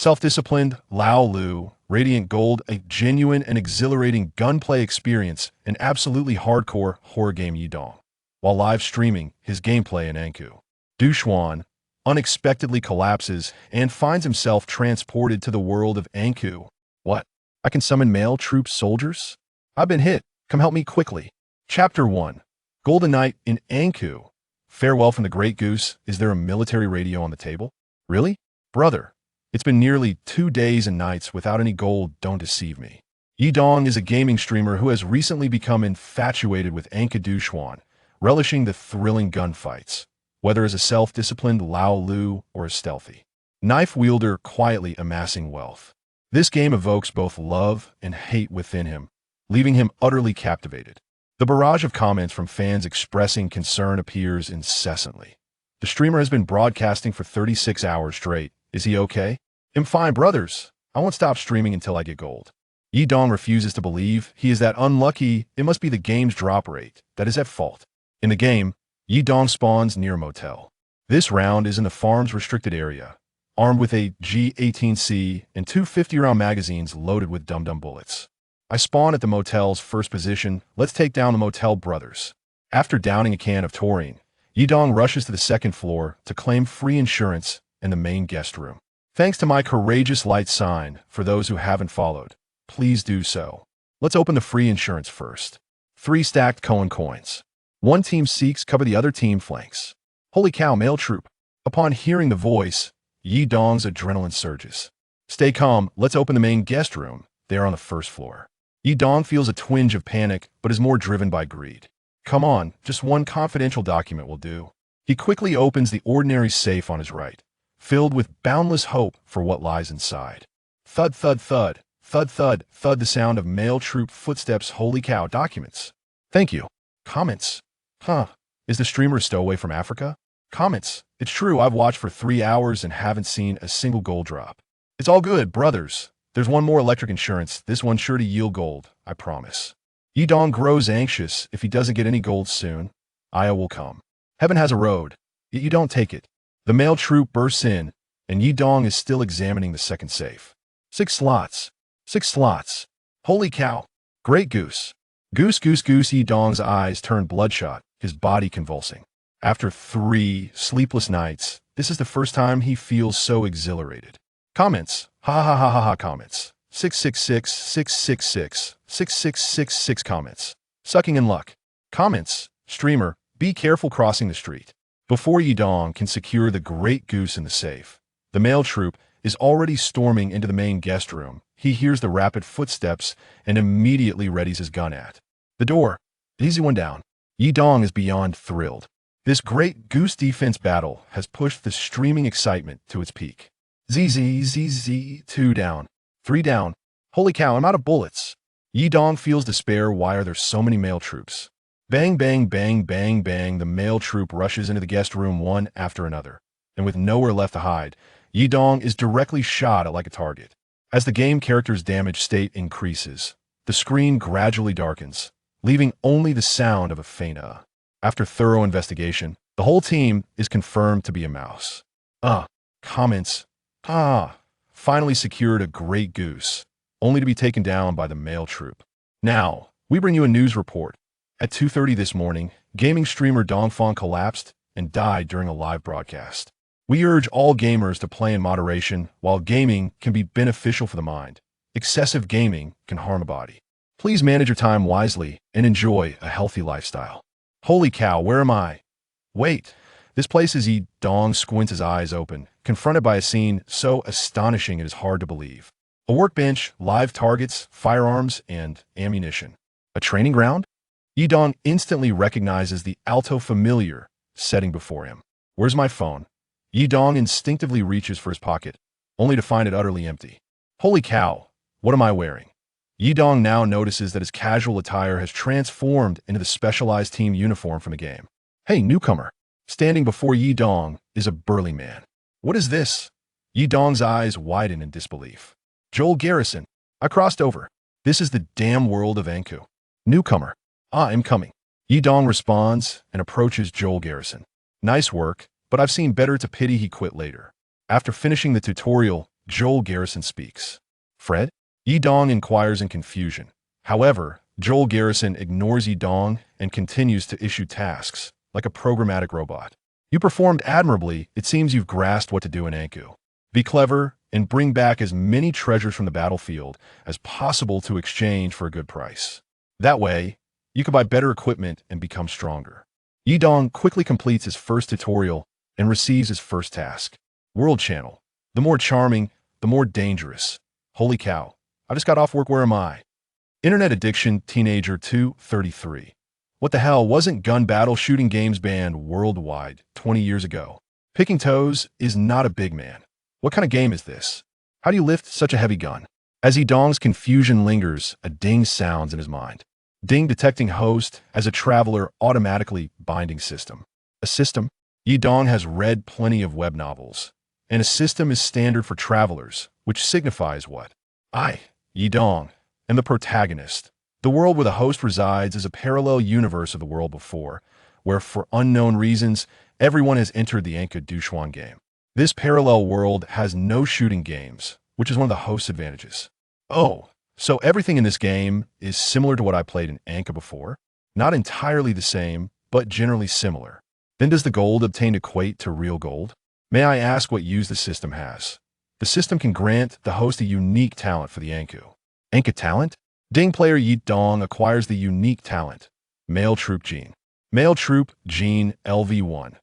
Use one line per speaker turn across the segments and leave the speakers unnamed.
Self-disciplined, Lao Lu, Radiant Gold, a genuine and exhilarating gunplay experience, an absolutely hardcore horror game Yidong. While live streaming his gameplay in Anku, Duxuan unexpectedly collapses and finds himself transported to the world of Anku. What? I can summon male troop soldiers? I've been hit. Come help me quickly. Chapter 1. Golden Knight in Anku. Farewell from the Great Goose. Is there a military radio on the table? Really? Brother, it's been nearly 2 days and nights without any gold. Don't deceive me. Yidong is a gaming streamer who has recently become infatuated with Anka Duxuan, relishing the thrilling gunfights, whether as a self-disciplined Lao Lu or a stealthy knife wielder quietly amassing wealth. This game evokes both love and hate within him, leaving him utterly captivated. The barrage of comments from fans expressing concern appears incessantly. The streamer has been broadcasting for 36 hours straight. Is he okay? I'm fine, brothers. I won't stop streaming until I get gold. Yidong refuses to believe he is that unlucky. It must be the game's drop rate that is at fault. In the game, Yidong spawns near a motel. This round is in the farm's restricted area, armed with a G18C and two 50-round magazines loaded with dum-dum bullets. I spawn at the motel's first position. Let's take down the motel brothers. After downing a can of taurine, Yidong rushes to the second floor to claim free insurance in the main guest room. Thanks to my courageous light sign, for those who haven't followed, please do so. Let's open the free insurance first. 3 stacked Cohen coins. One team seeks cover, the other team flanks. Holy cow, male troop. Upon hearing the voice, Yidong's adrenaline surges. Stay calm, let's open the main guest room. They are on the first floor. Yidong feels a twinge of panic, but is more driven by greed. Come on, just one confidential document will do. He quickly opens the ordinary safe on his right, filled with boundless hope for what lies inside. Thud, thud, thud, thud, thud, thud, the sound of male troop footsteps. Holy cow, documents. Thank you. Comments. Huh, is the streamer a stowaway from Africa? Comments. It's true, I've watched for 3 hours and haven't seen a single gold drop. It's all good, brothers. There's one more electric insurance. This one's sure to yield gold, I promise. Yidong grows anxious. If he doesn't get any gold soon, Aya will come. Heaven has a road, yet you don't take it. The male troop bursts in, and Yidong is still examining the second safe. 6 slots. 6 slots. Holy cow. Great goose. Goose, goose, goose. Yidong's eyes turn bloodshot, his body convulsing. After 3 sleepless nights, this is the first time he feels so exhilarated. Comments. Ha ha ha ha ha. Comments. 666, 666, 6666 comments. Sucking in luck. Comments. Streamer, be careful crossing the street. Before Yidong can secure the great goose in the safe, the male troop is already storming into the main guest room. He hears the rapid footsteps and immediately readies his gun at the door. Easy one down. Yidong is beyond thrilled. This great goose defense battle has pushed the streaming excitement to its peak. ZZZZ, 2 down, 3 down. Holy cow, I'm out of bullets. Yidong feels despair. Why are there so many male troops? Bang, bang, bang, bang, bang. The male troop rushes into the guest room one after another, and with nowhere left to hide, Yidong is directly shot at like a target. As the game character's damage state increases, the screen gradually darkens, leaving only the sound of a faint After thorough investigation, the whole team is confirmed to be a mouse. Comments. Finally secured a great goose, only to be taken down by the male troop. Now, we bring you a news report. At 2:30 this morning, gaming streamer Dongfang collapsed and died during a live broadcast. We urge all gamers to play in moderation. While gaming can be beneficial for the mind, excessive gaming can harm the body. Please manage your time wisely and enjoy a healthy lifestyle. Holy cow, where am I? Wait, this place is Yidong squints his eyes open, confronted by a scene so astonishing it is hard to believe. A workbench, live targets, firearms, and ammunition. A training ground? Yidong instantly recognizes the alto familiar setting before him. Where's my phone? Yidong instinctively reaches for his pocket, only to find it utterly empty. Holy cow, what am I wearing? Yidong now notices that his casual attire has transformed into the specialized team uniform from the game. Hey, newcomer. Standing before Yidong is a burly man. What is this? Yidong's eyes widen in disbelief. Joel Garrison. I crossed over. This is the damn world of Anku. Newcomer. I'm coming. Yidong responds and approaches Joel Garrison. Nice work, but I've seen better. To pity he quit later. After finishing the tutorial, Joel Garrison speaks. Fred? Yi Dong inquires in confusion. However, Joel Garrison ignores Yi Dong and continues to issue tasks, like a programmatic robot. You performed admirably. It seems you've grasped what to do in Anku. Be clever and bring back as many treasures from the battlefield as possible to exchange for a good price. That way, you can buy better equipment and become stronger. Yi Dong quickly completes his first tutorial and receives his first task. World Channel. The more charming, the more dangerous. Holy cow. I just got off work, where am I? Internet addiction, teenager 233. What the hell, wasn't gun battle shooting games banned worldwide 20 years ago? Picking toes is not a big man. What kind of game is this? How do you lift such a heavy gun? As Yi Dong's confusion lingers, a ding sounds in his mind. Ding detecting host as a traveler automatically binding system. A system? Yi Dong has read plenty of web novels, and a system is standard for travelers, which signifies what? I, Yi Dong, am the protagonist. The world where the host resides is a parallel universe of the world before, where for unknown reasons, everyone has entered the Anka Dushuan game. This parallel world has no shooting games, which is one of the host's advantages. Oh, so everything in this game is similar to what I played in Anka before? Not entirely the same, but generally similar. Then does the gold obtained equate to real gold? May I ask what use the system has? The system can grant the host a unique talent for the Anku. Anka talent? Ding player Yi Dong acquires the unique talent. Male Troop Gene. Male Troop Gene LV1.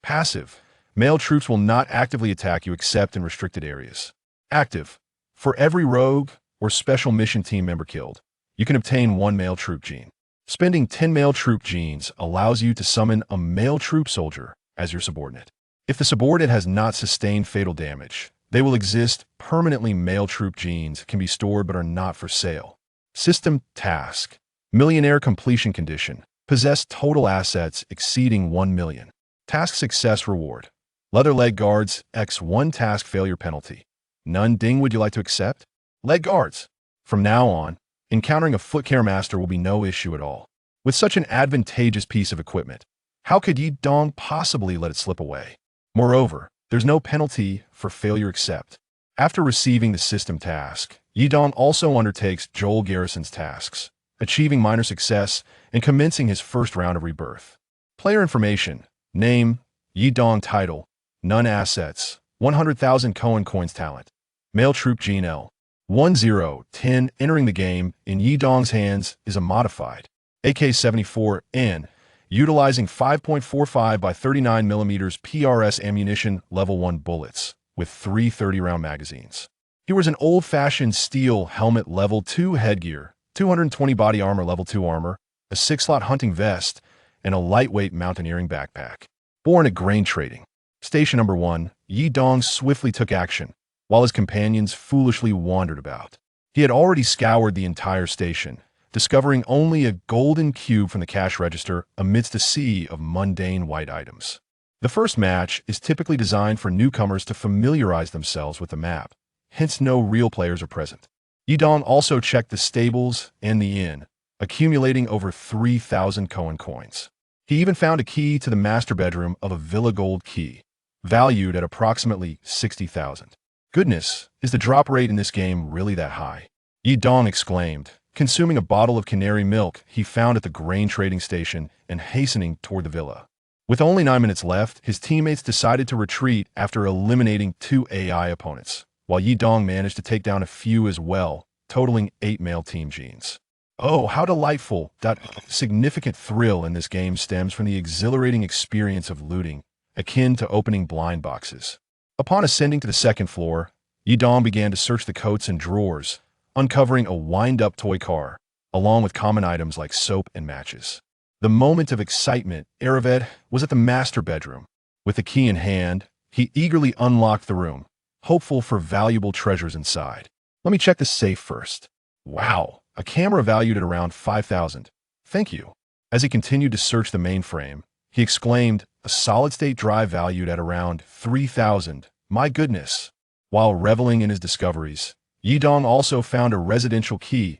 Passive. Male troops will not actively attack you except in restricted areas. Active. For every rogue or special mission team member killed, you can obtain 1 male troop gene. Spending 10 male troop genes allows you to summon a male troop soldier as your subordinate. If the subordinate has not sustained fatal damage, they will exist permanently. Male troop genes can be stored but are not for sale. System task. Millionaire completion condition. Possess total assets exceeding 1 million. Task success reward. Leather leg guards, X1 task failure penalty. None. Ding, would you like to accept? Leg guards. From now on, encountering a foot care master will be no issue at all. With such an advantageous piece of equipment, how could Yi Dong possibly let it slip away? Moreover, there's no penalty for failure except. After receiving the system task, Yi Dong also undertakes Joel Garrison's tasks, achieving minor success and commencing his first round of rebirth. Player information. Name, Yi Dong. Title, none. Assets, 100,000 Cohen coins. Talent, male troop gene L. 1010. Entering the game in Yi Dong's hands is a modified AK-74N, utilizing 5.45 by 39 mm PRS ammunition, level 1 bullets, with 3 30-round magazines. He wears an old-fashioned steel helmet, level 2 headgear, 220 body armor, level 2 armor, a 6-slot hunting vest, and a lightweight mountaineering backpack. Born at grain trading. Station number 1, Yi Dong swiftly took action, while his companions foolishly wandered about. He had already scoured the entire station, discovering only a golden cube from the cash register amidst a sea of mundane white items. The first match is typically designed for newcomers to familiarize themselves with the map, hence no real players are present. Yi Dong also checked the stables and the inn, accumulating over 3,000 Cohen coins. He even found a key to the master bedroom of a Villa Gold key, valued at approximately 60,000. Goodness, is the drop rate in this game really that high? Yi Dong exclaimed, consuming a bottle of canary milk he found at the grain trading station and hastening toward the villa. With only 9 minutes left, his teammates decided to retreat after eliminating 2 AI opponents, while Yi Dong managed to take down a few as well, totaling 8 male team genes. Oh, how delightful! That significant thrill in this game stems from the exhilarating experience of looting, akin to opening blind boxes. Upon ascending to the second floor, Yi Dong began to search the coats and drawers, uncovering a wind-up toy car, along with common items like soap and matches. The moment of excitement, Aravet was at the master bedroom. With the key in hand, he eagerly unlocked the room, hopeful for valuable treasures inside. Let me check the safe first. Wow, a camera valued at around 5,000. Thank you. As he continued to search the mainframe, he exclaimed, a solid-state drive valued at around 3,000. My goodness. While reveling in his discoveries, Yi Dong also found a residential key,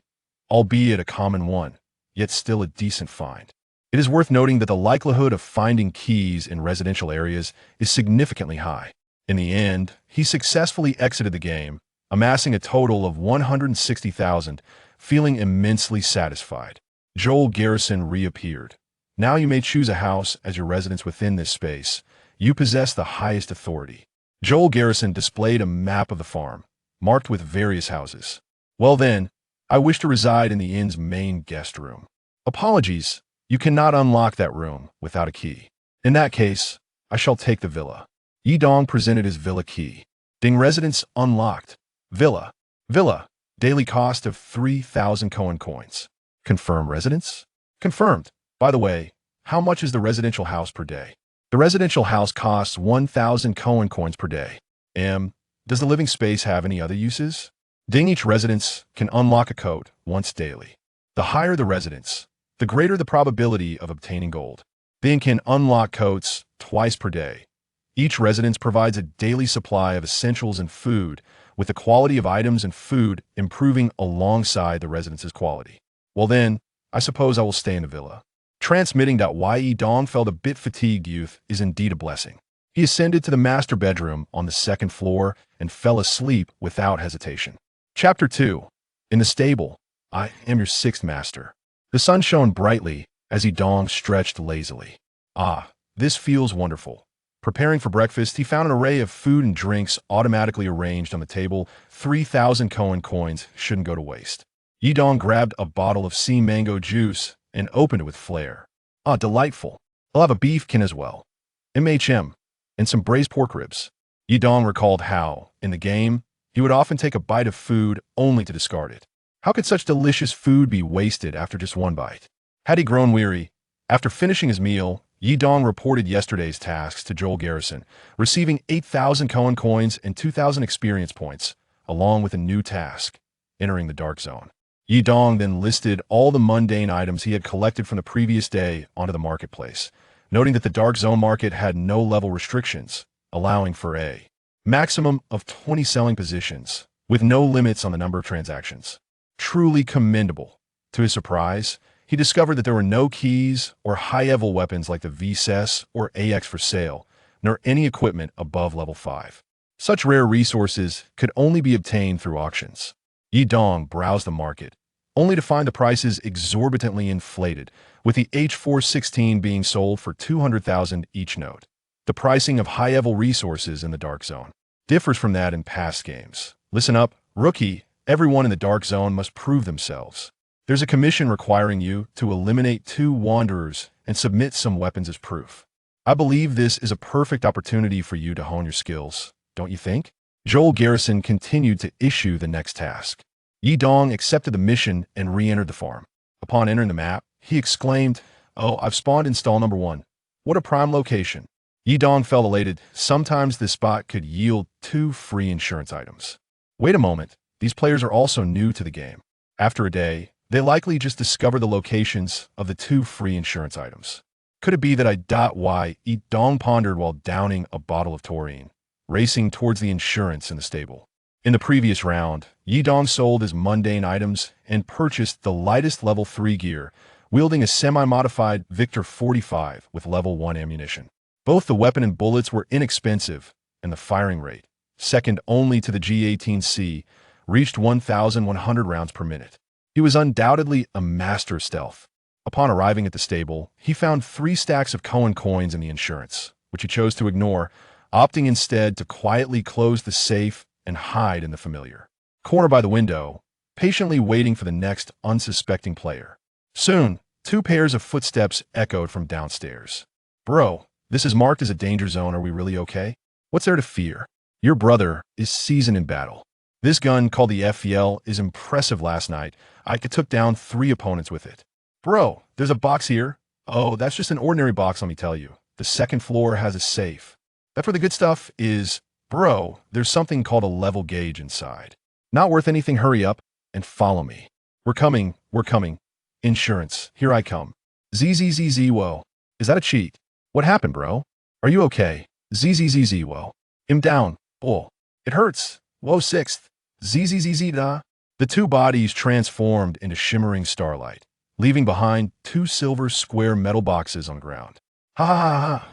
albeit a common one, yet still a decent find. It is worth noting that the likelihood of finding keys in residential areas is significantly high. In the end, he successfully exited the game, amassing a total of 160,000, feeling immensely satisfied. Joel Garrison reappeared. Now you may choose a house as your residence within this space. You possess the highest authority. Joel Garrison displayed a map of the farm, marked with various houses. Well then, I wish to reside in the inn's main guest room. Apologies, you cannot unlock that room without a key. In that case, I shall take the villa. Yidong presented his villa key. Ding residence unlocked. Villa. Villa. Daily cost of 3,000 Cohen coins. Confirm residence? Confirmed. By the way, how much is the residential house per day? The residential house costs 1,000 Cohen coins per day. Does the living space have any other uses? Ding each residence can unlock a coat once daily. The higher the residence, the greater the probability of obtaining gold. Ding can unlock coats twice per day. Each residence provides a daily supply of essentials and food, with the quality of items and food improving alongside the residence's quality. Well then, I suppose I will stay in the villa. Transmitting that Yi Dong felt a bit fatigued youth is indeed a blessing. He ascended to the master bedroom on the second floor and fell asleep without hesitation. Chapter 2. In the stable, I am your sixth master. The sun shone brightly as Dong stretched lazily. Ah, this feels wonderful. Preparing for breakfast, he found an array of food and drinks automatically arranged on the table. 3,000 Cohen coins shouldn't go to waste. Yidong grabbed a bottle of sea mango juice and opened it with flair. Ah, delightful. I'll have a beefkin as well. MHM. And some braised pork ribs. Yidong recalled how, in the game, he would often take a bite of food only to discard it. How could such delicious food be wasted after just one bite? Had he grown weary? After finishing his meal, Yidong reported yesterday's tasks to Joel Garrison, receiving 8,000 Cohen coins and 2,000 experience points, along with a new task, entering the Dark Zone. Yidong then listed all the mundane items he had collected from the previous day onto the marketplace, noting that the Dark Zone market had no level restrictions, allowing for a maximum of 20 selling positions, with no limits on the number of transactions. Truly commendable. To his surprise, he discovered that there were no keys or high-level weapons like the VSS or AX for sale, nor any equipment above level 5. Such rare resources could only be obtained through auctions. Yidong browsed the market, only to find the prices exorbitantly inflated, with the H416 being sold for 200,000 each note. The pricing of high-level resources in the Dark Zone differs from that in past games. Listen up, rookie. Everyone in the Dark Zone must prove themselves. There's a commission requiring you to eliminate 2 wanderers and submit some weapons as proof. I believe this is a perfect opportunity for you to hone your skills, don't you think? Joel Garrison continued to issue the next task. Yidong accepted the mission and re-entered the farm. Upon entering the map, he exclaimed, "Oh, I've spawned in stall number 1. What a prime location." Yidong felt elated. Sometimes this spot could yield 2 free insurance items. Wait a moment, these players are also new to the game. After a day, they likely just discovered the locations of the 2 free insurance items. Could it be that Yidong pondered while downing a bottle of taurine, racing towards the insurance in the stable? In the previous round, Yidong sold his mundane items and purchased the lightest level 3 gear, wielding a semi-modified Victor 45 with level 1 ammunition. Both the weapon and bullets were inexpensive, and the firing rate, second only to the G-18C, reached 1,100 rounds per minute. He was undoubtedly a master of stealth. Upon arriving at the stable, he found 3 stacks of Cohen coins in the insurance, which he chose to ignore, opting instead to quietly close the safe and hide in the familiar corner by the window, patiently waiting for the next unsuspecting player. Soon, 2 pairs of footsteps echoed from downstairs. "Bro, this is marked as a danger zone. Are we really okay? What's there to fear? Your brother is seasoned in battle. This gun, called the FEL, is impressive. Last night, I took down 3 opponents with it." "Bro, there's a box here." "Oh, that's just an ordinary box, let me tell you. The second floor has a safe. That's where the good stuff is." "Bro, there's something called a level gauge inside. Not worth anything. Hurry up and follow me." We're coming. Insurance, here I come." ZZZZ, whoa. Is that a cheat? What happened, bro? Are you okay? ZZZZ, whoa. I'm down. Oh, it hurts. Whoa, 6th. ZZZZ, da. The 2 bodies transformed into shimmering starlight, leaving behind 2 silver square metal boxes on the ground. Ha ha ha ha.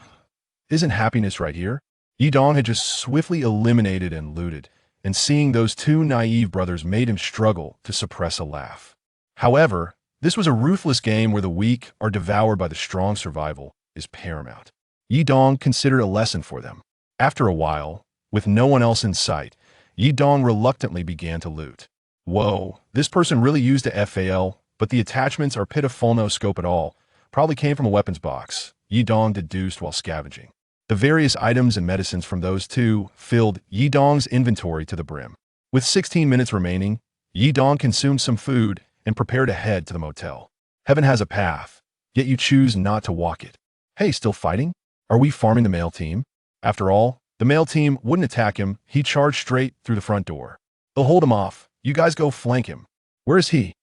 Isn't happiness right here? Yidong had just swiftly eliminated and looted, and seeing those two naive brothers made him struggle to suppress a laugh. However, this was a ruthless game where the weak are devoured by the strong. Survival is paramount. Yidong considered a lesson for them. After a while, with no one else in sight, Yidong reluctantly began to loot. Whoa, this person really used a FAL, but the attachments are pitiful. No scope at all. Probably came from a weapons box, Yidong deduced while scavenging. The various items and medicines from those two filled Yidong's inventory to the brim. With 16 minutes remaining, Yidong consumed some food and prepared to head to the motel. Heaven has a path, yet you choose not to walk it. Hey, still fighting? Are we farming the male team? After all, the male team wouldn't attack him. He charged straight through the front door. They'll hold him off. You guys go flank him. Where is he?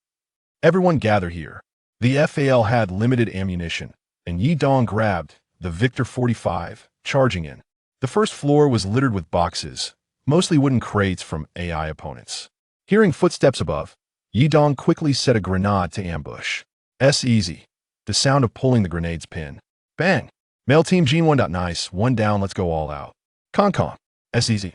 Everyone gather here. The FAL had limited ammunition, and Yidong grabbed the Victor 45, charging in. The first floor was littered with boxes, mostly wooden crates from AI opponents. Hearing footsteps above, Yidong quickly set a grenade to ambush. Easy. The sound of pulling the grenade's pin. Bang! Male team Gene 1. Nice. One down, let's go all out. Con. Easy.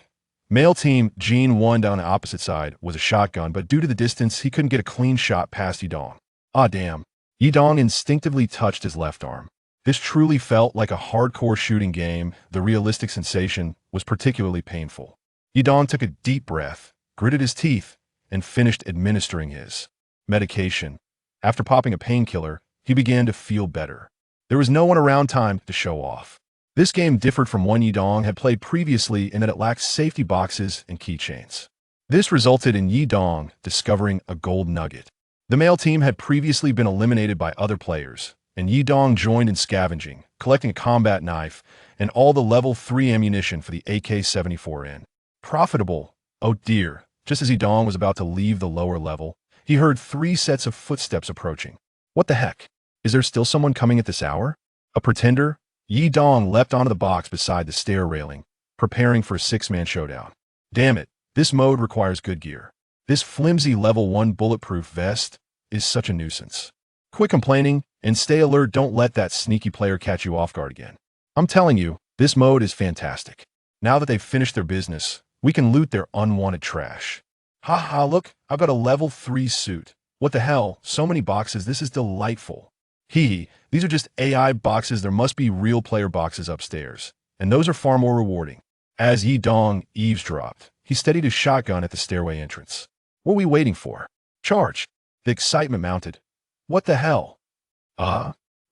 Male team Gene 1 down the opposite side was a shotgun, but due to the distance, he couldn't get a clean shot past Yidong. Ah damn. Yidong instinctively touched his left arm. This truly felt like a hardcore shooting game. The realistic sensation was particularly painful. Yidong took a deep breath, gritted his teeth, and finished administering his medication. After popping a painkiller, he began to feel better. There was no one around time to show off. This game differed from one Yidong had played previously in that it lacked safety boxes and keychains. This resulted in Yidong discovering a gold nugget. The male team had previously been eliminated by other players, and Yidong joined in scavenging, collecting a combat knife and all the level 3 ammunition for the AK-74N. Profitable. Oh dear. Just as Yidong was about to leave the lower level, he heard 3 sets of footsteps approaching. What the heck? Is there still someone coming at this hour? A pretender? Yidong leapt onto the box beside the stair railing, preparing for a 6-man showdown. Damn it, this mode requires good gear. This flimsy level 1 bulletproof vest is such a nuisance. Quit complaining and stay alert. Don't let that sneaky player catch you off guard again. I'm telling you, this mode is fantastic. Now that they've finished their business, we can loot their unwanted trash. Haha, look, I've got a level 3 suit. What the hell, so many boxes, this is delightful. These are just AI boxes. There must be real player boxes upstairs, and those are far more rewarding. As Yidong eavesdropped, he steadied his shotgun at the stairway entrance. What are we waiting for? Charge! The excitement mounted. What the hell?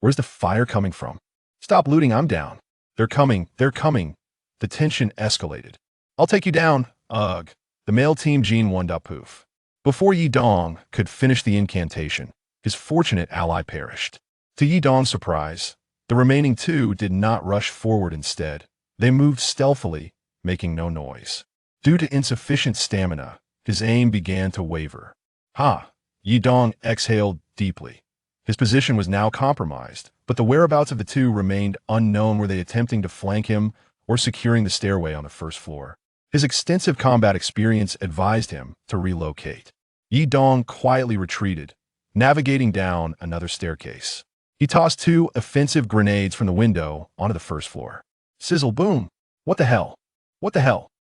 Where's the fire coming from? Stop looting, I'm down. They're coming. The tension escalated. I'll take you down. Ugh. The male team Gene 1. Poof. Before Yidong could finish the incantation, his fortunate ally perished. To Yidong's surprise, the remaining 2 did not rush forward. Instead, they moved stealthily, making no noise. Due to insufficient stamina, his aim began to waver. Yidong exhaled deeply. His position was now compromised, but the whereabouts of the 2 remained unknown. Were they attempting to flank him or securing the stairway on the first floor? His extensive combat experience advised him to relocate. Yidong quietly retreated, navigating down another staircase. He tossed 2 offensive grenades from the window onto the first floor. Sizzle, boom. What the hell?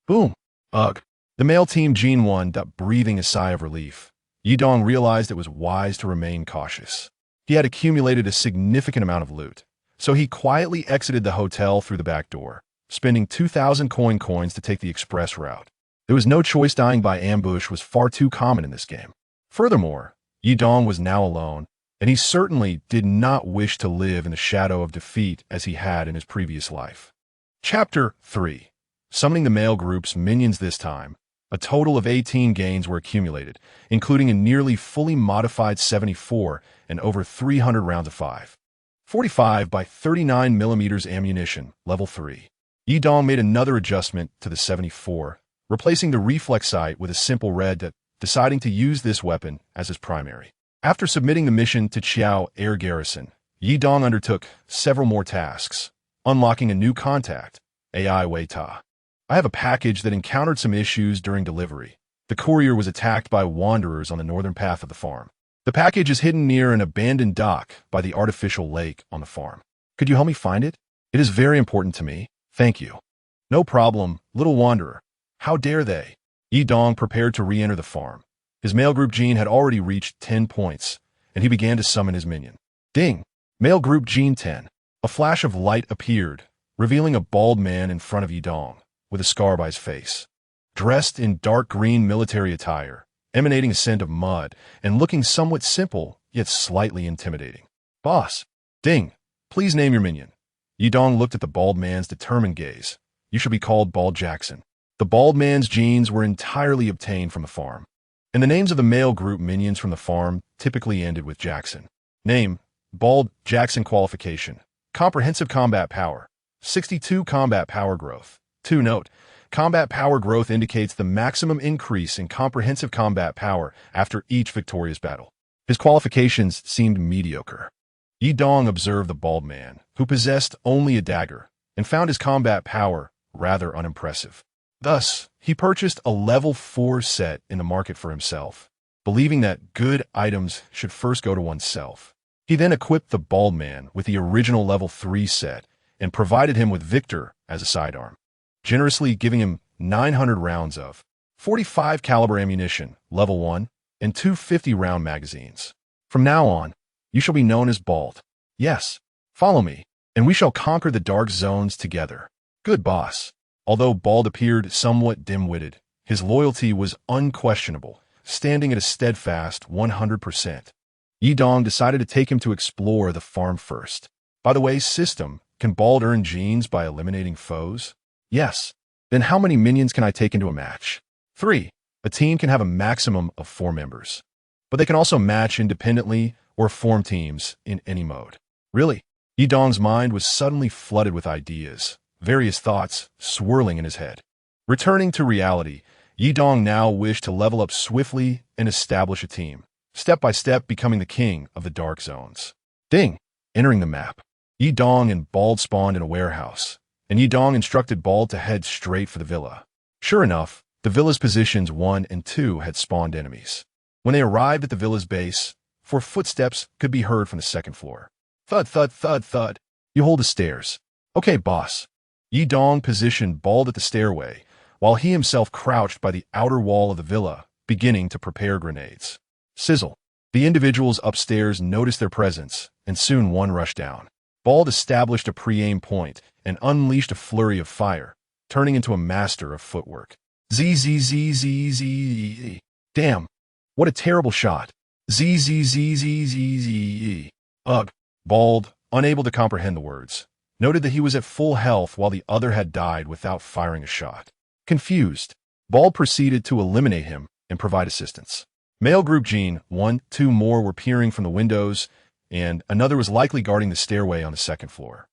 Boom. Ugh. The male team Gene 1. Breathing a sigh of relief, Yidong realized it was wise to remain cautious. He had accumulated a significant amount of loot, so he quietly exited the hotel through the back door, spending 2,000 coins to take the express route. There was no choice. Dying by ambush was far too common in this game. Furthermore, Yidong was now alone, and he certainly did not wish to live in the shadow of defeat as he had in his previous life. Chapter 3. Summoning the male group's minions. This time, a total of 18 gains were accumulated, including a nearly fully modified 74 and over 300 rounds of 5.45 by 39mm ammunition, level 3. Yidong made another adjustment to the 74, replacing the reflex sight with a simple red, deciding to use this weapon as his primary. After submitting the mission to Chiao Air Garrison, Yidong undertook several more tasks, unlocking a new contact, AI Wei Ta. I have a package that encountered some issues during delivery. The courier was attacked by wanderers on the northern path of the farm. The package is hidden near an abandoned dock by the artificial lake on the farm. Could you help me find it? It is very important to me. Thank you. No problem, little wanderer. How dare they? Yi Dong prepared to re-enter the farm. His male group gene had already reached 10 points, and he began to summon his minion. Ding! Male group gene 10. A flash of light appeared, revealing a bald man in front of Yi Dong, with a scar by his face. Dressed in dark green military attire, emanating a scent of mud, and looking somewhat simple, yet slightly intimidating. Boss! Ding! Please name your minion. Yi Dong looked at the bald man's determined gaze. You shall be called Bald Jackson. The bald man's genes were entirely obtained from the farm, and the names of the male group minions from the farm typically ended with Jackson. Name, Bald Jackson. Qualification, Comprehensive Combat Power, 62 Combat Power Growth. 2 Note, Combat Power Growth indicates the maximum increase in comprehensive combat power after each victorious battle. His qualifications seemed mediocre. Yi Dong observed the bald man, who possessed only a dagger, and found his combat power rather unimpressive. Thus, he purchased a level 4 set in the market for himself, believing that good items should first go to oneself. He then equipped the bald man with the original level 3 set and provided him with Victor as a sidearm, generously giving him 900 rounds of 45 caliber ammunition, level 1, and 250 round magazines. From now on, you shall be known as Bald. Yes, follow me, and we shall conquer the dark zones together. Good boss. Although Bald appeared somewhat dim-witted, his loyalty was unquestionable, standing at a steadfast 100%. Yi Dong decided to take him to explore the farm first. By the way, system, can Bald earn genes by eliminating foes? Yes. Then how many minions can I take into a match? 3. A team can have a maximum of 4 members, but they can also match independently or form teams in any mode. Really? Yi Dong's mind was suddenly flooded with ideas, various thoughts swirling in his head. Returning to reality, Yi Dong now wished to level up swiftly and establish a team, step by step becoming the king of the dark zones. Ding! Entering the map, Yi Dong and Bald spawned in a warehouse, and Yi Dong instructed Bald to head straight for the villa. Sure enough, the villa's positions 1 and 2 had spawned enemies. When they arrived at the villa's base, 4 footsteps could be heard from the second floor. Thud, thud, thud, thud. You hold the stairs. Okay, boss. Yi Dong positioned Bald at the stairway, while he himself crouched by the outer wall of the villa, beginning to prepare grenades. Sizzle. The individuals upstairs noticed their presence, and soon one rushed down. Bald established a pre-aim point and unleashed a flurry of fire, turning into a master of footwork. Z. Damn. What a terrible shot. Z. Ugh. Bald, unable to comprehend the words, noted that he was at full health while the other had died without firing a shot. Confused, Bald proceeded to eliminate him and provide assistance. Male group Gene, 1, 2 more were peering from the windows, and another was likely guarding the stairway on the second floor.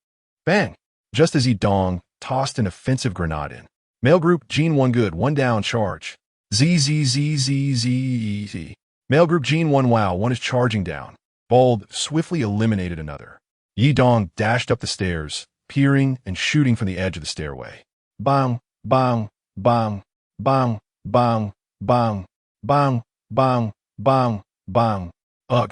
Bang! Just as Yi Dong tossed an offensive grenade in. Male group Gene 1 good, 1 down, charge. Z. Male group Gene 1 wow, 1 is charging down. Bald swiftly eliminated another. Yi Dong dashed up the stairs, peering and shooting from the edge of the stairway. Bang, bang, bang, bang, bang, bang, bang, bang, bang, bang. Ugh.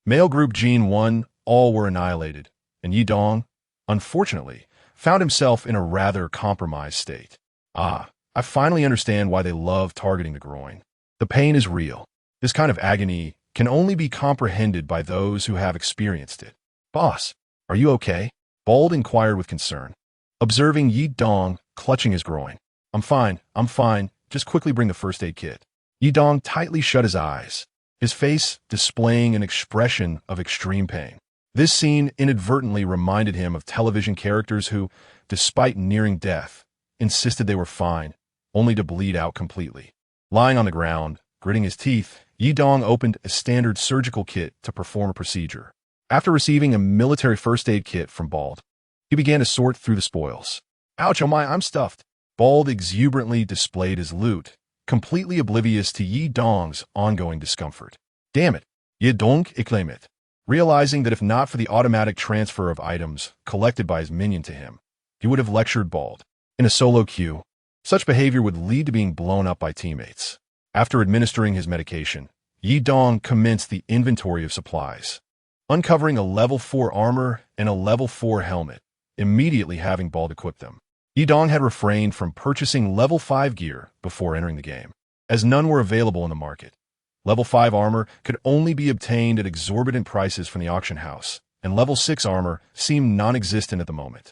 Male group Gene 1, all were annihilated, and Yi Dong, unfortunately, found himself in a rather compromised state. I finally understand why they love targeting the groin. The pain is real. This kind of agony can only be comprehended by those who have experienced it. Boss, are you okay? Bald inquired with concern, observing Yi Dong clutching his groin. I'm fine, just quickly bring the first aid kit. Yi Dong tightly shut his eyes, his face displaying an expression of extreme pain. This scene inadvertently reminded him of television characters who, despite nearing death, insisted they were fine, only to bleed out completely. Lying on the ground, gritting his teeth, Yi Dong opened a standard surgical kit to perform a procedure. After receiving a military first aid kit from Bald, he began to sort through the spoils. Ouch, oh my, I'm stuffed. Bald exuberantly displayed his loot, completely oblivious to Yi Dong's ongoing discomfort. Damn it, Yi Dong exclaimed it, realizing that if not for the automatic transfer of items collected by his minion to him, he would have lectured Bald. In a solo queue, such behavior would lead to being blown up by teammates. After administering his medication, Yi Dong commenced the inventory of supplies, uncovering a level 4 armor and a level 4 helmet, immediately having Bald equip them. Yidong had refrained from purchasing level 5 gear before entering the game, as none were available in the market. Level 5 armor could only be obtained at exorbitant prices from the auction house, and level 6 armor seemed non-existent at the moment.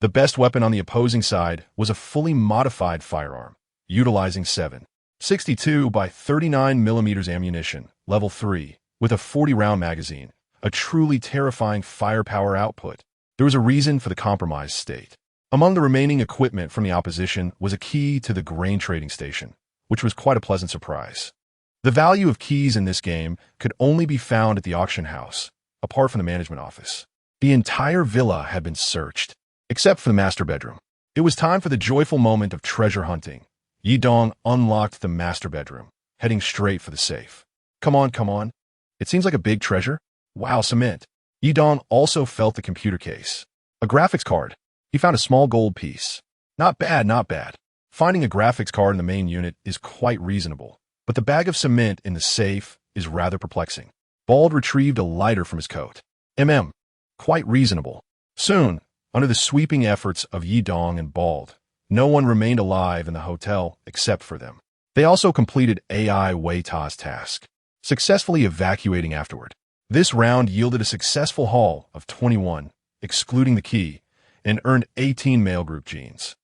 The best weapon on the opposing side was a fully modified firearm, utilizing 7.62 by 39 millimeters ammunition, level 3, with a 40-round magazine, a truly terrifying firepower output. There was a reason for the compromised state. Among the remaining equipment from the opposition was a key to the grain trading station, which was quite a pleasant surprise. The value of keys in this game could only be found at the auction house, apart from the management office. The entire villa had been searched, except for the master bedroom. It was time for the joyful moment of treasure hunting. Yidong unlocked the master bedroom, heading straight for the safe. Come on, come on. It seems like a big treasure. Wow, cement. Yidong also felt the computer case. A graphics card. He found a small gold piece. Not bad, not bad. Finding a graphics card in the main unit is quite reasonable, but the bag of cement in the safe is rather perplexing. Bald retrieved a lighter from his coat. Quite reasonable. Soon, under the sweeping efforts of Yidong and Bald, no one remained alive in the hotel except for them. They also completed AI Weita's task, successfully evacuating afterward. This round yielded a successful haul of 21, excluding the key, and earned 18 male group genes.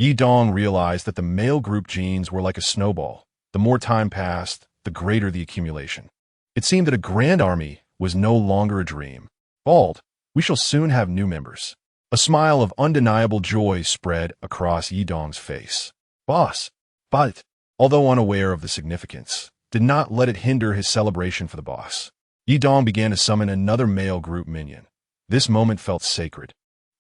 Yidong realized that the male group genes were like a snowball. The more time passed, the greater the accumulation. It seemed that a grand army was no longer a dream. Bald, we shall soon have new members. A smile of undeniable joy spread across Yidong's face. Boss, but, although unaware of the significance, did not let it hinder his celebration for the boss. Yidong began to summon another male group minion. This moment felt sacred.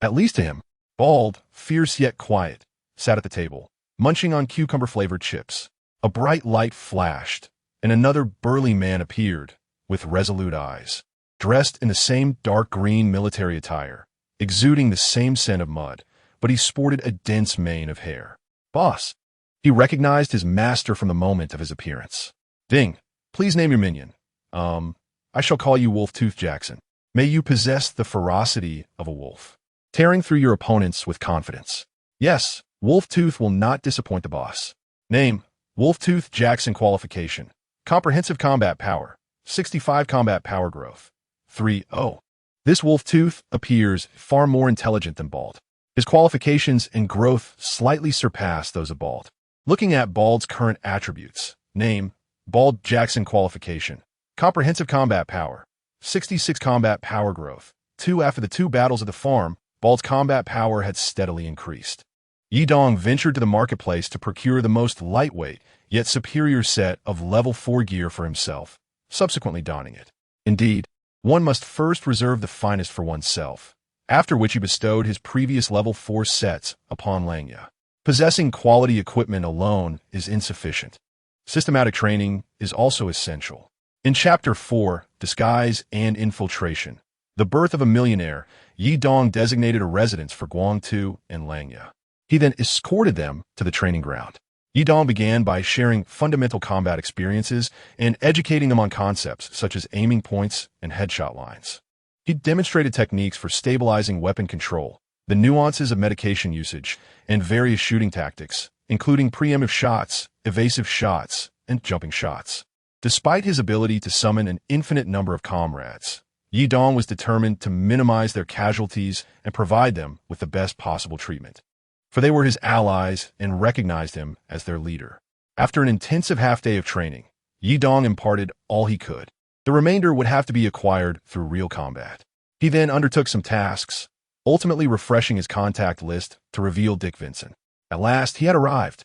At least to him. Bald, fierce yet quiet, sat at the table, munching on cucumber-flavored chips. A bright light flashed, and another burly man appeared, with resolute eyes, dressed in the same dark green military attire, exuding the same scent of mud, but he sported a dense mane of hair. Boss. He recognized his master from the moment of his appearance. Ding, please name your minion. I shall call you Wolf-Tooth Jackson. May you possess the ferocity of a wolf, tearing through your opponents with confidence. Yes, Wolf-Tooth will not disappoint the boss. Name, Wolf-Tooth Jackson. Qualification: Comprehensive Combat Power, 65 Combat Power Growth, 3.0. This Wolf-Tooth appears far more intelligent than Bald. His qualifications and growth slightly surpass those of Bald. Looking at Bald's current attributes. Name, Bald Jackson. Qualification: Comprehensive Combat Power, 66 Combat Power Growth, 2. After the 2 battles at the farm, Bald's combat power had steadily increased. Yidong ventured to the marketplace to procure the most lightweight, yet superior set of level 4 gear for himself, subsequently donning it. Indeed, one must first reserve the finest for oneself, after which he bestowed his previous level 4 sets upon Langya. Possessing quality equipment alone is insufficient. Systematic training is also essential. In Chapter 4, Disguise and Infiltration, The Birth of a Millionaire, Yidong designated a residence for Guangtu and Langya. He then escorted them to the training ground. Yidong began by sharing fundamental combat experiences and educating them on concepts such as aiming points and headshot lines. He demonstrated techniques for stabilizing weapon control, the nuances of medication usage, and various shooting tactics, including preemptive shots, evasive shots, and jumping shots. Despite his ability to summon an infinite number of comrades, Yidong was determined to minimize their casualties and provide them with the best possible treatment, for they were his allies and recognized him as their leader. After an intensive half-day of training, Yidong imparted all he could. The remainder would have to be acquired through real combat. He then undertook some tasks, ultimately refreshing his contact list to reveal Dick Vincent. At last, he had arrived.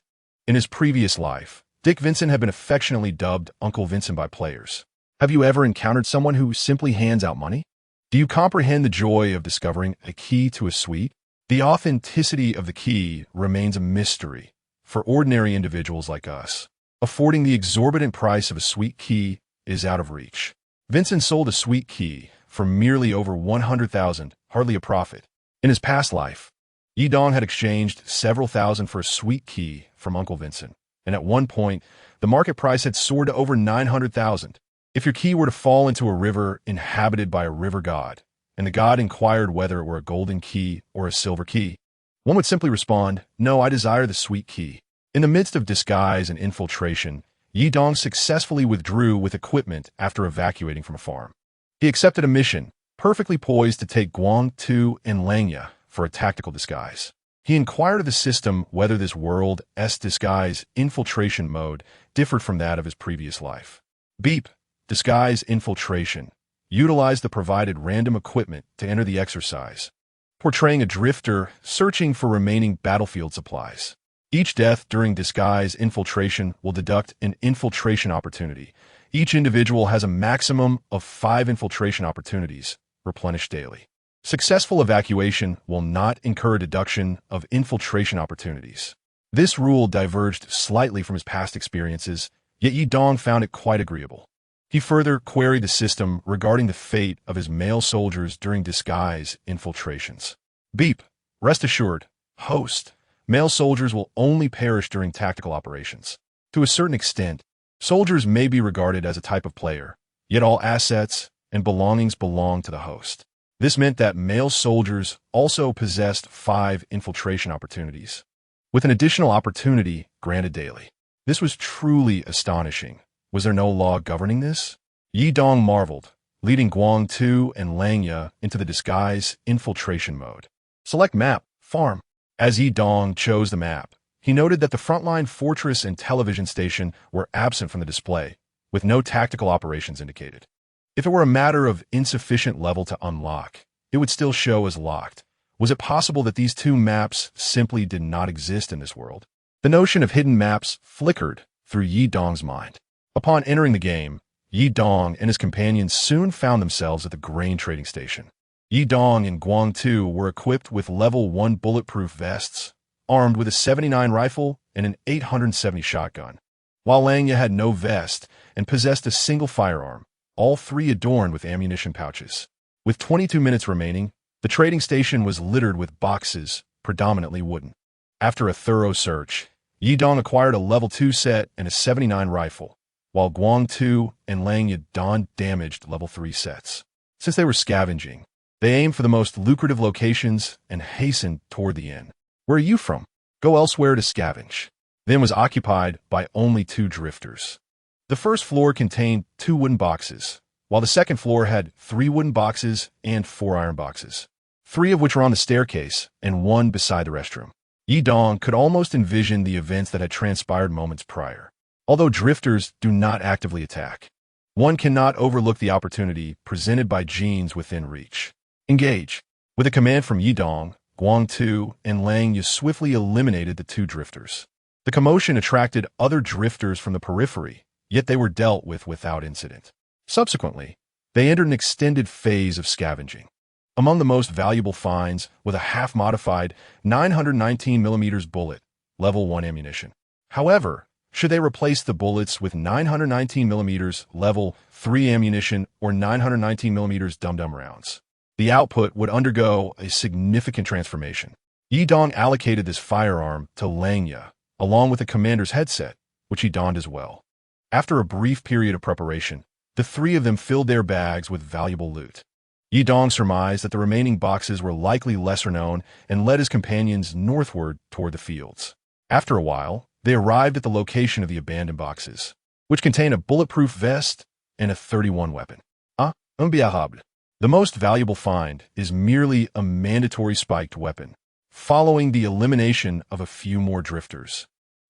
In his previous life, Dick Vincent had been affectionately dubbed Uncle Vincent by players. Have you ever encountered someone who simply hands out money? Do you comprehend the joy of discovering a key to a suite? The authenticity of the key remains a mystery for ordinary individuals like us. Affording the exorbitant price of a sweet key is out of reach. Vincent sold a sweet key for merely over 100,000, hardly a profit. In his past life, Yidong had exchanged several thousand for a sweet key from Uncle Vincent, and at one point, the market price had soared to over 900,000. If your key were to fall into a river inhabited by a river god, and the god inquired whether it were a golden key or a silver key, One would simply respond, "No, I desire the sweet key." In the midst of disguise and infiltration, Yi Dong successfully withdrew with equipment after evacuating from a farm. He accepted a mission, perfectly poised to take Guang Tu and Langya for a tactical disguise. He inquired of the system whether this world's disguise infiltration mode differed from that of his previous life. Beep, disguise infiltration. Utilize the provided random equipment to enter the exercise, portraying a drifter searching for remaining battlefield supplies. Each death during disguise infiltration will deduct an infiltration opportunity. Each individual has a maximum of 5 infiltration opportunities, replenished daily. Successful evacuation will not incur a deduction of infiltration opportunities. This rule diverged slightly from his past experiences, yet Yi Dong found it quite agreeable. He further queried the system regarding the fate of his male soldiers during disguise infiltrations. Beep, rest assured, host, male soldiers will only perish during tactical operations. To a certain extent, soldiers may be regarded as a type of player, yet all assets and belongings belong to the host. This meant that male soldiers also possessed 5 infiltration opportunities, with an additional opportunity granted daily. This was truly astonishing. Was there no law governing this? Yi Dong marveled, leading Guang Tu and Langya into the disguise infiltration mode. Select map, farm. As Yi Dong chose the map, he noted that the frontline fortress and television station were absent from the display, with no tactical operations indicated. If it were a matter of insufficient level to unlock, it would still show as locked. Was it possible that these 2 maps simply did not exist in this world? The notion of hidden maps flickered through Yi Dong's mind. Upon entering the game, Yi Dong and his companions soon found themselves at the grain trading station. Yi Dong and Guang Tu were equipped with level 1 bulletproof vests, armed with a 79 rifle and an 870 shotgun, while Langya had no vest and possessed a single firearm, all 3 adorned with ammunition pouches. With 22 minutes remaining, the trading station was littered with boxes, predominantly wooden. After a thorough search, Yi Dong acquired a level 2 set and a 79 rifle, while Guang Tu and Langya donned damaged level 3 sets. Since they were scavenging, they aimed for the most lucrative locations and hastened toward the inn. "Where are you from?" "Go elsewhere to scavenge." The inn was occupied by only 2 drifters. The first floor contained 2 wooden boxes, while the second floor had 3 wooden boxes and 4 iron boxes, 3 of which were on the staircase and 1 beside the restroom. Yi Dong could almost envision the events that had transpired moments prior. Although drifters do not actively attack, one cannot overlook the opportunity presented by genes within reach. Engage. With a command from Yi Dong, Guang Tu and Langya swiftly eliminated the 2 drifters. The commotion attracted other drifters from the periphery, yet they were dealt with without incident. Subsequently, they entered an extended phase of scavenging. Among the most valuable finds was a half-modified 919mm bullet, level 1 ammunition. However, should they replace the bullets with 919mm level 3 ammunition or 919mm dum-dum rounds, the output would undergo a significant transformation. Yi Dong allocated this firearm to Langya, along with the commander's headset, which he donned as well. After a brief period of preparation, the 3 of them filled their bags with valuable loot. Yi Dong surmised that the remaining boxes were likely lesser known and led his companions northward toward the fields. After a while, they arrived at the location of the abandoned boxes, which contain a bulletproof vest and a 31 weapon. Imbiahable. The most valuable find is merely a mandatory spiked weapon, following the elimination of a few more drifters.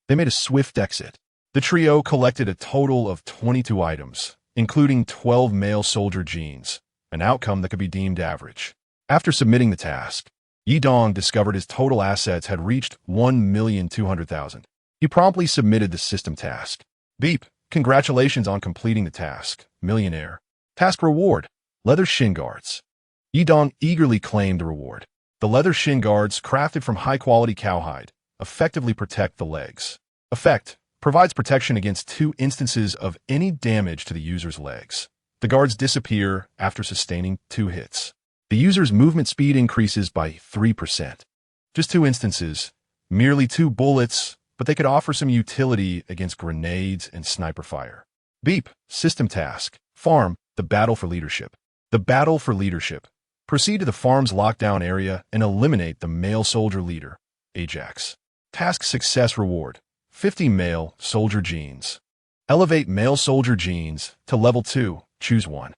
They made a swift exit. The trio collected a total of 22 items, including 12 male soldier genes, an outcome that could be deemed average. After submitting the task, Yi Dong discovered his total assets had reached 1,200,000. He promptly submitted the system task. Beep, congratulations on completing the task, millionaire. Task reward, leather shin guards. Yi Dong eagerly claimed the reward. The leather shin guards, crafted from high-quality cowhide, effectively protect the legs. Effect, provides protection against 2 instances of any damage to the user's legs. The guards disappear after sustaining 2 hits. The user's movement speed increases by 3%. Just 2 instances, merely 2 bullets, but they could offer some utility against grenades and sniper fire. Beep, system task, farm, the battle for leadership. The battle for leadership. Proceed to the farm's lockdown area and eliminate the male soldier leader, Ajax. Task success reward, 50 male soldier genes. Elevate male soldier genes to level 2, choose one.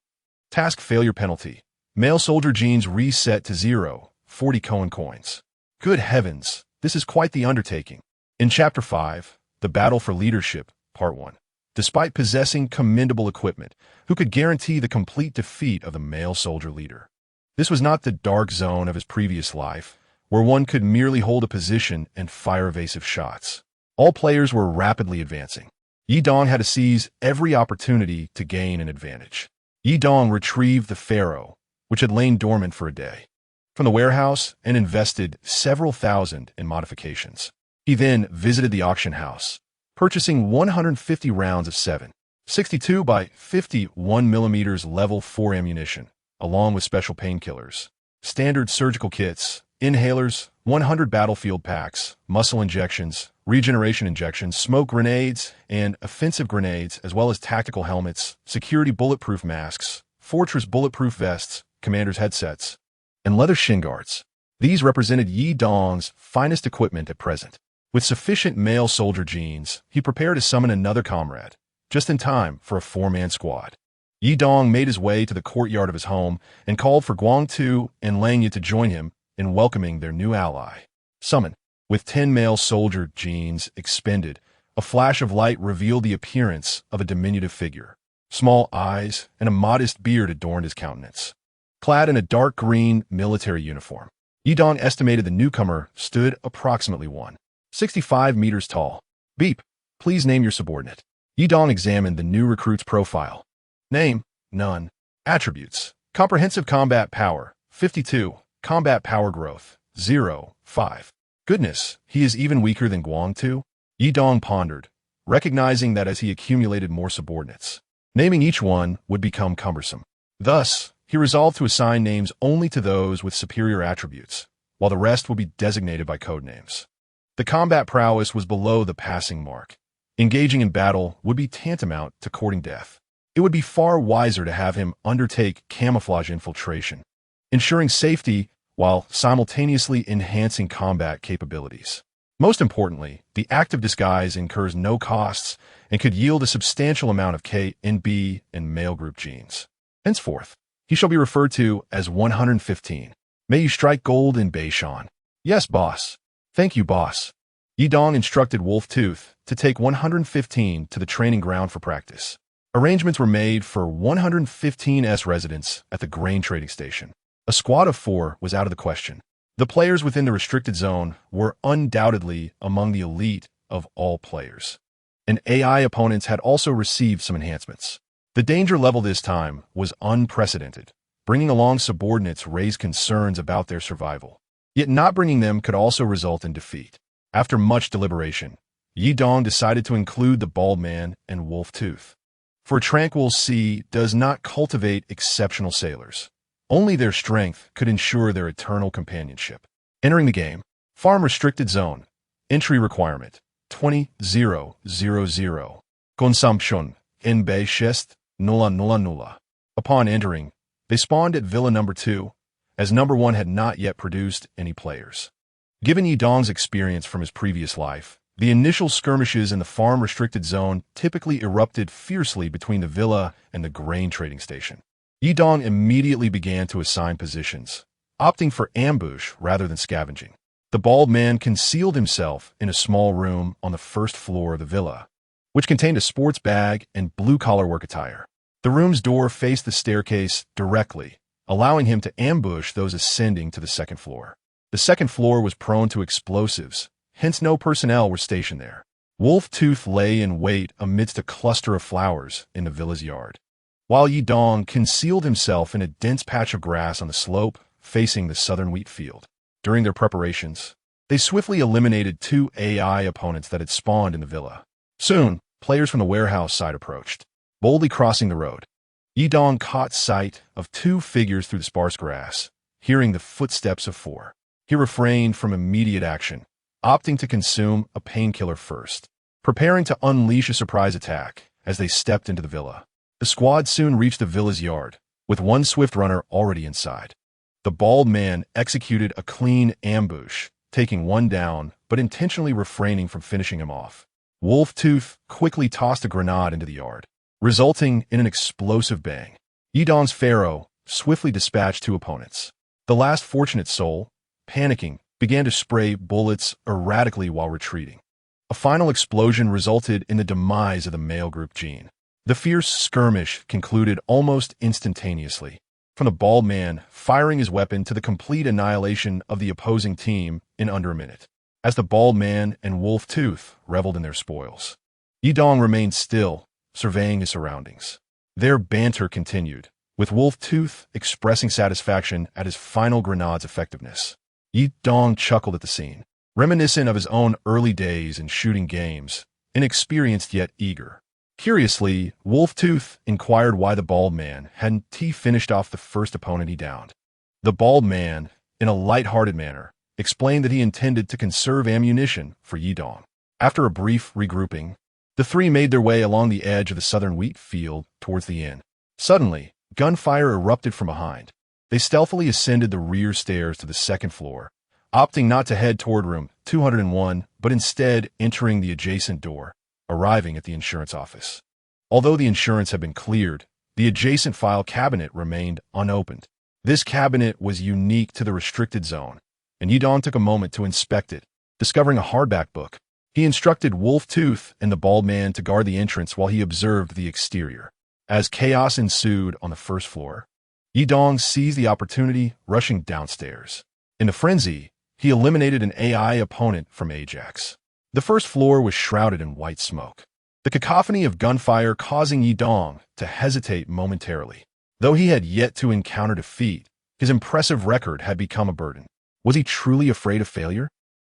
Task failure penalty, male soldier genes reset to 0, 40 Cohen coins. Good heavens, this is quite the undertaking. In Chapter 5, The Battle for Leadership, Part 1. Despite possessing commendable equipment, who could guarantee the complete defeat of the male soldier leader? This was not the dark zone of his previous life, where one could merely hold a position and fire evasive shots. All players were rapidly advancing. Yi Dong had to seize every opportunity to gain an advantage. Yi Dong retrieved the pharaoh, which had lain dormant for a day, from the warehouse and invested several thousand in modifications. He then visited the auction house, purchasing 150 rounds of 7.62 by 51 mm level 4 ammunition, along with special painkillers, standard surgical kits, inhalers, 100 battlefield packs, muscle injections, regeneration injections, smoke grenades, and offensive grenades, as well as tactical helmets, security bulletproof masks, fortress bulletproof vests, commander's headsets, and leather shin guards. These represented Yi Dong's finest equipment at present. With sufficient male soldier genes, he prepared to summon another comrade, just in time for a 4-man squad. Yi Dong made his way to the courtyard of his home and called for Guang Tu and Lang Yi to join him in welcoming their new ally. Summon. With 10 male soldier genes expended, a flash of light revealed the appearance of a diminutive figure. Small eyes and a modest beard adorned his countenance. Clad in a dark green military uniform, Yi Dong estimated the newcomer stood approximately 165 meters tall. Beep. Please name your subordinate. Yi Dong examined the new recruit's profile. Name, none. Attributes, comprehensive combat power, 52. Combat power growth, 0, 5. Goodness, he is even weaker than Guang Tu? Yi Dong pondered, recognizing that as he accumulated more subordinates, naming each one would become cumbersome. Thus, he resolved to assign names only to those with superior attributes, while the rest would be designated by code names. The combat prowess was below the passing mark. Engaging in battle would be tantamount to courting death. It would be far wiser to have him undertake camouflage infiltration, ensuring safety while simultaneously enhancing combat capabilities. Most importantly, the act of disguise incurs no costs and could yield a substantial amount of K and B and male group genes. Henceforth, he shall be referred to as 115. May you strike gold in Beishan. Yes, boss. Thank you, boss. Yi Dong instructed Wolf Tooth to take 115 to the training ground for practice. Arrangements were made for 115's residents at the grain trading station. A squad of 4 was out of the question. The players within the restricted zone were undoubtedly among the elite of all players. And AI opponents had also received some enhancements. The danger level this time was unprecedented. Bringing along subordinates raised concerns about their survival. Yet not bringing them could also result in defeat. After much deliberation, Yi Dong decided to include the bald man and Wolf Tooth. For a tranquil sea does not cultivate exceptional sailors. Only their strength could ensure their eternal companionship. Entering the game. Farm restricted zone. Entry requirement. 20,000. Consumption. NB 6,000. Upon entering, they spawned at Villa Number 2, as Number 1 had not yet produced any players. Given Yi Dong's experience from his previous life, the initial skirmishes in the farm restricted zone typically erupted fiercely between the villa and the grain trading station. Yi Dong immediately began to assign positions, opting for ambush rather than scavenging. The bald man concealed himself in a small room on the first floor of the villa, which contained a sports bag and blue-collar work attire. The room's door faced the staircase directly, allowing him to ambush those ascending to the second floor. The second floor was prone to explosives, hence no personnel were stationed there. Wolf Tooth lay in wait amidst a cluster of flowers in the villa's yard, while Yi Dong concealed himself in a dense patch of grass on the slope facing the southern wheat field. During their preparations, they swiftly eliminated 2 AI opponents that had spawned in the villa. Soon, players from the warehouse side approached, boldly crossing the road. Yi Dong caught sight of 2 figures through the sparse grass, hearing the footsteps of 4. He refrained from immediate action, opting to consume a painkiller first, preparing to unleash a surprise attack as they stepped into the villa. The squad soon reached the villa's yard, with 1 swift runner already inside. The bald man executed a clean ambush, taking one down, but intentionally refraining from finishing him off. Wolf Tooth quickly tossed a grenade into the yard, resulting in an explosive bang. Yidong's Pharaoh swiftly dispatched two opponents. The last fortunate soul, panicking, began to spray bullets erratically while retreating. A final explosion resulted in the demise of the male group Gene. The fierce skirmish concluded almost instantaneously, from the bald man firing his weapon to the complete annihilation of the opposing team in under a minute. As the bald man and Wolf Tooth reveled in their spoils, Yidong remained still, surveying his surroundings. Their banter continued, with Wolf Tooth expressing satisfaction at his final grenade's effectiveness. Yidong chuckled at the scene, reminiscent of his own early days in shooting games, inexperienced yet eager. Curiously, Wolf Tooth inquired why the bald man hadn't finished off the first opponent he downed. The bald man, in a light-hearted manner, explained that he intended to conserve ammunition for Yidong. After a brief regrouping, the three made their way along the edge of the southern wheat field towards the inn. Suddenly, gunfire erupted from behind. They stealthily ascended the rear stairs to the second floor, opting not to head toward room 201, but instead entering the adjacent door, arriving at the insurance office. Although the insurance had been cleared, the adjacent file cabinet remained unopened. This cabinet was unique to the restricted zone, and Yidong took a moment to inspect it, discovering a hardback book. He instructed Wolf Tooth and the bald man to guard the entrance while he observed the exterior. As chaos ensued on the first floor, Yidong seized the opportunity, rushing downstairs. In a frenzy, he eliminated an AI opponent from Ajax. The first floor was shrouded in white smoke, the cacophony of gunfire causing Yidong to hesitate momentarily. Though he had yet to encounter defeat, his impressive record had become a burden. Was he truly afraid of failure?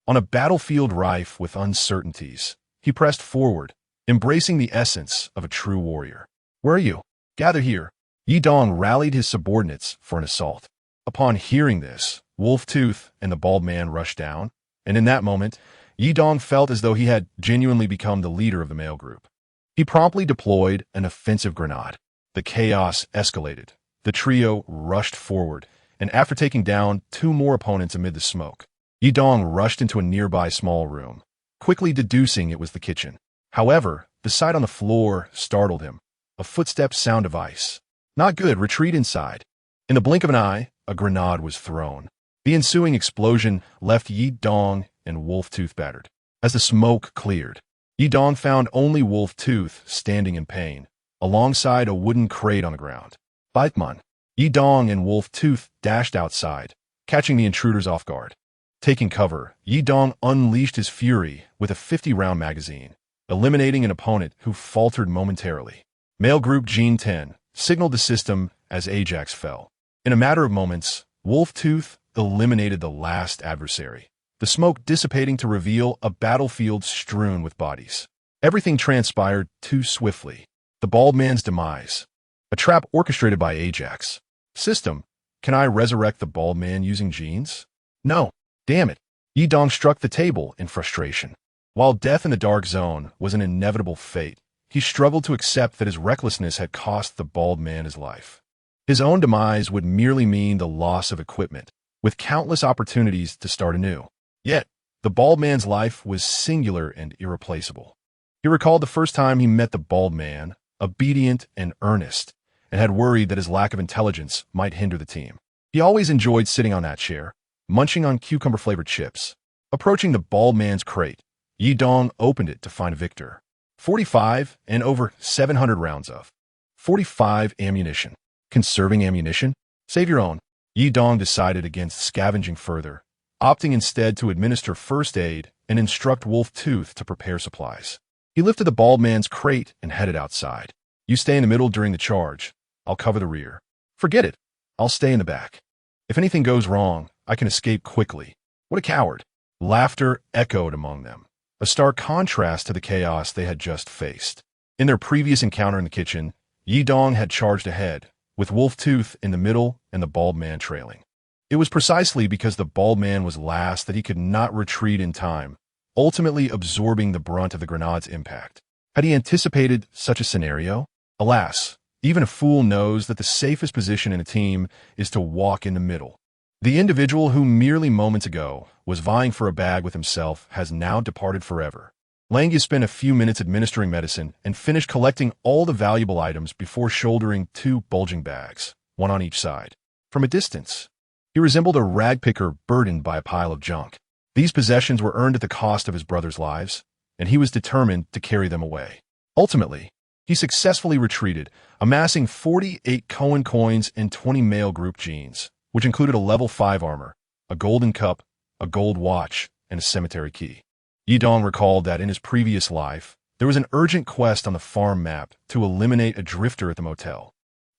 On a battlefield rife with uncertainties, he pressed forward, embracing the essence of a true warrior. "Where are you? Gather here." Yidong rallied his subordinates for an assault. Upon hearing this, Wolf Tooth and the bald man rushed down, and in that moment, Yidong felt as though he had genuinely become the leader of the male group. He promptly deployed an offensive grenade. The chaos escalated. The trio rushed forward, and after taking down two more opponents amid the smoke, Yidong rushed into a nearby small room, quickly deducing it was the kitchen. However, the sight on the floor startled him. A footstep sound device. Not good, retreat inside. In the blink of an eye, a grenade was thrown. The ensuing explosion left Yidong and Wolf Tooth battered. As the smoke cleared, Yidong found only Wolf Tooth standing in pain, alongside a wooden crate on the ground. "Baitman." Yidong and Wolf Tooth dashed outside, catching the intruders off guard. Taking cover, Yidong unleashed his fury with a 50-round magazine, eliminating an opponent who faltered momentarily. Male Group Gene 10 signaled the system as Ajax fell. In a matter of moments, Wolf Tooth eliminated the last adversary, the smoke dissipating to reveal a battlefield strewn with bodies. Everything transpired too swiftly. The bald man's demise. A trap orchestrated by Ajax. System, can I resurrect the bald man using genes? No. Damn it. Yidong struck the table in frustration. While death in the dark zone was an inevitable fate, he struggled to accept that his recklessness had cost the bald man his life. His own demise would merely mean the loss of equipment, with countless opportunities to start anew. Yet, the bald man's life was singular and irreplaceable. He recalled the first time he met the bald man, obedient and earnest, and had worried that his lack of intelligence might hinder the team. He always enjoyed sitting on that chair, munching on cucumber-flavored chips. Approaching the bald man's crate, Yidong opened it to find Victor. 45 and over 700 rounds of 45 ammunition. Conserving ammunition? Save your own. Yidong decided against scavenging further, opting instead to administer first aid and instruct Wolf Tooth to prepare supplies. He lifted the bald man's crate and headed outside. "You stay in the middle during the charge. I'll cover the rear." "Forget it. I'll stay in the back. If anything goes wrong, I can escape quickly." What a coward. Laughter echoed among them, a stark contrast to the chaos they had just faced. In their previous encounter in the kitchen, Yidong had charged ahead, with Wolf Tooth in the middle and the bald man trailing. It was precisely because the bald man was last that he could not retreat in time, ultimately absorbing the brunt of the grenade's impact. Had he anticipated such a scenario? Alas, even a fool knows that the safest position in a team is to walk in the middle. The individual who merely moments ago was vying for a bag with himself has now departed forever. Langya spent a few minutes administering medicine and finished collecting all the valuable items before shouldering 2 bulging bags, one on each side. From a distance, he resembled a rag picker burdened by a pile of junk. These possessions were earned at the cost of his brother's lives, and he was determined to carry them away. Ultimately, he successfully retreated, amassing 48 Cohen coins and 20 male group jeans, which included a level 5 armor, a golden cup, a gold watch, and a cemetery key. Yidong recalled that in his previous life, there was an urgent quest on the farm map to eliminate a drifter at the motel,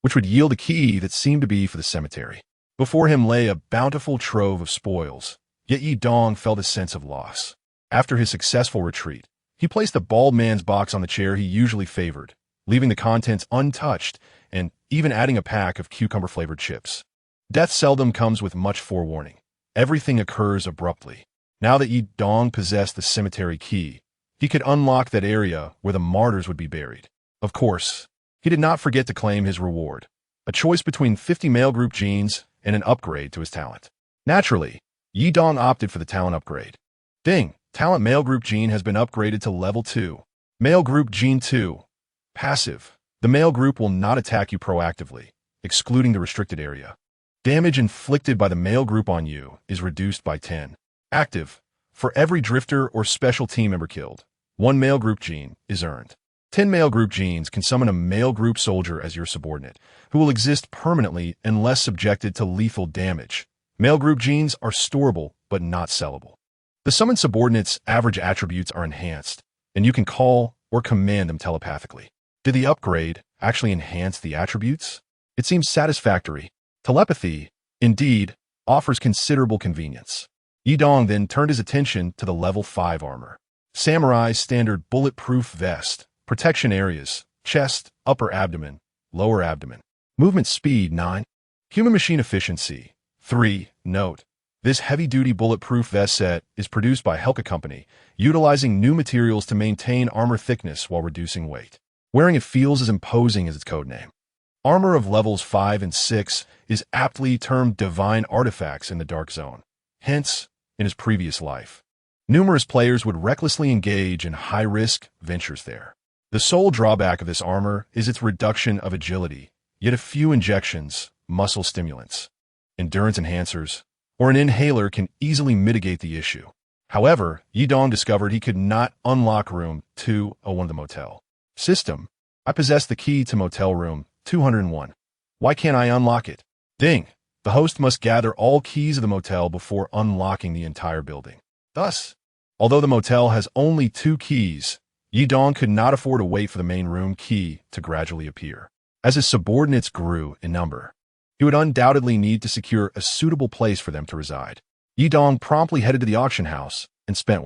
which would yield a key that seemed to be for the cemetery. Before him lay a bountiful trove of spoils, yet Yidong felt a sense of loss. After his successful retreat, he placed the bald man's box on the chair he usually favored, leaving the contents untouched and even adding a pack of cucumber-flavored chips. Death seldom comes with much forewarning. Everything occurs abruptly. Now that Yidong possessed the cemetery key, he could unlock that area where the martyrs would be buried. Of course, he did not forget to claim his reward, a choice between 50 male group genes and an upgrade to his talent. Naturally, Yidong opted for the talent upgrade. Ding! Talent male group gene has been upgraded to level 2. Male group gene 2. Passive. The male group will not attack you proactively, excluding the restricted area. Damage inflicted by the male group on you is reduced by 10. Active. For every drifter or special team member killed, 1 male group gene is earned. 10 male group genes can summon a male group soldier as your subordinate, who will exist permanently unless subjected to lethal damage. Male group genes are storable but not sellable. The summoned subordinate's average attributes are enhanced, and you can call or command them telepathically. Did the upgrade actually enhance the attributes? It seems satisfactory. Telepathy, indeed, offers considerable convenience. Yidong then turned his attention to the level 5 armor. Samurai's standard bulletproof vest, protection areas, chest, upper abdomen, lower abdomen. Movement speed 9. Human machine efficiency 3. Note: this heavy-duty bulletproof vest set is produced by Helka Company, utilizing new materials to maintain armor thickness while reducing weight. Wearing it feels as imposing as its codename. Armor of levels 5 and 6 is aptly termed divine artifacts in the Dark Zone. Hence, in his previous life, numerous players would recklessly engage in high-risk ventures there. The sole drawback of this armor is its reduction of agility, yet a few injections, muscle stimulants, endurance enhancers, or an inhaler can easily mitigate the issue. However, Yidong discovered he could not unlock room 201 of the motel. System: I possess the key to motel room 201. Why can't I unlock it? Ding! The host must gather all keys of the motel before unlocking the entire building. Thus, although the motel has only 2 keys, Yidong could not afford to wait for the main room key to gradually appear. As his subordinates grew in number, he would undoubtedly need to secure a suitable place for them to reside. Yidong promptly headed to the auction house and spent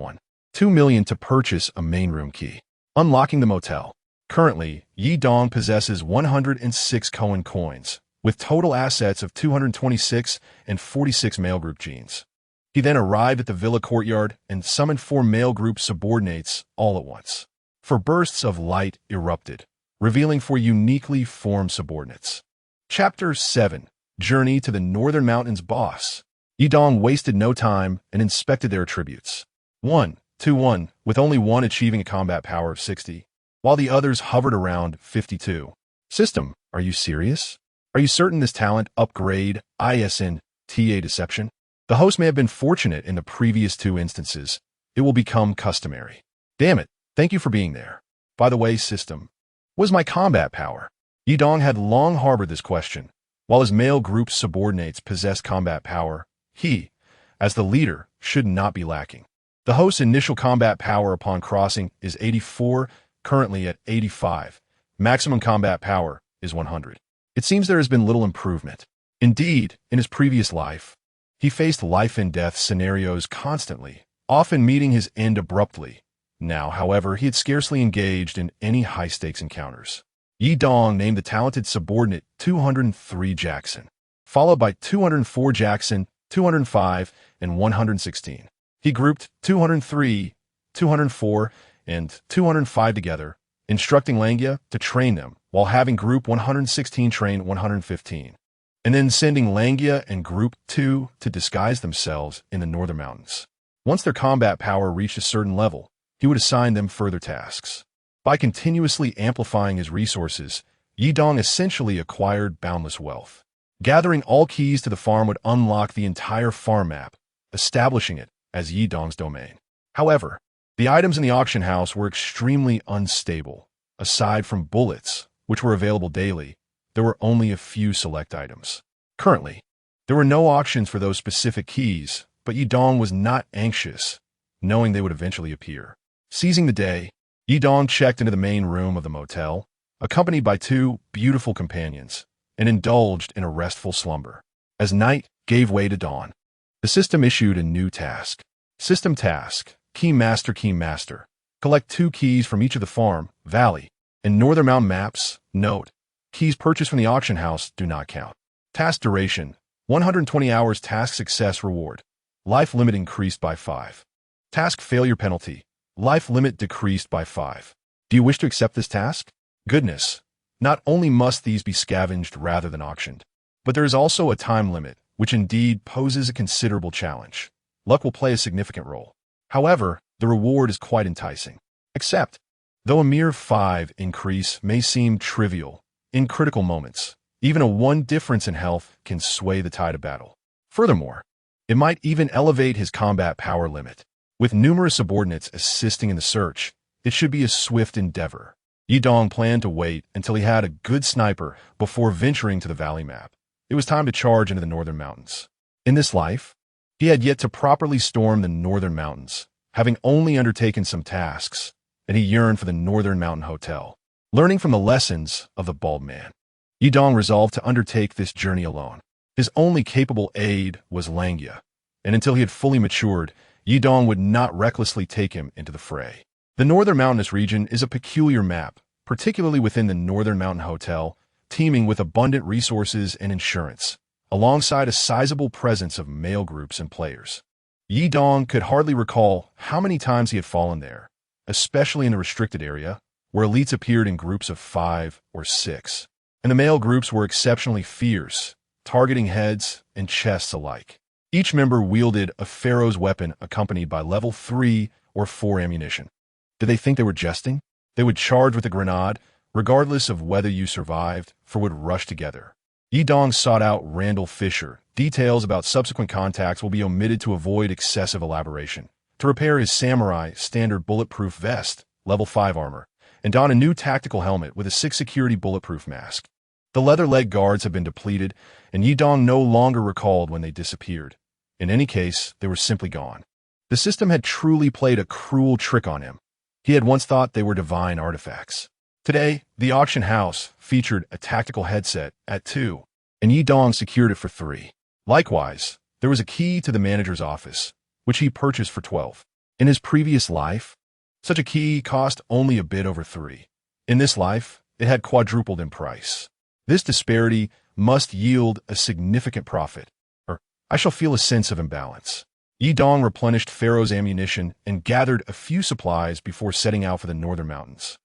$2 million to purchase a main room key, unlocking the motel. Currently, Yidong possesses 106 Cohen coins, with total assets of 226 and 46 male group genes. He then arrived at the villa courtyard and summoned 4 male group subordinates all at once. 4 bursts of light erupted, revealing 4 uniquely formed subordinates. Chapter 7: Journey to the Northern Mountains Boss. Yidong wasted no time and inspected their attributes. 1-2-1, with only one achieving a combat power of 60, while the others hovered around 52. System: are you serious? Are you certain this talent upgrade ISN TA deception? The host may have been fortunate in the previous 2 instances. It will become customary. Damn it, thank you for being there. By the way, system, what is my combat power? Yidong had long harbored this question. While his male group subordinates possessed combat power, he, as the leader, should not be lacking. The host's initial combat power upon crossing is 84, currently at 85. Maximum combat power is 100. It seems there has been little improvement. Indeed, in his previous life, he faced life and death scenarios constantly, often meeting his end abruptly. Now, however, he had scarcely engaged in any high-stakes encounters. Yidong named the talented subordinate 203 Jackson, followed by 204 Jackson, 205, and 116. He grouped 203, 204, and 205 together, instructing Langya to train them, while having Group 116 train 115. and then sending Langia and Group 2 to disguise themselves in the northern mountains. Once their combat power reached a certain level, he would assign them further tasks. By continuously amplifying his resources, Yidong essentially acquired boundless wealth. Gathering all keys to the farm would unlock the entire farm map, establishing it as Yidong's domain. However, the items in the auction house were extremely unstable. Aside from bullets, which were available daily, there were only a few select items. Currently, there were no auctions for those specific keys, but Yidong was not anxious, knowing they would eventually appear. Seizing the day, Yidong checked into the main room of the motel, accompanied by two beautiful companions, and indulged in a restful slumber. As night gave way to dawn, the system issued a new task. System task, Key Master. Collect 2 keys from each of the farm, valley, and northern mountain maps. Note, keys purchased from the auction house do not count. Task duration, 120 hours. Task success reward, life limit increased by 5. Task failure penalty, life limit decreased by 5. Do you wish to accept this task? Goodness, not only must these be scavenged rather than auctioned, but there is also a time limit, which indeed poses a considerable challenge. Luck will play a significant role. However, the reward is quite enticing. Except, though a mere 5 increase may seem trivial, in critical moments, even a 1 difference in health can sway the tide of battle. Furthermore, it might even elevate his combat power limit. With numerous subordinates assisting in the search, it should be a swift endeavor. Yidong planned to wait until he had a good sniper before venturing to the valley map. It was time to charge into the northern mountains. In this life, he had yet to properly storm the northern mountains, having only undertaken some tasks, and he yearned for the northern mountain hotel. Learning from the lessons of the bald man, Yidong resolved to undertake this journey alone. His only capable aid was Langia, and until he had fully matured, Yidong would not recklessly take him into the fray. The northern mountainous region is a peculiar map, particularly within the northern mountain hotel, teeming with abundant resources and insurance, alongside a sizable presence of male groups and players. Yidong could hardly recall how many times he had fallen there, especially in the restricted area, where elites appeared in groups of 5 or 6, and the male groups were exceptionally fierce, targeting heads and chests alike. Each member wielded a pharaoh's weapon accompanied by level 3 or 4 ammunition. Did they think they were jesting? They would charge with a grenade, regardless of whether you survived, for would rush together. Yidong sought out Randall Fisher. Details about subsequent contacts will be omitted to avoid excessive elaboration. To repair his samurai standard bulletproof vest, level 5 armor, and don a new tactical helmet with a 6 security bulletproof mask. The leather leg guards had been depleted, and Yidong no longer recalled when they disappeared. In any case, they were simply gone. The system had truly played a cruel trick on him. He had once thought they were divine artifacts. Today, the auction house featured a tactical headset at 2, and Yidong secured it for 3. Likewise, there was a key to the manager's office, which he purchased for 12. In his previous life, such a key cost only a bit over 3. In this life, it had quadrupled in price. This disparity must yield a significant profit, or I shall feel a sense of imbalance. Yidong replenished Pharaoh's ammunition and gathered a few supplies before setting out for the northern mountains.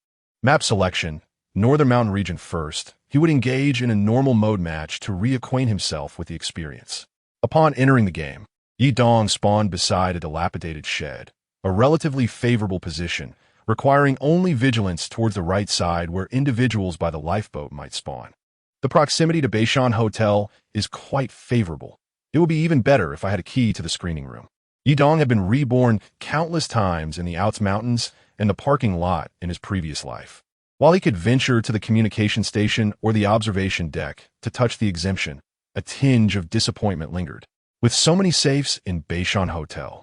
Map selection, northern mountain region first. He would engage in a normal mode match to reacquaint himself with the experience. Upon entering the game, Yidong spawned beside a dilapidated shed, a relatively favorable position, requiring only vigilance towards the right side where individuals by the lifeboat might spawn. The proximity to Beishan Hotel is quite favorable. It would be even better if I had a key to the screening room. Yidong had been reborn countless times in the Outs Mountains and the parking lot in his previous life. While he could venture to the communication station or the observation deck to touch the exemption, a tinge of disappointment lingered. With so many safes in Beishan Hotel,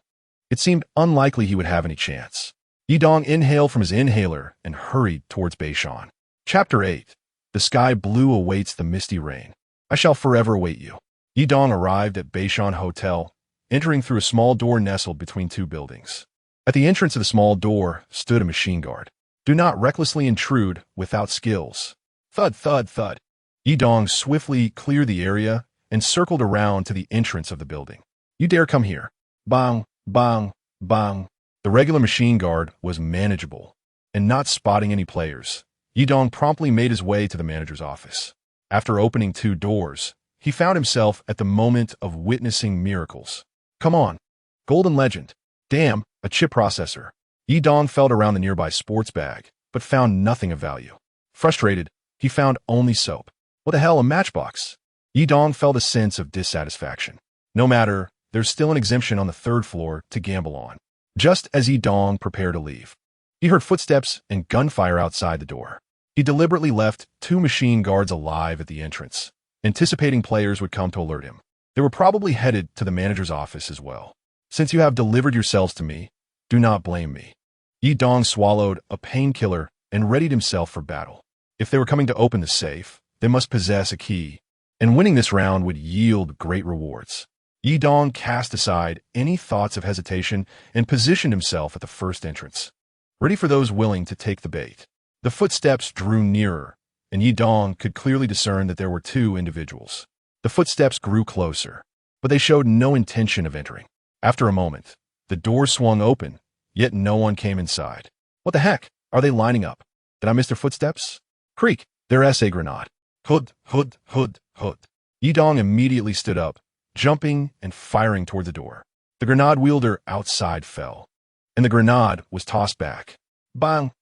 it seemed unlikely he would have any chance. Yidong inhaled from his inhaler and hurried towards Beishan. Chapter 8. The sky blue awaits the misty rain. I shall forever await you. Yidong arrived at Beishan Hotel, entering through a small door nestled between 2 buildings. At the entrance of the small door stood a machine guard. Do not recklessly intrude without skills. Thud, thud, thud. Yidong swiftly cleared the area and circled around to the entrance of the building. You dare come here. Bang, bang, bang. The regular machine guard was manageable, and not spotting any players, Yidong promptly made his way to the manager's office. After opening 2 doors, he found himself at the moment of witnessing miracles. Come on. Golden legend. Damn, a chip processor. Yi Dong felt around the nearby sports bag, but found nothing of value. Frustrated, he found only soap. What the hell, a matchbox? Yi Dong felt a sense of dissatisfaction. No matter, there's still an exemption on the third floor to gamble on. Just as Yi Dong prepared to leave, he heard footsteps and gunfire outside the door. He deliberately left 2 machine guards alive at the entrance, anticipating players would come to alert him. They were probably headed to the manager's office as well. Since you have delivered yourselves to me, do not blame me. Yi Dong swallowed a painkiller and readied himself for battle. If they were coming to open the safe, they must possess a key, and winning this round would yield great rewards. Yi Dong cast aside any thoughts of hesitation and positioned himself at the first entrance, ready for those willing to take the bait. The footsteps drew nearer, and Yi Dong could clearly discern that there were 2 individuals. The footsteps grew closer, but they showed no intention of entering. After a moment, the door swung open, yet no one came inside. What the heck? Are they lining up? Did I miss their footsteps? Creak! Their SA grenade. Hood, hood, hood, hood. Yi Dong immediately stood up, jumping and firing toward the door. The grenade wielder outside fell, and the grenade was tossed back. Bang!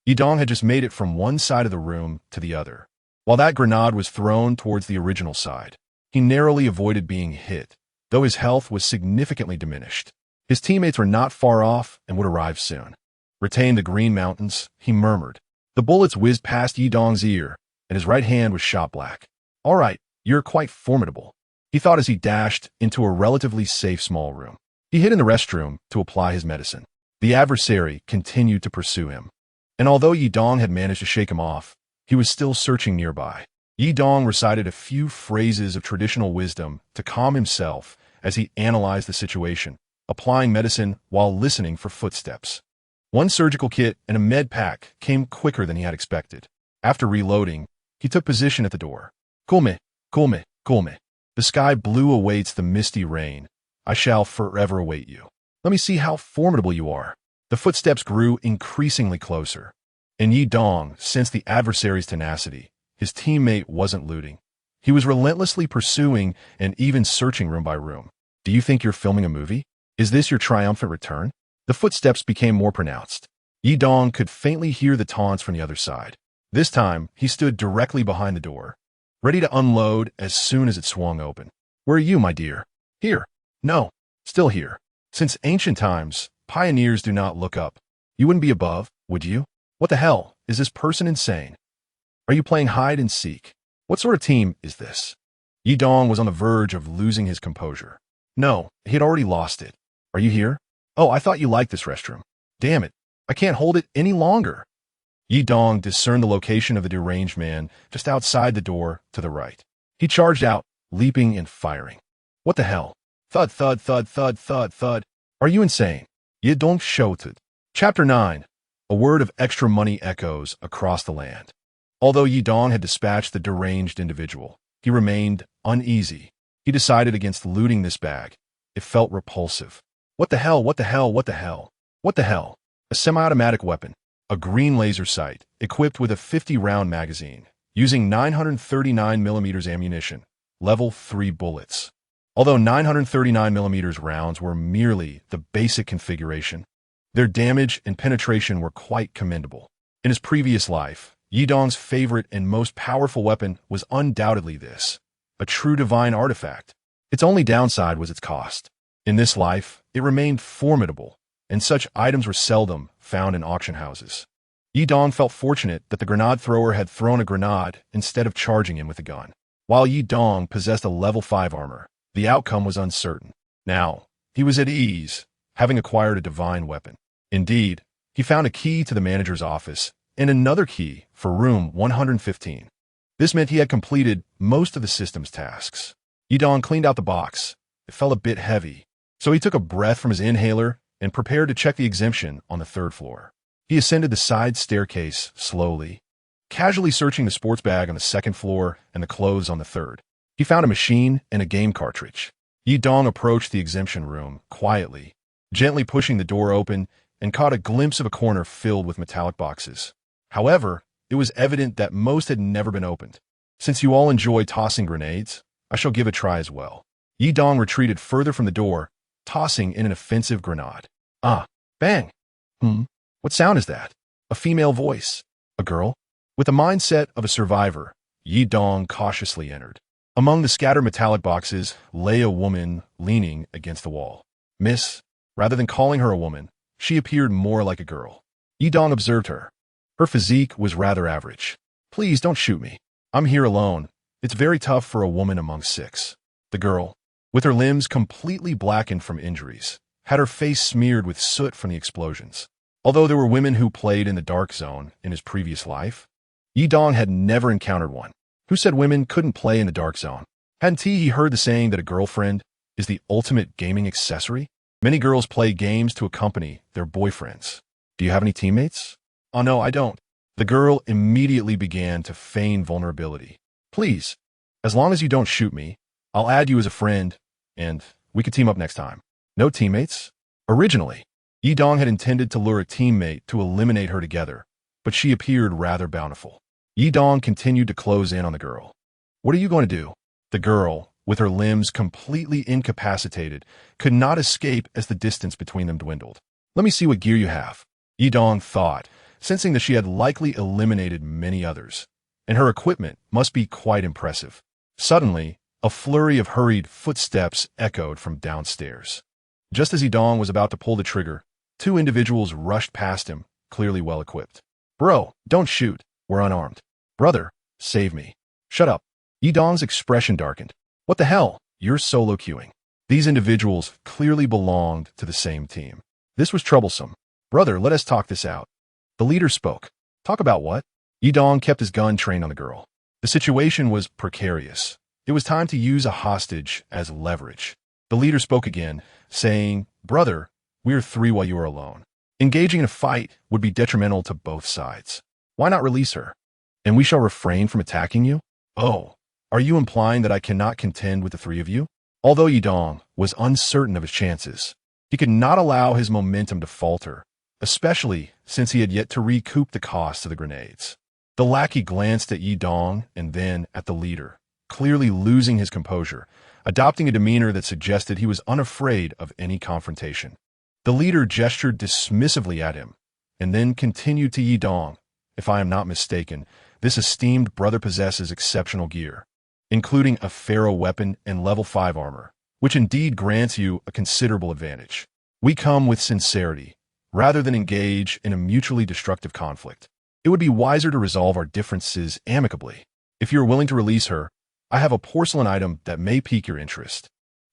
Yi Dong had just made it from one side of the room to the other. While that grenade was thrown towards the original side, he narrowly avoided being hit, though his health was significantly diminished. His teammates were not far off and would arrive soon. Retain the Green Mountains, he murmured. The bullets whizzed past Yi Dong's ear, and his right hand was shot black. All right, you're quite formidable, he thought as he dashed into a relatively safe small room. He hid in the restroom to apply his medicine. The adversary continued to pursue him, and although Yi Dong had managed to shake him off, he was still searching nearby. Yi Dong recited a few phrases of traditional wisdom to calm himself as he analyzed the situation, applying medicine while listening for footsteps. One surgical kit and a med pack came quicker than he had expected. After reloading, he took position at the door. Kulme, kulme, kulme. The sky blue awaits the misty rain. I shall forever await you. Let me see how formidable you are. The footsteps grew increasingly closer, and Yi Dong sensed the adversary's tenacity. His teammate wasn't looting. He was relentlessly pursuing and even searching room by room. Do you think you're filming a movie? Is this your triumphant return? The footsteps became more pronounced. Yi Dong could faintly hear the taunts from the other side. This time, he stood directly behind the door, ready to unload as soon as it swung open. Where are you, my dear? Here. No. Still here. Since ancient times, pioneers do not look up. You wouldn't be above, would you? What the hell? Is this person insane? Are you playing hide and seek? What sort of team is this? Yi Dong was on the verge of losing his composure. No, he had already lost it. Are you here? Oh, I thought you liked this restroom. Damn it. I can't hold it any longer. Yi Dong discerned the location of the deranged man just outside the door to the right. He charged out, leaping and firing. What the hell? Thud, thud, thud, thud, thud, thud. Are you insane? Yi Dong shouted. Chapter 9. A word of extra money echoes across the land. Although Yi Dong had dispatched the deranged individual, he remained uneasy. He decided against looting this bag. It felt repulsive. What the hell, what the hell, what the hell? What the hell? A semi-automatic weapon. A green laser sight, equipped with a 50-round magazine, using 939mm ammunition, level 3 bullets. Although 939mm rounds were merely the basic configuration, their damage and penetration were quite commendable. In his previous life, Yi Dong's favorite and most powerful weapon was undoubtedly this, a true divine artifact. Its only downside was its cost. In this life, it remained formidable, and such items were seldom found in auction houses. Yi Dong felt fortunate that the grenade thrower had thrown a grenade instead of charging him with a gun. While Yi Dong possessed a level 5 armor, the outcome was uncertain. Now, he was at ease, having acquired a divine weapon. Indeed, he found a key to the manager's office and another key for room 115. This meant he had completed most of the system's tasks. Yi Dong cleaned out the box. It felt a bit heavy, so he took a breath from his inhaler and prepared to check the exemption on the 3rd floor. He ascended the side staircase slowly, casually searching the sports bag on the 2nd floor and the clothes on the 3rd. He found a machine and a game cartridge. Yi Dong approached the exemption room quietly, gently pushing the door open, and caught a glimpse of a corner filled with metallic boxes. However, it was evident that most had never been opened. Since you all enjoy tossing grenades, I shall give a try as well. Yi Dong retreated further from the door, tossing in an offensive grenade. Ah, bang. What sound is that? A female voice. A girl? With the mindset of a survivor, Yi Dong cautiously entered. Among the scattered metallic boxes lay a woman leaning against the wall. Miss, rather than calling her a woman, she appeared more like a girl. Yi Dong observed her. Her physique was rather average. Please don't shoot me. I'm here alone. It's very tough for a woman among six. The girl, with her limbs completely blackened from injuries, had her face smeared with soot from the explosions. Although there were women who played in the dark zone in his previous life, Yi Dong had never encountered one. Who said women couldn't play in the dark zone? Hadn't he heard the saying that a girlfriend is the ultimate gaming accessory? Many girls play games to accompany their boyfriends. Do you have any teammates? Oh no, I don't. The girl immediately began to feign vulnerability. Please, as long as you don't shoot me, I'll add you as a friend, and we could team up next time. No teammates? Originally, Yi Dong had intended to lure a teammate to eliminate her together, but she appeared rather bountiful. Yi Dong continued to close in on the girl. What are you going to do? The girl, with her limbs completely incapacitated, could not escape as the distance between them dwindled. Let me see what gear you have. Yi Dong thought, sensing that she had likely eliminated many others, and her equipment must be quite impressive. Suddenly, a flurry of hurried footsteps echoed from downstairs. Just as Yi Dong was about to pull the trigger, two individuals rushed past him, clearly well-equipped. Bro, don't shoot. We're unarmed. Brother, save me. Shut up. Yi Dong's expression darkened. What the hell? You're solo queuing. These individuals clearly belonged to the same team. This was troublesome. Brother, let us talk this out. The leader spoke. Talk about what? Yi Dong kept his gun trained on the girl. The situation was precarious. It was time to use a hostage as leverage. The leader spoke again, saying, Brother, we're three while you are alone. Engaging in a fight would be detrimental to both sides. Why not release her? And we shall refrain from attacking you? Oh, are you implying that I cannot contend with the three of you? Although Yi Dong was uncertain of his chances, he could not allow his momentum to falter, especially since he had yet to recoup the cost of the grenades. The lackey glanced at Yi Dong and then at the leader, clearly losing his composure, adopting a demeanor that suggested he was unafraid of any confrontation. The leader gestured dismissively at him, and then continued to Yi Dong. If I am not mistaken, this esteemed brother possesses exceptional gear, including a pharaoh weapon and level 5 armor, which indeed grants you a considerable advantage. We come with sincerity, rather than engage in a mutually destructive conflict. It would be wiser to resolve our differences amicably. If you're willing to release her, I have a porcelain item that may pique your interest.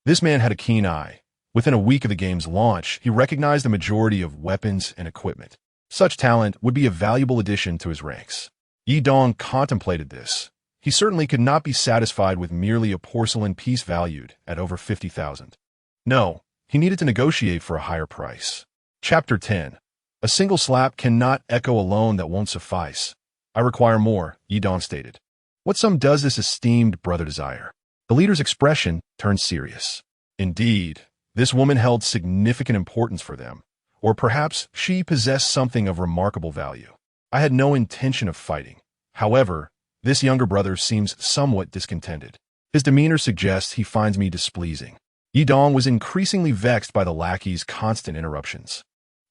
This man had a keen eye. Within a week of the game's launch, he recognized the majority of weapons and equipment. Such talent would be a valuable addition to his ranks. Yi Dong contemplated this. He certainly could not be satisfied with merely a porcelain piece valued at over 50,000. No, he needed to negotiate for a higher price. Chapter 10. A single slap cannot echo alone that won't suffice. I require more, Yi Dong stated. What sum does this esteemed brother desire? The leader's expression turned serious. Indeed, this woman held significant importance for them, or perhaps she possessed something of remarkable value. I had no intention of fighting. However, this younger brother seems somewhat discontented. His demeanor suggests he finds me displeasing. Yi Dong was increasingly vexed by the lackey's constant interruptions.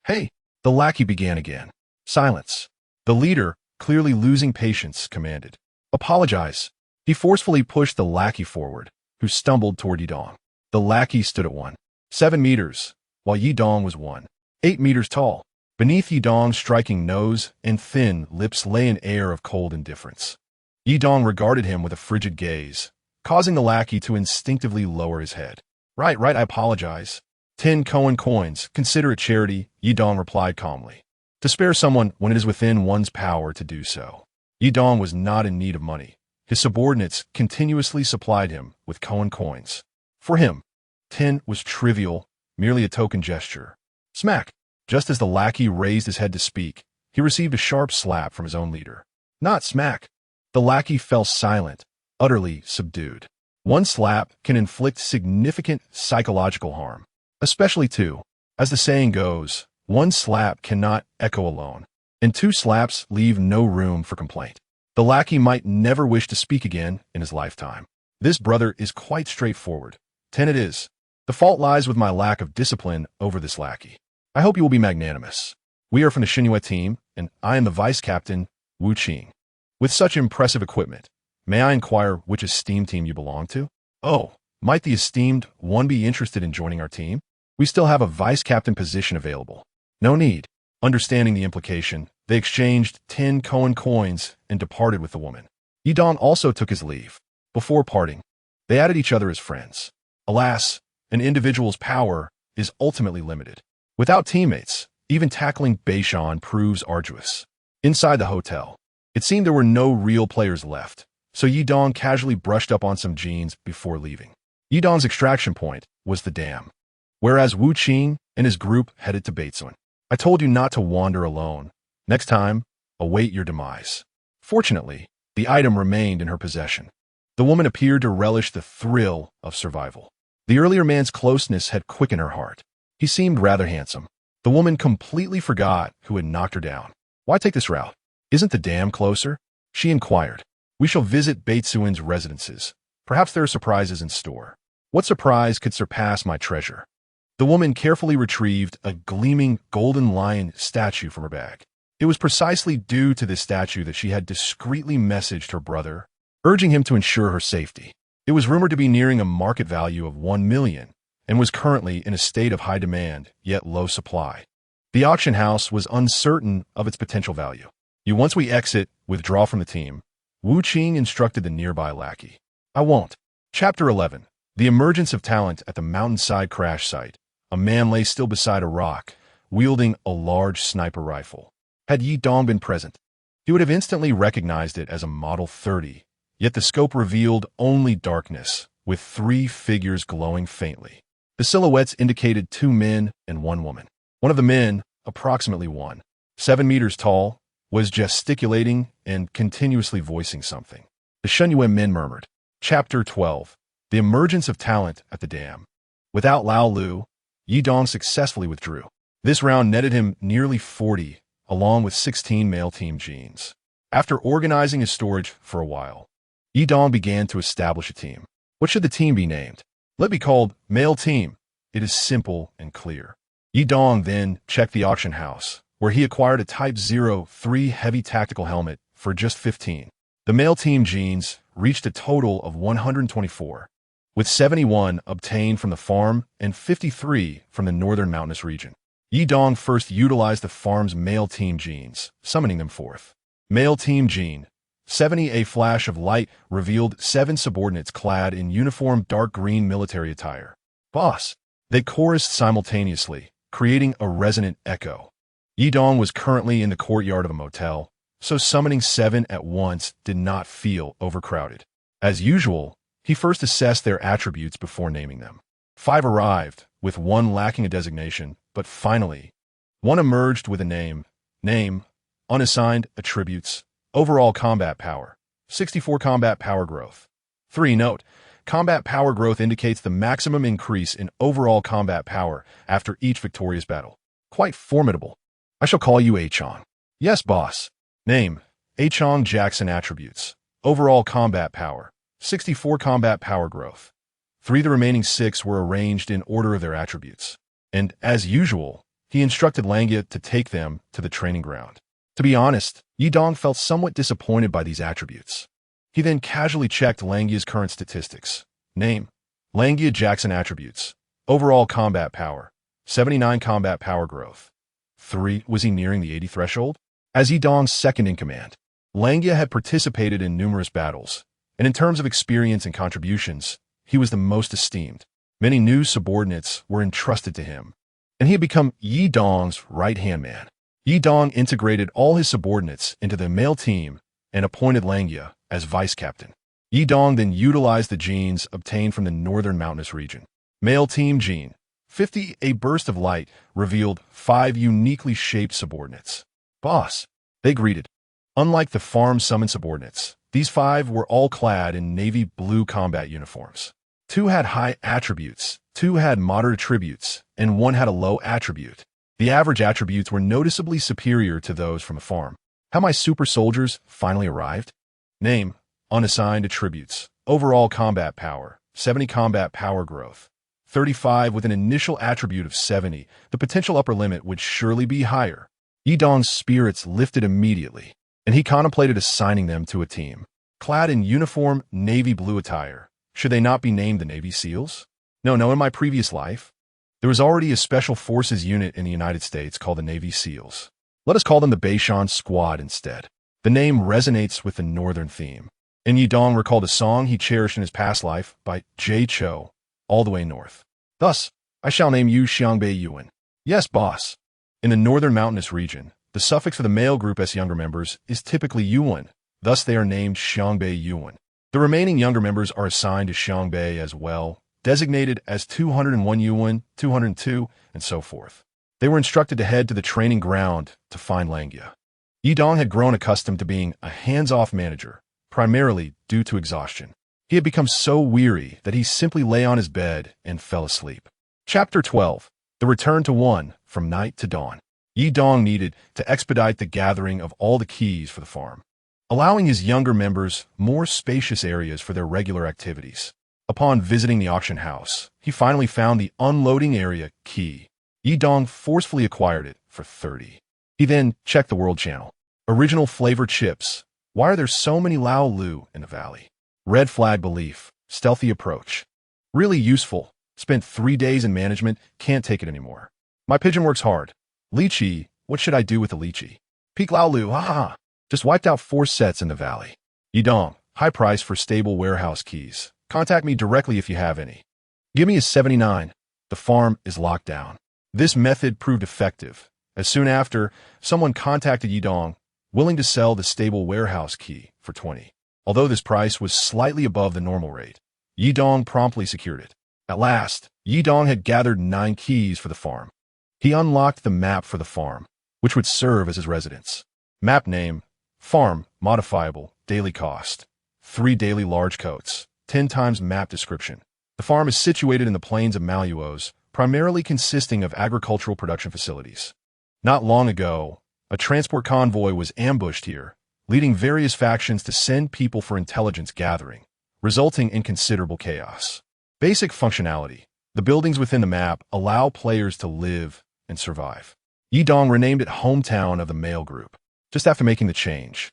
Hey, the lackey began again. Silence. The leader, clearly losing patience, commanded. Apologize. He forcefully pushed the lackey forward, who stumbled toward Yi Dong. The lackey stood at 1.7 meters, while Yi Dong was 1.8 meters tall. Beneath Yi Dong's striking nose and thin lips lay an air of cold indifference. Yi Dong regarded him with a frigid gaze, causing the lackey to instinctively lower his head. Right, I apologize. 10 Cohen coins, consider it charity, Yi Dong replied calmly. To spare someone when it is within one's power to do so. Yi Dong was not in need of money. His subordinates continuously supplied him with Cohen coins. For him, 10 was trivial, merely a token gesture. Smack! Just as the lackey raised his head to speak, he received a sharp slap from his own leader. Not smack. The lackey fell silent, utterly subdued. One slap can inflict significant psychological harm, especially two. As the saying goes, one slap cannot echo alone, and 2 slaps leave no room for complaint. The lackey might never wish to speak again in his lifetime. This brother is quite straightforward. 10 it is. The fault lies with my lack of discipline over this lackey. I hope you will be magnanimous. We are from the Xinhua team, and I am the vice captain, Wu Qing. With such impressive equipment, may I inquire which esteemed team you belong to? Oh, might the esteemed one be interested in joining our team? We still have a vice captain position available. No need. Understanding the implication, they exchanged 10 Cohen coins and departed with the woman. Yidong also took his leave. Before parting, they added each other as friends. Alas, an individual's power is ultimately limited. Without teammates, even tackling Beishan proves arduous. Inside the hotel, it seemed there were no real players left, so Yidong casually brushed up on some jeans before leaving. Yidong's extraction point was the dam, whereas Wu Qing and his group headed to Baitsun. I told you not to wander alone. Next time, await your demise. Fortunately, the item remained in her possession. The woman appeared to relish the thrill of survival. The earlier man's closeness had quickened her heart. He seemed rather handsome. The woman completely forgot who had knocked her down. Why take this route? Isn't the dam closer? She inquired. We shall visit Baitsuin's residences. Perhaps there are surprises in store. What surprise could surpass my treasure? The woman carefully retrieved a gleaming golden lion statue from her bag. It was precisely due to this statue that she had discreetly messaged her brother, urging him to ensure her safety. It was rumored to be nearing a market value of 1 million and was currently in a state of high demand, yet low supply. The auction house was uncertain of its potential value. Once we exit, withdraw from the team, Wu Qing instructed the nearby lackey. I won't. Chapter 11. The emergence of talent at the mountainside crash site. A man lay still beside a rock, wielding a large sniper rifle. Had Yidong been present, he would have instantly recognized it as a Model 30, yet the scope revealed only darkness, with 3 figures glowing faintly. The silhouettes indicated 2 men and 1 woman. One of the men, approximately 7 meters tall, was gesticulating and continuously voicing something. The Shenyue men murmured. Chapter 12. The emergence of talent at the dam. Without Lao Lu, Yidong successfully withdrew. This round netted him nearly 40, along with 16 male team jeans. After organizing his storage for a while, Yidong began to establish a team. What should the team be named? Let it be called Male Team. It is simple and clear. Yidong then checked the auction house, where he acquired a Type 03 heavy tactical helmet for just 15. The male team jeans reached a total of 124, with 71 obtained from the farm and 53 from the northern mountainous region. Yidong first utilized the farm's male team jeans, summoning them forth. Male team jean. 70. A flash of light revealed 7 subordinates clad in uniform dark green military attire. Boss! They chorused simultaneously, creating a resonant echo. Yidong was currently in the courtyard of a motel, so summoning 7 at once did not feel overcrowded. As usual, he first assessed their attributes before naming them. 5 arrived, with 1 lacking a designation, but finally, 1 emerged with a name, unassigned attributes, overall combat power, 64 combat power growth. 3. Note, combat power growth indicates the maximum increase in overall combat power after each victorious battle. Quite formidable. I shall call you A-Chong. Yes, boss. Name, A-Chong Jackson attributes, overall combat power, 64 combat power growth. 3. The remaining 6 were arranged in order of their attributes. And, as usual, he instructed Langia to take them to the training ground. To be honest, Yidong felt somewhat disappointed by these attributes. He then casually checked Langia's current statistics. Name, Langia Jackson attributes, overall combat power, 79 combat power growth. 3. Was he nearing the 80 threshold? As Yidong's second-in-command, Langia had participated in numerous battles, and in terms of experience and contributions, he was the most esteemed. Many new subordinates were entrusted to him, and he had become Yidong's right-hand man. Yidong integrated all his subordinates into the male team and appointed Langia as vice-captain. Yidong then utilized the genes obtained from the northern mountainous region. Male team gene. 50. A burst of light revealed 5 uniquely shaped subordinates. Boss, they greeted. Unlike the farm summoned subordinates, these 5 were all clad in navy blue combat uniforms. 2 had high attributes, 2 had moderate attributes, and 1 had a low attribute. The average attributes were noticeably superior to those from the farm. How my super soldiers finally arrived? Name, unassigned attributes, overall combat power, 70 combat power growth, 35 with an initial attribute of 70, the potential upper limit would surely be higher. Yidong's spirits lifted immediately, and he contemplated assigning them to a team. Clad in uniform navy blue attire, should they not be named the Navy SEALs? No, in my previous life, there was already a special forces unit in the United States called the Navy SEALs. Let us call them the Beishan Squad instead. The name resonates with the northern theme. And Yidong recalled a song he cherished in his past life by Jay Cho, All the Way North. Thus, I shall name you Xiangbei Yuan. Yes, boss. In the northern mountainous region, the suffix for the male group as younger members is typically Yuan. Thus, they are named Xiangbei Yuan. The remaining younger members are assigned to Xiangbei as well, designated as 201 Yuan, 202, and so forth. They were instructed to head to the training ground to find Langia. Yidong had grown accustomed to being a hands-off manager, primarily due to exhaustion. He had become so weary that he simply lay on his bed and fell asleep. Chapter 12. The Return to One, From Night to Dawn. Yidong needed to expedite the gathering of all the keys for the farm, allowing his younger members more spacious areas for their regular activities. Upon visiting the auction house, he finally found the unloading area key. Yidong forcefully acquired it for 30. He then checked the World Channel. Original flavor chips. Why are there so many Lao Lu in the valley? Red flag belief. Stealthy approach. Really useful. Spent 3 days in management, can't take it anymore. My pigeon works hard. Lychee, what should I do with the lychee? Peak Lao Lu, haha. Just wiped out 4 sets in the valley. Yidong, high price for stable warehouse keys. Contact me directly if you have any. Give me a 79. The farm is locked down. This method proved effective, as soon after, someone contacted Yidong, willing to sell the stable warehouse key for 20. Although this price was slightly above the normal rate, Yidong promptly secured it. At last, Yidong had gathered 9 keys for the farm. He unlocked the map for the farm, which would serve as his residence. Map name, farm, modifiable, daily cost, 3 daily large coats, 10 times map description. The farm is situated in the plains of Maluos, primarily consisting of agricultural production facilities. Not long ago, a transport convoy was ambushed here, leading various factions to send people for intelligence gathering, resulting in considerable chaos. Basic functionality. The buildings within the map allow players to live and survive. Yidong renamed it Hometown of the Male Group, just after making the change.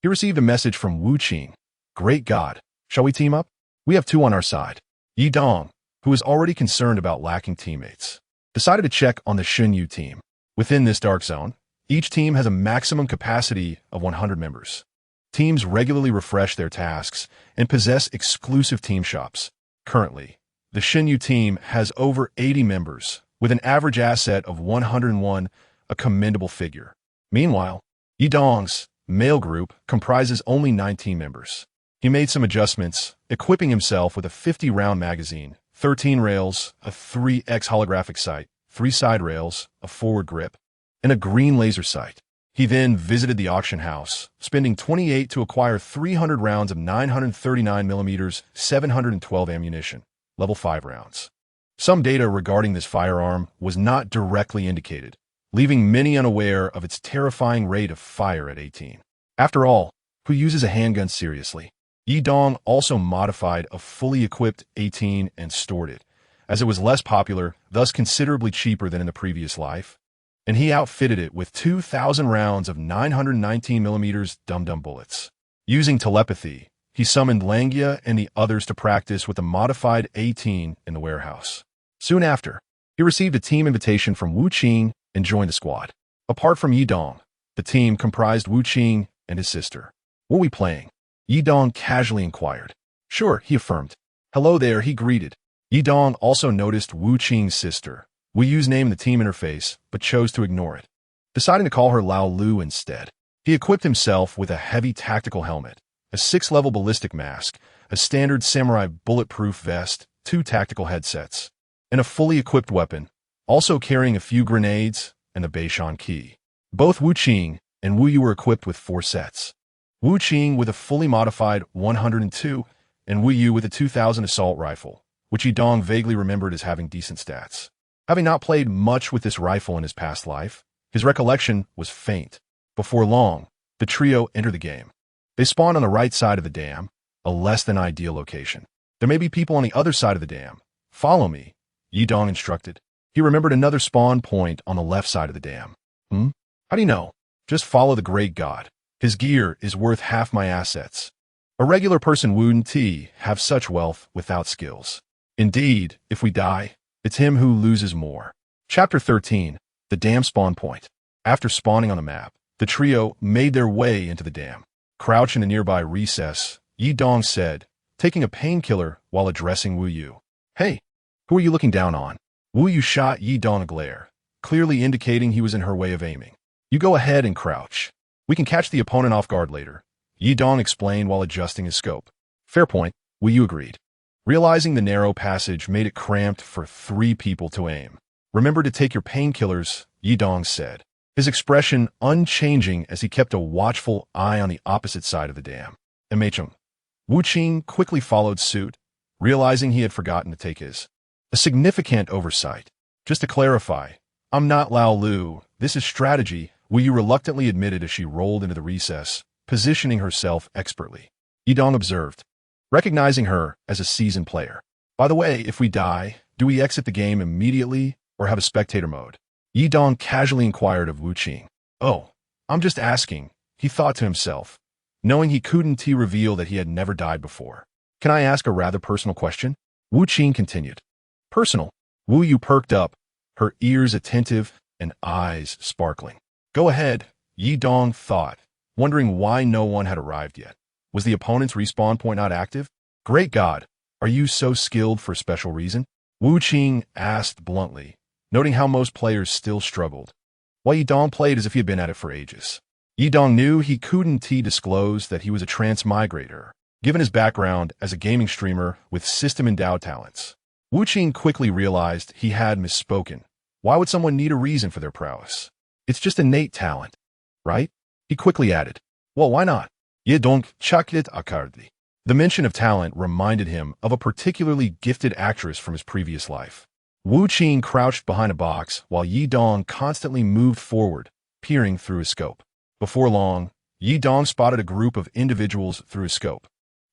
He received a message from Wu Qing. Great God, shall we team up? We have 2 on our side. Yidong, who was already concerned about lacking teammates, decided to check on the Xunyu team. Within this dark zone, each team has a maximum capacity of 100 members. Teams regularly refresh their tasks and possess exclusive team shops. Currently, the Xunyu team has over 80 members, with an average asset of 101, a commendable figure. Meanwhile, Yidong's male group comprises only 19 members. He made some adjustments, equipping himself with a 50-round magazine, 13 rails, a 3x holographic sight, 3 side rails, a forward grip, and a green laser sight. He then visited the auction house, spending 28 to acquire 300 rounds of 939mm, 712 ammunition, level 5 rounds. Some data regarding this firearm was not directly indicated, leaving many unaware of its terrifying rate of fire at 18. After all, who uses a handgun seriously? Yidong also modified a fully equipped 18 and stored it, as it was less popular, thus considerably cheaper than in the previous life, and he outfitted it with 2,000 rounds of 919mm dum-dum bullets. Using telepathy, he summoned Langia and the others to practice with the modified 18 in the warehouse. Soon after, he received a team invitation from Wu Qing and joined the squad. Apart from Yidong, the team comprised Wu Qing and his sister. What are we playing? Yidong casually inquired. Sure, he affirmed. Hello there, he greeted. Yidong also noticed Wu Qing's sister. Wu Yu's name in the team interface, but chose to ignore it, deciding to call her Lao Lu instead. He equipped himself with a heavy tactical helmet, a 6-level ballistic mask, a standard samurai bulletproof vest, 2 tactical headsets, and a fully equipped weapon, also carrying a few grenades and the Beishan key. Both Wu Qing and Wu Yu were equipped with 4 sets. Wu Qing with a fully modified 102, and Wu Yu with a 2000 assault rifle, which Yidong vaguely remembered as having decent stats. Having not played much with this rifle in his past life, his recollection was faint. Before long, the trio entered the game. They spawned on the right side of the dam, a less than ideal location. There may be people on the other side of the dam. Follow me, Yi Dong instructed. He remembered another spawn point on the left side of the dam. How do you know? Just follow the great god. His gear is worth half my assets. A regular person wouldn't have such wealth without skills. Indeed, if we die, it's him who loses more. Chapter 13. The Dam Spawn Point. After spawning on the map, the trio made their way into the dam. Crouched in a nearby recess, Yi Dong said, taking a painkiller while addressing Wu Yu. Hey, who are you looking down on? Wu Yu shot Yi Dong a glare, clearly indicating he was in her way of aiming. You go ahead and crouch. We can catch the opponent off guard later, Yi Dong explained while adjusting his scope. Fair point, Wu Yu agreed. Realizing the narrow passage made it cramped for 3 people to aim. Remember to take your painkillers, Yi Dong said, his expression unchanging as he kept a watchful eye on the opposite side of the dam. MHM. Wu Qing quickly followed suit, realizing he had forgotten to take his. A significant oversight. Just to clarify, I'm not Lao Lu, this is strategy, Wu Yu reluctantly admitted as she rolled into the recess, positioning herself expertly. Yi Dong observed, recognizing her as a seasoned player. By the way, if we die, do we exit the game immediately or have a spectator mode? Yi Dong casually inquired of Wu Qing. Oh, I'm just asking, he thought to himself, knowing he couldn't reveal that he had never died before. Can I ask a rather personal question? Wu Qing continued. Personal. Wu Yu perked up, her ears attentive and eyes sparkling. Go ahead, Yi Dong thought, wondering why no one had arrived yet. Was the opponent's respawn point not active? Great God, are you so skilled for a special reason? Wu Qing asked bluntly, noting how most players still struggled, while Yi Dong played as if he had been at it for ages. Yi Dong knew he couldn't disclose that he was a transmigrator, given his background as a gaming streamer with system-endowed talents. Wu Qing quickly realized he had misspoken. Why would someone need a reason for their prowess? It's just innate talent, right? He quickly added, well, why not? Ye donc chakit akardi. The mention of talent reminded him of a particularly gifted actress from his previous life. Wu Qing crouched behind a box while Yi Dong constantly moved forward, peering through his scope. Before long, Yi Dong spotted a group of individuals through his scope.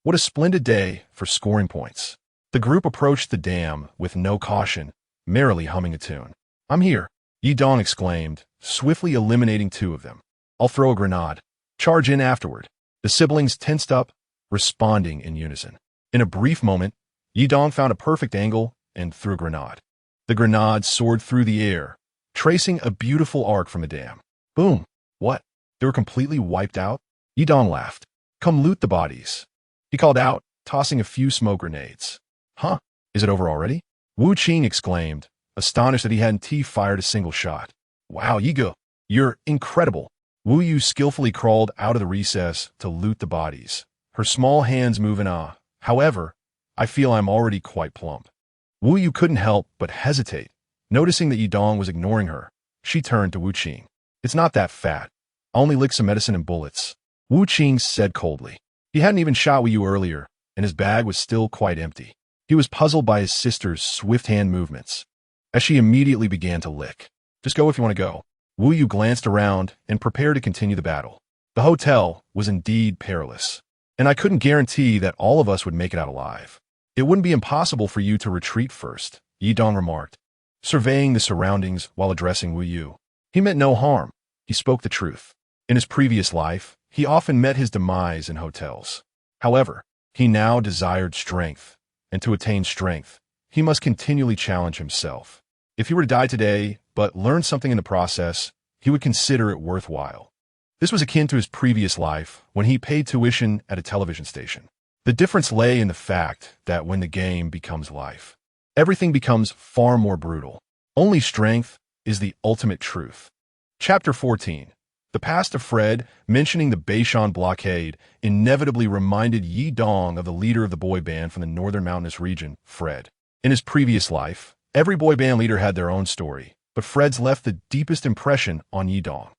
What a splendid day for scoring points. The group approached the dam with no caution, merrily humming a tune. I'm here, Yi Dong exclaimed, swiftly eliminating 2 of them. I'll throw a grenade. Charge in afterward. The siblings tensed up, responding in unison. In a brief moment, Yi Dong found a perfect angle and threw a grenade. The grenade soared through the air, tracing a beautiful arc from the dam. Boom! What? They were completely wiped out? Yi Dong laughed. Come loot the bodies. He called out, tossing a few smoke grenades. Huh? Is it over already? Wu Qing exclaimed, astonished that he hadn't fired a single shot. Wow, Yigo, you're incredible. Wu Yu skillfully crawled out of the recess to loot the bodies, her small hands moving However, I feel I'm already quite plump. Wu Yu couldn't help but hesitate. Noticing that Yi Dong was ignoring her, she turned to Wu Qing. It's not that fat. I only licked some medicine and bullets, Wu Qing said coldly. He hadn't even shot Wu Yu earlier, and his bag was still quite empty. He was puzzled by his sister's swift hand movements, as she immediately began to lick. Just go if you want to go. Wu Yu glanced around and prepared to continue the battle. The hotel was indeed perilous, and I couldn't guarantee that all of us would make it out alive. It wouldn't be impossible for you to retreat first, Yi Dong remarked, surveying the surroundings while addressing Wu Yu. He meant no harm. He spoke the truth. In his previous life, he often met his demise in hotels. However, he now desired strength, and to attain strength, he must continually challenge himself. If he were to die today, but learn something in the process, he would consider it worthwhile. This was akin to his previous life when he paid tuition at a television station. The difference lay in the fact that when the game becomes life, everything becomes far more brutal. Only strength is the ultimate truth. Chapter 14. The past of Fred, mentioning the Beishan blockade, inevitably reminded Yi Dong of the leader of the boy band from the northern mountainous region, Fred. In his previous life, every boy band leader had their own story, but Fred's left the deepest impression on Yi Dong.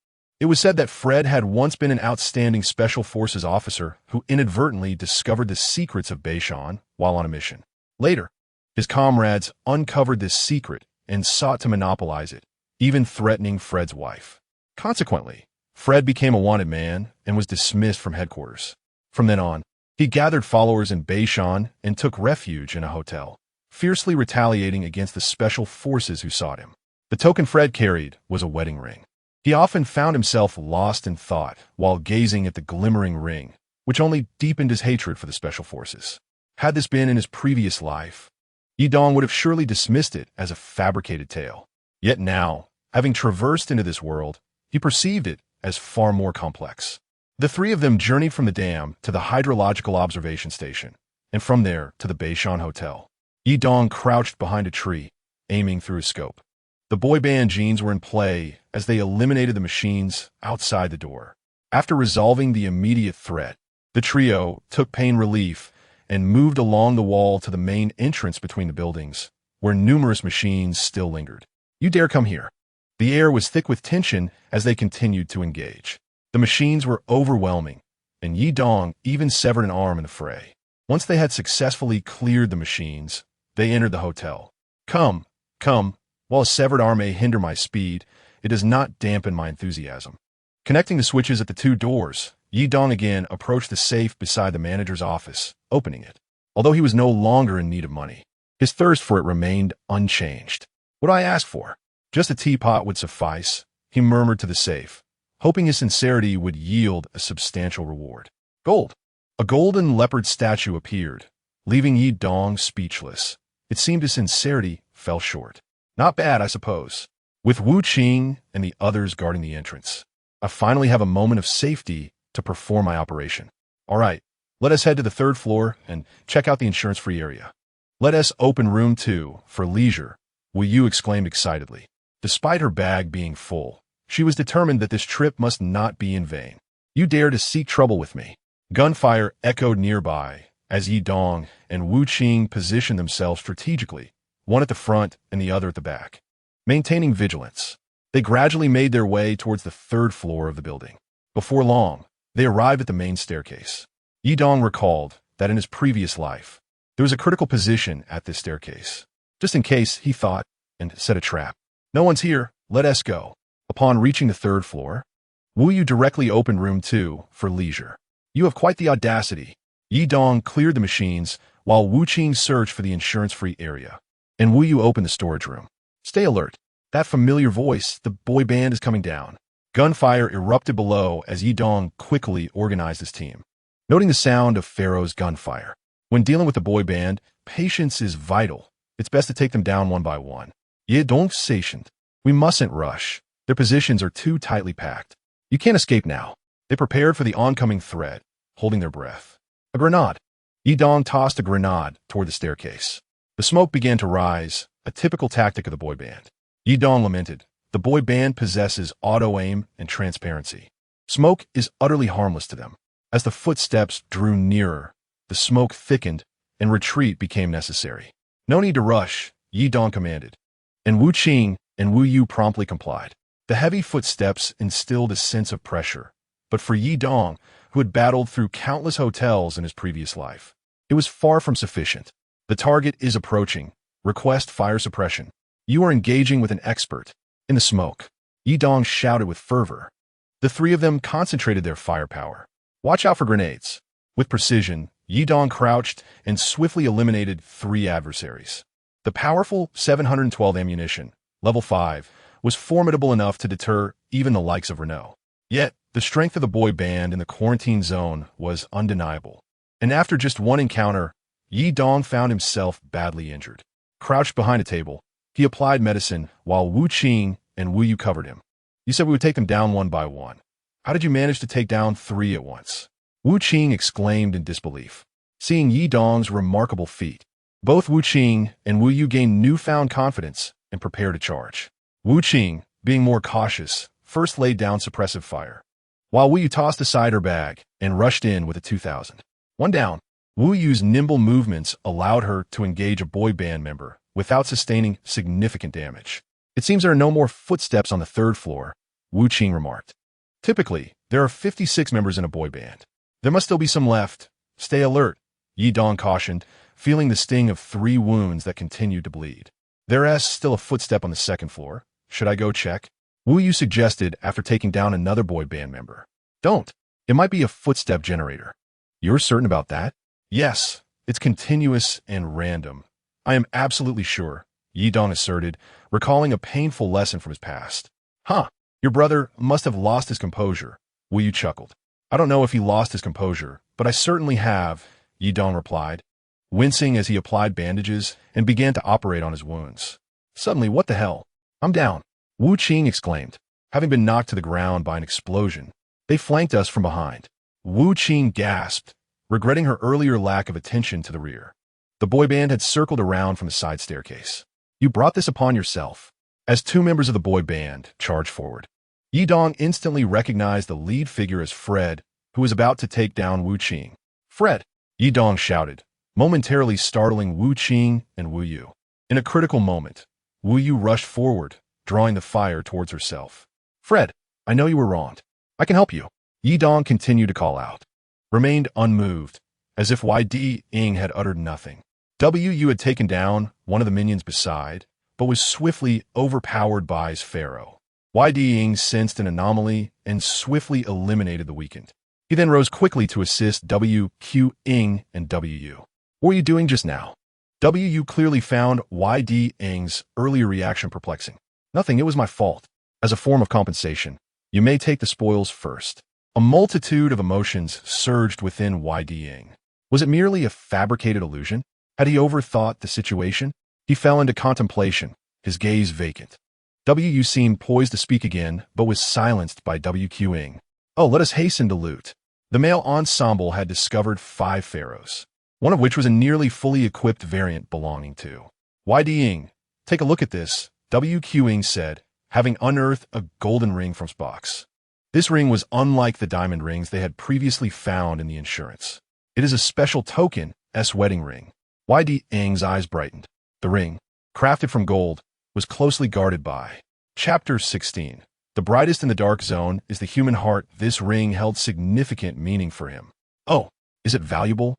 It was said that Fred had once been an outstanding special forces officer who inadvertently discovered the secrets of Beishan while on a mission. Later, his comrades uncovered this secret and sought to monopolize it, even threatening Fred's wife. Consequently, Fred became a wanted man and was dismissed from headquarters. From then on, He gathered followers in Beishan and took refuge in a hotel, fiercely retaliating against the special forces who sought him. The token Fred carried was a wedding ring. He often found himself lost in thought while gazing at the glimmering ring, which only deepened his hatred for the special forces. Had this been in his previous life, Yidong would have surely dismissed it as a fabricated tale. Yet now, having traversed into this world, he perceived it as far more complex. The three of them journeyed from the dam to the hydrological observation station, and from there to the Beishan Hotel. Yidong crouched behind a tree, aiming through his scope. The boy band genes were in play as they eliminated the machines outside the door. After resolving the immediate threat, the trio took pain relief and moved along the wall to the main entrance between the buildings, where numerous machines still lingered. "You dare come here." The air was thick with tension as they continued to engage. The machines were overwhelming, and Yidong even severed an arm in the fray. Once they had successfully cleared the machines, they entered the hotel. Come. While a severed arm may hinder my speed, it does not dampen my enthusiasm." Connecting the switches at the two doors, Yidong again approached the safe beside the manager's office, opening it. Although he was no longer in need of money, his thirst for it remained unchanged. "What I asked for? Just a teapot would suffice," he murmured to the safe, hoping his sincerity would yield a substantial reward. "Gold." A golden leopard statue appeared, leaving Yidong speechless. It seemed his sincerity fell short. "Not bad, I suppose." With Wu Qing and the others guarding the entrance, I finally have a moment of safety to perform my operation. "All right, let us head to the third floor and check out the insurance-free area." "Let us open room 2 for leisure," Wu Yu exclaimed excitedly. Despite her bag being full, she was determined that this trip must not be in vain. "You dare to seek trouble with me?" Gunfire echoed nearby as Yidong and Wu Qing positioned themselves strategically, one at the front and the other at the back. Maintaining vigilance, they gradually made their way towards the third floor of the building. Before long, they arrived at the main staircase. Yidong recalled that in his previous life, there was a critical position at this staircase. Just in case, he thought, and set a trap. "No one's here, let us go." Upon reaching the third floor, Wu Yu directly opened room 2 for leisure. "You have quite the audacity." Yidong cleared the machines while Wu Qing searched for the insurance-free area, and Wu Yu opened the storage room. "Stay alert. That familiar voice, the boy band is coming down." Gunfire erupted below as Yidong quickly organized his team. Noting the sound of Pharaoh's gunfire, when dealing with the boy band, patience is vital. It's best to take them down one by one. Yidong patient. We mustn't rush. Their positions are too tightly packed. You can't escape now. They prepared for the oncoming threat, holding their breath. A grenade. Yidong tossed a grenade toward the staircase. The smoke began to rise, a typical tactic of the boy band. Yidong lamented, "The boy band possesses auto-aim and transparency. Smoke is utterly harmless to them." As the footsteps drew nearer, the smoke thickened and retreat became necessary. "No need to rush," Yidong commanded, and Wu Qing and Wu Yu promptly complied. The heavy footsteps instilled a sense of pressure, but for Yidong, who had battled through countless hotels in his previous life, it was far from sufficient. "The target is approaching. Request fire suppression. You are engaging with an expert." In the smoke, Yidong shouted with fervor. The three of them concentrated their firepower. "Watch out for grenades." With precision, Yidong crouched and swiftly eliminated 3 adversaries. The powerful 712 ammunition, level 5, was formidable enough to deter even the likes of Renault. Yet, the strength of the boy band in the quarantine zone was undeniable. And after just one encounter, Yidong found himself badly injured. Crouched behind a table, he applied medicine while Wu Qing and Wu Yu covered him. "You said we would take them down one by one. How did you manage to take down 3 at once?" Wu Qing exclaimed in disbelief, seeing Yidong's remarkable feat. Both Wu Qing and Wu Yu gained newfound confidence and prepared to charge. Wu Qing, being more cautious, first laid down suppressive fire, while Wu Yu tossed aside her bag and rushed in with a 2000. One down. Wu Yu's nimble movements allowed her to engage a boy band member without sustaining significant damage. "It seems there are no more footsteps on the third floor," Wu Qing remarked. "Typically, there are 56 members in a boy band. There must still be some left. Stay alert," Yidong cautioned, feeling the sting of 3 wounds that continued to bleed. "There is still a footstep on the second floor. Should I go check?" Wu Yu suggested after taking down another boy band member. "Don't. It might be a footstep generator." You're certain about that? Yes, it's continuous and random. I am absolutely sure, Yidong asserted, recalling a painful lesson from his past. Huh, your brother must have lost his composure, Wu Yu chuckled. I don't know if he lost his composure, but I certainly have, Yidong replied, wincing as he applied bandages and began to operate on his wounds. Suddenly, what the hell? I'm down, Wu Qing exclaimed, having been knocked to the ground by an explosion. They flanked us from behind. Wu Qing gasped, regretting her earlier lack of attention to the rear. The boy band had circled around from the side staircase. You brought this upon yourself. As two members of the boy band charged forward, Yidong instantly recognized the lead figure as Fred, who was about to take down Wu Qing. Fred! Yidong shouted, momentarily startling Wu Qing and Wu Yu. In a critical moment, Wu Yu rushed forward, drawing the fire towards herself. Fred, I know you were wronged. I can help you. Yidong continued to call out, remained unmoved, as if YD Ying had uttered nothing. Wu had taken down one of the minions beside, but was swiftly overpowered by his pharaoh. YD Ying sensed an anomaly and swiftly eliminated the weakened. He then rose quickly to assist WQ Ying and WU. What were you doing just now? WU clearly found YD Ying's earlier reaction perplexing. Nothing, it was my fault. As a form of compensation, you may take the spoils first. A multitude of emotions surged within YD Ying. Was it merely a fabricated illusion? Had he overthought the situation? He fell into contemplation, his gaze vacant. WU seemed poised to speak again, but was silenced by WQ Ying. Oh, let us hasten to loot. The male ensemble had discovered 5 pharaohs, one of which was a nearly fully equipped variant belonging to YD Ying. Take a look at this, WQ Ying said, having unearthed a golden ring from his box. This ring was unlike the diamond rings they had previously found in the insurance. It is a special token, wedding ring. YD Ying's eyes brightened. The ring, crafted from gold, was closely guarded by. Chapter 16. The brightest in the dark zone is the human heart. This ring held significant meaning for him. Oh, is it valuable?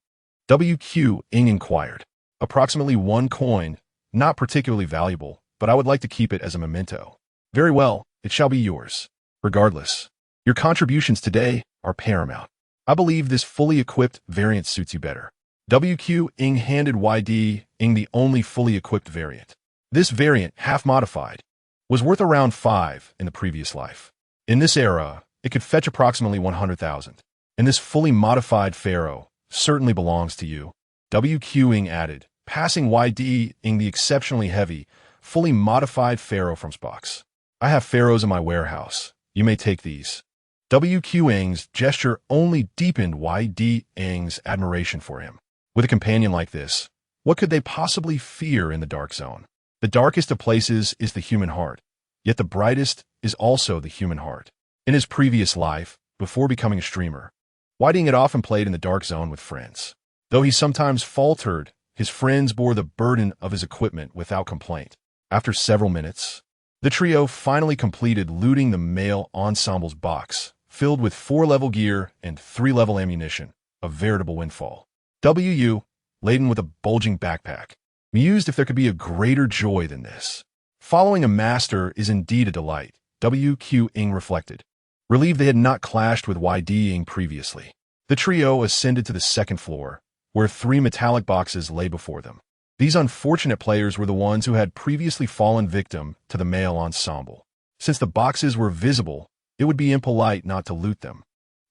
WQ Ying inquired. Approximately 1 coin, not particularly valuable, but I would like to keep it as a memento. Very well, it shall be yours. Regardless, your contributions today are paramount. I believe this fully equipped variant suits you better. WQ Ying handed YD Ying the only fully equipped variant. This variant, half modified, was worth around 5 in the previous life. In this era, it could fetch approximately 100,000. And this fully modified pharaoh certainly belongs to you. WQ Ying added, passing YD Ying the exceptionally heavy, fully modified pharaoh from his box. I have pharaohs in my warehouse. You may take these. WQ Ying's gesture only deepened YD Ying's admiration for him. With a companion like this, what could they possibly fear in the dark zone? The darkest of places is the human heart, yet the brightest is also the human heart. In his previous life, before becoming a streamer, YD Ying had often played in the dark zone with friends. Though he sometimes faltered, his friends bore the burden of his equipment without complaint. After several minutes, the trio finally completed looting the male ensemble's box, filled with 4-level gear and 3-level ammunition, a veritable windfall. WU, laden with a bulging backpack, mused if there could be a greater joy than this. Following a master is indeed a delight, WQ Ying reflected, relieved they had not clashed with YD Ying previously. The trio ascended to the 2nd floor, where 3 metallic boxes lay before them. These unfortunate players were the ones who had previously fallen victim to the male ensemble. Since the boxes were visible, it would be impolite not to loot them.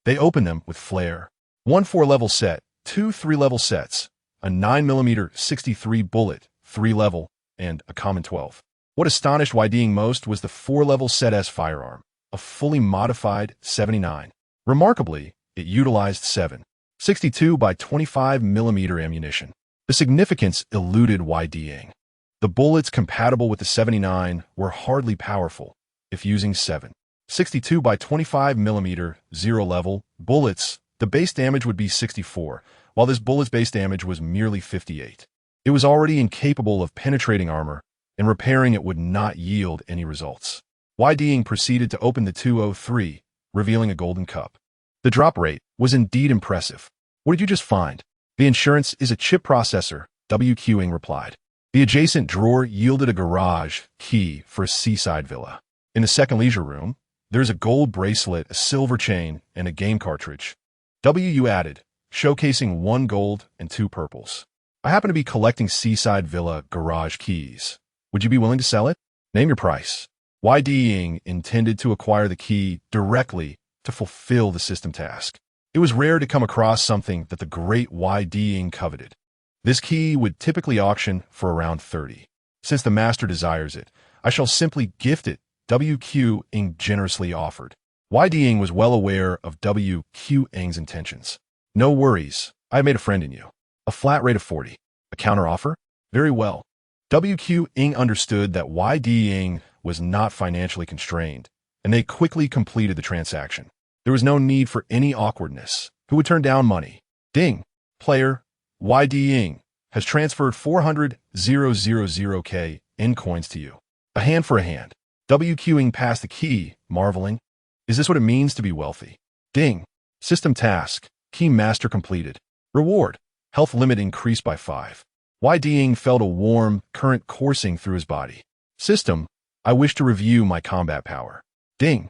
They opened them with flair. 1 4-level set, 2 3-level sets, a 9mm 63 bullet, 3-level, and a common 12. What astonished YD Ying most was the 4-level set S firearm, a fully modified 79. Remarkably, it utilized 7.62 by 25mm ammunition. The significance eluded YD Ying. The bullets compatible with the 79 were hardly powerful, if using 7.62 by 25mm 0-level bullets. The base damage would be 64, while this bullet's base damage was merely 58. It was already incapable of penetrating armor, and repairing it would not yield any results. YD Ying proceeded to open the 203, revealing a golden cup. The drop rate was indeed impressive. What did you just find? The insurance is a chip processor, WQ Ying replied. The adjacent drawer yielded a garage key for a seaside villa. In the second leisure room, there's a gold bracelet, a silver chain, and a game cartridge. WU added, showcasing 1 gold and 2 purples. I happen to be collecting Seaside Villa garage keys. Would you be willing to sell it? Name your price. YD Ying intended to acquire the key directly to fulfill the system task. It was rare to come across something that the great YD Ying coveted. This key would typically auction for around 30. Since the master desires it, I shall simply gift it, WQ Ying generously offered. YD Ying was well aware of WQ Ying's intentions. No worries, I have made a friend in you. A flat rate of 40. A counter offer? Very well. WQ Ying understood that YD Ying was not financially constrained, and they quickly completed the transaction. There was no need for any awkwardness. Who would turn down money? Ding. Player, YD Ying, has transferred 400,000K in coins to you. A hand for a hand. WQ Ying passed the key, marveling. Is this what it means to be wealthy? Ding. System task. Key master completed. Reward. Health limit increased by 5. YD Ying felt a warm current coursing through his body. System. I wish to review my combat power. Ding.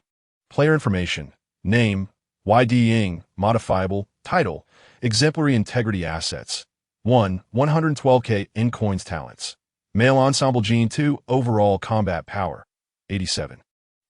Player information. Name. YD Ying. Modifiable. Title. Exemplary integrity assets. 1. 112K in coins talents. Male ensemble gene. 2. Overall combat power. 87.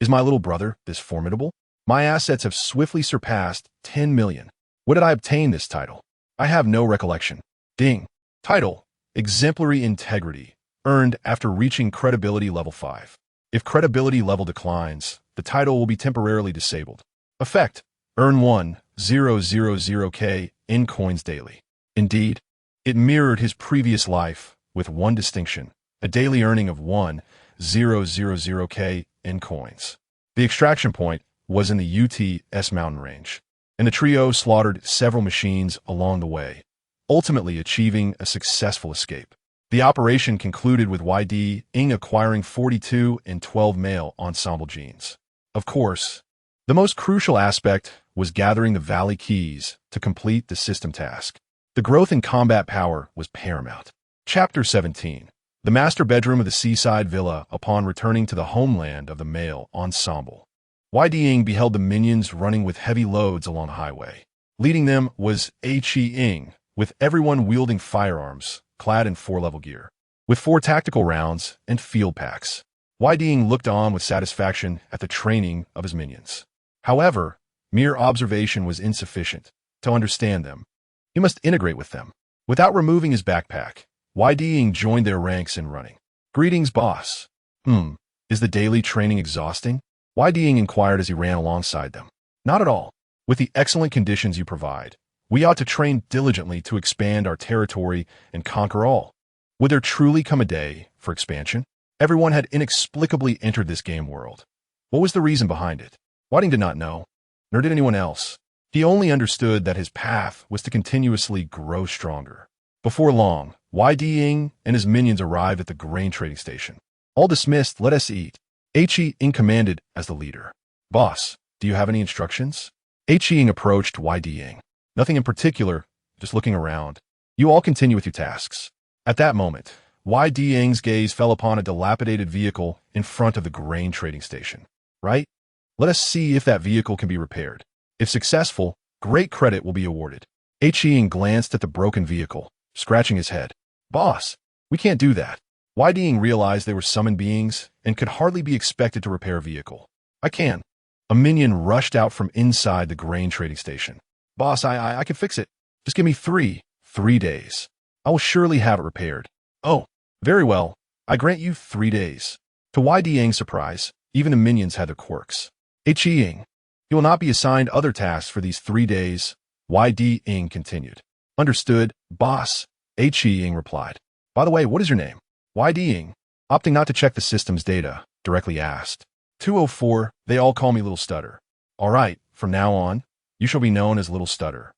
Is my little brother this formidable? My assets have swiftly surpassed 10 million. Where did I obtain this title? I have no recollection. Ding. Title. Exemplary integrity. Earned after reaching credibility level 5. If credibility level declines, the title will be temporarily disabled. Effect. Earn 1,000K in coins daily. Indeed, it mirrored his previous life with one distinction, a daily earning of 1,000K in coins. The extraction point was in the UTS mountain range, and the trio slaughtered several machines along the way, ultimately achieving a successful escape. The operation concluded with YD Ying acquiring 42 and 12 male ensemble genes. Of course, the most crucial aspect was gathering the Valley Keys to complete the system task. The growth in combat power was paramount. Chapter 17. The master bedroom of the Seaside Villa upon returning to the homeland of the male ensemble. YD Ying beheld the minions running with heavy loads along the highway. Leading them was Chi Ying, with everyone wielding firearms, clad in 4-level gear, with 4 tactical rounds and field packs. YD Ying looked on with satisfaction at the training of his minions. However, mere observation was insufficient to understand them. He must integrate with them. Without removing his backpack, YD Ying joined their ranks in running. Greetings, boss. Is the daily training exhausting? YD Ying inquired as he ran alongside them. Not at all. With the excellent conditions you provide, we ought to train diligently to expand our territory and conquer all. Would there truly come a day for expansion? Everyone had inexplicably entered this game world. What was the reason behind it? YD Ying did not know, nor did anyone else. He only understood that his path was to continuously grow stronger. Before long, YD Ying and his minions arrived at the grain trading station. All dismissed, let us eat. Chi Ying commanded as the leader. Boss, do you have any instructions? Chi Ying approached YD Ying. Nothing in particular, just looking around. You all continue with your tasks. At that moment, YD Ying's gaze fell upon a dilapidated vehicle in front of the grain trading station. Right? Let us see if that vehicle can be repaired. If successful, great credit will be awarded. Chi Ying glanced at the broken vehicle, scratching his head. Boss, we can't do that. YD Ying realized they were summoned beings and could hardly be expected to repair a vehicle. I can. A minion rushed out from inside the grain trading station. Boss, I can fix it. Just give me 3 days. I will surely have it repaired. Oh, very well. I grant you 3 days. To YD Ying's surprise, even the minions had their quirks. Chi Ying, you will not be assigned other tasks for these 3 days, YD Ying continued. Understood, boss, Chi Ying replied. By the way, what is your name? YD Ying, opting not to check the system's data, directly asked. 204, they all call me Little Stutter. All right, from now on, you shall be known as Little Stutter.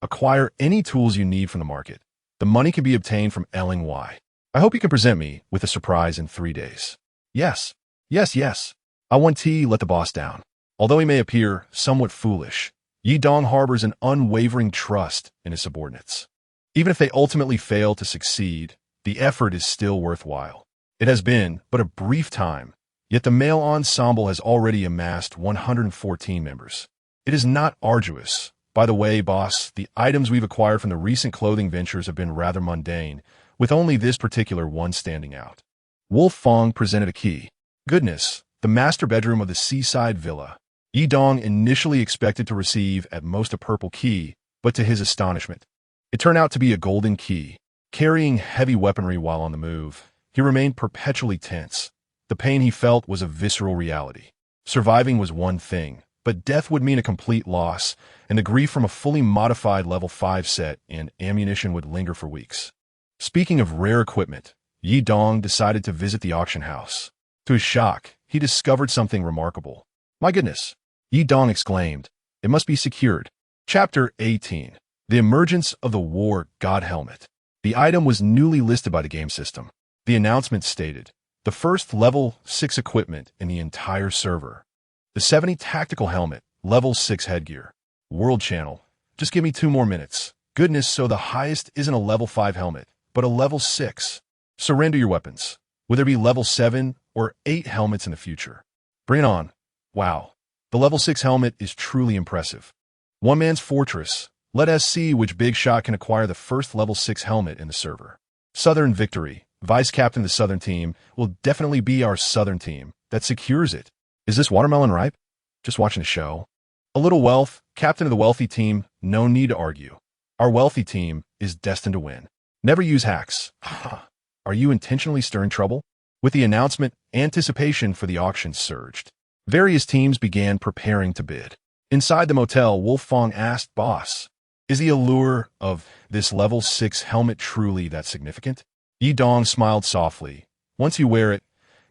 Acquire any tools you need from the market. The money can be obtained from Elling Y. I hope you can present me with a surprise in 3 days. Yes. I want to let the boss down. Although he may appear somewhat foolish, Yi Dong harbors an unwavering trust in his subordinates. Even if they ultimately fail to succeed, the effort is still worthwhile. It has been but a brief time, yet the male ensemble has already amassed 114 members. It is not arduous, By the way, boss, the items we've acquired from the recent clothing ventures have been rather mundane, with only this particular one standing out. Wolf Fong presented a key. Goodness, the master bedroom of the seaside villa. Yi Dong initially expected to receive at most a purple key, but to his astonishment, it turned out to be a golden key. Carrying heavy weaponry while on the move, he remained perpetually tense. The pain he felt was a visceral reality. Surviving was one thing, but death would mean a complete loss, and the grief from a fully modified level 5 set and ammunition would linger for weeks. Speaking of rare equipment, Yi Dong decided to visit the auction house. To his shock, he discovered something remarkable. My goodness! Yi Dong exclaimed. It must be secured. Chapter 18. The Emergence of the War God Helmet. The item was newly listed by the game system. The announcement stated, the first level 6 equipment in the entire server. The 70 Tactical Helmet, level 6 headgear. World Channel. Just give me 2 more minutes. Goodness, so the highest isn't a level 5 helmet, but a level 6. Surrender your weapons. Will there be level 7 or 8 helmets in the future? Bring it on. Wow. The level 6 helmet is truly impressive. One man's fortress. Let us see which big shot can acquire the first level 6 helmet in the server. Southern Victory. Vice Captain of the Southern team will definitely be our Southern team that secures it. Is this watermelon ripe? Just watching the show. A little wealth, Captain of the Wealthy team, no need to argue. Our wealthy team is destined to win. Never use hacks. Are you intentionally stirring trouble? With the announcement, anticipation for the auction surged. Various teams began preparing to bid. Inside the motel, Wolf Fong asked Boss, is the allure of this level 6 helmet truly that significant? Yi Dong smiled softly. Once you wear it,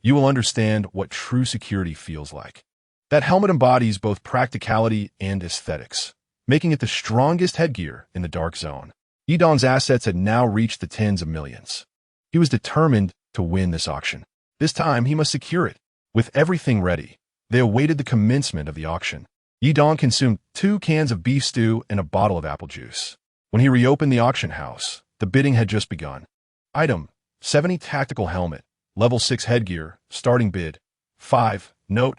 you will understand what true security feels like. That helmet embodies both practicality and aesthetics, making it the strongest headgear in the Dark Zone. Yi Dong's assets had now reached the tens of millions. He was determined to win this auction. This time, he must secure it. With everything ready, they awaited the commencement of the auction. Yi Dong consumed 2 cans of beef stew and a bottle of apple juice. When he reopened the auction house, the bidding had just begun. Item, 70 Tactical Helmet, level 6 headgear, starting bid, 5, note,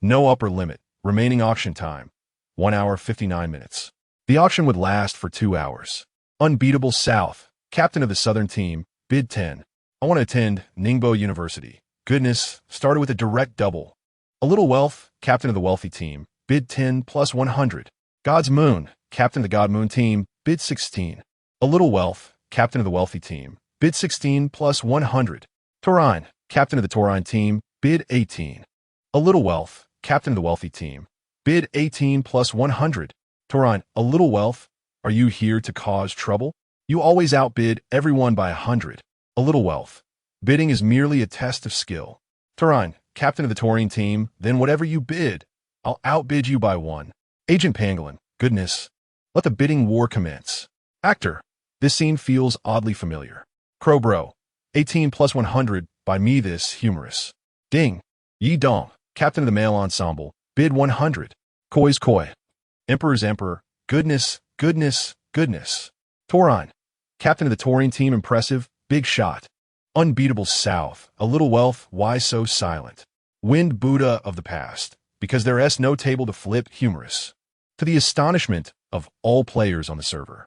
no upper limit, remaining auction time, 1 hour 59 minutes. The auction would last for 2 hours. Unbeatable South, Captain of the Southern team, bid 10. I want to attend Ningbo University. Goodness, started with a direct double. A little wealth, Captain of the Wealthy team, bid 10 plus 100. God's Moon, Captain of the God Moon team, bid 16. A little wealth, Captain of the Wealthy team, bid 16 plus 100. Taurine, Captain of the Taurine team, bid 18. A little wealth, Captain of the Wealthy team, bid 18 plus 100. Taurine, a little wealth, are you here to cause trouble? You always outbid everyone by 100. A little wealth. Bidding is merely a test of skill. Taurine, Captain of the Taurine team, then whatever you bid, I'll outbid you by 1. Agent Pangolin, goodness. Let the bidding war commence. Actor, this scene feels oddly familiar. Crowbro, 18 plus 100, by me this humorous. Ding, Yi Dong, Captain of the Male Ensemble, bid 100. Koi's Koi, Emperor's Emperor, goodness, goodness, goodness. Taurine, Captain of the Taurine team, impressive, big shot. Unbeatable South, a little wealth, why so silent? Wind Buddha of the past, because there's no table to flip, humorous. To the astonishment of all players on the server,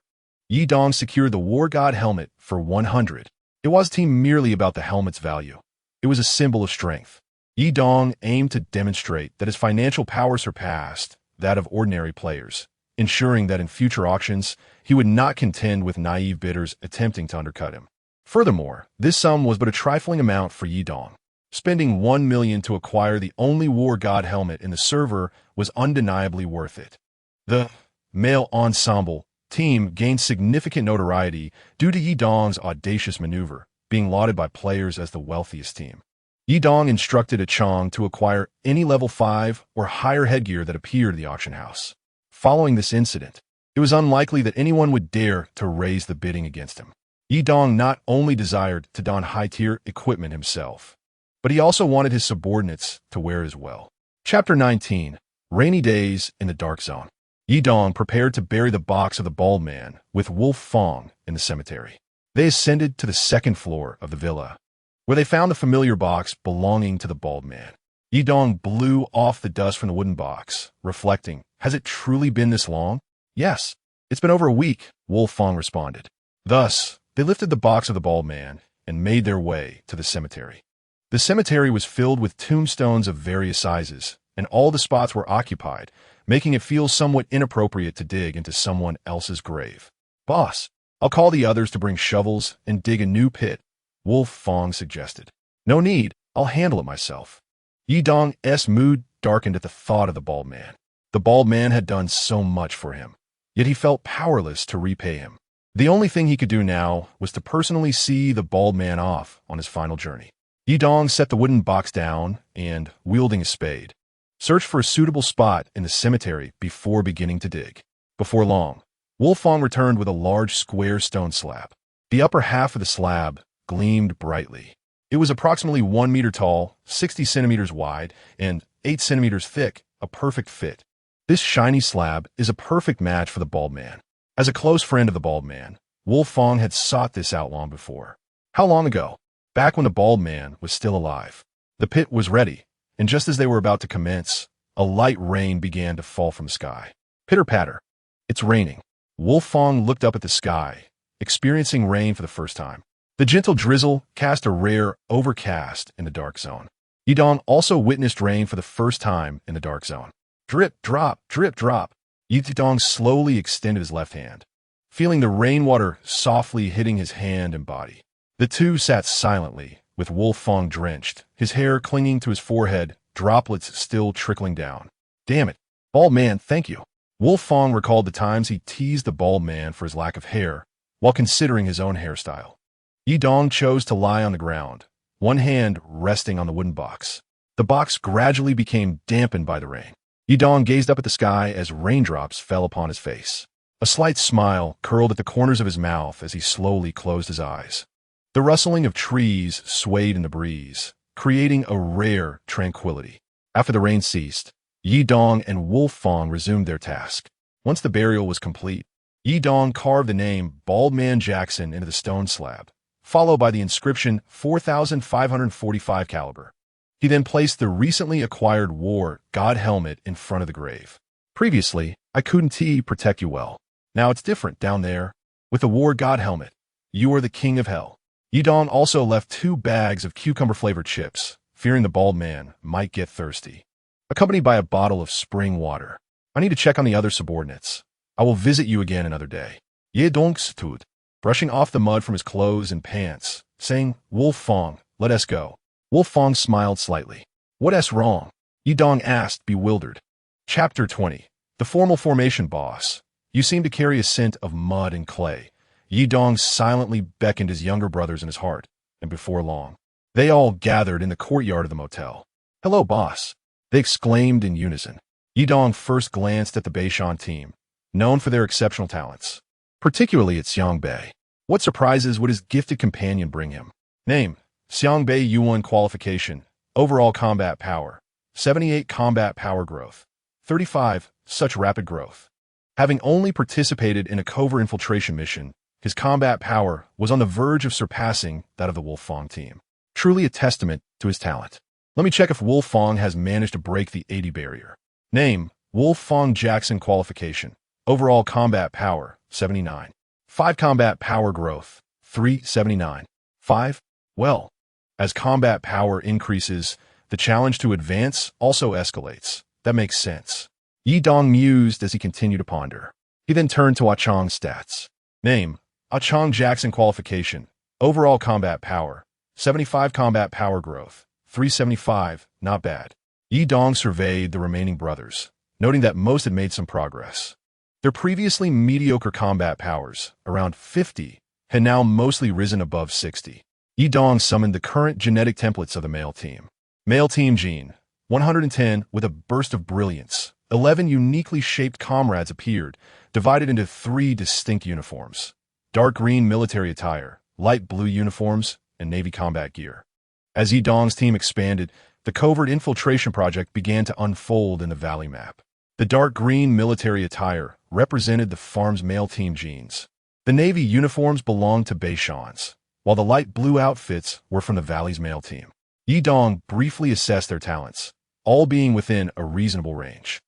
Yi Dong secured the War God helmet for 100. It wasn't merely about the helmet's value. It was a symbol of strength. Yi Dong aimed to demonstrate that his financial power surpassed that of ordinary players, ensuring that in future auctions, he would not contend with naive bidders attempting to undercut him. Furthermore, this sum was but a trifling amount for Yi Dong. Spending 1 million to acquire the only War God helmet in the server was undeniably worth it. The Male Ensemble team gained significant notoriety due to Yi Dong's audacious maneuver, being lauded by players as the wealthiest team. Yi Dong instructed a Chong to acquire any level 5 or higher headgear that appeared at the auction house. Following this incident, it was unlikely that anyone would dare to raise the bidding against him. Yi Dong not only desired to don high-tier equipment himself, but he also wanted his subordinates to wear as well. Chapter 19. Rainy Days in the Dark Zone. Yi Dong prepared to bury the box of the bald man with Wolf Fong in the cemetery. They ascended to the 2nd floor of the villa, where they found the familiar box belonging to the bald man. Yi Dong blew off the dust from the wooden box, reflecting, has it truly been this long? Yes, it's been over a week, Wolf Fong responded. Thus, they lifted the box of the bald man and made their way to the cemetery. The cemetery was filled with tombstones of various sizes, and all the spots were occupied, making it feel somewhat inappropriate to dig into someone else's grave. Boss, I'll call the others to bring shovels and dig a new pit, Wolf Fong suggested. No need, I'll handle it myself. Yi Dong's mood darkened at the thought of the bald man. The bald man had done so much for him, yet he felt powerless to repay him. The only thing he could do now was to personally see the bald man off on his final journey. Yi Dong set the wooden box down and, wielding a spade, searched for a suitable spot in the cemetery before beginning to dig. Before long, Wolf Fong returned with a large square stone slab. The upper half of the slab gleamed brightly. It was approximately 1 meter tall, 60 centimeters wide, and 8 centimeters thick, a perfect fit. This shiny slab is a perfect match for the bald man. As a close friend of the bald man, Wolf Fong had sought this out long before. How long ago? Back when the bald man was still alive. The pit was ready, and just as they were about to commence, a light rain began to fall from the sky. Pitter-patter. It's raining. Wolf Fong looked up at the sky, experiencing rain for the first time. The gentle drizzle cast a rare overcast in the dark zone. Yi Dong also witnessed rain for the first time in the dark zone. Drip, drop, drip, drop. Yi Dong slowly extended his left hand, feeling the rainwater softly hitting his hand and body. The two sat silently, with Wolf Fong drenched, his hair clinging to his forehead, droplets still trickling down. Damn it. Bald man, thank you. Wolf Fong recalled the times he teased the bald man for his lack of hair, while considering his own hairstyle. Yi Dong chose to lie on the ground, one hand resting on the wooden box. The box gradually became dampened by the rain. Yi Dong gazed up at the sky as raindrops fell upon his face. A slight smile curled at the corners of his mouth as he slowly closed his eyes. The rustling of trees swayed in the breeze, creating a rare tranquility. After the rain ceased, Yi Dong and Wolf Fong resumed their task. Once the burial was complete, Yi Dong carved the name Bald Man Jackson into the stone slab, followed by the inscription 4,545 caliber. He then placed the recently acquired war god helmet in front of the grave. Previously, I couldn't protect you well. Now it's different down there. With the war god helmet, you are the king of hell. Yi Dong also left 2 bags of cucumber-flavored chips, fearing the bald man might get thirsty, accompanied by a bottle of spring water. I need to check on the other subordinates. I will visit you again another day. Ye Dong stood, brushing off the mud from his clothes and pants, saying, Wolf Fong, let us go. Wolf Fong smiled slightly. What's wrong? Yi Dong asked, bewildered. Chapter 20. The Formal Formation Boss. You seem to carry a scent of mud and clay. Yi Dong silently beckoned his younger brothers in his heart, and before long, they all gathered in the courtyard of the motel. Hello, boss, they exclaimed in unison. Yi Dong first glanced at the Beishan team, known for their exceptional talents, particularly at Xiangbei. What surprises would his gifted companion bring him? Name, Xiangbei Yuan qualification, overall combat power, 78 combat power growth, 35, such rapid growth. Having only participated in a covert infiltration mission, his combat power was on the verge of surpassing that of the Wolf Fong team. Truly a testament to his talent. Let me check if Wolf Fong has managed to break the 80 barrier. Name, Wolf Fong Jackson qualification. Overall combat power, 79. 5 combat power growth, 379. 5. Well, as combat power increases, the challenge to advance also escalates. That makes sense. Yi Dong mused as he continued to ponder. He then turned to Ah Chang's stats. Name, Ah Chang Jackson qualification. Overall combat power, 75 combat power growth, 375, not bad. Yi Dong surveyed the remaining brothers, noting that most had made some progress. Their previously mediocre combat powers, around 50, had now mostly risen above 60. Yi Dong summoned the current genetic templates of the male team. Male team gene, 110 with a burst of brilliance. 11 uniquely shaped comrades appeared, divided into 3 distinct uniforms. Dark green military attire, light blue uniforms, and Navy combat gear. As Yi Dong's team expanded, the covert infiltration project began to unfold in the valley map. The dark green military attire represented the farm's male team genes. The Navy uniforms belonged to Beishan's, while the light blue outfits were from the valley's male team. Yi Dong briefly assessed their talents, all being within a reasonable range.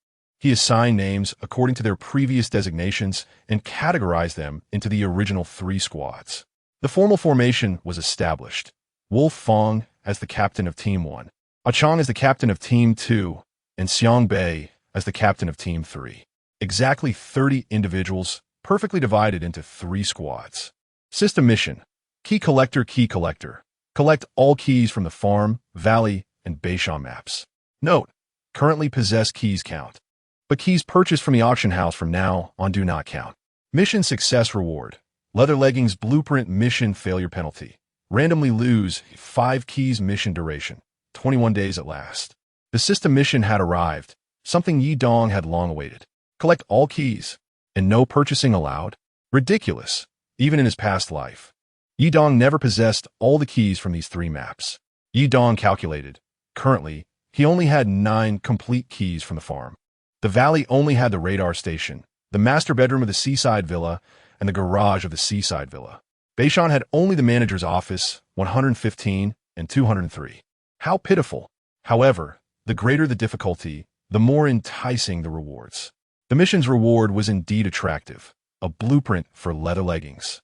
He assigned names according to their previous designations and categorized them into the original 3 squads. The formal formation was established. Wolf Fong as the captain of Team 1, Ah Chong as the captain of Team 2, and Xiang Bei as the captain of Team 3. Exactly 30 individuals, perfectly divided into 3 squads. System mission: Key Collector, Key Collector. Collect all keys from the farm, valley, and Beishan maps. Note: currently possessed keys count, but keys purchased from the auction house from now on do not count. Mission success reward: leather leggings blueprint mission failure penalty. Randomly lose 5 keys mission duration. 21 days at last. The system mission had arrived, something Yi Dong had long awaited. Collect all keys, and no purchasing allowed? Ridiculous, even in his past life. Yi Dong never possessed all the keys from these 3 maps. Yi Dong calculated. Currently, he only had 9 complete keys from the farm. The valley only had the radar station, the master bedroom of the seaside villa, and the garage of the seaside villa. Beishan had only the manager's office, 115 and 203. How pitiful. However, the greater the difficulty, the more enticing the rewards. The mission's reward was indeed attractive, a blueprint for leather leggings.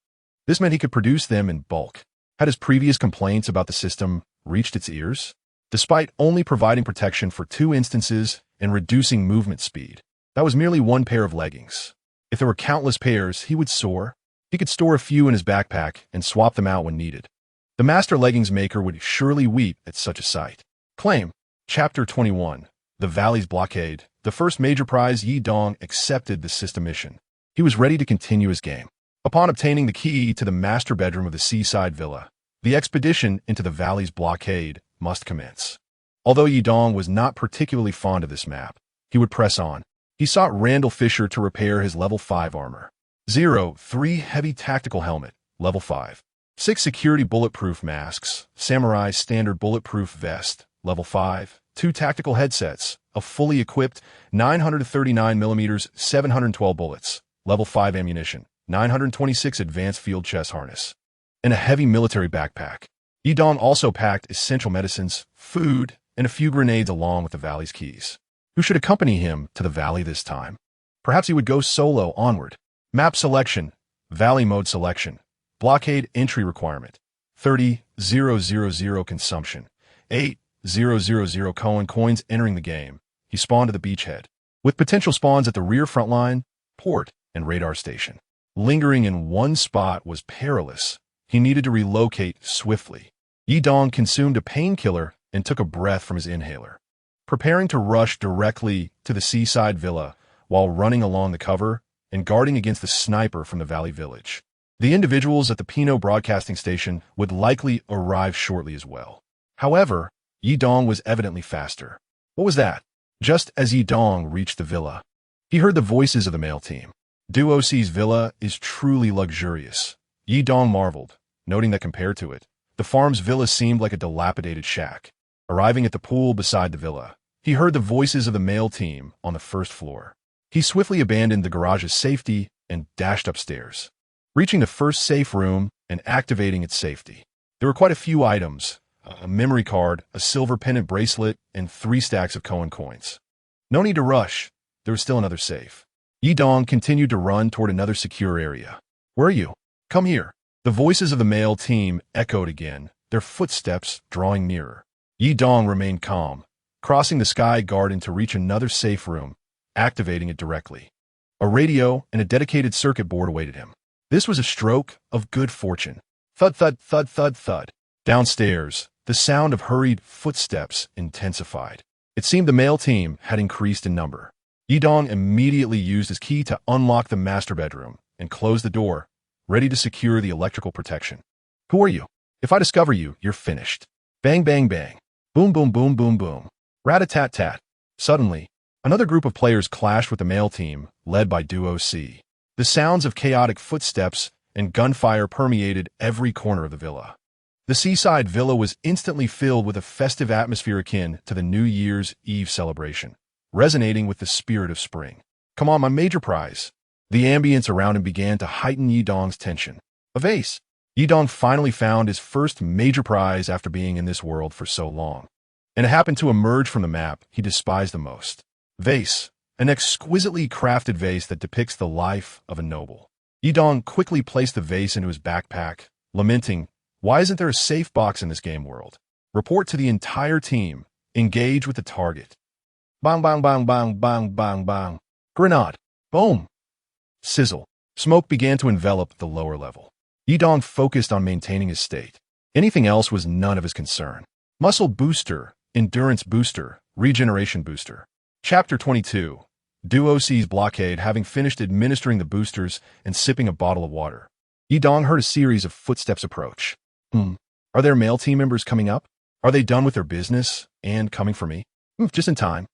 This meant he could produce them in bulk. Had his previous complaints about the system reached its ears? Despite only providing protection for 2 instances and reducing movement speed, that was merely 1 pair of leggings. If there were countless pairs, he would soar. He could store a few in his backpack and swap them out when needed. The master leggings maker would surely weep at such a sight. Claim. Chapter 21. The Valley's Blockade. The first major prize. Yi Dong accepted the system mission. He was ready to continue his game. Upon obtaining the key to the master bedroom of the seaside villa, the expedition into the Valley's Blockade must commence. Although Yi Dong was not particularly fond of this map, he would press on. He sought Randall Fisher to repair his level 5 armor. 3 heavy tactical helmet, level 5. 6 security bulletproof masks, samurai standard bulletproof vest, level 5. 2 tactical headsets, a fully equipped 939mm 712 bullets, level 5 ammunition, 926 advanced field chest harness, and a heavy military backpack. Yi Dong also packed essential medicines, food, and a few grenades along with the valley's keys. Who should accompany him to the valley this time? Perhaps he would go solo onward. Map selection, valley mode selection, blockade entry requirement, 30,000 consumption, 8,000 coins entering the game. He spawned to the beachhead, with potential spawns at the rear front line, port, and radar station. Lingering in one spot was perilous. He needed to relocate swiftly. Yi Dong consumed a painkiller and took a breath from his inhaler. Preparing to rush directly to the seaside villa while running along the cover and guarding against the sniper from the valley village. The individuals at the Pinot broadcasting station would likely arrive shortly as well. However, Yi Dong was evidently faster. What was that? Just as Yi Dong reached the villa, he heard the voices of the male team. Duo C's villa is truly luxurious. Yi Dong marveled, noting that compared to it, the farm's villa seemed like a dilapidated shack. Arriving at the pool beside the villa, he heard the voices of the male team on the first floor. He swiftly abandoned the garage's safety and dashed upstairs, reaching the first safe room and activating its safety. There were quite a few items: a memory card, a silver pendant bracelet, and 3 stacks of coins. No need to rush. There was still another safe. Yi Dong continued to run toward another secure area. Where are you? Come here. The voices of the male team echoed again, their footsteps drawing nearer. Yi Dong remained calm, crossing the sky garden to reach another safe room, activating it directly. A radio and a dedicated circuit board awaited him. This was a stroke of good fortune. Thud, thud, thud, thud, thud. Downstairs, the sound of hurried footsteps intensified. It seemed the male team had increased in number. Yi Dong immediately used his key to unlock the master bedroom and close the door, ready to secure the electrical protection. Who are you? If I discover you, you're finished. Bang, bang, bang. Boom, boom, boom, boom, boom. Rat-a-tat-tat. Suddenly, another group of players clashed with the male team, led by Duo C. The sounds of chaotic footsteps and gunfire permeated every corner of the villa. The seaside villa was instantly filled with a festive atmosphere akin to the New Year's Eve celebration, resonating with the spirit of spring. Come on, my major prize. The ambience around him began to heighten Yi Dong's tension. A vase. Yi Dong finally found his first major prize after being in this world for so long. And it happened to emerge from the map he despised the most. Vase, an exquisitely crafted vase that depicts the life of a noble. Yidong quickly placed the vase into his backpack, lamenting, "Why isn't there a safe box in this game world? Report to the entire team. Engage with the target." Bang, bang, bang, bang, bang, bang, bang. Grenade. Boom. Sizzle. Smoke began to envelop the lower level. Yidong focused on maintaining his state. Anything else was none of his concern. Muscle booster, endurance booster, regeneration booster. Chapter 22. Duo sees blockade. Having finished administering the boosters and sipping a bottle of water, Yidong heard a series of footsteps approach. Are there male team members coming up? Are they done with their business and coming for me? Just in time.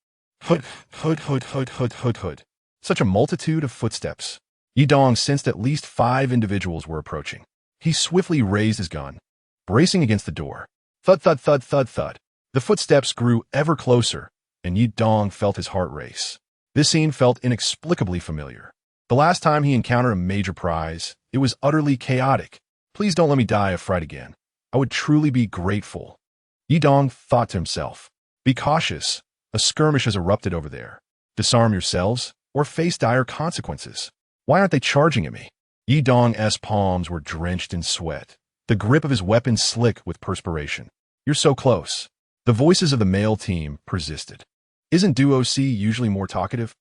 Hood, hood, hood, hood, hood, hood, hood. Such a multitude of footsteps. Yidong sensed at least 5 individuals were approaching. He swiftly raised his gun, bracing against the door. Thud, thud, thud, thud, thud. The footsteps grew ever closer, and Yidong felt his heart race. This scene felt inexplicably familiar. The last time he encountered a major prize, it was utterly chaotic. Please don't let me die of fright again. I would truly be grateful. Yidong thought to himself. Be cautious. A skirmish has erupted over there. Disarm yourselves, or face dire consequences. Why aren't they charging at me? Yidong's palms were drenched in sweat, the grip of his weapon slick with perspiration. You're so close. The voices of the male team persisted. Isn't Duo C usually more talkative?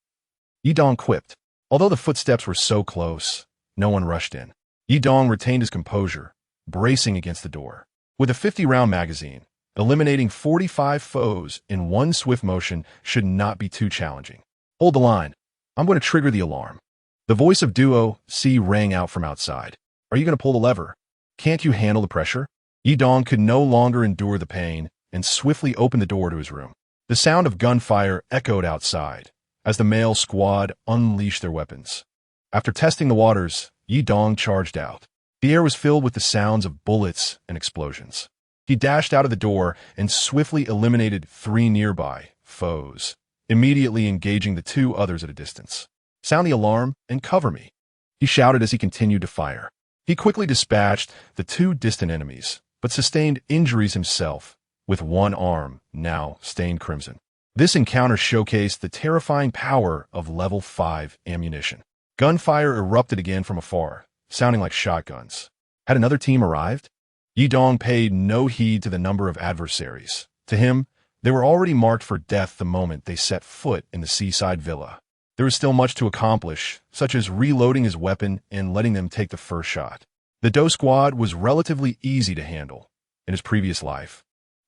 Yidong quipped. Although the footsteps were so close, no one rushed in. Yidong retained his composure, bracing against the door. With a 50-round magazine, eliminating 45 foes in one swift motion should not be too challenging. Hold the line. I'm going to trigger the alarm. The voice of Duo C rang out from outside. Are you going to pull the lever? Can't you handle the pressure? Yidong could no longer endure the pain and swiftly opened the door to his room. The sound of gunfire echoed outside as the male squad unleashed their weapons. After testing the waters, Yidong charged out. The air was filled with the sounds of bullets and explosions. He dashed out of the door and swiftly eliminated 3 nearby foes, immediately engaging the 2 others at a distance. Sound the alarm and cover me, he shouted as he continued to fire. He quickly dispatched the 2 distant enemies, but sustained injuries himself, with one arm now stained crimson. This encounter showcased the terrifying power of level 5 ammunition. Gunfire erupted again from afar, sounding like shotguns. Had another team arrived? Yidong paid no heed to the number of adversaries. To him, they were already marked for death the moment they set foot in the seaside villa. There was still much to accomplish, such as reloading his weapon and letting them take the first shot. The Do squad was relatively easy to handle in his previous life.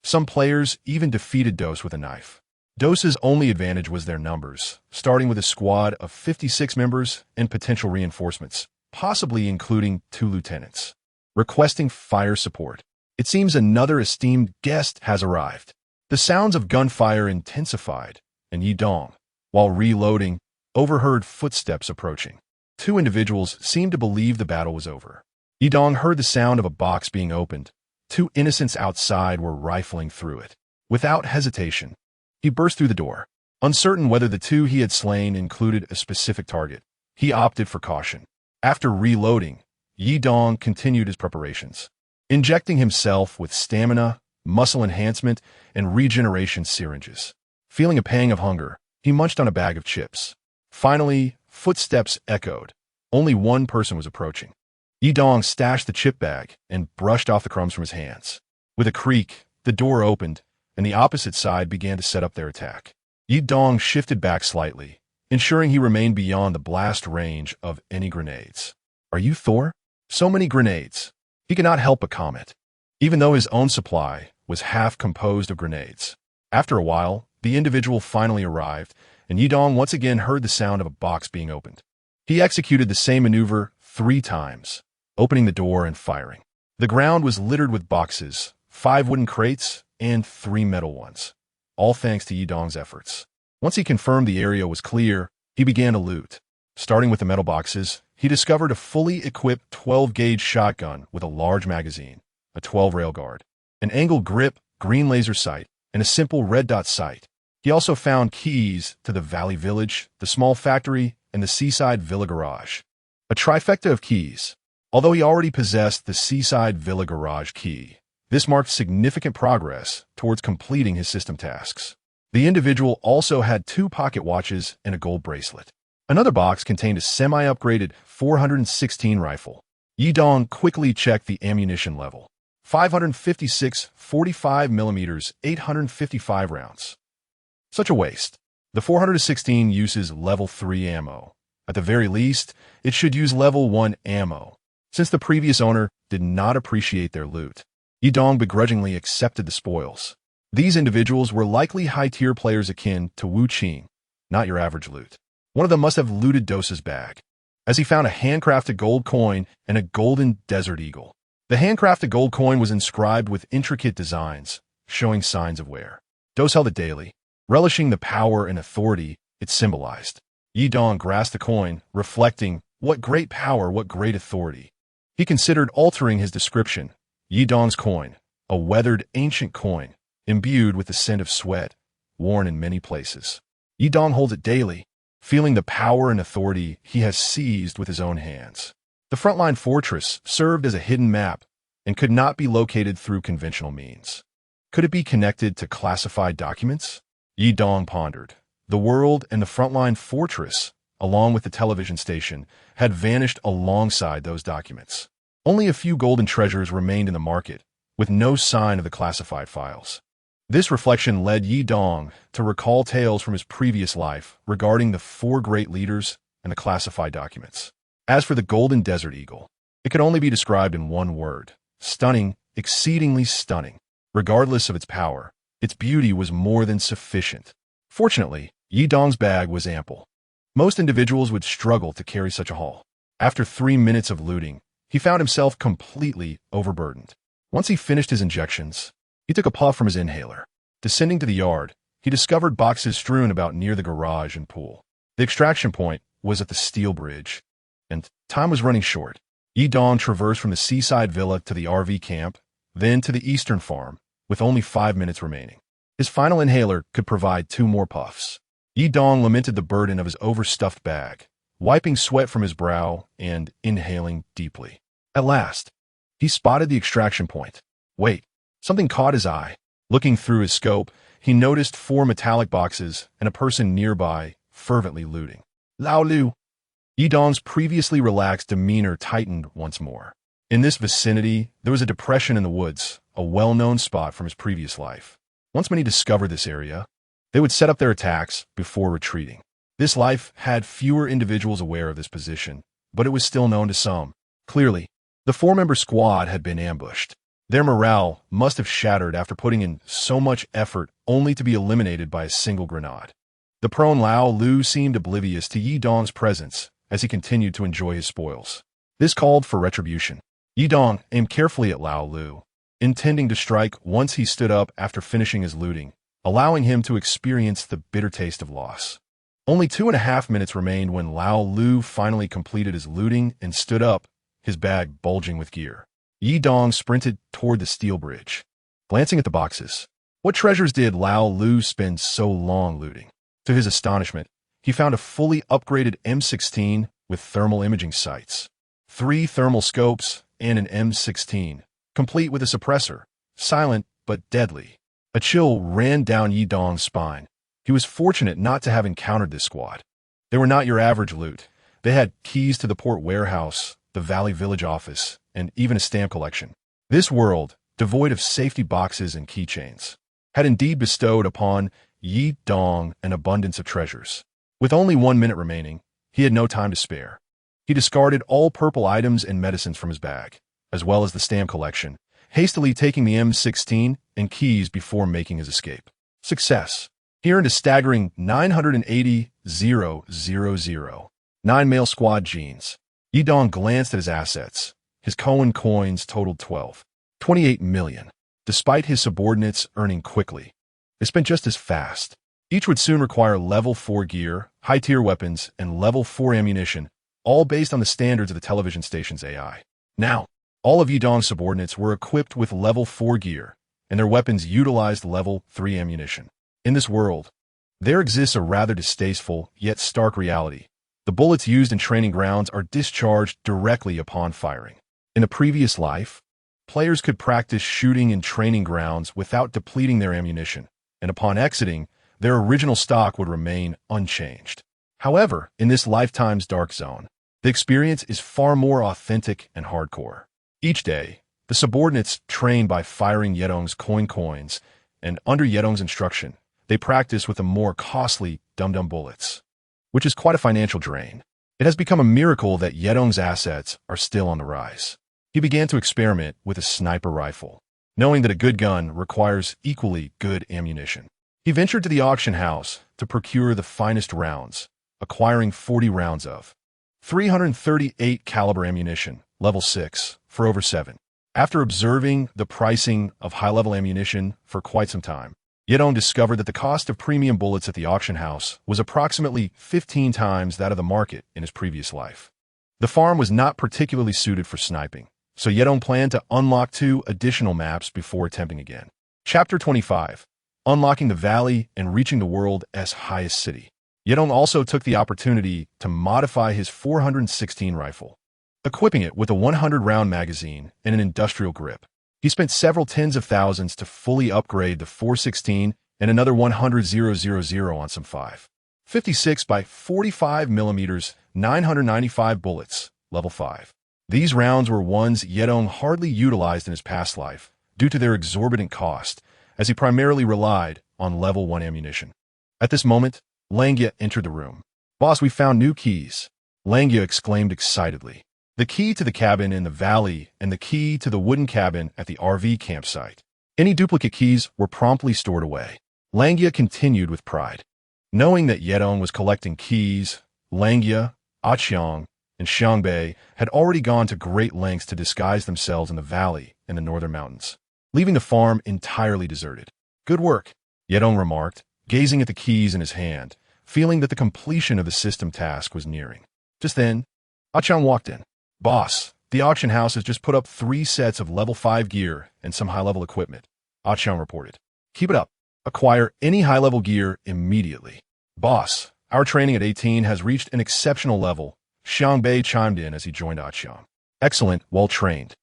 Some players even defeated Dos with a knife. Dos's only advantage was their numbers, starting with a squad of 56 members and potential reinforcements, possibly including 2 lieutenants. Requesting fire support. It seems another esteemed guest has arrived. The sounds of gunfire intensified, and Yidong, while reloading, overheard footsteps approaching. 2 individuals seemed to believe the battle was over. Yidong heard the sound of a box being opened. 2 innocents outside were rifling through it. Without hesitation, he burst through the door. Uncertain whether the 2 he had slain included a specific target, he opted for caution. After reloading, Yidong continued his preparations, injecting himself with stamina, muscle enhancement, and regeneration syringes. Feeling a pang of hunger, he munched on a bag of chips. Finally, footsteps echoed. Only one person was approaching. Yidong stashed the chip bag and brushed off the crumbs from his hands. With a creak, the door opened, and the opposite side began to set up their attack. Yidong shifted back slightly, ensuring he remained beyond the blast range of any grenades. Are you Thor? So many grenades. He could not help but comment, even though his own supply was half composed of grenades. After a while, the individual finally arrived, and Yidong once again heard the sound of a box being opened. He executed the same maneuver 3 times, opening the door and firing. The ground was littered with boxes, 5 wooden crates, and 3 metal ones, all thanks to Yidong's efforts. Once he confirmed the area was clear, he began to loot. Starting with the metal boxes, he discovered a fully equipped 12-gauge shotgun with a large magazine, a 12-rail guard, an angled grip, green laser sight, and a simple red dot sight. He also found keys to the Valley Village, the small factory, and the Seaside Villa Garage. A trifecta of keys. Although he already possessed the Seaside Villa Garage key, this marked significant progress towards completing his system tasks. The individual also had 2 pocket watches and a gold bracelet. Another box contained a semi-upgraded 416 rifle. Yidong quickly checked the ammunition level. 556 45mm 855 rounds. Such a waste. The 416 uses level 3 ammo. At the very least, it should use level 1 ammo, since the previous owner did not appreciate their loot. Yidong begrudgingly accepted the spoils. These individuals were likely high-tier players akin to Wu Qing, not your average loot. One of them must have looted Dosa's bag, as he found a handcrafted gold coin and a golden desert eagle. The handcrafted gold coin was inscribed with intricate designs, showing signs of wear. Dos held it daily, relishing the power and authority it symbolized. Yidong grasped the coin, reflecting, what great power, what great authority. He considered altering his description. Yidong's coin, a weathered ancient coin, imbued with the scent of sweat, worn in many places. Yidong holds it daily, feeling the power and authority he has seized with his own hands. The frontline fortress served as a hidden map and could not be located through conventional means. Could it be connected to classified documents? Yidong pondered. The world and the frontline fortress, along with the television station, had vanished alongside those documents. Only a few golden treasures remained in the market, with no sign of the classified files. This reflection led Yidong to recall tales from his previous life regarding the 4 great leaders and the classified documents. As for the Golden Desert Eagle, it could only be described in one word: stunning, exceedingly stunning. Regardless of its power, its beauty was more than sufficient. Fortunately, Yidong's bag was ample. Most individuals would struggle to carry such a haul. After 3 minutes of looting, he found himself completely overburdened. Once he finished his injections, he took a puff from his inhaler. Descending to the yard, he discovered boxes strewn about near the garage and pool. The extraction point was at the steel bridge, and time was running short. Yidong traversed from the seaside villa to the RV camp, then to the eastern farm, with only 5 minutes remaining. His final inhaler could provide 2 more puffs. Yidong lamented the burden of his overstuffed bag, wiping sweat from his brow and inhaling deeply. At last, he spotted the extraction point. Wait, something caught his eye. Looking through his scope, he noticed 4 metallic boxes and a person nearby fervently looting. Lao Lu! Yidong's previously relaxed demeanor tightened once more. In this vicinity, there was a depression in the woods, a well-known spot from his previous life. Once many discovered this area, they would set up their attacks before retreating. This life had fewer individuals aware of this position, but it was still known to some. Clearly, the 4-member squad had been ambushed. Their morale must have shattered after putting in so much effort only to be eliminated by a single grenade. The prone Lao Lu seemed oblivious to Yidong's presence as he continued to enjoy his spoils. This called for retribution. Yidong aimed carefully at Lao Lu, intending to strike once he stood up after finishing his looting, allowing him to experience the bitter taste of loss. Only 2.5 minutes remained when Lao Lu finally completed his looting and stood up, his bag bulging with gear. Yidong sprinted toward the steel bridge, glancing at the boxes. What treasures did Lao Lu spend so long looting? To his astonishment, he found a fully upgraded M16 with thermal imaging sights, 3 thermal scopes, and an M16, complete with a suppressor, silent but deadly. A chill ran down Yidong's spine. He was fortunate not to have encountered this squad. They were not your average loot. They had keys to the port warehouse, the Valley Village office, and even a stamp collection. This world, devoid of safety boxes and keychains, had indeed bestowed upon Yidong an abundance of treasures. With only 1 minute remaining, he had no time to spare. He discarded all purple items and medicines from his bag, as well as the stamp collection, hastily taking the M16 and keys before making his escape. Success. He earned a staggering 980,000. 9 male squad genes. Yidong glanced at his assets. His Cohen coins totaled 28 million. Despite his subordinates earning quickly, they spent just as fast. Each would soon require level 4 gear, high-tier weapons, and level 4 ammunition, all based on the standards of the television station's AI. Now, all of Yidong's subordinates were equipped with level 4 gear, and their weapons utilized level 3 ammunition. In this world, there exists a rather distasteful yet stark reality. The bullets used in training grounds are discharged directly upon firing. In a previous life, players could practice shooting in training grounds without depleting their ammunition, and upon exiting, their original stock would remain unchanged. However, in this lifetime's dark zone, the experience is far more authentic and hardcore. Each day, the subordinates train by firing Yedong's coins, and under Yedong's instruction, they practice with the more costly dum-dum bullets, which is quite a financial drain. It has become a miracle that Yedong's assets are still on the rise. He began to experiment with a sniper rifle, knowing that a good gun requires equally good ammunition. He ventured to the auction house to procure the finest rounds, acquiring 40 rounds of 338 caliber ammunition, level 6, for over 7. After observing the pricing of high-level ammunition for quite some time, Yedong discovered that the cost of premium bullets at the auction house was approximately 15 times that of the market in his previous life. The farm was not particularly suited for sniping, so Yedong planned to unlock 2 additional maps before attempting again. Chapter 25. Unlocking the Valley and Reaching the World's Highest City. Yedong also took the opportunity to modify his 416 rifle, equipping it with a 100-round magazine and an industrial grip. He spent several tens of thousands to fully upgrade the 416 and another 100,000 on some 5.56 by 45 millimeters 995 bullets, level 5. These rounds were ones Yedong hardly utilized in his past life due to their exorbitant cost, as he primarily relied on level 1 ammunition. At this moment, Langya entered the room. "Boss, we found new keys," Langya exclaimed excitedly. The key to the cabin in the valley and the key to the wooden cabin at the RV campsite. Any duplicate keys were promptly stored away. Langya continued with pride. Knowing that Yedong was collecting keys, Langya, Aqiang, and Xiangbei had already gone to great lengths to disguise themselves in the valley and the northern mountains, leaving the farm entirely deserted. "Good work," Yedong remarked, gazing at the keys in his hand, feeling that the completion of the system task was nearing. Just then, Aqiang walked in. "Boss, the auction house has just put up 3 sets of level 5 gear and some high-level equipment," Aqiang reported. "Keep it up. Acquire any high-level gear immediately." "Boss, our training at 18 has reached an exceptional level," Xiangbei chimed in as he joined Aqiang. "Excellent, well-trained.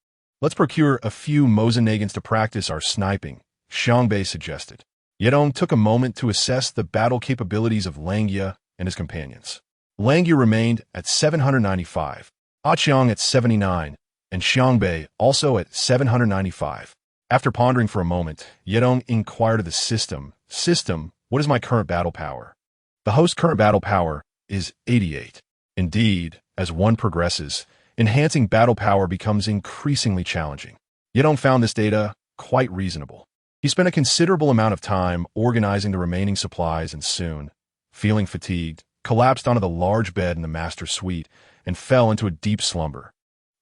Let's procure a few Mosinagans to practice our sniping," Xiangbei suggested. Yedong took a moment to assess the battle capabilities of Langya and his companions. Langya remained at 795, Aqiang at 79, and Xiangbei also at 795. After pondering for a moment, Yedong inquired of the system, "System, what is my current battle power?" The host's current battle power is 88. Indeed, as one progresses, enhancing battle power becomes increasingly challenging. Yedong found this data quite reasonable. He spent a considerable amount of time organizing the remaining supplies and soon, feeling fatigued, collapsed onto the large bed in the master suite and fell into a deep slumber.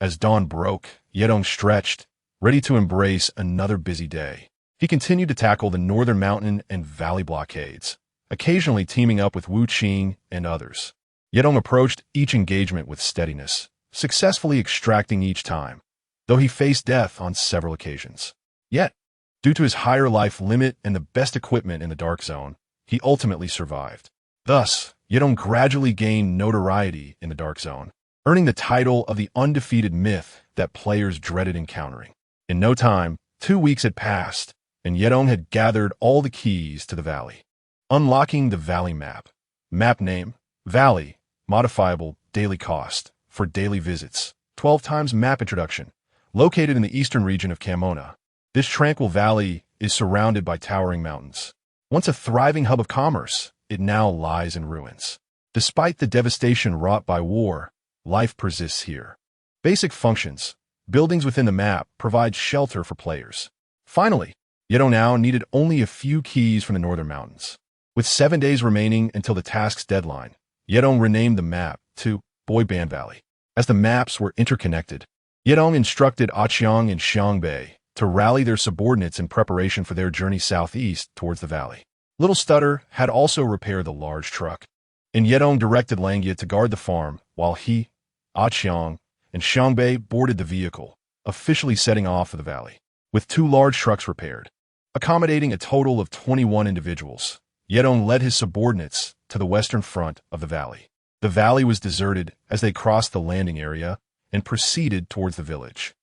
As dawn broke, Yedong stretched, ready to embrace another busy day. He continued to tackle the northern mountain and valley blockades, occasionally teaming up with Wu Qing and others. Yedong approached each engagement with steadiness, successfully extracting each time, though he faced death on several occasions. Yet, due to his higher life limit and the best equipment in the Dark Zone, he ultimately survived. Thus, Yedong gradually gained notoriety in the Dark Zone, earning the title of the undefeated myth that players dreaded encountering. In no time, 2 weeks had passed, and Yedong had gathered all the keys to the valley. Unlocking the Valley map. Map name, Valley, modifiable, daily cost, for daily visits, 12 times map introduction, located in the eastern region of Camona. This tranquil valley is surrounded by towering mountains. Once a thriving hub of commerce, it now lies in ruins. Despite the devastation wrought by war, life persists here. Basic functions. Buildings within the map provide shelter for players. Finally, Yedong now needed only a few keys from the northern mountains. With 7 days remaining until the task's deadline, Yedong renamed the map to Boy Band Valley. As the maps were interconnected, Yedong instructed Aqiang and Xiangbei to rally their subordinates in preparation for their journey southeast towards the valley. Little Stutter had also repaired the large truck, and Yedong directed Langya to guard the farm while he, Aqiang, and Xiangbei boarded the vehicle, officially setting off for the valley. With 2 large trucks repaired, accommodating a total of 21 individuals, Yedong led his subordinates to the western front of the valley. The valley was deserted as they crossed the landing area and proceeded towards the village.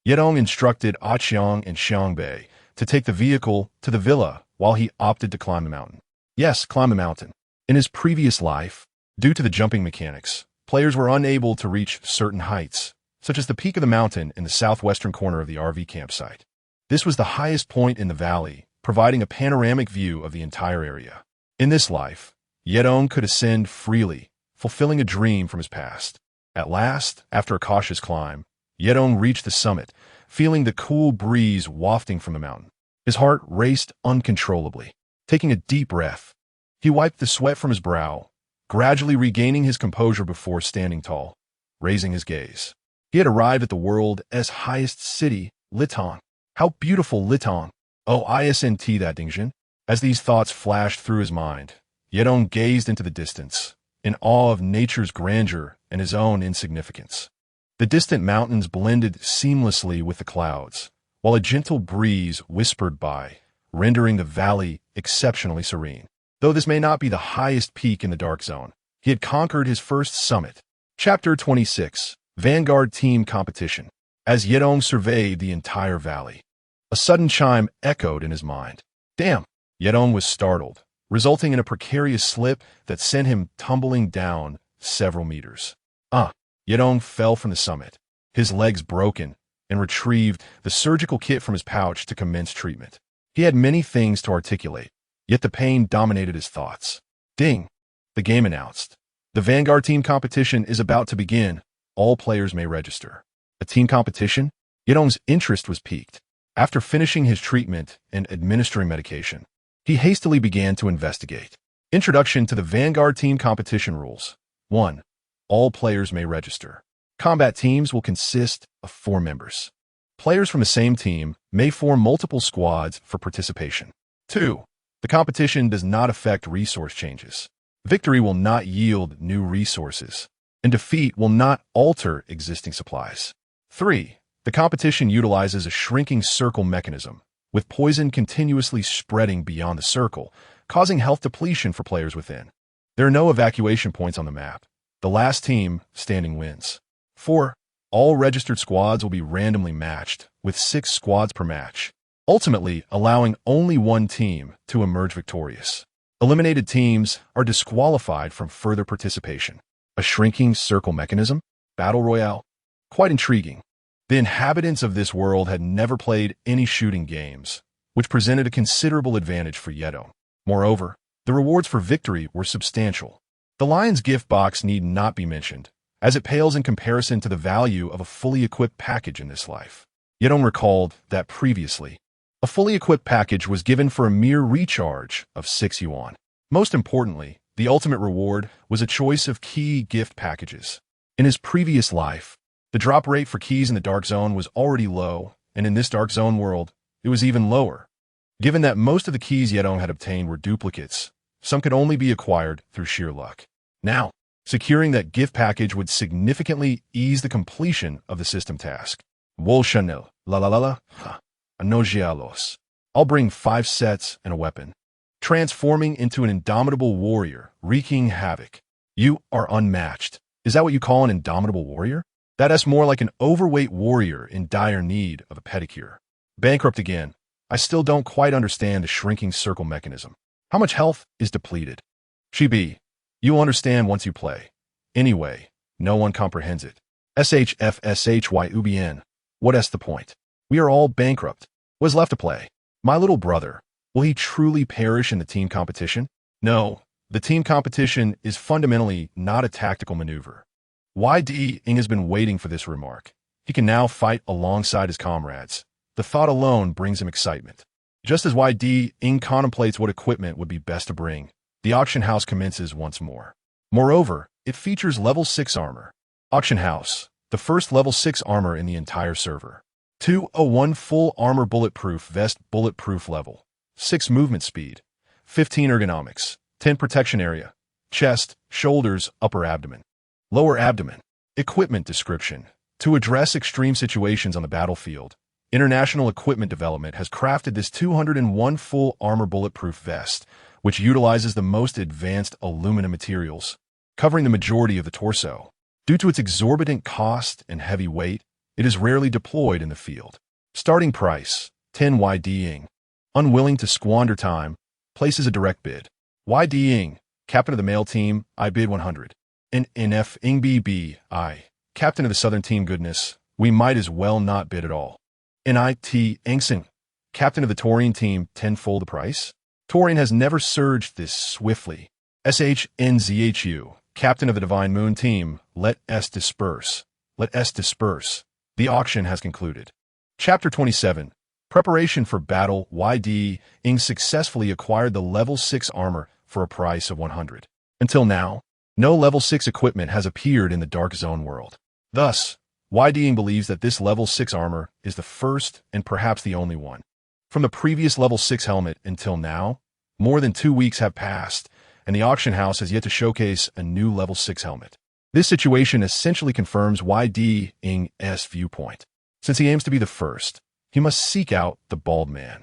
Yedong instructed Aqiang and Xiangbei to take the vehicle to the villa while he opted to climb the mountain. Yes, climb a mountain. In his previous life, due to the jumping mechanics, players were unable to reach certain heights, such as the peak of the mountain in the southwestern corner of the RV campsite. This was the highest point in the valley, providing a panoramic view of the entire area. In this life, Yedong could ascend freely, fulfilling a dream from his past. At last, after a cautious climb, Yedong reached the summit, feeling the cool breeze wafting from the mountain. His heart raced uncontrollably. Taking a deep breath, he wiped the sweat from his brow, gradually regaining his composure before standing tall, raising his gaze. He had arrived at the world's highest city, Litong. How beautiful Litong! Oh, isn't that Dingjin? As these thoughts flashed through his mind, Yedong gazed into the distance, in awe of nature's grandeur and his own insignificance. The distant mountains blended seamlessly with the clouds, while a gentle breeze whispered by, rendering the valley exceptionally serene. Though this may not be the highest peak in the Dark Zone, he had conquered his first summit. Chapter 26: Vanguard Team Competition. As Yedong surveyed the entire valley, a sudden chime echoed in his mind. Damn! Yedong was startled, resulting in a precarious slip that sent him tumbling down several meters. Yedong fell from the summit, his legs broken, and retrieved the surgical kit from his pouch to commence treatment. He had many things to articulate, yet the pain dominated his thoughts. Ding! The game announced. The Vanguard Team Competition is about to begin. All players may register. A team competition? Yedong's interest was piqued. After finishing his treatment and administering medication, he hastily began to investigate. Introduction to the Vanguard Team Competition Rules. 1. All players may register. Combat teams will consist of 4 members. Players from the same team may form multiple squads for participation. 2. The competition does not affect resource changes. Victory will not yield new resources, and defeat will not alter existing supplies. 3. The competition utilizes a shrinking circle mechanism, with poison continuously spreading beyond the circle, causing health depletion for players within. There are no evacuation points on the map. The last team standing wins. 4. All registered squads will be randomly matched, with 6 squads per match, ultimately allowing only one team to emerge victorious. Eliminated teams are disqualified from further participation. A shrinking circle mechanism? Battle Royale? Quite intriguing. The inhabitants of this world had never played any shooting games, which presented a considerable advantage for Yedong. Moreover, the rewards for victory were substantial. The Lion's gift box need not be mentioned, as it pales in comparison to the value of a fully equipped package in this life. Yedong recalled that previously, a fully equipped package was given for a mere recharge of 6 yuan. Most importantly, the ultimate reward was a choice of key gift packages. In his previous life, the drop rate for keys in the Dark Zone was already low, and in this Dark Zone world, it was even lower. Given that most of the keys Yedong had obtained were duplicates, some could only be acquired through sheer luck. Now, securing that gift package would significantly ease the completion of the system task. Wol Chanel, la la la la, Anogialos. I'll bring 5 sets and a weapon. Transforming into an indomitable warrior, wreaking havoc. You are unmatched. Is that what you call an indomitable warrior? That's more like an overweight warrior in dire need of a pedicure. Bankrupt again. I still don't quite understand the shrinking circle mechanism. How much health is depleted? Chibi, you'll understand once you play. Anyway, no one comprehends it. SHFSHYUBN. What's the point? We are all bankrupt. What's left to play? My little brother, will he truly perish in the team competition? No, the team competition is fundamentally not a tactical maneuver. Ying has been waiting for this remark. He can now fight alongside his comrades. The thought alone brings him excitement. Just as Ying contemplates what equipment would be best to bring, the auction house commences once more. Moreover, it features level 6 armor. Auction house, the first level 6 armor in the entire server. 201 full armor bulletproof vest bulletproof level. 6 movement speed. 15 ergonomics. 10 protection area. Chest, shoulders, upper abdomen. Lower abdomen. Equipment description. To address extreme situations on the battlefield, International Equipment Development has crafted this 201 full armor bulletproof vest, which utilizes the most advanced aluminum materials, covering the majority of the torso. Due to its exorbitant cost and heavy weight, it is rarely deployed in the field. Starting price, 10 Ying. Unwilling to squander time, places a direct bid. YD Ing, captain of the male team, I bid 100. NF Ing BB, I, captain of the southern team, goodness, we might as well not bid at all. NIT Engson, captain of the Taurian team, tenfold the price? Taurian has never surged this swiftly. SHNZHU, captain of the Divine Moon team, let S disperse. Let S disperse. The auction has concluded. Chapter 27. Preparation for battle. YD Ing successfully acquired the level 6 armor for a price of 100. Until now, no level 6 equipment has appeared in the Dark Zone world. Thus, YD Ing believes that this level 6 armor is the first and perhaps the only one. From the previous level 6 helmet until now, more than 2 weeks have passed, and the auction house has yet to showcase a new level 6 helmet. This situation essentially confirms YD Ing's viewpoint. Since he aims to be the first, he must seek out the bald man.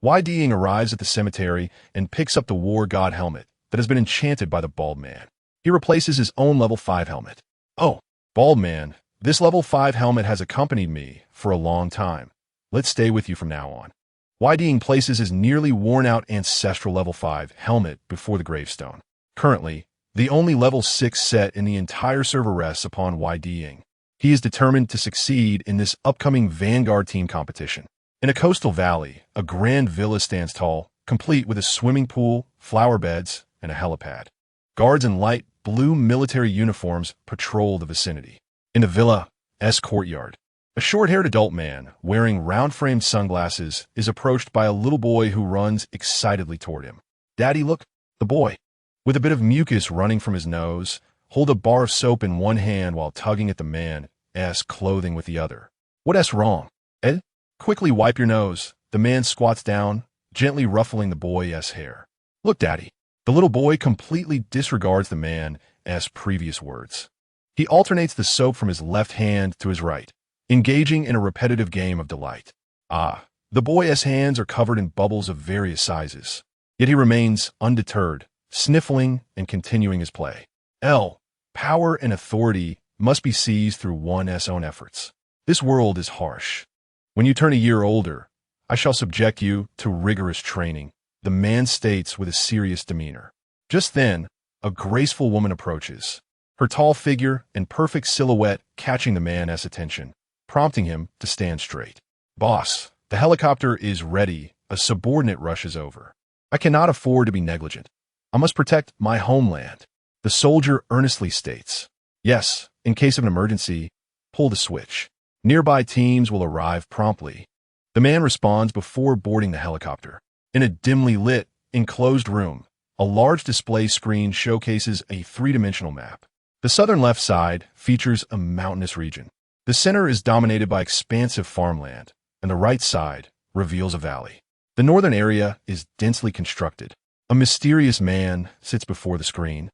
YD Ing arrives at the cemetery and picks up the War God helmet that has been enchanted by the bald man. He replaces his own level 5 helmet. Oh, bald man, this level 5 helmet has accompanied me for a long time. Let's stay with you from now on. YD Ing places his nearly worn-out ancestral level 5 helmet before the gravestone. Currently, the only level 6 set in the entire server rests upon YD Ing. He is determined to succeed in this upcoming Vanguard team competition. In a coastal valley, a grand villa stands tall, complete with a swimming pool, flower beds, and a helipad. Guards in light blue military uniforms patrol the vicinity. In the villa's courtyard, a short-haired adult man wearing round-framed sunglasses is approached by a little boy who runs excitedly toward him. Daddy, look, the boy, with a bit of mucus running from his nose, hold a bar of soap in one hand while tugging at the man's clothing with the other. What's wrong, Ed? Quickly wipe your nose. The man squats down, gently ruffling the boy's hair. Look, Daddy. The little boy completely disregards the man's previous words. He alternates the soap from his left hand to his right, engaging in a repetitive game of delight. The boy's hands are covered in bubbles of various sizes, yet he remains undeterred, sniffling and continuing his play. Power and authority must be seized through one's own efforts. This world is harsh. When you turn a year older, I shall subject you to rigorous training, the man states with a serious demeanor. Just then, a graceful woman approaches, her tall figure and perfect silhouette catching the man's attention, prompting him to stand straight. Boss, the helicopter is ready. A subordinate rushes over. I cannot afford to be negligent. I must protect my homeland. The soldier earnestly states, yes, in case of an emergency, pull the switch. Nearby teams will arrive promptly. The man responds before boarding the helicopter. In a dimly lit, enclosed room, a large display screen showcases a three-dimensional map. The southern left side features a mountainous region. The center is dominated by expansive farmland, and the right side reveals a valley. The northern area is densely constructed. A mysterious man sits before the screen,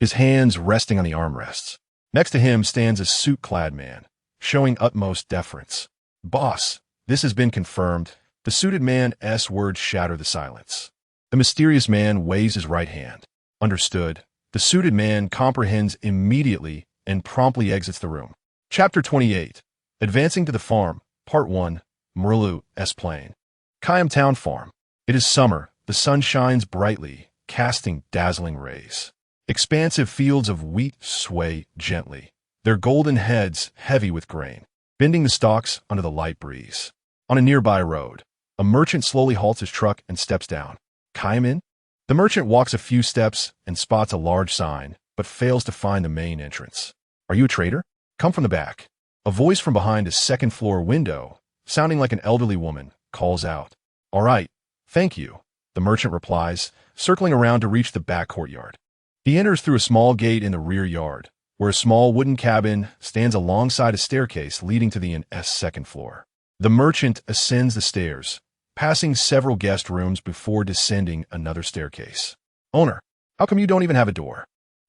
his hands resting on the armrests. Next to him stands a suit-clad man, showing utmost deference. Boss, this has been confirmed. The suited man's words shatter the silence. The mysterious man waves his right hand. Understood. The suited man comprehends immediately and promptly exits the room. Chapter 28. Advancing to the Farm, Part 1, Murlu's Plain. Kayam Town Farm. It is summer. The sun shines brightly, casting dazzling rays. Expansive fields of wheat sway gently, their golden heads heavy with grain, bending the stalks under the light breeze. On a nearby road, a merchant slowly halts his truck and steps down. Kayam in? The merchant walks a few steps and spots a large sign, but fails to find the main entrance. Are you a trader? Come from the back. A voice from behind a second-floor window, sounding like an elderly woman, calls out. All right, thank you, the merchant replies, circling around to reach the back courtyard. He enters through a small gate in the rear yard, where a small wooden cabin stands alongside a staircase leading to the inn's second floor. The merchant ascends the stairs, passing several guest rooms before descending another staircase. Owner, how come you don't even have a door?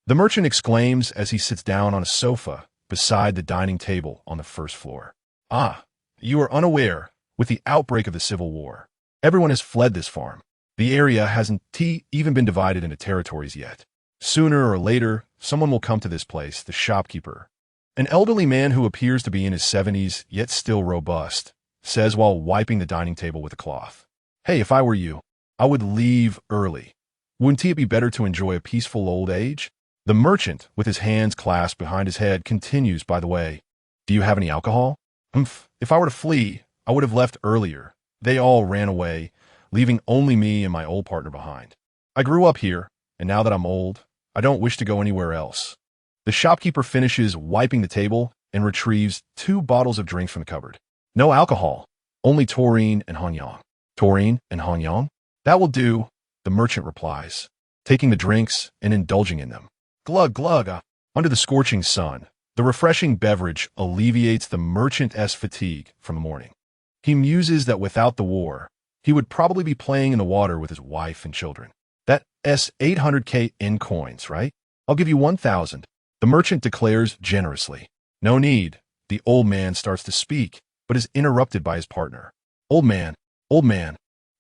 The merchant exclaims as he sits down on a sofa beside the dining table on the first floor. You are unaware. With the outbreak of the Civil War, everyone has fled this farm. The area hasn't even been divided into territories yet. Sooner or later, someone will come to this place, the shopkeeper. An elderly man who appears to be in his 70s, yet still robust, says while wiping the dining table with a cloth. Hey, if I were you, I would leave early. Wouldn't it be better to enjoy a peaceful old age? The merchant, with his hands clasped behind his head, continues, by the way, do you have any alcohol? Humph, if I were to flee, I would have left earlier. They all ran away, leaving only me and my old partner behind. I grew up here, and now that I'm old, I don't wish to go anywhere else. The shopkeeper finishes wiping the table and retrieves 2 bottles of drinks from the cupboard. No alcohol, only taurine and hanyang. Taurine and hanyang? That will do, the merchant replies, taking the drinks and indulging in them. Glug, glug. Under the scorching sun, the refreshing beverage alleviates the merchant's fatigue from the morning. He muses that without the war, he would probably be playing in the water with his wife and children. That's 800k in coins, right? I'll give you 1,000. The merchant declares generously. No need. The old man starts to speak, but is interrupted by his partner. Old man,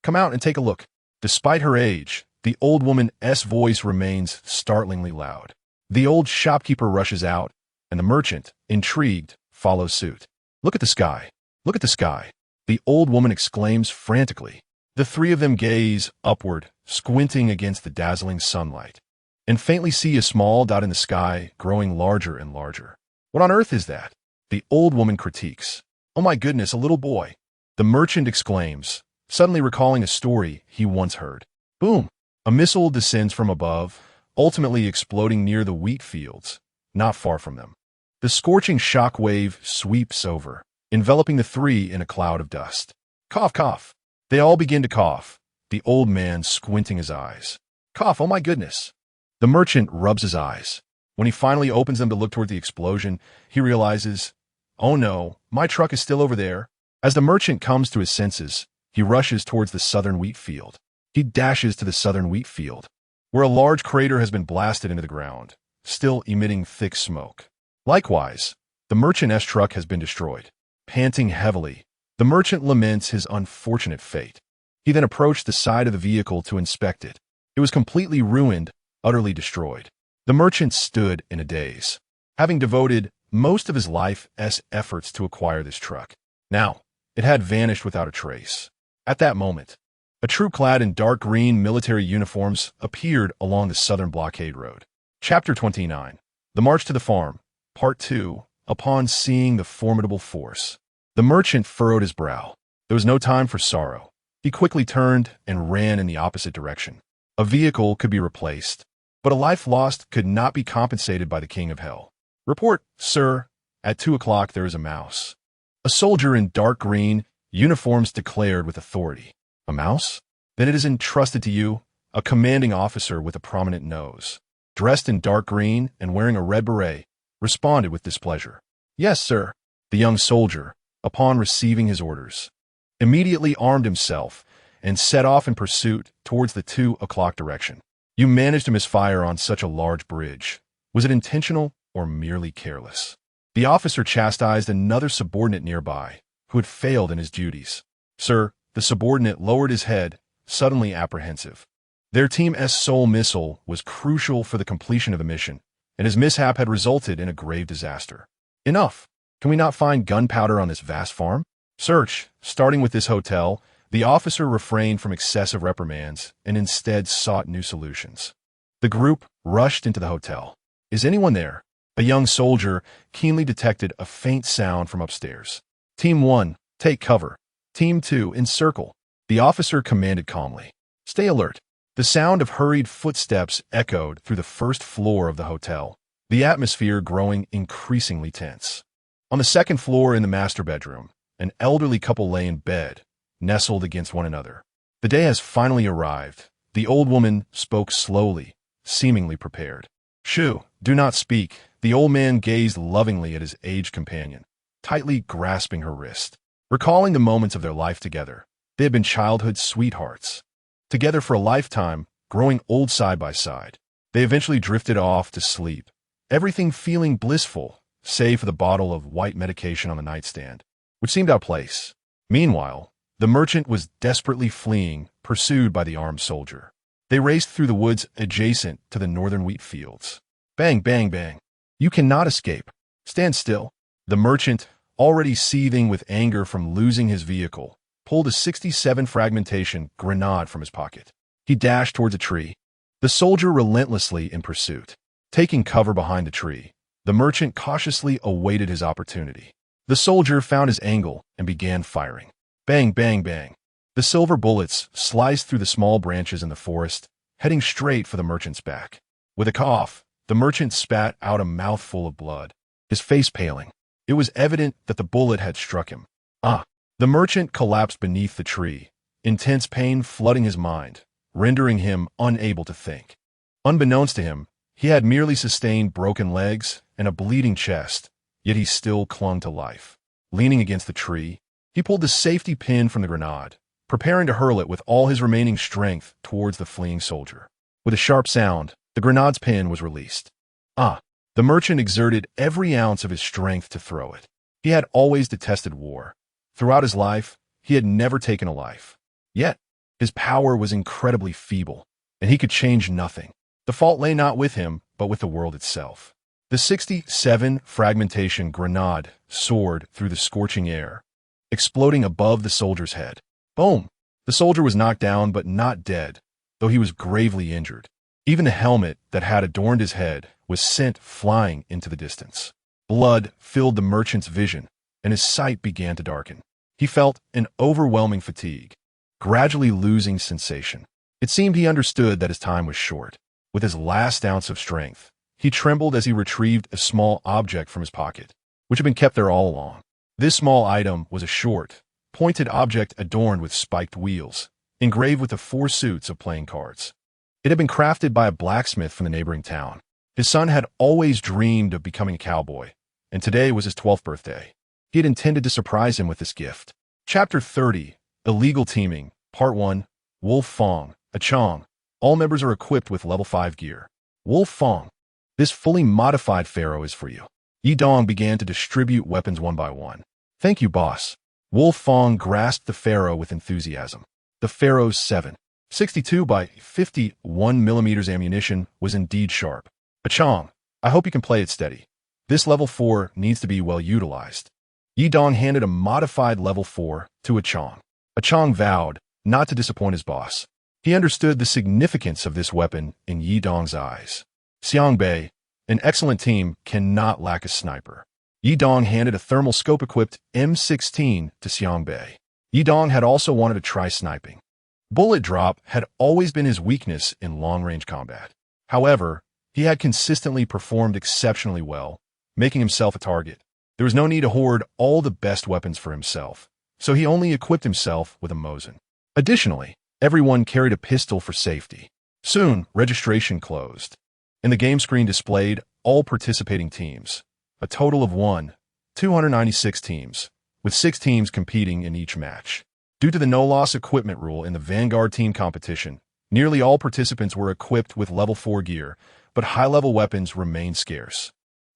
come out and take a look. Despite her age, the old woman's voice remains startlingly loud. The old shopkeeper rushes out, and the merchant, intrigued, follows suit. Look at the sky. Look at the sky. The old woman exclaims frantically. The 3 of them gaze upward, squinting against the dazzling sunlight, and faintly see a small dot in the sky growing larger and larger. What on earth is that? The old woman critiques. Oh my goodness, a little boy. The merchant exclaims, suddenly recalling a story he once heard. Boom! A missile descends from above, ultimately exploding near the wheat fields, not far from them. The scorching shock wave sweeps over, enveloping the 3 in a cloud of dust. Cough, cough. They all begin to cough, the old man squinting his eyes. Cough, oh my goodness. The merchant rubs his eyes. When he finally opens them to look toward the explosion, he realizes, oh no, my truck is still over there. As the merchant comes to his senses, he rushes towards the southern wheat field. He dashes to the southern wheat field, where a large crater has been blasted into the ground, still emitting thick smoke. Likewise, the merchant's truck has been destroyed. Panting heavily, the merchant laments his unfortunate fate. He then approached the side of the vehicle to inspect it. It was completely ruined, utterly destroyed. The merchant stood in a daze, having devoted most of his life's efforts to acquire this truck. Now, it had vanished without a trace. At that moment, a troop clad in dark green military uniforms appeared along the southern blockade road. Chapter 29. The March to the Farm, Part 2. Upon seeing the formidable force, the merchant furrowed his brow. There was no time for sorrow. He quickly turned and ran in the opposite direction. A vehicle could be replaced, but a life lost could not be compensated by the King of Hell. Report, sir. At 2 o'clock there is a mouse. A soldier in dark green uniforms declared with authority. A mouse? Then it is entrusted to you, a commanding officer with a prominent nose, dressed in dark green and wearing a red beret, responded with displeasure. Yes, sir. The young soldier, upon receiving his orders, immediately armed himself and set off in pursuit towards the 2 o'clock direction. You managed to misfire on such a large bridge. Was it intentional or merely careless? The officer chastised another subordinate nearby, who had failed in his duties. Sir, the subordinate lowered his head, suddenly apprehensive. Their team's sole missile was crucial for the completion of the mission, and his mishap had resulted in a grave disaster. Enough! Can we not find gunpowder on this vast farm? Search, starting with this hotel. The officer refrained from excessive reprimands and instead sought new solutions. The group rushed into the hotel. Is anyone there? A young soldier keenly detected a faint sound from upstairs. Team 1, take cover. Team 2, encircle. The officer commanded calmly. Stay alert. The sound of hurried footsteps echoed through the first floor of the hotel, the atmosphere growing increasingly tense. On the second floor in the master bedroom, an elderly couple lay in bed, nestled against one another. The day has finally arrived. The old woman spoke slowly, seemingly prepared. Shoo, do not speak. The old man gazed lovingly at his aged companion, tightly grasping her wrist. Recalling the moments of their life together, they had been childhood sweethearts. Together for a lifetime, growing old side by side, they eventually drifted off to sleep, everything feeling blissful, save for the bottle of white medication on the nightstand, which seemed out of place. Meanwhile, the merchant was desperately fleeing, pursued by the armed soldier. They raced through the woods adjacent to the northern wheat fields. Bang, bang, bang. You cannot escape. Stand still. The merchant, already seething with anger from losing his vehicle, pulled a .67 fragmentation grenade from his pocket. He dashed towards a tree. The soldier relentlessly in pursuit. Taking cover behind the tree, the merchant cautiously awaited his opportunity. The soldier found his angle and began firing. Bang, bang, bang. The silver bullets sliced through the small branches in the forest, heading straight for the merchant's back. With a cough, the merchant spat out a mouthful of blood, his face paling. It was evident that the bullet had struck him. The merchant collapsed beneath the tree, intense pain flooding his mind, rendering him unable to think. Unbeknownst to him, he had merely sustained broken legs and a bleeding chest, yet he still clung to life. Leaning against the tree, he pulled the safety pin from the grenade, preparing to hurl it with all his remaining strength towards the fleeing soldier. With a sharp sound, the grenade's pin was released. The merchant exerted every ounce of his strength to throw it. He had always detested war. Throughout his life, he had never taken a life. Yet, his power was incredibly feeble, and he could change nothing. The fault lay not with him, but with the world itself. The 67 fragmentation grenade soared through the scorching air, exploding above the soldier's head. Boom! The soldier was knocked down but not dead, though he was gravely injured. Even the helmet that had adorned his head was sent flying into the distance. Blood filled the merchant's vision, and his sight began to darken. He felt an overwhelming fatigue, gradually losing sensation. It seemed he understood that his time was short. With his last ounce of strength, he trembled as he retrieved a small object from his pocket, which had been kept there all along. This small item was a short, pointed object adorned with spiked wheels, engraved with the 4 suits of playing cards. It had been crafted by a blacksmith from the neighboring town. His son had always dreamed of becoming a cowboy, and today was his 12th birthday. He had intended to surprise him with this gift. Chapter 30, Illegal Teaming, Part 1, Wolf Fong, a Chong. All members are equipped with level 5 gear. Wolf Fong. This fully modified pharaoh is for you. Yi Dong began to distribute weapons one by one. Thank you, boss. Wolf Fong grasped the pharaoh with enthusiasm. The pharaoh's 7.62 by 51 millimeters ammunition was indeed sharp. A Chong, I hope you can play it steady. This level 4 needs to be well utilized. Yi Dong handed a modified level 4 to a Chong. A Chong vowed not to disappoint his boss. He understood the significance of this weapon in Yi Dong's eyes. Xiang Bei, an excellent team, cannot lack a sniper. Yi Dong handed a thermal scope-equipped M16 to Xiang Bei. Yi Dong had also wanted to try sniping. Bullet drop had always been his weakness in long-range combat. However, he had consistently performed exceptionally well, making himself a target. There was no need to hoard all the best weapons for himself, so he only equipped himself with a Mosin. Additionally, everyone carried a pistol for safety. Soon, registration closed, and the game screen displayed all participating teams, a total of 296 teams, with 6 teams competing in each match. Due to the no-loss equipment rule in the Vanguard team competition, nearly all participants were equipped with level 4 gear, but high-level weapons remained scarce.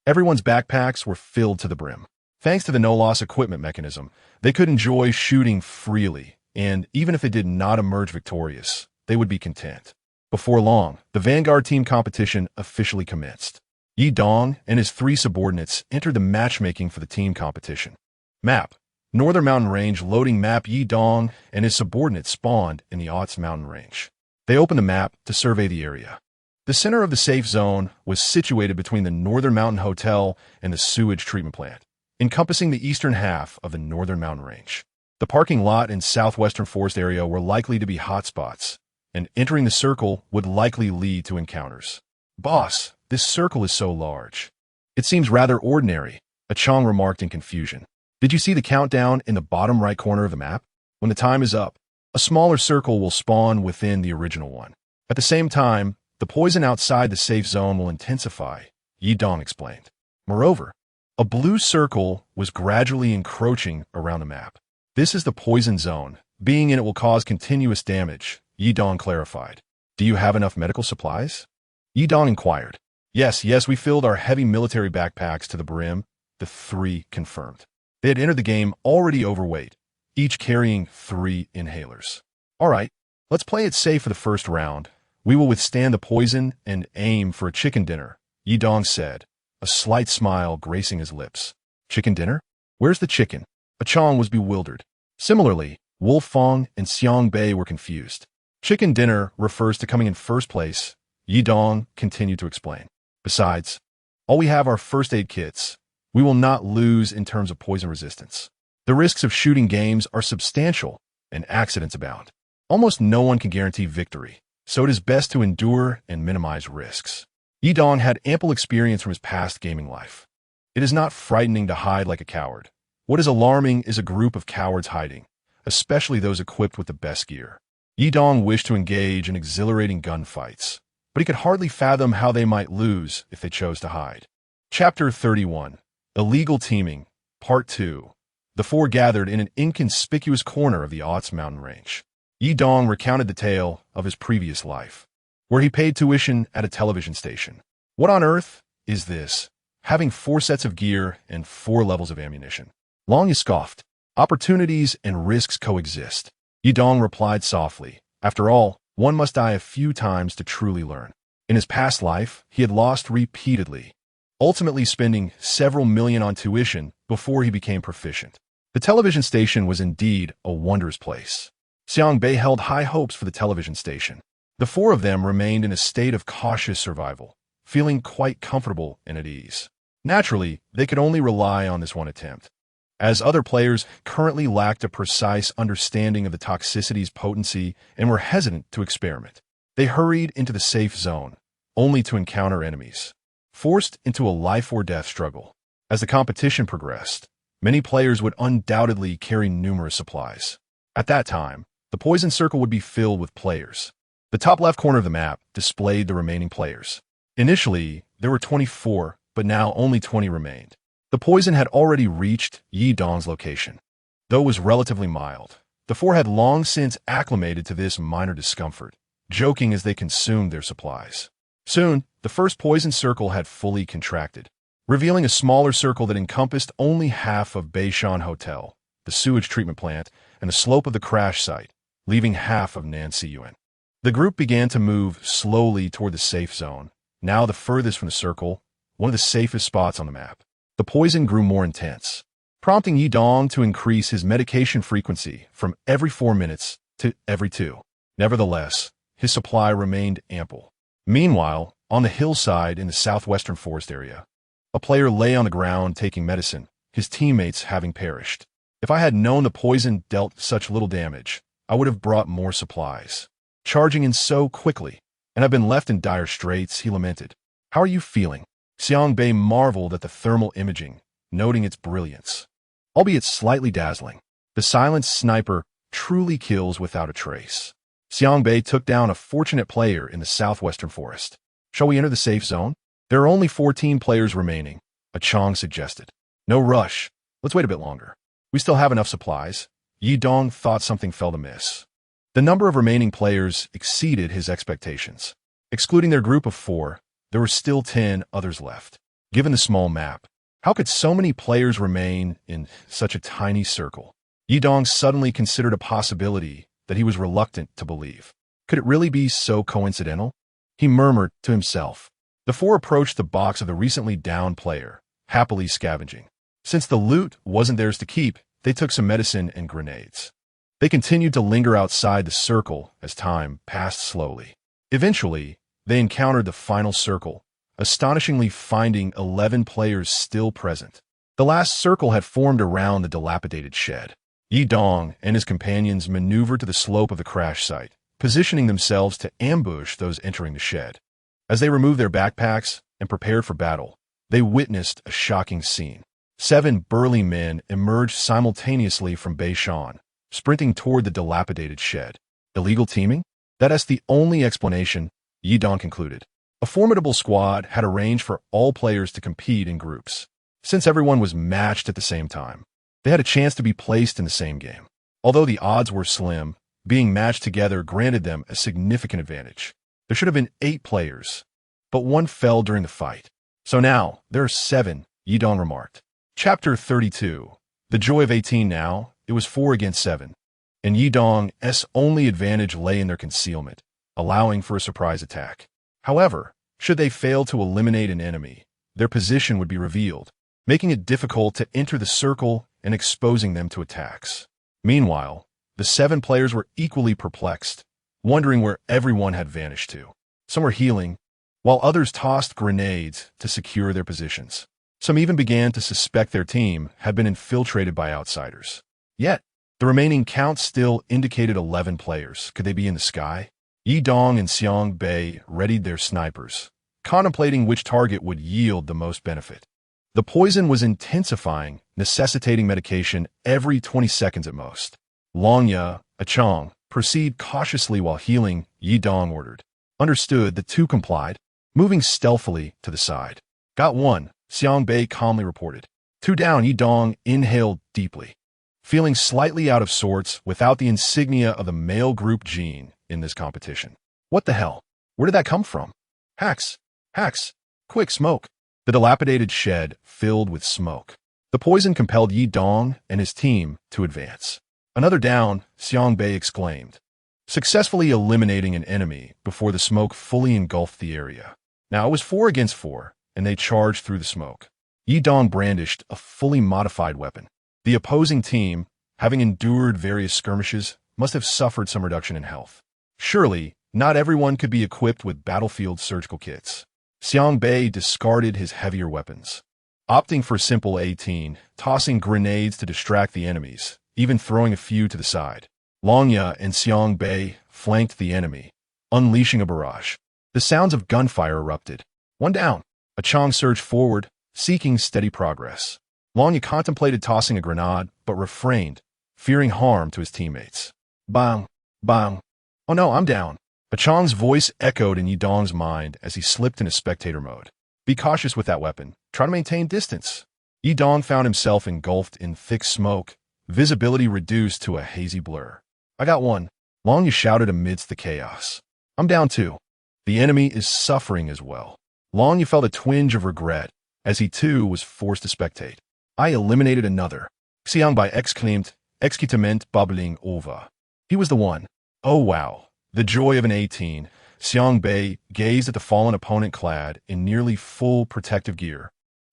Everyone's backpacks were filled to the brim. Thanks to the no-loss equipment mechanism, they could enjoy shooting freely, and even if they did not emerge victorious, they would be content. Before long, the Vanguard team competition officially commenced. Yi Dong and his 3 subordinates entered the matchmaking for the team competition. Map: Northern Mountain Range. Loading map. Yi Dong and his subordinates spawned in the Otz Mountain Range. They opened the map to survey the area. The center of the safe zone was situated between the Northern Mountain Hotel and the sewage treatment plant, encompassing the eastern half of the Northern Mountain Range. The parking lot and southwestern forest area were likely to be hotspots, and entering the circle would likely lead to encounters. Boss, this circle is so large. It seems rather ordinary, a Chong remarked in confusion. Did you see the countdown in the bottom right corner of the map? When the time is up, a smaller circle will spawn within the original one. At the same time, the poison outside the safe zone will intensify, Yi Dong explained. Moreover, a blue circle was gradually encroaching around the map. This is the poison zone. Being in it will cause continuous damage, Yi Dong clarified. Do you have enough medical supplies? Yi Dong inquired. Yes, we filled our heavy military backpacks to the brim, the 3 confirmed. They had entered the game already overweight, each carrying 3 inhalers. All right, let's play it safe for the first round. We will withstand the poison and aim for a chicken dinner, Yi Dong said, a slight smile gracing his lips. Chicken dinner? Where's the chicken? A Chong was bewildered. Similarly, Wolf Fong and Xiang Bei were confused. Chicken dinner refers to coming in first place Yidong continued to explain. Besides, all we have are first aid kits. We will not lose in terms of poison resistance. The risks of shooting games are substantial, and accidents abound. Almost no one can guarantee victory, so it is best to endure and minimize risks. Yidong had ample experience from his past gaming life. It is not frightening to hide like a coward. What is alarming is a group of cowards hiding, especially those equipped with the best gear. Yidong wished to engage in exhilarating gunfights, but he could hardly fathom how they might lose if they chose to hide. Chapter 31. Illegal Teaming, Part 2. The four gathered in an inconspicuous corner of the Ots mountain range. Yidong recounted the tale of his previous life, where he paid tuition at a television station. What on earth is this? Having 4 sets of gear and 4 levels of ammunition. Long scoffed. Opportunities and risks coexist. Yidong replied softly. After all, one must die a few times to truly learn. In his past life, he had lost repeatedly, ultimately spending several million on tuition before he became proficient. The television station was indeed a wondrous place. Xiangbei held high hopes for the television station. The 4 of them remained in a state of cautious survival, feeling quite comfortable and at ease. Naturally, they could only rely on this one attempt, as other players currently lacked a precise understanding of the toxicity's potency and were hesitant to experiment. They hurried into the safe zone, only to encounter enemies, forced into a life-or-death struggle. As the competition progressed, many players would undoubtedly carry numerous supplies. At that time, the poison circle would be filled with players. The top left corner of the map displayed the remaining players. Initially, there were 24, but now only 20 remained. The poison had already reached Yidong's location. Though it was relatively mild, the 4 had long since acclimated to this minor discomfort, joking as they consumed their supplies. Soon, the first poison circle had fully contracted, revealing a smaller circle that encompassed only half of Beishan Hotel, the sewage treatment plant, and the slope of the crash site, leaving half of Nansiyuan. The group began to move slowly toward the safe zone, now the furthest from the circle, one of the safest spots on the map. The poison grew more intense, prompting Yidong to increase his medication frequency from every 4 minutes to every 2. Nevertheless, his supply remained ample. Meanwhile, on the hillside in the southwestern forest area, a player lay on the ground taking medicine, his teammates having perished. If I had known the poison dealt such little damage, I would have brought more supplies. Charging in so quickly, and I've been left in dire straits, he lamented. How are you feeling? Xiangbei marveled at the thermal imaging, noting its brilliance. Albeit slightly dazzling, the silent sniper truly kills without a trace. Xiangbei took down a fortunate player in the southwestern forest. Shall we enter the safe zone? There are only 14 players remaining, a Chong suggested. No rush. Let's wait a bit longer. We still have enough supplies. Yidong thought something fell amiss. The number of remaining players exceeded his expectations. Excluding their group of 4, there were still 10 others left. Given the small map, how could so many players remain in such a tiny circle? Yidong suddenly considered a possibility that he was reluctant to believe. Could it really be so coincidental? He murmured to himself. The 4 approached the box of the recently downed player, happily scavenging. Since the loot wasn't theirs to keep, they took some medicine and grenades. They continued to linger outside the circle as time passed slowly. Eventually, they encountered the final circle, astonishingly finding 11 players still present. The last circle had formed around the dilapidated shed. Yidong and his companions maneuvered to the slope of the crash site, positioning themselves to ambush those entering the shed. As they removed their backpacks and prepared for battle, they witnessed a shocking scene. 7 burly men emerged simultaneously from Beishan, sprinting toward the dilapidated shed. Illegal teaming? That's the only explanation, Yidong concluded. A formidable squad had arranged for all players to compete in groups. Since everyone was matched at the same time, they had a chance to be placed in the same game. Although the odds were slim, being matched together granted them a significant advantage. There should have been 8 players, but one fell during the fight. So now, there are 7, Yidong remarked. Chapter 32. The joy of 18 now, it was 4 against 7. And Yidong's only advantage lay in their concealment, allowing for a surprise attack. However, should they fail to eliminate an enemy, their position would be revealed, making it difficult to enter the circle and exposing them to attacks. Meanwhile, the 7 players were equally perplexed, wondering where everyone had vanished to. Some were healing, while others tossed grenades to secure their positions. Some even began to suspect their team had been infiltrated by outsiders. Yet, the remaining count still indicated 11 players. Could they be in the sky? Yi Dong and Xiang Bei readied their snipers, contemplating which target would yield the most benefit. The poison was intensifying, necessitating medication every 20 seconds at most. Longya, Achong, proceed cautiously while healing, Yi Dong ordered. Understood, the two complied, moving stealthily to the side. Got one, Xiang Bei calmly reported. Two down, Yi Dong inhaled deeply, feeling slightly out of sorts without the insignia of the male group gene in this competition. What the hell? Where did that come from? Hacks! Hacks! Quick, smoke! The dilapidated shed filled with smoke. The poison compelled Yi Dong and his team to advance. Another down, Xiang Bei exclaimed, successfully eliminating an enemy before the smoke fully engulfed the area. Now it was 4 against 4, and they charged through the smoke. Yi Dong brandished a fully modified weapon. The opposing team, having endured various skirmishes, must have suffered some reduction in health. Surely, not everyone could be equipped with battlefield surgical kits. Xiang Bei discarded his heavier weapons, opting for simple 18, tossing grenades to distract the enemies, even throwing a few to the side. Longya and Xiang Bei flanked the enemy, unleashing a barrage. The sounds of gunfire erupted. One down. Achong surged forward, seeking steady progress. Longya contemplated tossing a grenade, but refrained, fearing harm to his teammates. Bang! Bang! Oh no, I'm down. Achong's voice echoed in Yi Dong's mind as he slipped into spectator mode. Be cautious with that weapon. Try to maintain distance. Yi Dong found himself engulfed in thick smoke, visibility reduced to a hazy blur. I got one. Longya shouted amidst the chaos. I'm down too. The enemy is suffering as well. Longya felt a twinge of regret as he too was forced to spectate. I eliminated another. Xiang Bei exclaimed, excitement bubbling over. He was the one. Oh wow. The joy of an 18, Xiang Bei gazed at the fallen opponent clad in nearly full protective gear,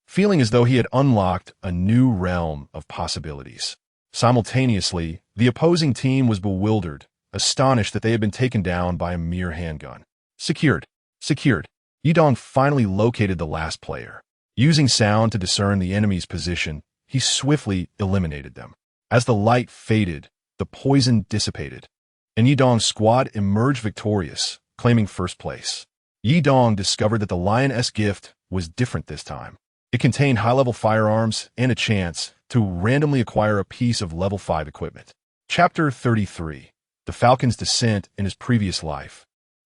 feeling as though he had unlocked a new realm of possibilities. Simultaneously, the opposing team was bewildered, astonished that they had been taken down by a mere handgun. Secured. Secured. Yi Dong finally located the last player. Using sound to discern the enemy's position, he swiftly eliminated them. As the light faded, the poison dissipated, and Yi Dong's squad emerged victorious, claiming first place. Yi Dong discovered that the Lioness gift was different this time. It contained high-level firearms and a chance to randomly acquire a piece of level 5 equipment. Chapter 33. The Falcon's Descent in his previous life.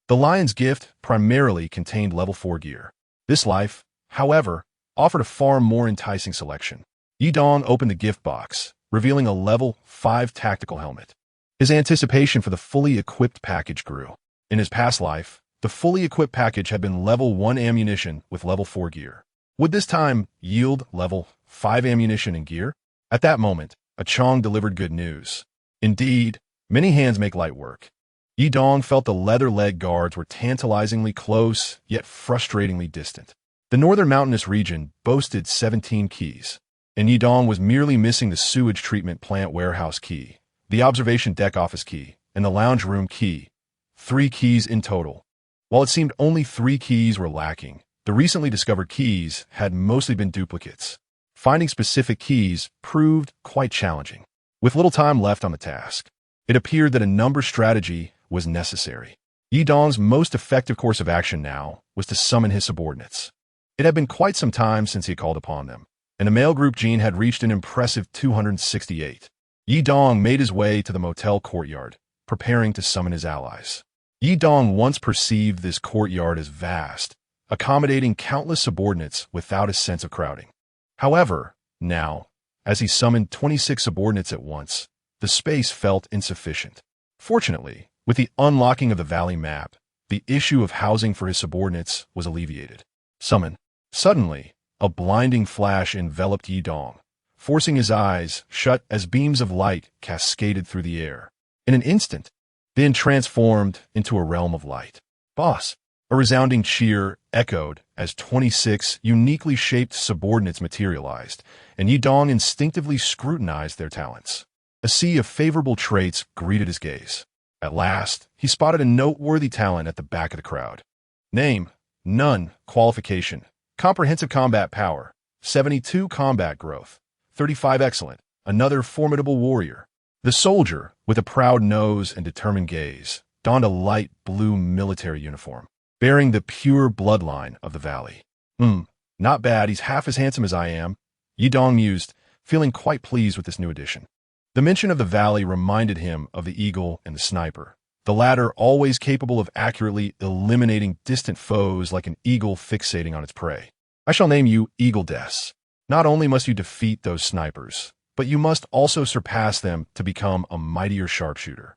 The Lion's gift primarily contained level 4 gear. This life, however, offered a far more enticing selection. Yi Dong opened the gift box, revealing a level 5 tactical helmet. His anticipation for the fully equipped package grew. In his past life, the fully equipped package had been level 1 ammunition with level 4 gear. Would this time yield level 5 ammunition and gear? At that moment, Achong delivered good news. Indeed, many hands make light work. Yi Dong felt the leather leg guards were tantalizingly close, yet frustratingly distant. The northern mountainous region boasted 17 keys, and Yi Dong was merely missing the sewage treatment plant warehouse key, the observation deck office key, and the lounge room key. 3 keys in total. While it seemed only 3 keys were lacking, the recently discovered keys had mostly been duplicates. Finding specific keys proved quite challenging. With little time left on the task, it appeared that a number strategy was necessary. Yi Dong's most effective course of action now was to summon his subordinates. It had been quite some time since he called upon them, and the male group gene had reached an impressive 268. Yi Dong made his way to the motel courtyard, preparing to summon his allies. Yi Dong once perceived this courtyard as vast, accommodating countless subordinates without a sense of crowding. However, now, as he summoned 26 subordinates at once, the space felt insufficient. Fortunately, with the unlocking of the valley map, the issue of housing for his subordinates was alleviated. Summon. Suddenly, a blinding flash enveloped Yi Dong, forcing his eyes shut as beams of light cascaded through the air. In an instant, then transformed into a realm of light. Boss! A resounding cheer echoed as 26 uniquely shaped subordinates materialized, and Yi Dong instinctively scrutinized their talents. A sea of favorable traits greeted his gaze. At last, he spotted a noteworthy talent at the back of the crowd. Name, none. Qualification, comprehensive combat power, 72 combat growth, 35 excellent. Another formidable warrior. The soldier, with a proud nose and determined gaze, donned a light blue military uniform, bearing the pure bloodline of the valley. Not bad, he's half as handsome as I am, Yidong mused, feeling quite pleased with this new addition. The mention of the valley reminded him of the eagle and the sniper, the latter always capable of accurately eliminating distant foes like an eagle fixating on its prey. I shall name you Eagle Des. Not only must you defeat those snipers, but you must also surpass them to become a mightier sharpshooter.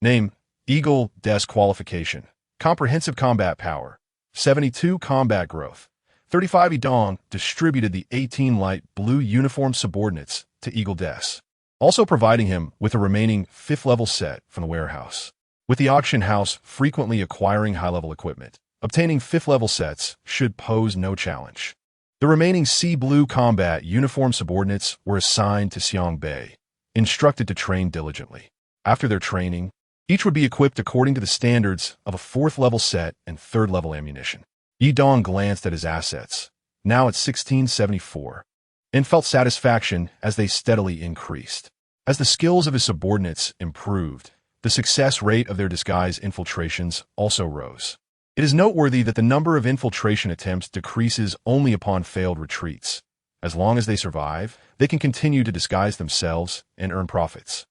Name, Eagle Des. Qualification, comprehensive combat power, 72 combat growth, 35 Yidong distributed the 18 light blue uniform subordinates to Eagle Des, also providing him with a remaining 5th level set from the warehouse. With the auction house frequently acquiring high-level equipment, obtaining 5th level sets should pose no challenge. The remaining sea blue combat uniform subordinates were assigned to Xiang Bei, instructed to train diligently. After their training, each would be equipped according to the standards of a 4th level set and 3rd level ammunition. Yidong glanced at his assets, now at 1674, and felt satisfaction as they steadily increased. As the skills of his subordinates improved, the success rate of their disguise infiltrations also rose. It is noteworthy that the number of infiltration attempts decreases only upon failed retreats. As long as they survive, they can continue to disguise themselves and earn profits.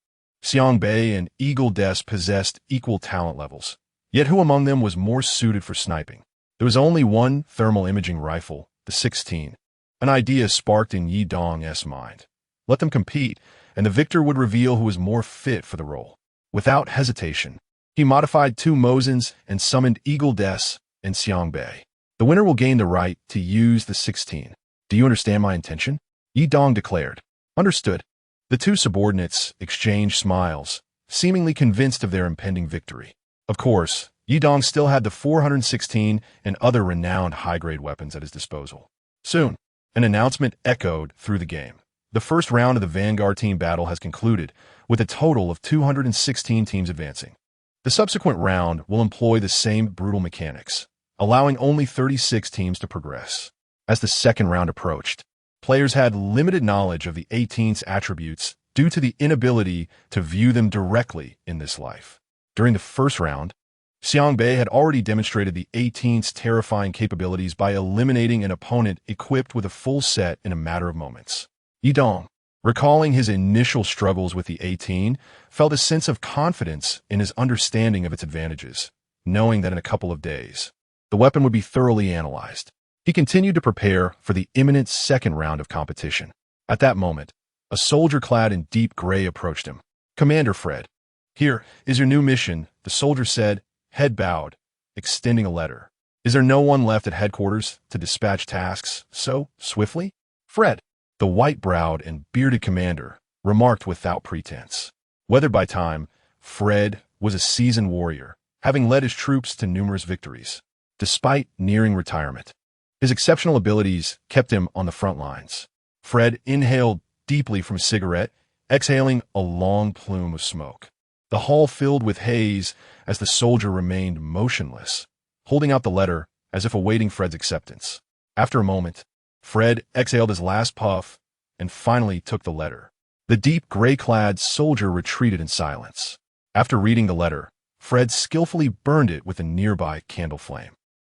Xiang Bei and Eagle Des possessed equal talent levels, yet who among them was more suited for sniping? There was only one thermal imaging rifle, the 16. An idea sparked in Yidong's mind. Let them compete, and the victor would reveal who was more fit for the role. Without hesitation, he modified 2 Mosins and summoned Eagle Des and Xiang Bei. The winner will gain the right to use the 16. Do you understand my intention? Yidong declared. Understood. The 2 subordinates exchanged smiles, seemingly convinced of their impending victory. Of course, Yidong still had the 416 and other renowned high-grade weapons at his disposal. Soon, an announcement echoed through the game. The first round of the Vanguard team battle has concluded, with a total of 216 teams advancing. The subsequent round will employ the same brutal mechanics, allowing only 36 teams to progress. As the second round approached, players had limited knowledge of the 18's attributes due to the inability to view them directly in this life. During the first round, Xiang Bei had already demonstrated the 18's terrifying capabilities by eliminating an opponent equipped with a full set in a matter of moments. Yidong, recalling his initial struggles with the 18, felt a sense of confidence in his understanding of its advantages, knowing that in a couple of days, the weapon would be thoroughly analyzed. He continued to prepare for the imminent second round of competition. At that moment, a soldier clad in deep gray approached him. Commander Fred, here is your new mission, the soldier said, head bowed, extending a letter. Is there no one left at headquarters to dispatch tasks so swiftly? Fred, the white-browed and bearded commander, remarked without pretense. Weathered by time, Fred was a seasoned warrior, having led his troops to numerous victories. Despite nearing retirement, his exceptional abilities kept him on the front lines. Fred inhaled deeply from a cigarette, exhaling a long plume of smoke. The hall filled with haze as the soldier remained motionless, holding out the letter as if awaiting Fred's acceptance. After a moment, Fred exhaled his last puff and finally took the letter. The deep gray-clad soldier retreated in silence. After reading the letter, Fred skillfully burned it with a nearby candle flame.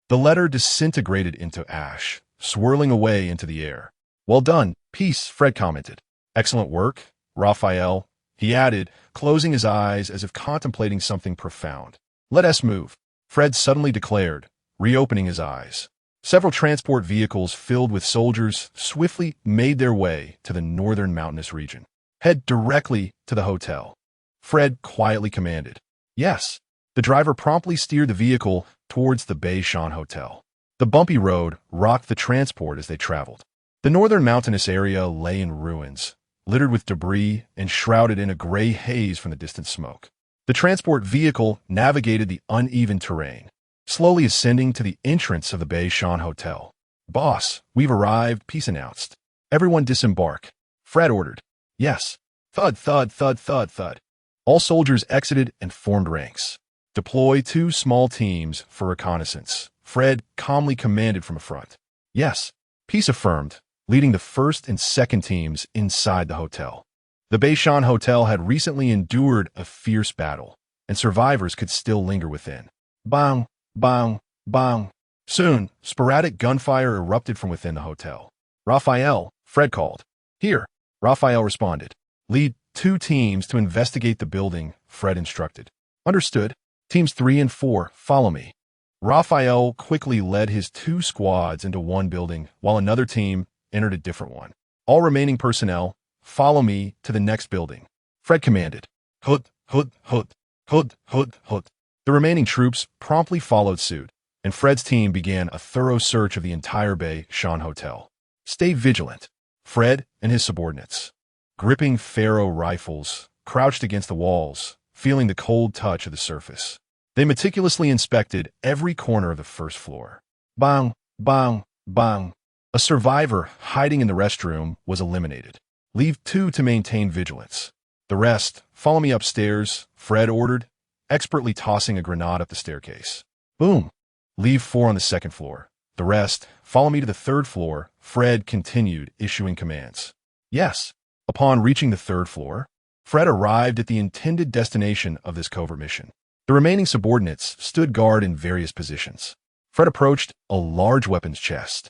The letter disintegrated into ash, swirling away into the air. Well done, peace, Fred commented. Excellent work, Raphael, he added, closing his eyes as if contemplating something profound. Let us move, Fred suddenly declared, reopening his eyes. Several transport vehicles filled with soldiers swiftly made their way to the northern mountainous region. Head directly to the hotel, Fred quietly commanded. Yes. The driver promptly steered the vehicle towards the Beishan Hotel. The bumpy road rocked the transport as they traveled. The northern mountainous area lay in ruins, littered with debris and shrouded in a gray haze from the distant smoke. The transport vehicle navigated the uneven terrain, slowly ascending to the entrance of the Beishan Hotel. Boss, we've arrived, Peace announced. Everyone disembark, Fred ordered. Yes. Thud, thud, thud, thud, thud. All soldiers exited and formed ranks. Deploy 2 small teams for reconnaissance, Fred calmly commanded from a front. Yes, peace affirmed, leading the first and second teams inside the hotel. The Beishan Hotel had recently endured a fierce battle, and survivors could still linger within. Bang, bang, bang. Soon, sporadic gunfire erupted from within the hotel. Raphael, Fred called. Here, Raphael responded. Lead 2 teams to investigate the building, Fred instructed. Understood. Teams 3 and 4, follow me. Raphael quickly led his 2 squads into one building, while another team entered a different one. All remaining personnel, follow me to the next building. Fred commanded. Hut, hut, hut, hut, hut, hut. The remaining troops promptly followed suit, and Fred's team began a thorough search of the entire Beishan Hotel. Stay vigilant. Fred and his subordinates, gripping Pharaoh rifles, crouched against the walls, feeling the cold touch of the surface. They meticulously inspected every corner of the first floor. Bang, bang, bang. A survivor hiding in the restroom was eliminated. Leave 2 to maintain vigilance. The rest, follow me upstairs, Fred ordered, expertly tossing a grenade up the staircase. Boom. Leave 4 on the second floor. The rest, follow me to the 3rd floor, Fred continued, issuing commands. Yes. Upon reaching the 3rd floor, Fred arrived at the intended destination of this covert mission. The remaining subordinates stood guard in various positions. Fred approached a large weapons chest.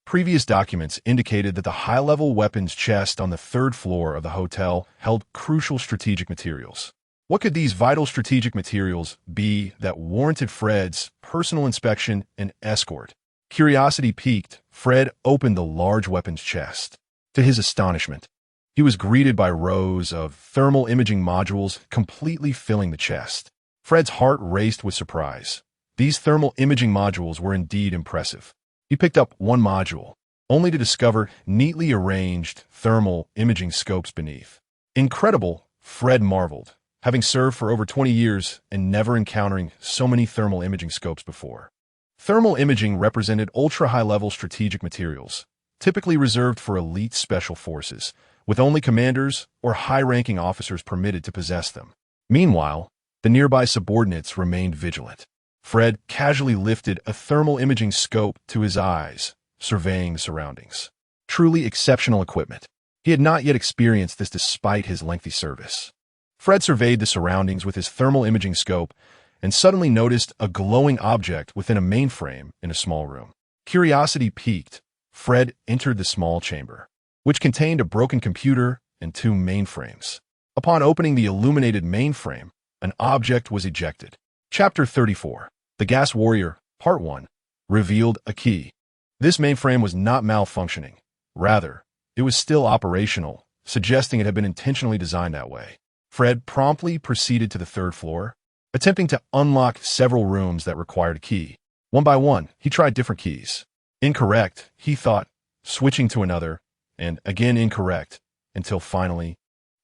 Previous documents indicated that the high-level weapons chest on the 3rd floor of the hotel held crucial strategic materials. What could these vital strategic materials be that warranted Fred's personal inspection and escort? Curiosity piqued, Fred opened the large weapons chest. To his astonishment, he was greeted by rows of thermal imaging modules completely filling the chest. Fred's heart raced with surprise. These thermal imaging modules were indeed impressive. He picked up one module, only to discover neatly arranged thermal imaging scopes beneath. Incredible, Fred marveled, having served for over 20 years and never encountering so many thermal imaging scopes before. Thermal imaging represented ultra-high-level strategic materials, typically reserved for elite special forces, with only commanders or high-ranking officers permitted to possess them. Meanwhile, the nearby subordinates remained vigilant. Fred casually lifted a thermal imaging scope to his eyes, surveying the surroundings. Truly exceptional equipment. He had not yet experienced this despite his lengthy service. Fred surveyed the surroundings with his thermal imaging scope and suddenly noticed a glowing object within a mainframe in a small room. Curiosity piqued, Fred entered the small chamber, which contained a broken computer and 2 mainframes. Upon opening the illuminated mainframe, an object was ejected. Chapter 34. The Gas Warrior, Part 1, revealed a key. This mainframe was not malfunctioning. Rather, it was still operational, suggesting it had been intentionally designed that way. Fred promptly proceeded to the 3rd floor, attempting to unlock several rooms that required a key. One by one, he tried different keys. Incorrect, he thought, switching to another, and again incorrect, until finally,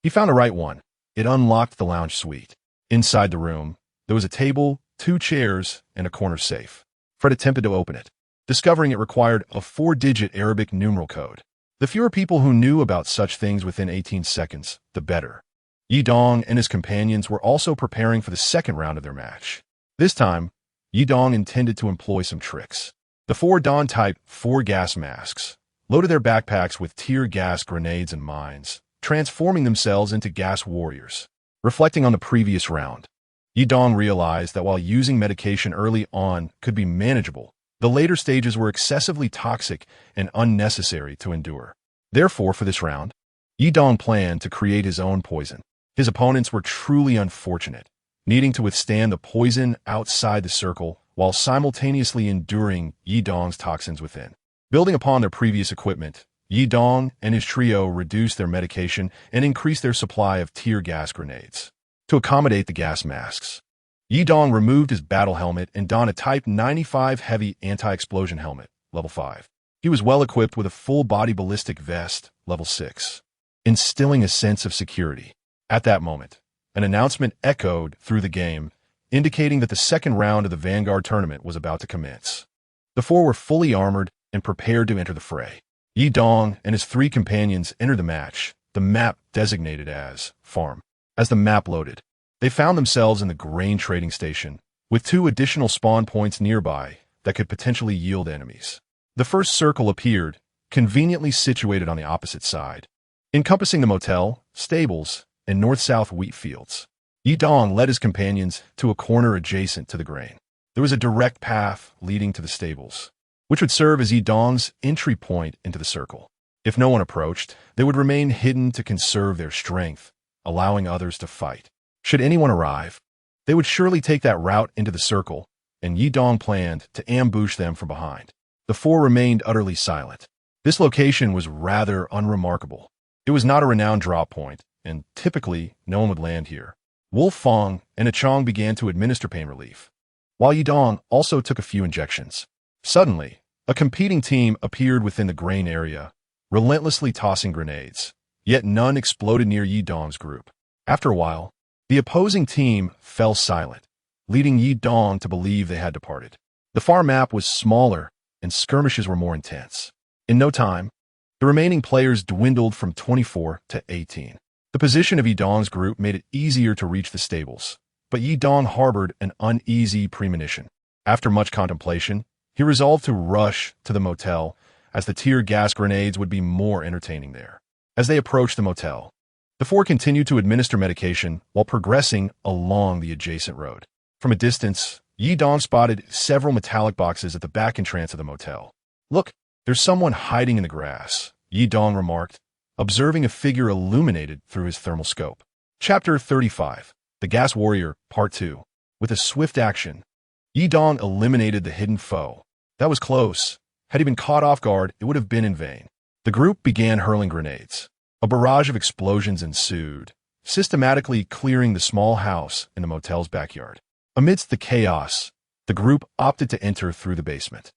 he found the right one. It unlocked the lounge suite. Inside the room, there was a table, 2 chairs, and a corner safe. Fred attempted to open it, discovering it required a 4-digit Arabic numeral code. The fewer people who knew about such things within 18 seconds, the better. Yidong and his companions were also preparing for the second round of their match. This time, Yidong intended to employ some tricks. The 4 Dawn-type 4 gas masks loaded their backpacks with tear gas grenades and mines, transforming themselves into gas warriors. Reflecting on the previous round, Yidong realized that while using medication early on could be manageable, the later stages were excessively toxic and unnecessary to endure. Therefore, for this round, Yidong planned to create his own poison. His opponents were truly unfortunate, needing to withstand the poison outside the circle while simultaneously enduring Yidong's toxins within. Building upon their previous equipment, Yidong and his trio reduced their medication and increased their supply of tear gas grenades. To accommodate the gas masks, Yidong removed his battle helmet and donned a Type 95 heavy anti-explosion helmet, level 5. He was well equipped with a full-body ballistic vest, level 6, instilling a sense of security. At that moment, an announcement echoed through the game, indicating that the second round of the Vanguard tournament was about to commence. The 4 were fully armored and prepared to enter the fray. Yidong and his 3 companions entered the match, the map designated as Farm. As the map loaded, they found themselves in the grain trading station, with 2 additional spawn points nearby, that could potentially yield enemies. The first circle appeared, conveniently situated on the opposite side, encompassing the motel, stables, and north-south wheat fields. Yidong led his companions to a corner adjacent to the grain. There was a direct path leading to the stables, which would serve as Yidong's entry point into the circle. If no one approached, they would remain hidden to conserve their strength, allowing others to fight. Should anyone arrive, they would surely take that route into the circle, and Yidong planned to ambush them from behind. The four remained utterly silent. This location was rather unremarkable. It was not a renowned drop point, and typically no one would land here. Wolf Fong and Achong began to administer pain relief, while Yidong also took a few injections. Suddenly, a competing team appeared within the grain area, relentlessly tossing grenades, yet none exploded near Yidong's group. After a while, the opposing team fell silent, leading Yidong to believe they had departed. The far map was smaller, and skirmishes were more intense. In no time, the remaining players dwindled from 24 to 18. The position of Yidong's group made it easier to reach the stables, but Yidong harbored an uneasy premonition. After much contemplation, he resolved to rush to the motel, as the tear gas grenades would be more entertaining there. As they approached the motel, the four continued to administer medication while progressing along the adjacent road. From a distance, Yidong spotted several metallic boxes at the back entrance of the motel. "Look, there's someone hiding in the grass," Yidong remarked, observing a figure illuminated through his thermal scope. Chapter 35, The Gas Warrior, Part 2. With a swift action, Yidong eliminated the hidden foe. That was close. Had he been caught off guard, it would have been in vain. The group began hurling grenades. A barrage of explosions ensued, systematically clearing the small house in the motel's backyard. Amidst the chaos, the group opted to enter through the basement.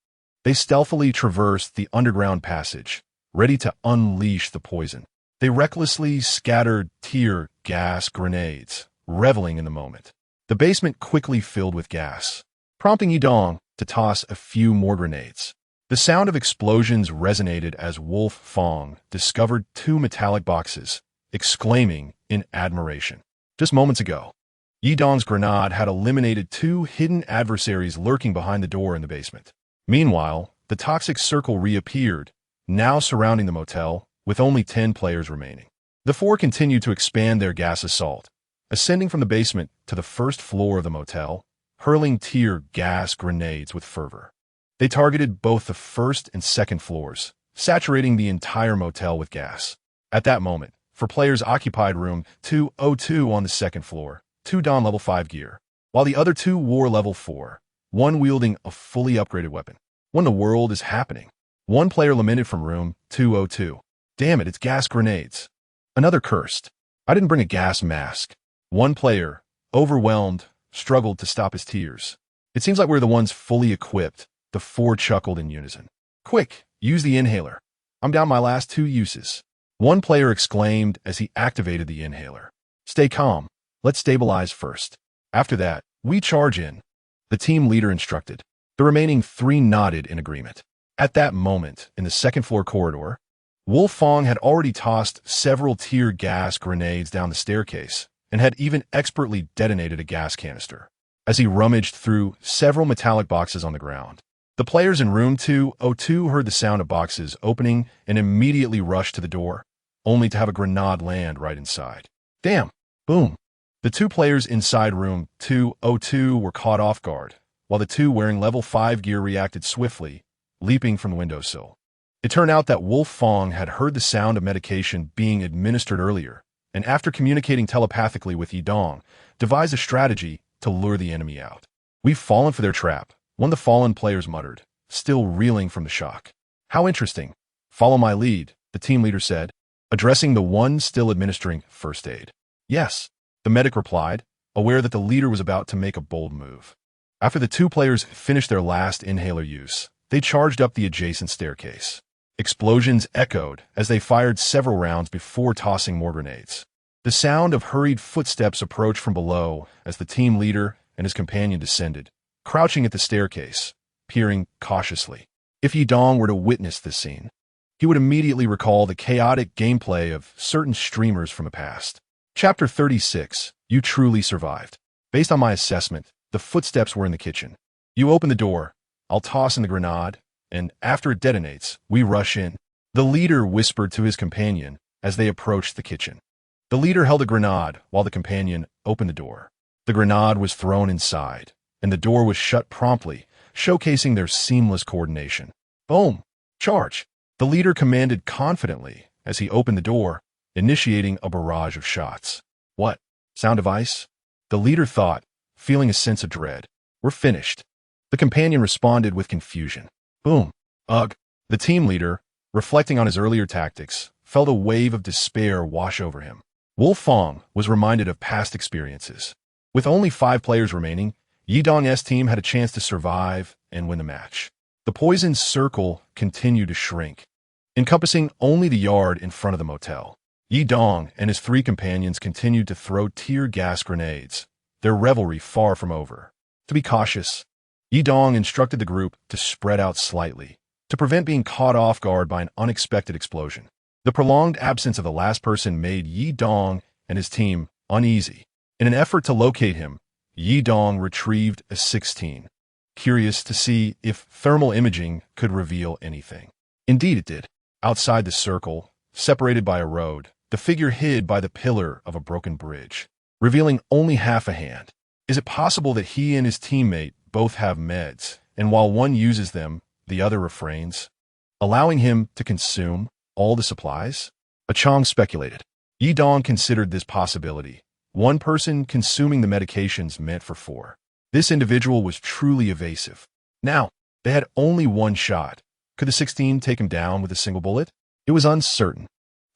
They stealthily traversed the underground passage, ready to unleash the poison. They recklessly scattered tear gas grenades, reveling in the moment. The basement quickly filled with gas, prompting Yidong to toss a few more grenades. The sound of explosions resonated as Wolf Fong discovered two metallic boxes, exclaiming in admiration. Just moments ago, Yidong's grenade had eliminated two hidden adversaries lurking behind the door in the basement. Meanwhile, the toxic circle reappeared, now surrounding the motel, with only 10 players remaining. The four continued to expand their gas assault, ascending from the basement to the first floor of the motel, hurling tear gas grenades with fervor. They targeted both the first and second floors, saturating the entire motel with gas. At that moment, for players occupied room 202 on the second floor, 2 donned level 5 gear, while the other 2 wore level 4, one wielding a fully upgraded weapon. What in the world is happening? One player lamented from room 202. "Damn it, it's gas grenades." Another cursed. "I didn't bring a gas mask." One player, overwhelmed, struggled to stop his tears. "It seems like we're the ones fully equipped." The four chuckled in unison. "Quick, use the inhaler. I'm down my last 2 uses." One player exclaimed as he activated the inhaler. "Stay calm. Let's stabilize first. After that, we charge in," the team leader instructed. The remaining 3 nodded in agreement. At that moment, in the second floor corridor, Wolf Fong had already tossed several tear gas grenades down the staircase and had even expertly detonated a gas canister. As he rummaged through several metallic boxes on the ground, the players in room 202 heard the sound of boxes opening and immediately rushed to the door, only to have a grenade land right inside. Damn! Boom! The 2 players inside room 202 were caught off guard, while the 2 wearing level 5 gear reacted swiftly, leaping from the windowsill. It turned out that Wolf Fong had heard the sound of medication being administered earlier, and after communicating telepathically with Yidong, devised a strategy to lure the enemy out. "We've fallen for their trap," one of the fallen players muttered, still reeling from the shock. "How interesting. Follow my lead," the team leader said, addressing the one still administering first aid. "Yes," the medic replied, aware that the leader was about to make a bold move. After the 2 players finished their last inhaler use, they charged up the adjacent staircase. Explosions echoed as they fired several rounds before tossing more grenades. The sound of hurried footsteps approached from below as the team leader and his companion descended, crouching at the staircase, peering cautiously. If Yidong were to witness this scene, he would immediately recall the chaotic gameplay of certain streamers from the past. Chapter 36, You Truly Survived. Based on my assessment, the footsteps were in the kitchen. You opened the door, I'll toss in the grenade, and after it detonates, we rush in. The leader whispered to his companion as they approached the kitchen. The leader held a grenade while the companion opened the door. The grenade was thrown inside, and the door was shut promptly, showcasing their seamless coordination. Boom! Charge! The leader commanded confidently as he opened the door, initiating a barrage of shots. What? Sound of ice? The leader thought, feeling a sense of dread. We're finished. The companion responded with confusion. Boom! Ugh! The team leader, reflecting on his earlier tactics, felt a wave of despair wash over him. Wolfong was reminded of past experiences. With only 5 players remaining, Yidong's team had a chance to survive and win the match. The poisoned circle continued to shrink, encompassing only the yard in front of the motel. Yidong and his 3 companions continued to throw tear gas grenades, their revelry far from over. To be cautious, Yidong instructed the group to spread out slightly, to prevent being caught off guard by an unexpected explosion. The prolonged absence of the last person made Yidong and his team uneasy. In an effort to locate him, Yidong retrieved a 16, curious to see if thermal imaging could reveal anything. Indeed it did. Outside the circle, separated by a road, the figure hid by the pillar of a broken bridge, revealing only half a hand. Is it possible that he and his teammate both have meds, and while one uses them, the other refrains, allowing him to consume all the supplies? Achong speculated. Yidong considered this possibility. One person consuming the medications meant for 4. This individual was truly evasive. Now, they had only 1 shot. Could the 16 take him down with a single bullet? It was uncertain.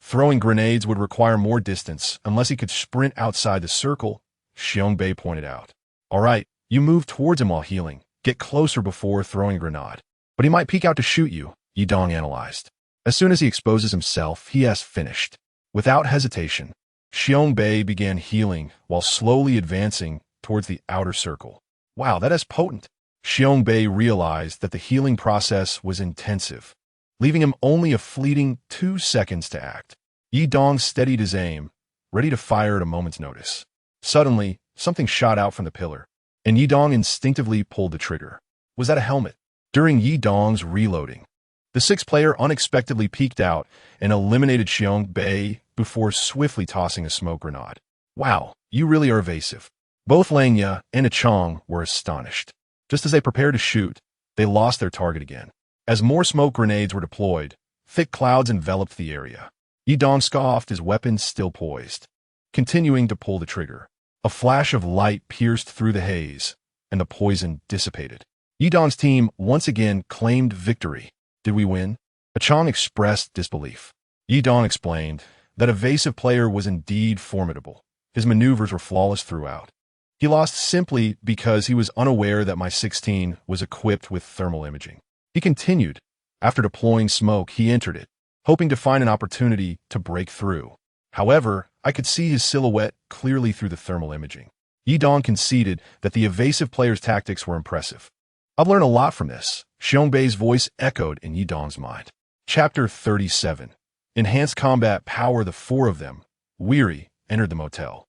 Throwing grenades would require more distance unless he could sprint outside the circle, Xiangbei pointed out. All right, you move towards him while healing. Get closer before throwing a grenade. But he might peek out to shoot you, Yidong analyzed. As soon as he exposes himself, he has finished. Without hesitation, Xiangbei began healing while slowly advancing towards the outer circle. Wow, that is potent. Xiangbei realized that the healing process was intensive, leaving him only a fleeting 2 seconds to act. Yidong steadied his aim, ready to fire at a moment's notice. Suddenly, something shot out from the pillar, and Yidong instinctively pulled the trigger. Was that a helmet? During Yidong's reloading, the 6th player unexpectedly peeked out and eliminated Xiangbei before swiftly tossing a smoke grenade. Wow, you really are evasive. Both Langya and Achong were astonished. Just as they prepared to shoot, they lost their target again. As more smoke grenades were deployed, thick clouds enveloped the area. Yidong scoffed, his weapon still poised, continuing to pull the trigger. A flash of light pierced through the haze, and the poison dissipated. Yidong's team once again claimed victory. Did we win? Achong expressed disbelief. Yidong explained that evasive player was indeed formidable. His maneuvers were flawless throughout. He lost simply because he was unaware that my 16 was equipped with thermal imaging. He continued. After deploying smoke, he entered it, hoping to find an opportunity to break through. However, I could see his silhouette clearly through the thermal imaging. Yidong conceded that the evasive player's tactics were impressive. I've learned a lot from this, Xiangbei's voice echoed in Yidong's mind. Chapter 37. Enhanced combat power. The 4 of them, weary, entered the motel.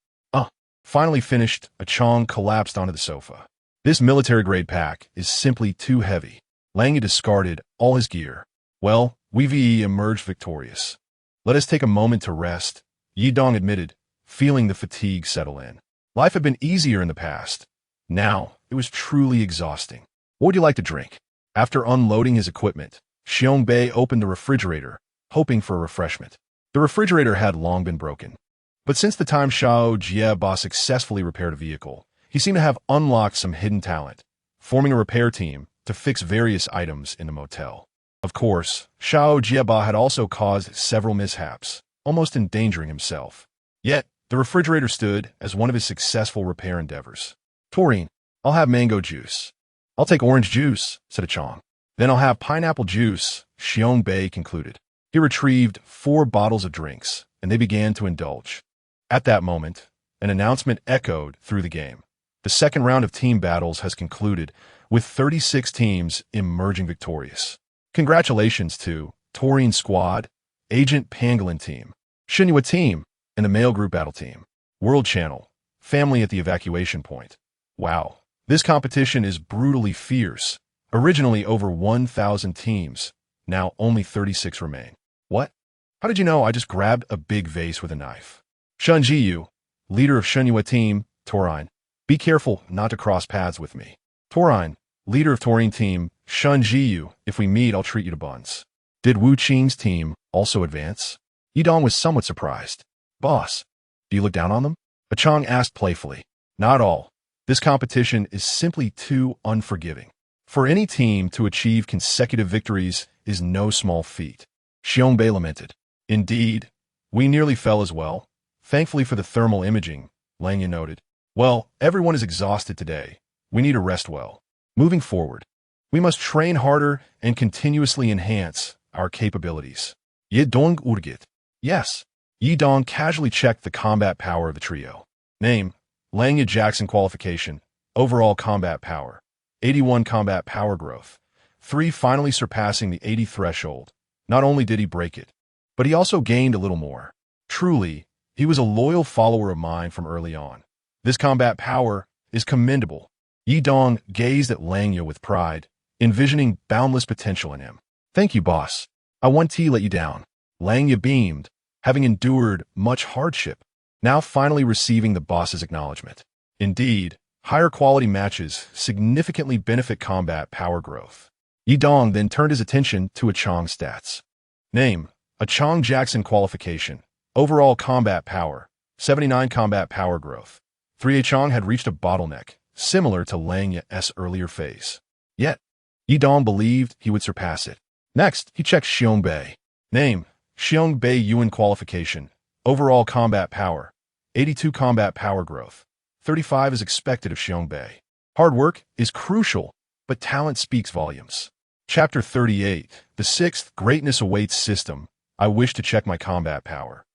Finally finished, Achong collapsed onto the sofa. This military-grade pack is simply too heavy. Langya discarded all his gear. Well, we VE emerged victorious. Let us take a moment to rest, Yidong admitted, feeling the fatigue settle in. Life had been easier in the past. Now, it was truly exhausting. What would you like to drink? After unloading his equipment, Xiangbei opened the refrigerator, hoping for a refreshment. The refrigerator had long been broken. But since the time Xiao Jieba successfully repaired a vehicle, he seemed to have unlocked some hidden talent, forming a repair team to fix various items in the motel. Of course, Xiao Jieba had also caused several mishaps, almost endangering himself. Yet, the refrigerator stood as one of his successful repair endeavors. Taurine, I'll have mango juice. I'll take orange juice, said Achong. Then I'll have pineapple juice, Xiangbei concluded. He retrieved 4 bottles of drinks, and they began to indulge. At that moment, an announcement echoed through the game. The second round of team battles has concluded, with 36 teams emerging victorious. Congratulations to Taurine Squad, Agent Pangolin Team, Shinhua Team, and the Male Group Battle Team. World Channel, Family at the Evacuation Point. Wow, this competition is brutally fierce. Originally over 1,000 teams, now only 36 remain. What? How did you know I just grabbed a big vase with a knife? Shun Jiyu, leader of Shunyue team, Torine. Be careful not to cross paths with me. Torine, leader of Taurine team, Shun Jiyu, if we meet I'll treat you to buns. Did Wu Qing's team also advance? Yidong was somewhat surprised. Boss, do you look down on them? Achong asked playfully. Not all. This competition is simply too unforgiving. For any team to achieve consecutive victories is no small feat. Xiongbai lamented. Indeed, we nearly fell as well. Thankfully for the thermal imaging, Langya noted. Well, everyone is exhausted today. We need to rest well. Moving forward, we must train harder and continuously enhance our capabilities. Yidong Urgit. Yes. Yidong casually checked the combat power of the trio. Name, Langya Jackson qualification, overall combat power, 81 combat power growth, 3 finally surpassing the 80 threshold. Not only did he break it, but he also gained a little more. Truly, he was a loyal follower of mine from early on. This combat power is commendable. Yidong gazed at Langya with pride, envisioning boundless potential in him. Thank you, boss. I won't let you down. Langya beamed, having endured much hardship, now finally receiving the boss's acknowledgement. Indeed, higher quality matches significantly benefit combat power growth. Yidong then turned his attention to Achong's stats. Name, Achong Jackson qualification, overall combat power, 79 combat power growth. 3 Achong had reached a bottleneck, similar to Langya's earlier phase. Yet, Yidong believed he would surpass it. Next, he checked Xiongbai. Name, Xiongbai Yuan qualification, overall combat power, 82 combat power growth. 35 is expected of Xiongbai. Hard work is crucial, but talent speaks volumes. Chapter 38, the 6th Greatness Awaits System. I wish to check my combat power.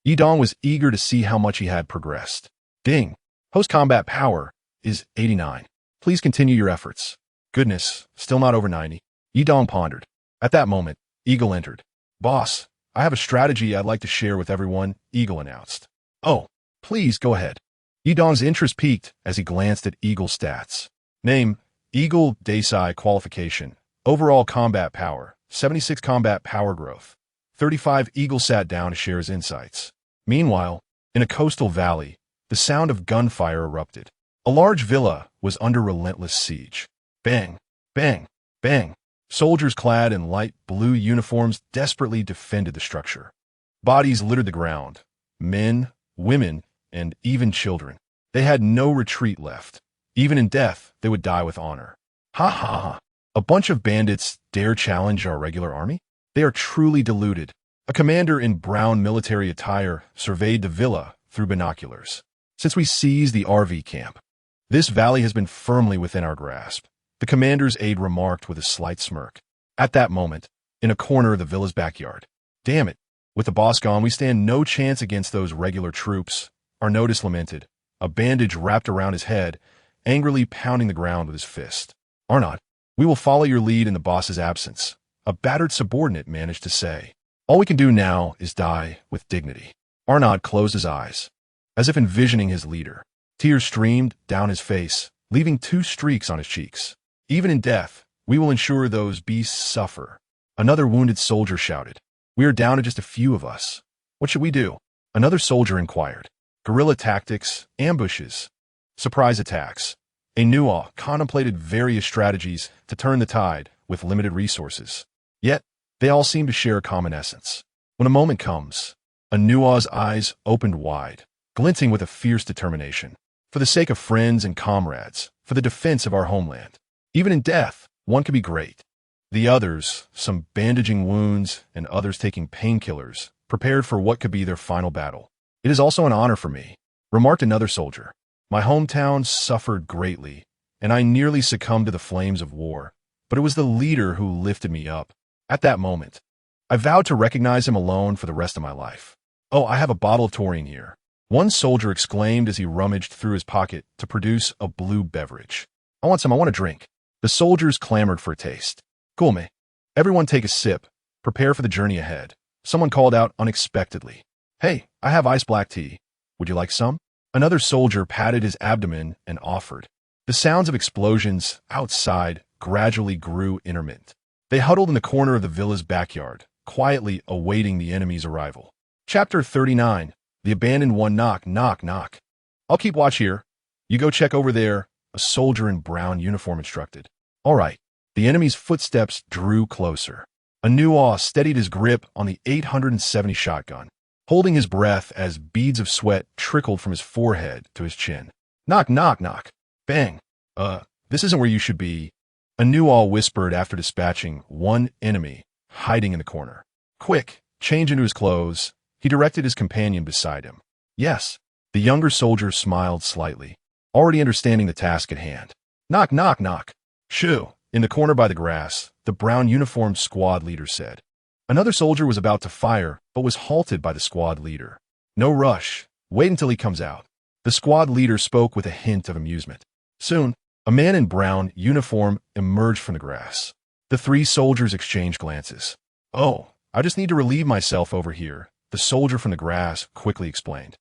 Yidong was eager to see how much he had progressed. Ding. Host combat power is 89. Please continue your efforts. Goodness, still not over 90. Yidong pondered. At that moment, Eagle entered. Boss, I have a strategy I'd like to share with everyone, Eagle announced. Oh, please go ahead. Yidong's interest peaked as he glanced at Eagle's stats. Name, Eagle Desai qualification, overall combat power, 76 combat power growth. 35 Eagle sat down to share his insights. Meanwhile, in a coastal valley, the sound of gunfire erupted. A large villa was under relentless siege. Bang, bang, bang. Soldiers clad in light blue uniforms desperately defended the structure. Bodies littered the ground. Men, women, and even children. They had no retreat left. Even in death, they would die with honor. Ha ha ha. A bunch of bandits dare challenge our regular army? They are truly deluded. A commander in brown military attire surveyed the villa through binoculars. Since we seized the RV camp, this valley has been firmly within our grasp. The commander's aide remarked with a slight smirk. At that moment, in a corner of the villa's backyard. Damn it. With the boss gone, we stand no chance against those regular troops. Arnodus lamented, a bandage wrapped around his head, angrily pounding the ground with his fist. Arnod, we will follow your lead in the boss's absence, a battered subordinate managed to say. All we can do now is die with dignity. Arnod closed his eyes, as if envisioning his leader. Tears streamed down his face, leaving 2 streaks on his cheeks. Even in death, we will ensure those beasts suffer. Another wounded soldier shouted. We are down to just a few of us. What should we do? Another soldier inquired. Guerrilla tactics, ambushes, surprise attacks. A Nuwa contemplated various strategies to turn the tide with limited resources. Yet, they all seem to share a common essence. When a moment comes, a Nuwa's eyes opened wide, glinting with a fierce determination. For the sake of friends and comrades, for the defense of our homeland. Even in death, one can be great. The others, some bandaging wounds and others taking painkillers, prepared for what could be their final battle. It is also an honor for me, remarked another soldier. My hometown suffered greatly, and I nearly succumbed to the flames of war, but it was the leader who lifted me up. At that moment, I vowed to recognize him alone for the rest of my life. Oh, I have a bottle of taurine here. One soldier exclaimed as he rummaged through his pocket to produce a blue beverage. I want some, I want a drink. The soldiers clamored for a taste. Cool, me. Everyone take a sip. Prepare for the journey ahead. Someone called out unexpectedly. Hey, I have iced black tea. Would you like some? Another soldier patted his abdomen and offered. The sounds of explosions outside gradually grew intermittent. They huddled in the corner of the villa's backyard, quietly awaiting the enemy's arrival. Chapter 39. The Abandoned One. Knock, knock, knock. I'll keep watch here. You go check over there, a soldier in brown uniform instructed. All right. The enemy's footsteps drew closer. Anuwa steadied his grip on the 870 shotgun, holding his breath as beads of sweat trickled from his forehead to his chin. Knock, knock, knock. Bang. This isn't where you should be, Anuwa whispered after dispatching one enemy hiding in the corner. Quick, change into his clothes, he directed his companion beside him. Yes. The younger soldier smiled slightly, already understanding the task at hand. Knock, knock, knock. Shoo. In the corner by the grass, the brown uniformed squad leader said. Another soldier was about to fire, but was halted by the squad leader. No rush. Wait until he comes out. The squad leader spoke with a hint of amusement. Soon, a man in brown uniform emerged from the grass. The three soldiers exchanged glances. Oh, I just need to relieve myself over here, the soldier from the grass quickly explained.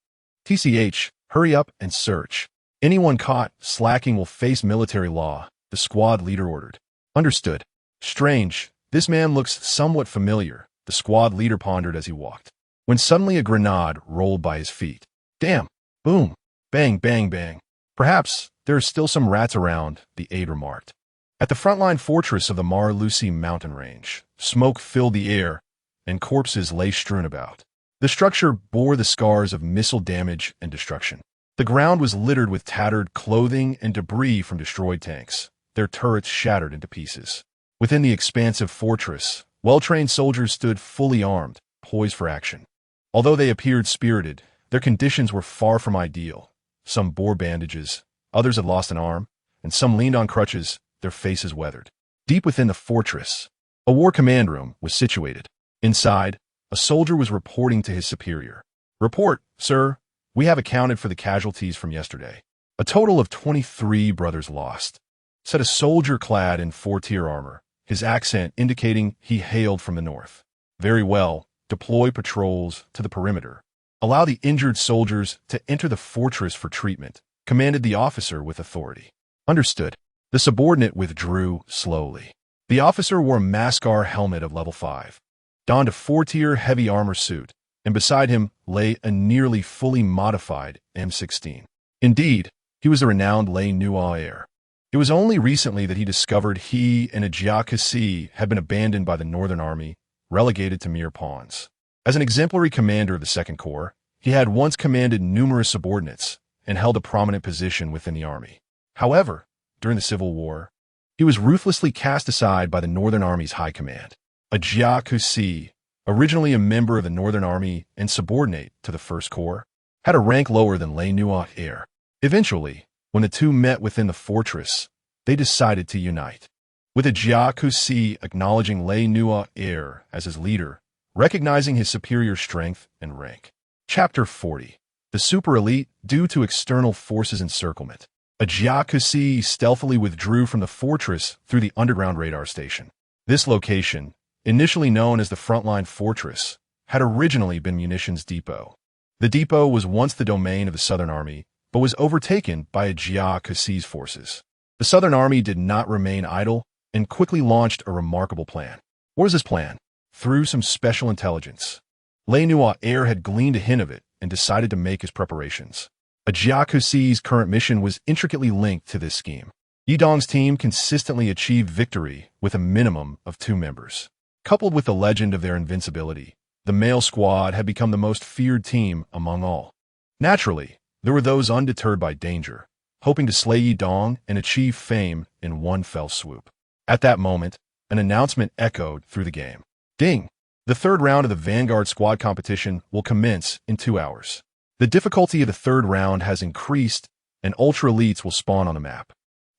TCH, hurry up and search. Anyone caught slacking will face military law, the squad leader ordered. Understood. Strange, this man looks somewhat familiar, the squad leader pondered as he walked, when suddenly a grenade rolled by his feet. Damn. Boom. Bang, bang, bang. Perhaps there are still some rats around, the aide remarked. At the frontline fortress of the Mar-Lucy mountain range, smoke filled the air, and corpses lay strewn about. The structure bore the scars of missile damage and destruction. The ground was littered with tattered clothing and debris from destroyed tanks, their turrets shattered into pieces. Within the expansive fortress, well-trained soldiers stood fully armed, poised for action. Although they appeared spirited, their conditions were far from ideal. Some bore bandages, others had lost an arm, and some leaned on crutches, their faces weathered. Deep within the fortress, a war command room was situated. Inside, a soldier was reporting to his superior. Report, sir. We have accounted for the casualties from yesterday. A total of 23 brothers lost, said a soldier clad in 4-tier armor, his accent indicating he hailed from the north. Very well. Deploy patrols to the perimeter. Allow the injured soldiers to enter the fortress for treatment, commanded the officer with authority. Understood. The subordinate withdrew slowly. The officer wore a Mascar helmet of level 5, donned a 4-tier heavy armor suit, and beside him lay a nearly fully modified M16. Indeed, he was the renowned Le Nuaire. It was only recently that he discovered he and a Jiakasi had been abandoned by the Northern Army, relegated to mere pawns. As an exemplary commander of the Second Corps, he had once commanded numerous subordinates and held a prominent position within the army. However, during the Civil War, he was ruthlessly cast aside by the Northern Army's high command. A Jiakasi, originally a member of the Northern Army and subordinate to the First Corps, had a rank lower than Le Nuaire. Eventually, when the two met within the fortress, they decided to unite. With a Jiakasi acknowledging Le Nuaire as his leader, recognizing his superior strength and rank. Chapter 40. The Super Elite due to external forces encirclement. A Jiakasi stealthily withdrew from the fortress through the underground radar station. This location, initially known as the Frontline Fortress, had originally been munitions depot. The depot was once the domain of the Southern Army, but was overtaken by a Jiakasi's forces. The Southern Army did not remain idle and quickly launched a remarkable plan. What was this plan? Through some special intelligence, Le Nuaire had gleaned a hint of it and decided to make his preparations. A Jiakasi's current mission was intricately linked to this scheme. Yidong's team consistently achieved victory with a minimum of 2 members. Coupled with the legend of their invincibility, the male squad had become the most feared team among all. Naturally, there were those undeterred by danger, hoping to slay Yidong and achieve fame in one fell swoop. At that moment, an announcement echoed through the game. Ding! The third round of the Vanguard squad competition will commence in 2 hours. The difficulty of the third round has increased, and Ultra Elites will spawn on the map.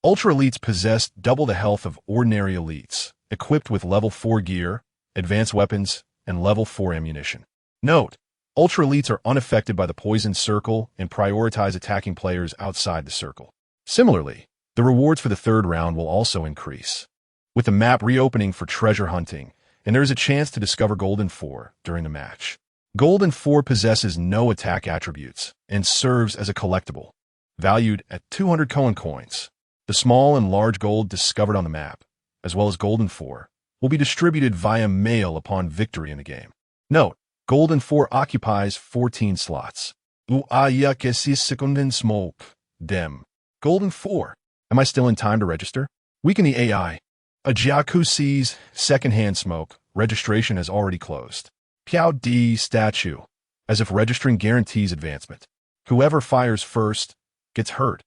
Ultra Elites possess double the health of ordinary elites, equipped with level 4 gear, advanced weapons, and level 4 ammunition. Note, Ultra Elites are unaffected by the poison circle and prioritize attacking players outside the circle. Similarly, the rewards for the third round will also increase, with the map reopening for treasure hunting, and there is a chance to discover Golden 4 during the match. Golden 4 possesses no attack attributes and serves as a collectible, valued at 200 Koan coins. The small and large gold discovered on the map as well as Golden 4, will be distributed via mail upon victory in the game. Note, Golden 4 occupies 14 slots. Uaya que si sekunden smoke. Dem. Golden 4. Am I still in time to register? Weaken the AI. Ajiaku sees secondhand smoke. Registration has already closed. Piao D statue. As if registering guarantees advancement. Whoever fires first gets hurt.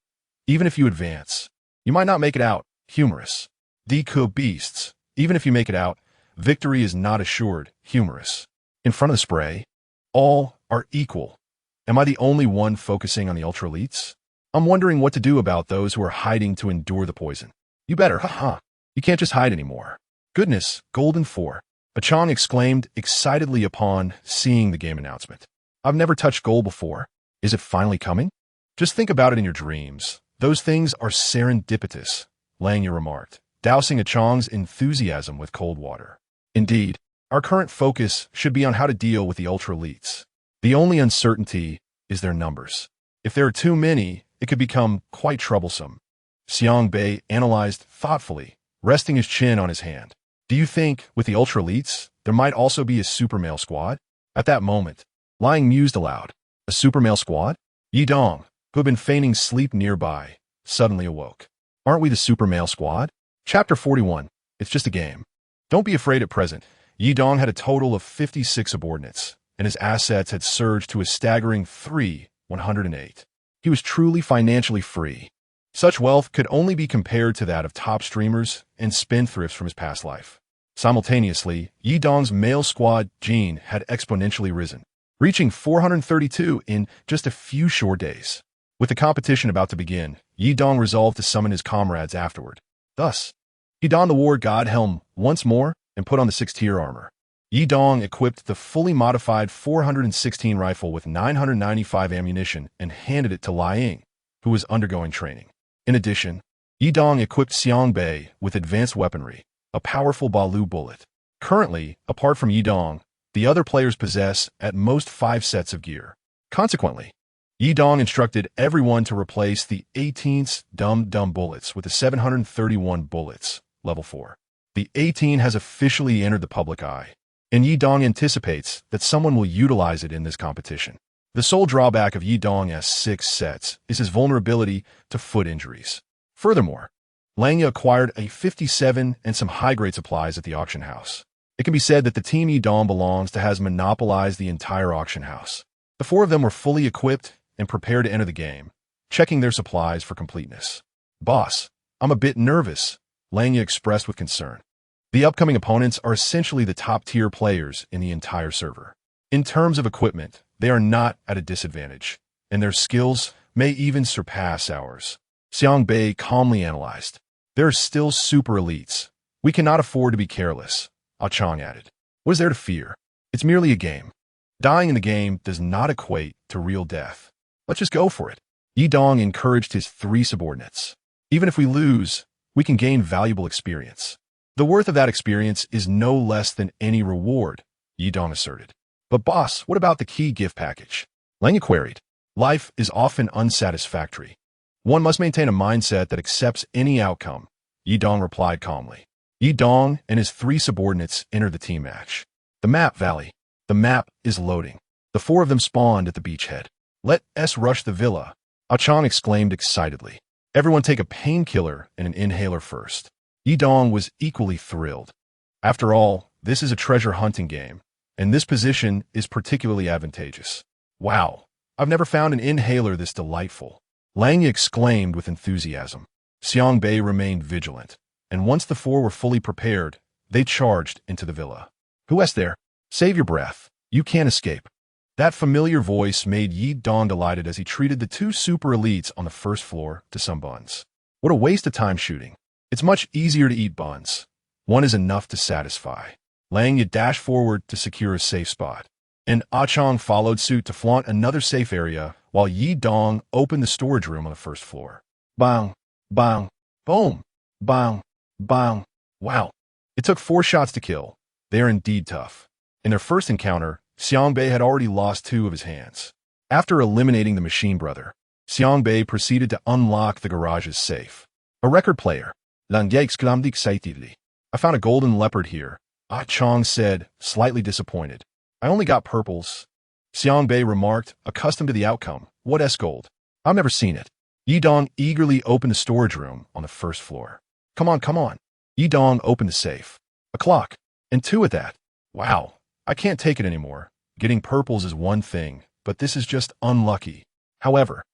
Even if you advance, you might not make it out. Humorous. Deku beasts. Even if you make it out, victory is not assured. Humorous. In front of the spray, all are equal. Am I the only one focusing on the ultra elites? I'm wondering what to do about those who are hiding to endure the poison. You better, haha. You can't just hide anymore. Goodness, Golden 4. Achong exclaimed excitedly upon seeing the game announcement. I've never touched gold before. Is it finally coming? Just think about it in your dreams. Those things are serendipitous, Langya remarked, dousing Achong's enthusiasm with cold water. Indeed, our current focus should be on how to deal with the ultra elites. The only uncertainty is their numbers. If there are too many, it could become quite troublesome. Xiang Bei analyzed thoughtfully, resting his chin on his hand. Do you think, with the ultra elites, there might also be a super male squad? At that moment, Liang mused aloud. A super male squad? Yi Dong, who had been feigning sleep nearby, suddenly awoke. Aren't we the super male squad? Chapter 41. It's just a game. Don't be afraid at present. Yi Dong had a total of 56 subordinates, and his assets had surged to a staggering 3,108. He was truly financially free. Such wealth could only be compared to that of top streamers and spendthrifts from his past life. Simultaneously, Yi Dong's male squad gene had exponentially risen, reaching 432 in just a few short days. With the competition about to begin, Yi Dong resolved to summon his comrades afterward. Thus, he donned the war god helm once more and put on the 6th-tier armor. Yi Dong equipped the fully modified 416 rifle with 995 ammunition and handed it to Liang, who was undergoing training. In addition, Yi Dong equipped Xiang Bei with advanced weaponry, a powerful Balu bullet. Currently, apart from Yi Dong, the other players possess at most 5 sets of gear. Consequently, Yi Dong instructed everyone to replace the 18th Dum bullets with the 731 bullets, level 4. The 18 has officially entered the public eye, and Yi Dong anticipates that someone will utilize it in this competition. The sole drawback of Yi Dong's 6 sets is his vulnerability to foot injuries. Furthermore, Langya acquired a 57 and some high-grade supplies at the auction house. It can be said that the team Yi Dong belongs to has monopolized the entire auction house. The 4 of them were fully equipped and prepared to enter the game, checking their supplies for completeness. Boss, I'm a bit nervous, Langya expressed with concern. The upcoming opponents are essentially the top-tier players in the entire server. In terms of equipment, they are not at a disadvantage, and their skills may even surpass ours. Xiang Bei calmly analyzed. There are still super elites. We cannot afford to be careless, Achong added. What is there to fear? It's merely a game. Dying in the game does not equate to real death. Let's just go for it. Yi Dong encouraged his 3 subordinates. Even if we lose, we can gain valuable experience. The worth of that experience is no less than any reward, Yi Dong asserted. But boss, what about the key gift package? Langya queried. Life is often unsatisfactory. One must maintain a mindset that accepts any outcome, Yi Dong replied calmly. Yi Dong and his 3 subordinates entered the team match. The map valley. The map is loading. The 4 of them spawned at the beachhead. Let us rush the villa, Achong exclaimed excitedly. Everyone take a painkiller and an inhaler first. Yi Dong was equally thrilled. After all, this is a treasure hunting game, and this position is particularly advantageous. Wow, I've never found an inhaler this delightful, Langya exclaimed with enthusiasm. Xiang Bei remained vigilant, and once the 4 were fully prepared, they charged into the villa. Who is there? Save your breath. You can't escape. That familiar voice made Yi Dong delighted as he treated the 2 super elites on the first floor to some buns. What a waste of time shooting. It's much easier to eat buns. One is enough to satisfy. Langya dashed forward to secure a safe spot, and Achong followed suit to flaunt another safe area while Yi Dong opened the storage room on the first floor. Bang, bang, boom, bang, bang. Wow. It took 4 shots to kill. They are indeed tough. In their first encounter, Xiang Bei had already lost 2 of his hands. After eliminating the machine brother, Xiang Bei proceeded to unlock the garage's safe. A record player, Langya exclaimed excitedly. I found a golden leopard here, Ah Chong said, slightly disappointed. I only got purples. Xiang Bei remarked, accustomed to the outcome. What S-gold? I've never seen it. Yi Dong eagerly opened the storage room on the first floor. Come on, come on. Yi Dong opened the safe. A clock. And two at that. Wow. I can't take it anymore. Getting purples is one thing, but this is just unlucky. However,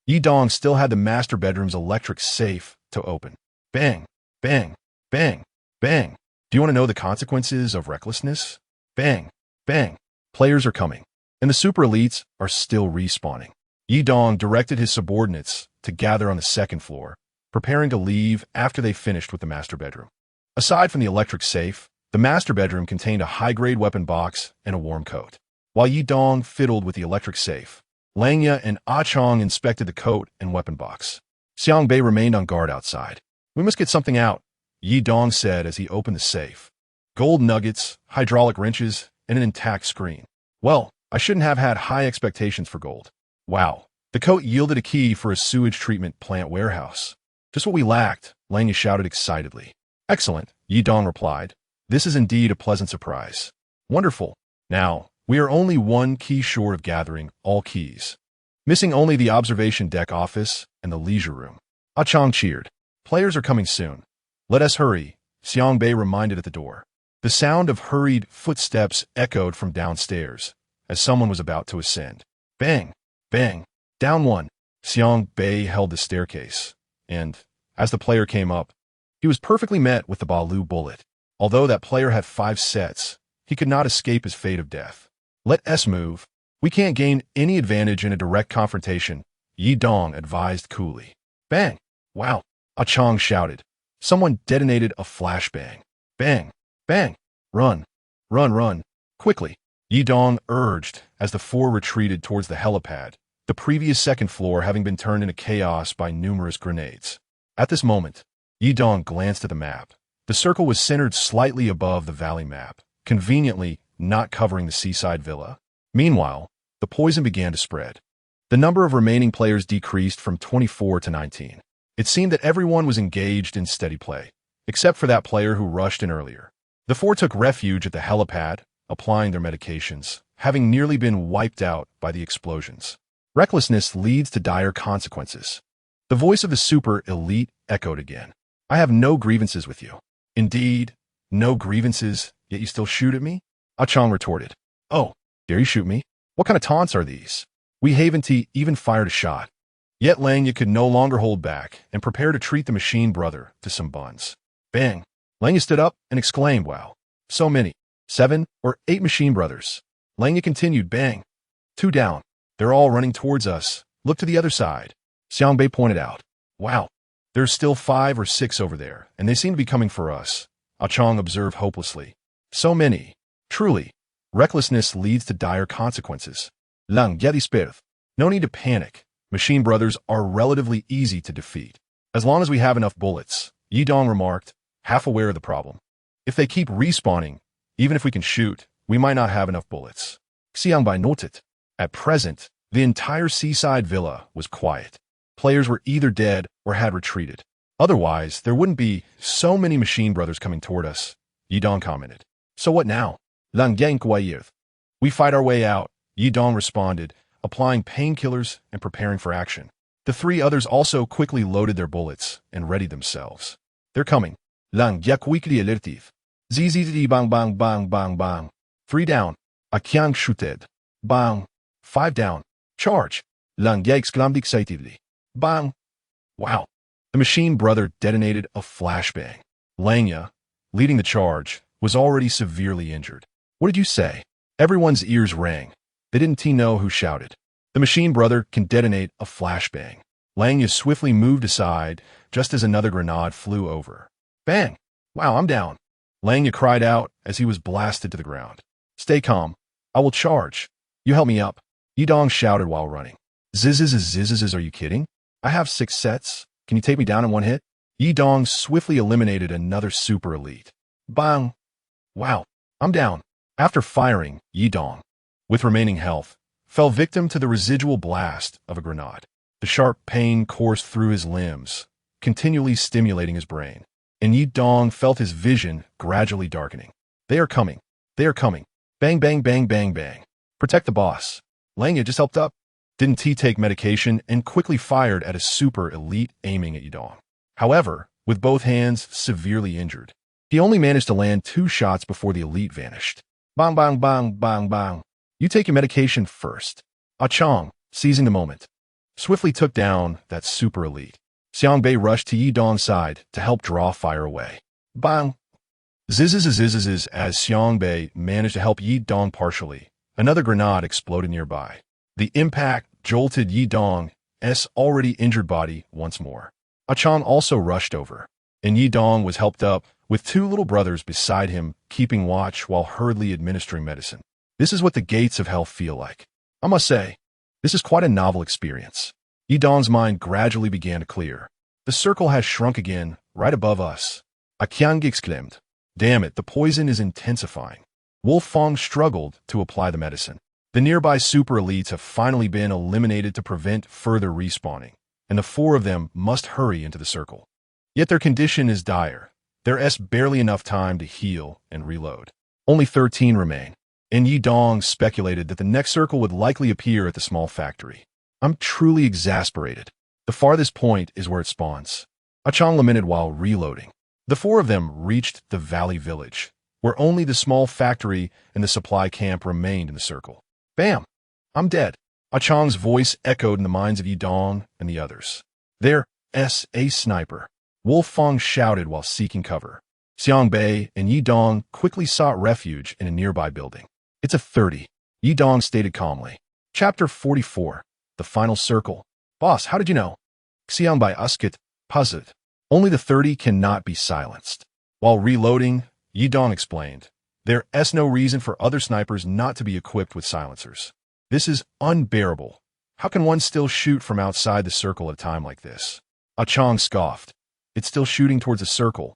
Yi Dong still had the master bedroom's electric safe to open. Bang, bang, bang, bang. Do you want to know the consequences of recklessness? Bang, bang. Players are coming, and the super elites are still respawning. Yi Dong directed his subordinates to gather on the second floor, preparing to leave after they finished with the master bedroom. Aside from the electric safe, the master bedroom contained a high-grade weapon box and a warm coat. While Yi Dong fiddled with the electric safe, Lang Ye and Ah Chong inspected the coat and weapon box. Xiang Bei remained on guard outside. We must get something out, Yi Dong said as he opened the safe. Gold nuggets, hydraulic wrenches, and an intact screen. Well, I shouldn't have had high expectations for gold. Wow. The coat yielded a key for a sewage treatment plant warehouse. Just what we lacked, Lang Ye shouted excitedly. Excellent, Yi Dong replied. This is indeed a pleasant surprise. Wonderful. Now, we are only one key short of gathering all keys. Missing only the observation deck office and the leisure room. Ah Chong cheered. Players are coming soon. Let us hurry, Xiang Bei reminded at the door. The sound of hurried footsteps echoed from downstairs, as someone was about to ascend. Bang, bang, down one. Xiang Bei held the staircase, and, as the player came up, he was perfectly met with the Balu bullet. Although that player had 5 sets, he could not escape his fate of death. Let S move. We can't gain any advantage in a direct confrontation, Yi Dong advised coolly. Bang! Wow! Ah Chong shouted. Someone detonated a flashbang. Bang! Bang! Run! Run, run! Quickly! Yi Dong urged as the 4 retreated towards the helipad, the previous second floor having been turned into chaos by numerous grenades. At this moment, Yi Dong glanced at the map. The circle was centered slightly above the valley map, conveniently not covering the seaside villa. Meanwhile, the poison began to spread. The number of remaining players decreased from 24 to 19. It seemed that everyone was engaged in steady play, except for that player who rushed in earlier. The 4 took refuge at the helipad, applying their medications, having nearly been wiped out by the explosions. Recklessness leads to dire consequences. The voice of the super elite echoed again. I have no grievances with you. Indeed, no grievances, yet you still shoot at me? Ah Chong retorted. Oh, dare you shoot me? What kind of taunts are these? We Haven-T even fired a shot. Yet Lang Ye could no longer hold back and prepared to treat the machine brother to some buns. Bang! Lang Ye stood up and exclaimed, wow. So many. 7 or 8 machine brothers. Lang Ye continued, bang. 2 down. They're all running towards us. Look to the other side. Xiang Bei pointed out. Wow. There's still 5 or 6 over there, and they seem to be coming for us, Ah Chong observed hopelessly. So many. Truly, recklessness leads to dire consequences. Lang Ye dispirth. No need to panic. Machine brothers are relatively easy to defeat. As long as we have enough bullets, Yi Dong remarked, half aware of the problem. If they keep respawning, even if we can shoot, we might not have enough bullets. Xiang Bai noted. At present, the entire seaside villa was quiet. Players were either dead or had retreated. Otherwise, there wouldn't be so many machine brothers coming toward us, Yi Dong commented. So what now? Lang Yang Kuayirth. We fight our way out, Yi Dong responded, applying painkillers and preparing for action. The 3 others also quickly loaded their bullets and readied themselves. They're coming. Lang Yak Weekly Alertiv. ZZZ bang bang bang bang bang. 3 down. Akyang shooted. Bang. 5 down. Charge. Lang Ye exclaimed excitedly. Bang. Wow. The machine brother detonated a flashbang. Lang Ye, leading the charge, was already severely injured. What did you say? Everyone's ears rang. They didn't know who shouted. The machine brother can detonate a flashbang. Lang Ye swiftly moved aside just as another grenade flew over. Bang! Wow, I'm down. Lang Ye cried out as he was blasted to the ground. Stay calm. I will charge. You help me up. Yi Dong shouted while running. Zizzes, are you kidding? I have 6 sets. Can you take me down in 1 hit? Yi Dong swiftly eliminated another super elite. Bang! Wow, I'm down. After firing, Yi Dong, with remaining health, fell victim to the residual blast of a grenade. The sharp pain coursed through his limbs, continually stimulating his brain. and Yi Dong felt his vision gradually darkening. They are coming. They are coming. Bang, bang, bang, bang, bang. Protect the boss. Langya just helped up. Didn't he take medication and quickly fired at a super elite aiming at Yi Dong. However, with both hands severely injured, he only managed to land 2 shots before the elite vanished. Bang, bang, bang, bang, bang. You take your medication first. Ah Chong, seizing the moment, swiftly took down that super elite. Xiang Bei rushed to Yi Dong's side to help draw fire away. Bang! Zizzes as Xiang Bei managed to help Yi Dong partially. Another grenade exploded nearby. The impact jolted Yi Dong's already injured body once more. Ah Chong also rushed over, and Yi Dong was helped up with 2 little brothers beside him keeping watch while hurriedly administering medicine. This is what the gates of hell feel like. I must say, this is quite a novel experience. Yi Dong's mind gradually began to clear. The circle has shrunk again, right above us. Qiang exclaimed. Damn it, the poison is intensifying. Wolf Fong struggled to apply the medicine. The nearby super elites have finally been eliminated to prevent further respawning, and the 4 of them must hurry into the circle. Yet their condition is dire. There's barely enough time to heal and reload. Only 13 remain, and Yi Dong speculated that the next circle would likely appear at the small factory. I'm truly exasperated. The farthest point is where it spawns. Ah Chong lamented while reloading. The 4 of them reached the valley village, where only the small factory and the supply camp remained in the circle. Bam! I'm dead. Ah Chong's voice echoed in the minds of Yi Dong and the others. There's a sniper. Wolf Fong shouted while seeking cover. Xiang Bei and Yi Dong quickly sought refuge in a nearby building. It's a 30, Yi Dong stated calmly. Chapter 44. The Final Circle. Boss, how did you know? Xiang Bei asked, puzzled. Only the 30 cannot be silenced. While reloading, Yi Dong explained, there's no reason for other snipers not to be equipped with silencers. This is unbearable. How can one still shoot from outside the circle at a time like this? Ah Chong scoffed. It's still shooting towards the circle.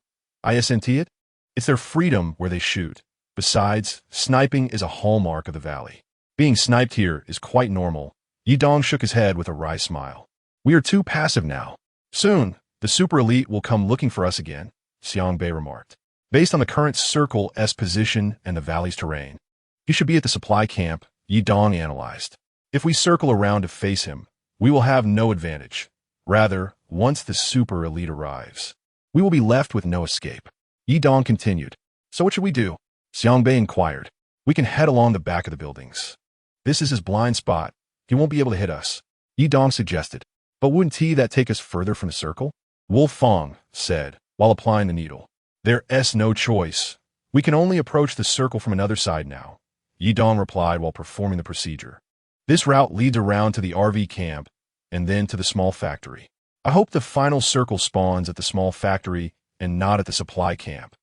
Isn't it? It's their freedom where they shoot. Besides, sniping is a hallmark of the valley. Being sniped here is quite normal. Yi Dong shook his head with a wry smile. We are too passive now. Soon, the super elite will come looking for us again, Xiang Bei remarked. Based on the current circle's position and the valley's terrain, he should be at the supply camp, Yi Dong analyzed. If we circle around to face him, we will have no advantage. Rather, once the super elite arrives, we will be left with no escape. Yi Dong continued. So what should we do? Xiang Bei inquired. We can head along the back of the buildings. This is his blind spot. He won't be able to hit us. Yi Dong suggested. But wouldn't that take us further from the circle? Wolf Fong said, while applying the needle. There's no choice. We can only approach the circle from another side now, Yi Dong replied while performing the procedure. This route leads around to the RV camp and then to the small factory. I hope the final circle spawns at the small factory and not at the supply camp,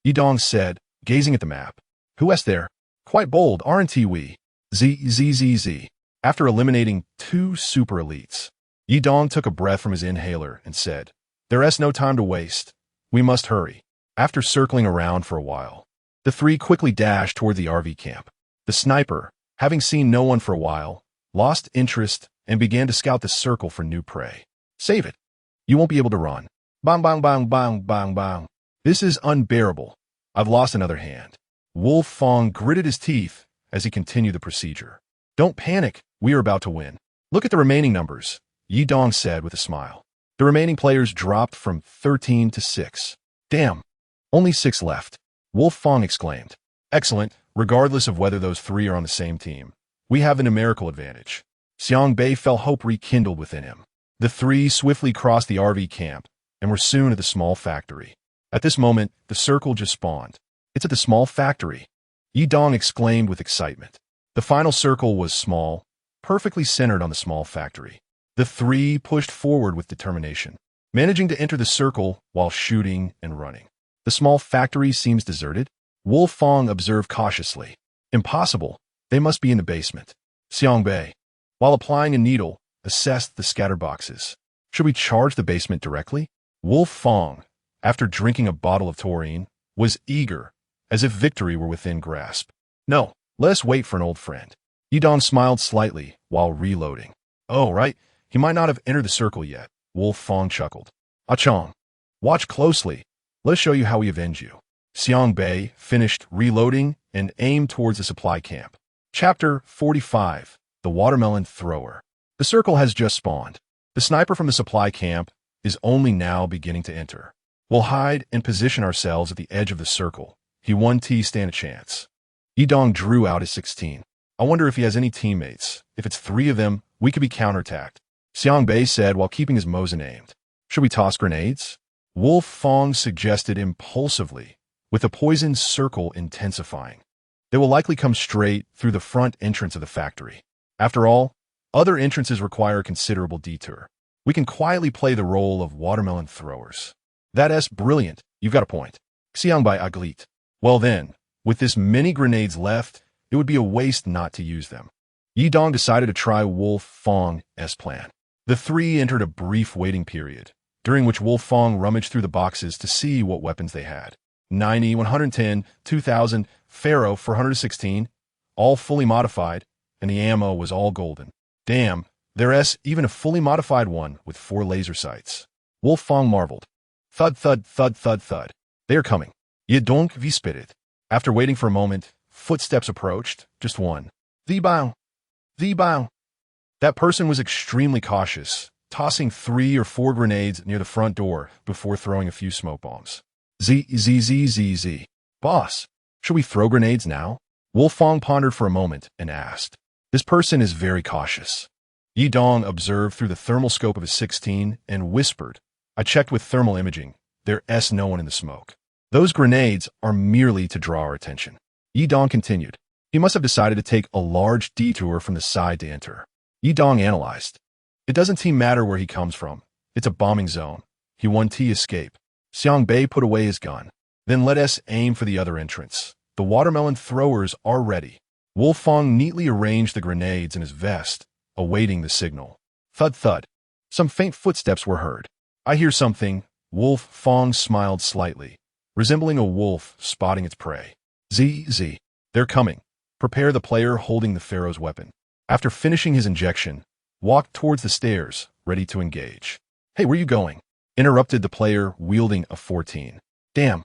Yi Dong said, gazing at the map. Who's there? Quite bold, aren't we? Z. After eliminating 2 super elites, Yi Dong took a breath from his inhaler and said, There's no time to waste. We must hurry. After circling around for a while, the 3 quickly dashed toward the RV camp. The sniper, having seen no one for a while, lost interest and began to scout the circle for new prey. Save it. You won't be able to run. Bang, bang, bang, bang, bang, bang. This is unbearable. I've lost another hand. Wolf Fong gritted his teeth as he continued the procedure. Don't panic. We are about to win. Look at the remaining numbers, Yi Dong said with a smile. The remaining players dropped from 13 to 6. Damn. Only 6 left. Wolf Fong exclaimed. Excellent, regardless of whether those 3 are on the same team. We have a numerical advantage. Xiang Bei felt hope rekindled within him. The 3 swiftly crossed the RV camp and were soon at the small factory. At this moment, the circle just spawned. It's at the small factory, Yi Dong exclaimed with excitement. The final circle was small, perfectly centered on the small factory. The 3 pushed forward with determination, managing to enter the circle while shooting and running. The small factory seems deserted, Wolf Fong observed cautiously. Impossible. They must be in the basement. Xiang Bei, while applying a needle, assessed the scatter boxes. Should we charge the basement directly? Wolf Fong, after drinking a bottle of taurine, was eager, as if victory were within grasp. No, let us wait for an old friend. Yi Dong smiled slightly while reloading. Oh, right. He might not have entered the circle yet, Wolf Fong chuckled. Ah Chong, watch closely. Let us show you how we avenge you. Xiang Bei finished reloading and aimed towards the supply camp. Chapter 45. The Watermelon Thrower. The circle has just spawned. The sniper from the supply camp is only now beginning to enter. We'll hide and position ourselves at the edge of the circle. He 1T stand a chance. Yidong drew out his 16. I wonder if he has any teammates. If it's 3 of them, we could be counterattacked. Xiang Bei said while keeping his Mosin aimed. Should we toss grenades? Wolf Fong suggested impulsively, with the poison circle intensifying. They will likely come straight through the front entrance of the factory. After all, other entrances require a considerable detour. We can quietly play the role of watermelon throwers. That's brilliant. You've got a point. Xiang Bei aglit. Well then, with this many grenades left, it would be a waste not to use them. Yidong decided to try Wolf Fong's plan. The 3 entered a brief waiting period, during which Wolf Fong rummaged through the boxes to see what weapons they had. 90, 110, 2000, Pharaoh 416, all fully modified, and the ammo was all golden. Damn, there's even a fully modified one with 4 laser sights. Wolf Fong marveled. Thud, thud, thud, thud, thud. They are coming. Ye donc vi spirit. After waiting for a moment, footsteps approached, just one. The bow. The bow. That person was extremely cautious, tossing 3 or 4 grenades near the front door before throwing a few smoke bombs. Z. Boss, should we throw grenades now? Wolf Fong pondered for a moment and asked. This person is very cautious. Yidong observed through the thermal scope of his 16 and whispered, I checked with thermal imaging. There's no one in the smoke. Those grenades are merely to draw our attention. Yidong continued. He must have decided to take a large detour from the side to enter. Yidong analyzed. It doesn't seem matter where he comes from. It's a bombing zone. He 1T escape. Xiang Bei put away his gun. Then let us aim for the other entrance. The watermelon throwers are ready. Wolf Fong neatly arranged the grenades in his vest, awaiting the signal. Thud thud. Some faint footsteps were heard. I hear something. Wolf Fong smiled slightly, resembling a wolf spotting its prey. Z. They're coming. Prepare the player holding the Pharaoh's weapon. After finishing his injection, walked towards the stairs, ready to engage. Hey, where you going? Interrupted the player wielding a 14. Damn,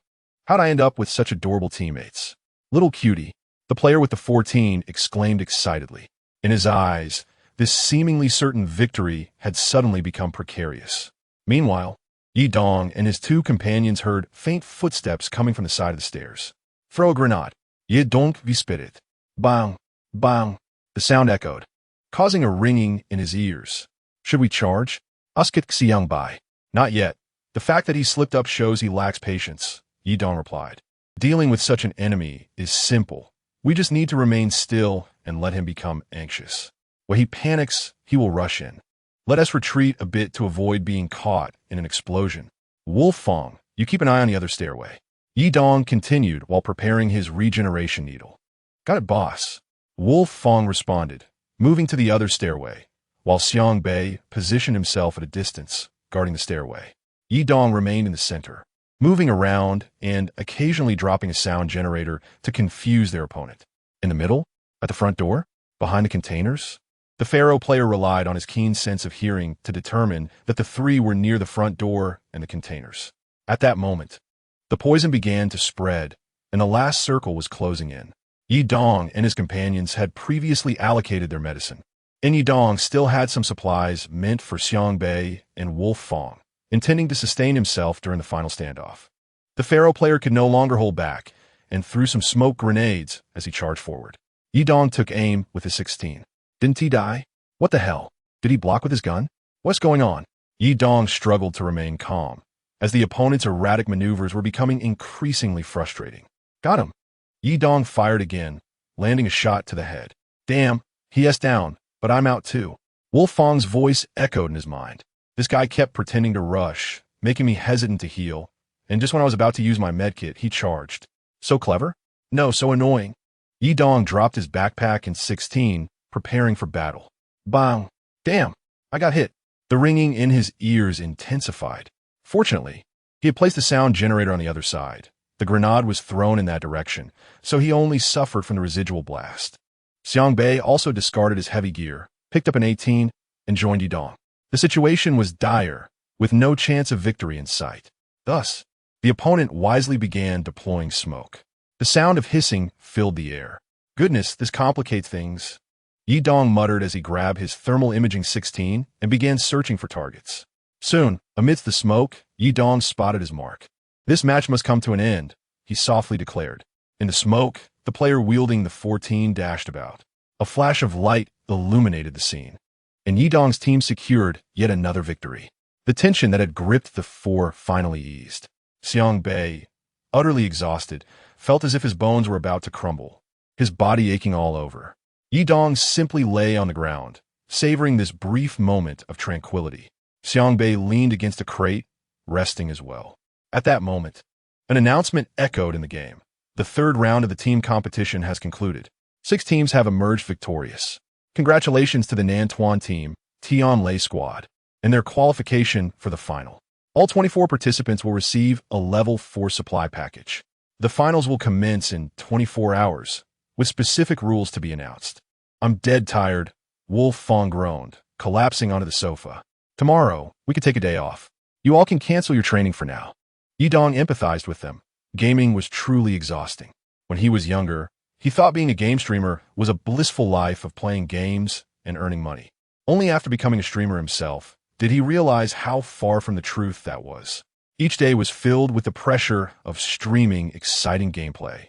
how'd I end up with such adorable teammates? Little cutie, the player with the 14 exclaimed excitedly. In his eyes, this seemingly certain victory had suddenly become precarious. Meanwhile, Yidong and his 2 companions heard faint footsteps coming from the side of the stairs. Throw a grenade. Ye donc vi spirit. Bang, bang. The sound echoed, causing a ringing in his ears. Should we charge? Uskit Xiang Bei. Not yet. The fact that he slipped up shows he lacks patience, Yidong replied. Dealing with such an enemy is simple. We just need to remain still and let him become anxious. When he panics, he will rush in. Let us retreat a bit to avoid being caught in an explosion. Wolf Fong, you keep an eye on the other stairway. Yidong continued while preparing his regeneration needle. Got it, boss. Wolf Fong responded, moving to the other stairway, while Xiang Bei positioned himself at a distance, guarding the stairway. Yidong remained in the center, moving around and occasionally dropping a sound generator to confuse their opponent. In the middle? At the front door? Behind the containers? The Pharaoh player relied on his keen sense of hearing to determine that the 3 were near the front door and the containers. At that moment, the poison began to spread, and the last circle was closing in. Yidong and his companions had previously allocated their medicine, and Yidong still had some supplies meant for Xiang Bei and Wolf Fong, intending to sustain himself during the final standoff. The Pharaoh player could no longer hold back, and threw some smoke grenades as he charged forward. Yidong took aim with his 16. Didn't he die? What the hell? Did he block with his gun? What's going on? Yidong struggled to remain calm, as the opponent's erratic maneuvers were becoming increasingly frustrating. Got him. Yidong fired again, landing a shot to the head. Damn, he's down, but I'm out too. Wolf Fong's voice echoed in his mind. This guy kept pretending to rush, making me hesitant to heal, and just when I was about to use my medkit, he charged. So clever? No, so annoying. Yidong dropped his backpack and 16, preparing for battle. Bang! Damn, I got hit. The ringing in his ears intensified. Fortunately, he had placed a sound generator on the other side. The grenade was thrown in that direction, so he only suffered from the residual blast. Xiang Bei also discarded his heavy gear, picked up an 18, and joined Yidong. The situation was dire, with no chance of victory in sight. Thus, The opponent wisely began deploying smoke. The sound of hissing filled the air. Goodness, this complicates things. Yi Dong muttered as he grabbed his thermal imaging 16 and began searching for targets. Soon, amidst the smoke, Yi Dong spotted his mark. This match must come to an end, he softly declared. In the smoke, the player wielding the 14 dashed about. A flash of light illuminated the scene, and Yi Dong's team secured yet another victory. The tension that had gripped the four finally eased. Xiang Bei, utterly exhausted, felt as if his bones were about to crumble, his body aching all over. Yi Dong simply lay on the ground, savoring this brief moment of tranquility. Xiang Bei leaned against a crate, resting as well. At that moment, an announcement echoed in the game. The third round of the team competition has concluded. 6 teams have emerged victorious. Congratulations to the Nantuan team, Tian Lei squad, and their qualification for the final. All 24 participants will receive a level 4 supply package. The finals will commence in 24 hours, with specific rules to be announced. I'm dead tired, Wolf Fong groaned, collapsing onto the sofa. Tomorrow, we could take a day off. You all can cancel your training for now. Yi Dong empathized with them. Gaming was truly exhausting. When he was younger, he thought being a game streamer was a blissful life of playing games and earning money. Only after becoming a streamer himself did he realize how far from the truth that was. Each day was filled with the pressure of streaming exciting gameplay,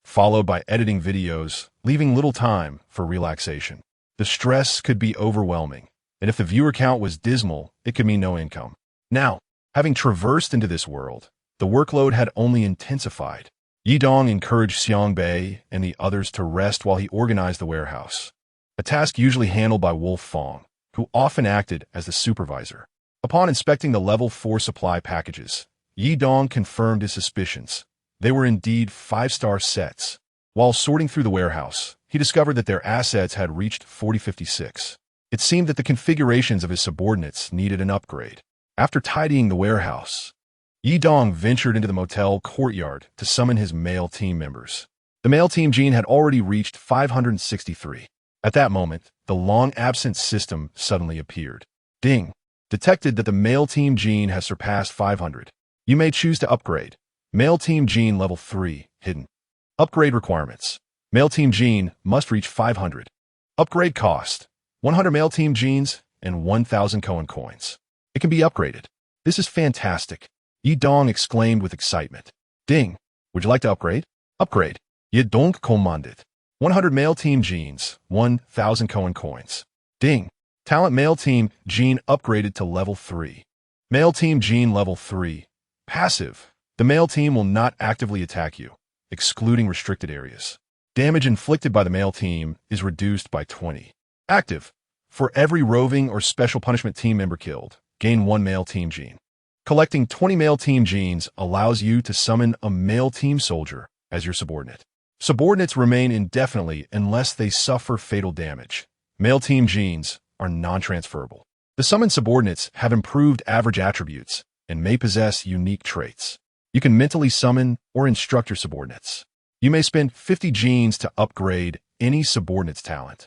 followed by editing videos, leaving little time for relaxation. The stress could be overwhelming, and if the viewer count was dismal, it could mean no income. Now, having traversed into this world, the workload had only intensified. Yi Dong encouraged Xiang Bei and the others to rest while he organized the warehouse, a task usually handled by Wolf Fong, who often acted as the supervisor. Upon inspecting the level 4 supply packages, Yi Dong confirmed his suspicions. They were indeed 5-star sets. While sorting through the warehouse, he discovered that their assets had reached 4056. It seemed that the configurations of his subordinates needed an upgrade. After tidying the warehouse, Yi Dong ventured into the motel courtyard to summon his male team members. The male team gene had already reached 563. At that moment, the long-absent system suddenly appeared. Ding! Detected that the male team gene has surpassed 500. You may choose to upgrade. Male team gene level 3, hidden. Upgrade requirements. Male team gene must reach 500. Upgrade cost. 100 male team genes and 1,000 Cohen coins. It can be upgraded. This is fantastic. Yi Dong exclaimed with excitement. Ding! Would you like to upgrade? Upgrade. Yi Dong commanded. 100 male team genes, 1,000 Cohen coins. Ding! Talent male team gene upgraded to level 3. Male team gene level 3. Passive. The male team will not actively attack you, excluding restricted areas. Damage inflicted by the male team is reduced by 20. Active. For every roving or special punishment team member killed, gain 1 male team gene. Collecting 20 male team genes allows you to summon a male team soldier as your subordinate. Subordinates remain indefinitely unless they suffer fatal damage. Male team genes are non-transferable. The summoned subordinates have improved average attributes and may possess unique traits. You can mentally summon or instruct your subordinates. You may spend 50 genes to upgrade any subordinate's talent.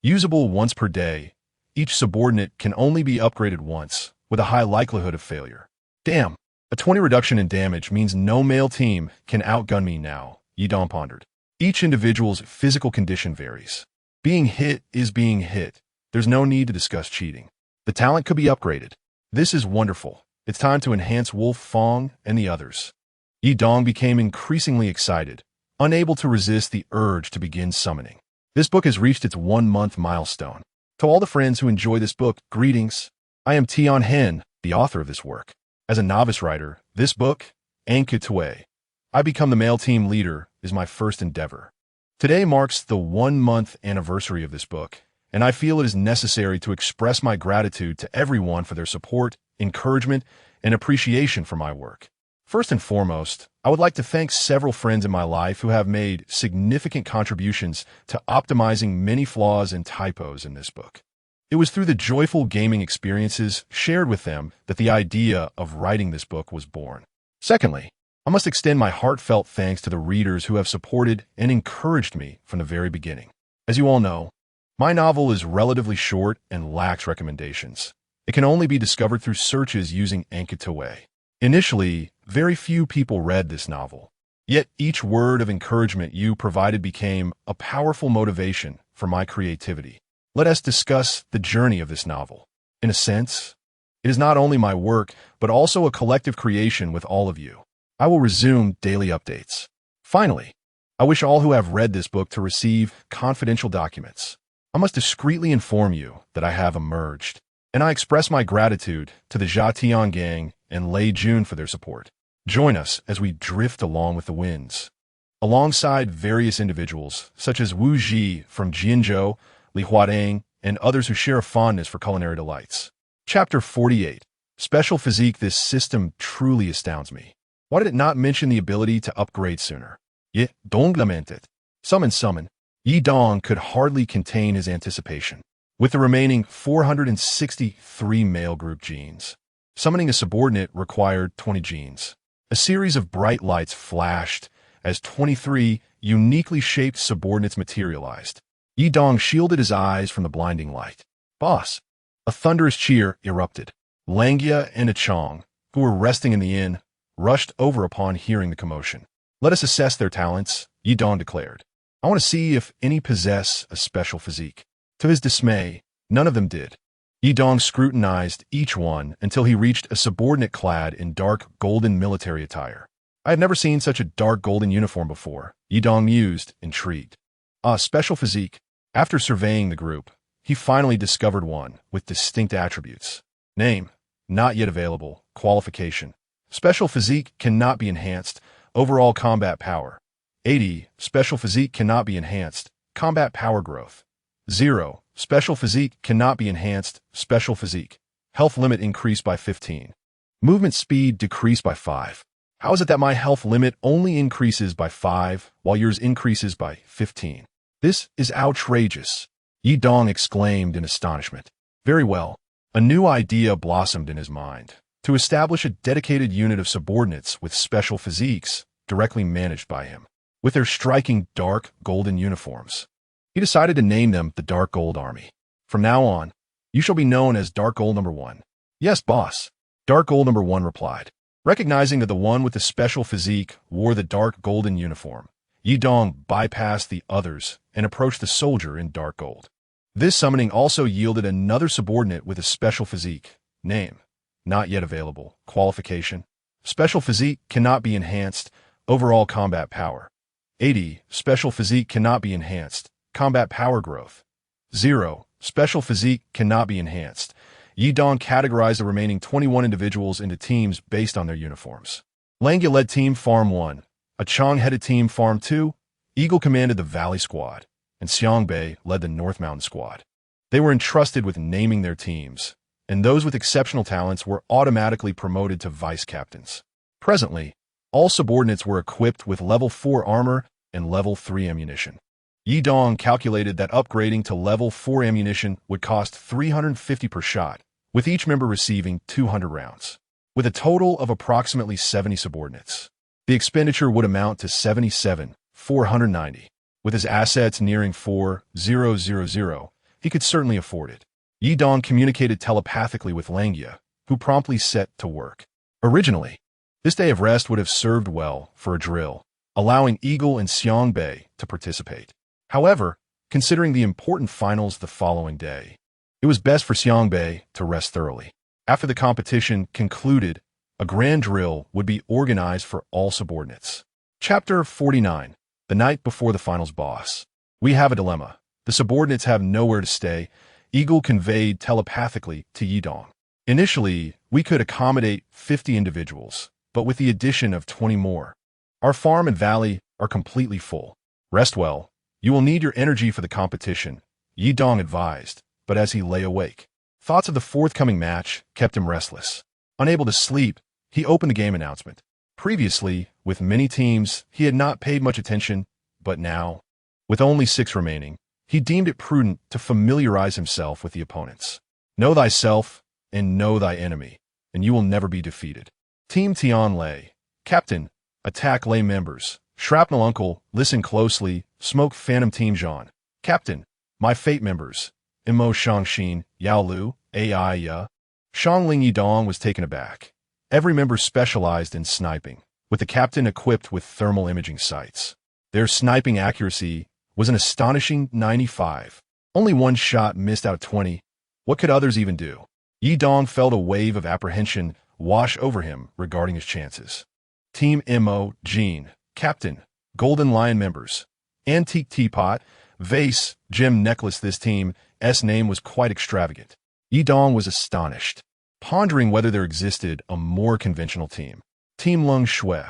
Usable once per day, each subordinate can only be upgraded once, with a high likelihood of failure. Damn, a 20 reduction in damage means no male team can outgun me now, Yi Dong pondered. Each individual's physical condition varies. Being hit is being hit. There's no need to discuss cheating. The talent could be upgraded. This is wonderful. It's time to enhance Wolf Fong and the others. Yi Dong became increasingly excited, unable to resist the urge to begin summoning. This book has reached its 1-month milestone. To all the friends who enjoy this book, greetings. I am Tian Hen, the author of this work. As a novice writer, this book, Anke Tue, I Become the Male Team Leader, is my first endeavor. Today marks the 1-month anniversary of this book, and I feel it is necessary to express my gratitude to everyone for their support, encouragement, and appreciation for my work. First and foremost, I would like to thank several friends in my life who have made significant contributions to optimizing many flaws and typos in this book. It was through the joyful gaming experiences shared with them that the idea of writing this book was born. Secondly, I must extend my heartfelt thanks to the readers who have supported and encouraged me from the very beginning. As you all know, my novel is relatively short and lacks recommendations. It can only be discovered through searches using Anke Tue. Initially, very few people read this novel. Yet each word of encouragement you provided became a powerful motivation for my creativity. Let us discuss the journey of this novel. In a sense, it is not only my work, but also a collective creation with all of you. I will resume daily updates. Finally, I wish all who have read this book to receive confidential documents. I must discreetly inform you that I have emerged, and I express my gratitude to the Jia Tian gang and Lei Jun for their support. Join us as we drift along with the winds. Alongside various individuals, such as Wu Ji from Jianzhou, Li Huadang, and others who share a fondness for culinary delights. Chapter 48. Special Physique. This system truly astounds me. Why did it not mention the ability to upgrade sooner? Ye Dong lamented. Summon. Yi Dong could hardly contain his anticipation. With the remaining 463 male group genes, summoning a subordinate required 20 genes. A series of bright lights flashed as 23 uniquely shaped subordinates materialized. Yi Dong shielded his eyes from the blinding light. Boss! A thunderous cheer erupted. Langia and Achong, who were resting in the inn, rushed over upon hearing the commotion. Let us assess their talents, Yi Dong declared. I want to see if any possess a special physique. To his dismay, none of them did. Yi Dong scrutinized each one until he reached a subordinate clad in dark golden military attire. I had never seen such a dark golden uniform before, Yi Dong mused, intrigued. Special physique. After surveying the group, he finally discovered one with distinct attributes. Name, not yet available. Qualification. Special physique cannot be enhanced. Overall combat power. 80. Special physique cannot be enhanced. Combat power growth. 0. Special physique cannot be enhanced. Special physique. Health limit increased by 15. Movement speed decreased by 5. How is it that my health limit only increases by 5, while yours increases by 15? This is outrageous, Yi Dong exclaimed in astonishment. Very well. A new idea blossomed in his mind. To establish a dedicated unit of subordinates with special physiques directly managed by him, with their striking dark golden uniforms. He decided to name them the Dark Gold Army. From now on, you shall be known as Dark Gold Number 1. Yes, boss. Dark Gold Number 1 replied. Recognizing that the one with the special physique wore the dark golden uniform, Yi Dong bypassed the others and approached the soldier in dark gold. This summoning also yielded another subordinate with a special physique. Name, not yet available. Qualification. Special physique cannot be enhanced. Overall combat power. 80. Special physique cannot be enhanced. Combat power growth. 0. Special physique cannot be enhanced. Yi Dong categorized the remaining 21 individuals into teams based on their uniforms. Langia led Team Farm 1. Achong headed Team Farm 2. Eagle commanded the Valley Squad. And Xiangbei led the North Mountain Squad. They were entrusted with naming their teams, and those with exceptional talents were automatically promoted to vice captains. Presently, all subordinates were equipped with level 4 armor and level 3 ammunition. Yi Dong calculated that upgrading to level 4 ammunition would cost 350 per shot, with each member receiving 200 rounds. With a total of approximately 70 subordinates, the expenditure would amount to 77,490. With his assets nearing 4,000, he could certainly afford it. Yi Dong communicated telepathically with Langia, who promptly set to work. Originally, this day of rest would have served well for a drill, allowing Eagle and Xiangbei to participate. However, considering the important finals the following day, it was best for Xiangbei to rest thoroughly. After the competition concluded, a grand drill would be organized for all subordinates. Chapter 49. The night before the finals boss. We have a dilemma. The subordinates have nowhere to stay, Eagle conveyed telepathically to Yi Dong. Initially, we could accommodate 50 individuals, but with the addition of 20 more, our farm and valley are completely full. Rest well. You will need your energy for the competition, Yi Dong advised, but as he lay awake, thoughts of the forthcoming match kept him restless. Unable to sleep, he opened the game announcement. Previously, with many teams, he had not paid much attention, but now, with only 6 remaining, he deemed it prudent to familiarize himself with the opponents. Know thyself and know thy enemy, and you will never be defeated. Team Tian Lei. Captain, attack Lei members. Shrapnel Uncle, listen closely. Smoke Phantom Team Jean. Captain, my Fate members. Imo Shangxin, Yao Lu, Ai Ya. Shangling Yi Dong was taken aback. Every member specialized in sniping, with the captain equipped with thermal imaging sights. Their sniping accuracy was an astonishing 95. Only one shot missed out of 20. What could others even do? Yi Dong felt a wave of apprehension wash over him regarding his chances. Team Mo, Jean, Captain, Golden Lion members, Antique Teapot, Vase, Gem Necklace. This team's name was quite extravagant. Yi Dong was astonished, pondering whether there existed a more conventional team. Team Lung Shui,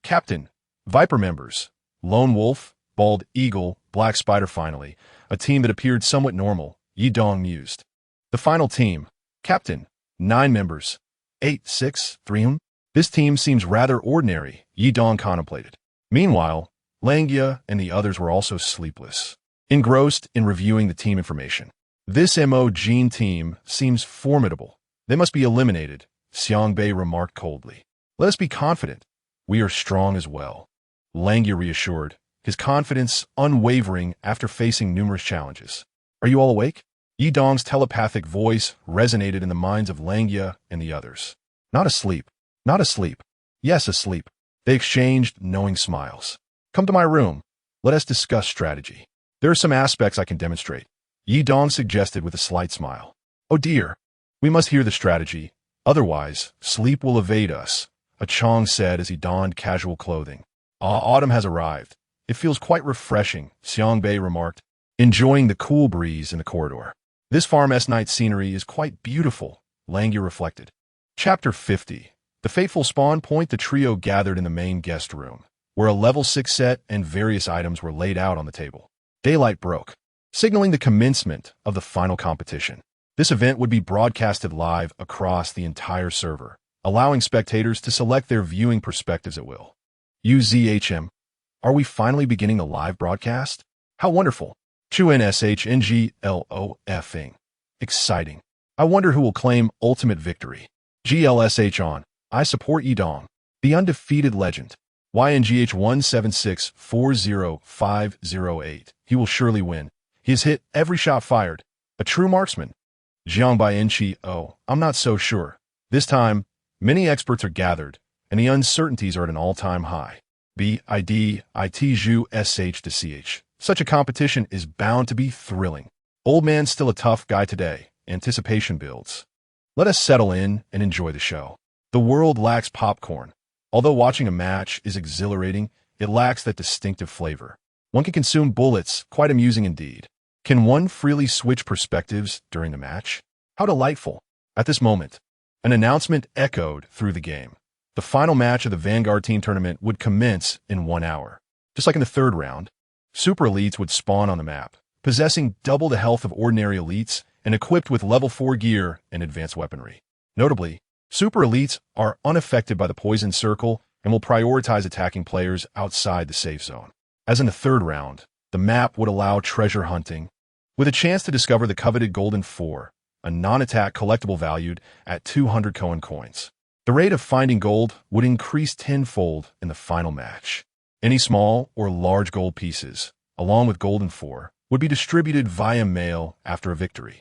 Captain, Viper members, Lone Wolf, Bald Eagle, Black Spider. Finally, a team that appeared somewhat normal, Yi Dong mused. The final team, Captain, 9 members, 8, 6, 3. This team seems rather ordinary, Yi Dong contemplated. Meanwhile, Langya and the others were also sleepless, engrossed in reviewing the team information. This Mo Jean team seems formidable. They must be eliminated, Xiang Bei remarked coldly. Let us be confident. We are strong as well. Langya reassured, his confidence unwavering after facing numerous challenges. Are you all awake? Yi Dong's telepathic voice resonated in the minds of Langya and the others. Not asleep. Not asleep. Yes, asleep. They exchanged knowing smiles. Come to my room. Let us discuss strategy. There are some aspects I can demonstrate, Yi Dong suggested with a slight smile. Oh dear. We must hear the strategy. Otherwise, sleep will evade us, a Chong said as he donned casual clothing. Autumn has arrived. It feels quite refreshing, Xiang Bei remarked, enjoying the cool breeze in the corridor. This farm's night scenery is quite beautiful, Langya reflected. Chapter 50. The fateful spawn point. The trio gathered in the main guest room, where a level 6 set and various items were laid out on the table. Daylight broke, signaling the commencement of the final competition. This event would be broadcasted live across the entire server, allowing spectators to select their viewing perspectives at will. UZHM. Are we finally beginning a live broadcast? How wonderful. ChuNSHNGLOFing. Exciting. I wonder who will claim ultimate victory. GLSH on. I support Yi Dong, the undefeated legend. YNGH 176400508. He will surely win. He has hit every shot fired. A true marksman. Jiang Baienqi. Oh, I'm not so sure. This time, many experts are gathered, and the uncertainties are at an all-time high. BIDITJU SH to CH. Such a competition is bound to be thrilling. Old man's still a tough guy today. Anticipation builds. Let us settle in and enjoy the show. The world lacks popcorn. Although watching a match is exhilarating, it lacks that distinctive flavor. One can consume bullets, quite amusing indeed. Can one freely switch perspectives during the match? How delightful. At this moment, an announcement echoed through the game. The final match of the Vanguard Team Tournament would commence in 1 hour. Just like in the third round, Super Elites would spawn on the map, possessing double the health of ordinary elites and equipped with level 4 gear and advanced weaponry. Notably, Super Elites are unaffected by the poison circle and will prioritize attacking players outside the safe zone. As in the third round, the map would allow treasure hunting, with a chance to discover the coveted Golden 4, a non-attack collectible valued at 200 Cohen coins. The rate of finding gold would increase tenfold in the final match. Any small or large gold pieces, along with Golden 4, would be distributed via mail after a victory.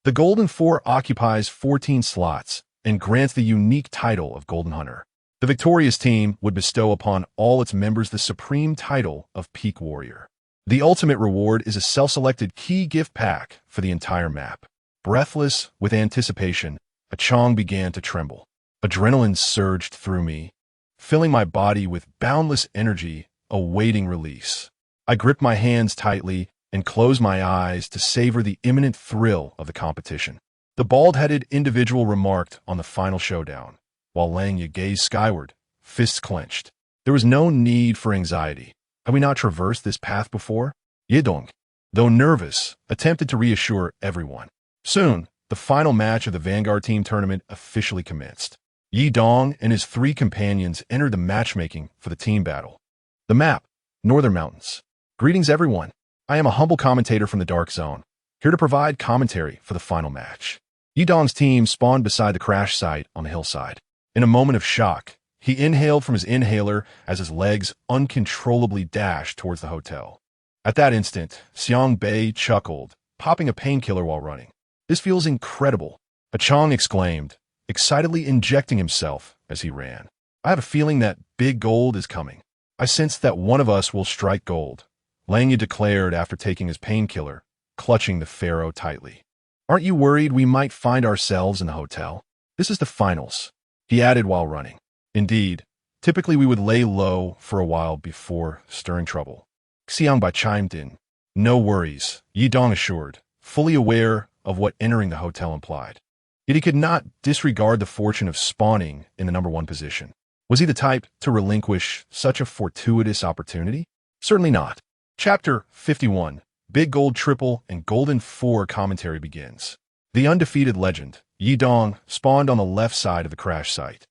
The Golden 4 occupies 14 slots and grants the unique title of Golden Hunter. The victorious team would bestow upon all its members the supreme title of Peak Warrior. The ultimate reward is a self-selected key gift pack for the entire map. Breathless with anticipation, a Chong began to tremble. Adrenaline surged through me, filling my body with boundless energy awaiting release. I gripped my hands tightly and closed my eyes to savor the imminent thrill of the competition. The bald-headed individual remarked on the final showdown, while Langya gazed skyward, fists clenched. There was no need for anxiety. Had we not traversed this path before? Yi Dong, though nervous, attempted to reassure everyone. Soon, the final match of the Vanguard Team Tournament officially commenced. Yi Dong and his 3 companions entered the matchmaking for the team battle. The map, Northern Mountains. Greetings everyone. I am a humble commentator from the Dark Zone, here to provide commentary for the final match. Yi Dong's team spawned beside the crash site on the hillside. In a moment of shock, he inhaled from his inhaler as his legs uncontrollably dashed towards the hotel. At that instant, Xiang Bei chuckled, popping a painkiller while running. This feels incredible, a Chong exclaimed, excitedly injecting himself as he ran. I have a feeling that big gold is coming. I sense that one of us will strike gold, Langya declared after taking his painkiller, clutching the pharaoh tightly. Aren't you worried we might find ourselves in the hotel? This is the finals, he added while running. Indeed, typically we would lay low for a while before stirring trouble. Xiangbai chimed in. No worries, Yi Dong assured, fully aware of what entering the hotel implied. Yet he could not disregard the fortune of spawning in the number one position. Was he the type to relinquish such a fortuitous opportunity? Certainly not. Chapter 51, Big Gold Triple and Golden 4 commentary begins. The undefeated legend, Yi Dong, spawned on the left side of the crash site,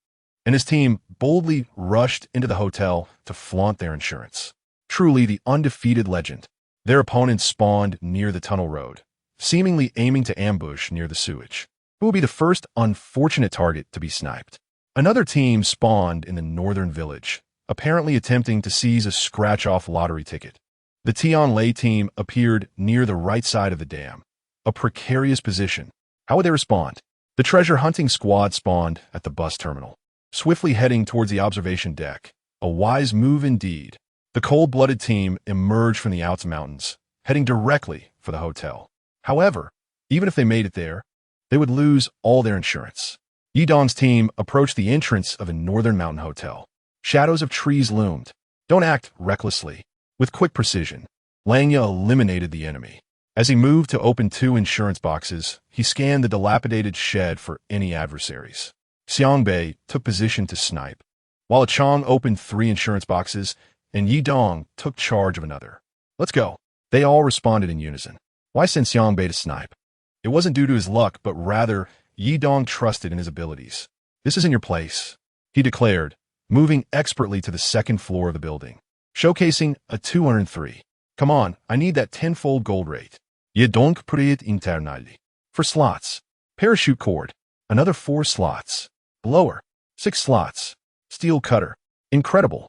and his team boldly rushed into the hotel to flaunt their insurance. Truly the undefeated legend. Their opponents spawned near the tunnel road, seemingly aiming to ambush near the sewage. Who will be the first unfortunate target to be sniped? Another team spawned in the northern village, apparently attempting to seize a scratch-off lottery ticket. The Tianlei team appeared near the right side of the dam, a precarious position. How would they respond? The treasure-hunting squad spawned at the bus terminal, swiftly heading towards the observation deck. A wise move indeed. The cold-blooded team emerged from the Outs Mountains, heading directly for the hotel. However, even if they made it there, they would lose all their insurance. Yi Dong's team approached the entrance of a northern mountain hotel. Shadows of trees loomed. Don't act recklessly. With quick precision, Langya eliminated the enemy. As he moved to open 2 insurance boxes, he scanned the dilapidated shed for any adversaries. Xiangbei took position to snipe, while Chang opened 3 insurance boxes, and Yi Dong took charge of another. Let's go. They all responded in unison. Why send Xiangbei to snipe? It wasn't due to his luck, but rather Yi Dong trusted in his abilities. This isn't your place, he declared, moving expertly to the second floor of the building, showcasing a 203. Come on, I need that 10-fold gold rate. Je donc prie internally. For slots. Parachute cord. Another 4 slots. Blower. 6 slots. Steel cutter. Incredible.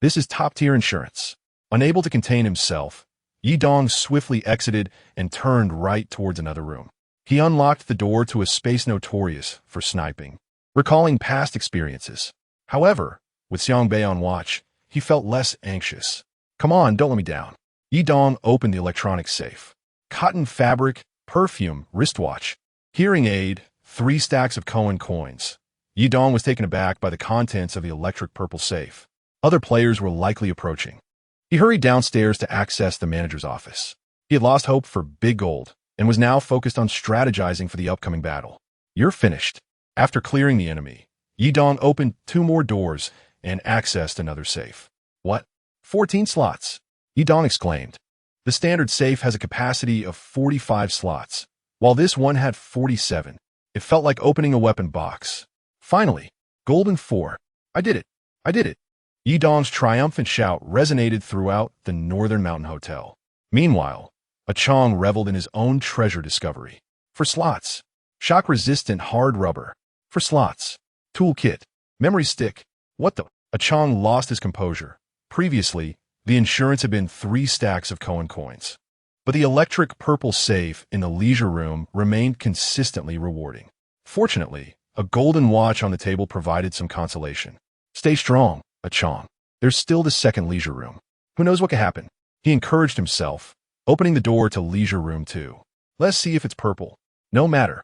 This is top-tier insurance. Unable to contain himself, Yi Dong swiftly exited and turned right towards another room. He unlocked the door to a space notorious for sniping, recalling past experiences. However, with Xiangbei on watch, he felt less anxious. Come on, don't let me down. Yi Dong opened the electronic safe. Cotton fabric, perfume, wristwatch, hearing aid, 3 stacks of Cohen coins. Yi Dong was taken aback by the contents of the electric purple safe. Other players were likely approaching. He hurried downstairs to access the manager's office. He had lost hope for big gold and was now focused on strategizing for the upcoming battle. You're finished. After clearing the enemy, Yi Dong opened 2 more doors and accessed another safe. What? 14 slots? Yi Dong exclaimed. The standard safe has a capacity of 45 slots, while this one had 47. It felt like opening a weapon box. Finally, Golden 4. I did it. I did it. Yi Dong's triumphant shout resonated throughout the Northern Mountain Hotel. Meanwhile, Chang reveled in his own treasure discovery. For slots. Shock-resistant hard rubber. For slots. Toolkit. Memory stick. What the? Chang lost his composure. Previously, the insurance had been 3 stacks of Cohen coins. But the electric purple safe in the leisure room remained consistently rewarding. Fortunately, a golden watch on the table provided some consolation. Stay strong, Chang. There's still the second leisure room. Who knows what could happen? He encouraged himself, opening the door to leisure room 2. Let's see if it's purple. No matter.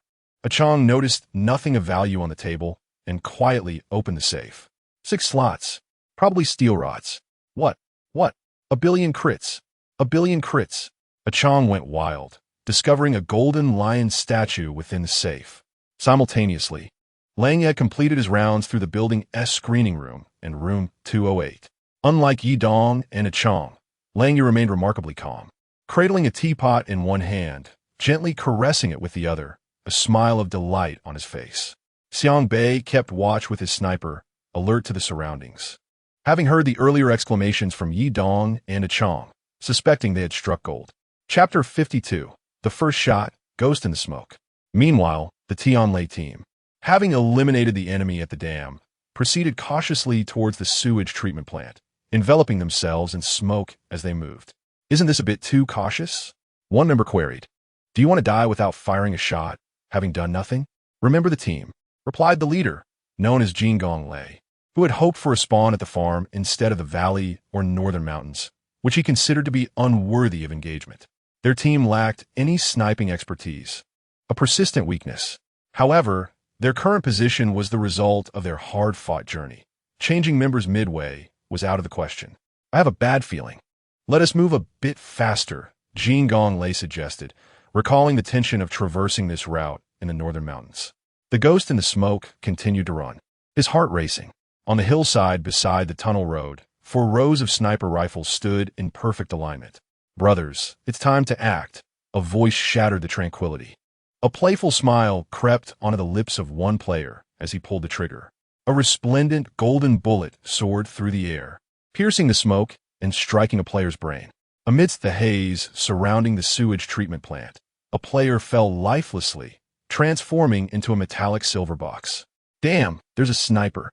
Chang noticed nothing of value on the table and quietly opened the safe. 6 slots. Probably steel rods. What? What? A billion crits. A billion crits. Chang went wild, discovering a golden lion statue within the safe. Simultaneously, Lang had completed his rounds through the building S screening room and room 208. Unlike Yi Dong and Chang, Lang remained remarkably calm, cradling a teapot in one hand, gently caressing it with the other, a smile of delight on his face. Xiangbei kept watch with his sniper, alert to the surroundings. Having heard the earlier exclamations from Yi Dong and Chang, suspecting they had struck gold. Chapter 52. The First Shot, Ghost in the Smoke. Meanwhile, the Tianlei team, having eliminated the enemy at the dam, proceeded cautiously towards the sewage treatment plant, enveloping themselves in smoke as they moved. Isn't this a bit too cautious? One member queried. Do you want to die without firing a shot, having done nothing? Remember the team, replied the leader, known as Jingong Lei, who had hoped for a spawn at the farm instead of the valley or northern mountains, which he considered to be unworthy of engagement. Their team lacked any sniping expertise, a persistent weakness. However, their current position was the result of their hard-fought journey. Changing members midway was out of the question. I have a bad feeling. Let us move a bit faster, Jingong Lei suggested, recalling the tension of traversing this route in the northern mountains. The ghost in the smoke continued to run, his heart racing. On the hillside beside the tunnel road, 4 rows of sniper rifles stood in perfect alignment. Brothers, it's time to act. A voice shattered the tranquility. A playful smile crept onto the lips of one player as he pulled the trigger. A resplendent golden bullet soared through the air, piercing the smoke and striking a player's brain. Amidst the haze surrounding the sewage treatment plant, a player fell lifelessly, transforming into a metallic silver box. Damn, there's a sniper.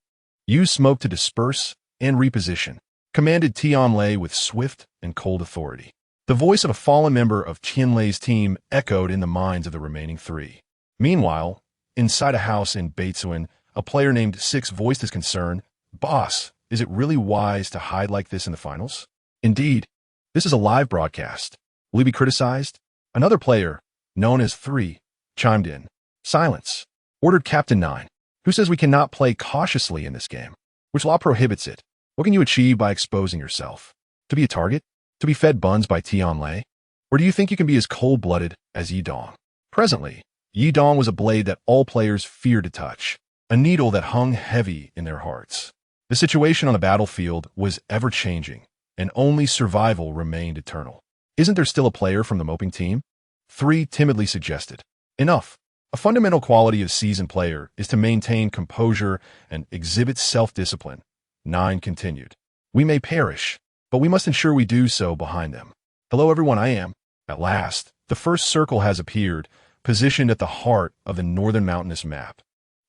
Use smoke to disperse and reposition, commanded Tianlei with swift and cold authority. The voice of a fallen member of Tianlei's team echoed in the minds of the remaining 3. Meanwhile, inside a house in Beitsuan, a player named Six voiced his concern. Boss, is it really wise to hide like this in the finals? Indeed, this is a live broadcast. Will he be criticized? Another player, known as 3, chimed in. Silence, ordered Captain 9. Who says we cannot play cautiously in this game? Which law prohibits it? What can you achieve by exposing yourself? To be a target? To be fed buns by Tianlei? Or do you think you can be as cold-blooded as Yi Dong? Presently, Yi Dong was a blade that all players feared to touch, a needle that hung heavy in their hearts. The situation on the battlefield was ever-changing, and only survival remained eternal. Isn't there still a player from the moping team? 3 timidly suggested. Enough. A fundamental quality of seasoned player is to maintain composure and exhibit self-discipline. 9 continued. We may perish, but we must ensure we do so behind them. Hello everyone, I am. At last, the first circle has appeared, positioned at the heart of the northern mountainous map.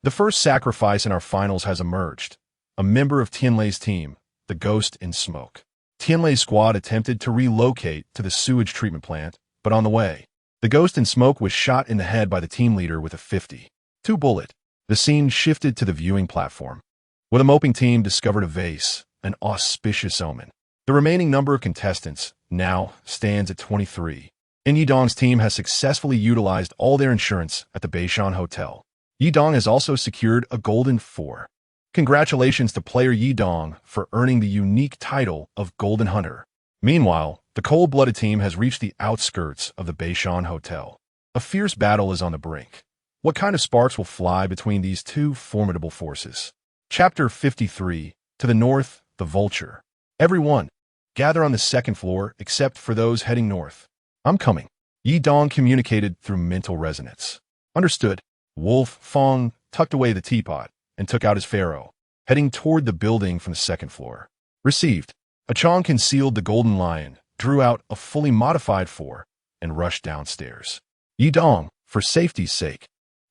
The first sacrifice in our finals has emerged. A member of Tianlei's team, the Ghost in Smoke. Tianlei's squad attempted to relocate to the sewage treatment plant, but on the way, the Ghost in Smoke was shot in the head by the team leader with a 52 bullet. The scene shifted to the viewing platform, where the moping team discovered a vase, an auspicious omen. The remaining number of contestants now stands at 23. And Yi Dong's team has successfully utilized all their insurance at the Beishan Hotel. Yi Dong has also secured a golden 4. Congratulations to player Yi Dong for earning the unique title of Golden Hunter. Meanwhile, the cold-blooded team has reached the outskirts of the Beishan Hotel. A fierce battle is on the brink. What kind of sparks will fly between these 2 formidable forces? Chapter 53. To the north, the Vulture. Everyone, gather on the 2nd floor except for those heading north. I'm coming. Yi Dong communicated through mental resonance. Understood. Wolf Fong tucked away the teapot and took out his pharaoh, heading toward the building from the 2nd floor. Received. Achong concealed the golden lion, drew out a fully modified 4, and rushed downstairs. Yi Dong, for safety's sake,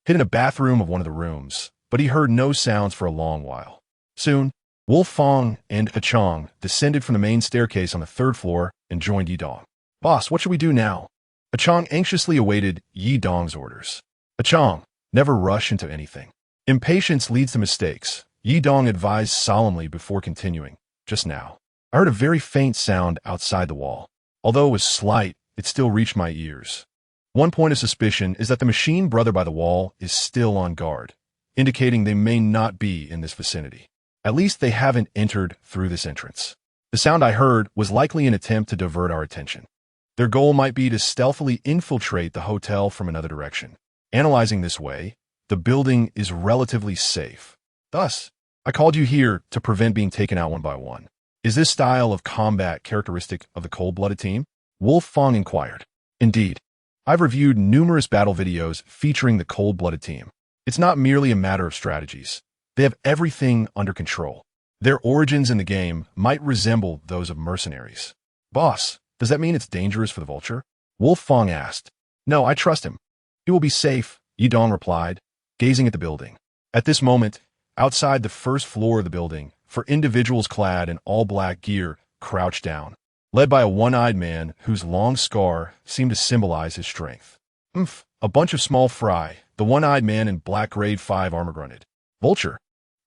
hid in a bathroom of one of the rooms, but he heard no sounds for a long while. Soon, Wolf Fong and Achong descended from the main staircase on the 3rd floor and joined Yi Dong. Boss, what should we do now? Achong anxiously awaited Yi Dong's orders. Achong, never rush into anything. Impatience leads to mistakes, Yi Dong advised solemnly before continuing. Just now, I heard a very faint sound outside the wall. Although it was slight, it still reached my ears. One point of suspicion is that the machine brother by the wall is still on guard, indicating they may not be in this vicinity. At least they haven't entered through this entrance. The sound I heard was likely an attempt to divert our attention. Their goal might be to stealthily infiltrate the hotel from another direction. Analyzing this way, the building is relatively safe. Thus, I called you here to prevent being taken out one by one. Is this style of combat characteristic of the cold-blooded team? Wolf Fong inquired. Indeed. I've reviewed numerous battle videos featuring the cold-blooded team. It's not merely a matter of strategies. They have everything under control. Their origins in the game might resemble those of mercenaries. Boss, does that mean it's dangerous for the Vulture? Wolf Fong asked. No, I trust him. He will be safe, Yi Dong replied, gazing at the building. At this moment, outside the 1st floor of the building, 4 individuals clad in all-black gear crouched down, led by a one-eyed man whose long scar seemed to symbolize his strength. A bunch of small fry, the one-eyed man in black grade 5 armor grunted. Vulture,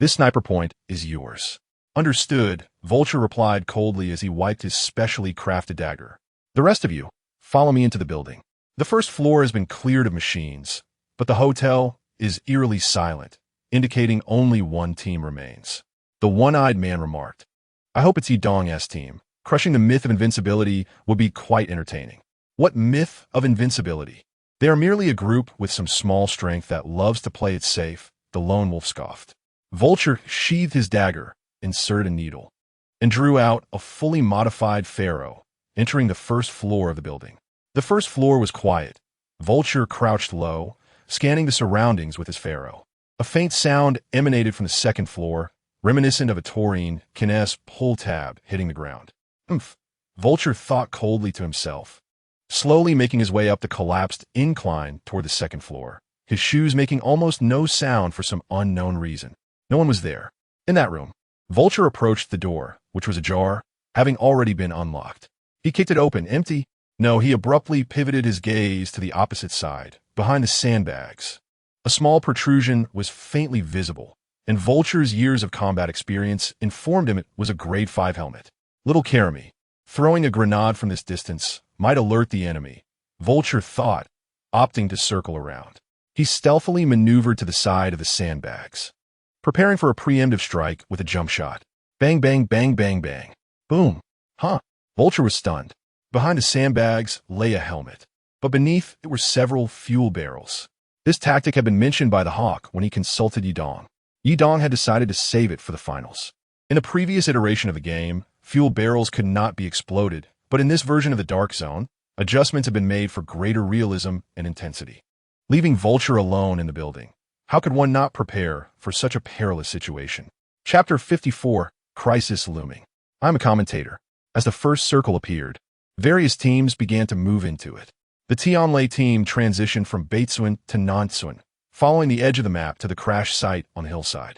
This sniper point is yours. Understood, Vulture replied coldly as he wiped his specially crafted dagger. The rest of you, follow me into the building. The first floor has been cleared of machines, but the hotel is eerily silent, indicating only one team remains. The one-eyed man remarked, I hope it's Yidong's team. Crushing the myth of invincibility would be quite entertaining. What myth of invincibility? They are merely a group with some small strength that loves to play it safe, the lone wolf scoffed. Vulture sheathed his dagger, inserted a needle, and drew out a fully modified pharaoh, entering the first floor of the building. The first floor was quiet. Vulture crouched low, scanning the surroundings with his pharaoh. A faint sound emanated from the second floor, reminiscent of a taurine kines pull tab hitting the ground. Umph, Vulture thought coldly to himself, slowly making his way up the collapsed incline toward the second floor, his shoes making almost no sound for some unknown reason. No one was there. In that room, Vulture approached the door, which was ajar, having already been unlocked. He kicked it open, empty. No, he abruptly pivoted his gaze to the opposite side, behind the sandbags. A small protrusion was faintly visible, and Vulture's years of combat experience informed him it was a grade 5 helmet. Little Karami, throwing a grenade from this distance, might alert the enemy, Vulture thought, opting to circle around. He stealthily maneuvered to the side of the sandbags, preparing for a preemptive strike with a jump shot. Bang, bang, bang, bang, bang. Boom. Huh. Vulture was stunned. Behind the sandbags lay a helmet, but beneath it were several fuel barrels. This tactic had been mentioned by the Hawk when he consulted Yidong. Yidong had decided to save it for the finals. In a previous iteration of the game, fuel barrels could not be exploded, but in this version of the Dark Zone, adjustments have been made for greater realism and intensity. Leaving Vulture alone in the building, how could one not prepare for such a perilous situation? Chapter 54, Crisis Looming. I'm a commentator. As the first circle appeared, various teams began to move into it. The Tianlai team transitioned from Baitsuan to Nansuan, following the edge of the map to the crash site on the hillside.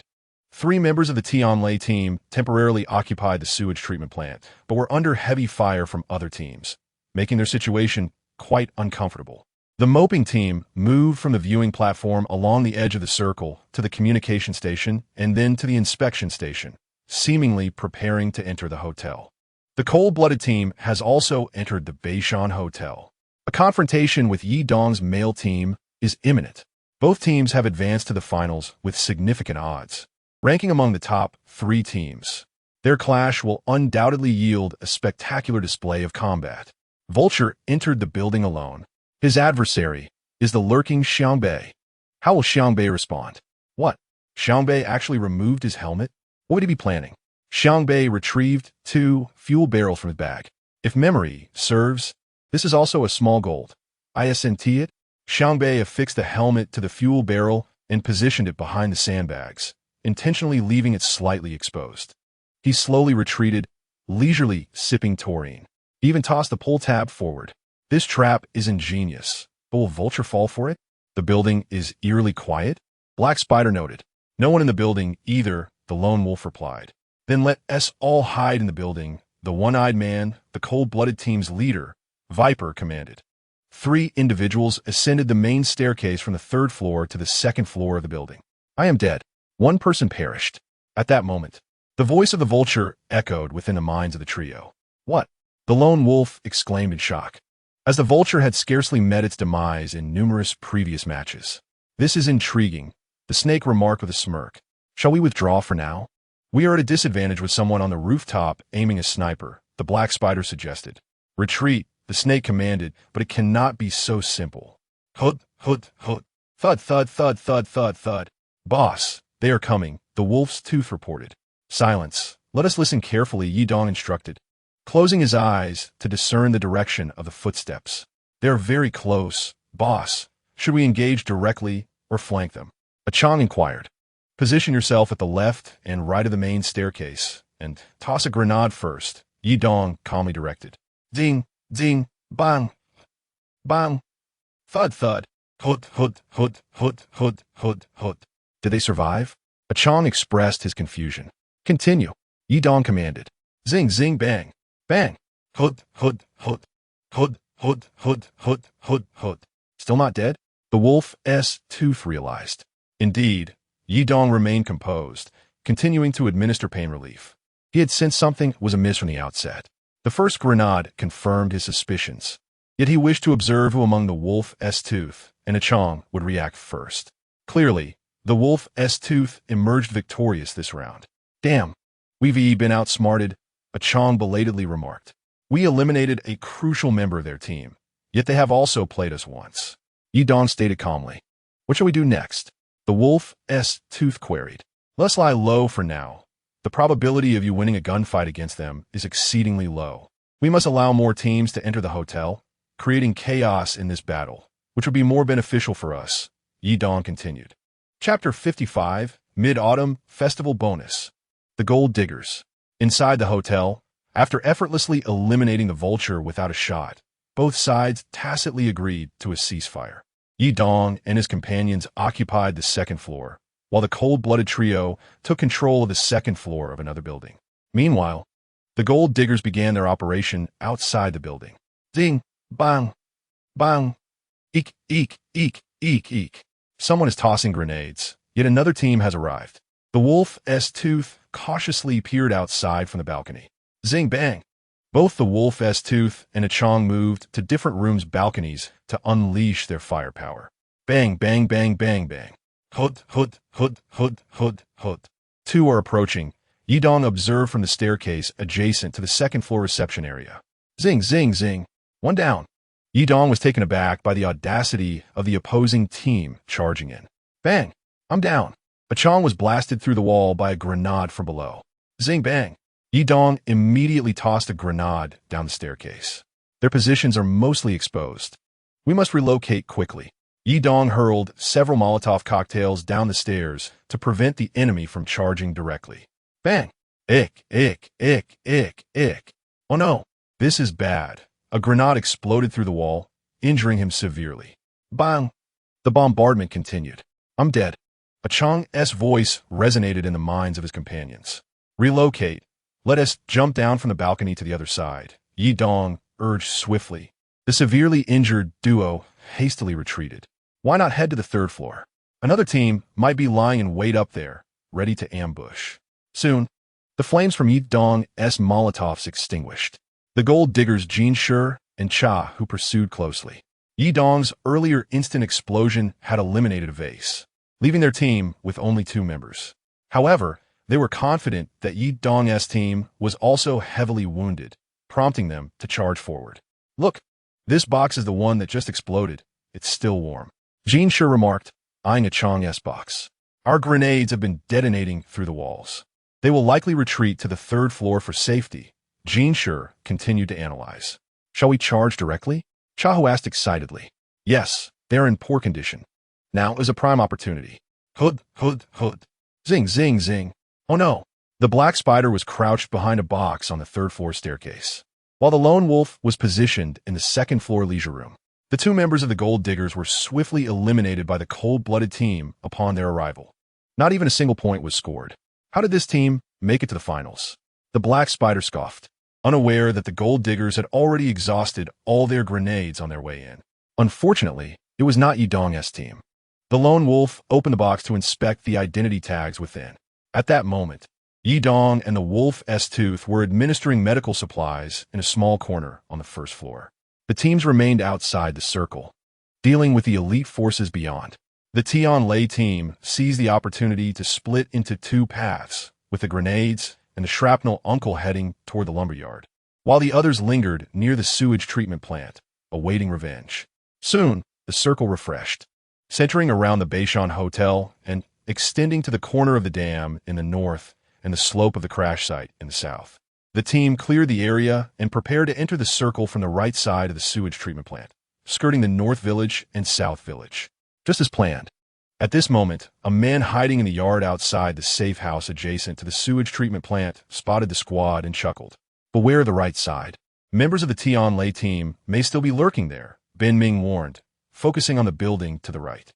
3 members of the Tianlai team temporarily occupied the sewage treatment plant, but were under heavy fire from other teams, making their situation quite uncomfortable. The moping team moved from the viewing platform along the edge of the circle to the communication station and then to the inspection station, seemingly preparing to enter the hotel. The cold-blooded team has also entered the Beishan Hotel. A confrontation with Yidong's male team is imminent. Both teams have advanced to the finals with significant odds, ranking among the top 3 teams. Their clash will undoubtedly yield a spectacular display of combat. Vulture entered the building alone. His adversary is the lurking Xiangbei. How will Xiangbei respond? What? Xiangbei actually removed his helmet? What would he be planning? Xiangbei retrieved 2 fuel barrels from his bag. If memory serves, this is also a small gold. ISNT it? Xiangbei affixed the helmet to the fuel barrel and positioned it behind the sandbags, intentionally leaving it slightly exposed. He slowly retreated, leisurely sipping taurine. He even tossed the pull tab forward. This trap is ingenious, but will Vulture fall for it? The building is eerily quiet? Black Spider noted. No one in the building either, the lone wolf replied. Then let us all hide in the building, the one-eyed man, the cold-blooded team's leader, Viper commanded. 3 individuals ascended the main staircase from the 3rd floor to the 2nd floor of the building. I am dead. 1 person perished. At that moment, the voice of the Vulture echoed within the minds of the trio. What? The lone wolf exclaimed in shock, as the Vulture had scarcely met its demise in numerous previous matches. This is intriguing, the snake remarked with a smirk. Shall we withdraw for now? We are at a disadvantage with someone on the rooftop aiming a sniper, the Black Spider suggested. Retreat, the snake commanded, but it cannot be so simple. Hud, hud, hud. Thud, thud, thud, thud, thud, thud. Boss, they are coming, the wolf's tooth reported. Silence. Let us listen carefully, Yidong instructed, closing his eyes to discern the direction of the footsteps. They are very close, boss. Should we engage directly or flank them? A Chong inquired. Position yourself at the left and right of the main staircase, and toss a grenade first, Yidong calmly directed. Ding, ding, bang, bang, thud, thud, hud, hud, hud, hud, hud, hud, hud. Did they survive? A Chong expressed his confusion. Continue, Yidong commanded. Zing, zing, bang, bang, hud, hud, hud, hud, hud, hud, hud, hud, hud. Still not dead? The wolf's tooth realized. Indeed, Yidong remained composed, continuing to administer pain relief. He had sensed something was amiss from the outset. The first grenade confirmed his suspicions. Yet he wished to observe who among the Wolf's Tooth and Achong would react first. Clearly, the Wolf's Tooth emerged victorious this round. Damn, we've been outsmarted, Achong belatedly remarked. We eliminated a crucial member of their team, yet they have also played us once. Yidong stated calmly. What shall we do next? The Wolf's Tooth queried. Let's lie low for now. The probability of you winning a gunfight against them is exceedingly low. We must allow more teams to enter the hotel, creating chaos in this battle, which would be more beneficial for us, Yidong continued. Chapter 55, Mid-Autumn Festival Bonus. The Gold Diggers. Inside the hotel, after effortlessly eliminating the vulture without a shot, both sides tacitly agreed to a ceasefire. Yidong and his companions occupied the second floor, while the cold-blooded trio took control of the second floor of another building. Meanwhile, the Gold Diggers began their operation outside the building. Zing, bang, bang, eek, eek, eek, eek, eek. Someone is tossing grenades, yet another team has arrived. The Wolf's Tooth cautiously peered outside from the balcony. Zing, bang. Both the Wolf's Tooth and Achong moved to different rooms' balconies to unleash their firepower. Bang, bang, bang, bang, bang. Hud, hud, hud, hud, hud, hud. Two are approaching. Yidong observed from the staircase adjacent to the second-floor reception area. Zing, zing, zing. One down. Yidong was taken aback by the audacity of the opposing team charging in. Bang. I'm down. Achong was blasted through the wall by a grenade from below. Zing, bang. Yidong immediately tossed a grenade down the staircase. Their positions are mostly exposed. We must relocate quickly. Yidong hurled several Molotov cocktails down the stairs to prevent the enemy from charging directly. Bang! Ick, ick, ick, ick, ick. Oh no, this is bad. A grenade exploded through the wall, injuring him severely. Bang! The bombardment continued. I'm dead. Achong's voice resonated in the minds of his companions. Relocate. Let us jump down from the balcony to the other side. Yidong urged swiftly. The severely injured duo hastily retreated. Why not head to the third floor? Another team might be lying in wait up there, ready to ambush. Soon, the flames from Yidong's Molotovs extinguished. The Gold Diggers Jinshi and Cha who pursued closely. Yidong's earlier instant explosion had eliminated a vase, leaving their team with only 2 members. However, they were confident that Yidong's team was also heavily wounded, prompting them to charge forward. Look, this box is the one that just exploded. It's still warm. Jinshi remarked, eyeing Achong's box. Our grenades have been detonating through the walls. They will likely retreat to the third floor for safety. Jinshi continued to analyze. Shall we charge directly? Chahu asked excitedly. Yes, they are in poor condition. Now is a prime opportunity. Hood, hood, hood. Zing, zing, zing. Oh no. The black spider was crouched behind a box on the third-floor staircase, while the lone wolf was positioned in the second-floor leisure room. The 2 members of the Gold Diggers were swiftly eliminated by the cold-blooded team upon their arrival. Not even a single point was scored. How did this team make it to the finals? The black spider scoffed, unaware that the Gold Diggers had already exhausted all their grenades on their way in. Unfortunately, it was not Yidong's team. The lone wolf opened the box to inspect the identity tags within. At that moment, Yidong and the Wolf's Tooth were administering medical supplies in a small corner on the first floor. The teams remained outside the circle, dealing with the elite forces beyond. The Tian Lei team seized the opportunity to split into 2 paths, with the grenades and the shrapnel uncle heading toward the lumberyard, while the others lingered near the sewage treatment plant, awaiting revenge. Soon, the circle refreshed, centering around the Beishan Hotel and extending to the corner of the dam in the north and the slope of the crash site in the south. The team cleared the area and prepared to enter the circle from the right side of the sewage treatment plant, skirting the North Village and South Village, just as planned. At this moment, a man hiding in the yard outside the safe house adjacent to the sewage treatment plant spotted the squad and chuckled. Beware the right side. Members of the Tian Lei team may still be lurking there, Ben Ming warned, focusing on the building to the right.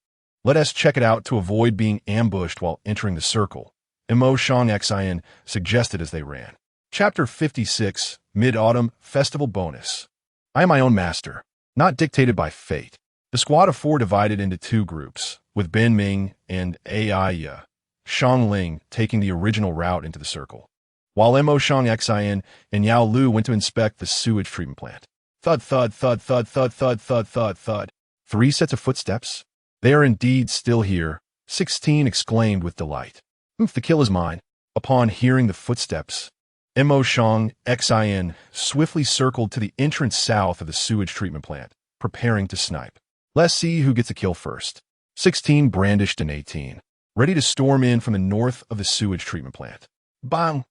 Let us check it out to avoid being ambushed while entering the circle, Mo Shang Xian suggested as they ran. Chapter 56, Mid-Autumn Festival Bonus. I am my own master, not dictated by fate. The squad of 4 divided into 2 groups, with Ben Ming and Aiya Shang Ling taking the original route into the circle, while Mo Shang Xin and Yao Lu went to inspect the sewage treatment plant. Thud, thud, thud, thud, thud, thud, thud, thud, thud. 3 sets of footsteps? They are indeed still here, 16 exclaimed with delight. Oof, the kill is mine. Upon hearing the footsteps, Mo Shang Xin swiftly circled to the entrance south of the sewage treatment plant, preparing to snipe. Let's see who gets a kill first. 16 brandished an 18, ready to storm in from the north of the sewage treatment plant. Bang!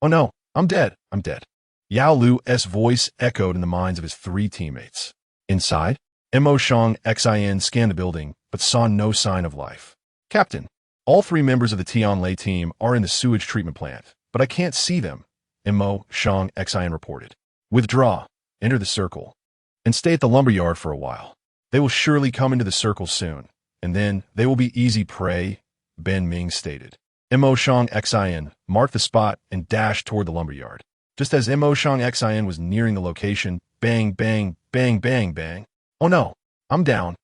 Oh no, I'm dead, I'm dead. Yao Lu's voice echoed in the minds of his 3 teammates. Inside, Mo Shang Xin scanned the building, but saw no sign of life. Captain, all 3 members of the Tianlei team are in the sewage treatment plant, but I can't see them, Mo Shang Xin reported. Withdraw, enter the circle, and stay at the lumberyard for a while. They will surely come into the circle soon, and then they will be easy prey, Ben Ming stated. Mo Shang Xin marked the spot and dashed toward the lumberyard. Just as Mo Shang Xin was nearing the location, bang, bang, bang, bang, bang. Oh no, I'm down.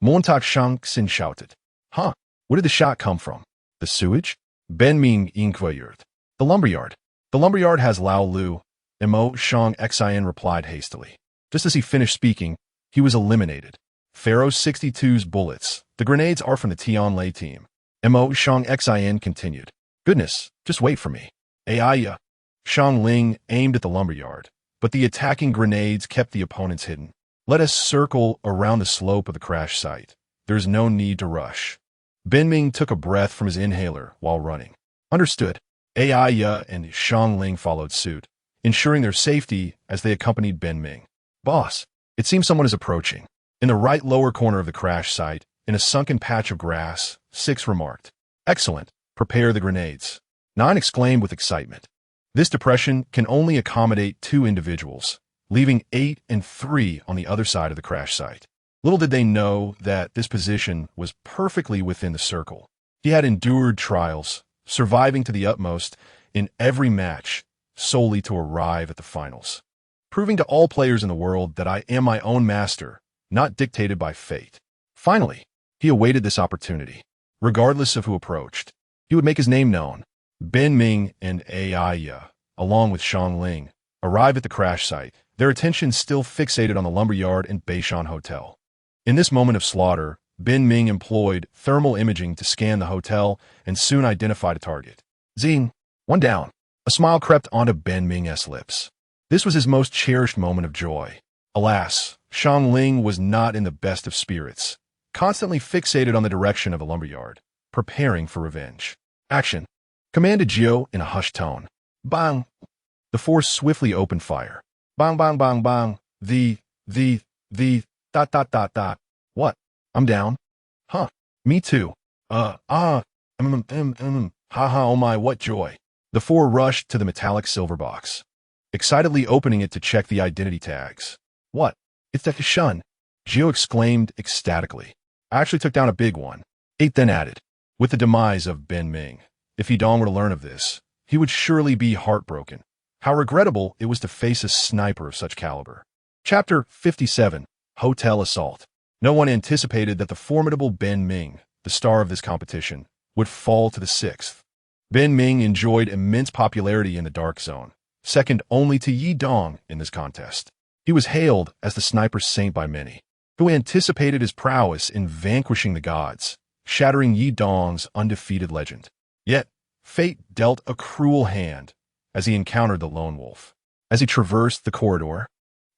Montak Shang Xin shouted. Huh, where did the shot come from? The sewage? Ben Ming inquired. The lumberyard. The lumberyard has Lao Lu, Mo Shang Xin replied hastily. Just as he finished speaking, he was eliminated. Pharaoh 62's bullets. The grenades are from the Tianlei team. Mo Shang Xin continued. Goodness, just wait for me. Aiya. Shang Ling aimed at the lumberyard, but the attacking grenades kept the opponents hidden. Let us circle around the slope of the crash site. There's no need to rush. Ben Ming took a breath from his inhaler while running. Understood. Aiya and Shang Ling followed suit, ensuring their safety as they accompanied Ben Ming. Boss, it seems someone is approaching. In the right lower corner of the crash site, in a sunken patch of grass, 6 remarked. Excellent. Prepare the grenades. 9 exclaimed with excitement. This depression can only accommodate 2 individuals, leaving 8 and 3 on the other side of the crash site. Little did they know that this position was perfectly within the circle. He had endured trials, surviving to the utmost in every match, solely to arrive at the finals, proving to all players in the world that I am my own master, not dictated by fate. Finally, he awaited this opportunity. Regardless of who approached, he would make his name known. Ben Ming and Aiya, along with Shang Ling, arrived at the crash site, their attention still fixated on the lumberyard and Beishan Hotel. In this moment of slaughter, Ben Ming employed thermal imaging to scan the hotel and soon identified a target. Zing, one down. A smile crept onto Ben Ming's lips. This was his most cherished moment of joy. Alas, Shang Ling was not in the best of spirits, constantly fixated on the direction of the lumberyard, preparing for revenge. Action, commanded Jiao in a hushed tone. Bang! The 4 swiftly opened fire. Bang, bang, bang, bang. What? I'm down? Huh. Me too. Ha ha, oh my, what joy. The 4 rushed to the metallic silver box, excitedly opening it to check the identity tags. What? It's that Shun, Jiao exclaimed ecstatically. I actually took down a big one. 8 then added. With the demise of Ben Ming, if Yidong were to learn of this, he would surely be heartbroken. How regrettable it was to face a sniper of such caliber. Chapter 57, Hotel Assault. No one anticipated that the formidable Ben Ming, the star of this competition, would fall to the 6th. Ben Ming enjoyed immense popularity in the Dark Zone, second only to Yi Dong in this contest. He was hailed as the sniper saint by many, who anticipated his prowess in vanquishing the gods, shattering Yi Dong's undefeated legend. Yet, fate dealt a cruel hand as he encountered the lone wolf. As he traversed the corridor,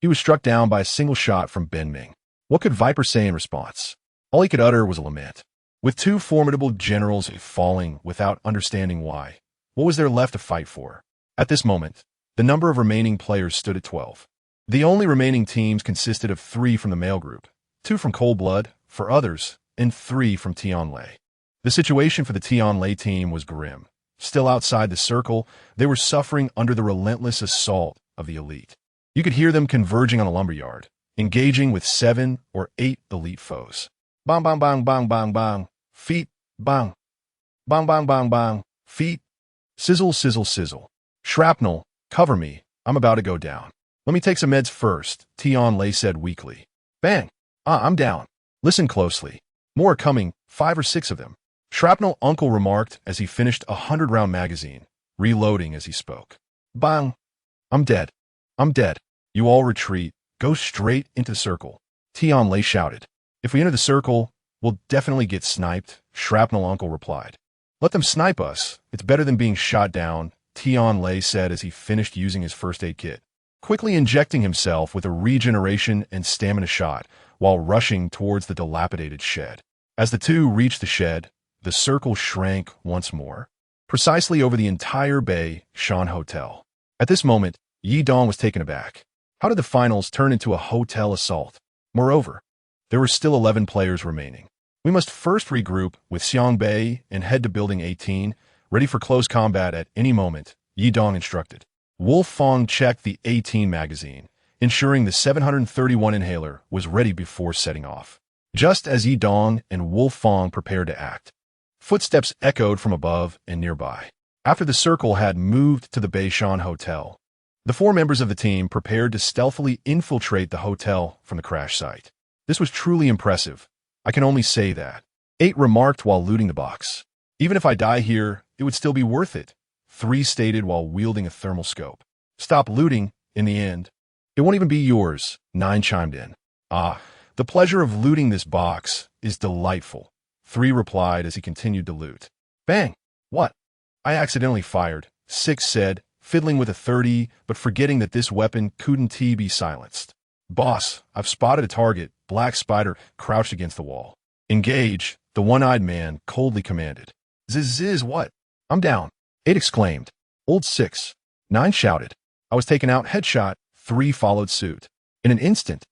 he was struck down by a single shot from Ben Ming. What could Viper say in response? All he could utter was a lament. With 2 formidable generals falling without understanding why, what was there left to fight for? At this moment, the number of remaining players stood at 12. The only remaining teams consisted of 3 from the male group, 2 from Cold Blood, for others, and 3 from Tianlei. The situation for the Tianlei team was grim. Still outside the circle, they were suffering under the relentless assault of the elite. You could hear them converging on the lumberyard, engaging with 7 or 8 elite foes. Bang, bang, bang, bang, bang, bang. Feet, bang. Bang, bang, bang, bang. Feet. Sizzle, sizzle, sizzle. Shrapnel, cover me. I'm about to go down. Let me take some meds first, Tianlei said weakly. Bang. I'm down. Listen closely. More are coming, 5 or 6 of them. Shrapnel Uncle remarked as he finished a 100-round magazine, reloading as he spoke. Bang! I'm dead. I'm dead. You all retreat. Go straight into the circle. Tion Lei shouted. If we enter the circle, we'll definitely get sniped, Shrapnel Uncle replied. Let them snipe us. It's better than being shot down, Tion Lei said as he finished using his first aid kit, quickly injecting himself with a regeneration and stamina shot while rushing towards the dilapidated shed. As the two reached the shed, the circle shrank once more, precisely over the entire Bay Shan Hotel. At this moment, Yi Dong was taken aback. How did the finals turn into a hotel assault? Moreover, there were still 11 players remaining. We must first regroup with Xiang Bei and head to Building 18, ready for close combat at any moment, Yi Dong instructed. Wolf Fong checked the 18 magazine, ensuring the 731 inhaler was ready before setting off. Just as Yi Dong and Wolf Fong prepared to act, footsteps echoed from above and nearby. After the circle had moved to the Beishan Hotel, the 4 members of the team prepared to stealthily infiltrate the hotel from the crash site. This was truly impressive. I can only say that. 8 remarked while looting the box. Even if I die here, it would still be worth it, 3 stated while wielding a thermal scope. Stop looting, in the end. It won't even be yours, 9 chimed in. Ah, the pleasure of looting this box is delightful, 3 replied as he continued to loot. Bang! What? I accidentally fired, 6 said, fiddling with a 30, but forgetting that this weapon couldn't be silenced. Boss, I've spotted a target, Black Spider, crouched against the wall. Engage, the one-eyed man coldly commanded. Ziz what? I'm down, 8 exclaimed. Old 6, 9 shouted. I was taken out, headshot, 3 followed suit. In an instant,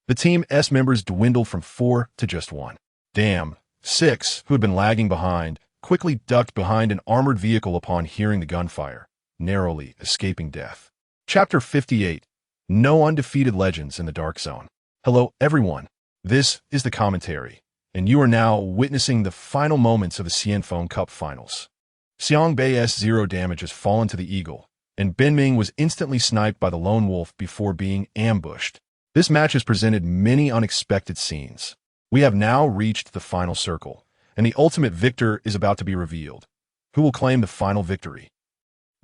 the Team S members dwindled from 4 to just 1. Damn, 6, who had been lagging behind, quickly ducked behind an armored vehicle upon hearing the gunfire, narrowly escaping death. Chapter 58. No undefeated legends in the Dark Zone. Hello, everyone. This is the commentary, and you are now witnessing the final moments of the Xianfeng Cup Finals. Xiang Bei's 0 damage has fallen to the Eagle, and Ben Ming was instantly sniped by the Lone Wolf before being ambushed. This match has presented many unexpected scenes. We have now reached the final circle, and the ultimate victor is about to be revealed. Who will claim the final victory?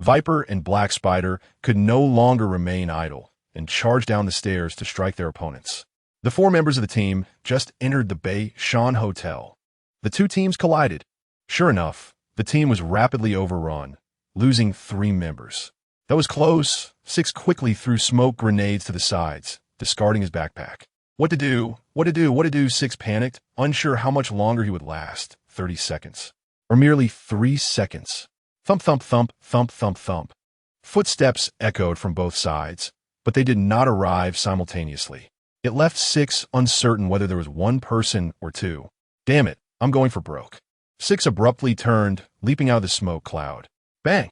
Viper and Black Spider could no longer remain idle and charged down the stairs to strike their opponents. The 4 members of the team just entered the Bei Shan Hotel. The 2 teams collided. Sure enough, the team was rapidly overrun, losing 3 members. That was close. 6 quickly threw smoke grenades to the sides, discarding his backpack. What to do, 6 panicked, unsure how much longer he would last, 30 seconds. Or merely 3 seconds. Thump, thump, thump, thump, thump, thump. Footsteps echoed from both sides, but they did not arrive simultaneously. It left 6 uncertain whether there was 1 person or 2. Damn it, I'm going for broke. 6 abruptly turned, leaping out of the smoke cloud. Bang!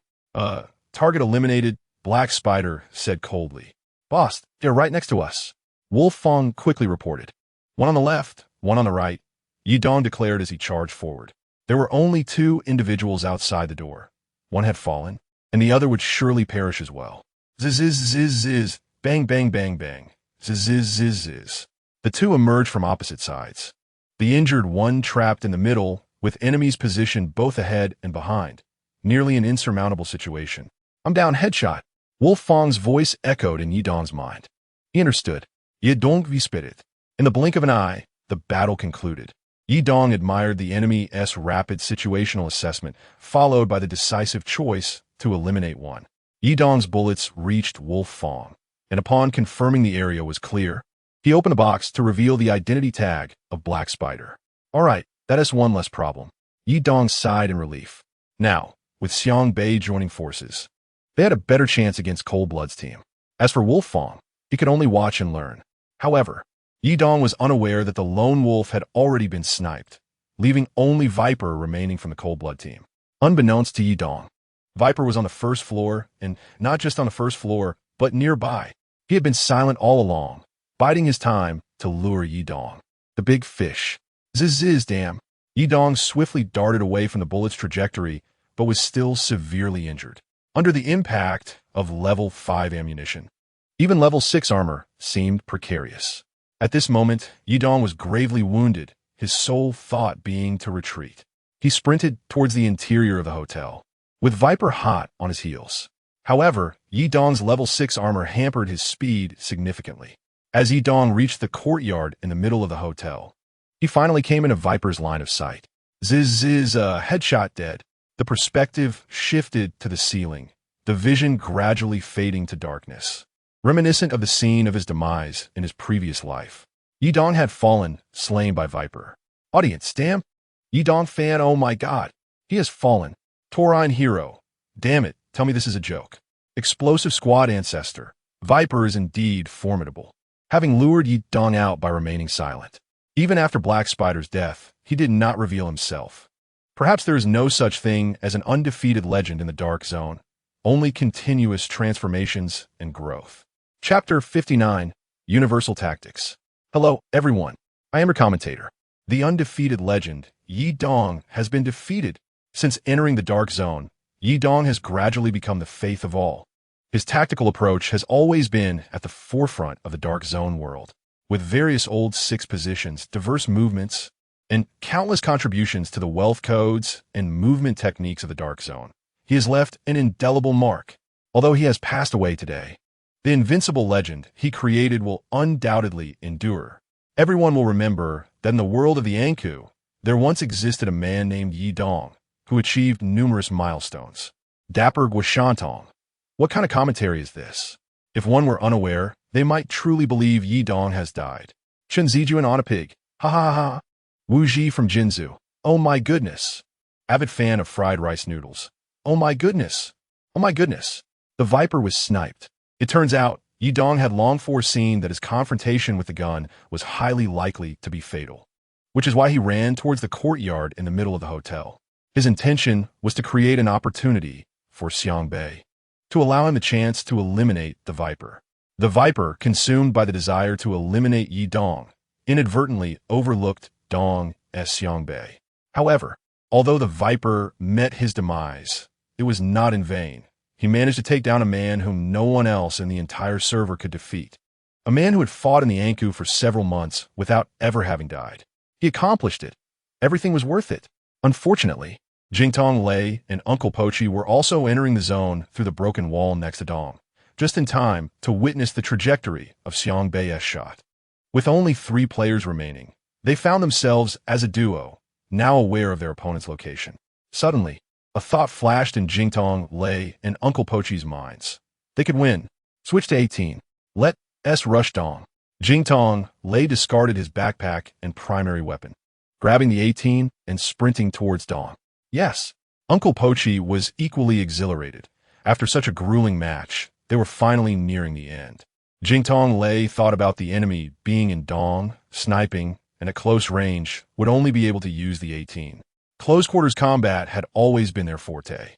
Target eliminated, Black Spider said coldly. Boss, they're right next to us. Wolf Fong quickly reported. 1 on the left, 1 on the right, Yi Dong declared as he charged forward. There were only 2 individuals outside the door. 1 had fallen, and the other would surely perish as well. Ziz, bang, bang, bang, bang. Ziz. The 2 emerged from opposite sides. The injured one trapped in the middle, with enemies positioned both ahead and behind. Nearly an insurmountable situation. I'm down, headshot. Wolf Fong's voice echoed in Yi Dong's mind. He understood. Yi Dong vi spirit. In the blink of an eye, the battle concluded. Yi Dong admired the enemy's rapid situational assessment, followed by the decisive choice to eliminate one. Yi Dong's bullets reached Wolf Fong, and upon confirming the area was clear, he opened a box to reveal the identity tag of Black Spider. All right, that is 1 less problem. Yi Dong sighed in relief. Now, with Xiang Bei joining forces, they had a better chance against Coldblood's team. As for Wolf Fong, he could only watch and learn. However, Yi Dong was unaware that the Lone Wolf had already been sniped, leaving only Viper remaining from the Coldblood team. Unbeknownst to Yi Dong, Viper was on the first floor, and not just on the first floor, but nearby. He had been silent all along, biding his time to lure Yi Dong. The big fish. Ziz, damn. Yi Dong swiftly darted away from the bullet's trajectory, but was still severely injured, under the impact of level 5 ammunition. Even level 6 armor seemed precarious. At this moment, Yi Dong was gravely wounded, his sole thought being to retreat. He sprinted towards the interior of the hotel, with Viper hot on his heels. However, Yi Dong's level 6 armor hampered his speed significantly. As Yi Dong reached the courtyard in the middle of the hotel, he finally came into Viper's line of sight. Headshot dead. The perspective shifted to the ceiling, the vision gradually fading to darkness, reminiscent of the scene of his demise in his previous life. Yi Dong had fallen, slain by Viper. Audience, damn! Yi Dong fan, oh my god! He has fallen. Taurine hero. Damn it, tell me this is a joke. Explosive squad ancestor. Viper is indeed formidable. Having lured Yi Dong out by remaining silent. Even after Black Spider's death, he did not reveal himself. Perhaps there is no such thing as an undefeated legend in the Dark Zone, only continuous transformations and growth. Chapter 59, Universal Tactics. Hello, everyone. I am your commentator. The undefeated legend, Yi Dong, has been defeated. Since entering the Dark Zone, Yi Dong has gradually become the faith of all. His tactical approach has always been at the forefront of the Dark Zone world, with various old 6 positions, diverse movements, and countless contributions to the wealth codes and movement techniques of the Dark Zone. He has left an indelible mark. Although he has passed away today, the invincible legend he created will undoubtedly endure. Everyone will remember that in the world of the Anku, there once existed a man named Yi Dong, who achieved numerous milestones. Dapper Guashantong. What kind of commentary is this? If one were unaware, they might truly believe Yi Dong has died. Chunziju and Onapig. Ha ha ha. Wu Ji from Jinzu. Oh my goodness. Avid fan of fried rice noodles. Oh my goodness. Oh my goodness. The Viper was sniped. It turns out, Yi Dong had long foreseen that his confrontation with the gun was highly likely to be fatal, which is why he ran towards the courtyard in the middle of the hotel. His intention was to create an opportunity for Xiangbei, to allow him the chance to eliminate the Viper. The Viper, consumed by the desire to eliminate Yi Dong, inadvertently overlooked Dong as Xiangbei. However, although the Viper met his demise, it was not in vain. He managed to take down a man whom no one else in the entire server could defeat. A man who had fought in the Anku for several months without ever having died. He accomplished it. Everything was worth it. Unfortunately, Jingtong Lei and Uncle Pochi were also entering the zone through the broken wall next to Dong, just in time to witness the trajectory of Xiangbei's shot. With only 3 players remaining, they found themselves as a duo, now aware of their opponent's location. Suddenly, a thought flashed in Jingtong Lei and Uncle Pochi's minds. They could win. Switch to 18. Let S rush Dong. Jingtong Lei discarded his backpack and primary weapon, grabbing the 18 and sprinting towards Dong. Yes, Uncle Pochi was equally exhilarated. After such a grueling match, they were finally nearing the end. Jingtong Lei thought about the enemy being in Dong, sniping, and at close range would only be able to use the 18. Close quarters combat had always been their forte.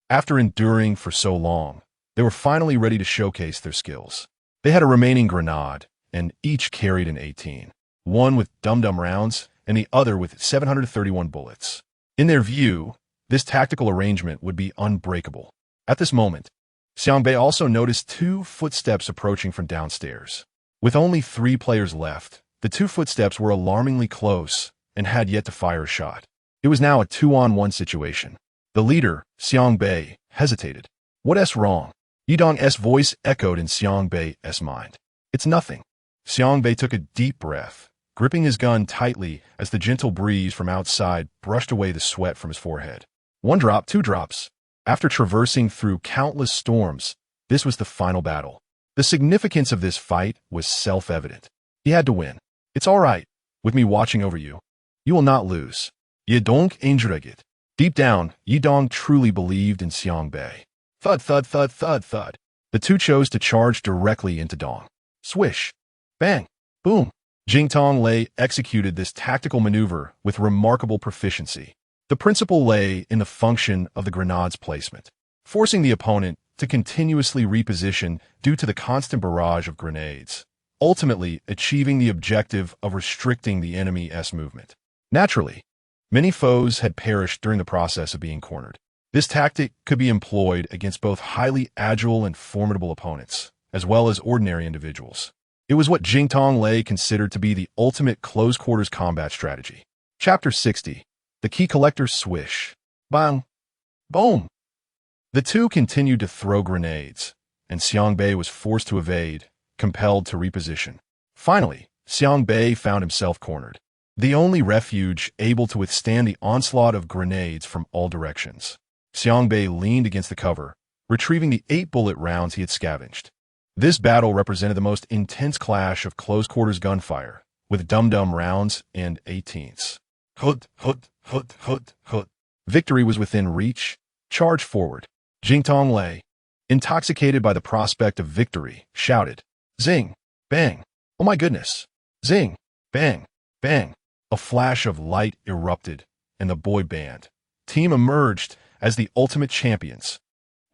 After enduring for so long, they were finally ready to showcase their skills. They had a remaining grenade, and each carried an 18, one with dum-dum rounds and the other with 731 bullets. In their view, this tactical arrangement would be unbreakable. At this moment, Xiangbei also noticed 2 footsteps approaching from downstairs. With only 3 players left, the 2 footsteps were alarmingly close and had yet to fire a shot. It was now a 2-on-1 situation. The leader, Xiangbei, hesitated. What's wrong? Yi Dong's voice echoed in Xiangbei's mind. It's nothing. Xiangbei took a deep breath, gripping his gun tightly as the gentle breeze from outside brushed away the sweat from his forehead. 1 drop, 2 drops. After traversing through countless storms, this was the final battle. The significance of this fight was self-evident. He had to win. It's all right, with me watching over you. You will not lose. Yi Dong it. Deep down, Yi Dong truly believed in Xiangbei. Thud, thud, thud, thud, thud. The 2 chose to charge directly into Dong. Swish. Bang. Boom. Jingtong Lei executed this tactical maneuver with remarkable proficiency. The principle lay in the function of the grenade's placement, forcing the opponent to continuously reposition due to the constant barrage of grenades, ultimately achieving the objective of restricting the enemy's movement. Naturally, many foes had perished during the process of being cornered. This tactic could be employed against both highly agile and formidable opponents, as well as ordinary individuals. It was what Jingtong Lei considered to be the ultimate close-quarters combat strategy. Chapter 60. The key collector swish. Bang. Boom. The two continued to throw grenades, and Xiangbei was forced to evade, compelled to reposition. Finally, Xiangbei found himself cornered, the only refuge able to withstand the onslaught of grenades from all directions. Xiangbei leaned against the cover, retrieving the 8-bullet rounds he had scavenged. This battle represented the most intense clash of close-quarters gunfire, with dum-dum rounds and 18s. Hut, hut, hut, hut, hut. Victory was within reach. Charge forward. Jingtong Lei, intoxicated by the prospect of victory, shouted, "Zing! Bang! Oh my goodness! Zing! Bang! Bang!" A flash of light erupted, and the boy band team emerged as the ultimate champions.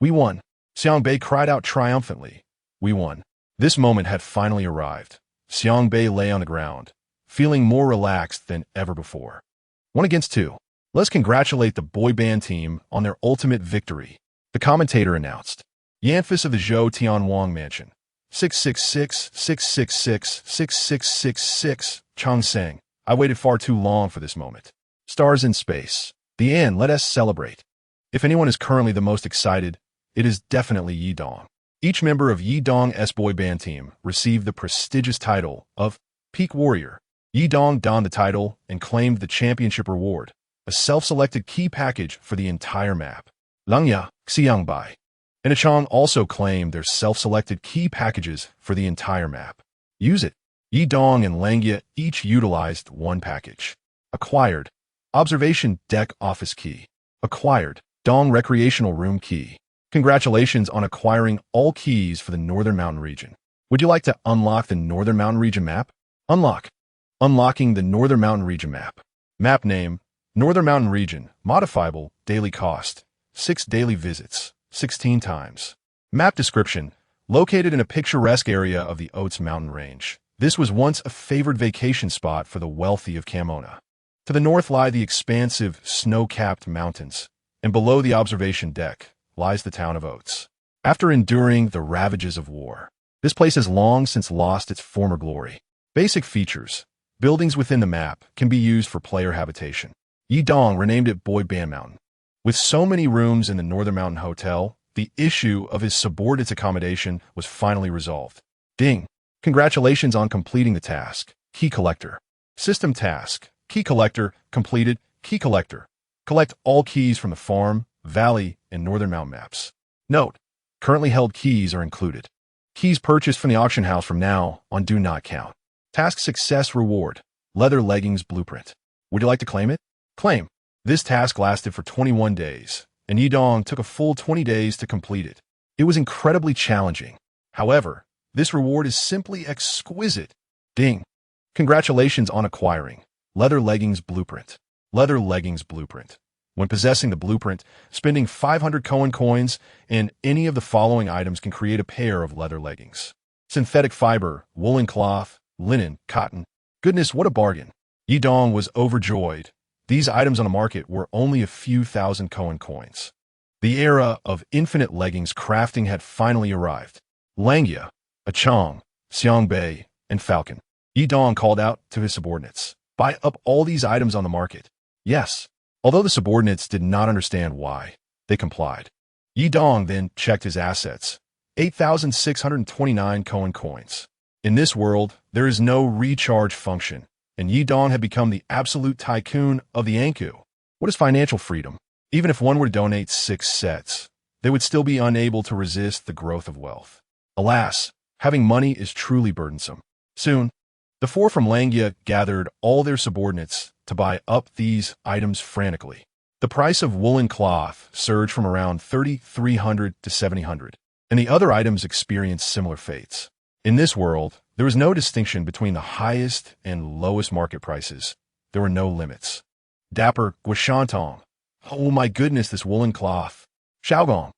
"We won!" Xiangbei cried out triumphantly. "We won!" This moment had finally arrived. Xiangbei lay on the ground, feeling more relaxed than ever before. 1-2. Let's congratulate the boy band team on their ultimate victory, the commentator announced. Yanfis of the Zhou Tianwang Mansion. 666, 666, 6666. Chongseng. I waited far too long for this moment. Stars in space. The end. Let us celebrate. If anyone is currently the most excited, it is definitely Yidong. Each member of Yidong's boy band team received the prestigious title of Peak Warrior. Yidong donned the title and claimed the championship reward, a self-selected key package for the entire map. Langya, Xiangbai, and Achong also claimed their self-selected key packages for the entire map. Use it. Yidong and Langya each utilized one package. Acquired. Observation Deck Office Key. Acquired. Dong Recreational Room Key. Congratulations on acquiring all keys for the Northern Mountain region. Would you like to unlock the Northern Mountain region map? Unlock. Unlocking the Northern Mountain region map. Map name, Northern Mountain region, modifiable, daily cost, 6 daily visits, 16 times. Map description, located in a picturesque area of the Oats mountain range. This was once a favored vacation spot for the wealthy of Camona. To the north lie the expansive, snow-capped mountains, and below the observation deck lies the town of Oats. After enduring the ravages of war, this place has long since lost its former glory. Basic features. Buildings within the map can be used for player habitation. Yidong renamed it Boy Band Mountain. With so many rooms in the Northern Mountain Hotel, the issue of his subordinates' accommodation was finally resolved. Ding! Congratulations on completing the task. Key Collector. System Task. Key Collector completed. Key Collector. Collect all keys from the farm, valley, and Northern Mountain maps. Note: currently held keys are included. Keys purchased from the auction house from now on do not count. Task Success Reward. Leather Leggings Blueprint. Would you like to claim it? Claim. This task lasted for 21 days, and Yidong took a full 20 days to complete it. It was incredibly challenging. However, this reward is simply exquisite. Ding! Congratulations on acquiring Leather Leggings Blueprint. Leather Leggings Blueprint. When possessing the blueprint, spending 500 Koan coins and any of the following items can create a pair of leather leggings. Synthetic fiber, woolen cloth, linen, cotton. Goodness, what a bargain. Yidong was overjoyed. These items on the market were only a few thousand Koan coins. The era of infinite leggings crafting had finally arrived. Langya, Achong, Xiangbei, and Falcon. Yidong called out to his subordinates, "Buy up all these items on the market." Yes. Although the subordinates did not understand why, they complied. Yidong then checked his assets. 8,629 Koan coins. In this world, there is no recharge function, and Yidong had become the absolute tycoon of the Anku. What is financial freedom? Even if one were to donate 6 sets, they would still be unable to resist the growth of wealth. Alas, having money is truly burdensome. Soon, the 4 from Langya gathered all their subordinates to buy up these items frantically. The price of woolen cloth surged from around 3,300 to 7,000, and the other items experienced similar fates. In this world, there was no distinction between the highest and lowest market prices. There were no limits. Dapper Guishantong. Oh my goodness, this woolen cloth. Xiaogong.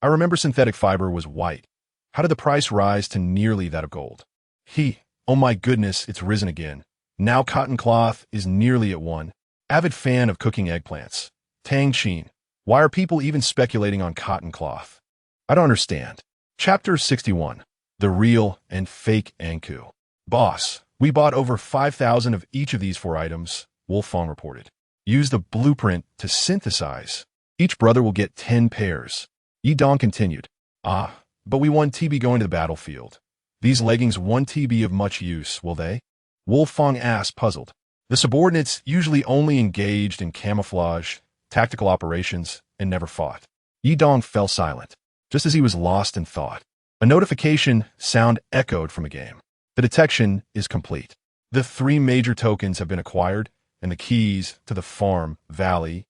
I remember synthetic fiber was white. How did the price rise to nearly that of gold? Oh my goodness, it's risen again. Now cotton cloth is nearly at 1. Avid fan of cooking eggplants. Tang Chin. Why are people even speculating on cotton cloth? I don't understand. Chapter 61. The Real and Fake Anku. Boss, we bought over 5,000 of each of these 4 items, Wolfong reported. Use the blueprint to synthesize. Each brother will get 10 pairs. Yi Dong continued. Ah, but we want TB going to the battlefield. These leggings won't TB of much use, will they? Wu Fang asked, puzzled. The subordinates usually only engaged in camouflage, tactical operations, and never fought. Yi Dong fell silent, just as he was lost in thought. A notification sound echoed from a game. The detection is complete. The 3 major tokens have been acquired, and the keys to the farm, valley,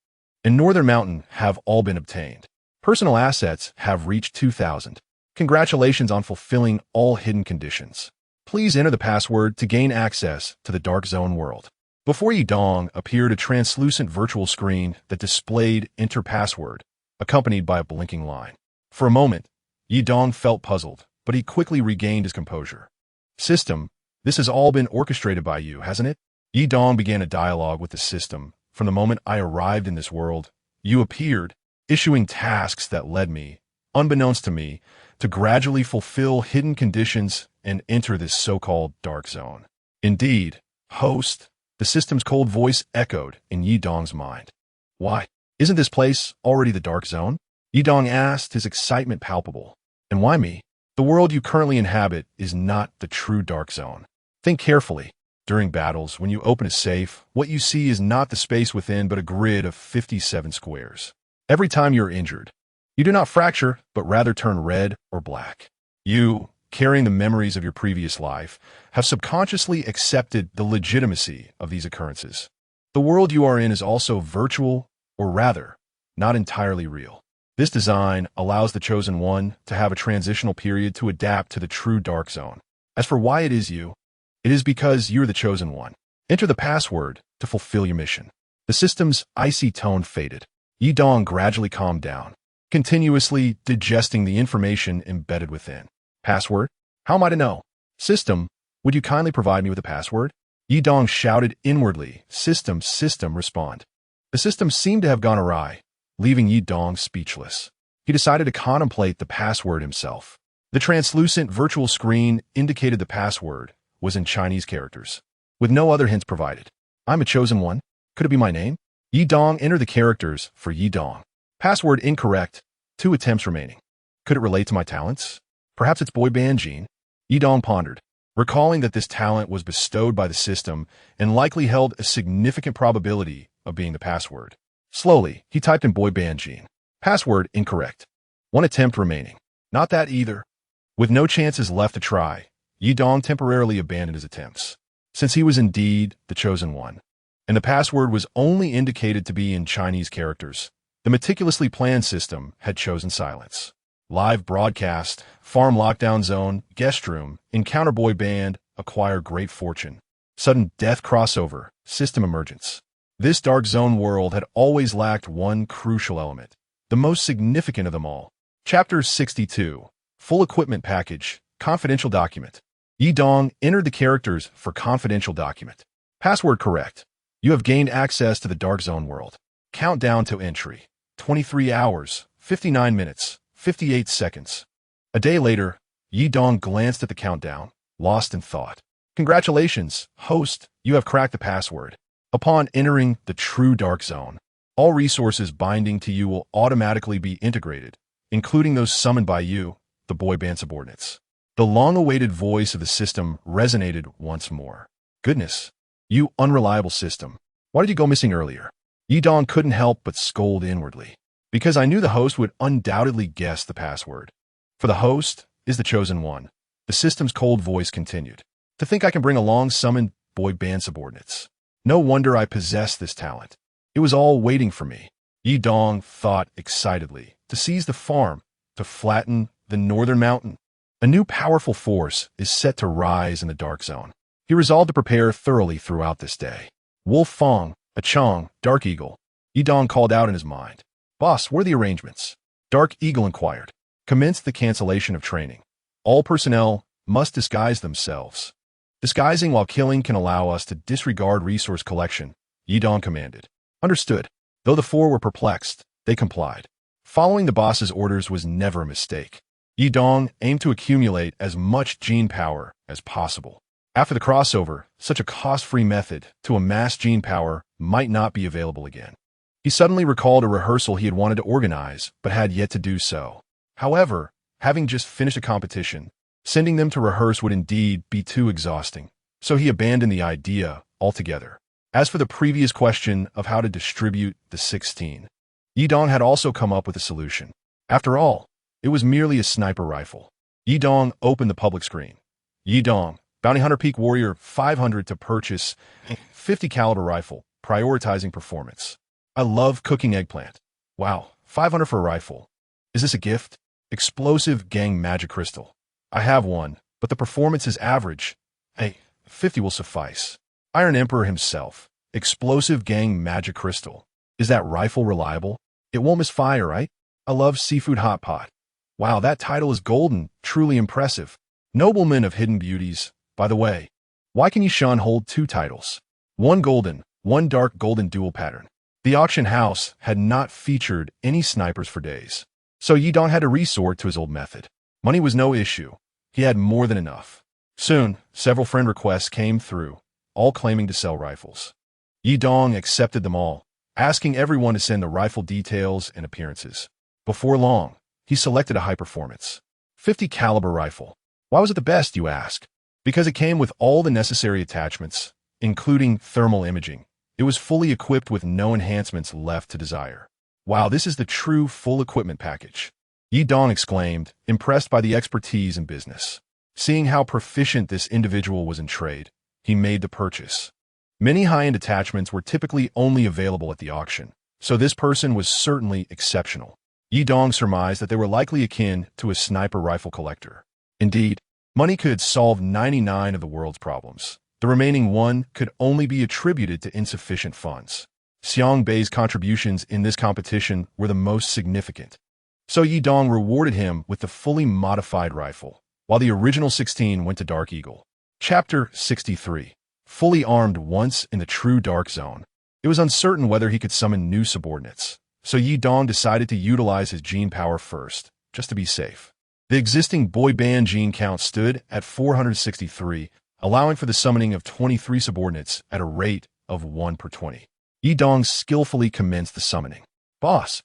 and northern mountain have all been obtained. Personal assets have reached 2,000. Congratulations on fulfilling all hidden conditions. Please enter the password to gain access to the Dark Zone world. Before Yi Dong appeared a translucent virtual screen that displayed enter password, accompanied by a blinking line. For a moment, Yi Dong felt puzzled, but he quickly regained his composure. System, this has all been orchestrated by you, hasn't it? Yi Dong began a dialogue with the system. From the moment I arrived in this world, you appeared, issuing tasks that led me, unbeknownst to me, to gradually fulfill hidden conditions and enter this so-called dark zone. Indeed, host, the system's cold voice echoed in Yi Dong's mind. Why? Isn't this place already the dark zone? Yi Dong asked, his excitement palpable. And why me? The world you currently inhabit is not the true dark zone. Think carefully. During battles, when you open a safe, what you see is not the space within but a grid of 57 squares. Every time you're injured, you do not fracture, but rather turn red or black. You, carrying the memories of your previous life, have subconsciously accepted the legitimacy of these occurrences. The world you are in is also virtual, or rather, not entirely real. This design allows the Chosen One to have a transitional period to adapt to the true dark zone. As for why it is you, it is because you're the Chosen One. Enter the password to fulfill your mission. The system's icy tone faded. Yi Dong gradually calmed down, continuously digesting the information embedded within. Password? How am I to know? System, would you kindly provide me with a password? Yi Dong shouted inwardly. System, respond. The system seemed to have gone awry, leaving Yi Dong speechless. He decided to contemplate the password himself. The translucent virtual screen indicated the password was in Chinese characters, with no other hints provided. I'm a Chosen One. Could it be my name? Yi Dong entered the characters for Yi Dong. Password incorrect. 2 attempts remaining. Could it relate to my talents? Perhaps it's boy band gene? Yi Dong pondered, recalling that this talent was bestowed by the system and likely held a significant probability of being the password. Slowly, he typed in boy band gene. Password incorrect. 1 attempt remaining. Not that either. With no chances left to try, Yi Dong temporarily abandoned his attempts, since he was indeed the Chosen One, and the password was only indicated to be in Chinese characters. The meticulously planned system had chosen silence. Live broadcast, farm lockdown zone, guest room, encounter boy band, acquire great fortune. Sudden death crossover, system emergence. This dark zone world had always lacked one crucial element, the most significant of them all. Chapter 62, Full Equipment Package, Confidential Document. Yi Dong entered the characters for confidential document. Password correct. You have gained access to the Dark Zone world. Countdown to entry. 23 hours, 59 minutes, 58 seconds. A day later, Yi Dong glanced at the countdown, lost in thought. Congratulations, host, you have cracked the password. Upon entering the true Dark Zone, all resources binding to you will automatically be integrated, including those summoned by you, the boy band subordinates. The long-awaited voice of the system resonated once more. Goodness, you unreliable system. Why did you go missing earlier? Yi Dong couldn't help but scold inwardly. Because I knew the host would undoubtedly guess the password. For the host is the Chosen One. The system's cold voice continued. To think I can bring along summoned boy band subordinates. No wonder I possess this talent. It was all waiting for me. Yi Dong thought excitedly. To seize the farm, to flatten the northern mountain. A new powerful force is set to rise in the Dark Zone. He resolved to prepare thoroughly throughout this day. Wu Fang, a Chong, Dark Eagle. Yi Dong called out in his mind. Boss, what are the arrangements? Dark Eagle inquired. Commence the cancellation of training. All personnel must disguise themselves. Disguising while killing can allow us to disregard resource collection, Yi Dong commanded. Understood. Though the 4 were perplexed, they complied. Following the boss's orders was never a mistake. Yi Dong aimed to accumulate as much gene power as possible. After the crossover, such a cost-free method to amass gene power might not be available again. He suddenly recalled a rehearsal he had wanted to organize, but had yet to do so. However, having just finished a competition, sending them to rehearse would indeed be too exhausting, so he abandoned the idea altogether. As for the previous question of how to distribute the 16, Yidong had also come up with a solution. After all, it was merely a sniper rifle. Yidong opened the public screen. Yidong, Bounty Hunter Peak Warrior 500 to purchase a 50 caliber rifle, prioritizing performance. I love cooking eggplant. Wow, 500 for a rifle. Is this a gift? Explosive Gang Magic Crystal. I have one, but the performance is average. Hey, 50 will suffice. Iron Emperor himself. Explosive Gang Magic Crystal. Is that rifle reliable? It won't misfire, right? I love Seafood Hot Pot. Wow, that title is golden. Truly impressive. Nobleman of Hidden Beauties. By the way, why can Yishan hold two titles? One golden, one dark golden dual pattern. The auction house had not featured any snipers for days, so Yidong had to resort to his old method. Money was no issue. He had more than enough. Soon, several friend requests came through, all claiming to sell rifles. Yidong accepted them all, asking everyone to send the rifle details and appearances. Before long, he selected a high-performance 50 caliber rifle. Why was it the best, you ask? Because it came with all the necessary attachments, including thermal imaging. It was fully equipped with no enhancements left to desire. Wow, this is the true full equipment package. Yidong exclaimed, impressed by the expertise in business. Seeing how proficient this individual was in trade, he made the purchase. Many high-end attachments were typically only available at the auction, so this person was certainly exceptional. Yidong surmised that they were likely akin to a sniper rifle collector. Indeed, money could solve 99 of the world's problems. The remaining one could only be attributed to insufficient funds. Xiang Bei's contributions in this competition were the most significant, so Yidong rewarded him with the fully modified rifle, while the original 16 went to Dark Eagle. Chapter 63. Fully armed once in the true Dark Zone. It was uncertain whether he could summon new subordinates, so Yidong decided to utilize his gene power first, just to be safe. The existing boy band gene count stood at 463, allowing for the summoning of 23 subordinates at a rate of 1 per 20. Yidong skillfully commenced the summoning. Boss!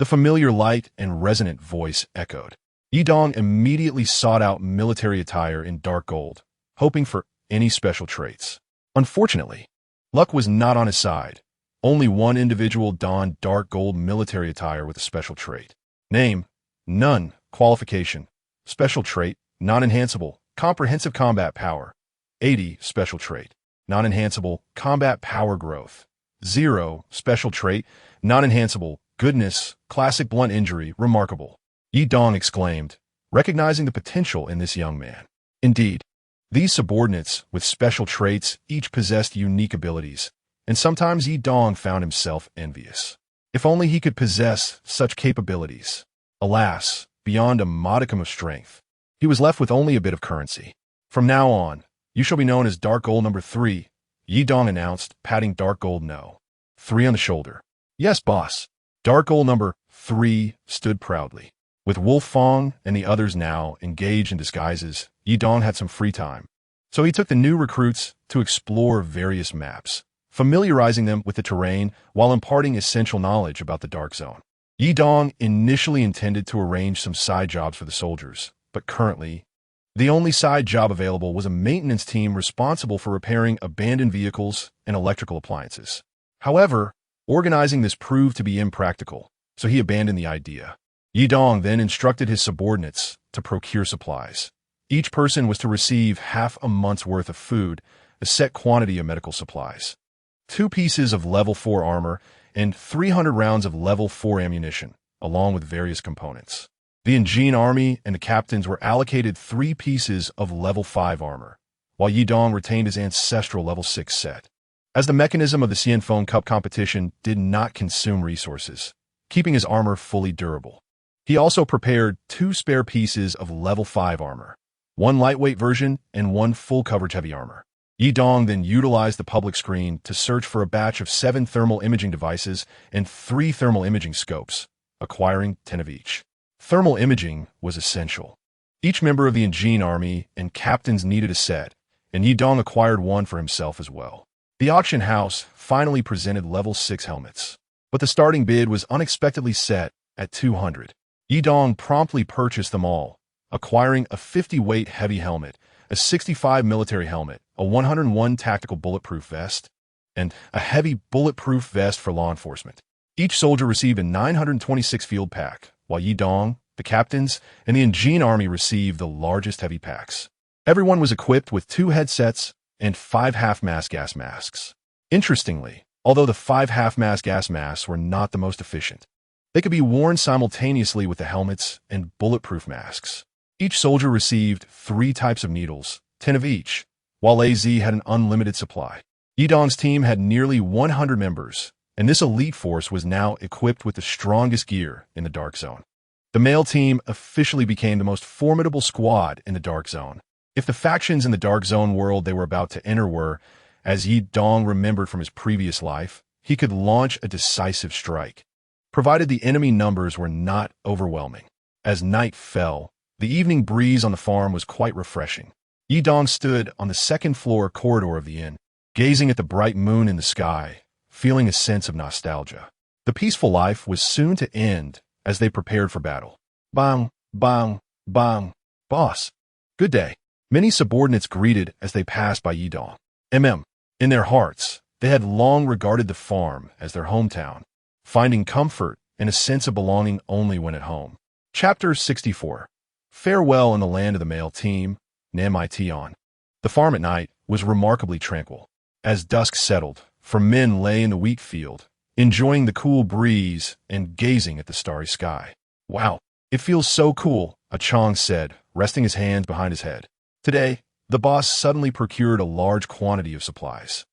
The familiar light and resonant voice echoed. Yidong immediately sought out military attire in dark gold, hoping for any special traits. Unfortunately, luck was not on his side. Only one individual donned dark gold military attire with a special trait. Name: none. Qualification: special trait, non-enhanceable, comprehensive combat power. 80. Special trait, non-enhanceable, combat power growth. 0. Special trait, non-enhanceable, goodness, classic blunt injury, remarkable. Yidong exclaimed, recognizing the potential in this young man. Indeed, these subordinates with special traits each possessed unique abilities, and sometimes Yidong found himself envious. If only he could possess such capabilities. Alas, beyond a modicum of strength, he was left with only a bit of currency. From now on, you shall be known as Dark Gold number 3, Yidong announced, patting Dark Gold No. 3 on the shoulder. Yes, boss. Dark Gold number 3 stood proudly. With Wolf Fong and the others now engaged in disguises, Yidong had some free time. So he took the new recruits to explore various maps, familiarizing them with the terrain while imparting essential knowledge about the Dark Zone. Yidong initially intended to arrange some side jobs for the soldiers, but currently, the only side job available was a maintenance team responsible for repairing abandoned vehicles and electrical appliances. However, organizing this proved to be impractical, so he abandoned the idea. Yidong then instructed his subordinates to procure supplies. Each person was to receive half a month's worth of food, a set quantity of medical supplies, 2 pieces of level 4 armor, and 300 rounds of level 4 ammunition, along with various components. The Engine Army and the captains were allocated 3 pieces of level 5 armor, while Yidong retained his ancestral level 6 set. As the mechanism of the Xianfeng Cup competition did not consume resources, keeping his armor fully durable, he also prepared 2 spare pieces of level 5 armor, 1 lightweight version and 1 full coverage heavy armor. Yidong then utilized the public screen to search for a batch of 7 thermal imaging devices and 3 thermal imaging scopes, acquiring 10 of each. Thermal imaging was essential. Each member of the Engine Army and captains needed a set, and Yi Dong acquired one for himself as well. The auction house finally presented level 6 helmets, but the starting bid was unexpectedly set at 200. Yi Dong promptly purchased them all, acquiring a 50-weight heavy helmet, a 65 military helmet, a 101 tactical bulletproof vest, and a heavy bulletproof vest for law enforcement. Each soldier received a 926 field pack, while Yi Dong, the captains, and the Engine Army received the largest heavy packs. Everyone was equipped with 2 headsets and 5 half-mass gas masks. Interestingly, although the 5 half-mass gas masks were not the most efficient, they could be worn simultaneously with the helmets and bulletproof masks. Each soldier received 3 types of needles, 10 of each, while AZ had an unlimited supply. Yi Dong's team had nearly 100 members, and this elite force was now equipped with the strongest gear in the Dark Zone. The male team officially became the most formidable squad in the Dark Zone. If the factions in the Dark Zone world they were about to enter were, as Yi Dong remembered from his previous life, he could launch a decisive strike, provided the enemy numbers were not overwhelming. As night fell, the evening breeze on the farm was quite refreshing. Yi Dong stood on the second-floor corridor of the inn, gazing at the bright moon in the sky, feeling a sense of nostalgia. The peaceful life was soon to end as they prepared for battle. Bang, bang, bang. Boss. Good day. Many subordinates greeted as they passed by Yi Dong. In their hearts, they had long regarded the farm as their hometown, finding comfort and a sense of belonging only when at home. Chapter 64. Farewell in the land of the male team, Nam I Tion. The farm at night was remarkably tranquil. As dusk settled, for men lay in the wheat field, enjoying the cool breeze and gazing at the starry sky. Wow, it feels so cool, a Chong said, resting his hands behind his head. Today, the boss suddenly procured a large quantity of supplies.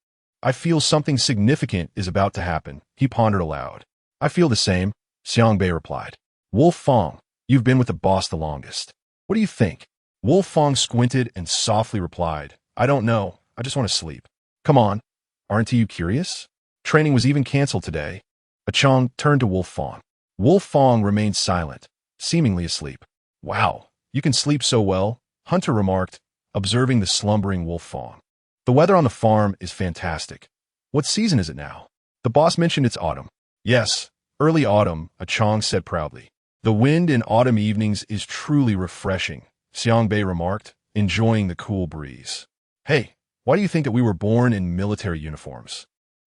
I feel something significant is about to happen, he pondered aloud. I feel the same, Xiang Bei replied. Wolf Fong, you've been with the boss the longest. What do you think? Wolf Fong squinted and softly replied, I don't know, I just want to sleep. Come on, aren't you curious? Training was even canceled today. A Chong turned to Wolf Fong. Wolf Fong remained silent, seemingly asleep. Wow, you can sleep so well, Hunter remarked, observing the slumbering Wolf Fong. The weather on the farm is fantastic. What season is it now? The boss mentioned it's autumn. Yes, early autumn, a Chong said proudly. The wind in autumn evenings is truly refreshing, Xiang Bei remarked, enjoying the cool breeze. Hey, why do you think that we were born in military uniforms,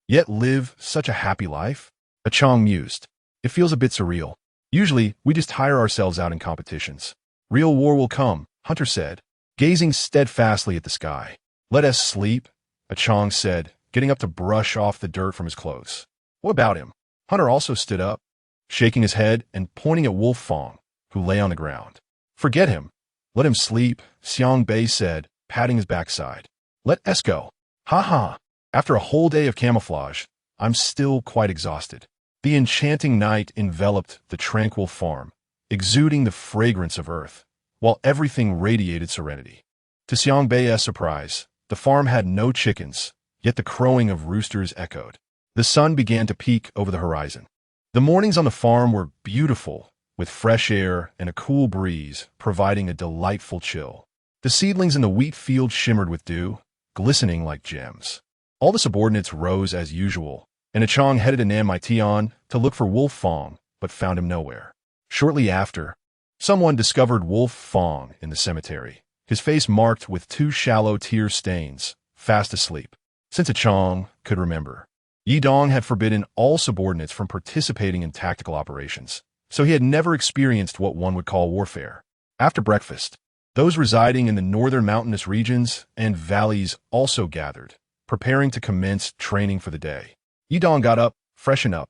yet live such a happy life? A Chong mused. It feels a bit surreal. Usually, we just tire ourselves out in competitions. Real war will come, Hunter said, gazing steadfastly at the sky. Let us sleep, a Chong said, getting up to brush off the dirt from his clothes. What about him? Hunter also stood up, shaking his head and pointing at Wolf Fong, who lay on the ground. Forget him. Let him sleep, Xiang Bei said, patting his backside. Let us go. Ha ha. After a whole day of camouflage, I'm still quite exhausted. The enchanting night enveloped the tranquil farm, exuding the fragrance of earth, while everything radiated serenity. To Xiang Bei's surprise, the farm had no chickens, yet the crowing of roosters echoed. The sun began to peak over the horizon. The mornings on the farm were beautiful, with fresh air and a cool breeze providing a delightful chill. The seedlings in the wheat field shimmered with dew, glistening like gems. All the subordinates rose as usual, and a Chong headed to Nam I Tion to look for Wolf Fong, but found him nowhere. Shortly after, someone discovered Wolf Fong in the cemetery, his face marked with 2 shallow tear stains, fast asleep. Since a Chong could remember, Yi Dong had forbidden all subordinates from participating in tactical operations, so he had never experienced what one would call warfare. After breakfast, those residing in the northern mountainous regions and valleys also gathered, preparing to commence training for the day. Yi Dong got up, freshened up,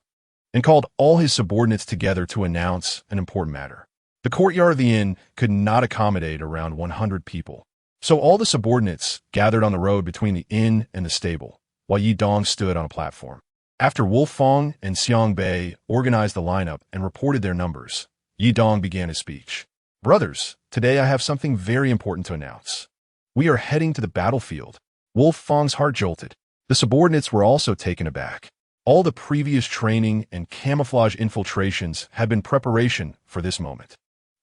and called all his subordinates together to announce an important matter. The courtyard of the inn could not accommodate around 100 people, so all the subordinates gathered on the road between the inn and the stable, while Yi Dong stood on a platform. After Wolf Fong and Xiang Bei organized the lineup and reported their numbers, Yi Dong began his speech. Brothers, today I have something very important to announce. We are heading to the battlefield. Wolf Fong's heart jolted. The subordinates were also taken aback. All the previous training and camouflage infiltrations had been preparation for this moment.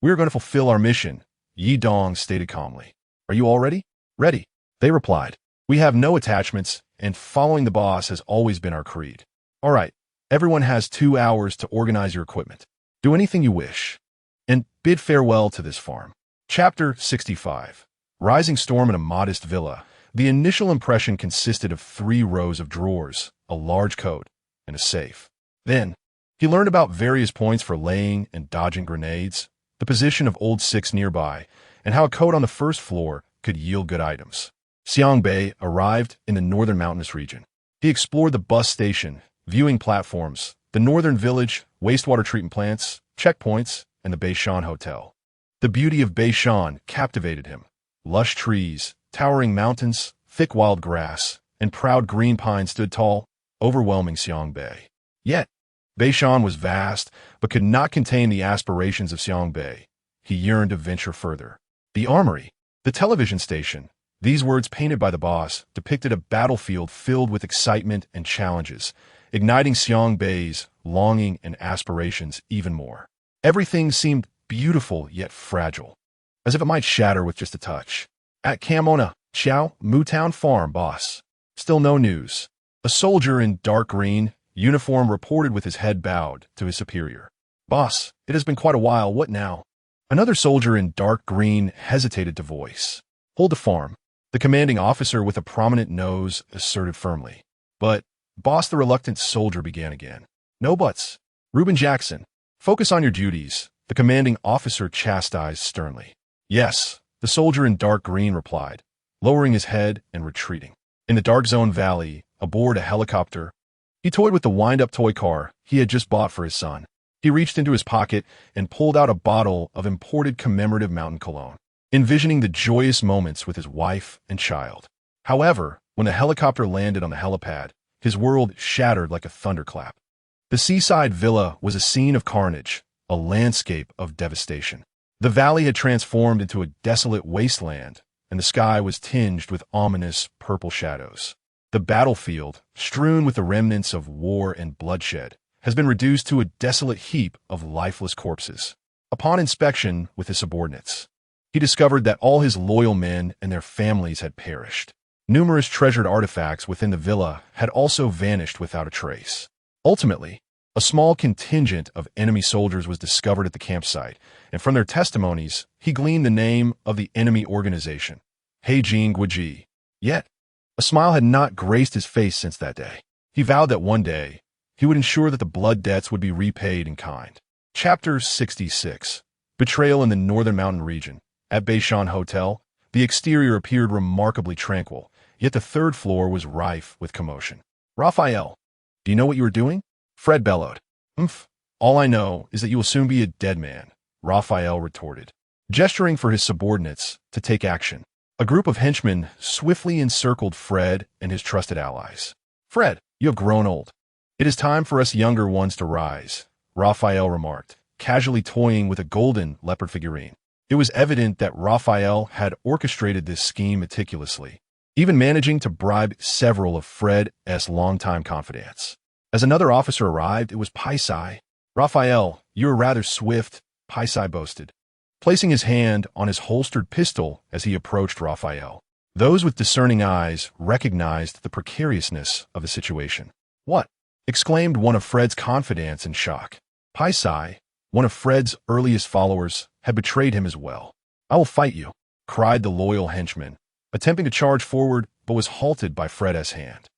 We are going to fulfill our mission, Yi Dong stated calmly. Are you all ready? Ready, They replied, "We have no attachments, and following the boss has always been our creed. All right, everyone has 2 hours to organize your equipment. Do anything you wish, and bid farewell to this farm." Chapter 65. Rising storm in a modest villa. The initial impression consisted of 3 rows of drawers, a large coat, and a safe. Then, he learned about various points for laying and dodging grenades, the position of old six nearby, and how a coat on the first floor could yield good items. Xiangbei arrived in the northern mountainous region. He explored the bus station, viewing platforms, the northern village, wastewater treatment plants, checkpoints, and the Beishan Hotel. The beauty of Beishan captivated him. Lush trees, towering mountains, thick wild grass, and proud green pines stood tall, overwhelming Xiangbei. Yet, Beishan was vast, but could not contain the aspirations of Xiangbei. He yearned to venture further. The armory, the television station. These words painted by the boss depicted a battlefield filled with excitement and challenges, igniting Xiangbei's longing and aspirations even more. Everything seemed beautiful yet fragile, as if it might shatter with just a touch. At Kamona, Xiao, Mootown Farm, boss. Still no news. A soldier in dark green uniform reported with his head bowed to his superior. "Boss, it has been quite a while, what now?" Another soldier in dark green hesitated to voice. "Hold the farm," the commanding officer with a prominent nose asserted firmly. "But, boss," the reluctant soldier began again. "No buts. Reuben Jackson, focus on your duties," the commanding officer chastised sternly. "Yes," the soldier in dark green replied, lowering his head and retreating. In the dark zone valley, aboard a helicopter, he toyed with the wind-up toy car he had just bought for his son. He reached into his pocket and pulled out a bottle of imported commemorative mountain cologne, envisioning the joyous moments with his wife and child. However, when the helicopter landed on the helipad, his world shattered like a thunderclap. The seaside villa was a scene of carnage, a landscape of devastation. The valley had transformed into a desolate wasteland, and the sky was tinged with ominous purple shadows. The battlefield, strewn with the remnants of war and bloodshed, has been reduced to a desolate heap of lifeless corpses. Upon inspection with his subordinates, he discovered that all his loyal men and their families had perished. Numerous treasured artifacts within the villa had also vanished without a trace. Ultimately, a small contingent of enemy soldiers was discovered at the campsite, and from their testimonies, he gleaned the name of the enemy organization, Heijing Guiji. Yet, a smile had not graced his face since that day. He vowed that one day, he would ensure that the blood debts would be repaid in kind. Chapter 66. Betrayal in the Northern Mountain Region. At Beishan Hotel, the exterior appeared remarkably tranquil, yet the third floor was rife with commotion. "Raphael, do you know what you are doing?" Fred bellowed. All I know is that you will soon be a dead man," Raphael retorted, gesturing for his subordinates to take action. A group of henchmen swiftly encircled Fred and his trusted allies. "Fred, you have grown old. It is time for us younger ones to rise," Raphael remarked, casually toying with a golden leopard figurine. It was evident that Raphael had orchestrated this scheme meticulously, even managing to bribe several of Fred's longtime confidants. As another officer arrived, it was Paisai. "Raphael, you are rather swift," Paisai boasted, placing his hand on his holstered pistol as he approached Raphael. Those with discerning eyes recognized the precariousness of the situation. "What?" exclaimed one of Fred's confidants in shock. Paisai, one of Fred's earliest followers, had betrayed him as well. "I will fight you," cried the loyal henchman, attempting to charge forward but was halted by Fred's hand.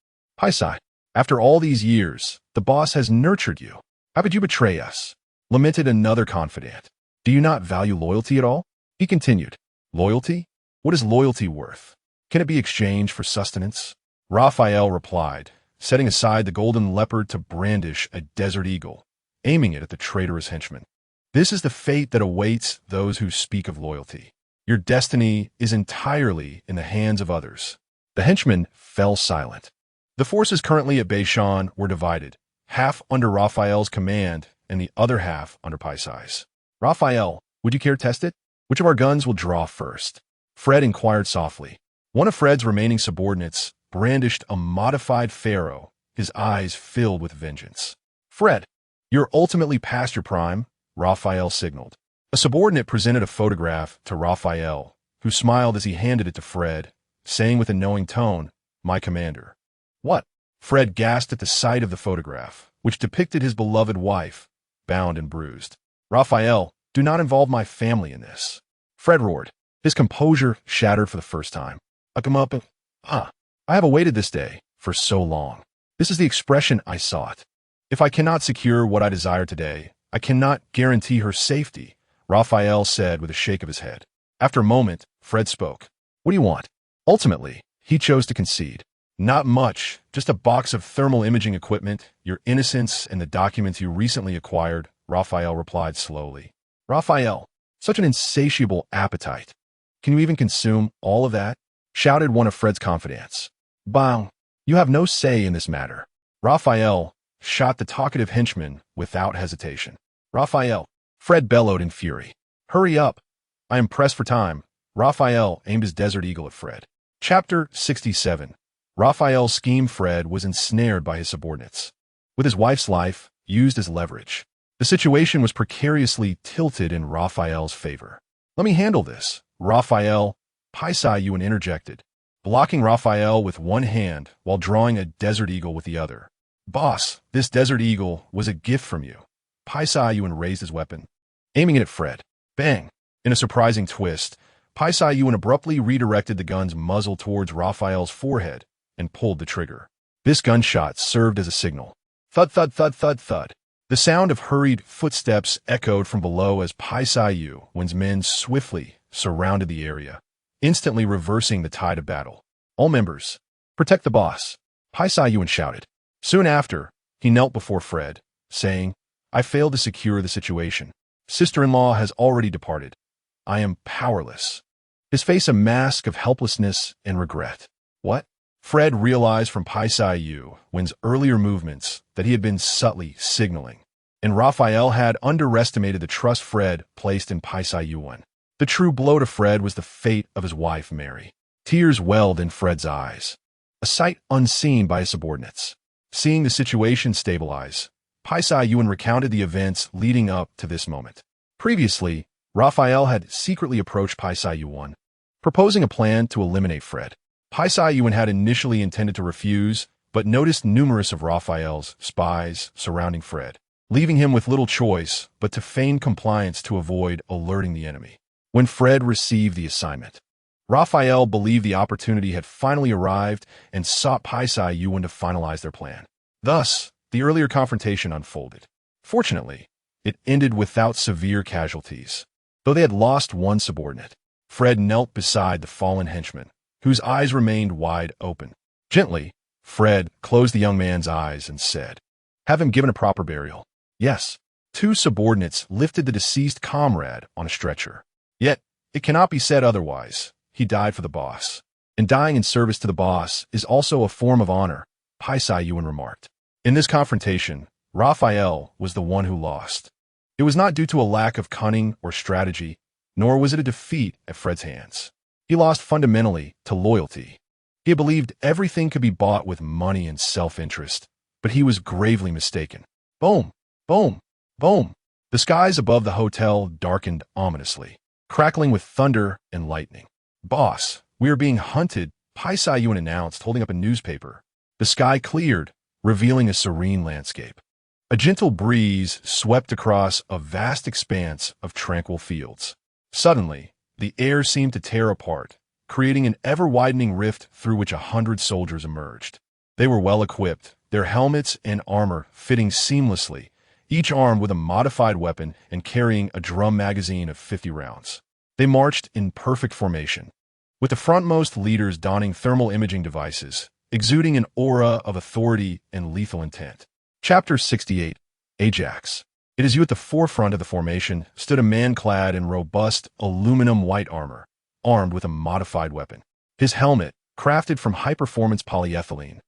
"Paisai, after all these years, the boss has nurtured you. How could you betray us?" lamented another confidant. "Do you not value loyalty at all?" he continued. "Loyalty? What is loyalty worth? Can it be exchanged for sustenance?" Raphael replied, setting aside the golden leopard to brandish a desert eagle, aiming it at the traitorous henchman. "This is the fate that awaits those who speak of loyalty. Your destiny is entirely in the hands of others." The henchman fell silent. The forces currently at Beishan were divided, half under Raphael's command and the other half under Paisai's. "Raphael, would you care to test it? Which of our guns will draw first?" Fred inquired softly. One of Fred's remaining subordinates brandished a modified Pharaoh, his eyes filled with vengeance. "Fred, you're ultimately past your prime," Raphael signaled. A subordinate presented a photograph to Raphael, who smiled as he handed it to Fred, saying with a knowing tone, "My commander." "What?" Fred gasped at the sight of the photograph, which depicted his beloved wife, bound and bruised. "Raphael, do not involve my family in this," Fred roared. His composure shattered for the first time. "I come up and... I have awaited this day for so long. This is the expression I sought. If I cannot secure what I desire today, I cannot guarantee her safety," Raphael said with a shake of his head. After a moment, Fred spoke. "What do you want?" Ultimately, he chose to concede. "Not much, just a box of thermal imaging equipment, your innocence, and the documents you recently acquired," Raphael replied slowly. "Raphael, such an insatiable appetite. Can you even consume all of that?" shouted one of Fred's confidants. "Bang, you have no say in this matter." Raphael shot the talkative henchman without hesitation. "Raphael," Fred bellowed in fury. "Hurry up. I am pressed for time." Raphael aimed his Desert Eagle at Fred. Chapter 67. Raphael's scheme. Fred was ensnared by his subordinates, with his wife's life used as leverage. The situation was precariously tilted in Raphael's favor. "Let me handle this." Raphael Paisayuan interjected, blocking Raphael with one hand while drawing a Desert Eagle with the other. "Boss, this Desert Eagle was a gift from you." Paisayuan raised his weapon, aiming it at Fred. Bang! In a surprising twist, Paisayuan abruptly redirected the gun's muzzle towards Raphael's forehead and pulled the trigger. This gunshot served as a signal. Thud, thud, thud, thud, thud. The sound of hurried footsteps echoed from below as Paisayuan's men swiftly surrounded the area, instantly reversing the tide of battle. "All members, protect the boss," Paisayuan shouted. Soon after, he knelt before Fred, saying, "I failed to secure the situation. Sister-in-law has already departed. I am powerless." His face a mask of helplessness and regret. "What?" Fred realized from Paisayuan's earlier movements that he had been subtly signaling, and Raphael had underestimated the trust Fred placed in Paisayuan. The true blow to Fred was the fate of his wife, Mary. Tears welled in Fred's eyes, a sight unseen by his subordinates. Seeing the situation stabilize, Paisayuan recounted the events leading up to this moment. Previously, Raphael had secretly approached Paisayuan, proposing a plan to eliminate Fred. Paisayuan had initially intended to refuse, but noticed numerous of Raphael's spies surrounding Fred, leaving him with little choice but to feign compliance to avoid alerting the enemy. When Fred received the assignment, Raphael believed the opportunity had finally arrived and sought Paisayuan to finalize their plan. Thus, the earlier confrontation unfolded. Fortunately, it ended without severe casualties. Though they had lost one subordinate, Fred knelt beside the fallen henchman, whose eyes remained wide open. Gently, Fred closed the young man's eyes and said, "Have him given a proper burial." Yes, two subordinates lifted the deceased comrade on a stretcher. Yet, it cannot be said otherwise. He died for the boss. And dying in service to the boss is also a form of honor, Paisayuan remarked. In this confrontation, Raphael was the one who lost. It was not due to a lack of cunning or strategy, nor was it a defeat at Fred's hands. He lost fundamentally to loyalty. He believed everything could be bought with money and self-interest, but he was gravely mistaken. Boom, boom, boom. The skies above the hotel darkened ominously, crackling with thunder and lightning. "Boss, we are being hunted," Paisayuan announced, holding up a newspaper. The sky cleared, revealing a serene landscape. A gentle breeze swept across a vast expanse of tranquil fields. Suddenly, the air seemed to tear apart, creating an ever-widening rift through which 100 soldiers emerged. They were well-equipped, their helmets and armor fitting seamlessly, each armed with a modified weapon and carrying a drum magazine of 50 rounds. They marched in perfect formation, with the frontmost leaders donning thermal imaging devices, exuding an aura of authority and lethal intent. Chapter 68. Ajax. It is you at the forefront of the formation stood a man clad in robust aluminum white armor, armed with a modified weapon. His helmet, crafted from high-performance polyethylene,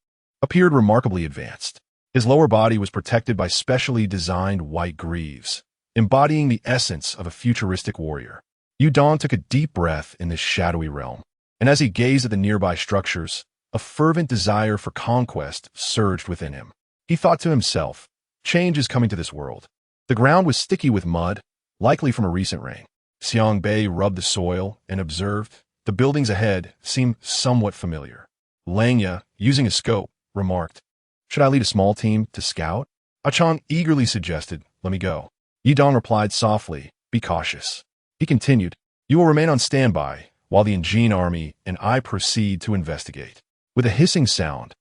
appeared remarkably advanced. His lower body was protected by specially designed white greaves, embodying the essence of a futuristic warrior. Yudong took a deep breath in this shadowy realm, and as he gazed at the nearby structures, a fervent desire for conquest surged within him. He thought to himself, change is coming to this world. The ground was sticky with mud, likely from a recent rain. Xiang Bei rubbed the soil and observed, The buildings ahead seemed somewhat familiar. Langya, using a scope, remarked, "Should I lead a small team to scout?" Chang eagerly suggested, "Let me go." Dong replied softly, "Be cautious." He continued, "You will remain on standby while the Engine Army and I proceed to investigate." With a hissing sound,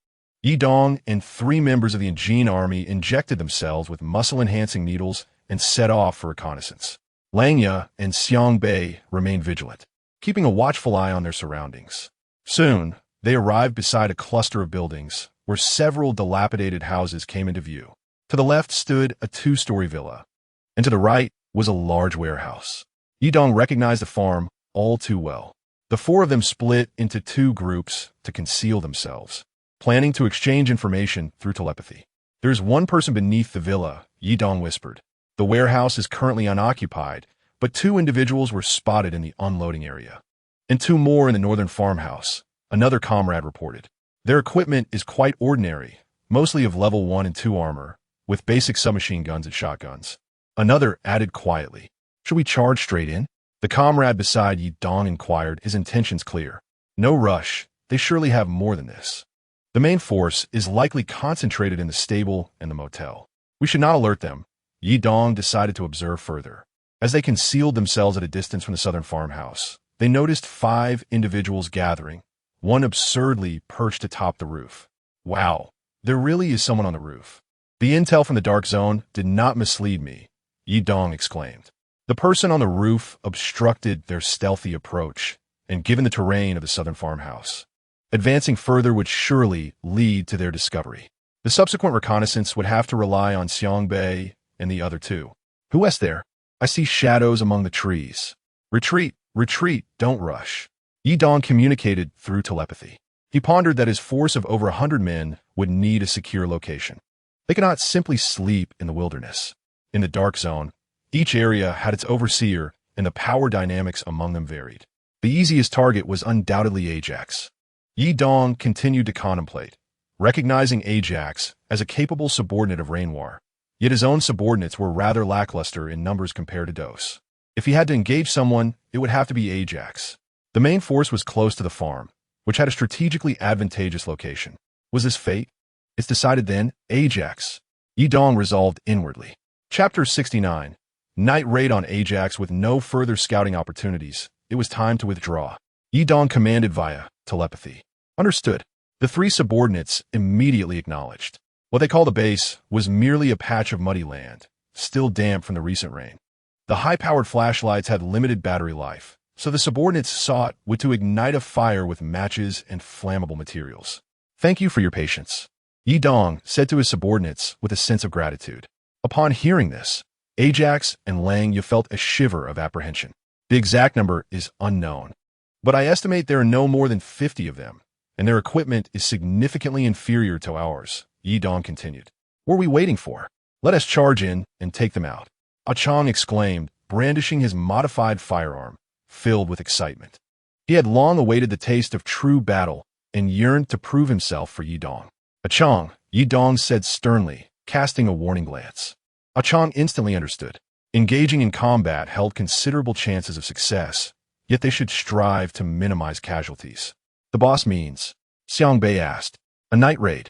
Dong and 3 members of the Engine Army injected themselves with muscle-enhancing needles and set off for reconnaissance. Langya and Xiang Bei remained vigilant, keeping a watchful eye on their surroundings. Soon, they arrived beside a cluster of buildings where several dilapidated houses came into view. To the left stood a 2-story villa, and to the right was a large warehouse. Dong recognized the farm all too well. The 4 of them split into 2 groups to conceal themselves, planning to exchange information through telepathy. "There's one person beneath the villa," Dong whispered. "The warehouse is currently unoccupied, but 2 individuals were spotted in the unloading area. And 2 more in the northern farmhouse," another comrade reported. "Their equipment is quite ordinary, mostly of level 1 and 2 armor, with basic submachine guns and shotguns." Another added quietly, "Should we charge straight in?" The comrade beside Dong inquired, his intentions clear. "No rush. They surely have more than this. The main force is likely concentrated in the stable and the motel. We should not alert them." Dong decided to observe further. As they concealed themselves at a distance from the southern farmhouse, they noticed 5 individuals gathering, one absurdly perched atop the roof. "Wow, there really is someone on the roof." "The intel from the dark zone did not mislead me," Dong exclaimed. The person on the roof obstructed their stealthy approach, and given the terrain of the southern farmhouse, advancing further would surely lead to their discovery. The subsequent reconnaissance would have to rely on Xiang Bei and the other 2. "Who is there? I see shadows among the trees." "Retreat, retreat, don't rush." Dong communicated through telepathy. He pondered that his force of over 100 men would need a secure location. They could not simply sleep in the wilderness. In the dark zone, each area had its overseer, and the power dynamics among them varied. The easiest target was undoubtedly Ajax. Dong continued to contemplate, recognizing Ajax as a capable subordinate of Rainoir, yet his own subordinates were rather lackluster in numbers compared to Dos. If he had to engage someone, it would have to be Ajax. The main force was close to the farm, which had a strategically advantageous location. Was this fate? It's decided then, Ajax. Dong resolved inwardly. Chapter 69. Night raid on Ajax with no further scouting opportunities. It was time to withdraw. Dong commanded via telepathy. Understood. The 3 subordinates immediately acknowledged. What they called the base was merely a patch of muddy land, still damp from the recent rain. The high-powered flashlights had limited battery life, so the subordinates sought to ignite a fire with matches and flammable materials. "Thank you for your patience," Dong said to his subordinates with a sense of gratitude. Upon hearing this, Ajax and Lang Yu felt a shiver of apprehension. The exact number is unknown, but I estimate there are no more than 50 of them, and their equipment is significantly inferior to ours, Dong continued. "What are we waiting for? Let us charge in and take them out," Chang exclaimed, brandishing his modified firearm, filled with excitement. He had long awaited the taste of true battle and yearned to prove himself for Dong. "Chang," Dong said sternly, casting a warning glance. Chang instantly understood. Engaging in combat held considerable chances of success, yet they should strive to minimize casualties. "The boss means?" Xiang Bei asked. "A night raid."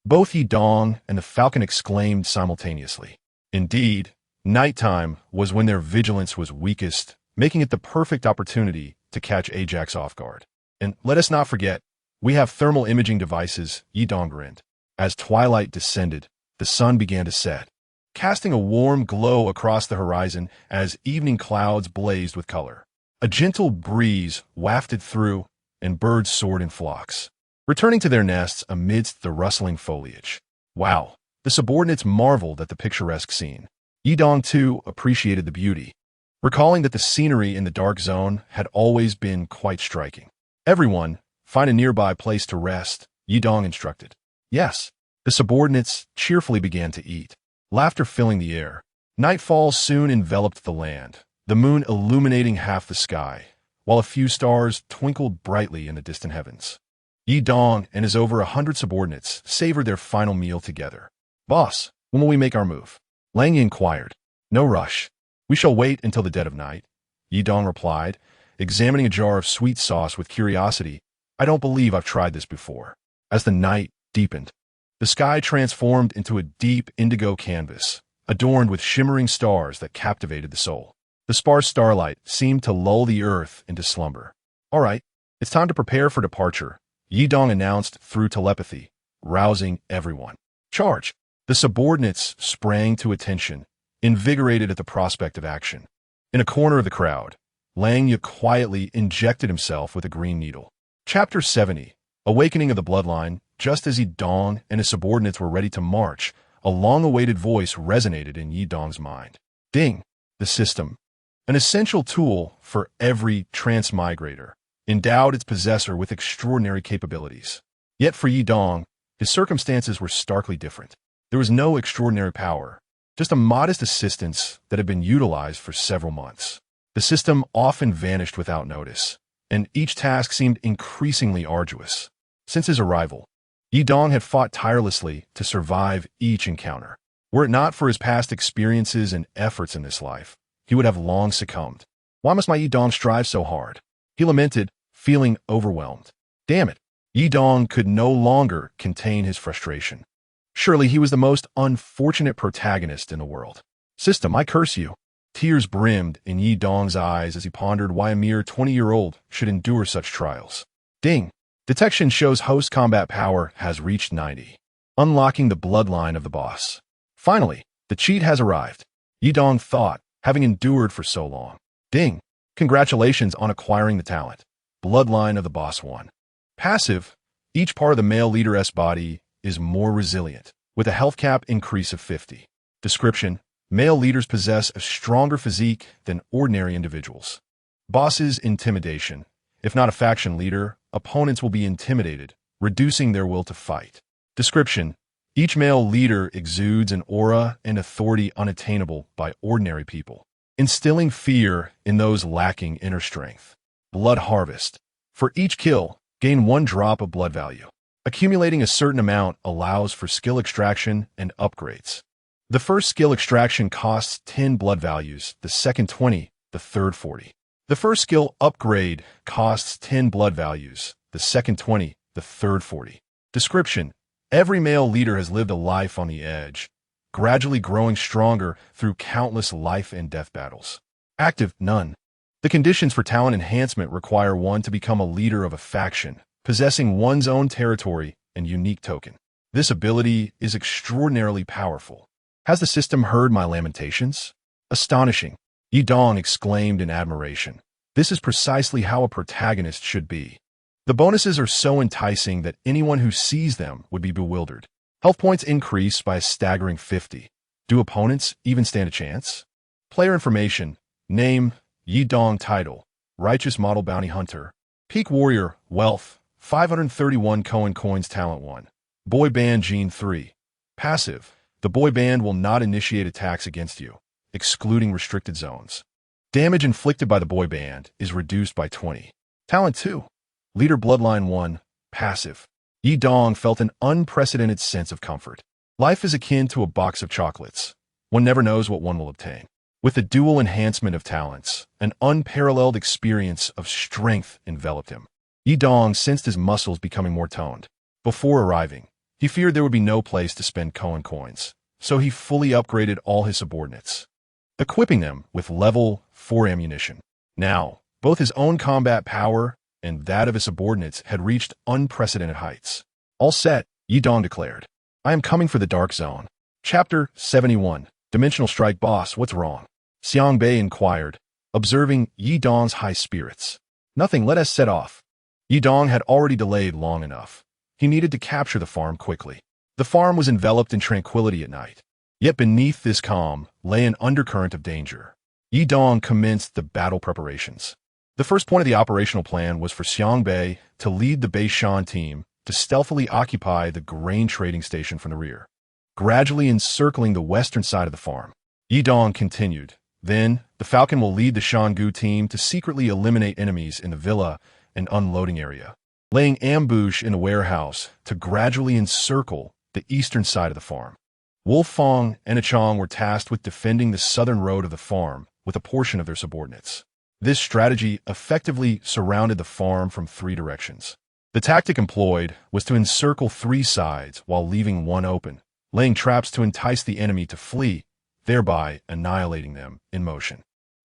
Both Dong and the Falcon exclaimed simultaneously. Indeed, nighttime was when their vigilance was weakest, making it the perfect opportunity to catch Ajax off guard. "And let us not forget, we have thermal imaging devices," Dong grinned. As twilight descended, the sun began to set, casting a warm glow across the horizon as evening clouds blazed with color. A gentle breeze wafted through, and birds soared in flocks, returning to their nests amidst the rustling foliage. Wow! The subordinates marveled at the picturesque scene. Dong, too, appreciated the beauty, recalling that the scenery in the dark zone had always been quite striking. "Everyone, find a nearby place to rest," Dong instructed. "Yes." The subordinates cheerfully began to eat, laughter filling the air. Nightfall soon enveloped the land, the moon illuminating half the sky, while a few stars twinkled brightly in the distant heavens. Dong and his over 100 subordinates savored their final meal together. "Boss, when will we make our move?" Lang inquired. "No rush. We shall wait until the dead of night," Dong replied, examining a jar of sweet sauce with curiosity. I don't believe I've tried this before. As the night deepened, the sky transformed into a deep indigo canvas, adorned with shimmering stars that captivated the soul. The sparse starlight seemed to lull the earth into slumber. All right, it's time to prepare for departure, Yidong announced through telepathy, rousing everyone. Charge! The subordinates sprang to attention, invigorated at the prospect of action. In a corner of the crowd, Lang Yu quietly injected himself with a green needle. Chapter 70, Awakening of the Bloodline. Just as Yidong and his subordinates were ready to march, a long-awaited voice resonated in Yidong's mind. Ding! The system, an essential tool for every transmigrator, endowed its possessor with extraordinary capabilities. Yet for Yidong, his circumstances were starkly different. There was no extraordinary power, just a modest assistance that had been utilized for several months. The system often vanished without notice, and each task seemed increasingly arduous. Since his arrival, Yidong had fought tirelessly to survive each encounter. Were it not for his past experiences and efforts in this life, he would have long succumbed. Why must my Yidong strive so hard? He lamented, feeling overwhelmed. Damn it! Yidong could no longer contain his frustration. Surely he was the most unfortunate protagonist in the world. System, I curse you. Tears brimmed in Yidong's eyes as he pondered why a mere 20-year-old should endure such trials. Ding! Detection shows host combat power has reached 90, unlocking the bloodline of the boss. Finally, the cheat has arrived, Yidong thought, having endured for so long. Ding! Congratulations on acquiring the talent. Bloodline of the boss 1. Passive, each part of the male leader's body is more resilient, with a health cap increase of 50. Description: male leaders possess a stronger physique than ordinary individuals. Boss's intimidation. If not a faction leader, opponents will be intimidated, reducing their will to fight. Description: each male leader exudes an aura and authority unattainable by ordinary people, instilling fear in those lacking inner strength. Blood harvest. For each kill, gain 1 drop of blood value. Accumulating a certain amount allows for skill extraction and upgrades. The first skill extraction costs 10 blood values, the second 20, the third 40. The first skill upgrade costs 10 blood values, the second 20, the third 40. Description: every male leader has lived a life on the edge, gradually growing stronger through countless life and death battles. Active: none. The conditions for talent enhancement require one to become a leader of a faction, possessing one's own territory and unique token. This ability is extraordinarily powerful. Has the system heard my lamentations? Astonishing! Yidong exclaimed in admiration. This is precisely how a protagonist should be. The bonuses are so enticing that anyone who sees them would be bewildered. Health points increase by a staggering 50. Do opponents even stand a chance? Player information: name, Yidong title, Righteous Model Bounty Hunter, Peak Warrior, Wealth, 531 Cohen Coins Talent 1, Boy Band Gene 3. Passive: the boy band will not initiate attacks against you, excluding restricted zones. Damage inflicted by the boy band is reduced by 20. Talent 2. Leader Bloodline 1. Passive. Yidong felt an unprecedented sense of comfort. Life is akin to a box of chocolates. One never knows what one will obtain. With the dual enhancement of talents, an unparalleled experience of strength enveloped him. Yidong sensed his muscles becoming more toned. Before arriving, he feared there would be no place to spend Cohen coins, so he fully upgraded all his subordinates, equipping them with level 4 ammunition. Now, both his own combat power and that of his subordinates had reached unprecedented heights. All set, Yidong declared. I am coming for the Dark Zone. Chapter 71. Dimensional Strike. Boss, what's wrong? Xiang Bei inquired, observing Yidong's high spirits. Nothing, let us set off. Yidong had already delayed long enough. He needed to capture the farm quickly. The farm was enveloped in tranquility at night. Yet beneath this calm lay an undercurrent of danger. Yidong commenced the battle preparations. The first point of the operational plan was for Xiang Bei to lead the Beishan team to stealthily occupy the grain trading station from the rear, gradually encircling the western side of the farm. Yidong continued. Then, the Falcon will lead the Shangu team to secretly eliminate enemies in the villa and unloading area, laying ambush in a warehouse to gradually encircle the eastern side of the farm. Wolfang and Achong were tasked with defending the southern road of the farm with a portion of their subordinates. This strategy effectively surrounded the farm from 3 directions. The tactic employed was to encircle 3 sides while leaving one open, laying traps to entice the enemy to flee, thereby annihilating them in motion.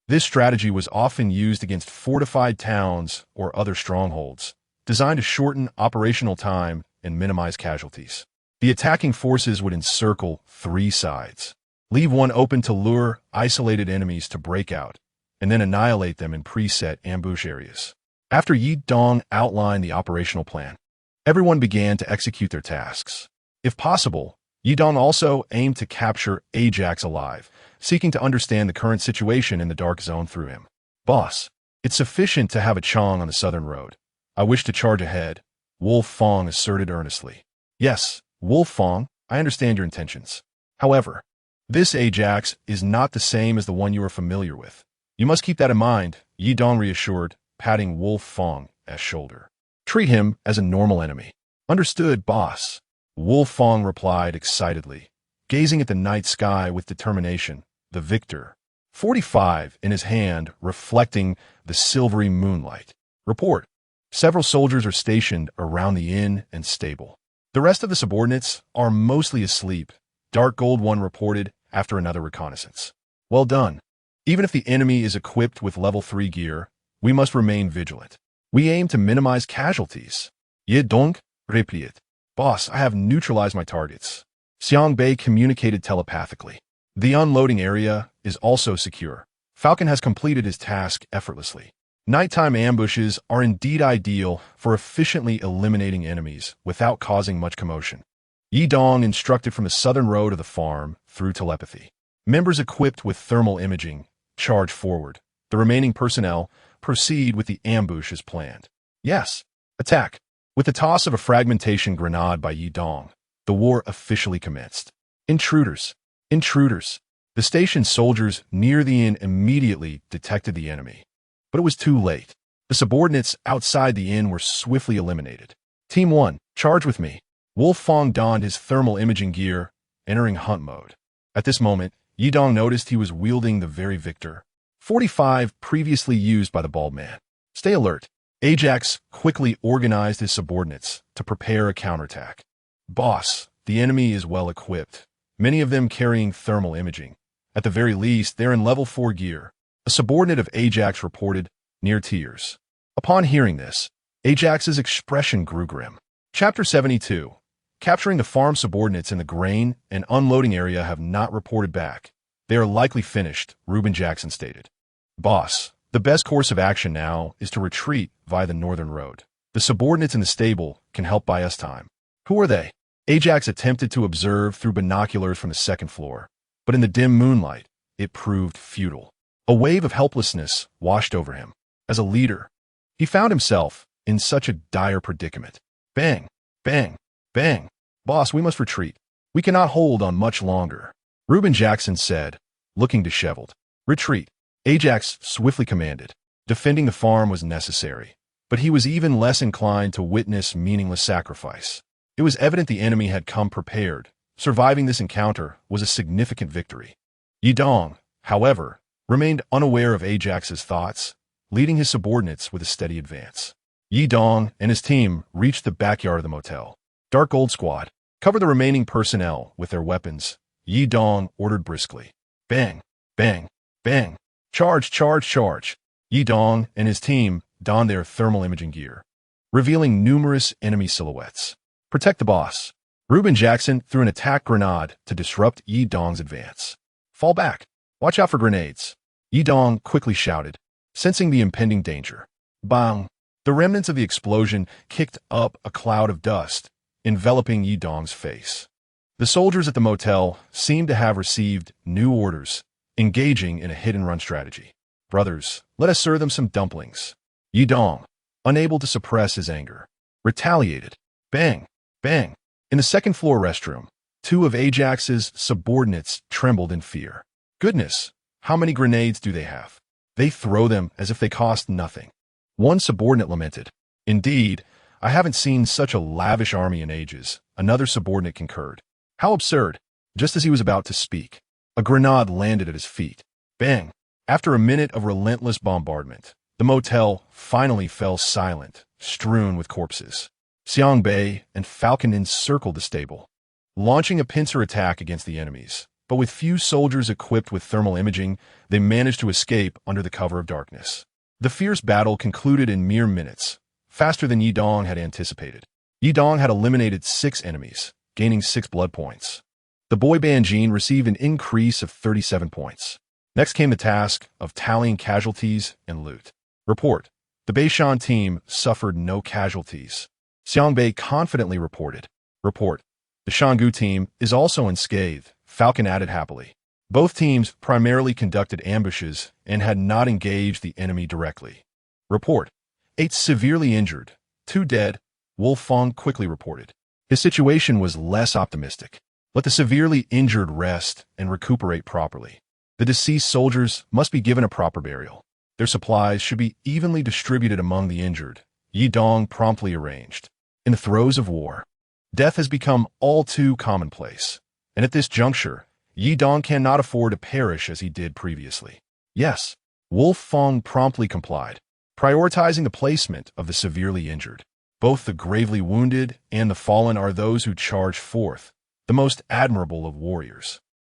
This strategy was often used against fortified towns or other strongholds, designed to shorten operational time and minimize casualties. The attacking forces would encircle 3 sides, leave one open to lure isolated enemies to break out, and then annihilate them in preset ambush areas. After Yi Dong outlined the operational plan, everyone began to execute their tasks. If possible, Yi Dong also aimed to capture Ajax alive, seeking to understand the current situation in the dark zone through him. Boss, it's sufficient to have a Chong on the southern road. I wish to charge ahead, Wolf Fong asserted earnestly. Yes, Wolf Fong, I understand your intentions. However, this Ajax is not the same as the one you are familiar with. You must keep that in mind, Yi Dong reassured, patting Wolf Fong's shoulder. Treat him as a normal enemy. Understood, boss. Wolf Fong replied excitedly, gazing at the night sky with determination, the victor. 45 in his hand, reflecting the silvery moonlight. Report. Several soldiers are stationed around the inn and stable. The rest of the subordinates are mostly asleep, Dark Gold 1 reported after another reconnaissance. Well done. Even if the enemy is equipped with level 3 gear, we must remain vigilant. We aim to minimize casualties. Ye donc, replied. Boss, I have neutralized my targets. Xiang Bei communicated telepathically. The unloading area is also secure. Falcon has completed his task effortlessly. Nighttime ambushes are indeed ideal for efficiently eliminating enemies without causing much commotion. Yi Dong instructed from the southern road of the farm through telepathy. Members equipped with thermal imaging charge forward. The remaining personnel proceed with the ambush as planned. Yes, attack. With the toss of a fragmentation grenade by Yi Dong, the war officially commenced. Intruders! Intruders! The station soldiers near the inn immediately detected the enemy. But it was too late. The subordinates outside the inn were swiftly eliminated. Team 1, charge with me. Wolf Fong donned his thermal imaging gear, entering hunt mode. At this moment, Yi Dong noticed he was wielding the very victor. 45 previously used by the bald man. Stay alert. Ajax quickly organized his subordinates to prepare a counterattack. Boss, the enemy is well equipped, many of them carrying thermal imaging. At the very least, they're in level 4 gear. A subordinate of Ajax reported, near tears. Upon hearing this, Ajax's expression grew grim. Chapter 72. Capturing the farm subordinates in the grain and unloading area have not reported back. They are likely finished, Reuben Jackson stated. Boss, the best course of action now is to retreat via the northern road. The subordinates in the stable can help buy us time. Who are they? Ajax attempted to observe through binoculars from the second floor, but in the dim moonlight, it proved futile. A wave of helplessness washed over him. As a leader, he found himself in such a dire predicament. Bang, bang, bang. Boss, we must retreat. We cannot hold on much longer. Reuben Jackson said, looking disheveled. Retreat. Ajax swiftly commanded. Defending the farm was necessary, but he was even less inclined to witness meaningless sacrifice. It was evident the enemy had come prepared. Surviving this encounter was a significant victory. Yi Dong, however, remained unaware of Ajax's thoughts, leading his subordinates with a steady advance. Yi Dong and his team reached the backyard of the motel. Dark Gold Squad, cover the remaining personnel with their weapons, Yi Dong ordered briskly. Bang, bang, bang. Charge, charge, charge. Yi Dong and his team donned their thermal imaging gear, revealing numerous enemy silhouettes. Protect the boss. Reuben Jackson threw an attack grenade to disrupt Yi Dong's advance. Fall back. Watch out for grenades. Yi Dong quickly shouted, sensing the impending danger. Bang! The remnants of the explosion kicked up a cloud of dust, enveloping Yi Dong's face. The soldiers at the motel seemed to have received new orders, engaging in a hit-and-run strategy. Brothers, let us serve them some dumplings. Yi Dong, unable to suppress his anger, retaliated. Bang, bang. In the second-floor restroom, 2 of Ajax's subordinates trembled in fear. Goodness, how many grenades do they have? They throw them as if they cost nothing. One subordinate lamented. Indeed, I haven't seen such a lavish army in ages, another subordinate concurred. How absurd. Just as he was about to speak, a grenade landed at his feet. Bang, After a minute of relentless bombardment, the motel finally fell silent, strewn with corpses. Xiang Bei and Falcon encircled the stable, launching a pincer attack against the enemies. But with few soldiers equipped with thermal imaging, they managed to escape under the cover of darkness. The fierce battle concluded in mere minutes, faster than Yi Dong had anticipated. Yi Dong had eliminated 6 enemies, gaining 6 blood points. The boy Banjin received an increase of 37 points. Next came the task of tallying casualties and loot. Report. The Beishan team suffered no casualties. Xiang Bei confidently reported. Report. The Shangu team is also unscathed, Falcon added happily. Both teams primarily conducted ambushes and had not engaged the enemy directly. Report. 8 severely injured, 2 dead, Wolf Fong quickly reported. His situation was less optimistic. Let the severely injured rest and recuperate properly. The deceased soldiers must be given a proper burial. Their supplies should be evenly distributed among the injured. Yi Dong promptly arranged. In the throes of war, death has become all too commonplace. And at this juncture, Yi Dong cannot afford to perish as he did previously. Yes, Wolf Fong promptly complied, prioritizing the placement of the severely injured. Both the gravely wounded and the fallen are those who charge forth, the most admirable of warriors.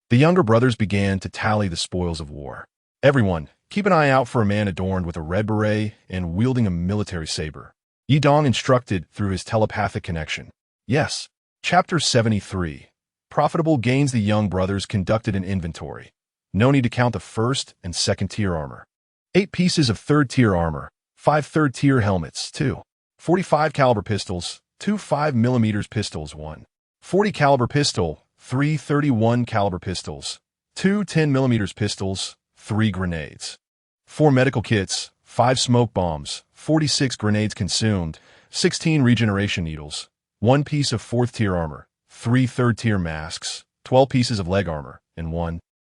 The younger brothers began to tally the spoils of war. Everyone, keep an eye out for a man adorned with a red beret and wielding a military saber. Yi Dong instructed through his telepathic connection. Yes. Chapter 73. Profitable gains. The young brothers conducted an inventory. No need to count the first and second tier armor. 8 pieces of third tier armor, 5 third tier helmets, 2 45 caliber pistols, 2 5mm pistols, 1 40 caliber pistol, 3 31 caliber pistols, 2 10mm pistols, 3 grenades, 4 medical kits, 5 smoke bombs, 46 grenades consumed, 16 regeneration needles, 1 piece of 4th tier armor, 3 3rd tier masks, 12 pieces of leg armor, and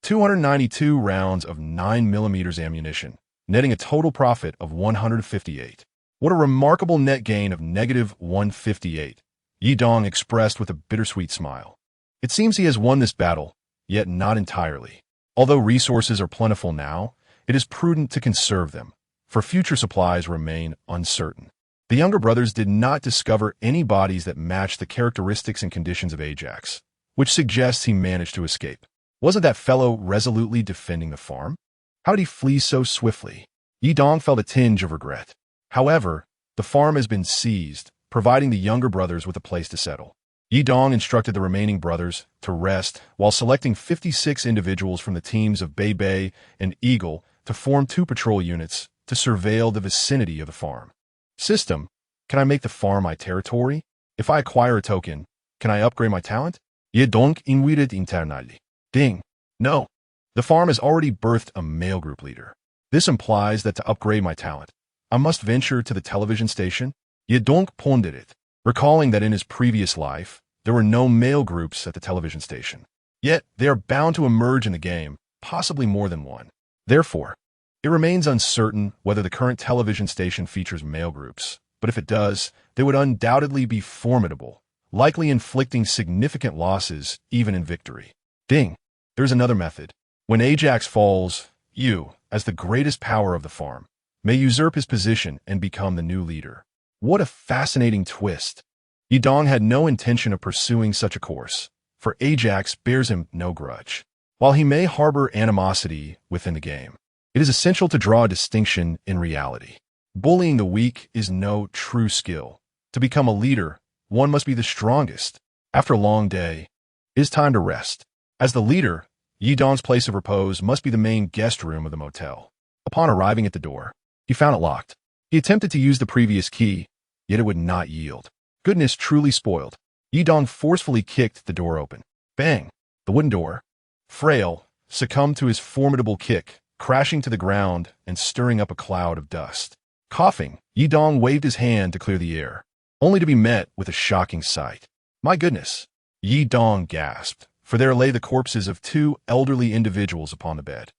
292 rounds of 9mm ammunition, netting a total profit of 158. What a remarkable net gain of negative 158, Yi Dong expressed with a bittersweet smile. It seems he has won this battle, yet not entirely. Although resources are plentiful now, it is prudent to conserve them, for future supplies remain uncertain. The younger brothers did not discover any bodies that matched the characteristics and conditions of Ajax, which suggests he managed to escape. Wasn't that fellow resolutely defending the farm? How did he flee so swiftly? Yi Dong felt a tinge of regret. However, the farm has been seized, providing the younger brothers with a place to settle. Yi Dong instructed the remaining brothers to rest while selecting 56 individuals from the teams of Bei Bei and Eagle to form 2 patrol units to surveil the vicinity of the farm. System, can I make the farm my territory? If I acquire a token, can I upgrade my talent? Je donc invite internally. Ding. No. The farm has already birthed a male group leader. This implies that to upgrade my talent, I must venture to the television station. Je donc ponder it. Recalling that in his previous life, there were no male groups at the television station. Yet, they are bound to emerge in the game, possibly more than one. Therefore, it remains uncertain whether the current television station features male groups, but if it does, they would undoubtedly be formidable, likely inflicting significant losses even in victory. Ding! There's another method. When Ajax falls, you, as the greatest power of the farm, may usurp his position and become the new leader. What a fascinating twist. Yi Dong had no intention of pursuing such a course, for Ajax bears him no grudge. While he may harbor animosity within the game, it is essential to draw a distinction in reality. Bullying the weak is no true skill. To become a leader, one must be the strongest. After a long day, it is time to rest. As the leader, Yi Dong's place of repose must be the main guest room of the motel. Upon arriving at the door, he found it locked. He attempted to use the previous key, yet it would not yield. Goodness truly spoiled. Yi Dong forcefully kicked the door open. Bang! The wooden door, frail, succumbed to his formidable kick, crashing to the ground and stirring up a cloud of dust. Coughing, Yi Dong waved his hand to clear the air, only to be met with a shocking sight. My goodness! Yi Dong gasped, for there lay the corpses of 2 elderly individuals upon the bed.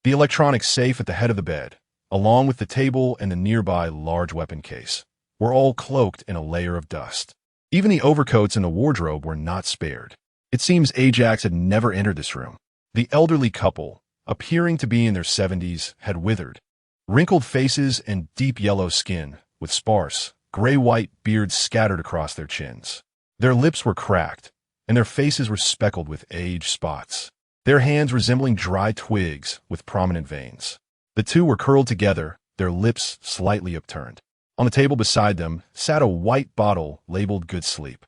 The electronic safe at the head of the bed, along with the table and the nearby large weapon case, were all cloaked in a layer of dust. Even the overcoats in the wardrobe were not spared. It seems Ajax had never entered this room. The elderly couple, appearing to be in their 70s, had withered. Wrinkled faces and deep yellow skin, with sparse, gray-white beards scattered across their chins. Their lips were cracked, and their faces were speckled with age spots, their hands resembling dry twigs with prominent veins. The two were curled together, their lips slightly upturned. On the table beside them sat a white bottle labeled Good Sleep.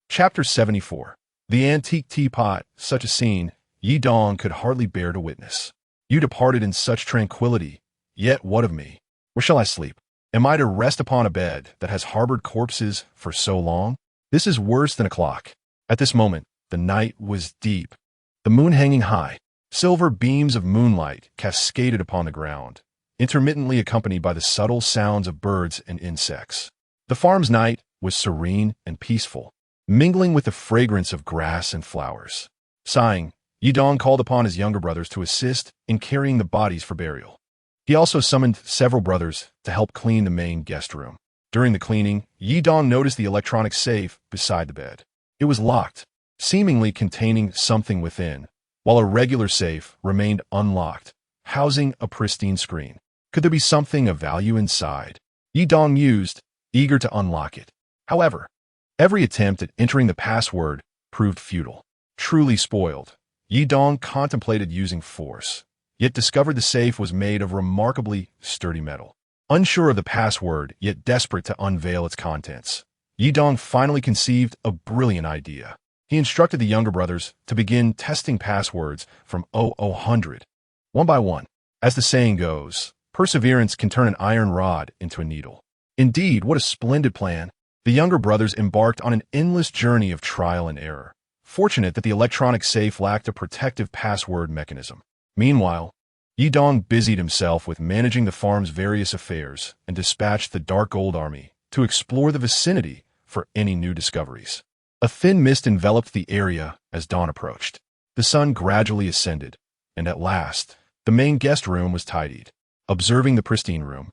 Chapter 74. The Antique Teapot. Such a scene Yi Dong could hardly bear to witness. You departed in such tranquility, yet what of me? Where shall I sleep? Am I to rest upon a bed that has harbored corpses for so long? This is worse than a clock. At this moment, the night was deep, the moon hanging high. Silver beams of moonlight cascaded upon the ground, intermittently accompanied by the subtle sounds of birds and insects. The farm's night was serene and peaceful, mingling with the fragrance of grass and flowers. Sighing, Yi Dong called upon his younger brothers to assist in carrying the bodies for burial. He also summoned several brothers to help clean the main guest room. During the cleaning, Yi Dong noticed the electronic safe beside the bed. It was locked, seemingly containing something within, while a regular safe remained unlocked, housing a pristine screen. Could there be something of value inside? Yi Dong mused, eager to unlock it. However, every attempt at entering the password proved futile. Truly spoiled, Yi Dong contemplated using force, yet discovered the safe was made of remarkably sturdy metal. Unsure of the password, yet desperate to unveil its contents, Yi Dong finally conceived a brilliant idea. He instructed the younger brothers to begin testing passwords from 0000, one by one. As the saying goes, perseverance can turn an iron rod into a needle. Indeed, what a splendid plan. The younger brothers embarked on an endless journey of trial and error, fortunate that the electronic safe lacked a protective password mechanism. Meanwhile, Yi Dong busied himself with managing the farm's various affairs and dispatched the Dark Gold Army to explore the vicinity for any new discoveries. A thin mist enveloped the area as dawn approached. The sun gradually ascended, and at last, the main guest room was tidied. Observing the pristine room,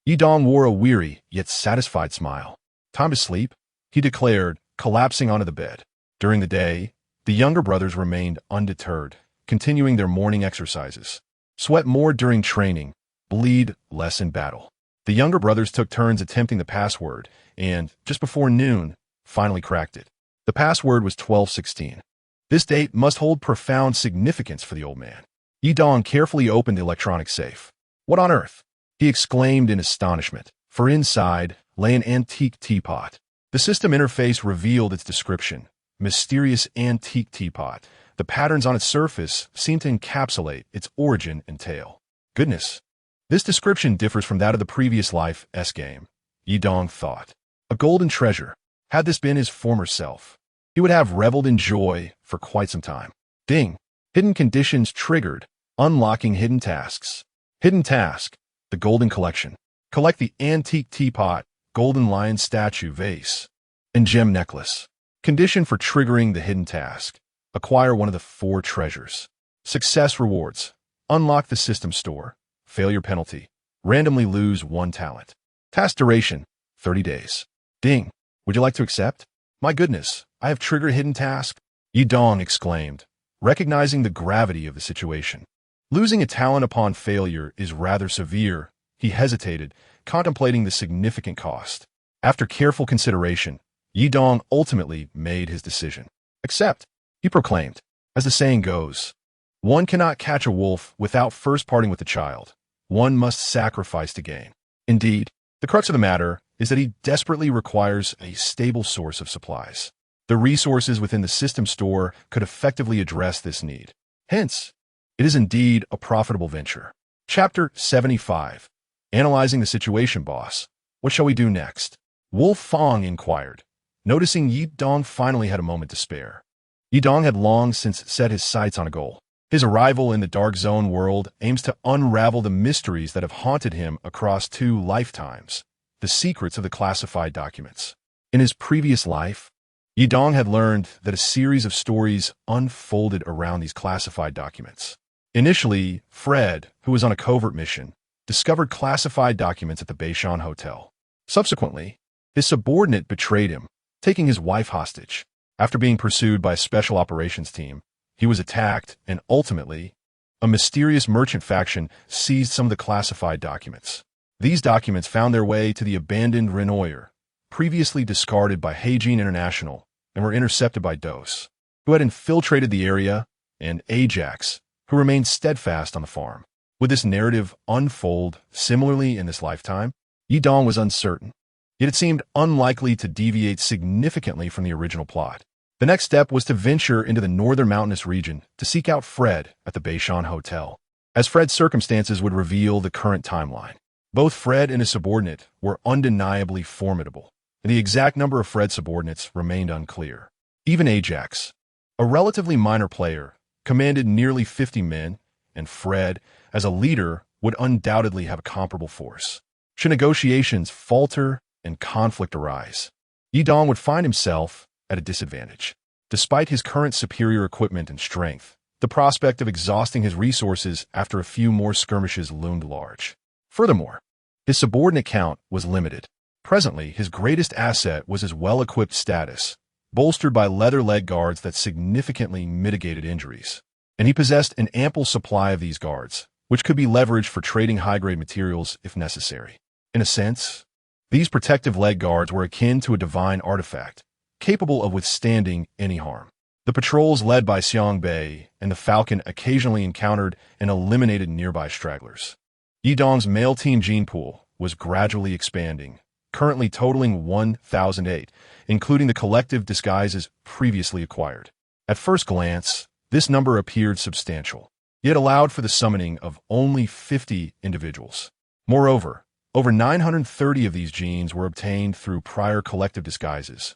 Yi Dong wore a weary yet satisfied smile. Time to sleep, he declared, collapsing onto the bed. During the day, the younger brothers remained undeterred, continuing their morning exercises. Sweat more during training, bleed less in battle. The younger brothers took turns attempting the password, and, just before noon, finally cracked it. The password was 1216. This date must hold profound significance for the old man. Yi Dong carefully opened the electronic safe. What on earth? He exclaimed in astonishment, for inside lay an antique teapot. The system interface revealed its description. Mysterious antique teapot. The patterns on its surface seemed to encapsulate its origin and tale. Goodness. This description differs from that of the previous life's game, Yi Dong thought. A golden treasure. Had this been his former self, he would have reveled in joy for quite some time. Ding. Hidden conditions triggered. Unlocking hidden tasks. Hidden task. The Golden Collection. Collect the antique teapot, golden lion statue vase, and gem necklace. Condition for triggering the hidden task. Acquire one of the 4 treasures. Success rewards. Unlock the system store. Failure penalty. Randomly lose 1 talent. Task duration. 30 days. Ding. Would you like to accept? My goodness, I have triggered a hidden task. Yi Dong exclaimed, recognizing the gravity of the situation. Losing a talent upon failure is rather severe. He hesitated, contemplating the significant cost. After careful consideration, Yi Dong ultimately made his decision. Accept, he proclaimed. As the saying goes, one cannot catch a wolf without first parting with the child. One must sacrifice to gain. Indeed, the crux of the matter is that he desperately requires a stable source of supplies. The resources within the system store could effectively address this need. Hence, it is indeed a profitable venture. Chapter 75. Analyzing the situation, boss. What shall we do next? Wolf Fong inquired, noticing Yi Dong finally had a moment to spare. Yi Dong had long since set his sights on a goal. His arrival in the Dark Zone world aims to unravel the mysteries that have haunted him across 2 lifetimes, the secrets of the classified documents. In his previous life, Yi Dong had learned that a series of stories unfolded around these classified documents. Initially, Fred, who was on a covert mission, discovered classified documents at the Beishan Hotel. Subsequently, his subordinate betrayed him, taking his wife hostage. After being pursued by a special operations team, he was attacked and ultimately a mysterious merchant faction seized some of the classified documents. These documents found their way to the abandoned Renoir, previously discarded by Hygiene International, and were intercepted by Dos, who had infiltrated the area, and Ajax, who remained steadfast on the farm. Would this narrative unfold similarly in this lifetime? Yi Dong was uncertain, yet it seemed unlikely to deviate significantly from the original plot. The next step was to venture into the northern mountainous region to seek out Fred at the Beishan Hotel, as Fred's circumstances would reveal the current timeline. Both Fred and his subordinate were undeniably formidable, and the exact number of Fred's subordinates remained unclear. Even Ajax, a relatively minor player, commanded nearly 50 men, and Fred, as a leader, would undoubtedly have a comparable force. Should negotiations falter and conflict arise, Yi Dong would find himself at a disadvantage. Despite his current superior equipment and strength, the prospect of exhausting his resources after a few more skirmishes loomed large. Furthermore, his subordinate count was limited. Presently, his greatest asset was his well-equipped status, bolstered by leather leg guards that significantly mitigated injuries. And he possessed an ample supply of these guards, which could be leveraged for trading high-grade materials if necessary. In a sense, these protective leg guards were akin to a divine artifact, capable of withstanding any harm. The patrols led by Xiang Bei and the Falcon occasionally encountered and eliminated nearby stragglers. Yi Dong's male team gene pool was gradually expanding, currently totaling 1,008, including the collective disguises previously acquired. At first glance, this number appeared substantial, yet allowed for the summoning of only 50 individuals. Moreover, over 930 of these genes were obtained through prior collective disguises,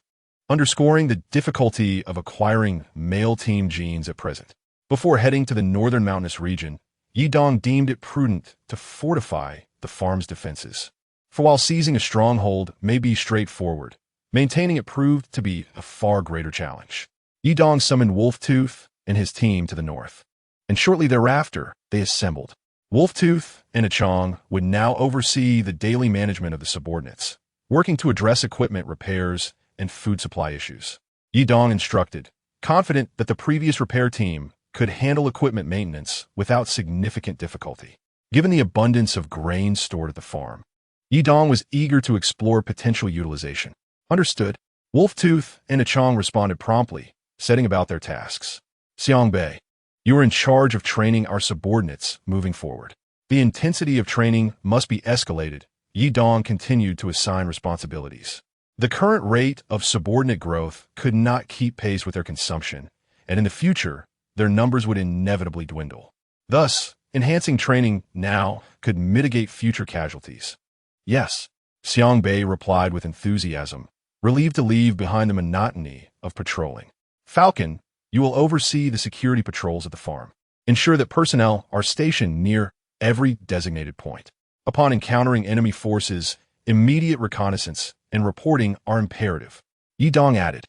underscoring the difficulty of acquiring male team genes at present. Before heading to the northern mountainous region, Yi Dong deemed it prudent to fortify the farm's defenses. For while seizing a stronghold may be straightforward, maintaining it proved to be a far greater challenge. Yi Dong summoned Wolftooth and his team to the north, and shortly thereafter they assembled. Wolftooth and Achong would now oversee the daily management of the subordinates, working to address equipment repairs and food supply issues. Yi Dong instructed, confident that the previous repair team could handle equipment maintenance without significant difficulty. Given the abundance of grain stored at the farm, Yi Dong was eager to explore potential utilization. Understood. Wolftooth and Achong responded promptly, setting about their tasks. Xiang Bei, you are in charge of training our subordinates moving forward. The intensity of training must be escalated. Yi Dong continued to assign responsibilities. The current rate of subordinate growth could not keep pace with their consumption, and in the future, their numbers would inevitably dwindle. Thus, enhancing training now could mitigate future casualties. Yes, Xiang Bei replied with enthusiasm, relieved to leave behind the monotony of patrolling. Falcon, you will oversee the security patrols at the farm. Ensure that personnel are stationed near every designated point. Upon encountering enemy forces, immediate reconnaissance and reporting are imperative. Yi Dong added,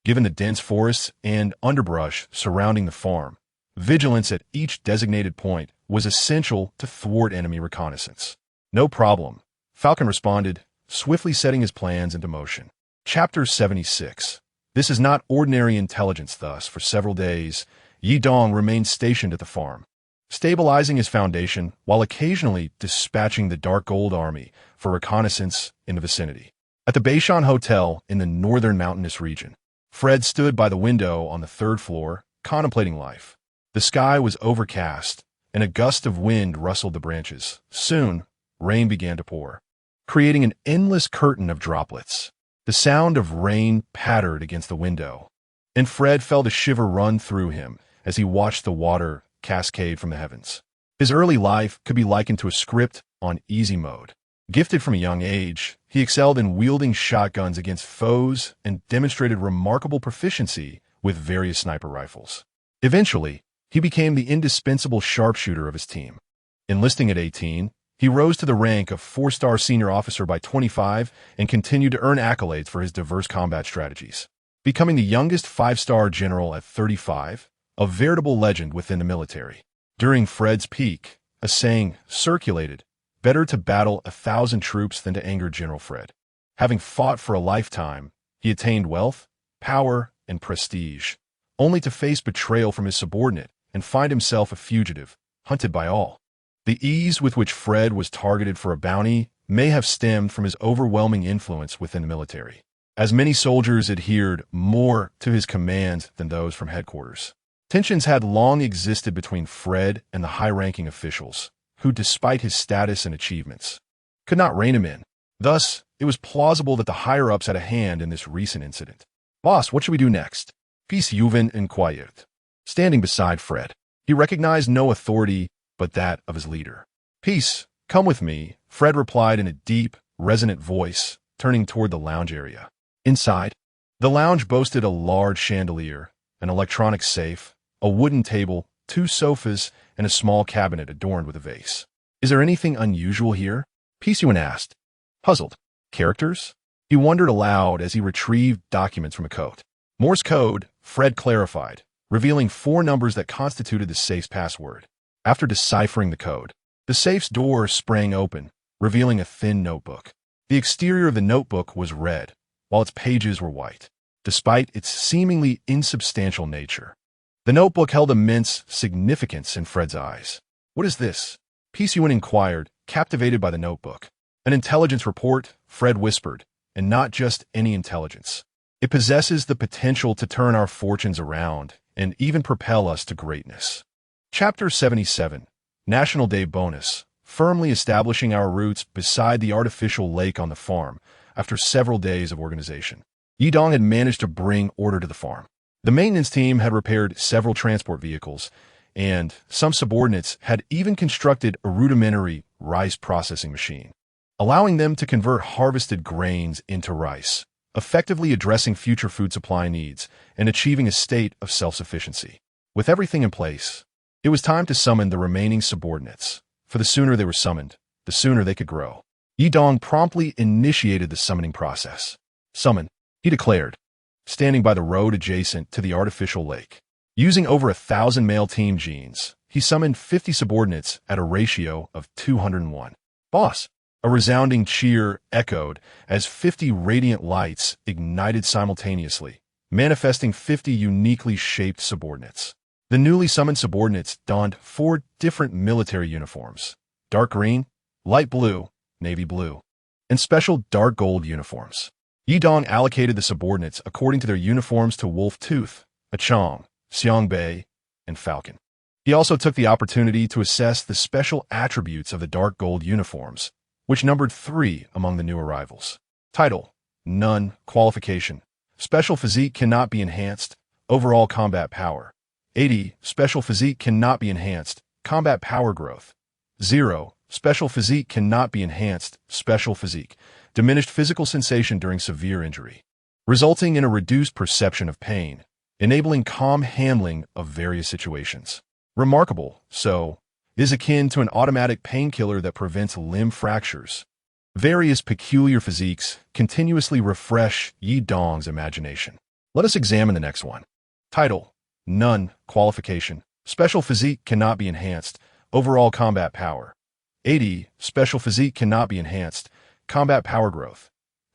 given the dense forests and underbrush surrounding the farm, vigilance at each designated point was essential to thwart enemy reconnaissance. No problem, Falcon responded, swiftly setting his plans into motion. Chapter 76. This is not ordinary intelligence. Thus, for several days, Yi Dong remained stationed at the farm, stabilizing his foundation while occasionally dispatching the Dark Gold Army for reconnaissance in the vicinity. At the Beishan Hotel in the northern mountainous region, Fred stood by the window on the third floor, contemplating life. The sky was overcast, and a gust of wind rustled the branches. Soon, rain began to pour, creating an endless curtain of droplets. The sound of rain pattered against the window, and Fred felt a shiver run through him as he watched the water cascade from the heavens. His early life could be likened to a script on easy mode. Gifted from a young age, he excelled in wielding shotguns against foes and demonstrated remarkable proficiency with various sniper rifles. Eventually, he became the indispensable sharpshooter of his team. Enlisting at 18, he rose to the rank of 4-star senior officer by 25 and continued to earn accolades for his diverse combat strategies. Becoming the youngest 5-star general at 35, a veritable legend within the military. During Fred's peak, a saying circulated, better to battle 1,000 troops than to anger General Fred. Having fought for a lifetime, he attained wealth, power, and prestige, only to face betrayal from his subordinate and find himself a fugitive, hunted by all. The ease with which Fred was targeted for a bounty may have stemmed from his overwhelming influence within the military, as many soldiers adhered more to his commands than those from headquarters. Tensions had long existed between Fred and the high-ranking officials, who, despite his status and achievements, could not rein him in. Thus, it was plausible that the higher-ups had a hand in this recent incident. "Boss, what should we do next?" Peace Juven inquired, standing beside Fred. He recognized no authority but that of his leader. "Peace, come with me," Fred replied in a deep, resonant voice, turning toward the lounge area. Inside, the lounge boasted a large chandelier, an electronic safe, a wooden table, 2 sofas, and a small cabinet adorned with a vase. "Is there anything unusual here?" Peace Juven asked, puzzled. "Characters?" He wondered aloud as he retrieved documents from a coat. Morse code, Fred clarified, revealing 4 numbers that constituted the safe's password. After deciphering the code, the safe's door sprang open, revealing a thin notebook. The exterior of the notebook was red, while its pages were white. Despite its seemingly insubstantial nature, the notebook held immense significance in Fred's eyes. "What is this?" Peace Juven inquired, captivated by the notebook. "An intelligence report," Fred whispered, "and not just any intelligence. It possesses the potential to turn our fortunes around and even propel us to greatness." Chapter 77, National Day Bonus, firmly establishing our roots beside the artificial lake on the farm after several days of organization. Yidong had managed to bring order to the farm. The maintenance team had repaired several transport vehicles, and some subordinates had even constructed a rudimentary rice processing machine, allowing them to convert harvested grains into rice, effectively addressing future food supply needs and achieving a state of self-sufficiency. With everything in place, it was time to summon the remaining subordinates, for the sooner they were summoned, the sooner they could grow. Yidong promptly initiated the summoning process. "Summon," he declared, standing by the road adjacent to the artificial lake. Using over 1,000 male team genes, he summoned 50 subordinates at a ratio of 201. "Boss!" A resounding cheer echoed as 50 radiant lights ignited simultaneously, manifesting 50 uniquely shaped subordinates. The newly summoned subordinates donned 4 different military uniforms: dark green, light blue, navy blue, and special dark gold uniforms. Yidong allocated the subordinates according to their uniforms to Wolf Tooth, Achong, Xiangbei, and Falcon. He also took the opportunity to assess the special attributes of the dark gold uniforms, which numbered 3 among the new arrivals. Title: None. Qualification: Special physique cannot be enhanced. Overall combat power: 80. Special physique cannot be enhanced. Combat power growth: 0. Special physique cannot be enhanced. Special physique: diminished physical sensation during severe injury, resulting in a reduced perception of pain, enabling calm handling of various situations. Remarkable, so, is akin to an automatic painkiller that prevents limb fractures. Various peculiar physiques continuously refresh Yidong's imagination. Let us examine the next one. Title: None. Qualification: Special physique cannot be enhanced. Overall combat power: 80. Special physique cannot be enhanced. Combat power growth: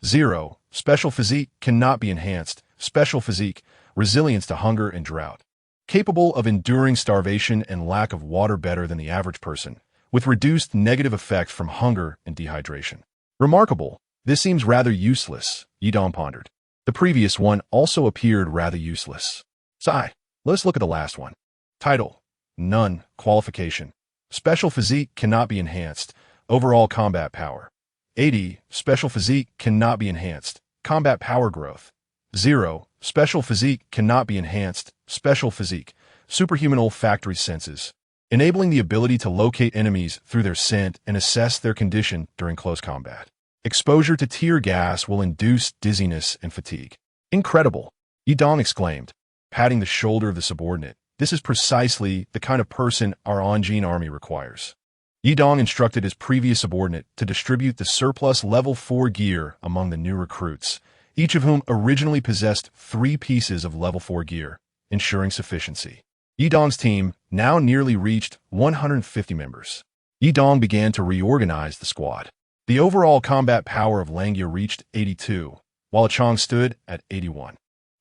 0. Special physique cannot be enhanced. Special physique: resilience to hunger and drought. Capable of enduring starvation and lack of water better than the average person, with reduced negative effects from hunger and dehydration. Remarkable. This seems rather useless, Yidong pondered. The previous one also appeared rather useless. Sigh. Let us look at the last one. Title: None. Qualification: Special physique cannot be enhanced. Overall combat power: 80. Special physique cannot be enhanced. Combat power growth: 0. Special physique cannot be enhanced. Special physique: superhuman olfactory senses, enabling the ability to locate enemies through their scent and assess their condition during close combat. Exposure to tear gas will induce dizziness and fatigue. Incredible! Yidong exclaimed, patting the shoulder of the subordinate. This is precisely the kind of person our Onjin army requires. Yidong instructed his previous subordinate to distribute the surplus level 4 gear among the new recruits, each of whom originally possessed 3 pieces of level 4 gear, ensuring sufficiency. Yidong's team now nearly reached 150 members. Yidong began to reorganize the squad. The overall combat power of Langya reached 82, while Achong stood at 81.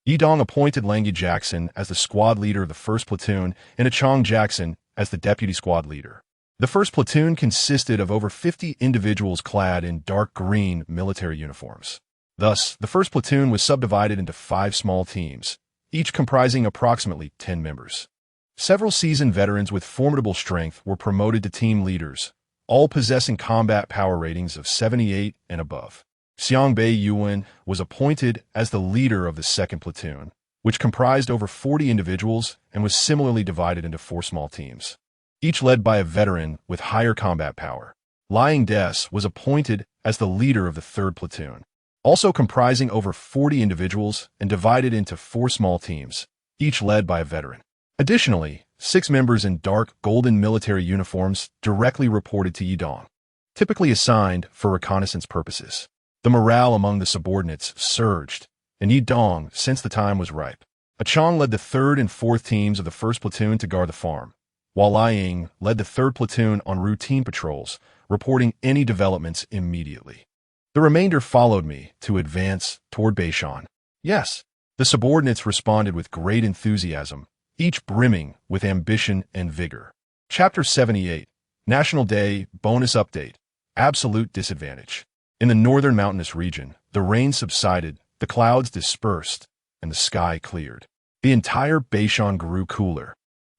Yidong appointed Langya Jackson as the squad leader of the 1st platoon and Achong Jackson as the deputy squad leader. The first platoon consisted of over 50 individuals clad in dark green military uniforms. Thus, the first platoon was subdivided into 5 small teams, each comprising approximately 10 members. Several seasoned veterans with formidable strength were promoted to team leaders, all possessing combat power ratings of 78 and above. Xiangbei Yuan was appointed as the leader of the second platoon, which comprised over 40 individuals and was similarly divided into 4 small teams, each led by a veteran with higher combat power. Lying Des was appointed as the leader of the third platoon, also comprising over 40 individuals and divided into 4 small teams, each led by a veteran. Additionally, 6 members in dark golden military uniforms directly reported to Yidong, typically assigned for reconnaissance purposes. The morale among the subordinates surged, and Yidong sensed the time was ripe. Achong led the 3rd and 4th teams of the 1st platoon to guard the farm, while Liang led the 3rd platoon on routine patrols, reporting any developments immediately. The remainder followed me to advance toward Beishan. Yes, the subordinates responded with great enthusiasm, each brimming with ambition and vigor. Chapter 78, National Day Bonus Update, Absolute Disadvantage. In the northern mountainous region, the rain subsided, the clouds dispersed, and the sky cleared. The entire Beishan grew cooler,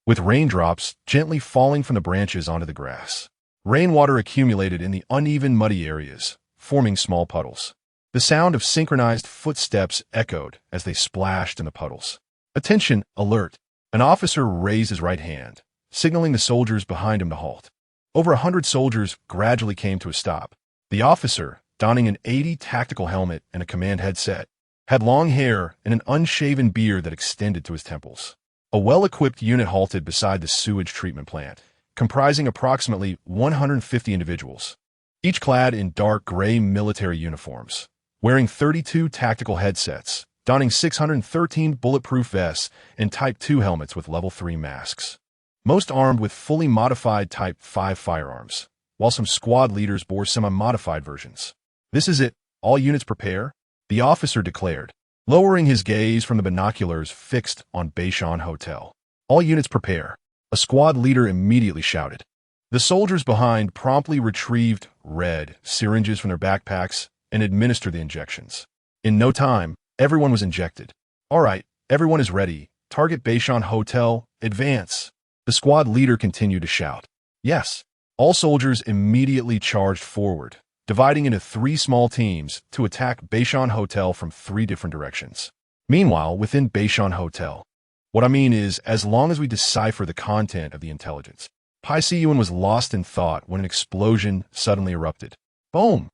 with raindrops gently falling from the branches onto the grass. Rainwater accumulated in the uneven, muddy areas, forming small puddles. The sound of synchronized footsteps echoed as they splashed in the puddles. Attention, alert! An officer raised his right hand, signaling the soldiers behind him to halt. Over 100 soldiers gradually came to a stop. The officer, donning an 80 tactical helmet and a command headset, had long hair and an unshaven beard that extended to his temples. A well-equipped unit halted beside the sewage treatment plant, comprising approximately 150 individuals, each clad in dark gray military uniforms, wearing 32 tactical headsets, donning 613 bulletproof vests and Type 2 helmets with Level 3 masks. Most armed with fully modified Type 5 firearms, while some squad leaders bore semi-modified versions. "This is it. All units prepare," the officer declared, lowering his gaze from the binoculars fixed on Beishan Hotel. "All units prepare," a squad leader immediately shouted. The soldiers behind promptly retrieved red syringes from their backpacks and administered the injections. In no time, everyone was injected. "All right, everyone is ready. Target Beishan Hotel, advance," the squad leader continued to shout. Yes, all soldiers immediately charged forward, dividing into 3 small teams to attack Beishan Hotel from 3 different directions. Meanwhile, within Beishan Hotel, what I mean is, as long as we decipher the content of the intelligence, Pai Siyuan was lost in thought when an explosion suddenly erupted. Boom!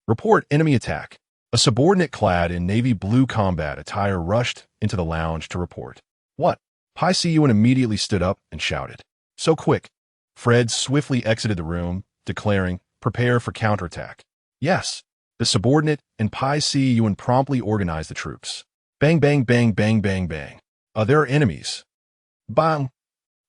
Report enemy attack. A subordinate clad in navy blue combat attire rushed into the lounge to report. What? Pai Siyuan immediately stood up and shouted. So quick. Fred swiftly exited the room, declaring, "Prepare for counterattack." Yes, the subordinate and Pai Siyuan promptly organized the troops. Bang, bang, bang, bang, bang, bang. There are enemies. Bang!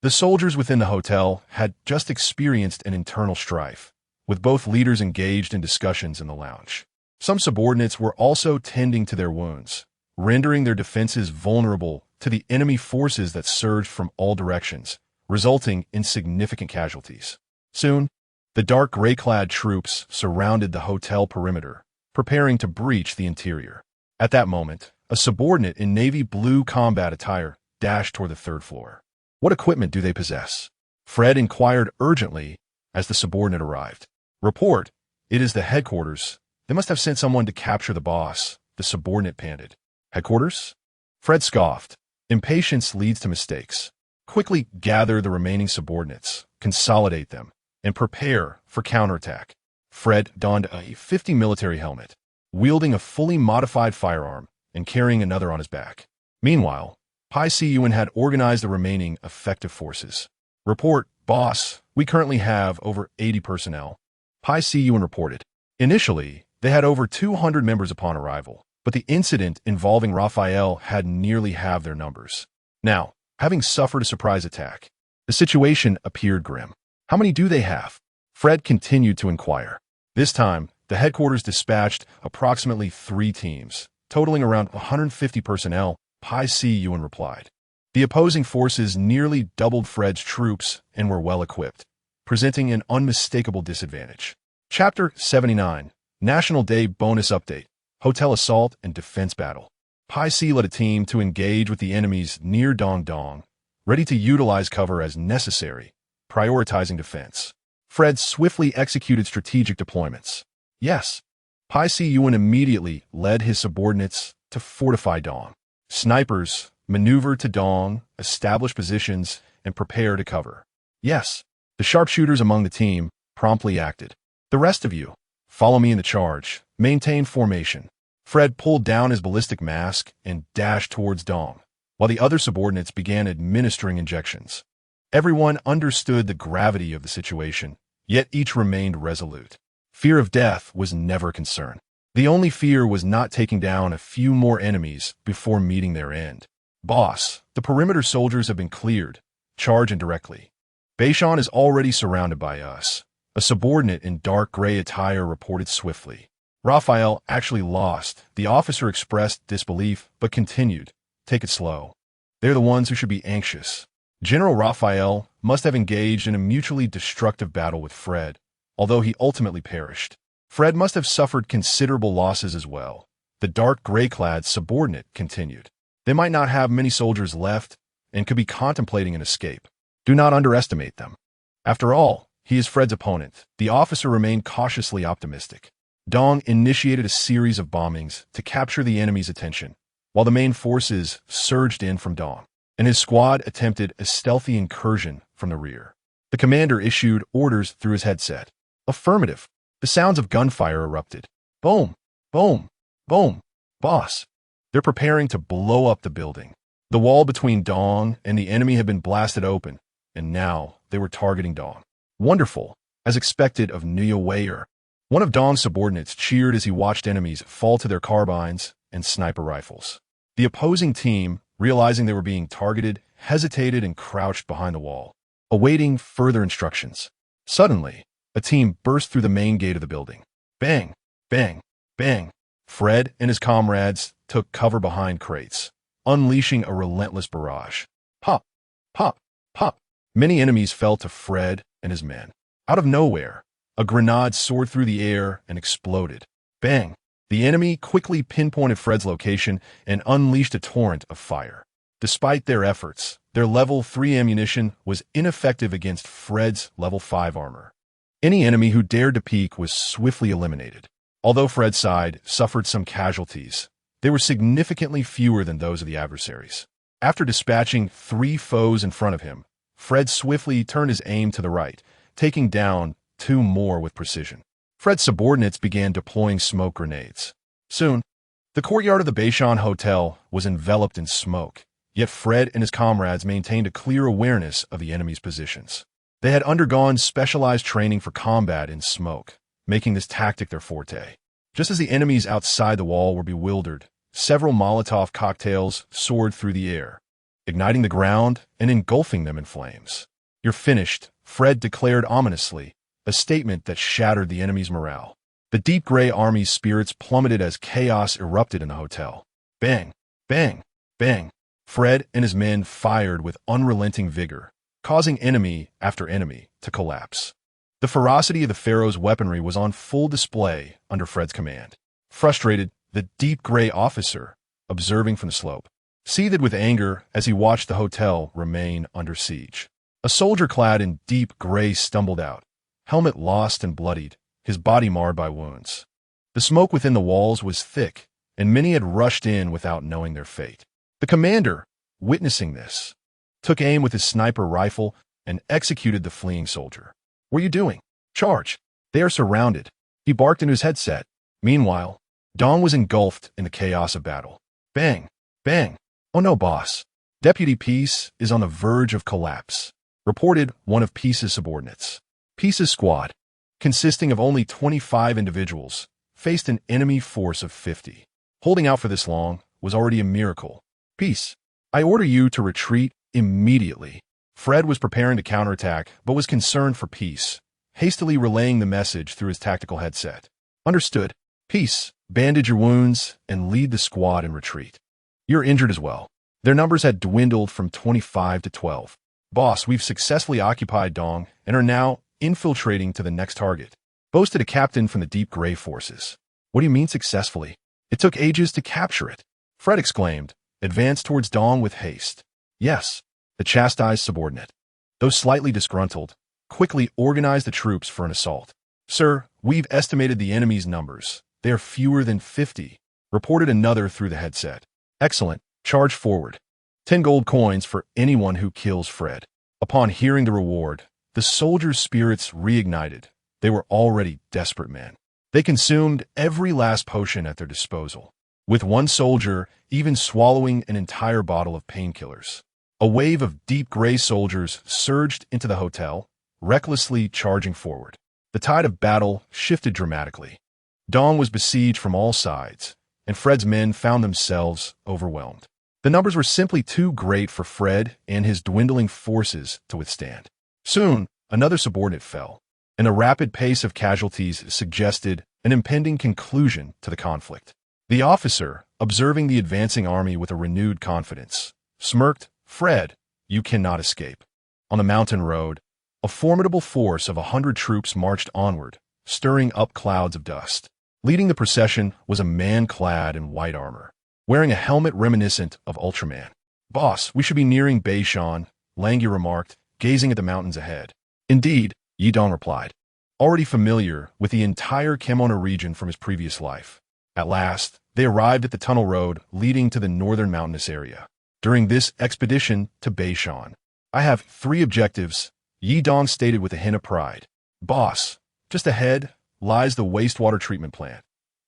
The soldiers within the hotel had just experienced an internal strife, with both leaders engaged in discussions in the lounge. Some subordinates were also tending to their wounds, rendering their defenses vulnerable to the enemy forces that surged from all directions, resulting in significant casualties. Soon, the dark gray-clad troops surrounded the hotel perimeter, preparing to breach the interior. At that moment, a subordinate in navy blue combat attire dashed toward the 3rd floor. What equipment do they possess? Fred inquired urgently as the subordinate arrived. Report, it is the headquarters. They must have sent someone to capture the boss, the subordinate panted. Headquarters? Fred scoffed. Impatience leads to mistakes. Quickly gather the remaining subordinates, consolidate them, and prepare for counterattack. Fred donned a 50 military helmet, wielding a fully modified firearm and carrying another on his back. Meanwhile, Pai Siyuan had organized the remaining effective forces. Report, boss, we currently have over 80 personnel. Pai Siyuan reported. Initially, they had over 200 members upon arrival, but the incident involving Raphael had nearly halved their numbers. Now, having suffered a surprise attack, the situation appeared grim. How many do they have? Fred continued to inquire. This time, the headquarters dispatched approximately 3 teams, totaling around 150 personnel. Pai Siyuan replied. The opposing forces nearly doubled Fred's troops and were well equipped, presenting an unmistakable disadvantage. Chapter 79, National Day Bonus Update, Hotel Assault and Defense Battle. Pai Si led a team to engage with the enemies near Dong Dong, ready to utilize cover as necessary, prioritizing defense. Fred swiftly executed strategic deployments. Yes, Pai Si Yuan immediately led his subordinates to fortify Dong. Snipers maneuvered to Dong, establish positions, and prepare to cover. Yes, the sharpshooters among the team promptly acted. The rest of you, follow me in the charge. Maintain formation. Fred pulled down his ballistic mask and dashed towards Dong, while the other subordinates began administering injections. Everyone understood the gravity of the situation, yet each remained resolute. Fear of death was never a concern. The only fear was not taking down a few more enemies before meeting their end. Boss, the perimeter soldiers have been cleared. Charge indirectly. Beishan is already surrounded by us. A subordinate in dark gray attire reported swiftly. Raphael actually lost. The officer expressed disbelief, but continued. Take it slow. They're the ones who should be anxious. General Raphael must have engaged in a mutually destructive battle with Fred, although he ultimately perished. Fred must have suffered considerable losses as well. The dark gray-clad subordinate continued. They might not have many soldiers left and could be contemplating an escape. Do not underestimate them. After all, he is Fred's opponent. The officer remained cautiously optimistic. Dong initiated a series of bombings to capture the enemy's attention, while the main forces surged in from Dong, and his squad attempted a stealthy incursion from the rear. The commander issued orders through his headset. Affirmative. The sounds of gunfire erupted. Boom, boom, boom. Boss. They're preparing to blow up the building. The wall between Dong and the enemy had been blasted open, and now they were targeting Dong. Wonderful, as expected of Nia Weyer. One of Dong's subordinates cheered as he watched enemies fall to their carbines and sniper rifles. The opposing team, realizing they were being targeted, hesitated and crouched behind the wall, awaiting further instructions. Suddenly, a team burst through the main gate of the building. Bang, bang, bang. Fred and his comrades took cover behind crates, unleashing a relentless barrage. Pop, pop, pop. Many enemies fell to Fred and his men. Out of nowhere, a grenade soared through the air and exploded. Bang! The enemy quickly pinpointed Fred's location and unleashed a torrent of fire. Despite their efforts, their level 3 ammunition was ineffective against Fred's level 5 armor. Any enemy who dared to peek was swiftly eliminated. Although Fred's side suffered some casualties, they were significantly fewer than those of the adversaries. After dispatching 3 foes in front of him, Fred swiftly turned his aim to the right, taking down 2 more with precision. Fred's subordinates began deploying smoke grenades. Soon, the courtyard of the Beishan Hotel was enveloped in smoke, yet Fred and his comrades maintained a clear awareness of the enemy's positions. They had undergone specialized training for combat in smoke, making this tactic their forte. Just as the enemies outside the wall were bewildered, several Molotov cocktails soared through the air, igniting the ground and engulfing them in flames. You're finished, Fred declared ominously, a statement that shattered the enemy's morale. The deep gray army's spirits plummeted as chaos erupted in the hotel. Bang, bang, bang. Fred and his men fired with unrelenting vigor, causing enemy after enemy to collapse. The ferocity of the Pharaoh's weaponry was on full display under Fred's command. Frustrated, the deep gray officer, observing from the slope, seethed with anger as he watched the hotel remain under siege. A soldier clad in deep gray stumbled out, helmet lost and bloodied, his body marred by wounds. The smoke within the walls was thick, and many had rushed in without knowing their fate. The commander, witnessing this, took aim with his sniper rifle and executed the fleeing soldier. What are you doing? Charge! They are surrounded. He barked into his headset. Meanwhile, Dong was engulfed in the chaos of battle. Bang! Bang! Oh no, boss. Deputy Peace is on the verge of collapse, reported one of Peace's subordinates. Peace's squad, consisting of only 25 individuals, faced an enemy force of 50. Holding out for this long was already a miracle. Peace, I order you to retreat immediately. Fred was preparing to counterattack, but was concerned for Peace, hastily relaying the message through his tactical headset. Understood. Peace, bandage your wounds and lead the squad in retreat. You're injured as well. Their numbers had dwindled from 25 to 12. Boss, we've successfully occupied Dong and are now infiltrating to the next target, boasted a captain from the Deep Gray forces. What do you mean successfully? It took ages to capture it, Fred exclaimed, advanced towards Dong with haste. Yes, the chastised subordinate, though slightly disgruntled, quickly organized the troops for an assault. Sir, we've estimated the enemy's numbers. They are fewer than 50, reported another through the headset. Excellent. Charge forward. 10 gold coins for anyone who kills Fred. Upon hearing the reward, the soldiers' spirits reignited. They were already desperate men. They consumed every last potion at their disposal, with one soldier even swallowing an entire bottle of painkillers. A wave of Deep Gray soldiers surged into the hotel, recklessly charging forward. The tide of battle shifted dramatically. Dong was besieged from all sides, and Fred's men found themselves overwhelmed. The numbers were simply too great for Fred and his dwindling forces to withstand. Soon, another subordinate fell, and a rapid pace of casualties suggested an impending conclusion to the conflict. The officer, observing the advancing army with a renewed confidence, smirked, Fred, you cannot escape. On the mountain road, a formidable force of 100 troops marched onward, stirring up clouds of dust. Leading the procession was a man clad in white armor, wearing a helmet reminiscent of Ultraman. Boss, we should be nearing Beishan, Langya remarked, gazing at the mountains ahead. Indeed, Yidong replied, already familiar with the entire Kemona region from his previous life. At last, they arrived at the tunnel road leading to the northern mountainous area. During this expedition to Beishan, I have 3 objectives, Yidong stated with a hint of pride. Boss, just ahead lies the wastewater treatment plant.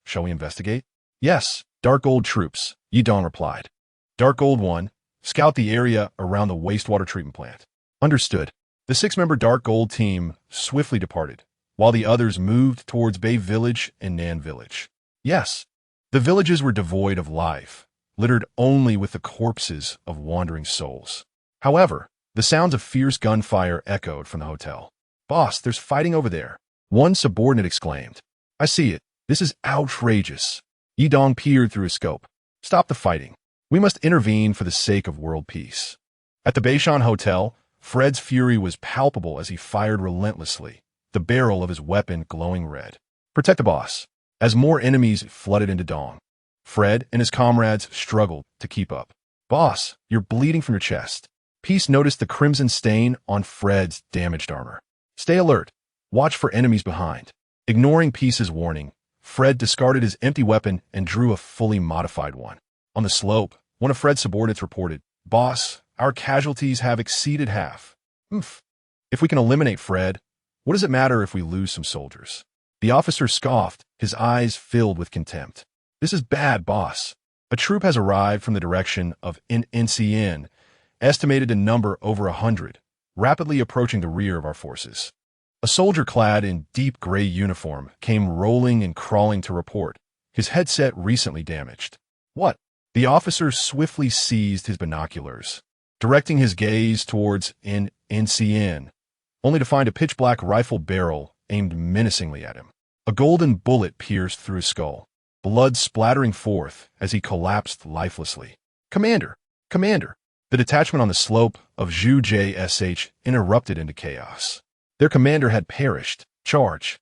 Shall we investigate? Yes, Dark Gold troops, Yidong replied. Dark Gold 1, scout the area around the wastewater treatment plant. Understood. The 6-member Dark Gold team swiftly departed, while the others moved towards Bay Village and Nan Village. Yes, the villages were devoid of life, littered only with the corpses of wandering souls. However, the sounds of fierce gunfire echoed from the hotel. Boss, there's fighting over there, one subordinate exclaimed. I see it. This is outrageous. Yidong peered through his scope. Stop the fighting. We must intervene for the sake of world peace. At the Beishan Hotel, Fred's fury was palpable as he fired relentlessly, the barrel of his weapon glowing red. Protect the boss. As more enemies flooded into Dong, Fred and his comrades struggled to keep up. Boss, you're bleeding from your chest. Peace noticed the crimson stain on Fred's damaged armor. Stay alert. Watch for enemies behind. Ignoring Peace's warning, Fred discarded his empty weapon and drew a fully modified one. On the slope, one of Fred's subordinates reported, Boss, our casualties have exceeded half. If we can eliminate Fred, what does it matter if we lose some soldiers? The officer scoffed, his eyes filled with contempt. This is bad, boss. A troop has arrived from the direction of NCN, estimated to number over 100, rapidly approaching the rear of our forces. A soldier clad in deep gray uniform came rolling and crawling to report, his headset recently damaged. What? The officer swiftly seized his binoculars, directing his gaze towards NCN, only to find a pitch-black rifle barrel aimed menacingly at him. A golden bullet pierced through his skull, blood splattering forth as he collapsed lifelessly. Commander! Commander! The detachment on the slope of Zhu JSH interrupted into chaos. Their commander had perished. Charge!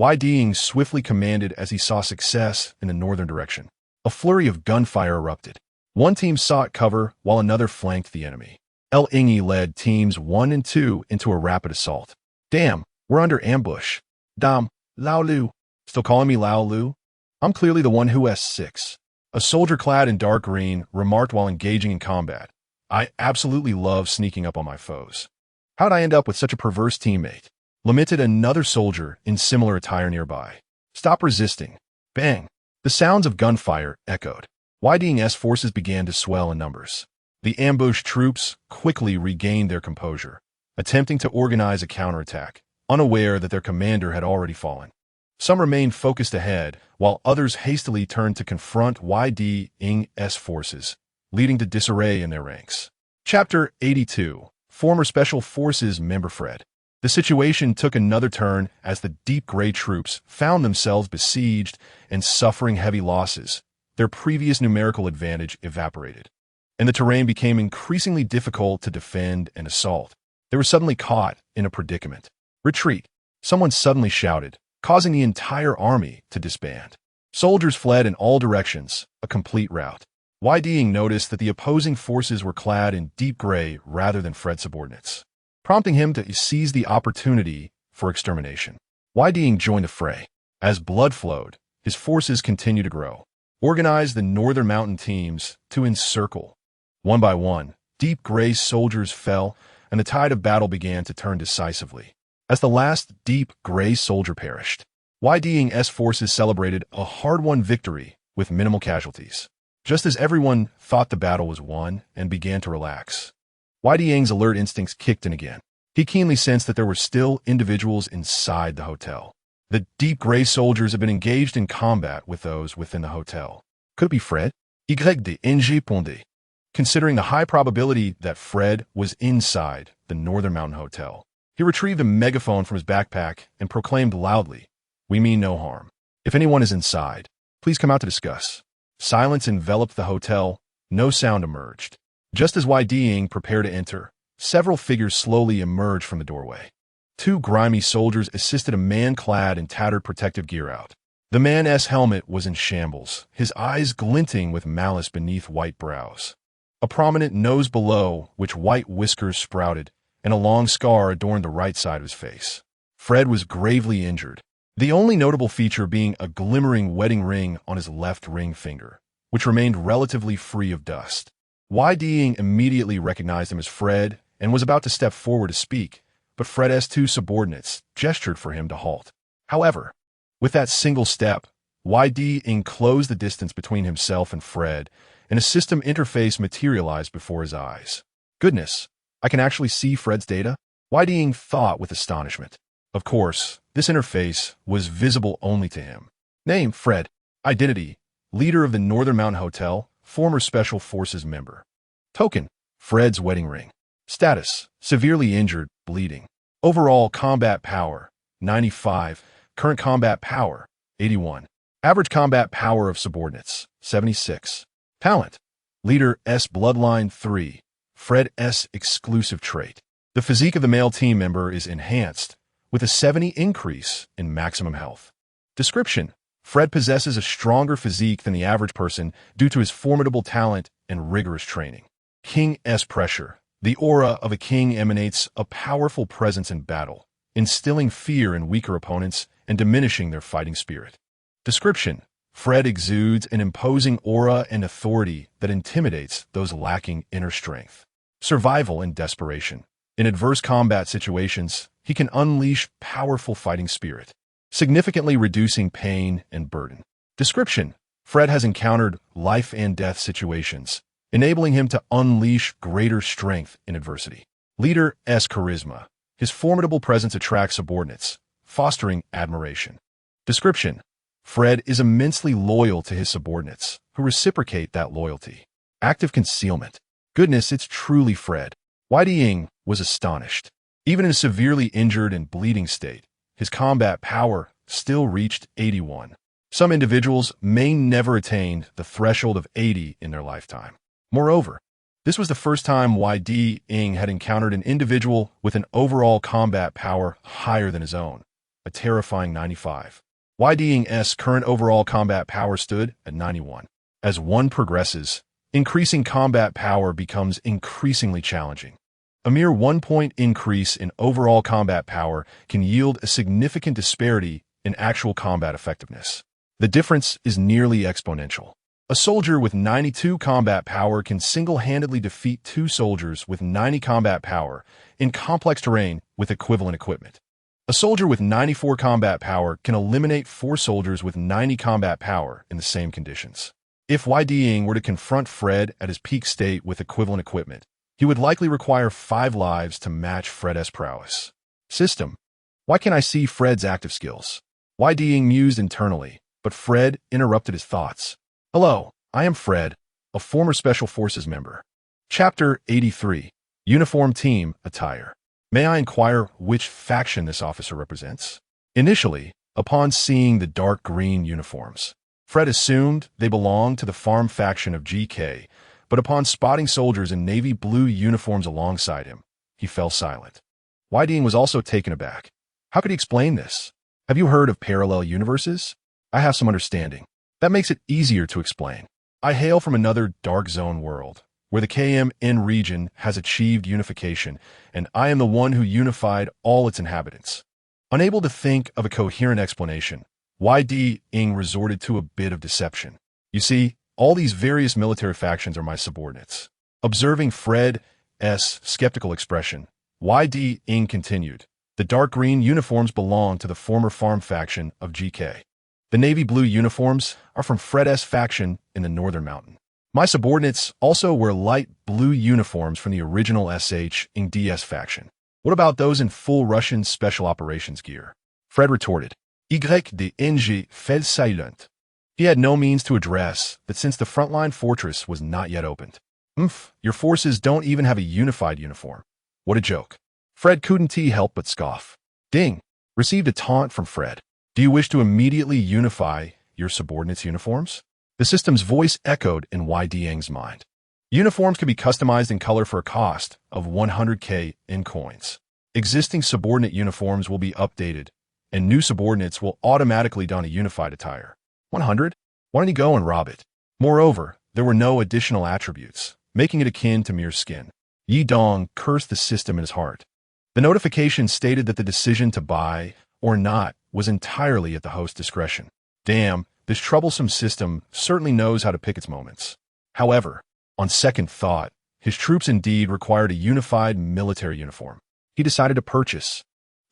Yidong swiftly commanded as he saw success in the northern direction. A flurry of gunfire erupted. One team sought cover while another flanked the enemy. El Ingi led teams 1 and 2 into a rapid assault. Damn, we're under ambush. Dam, Lao Lu. Still calling me Lao Lu? I'm clearly the one who S6. A soldier clad in dark green remarked while engaging in combat. I absolutely love sneaking up on my foes. How'd I end up with such a perverse teammate? Lamented another soldier in similar attire nearby. Stop resisting. Bang. The sounds of gunfire echoed. Yidong's forces began to swell in numbers. The ambushed troops quickly regained their composure, attempting to organize a counterattack, unaware that their commander had already fallen. Some remained focused ahead, while others hastily turned to confront Yidong's forces, leading to disarray in their ranks. Chapter 82. Former Special Forces member Fred. The situation took another turn as the Deep Gray troops found themselves besieged and suffering heavy losses. Their previous numerical advantage evaporated. and the terrain became increasingly difficult to defend and assault. They were suddenly caught in a predicament. Retreat! Someone suddenly shouted, causing the entire army to disband. Soldiers fled in all directions, a complete rout. Ying noticed that the opposing forces were clad in deep gray rather than Fred's subordinates, prompting him to seize the opportunity for extermination. Ying joined the fray. As blood flowed, his forces continued to grow. Organized the northern mountain teams to encircle. One by one, deep gray soldiers fell, and the tide of battle began to turn decisively. As the last deep gray soldier perished, Ying's forces celebrated a hard-won victory with minimal casualties. Just as everyone thought the battle was won and began to relax, Ying's alert instincts kicked in again. He keenly sensed that there were still individuals inside the hotel. The deep gray soldiers had been engaged in combat with those within the hotel. Could it be Fred? Considering the high probability that Fred was inside the Northern Mountain Hotel, he retrieved a megaphone from his backpack and proclaimed loudly, "We mean no harm. If anyone is inside, please come out to discuss." Silence enveloped the hotel. No sound emerged. Just as Ying prepared to enter, several figures slowly emerged from the doorway. Two grimy soldiers assisted a man clad in tattered protective gear out. The man's helmet was in shambles, his eyes glinting with malice beneath white brows. A prominent nose below which white whiskers sprouted, and a long scar adorned the right side of his face. Fred was gravely injured, the only notable feature being a glimmering wedding ring on his left ring finger, which remained relatively free of dust. Ying immediately recognized him as Fred and was about to step forward to speak, but Fred's two subordinates gestured for him to halt. However, with that single step, Ying closed the distance between himself and Fred, and a system interface materialized before his eyes. Goodness, I can actually see Fred's data? Ying thought with astonishment. Of course, this interface was visible only to him. Name, Fred. Identity, leader of the Northern Mountain Hotel, former Special Forces member. Token, Fred's wedding ring. Status, severely injured, bleeding. Overall combat power, 95. Current combat power, 81. Average combat power of subordinates, 76. Talent, Leader S Bloodline 3. Fred S exclusive trait. The physique of the male team member is enhanced, with a 70 increase in maximum health. Description, Fred possesses a stronger physique than the average person due to his formidable talent and rigorous training. King S pressure. The aura of a king emanates a powerful presence in battle, instilling fear in weaker opponents and diminishing their fighting spirit. Description, Fred exudes an imposing aura and authority that intimidates those lacking inner strength. Survival and desperation. In adverse combat situations, he can unleash powerful fighting spirit, significantly reducing pain and burden. Description, Fred has encountered life and death situations, enabling him to unleash greater strength in adversity. Leader S charisma. His formidable presence attracts subordinates, fostering admiration. Description, Fred is immensely loyal to his subordinates, who reciprocate that loyalty. Active concealment. Goodness, it's truly Fred. Ying was astonished. Even in a severely injured and bleeding state, his combat power still reached 81. Some individuals may never attain the threshold of 80 in their lifetime. Moreover, this was the first time Ying had encountered an individual with an overall combat power higher than his own, a terrifying 95. Ying's current overall combat power stood at 91. As one progresses, increasing combat power becomes increasingly challenging. A mere 1-point increase in overall combat power can yield a significant disparity in actual combat effectiveness. The difference is nearly exponential. A soldier with 92 combat power can single-handedly defeat two soldiers with 90 combat power in complex terrain with equivalent equipment. A soldier with 94 combat power can eliminate 4 soldiers with 90 combat power in the same conditions. If Ying were to confront Fred at his peak state with equivalent equipment, he would likely require 5 lives to match Fred's prowess. System. Why can't I see Fred's active skills? Ying mused internally, but Fred interrupted his thoughts. Hello, I am Fred, a former Special Forces member. Chapter 83. Uniform Team Attire. May I inquire which faction this officer represents? Initially, upon seeing the dark green uniforms, Fred assumed they belonged to the farm faction of GK, But upon spotting soldiers in navy blue uniforms alongside him, he fell silent. Wei Ding was also taken aback. How could he explain this? Have you heard of parallel universes? I have some understanding. That makes it easier to explain. I hail from another dark zone world, where the KMN region has achieved unification, and I am the one who unified all its inhabitants. Unable to think of a coherent explanation, Wei Ding resorted to a bit of deception. You see, all these various military factions are my subordinates. Observing Fred's skeptical expression, Wei Ding continued. The dark green uniforms belong to the former farm faction of GK. The navy blue uniforms are from Fred's faction in the northern mountain. My subordinates also wear light blue uniforms from the original SH-DS faction. What about those in full Russian special operations gear? Fred retorted. YDNG fell silent. He had no means to address that since the frontline fortress was not yet opened. Your forces don't even have a unified uniform. What a joke. Fred couldn't help but scoff. Ding received a taunt from Fred. Do you wish to immediately unify your subordinates' uniforms? The system's voice echoed in Wei Ding's mind. Uniforms can be customized in color for a cost of 100k in coins. Existing subordinate uniforms will be updated, and new subordinates will automatically don a unified attire. 100? Why don't you go and rob it? Moreover, there were no additional attributes, making it akin to mere skin. Yi Dong cursed the system in his heart. The notification stated that the decision to buy or not was entirely at the host's discretion. Damn, this troublesome system certainly knows how to pick its moments. However, on second thought, his troops indeed required a unified military uniform. He decided to purchase.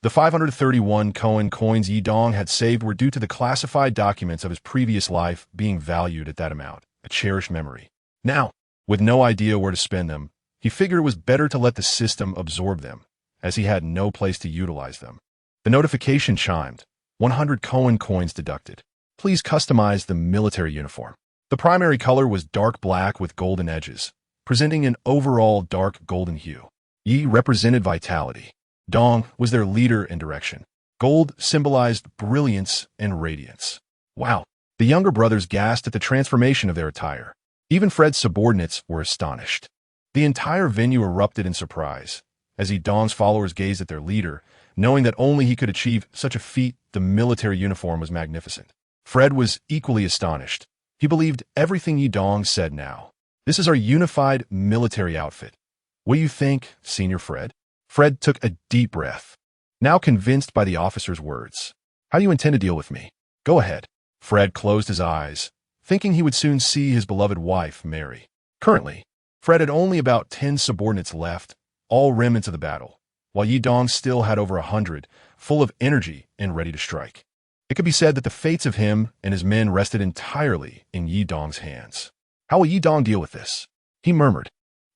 The 531 coins Yi Dong had saved were due to the classified documents of his previous life being valued at that amount, a cherished memory. Now, with no idea where to spend them, he figured it was better to let the system absorb them, as he had no place to utilize them. The notification chimed. 100 coins deducted. Please customize the military uniform. The primary color was dark black with golden edges, presenting an overall dark golden hue. Yi represented vitality. Dong was their leader and direction. Gold symbolized brilliance and radiance. Wow, the younger brothers gasped at the transformation of their attire. Even Fred's subordinates were astonished. The entire venue erupted in surprise, as Yi Dong's followers gazed at their leader, knowing that only he could achieve such a feat. The military uniform was magnificent. Fred was equally astonished. He believed everything Yi Dong said now. This is our unified military outfit. What do you think, Senior Fred? Fred took a deep breath, now convinced by the officer's words. How do you intend to deal with me? Go ahead. Fred closed his eyes, thinking he would soon see his beloved wife, Mary. Currently, Fred had only about 10 subordinates left, all remnants of the battle, while Yi Dong still had over 100, full of energy and ready to strike. It could be said that the fates of him and his men rested entirely in Yi Dong's hands. How will Yi Dong deal with this? He murmured.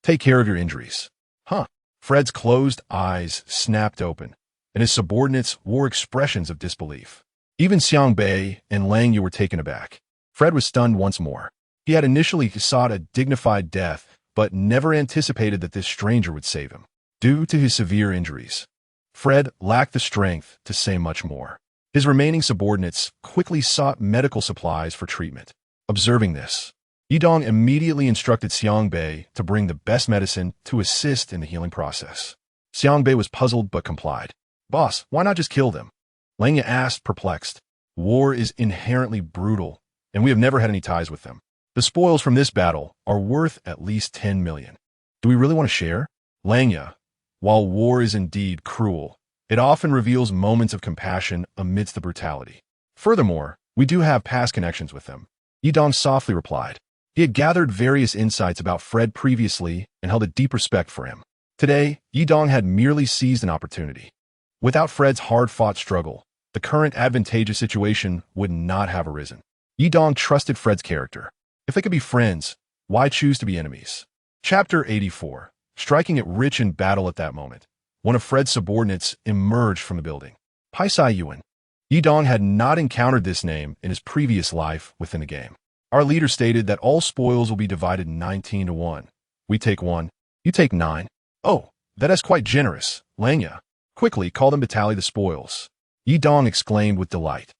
Take care of your injuries. Huh. Fred's closed eyes snapped open, and his subordinates wore expressions of disbelief. Even Xiang Bei and Lang Yu were taken aback. Fred was stunned once more. He had initially sought a dignified death, but never anticipated that this stranger would save him. Due to his severe injuries, Fred lacked the strength to say much more. His remaining subordinates quickly sought medical supplies for treatment. Observing this, Yi Dong immediately instructed Xiang Bei to bring the best medicine to assist in the healing process. Xiang Bei was puzzled but complied. Boss, why not just kill them? Lang Yu asked, perplexed. War is inherently brutal, and we have never had any ties with them. The spoils from this battle are worth at least 10 million. Do we really want to share? Lang Yu, while war is indeed cruel, it often reveals moments of compassion amidst the brutality. Furthermore, we do have past connections with them. Yi Dong softly replied. He had gathered various insights about Fred previously and held a deep respect for him. Today, Yi Dong had merely seized an opportunity. Without Fred's hard-fought struggle, the current advantageous situation would not have arisen. Yi Dong trusted Fred's character. If they could be friends, why choose to be enemies? Chapter 84. Striking it rich in battle at that moment, one of Fred's subordinates emerged from the building. Paisai Yuan. Yi Dong had not encountered this name in his previous life within the game. Our leader stated that all spoils will be divided 19 to 1. We take 1, you take 9. Oh, that is quite generous. Lang Yu, quickly call them to tally the spoils. Yi Dong exclaimed with delight.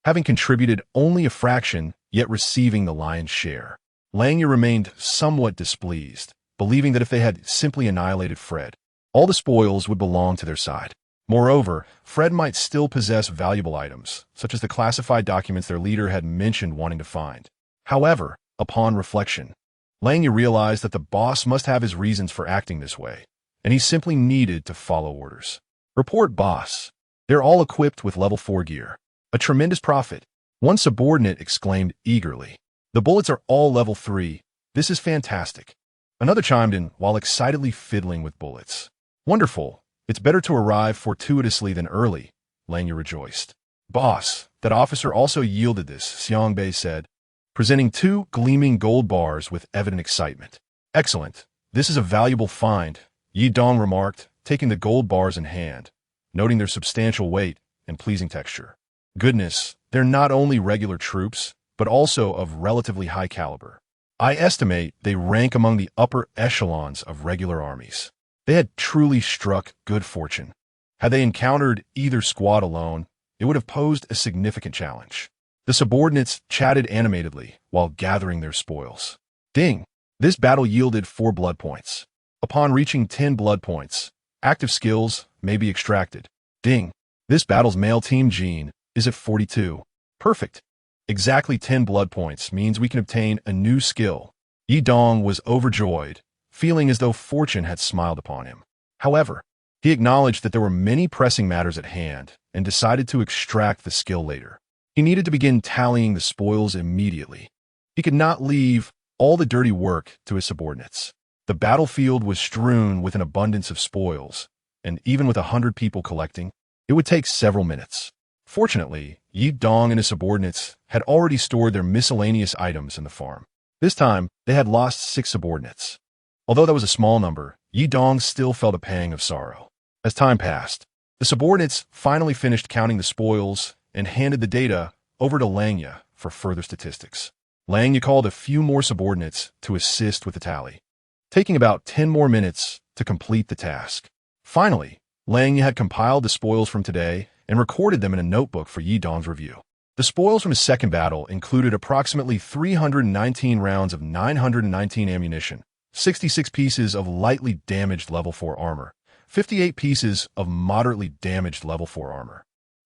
Having contributed only a fraction, yet receiving the lion's share. Langya remained somewhat displeased, believing that if they had simply annihilated Fred, all the spoils would belong to their side. Moreover, Fred might still possess valuable items, such as the classified documents their leader had mentioned wanting to find. However, upon reflection, Langya realized that the boss must have his reasons for acting this way, and he simply needed to follow orders. Report, boss. They're all equipped with level 4 gear. A tremendous profit. One subordinate exclaimed eagerly. The bullets are all level 3. This is fantastic. Another chimed in while excitedly fiddling with bullets. Wonderful. It's better to arrive fortuitously than early, Langya rejoiced. Boss, that officer also yielded this, Xiangbei said, presenting 2 gleaming gold bars with evident excitement. Excellent. This is a valuable find, Yi Dong remarked, taking the gold bars in hand, noting their substantial weight and pleasing texture. Goodness, they're not only regular troops, but also of relatively high caliber. I estimate they rank among the upper echelons of regular armies. They had truly struck good fortune. Had they encountered either squad alone, it would have posed a significant challenge. The subordinates chatted animatedly while gathering their spoils. Ding! This battle yielded 4 blood points. Upon reaching 10 blood points, active skills may be extracted. Ding! This battle's male team gene is at 42. Perfect. Exactly 10 blood points means we can obtain a new skill. Yi Dong was overjoyed, feeling as though fortune had smiled upon him. However, he acknowledged that there were many pressing matters at hand and decided to extract the skill later. He needed to begin tallying the spoils immediately. He could not leave all the dirty work to his subordinates. The battlefield was strewn with an abundance of spoils, and even with 100 people collecting, it would take several minutes. Fortunately, Yi Dong and his subordinates had already stored their miscellaneous items in the farm. This time, they had lost 6 subordinates. Although that was a small number, Yi Dong still felt a pang of sorrow. As time passed, the subordinates finally finished counting the spoils and handed the data over to Langya for further statistics. Langya called a few more subordinates to assist with the tally, taking about 10 more minutes to complete the task. Finally, Langya had compiled the spoils from today and recorded them in a notebook for Yi Dong's review. The spoils from his second battle included approximately 319 rounds of 919 ammunition, 66 pieces of lightly damaged level 4 armor, 58 pieces of moderately damaged level 4 armor,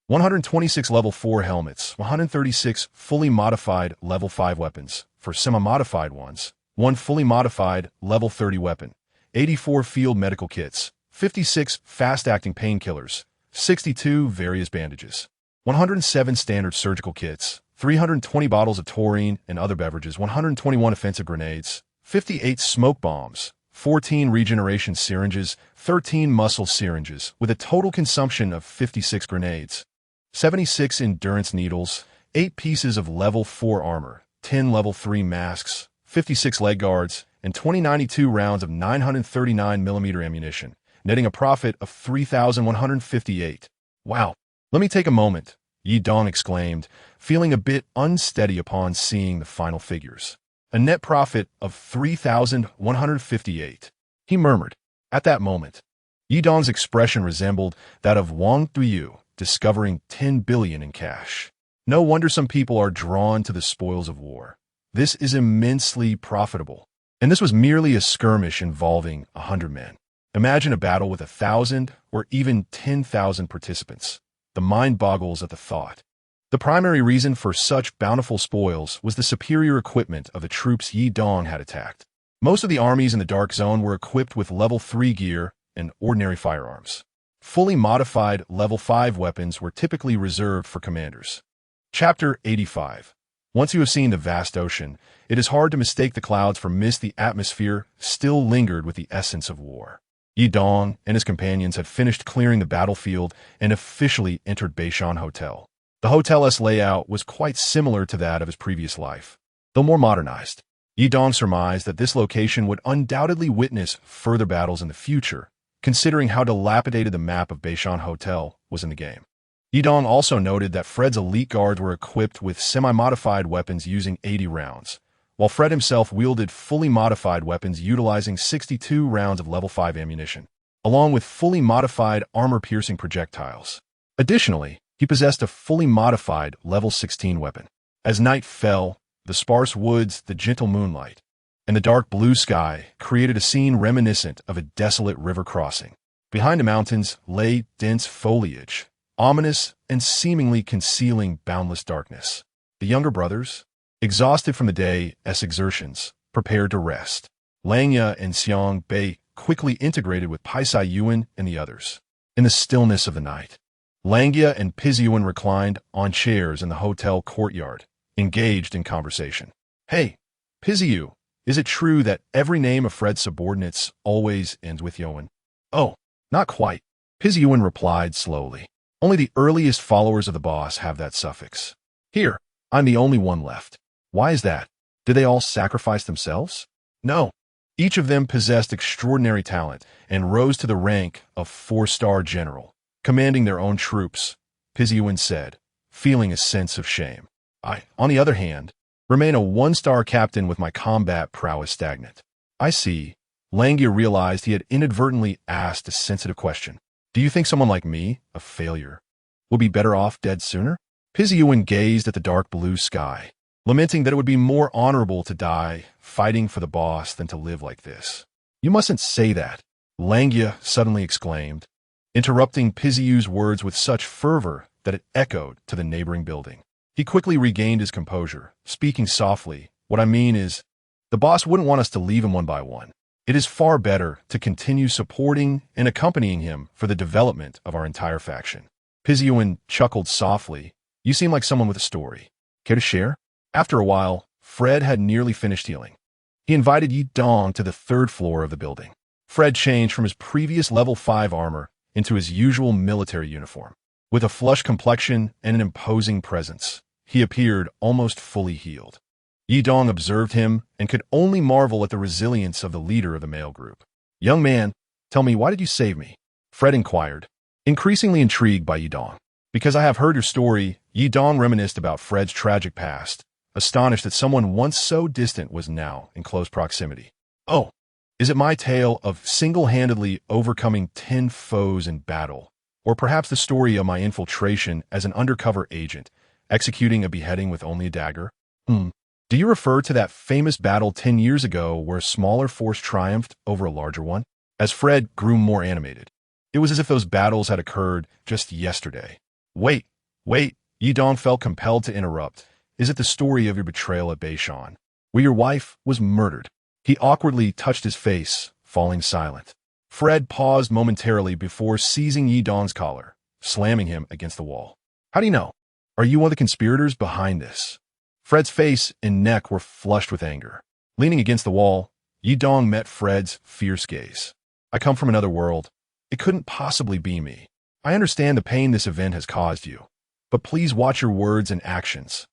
126 level 4 helmets, 136 fully modified level 5 weapons for semi-modified ones, 1 fully modified level 30 weapon, 84 field medical kits, 56 fast-acting painkillers, 62 various bandages, 107 standard surgical kits, 320 bottles of taurine and other beverages, 121 offensive grenades, 58 smoke bombs, 14 regeneration syringes, 13 muscle syringes, with a total consumption of 56 grenades, 76 endurance needles, 8 pieces of level 4 armor, 10 level 3 masks, 56 leg guards, and 2092 rounds of 939mm ammunition, netting a profit of 3,158. Wow. Let me take a moment, Yi Dong exclaimed, feeling a bit unsteady upon seeing the final figures. A net profit of 3,158. He murmured. At that moment, Yi Dong's expression resembled that of Wang Duyu discovering 10 billion in cash. No wonder some people are drawn to the spoils of war. This is immensely profitable. And this was merely a skirmish involving 100 men. Imagine a battle with 1,000 or even 10,000 participants. The mind boggles at the thought. The primary reason for such bountiful spoils was the superior equipment of the troops Yi Dong had attacked. Most of the armies in the Dark Zone were equipped with level 3 gear and ordinary firearms. Fully modified level 5 weapons were typically reserved for commanders. Chapter 85. Once you have seen the vast ocean, it is hard to mistake the clouds for mist. The atmosphere still lingered with the essence of war. Yi Dong and his companions had finished clearing the battlefield and officially entered Beishan Hotel. The hotel's layout was quite similar to that of his previous life, though more modernized. Yi Dong surmised that this location would undoubtedly witness further battles in the future, considering how dilapidated the map of Beishan Hotel was in the game. Yi Dong also noted that Fred's elite guards were equipped with semi-modified weapons using 80 rounds, while Fred himself wielded fully modified weapons utilizing 62 rounds of level 5 ammunition, along with fully modified armor-piercing projectiles. Additionally, he possessed a fully modified level 16 weapon. As night fell, The sparse woods, the gentle moonlight, and the dark blue sky created a scene reminiscent of a desolate river crossing. Behind the mountains lay dense foliage, ominous and seemingly concealing boundless darkness. The younger brothers, exhausted from the day's exertions, prepared to rest. Langya and Xiang Bei quickly integrated with Paisai Yuan and the others. In the stillness of the night, Langya and Pizyuan reclined on chairs in the hotel courtyard, engaged in conversation. "Hey, Pizyu, is it true that every name of Fred's subordinates always ends with Yuan?" "Oh, not quite," Pizyuan replied slowly. "Only the earliest followers of the boss have that suffix. Here, I'm the only one left." "Why is that? Did they all sacrifice themselves?" "No. Each of them possessed extraordinary talent and rose to the rank of 4-star general, commanding their own troops," Pizyuan said, feeling a sense of shame. "I, on the other hand, remain a 1-star captain with my combat prowess stagnant." "I see." Langya realized he had inadvertently asked a sensitive question. "Do you think someone like me, a failure, will be better off dead sooner?" Pizyuan gazed at the dark blue sky, lamenting that it would be more honorable to die fighting for the boss than to live like this. "You mustn't say that," Langya suddenly exclaimed, interrupting Pizyu's words with such fervor that it echoed to the neighboring building. He quickly regained his composure, speaking softly. "What I mean is, the boss wouldn't want us to leave him one by one. It is far better to continue supporting and accompanying him for the development of our entire faction." Pizyuan chuckled softly. "You seem like someone with a story. Care to share?" After a while, Fred had nearly finished healing. He invited Yi Dong to the 3rd floor of the building. Fred changed from his previous level 5 armor into his usual military uniform. With a flush complexion and an imposing presence, he appeared almost fully healed. Yi Dong observed him and could only marvel at the resilience of the leader of the male group. "Young man, tell me, why did you save me?" Fred inquired, increasingly intrigued by Yi Dong. "Because I have heard your story," Yi Dong reminisced about Fred's tragic past, astonished that someone once so distant was now in close proximity. "Oh, is it my tale of single-handedly overcoming 10 foes in battle? Or perhaps the story of my infiltration as an undercover agent, executing a beheading with only a dagger? Do you refer to that famous battle 10 years ago where a smaller force triumphed over a larger one?" As Fred grew more animated, it was as if those battles had occurred just yesterday. Wait, Yi Dong felt compelled to interrupt. "Is it the story of your betrayal at Beishan, where your wife was murdered?" He awkwardly touched his face, falling silent. Fred paused momentarily before seizing Yi Dong's collar, slamming him against the wall. "How do you know? Are you one of the conspirators behind this?" Fred's face and neck were flushed with anger. Leaning against the wall, Yi Dong met Fred's fierce gaze. "I come from another world. It couldn't possibly be me. I understand the pain this event has caused you, but please watch your words and actions."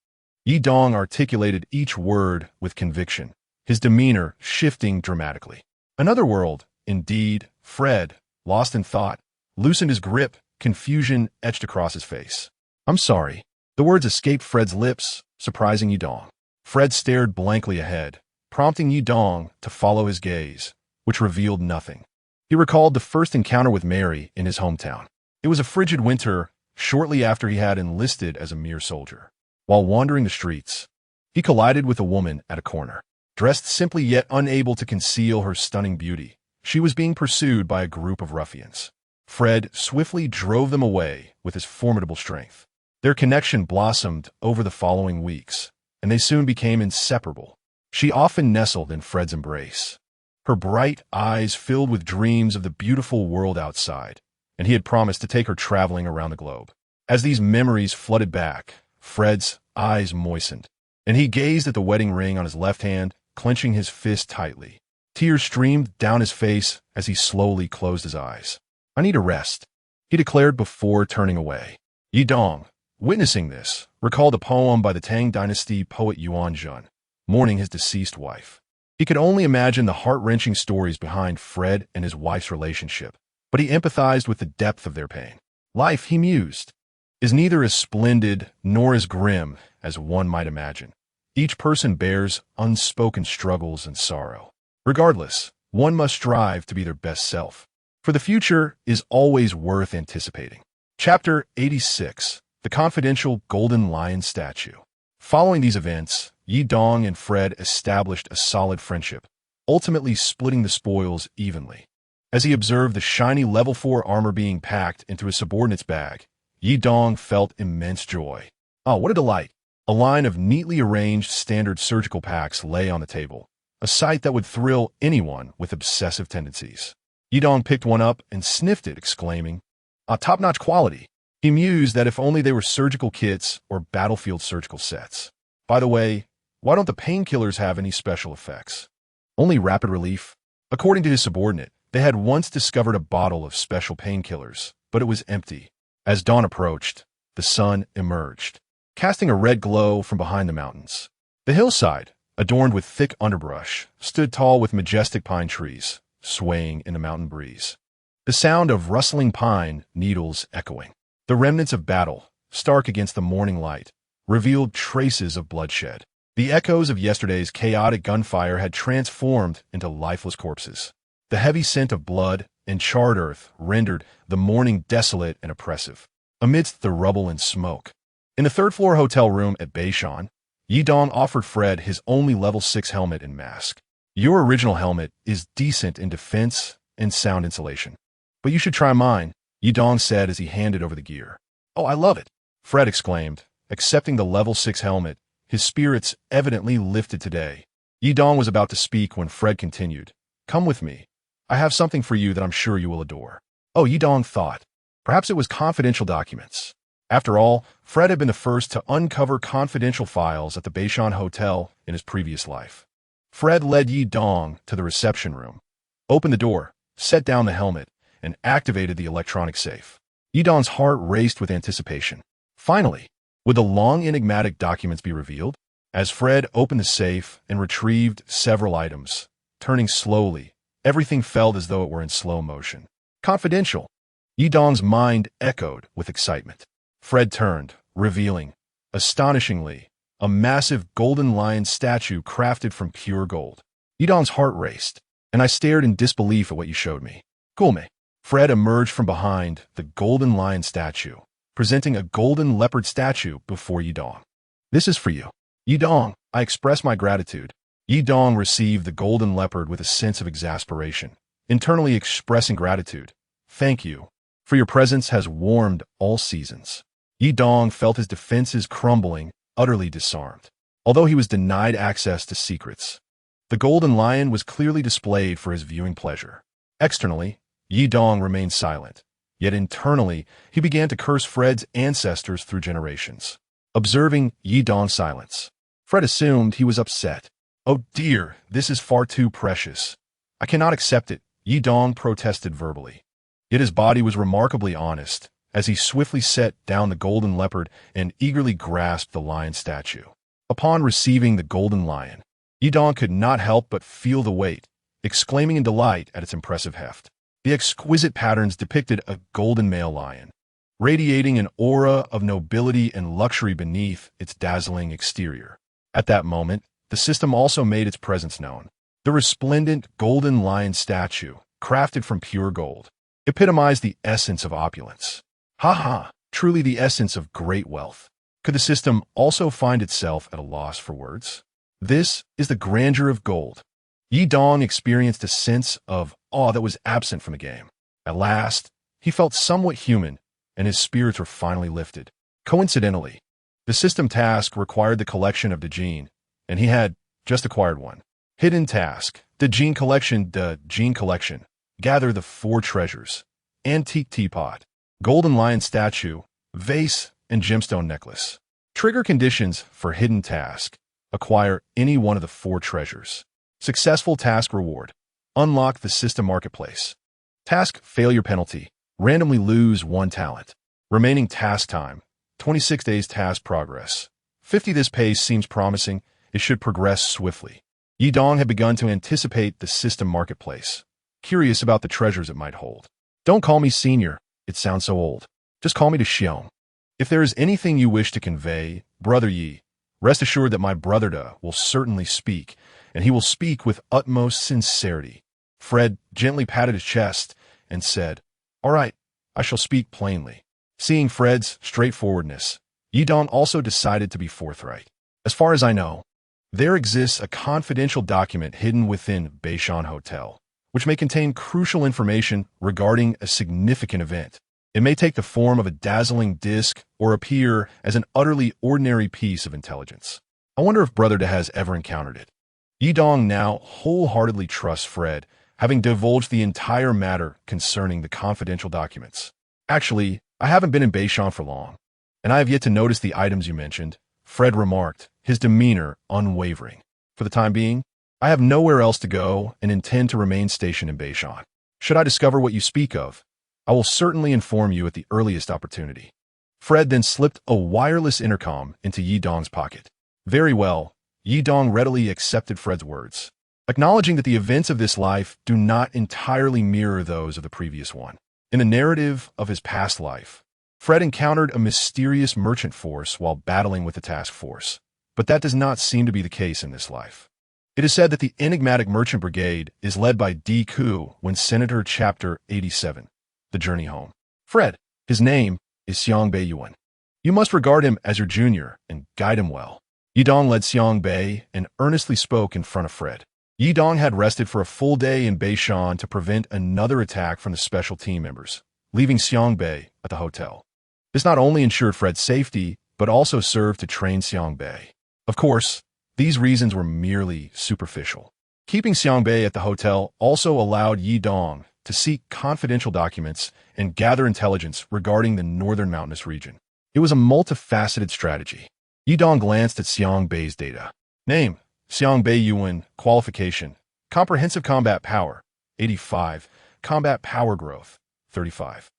Yi Dong articulated each word with conviction, his demeanor shifting dramatically. "Another world, indeed." Fred, lost in thought, loosened his grip, confusion etched across his face. "I'm sorry." The words escaped Fred's lips, surprising Yi Dong. Fred stared blankly ahead, prompting Yi Dong to follow his gaze, which revealed nothing. He recalled the first encounter with Mary in his hometown. It was a frigid winter, shortly after he had enlisted as a mere soldier. While wandering the streets, he collided with a woman at a corner. Dressed simply yet unable to conceal her stunning beauty, she was being pursued by a group of ruffians. Fred swiftly drove them away with his formidable strength. Their connection blossomed over the following weeks, and they soon became inseparable. She often nestled in Fred's embrace, her bright eyes filled with dreams of the beautiful world outside, and he had promised to take her traveling around the globe. As these memories flooded back, Fred's eyes moistened, and he gazed at the wedding ring on his left hand, clenching his fist tightly. Tears streamed down his face as he slowly closed his eyes. "I need a rest," he declared before turning away. Yi Dong, witnessing this, recalled a poem by the Tang Dynasty poet Yuan Zhen, mourning his deceased wife. He could only imagine the heart-wrenching stories behind Fred and his wife's relationship, but he empathized with the depth of their pain. Life, he mused, is neither as splendid nor as grim as one might imagine. Each person bears unspoken struggles and sorrow. Regardless, one must strive to be their best self, for the future is always worth anticipating. Chapter 86. The Confidential Golden Lion Statue. Following these events, Yi Dong and Fred established a solid friendship, ultimately splitting the spoils evenly. As he observed the shiny level 4 armor being packed into his subordinate's bag, Yi Dong felt immense joy. Oh, what a delight! A line of neatly arranged standard surgical packs lay on the table, a sight that would thrill anyone with obsessive tendencies. Yi Dong picked one up and sniffed it, exclaiming, top-notch quality. He mused that if only they were surgical kits or battlefield surgical sets. By the way, why don't the painkillers have any special effects? Only rapid relief. According to his subordinate, they had once discovered a bottle of special painkillers, but it was empty. As dawn approached, the sun emerged, casting a red glow from behind the mountains. The hillside, adorned with thick underbrush, stood tall with majestic pine trees, swaying in the mountain breeze. The sound of rustling pine needles echoing. The remnants of battle, stark against the morning light, revealed traces of bloodshed. The echoes of yesterday's chaotic gunfire had transformed into lifeless corpses. The heavy scent of blood and charred earth rendered the morning desolate and oppressive. Amidst the rubble and smoke, in the third-floor hotel room at Beishan, Yi Dong offered Fred his only level 6 helmet and mask. Your original helmet is decent in defense and sound insulation, but you should try mine, Yi Dong said as he handed over the gear. Oh, I love it, Fred exclaimed, accepting the level 6 helmet, his spirits evidently lifted today. Yi Dong was about to speak when Fred continued, Come with me. I have something for you that I'm sure you will adore. Oh, Yi Dong thought. Perhaps it was confidential documents. After all, Fred had been the first to uncover confidential files at the Beishan Hotel in his previous life. Fred led Yi Dong to the reception room, opened the door, set down the helmet, and activated the electronic safe. Yi Dong's heart raced with anticipation. Finally, would the long enigmatic documents be revealed? As Fred opened the safe and retrieved several items, turning slowly, everything felt as though it were in slow motion. Confidential. Yi Dong's mind echoed with excitement. Fred turned, revealing, astonishingly, a massive golden lion statue crafted from pure gold. Yi Dong's heart raced, and I stared in disbelief at what you showed me. Gulme. Fred emerged from behind the golden lion statue, presenting a golden leopard statue before Yi Dong. This is for you. Yi Dong, I express my gratitude. Yi Dong received the golden leopard with a sense of exasperation, internally expressing gratitude. Thank you, for your presence has warmed all seasons. Yi Dong felt his defenses crumbling, utterly disarmed, although he was denied access to secrets. The golden lion was clearly displayed for his viewing pleasure. Externally, Yi Dong remained silent, yet internally he began to curse Fred's ancestors through generations. Observing Yi Dong's silence, Fred assumed he was upset. Oh dear, this is far too precious. I cannot accept it, Yi Dong protested verbally. Yet his body was remarkably honest, as he swiftly set down the golden leopard and eagerly grasped the lion statue. Upon receiving the golden lion, Yi Dong could not help but feel the weight, exclaiming in delight at its impressive heft. The exquisite patterns depicted a golden male lion, radiating an aura of nobility and luxury beneath its dazzling exterior. At that moment, the system also made its presence known. The resplendent golden lion statue, crafted from pure gold, epitomized the essence of opulence. Truly the essence of great wealth. Could the system also find itself at a loss for words? This is the grandeur of gold. Yi Dong experienced a sense of awe that was absent from the game. At last, he felt somewhat human, and his spirits were finally lifted. Coincidentally, the system task required the collection of the gene, and he had just acquired one. Hidden task, the gene collection. Gather the 4 treasures: antique teapot, golden lion statue, vase, and gemstone necklace. Trigger conditions for hidden task: acquire any one of the 4 treasures. Successful task reward: unlock the system marketplace. Task failure penalty: randomly lose 1 talent. Remaining task time: 26 days. Task progress: 50. This pace seems promising. It should progress swiftly. Yi Dong had begun to anticipate the system marketplace, curious about the treasures it might hold. Don't call me senior, it sounds so old. Just call me to Xiong. If there is anything you wish to convey, Brother Yi, rest assured that my brother Da will certainly speak, and he will speak with utmost sincerity. Fred gently patted his chest and said, All right, I shall speak plainly. Seeing Fred's straightforwardness, Yi Dong also decided to be forthright. As far as I know, There exists a confidential document hidden within Beishan Hotel, which may contain crucial information regarding a significant event. It may take the form of a dazzling disc or appear as an utterly ordinary piece of intelligence. I wonder if Brother Da has ever encountered it. Yidong now wholeheartedly trusts Fred, having divulged the entire matter concerning the confidential documents. Actually, I haven't been in Beishan for long, and I have yet to notice the items you mentioned, Fred remarked, his demeanor unwavering. For the time being, I have nowhere else to go and intend to remain stationed in Beishan. Should I discover what you speak of, I will certainly inform you at the earliest opportunity. Fred then slipped a wireless intercom into Yidong's pocket. Very well, Yidong readily accepted Fred's words, acknowledging that the events of this life do not entirely mirror those of the previous one. In the narrative of his past life, Fred encountered a mysterious merchant force while battling with the task force, but that does not seem to be the case in this life. It is said that the enigmatic merchant brigade is led by D. Ku when Senator Chapter 87, The Journey Home. Fred, his name is Xiang Bei Yuan. You must regard him as your junior and guide him well. Yidong led Xiang Bei and earnestly spoke in front of Fred. Yidong had rested for a full day in Beishan to prevent another attack from the special team members, leaving Xiang Bei at the hotel. This not only ensured Fred's safety, but also served to train Xiang Bei. Of course, these reasons were merely superficial. Keeping Xiang Bei at the hotel also allowed Yidong to seek confidential documents and gather intelligence regarding the northern mountainous region. It was a multifaceted strategy. Yidong glanced at Xiang Bei's data. Name, Xiang Bei Yuan. Qualification, Comprehensive Combat Power, 85. Combat Power Growth, 35.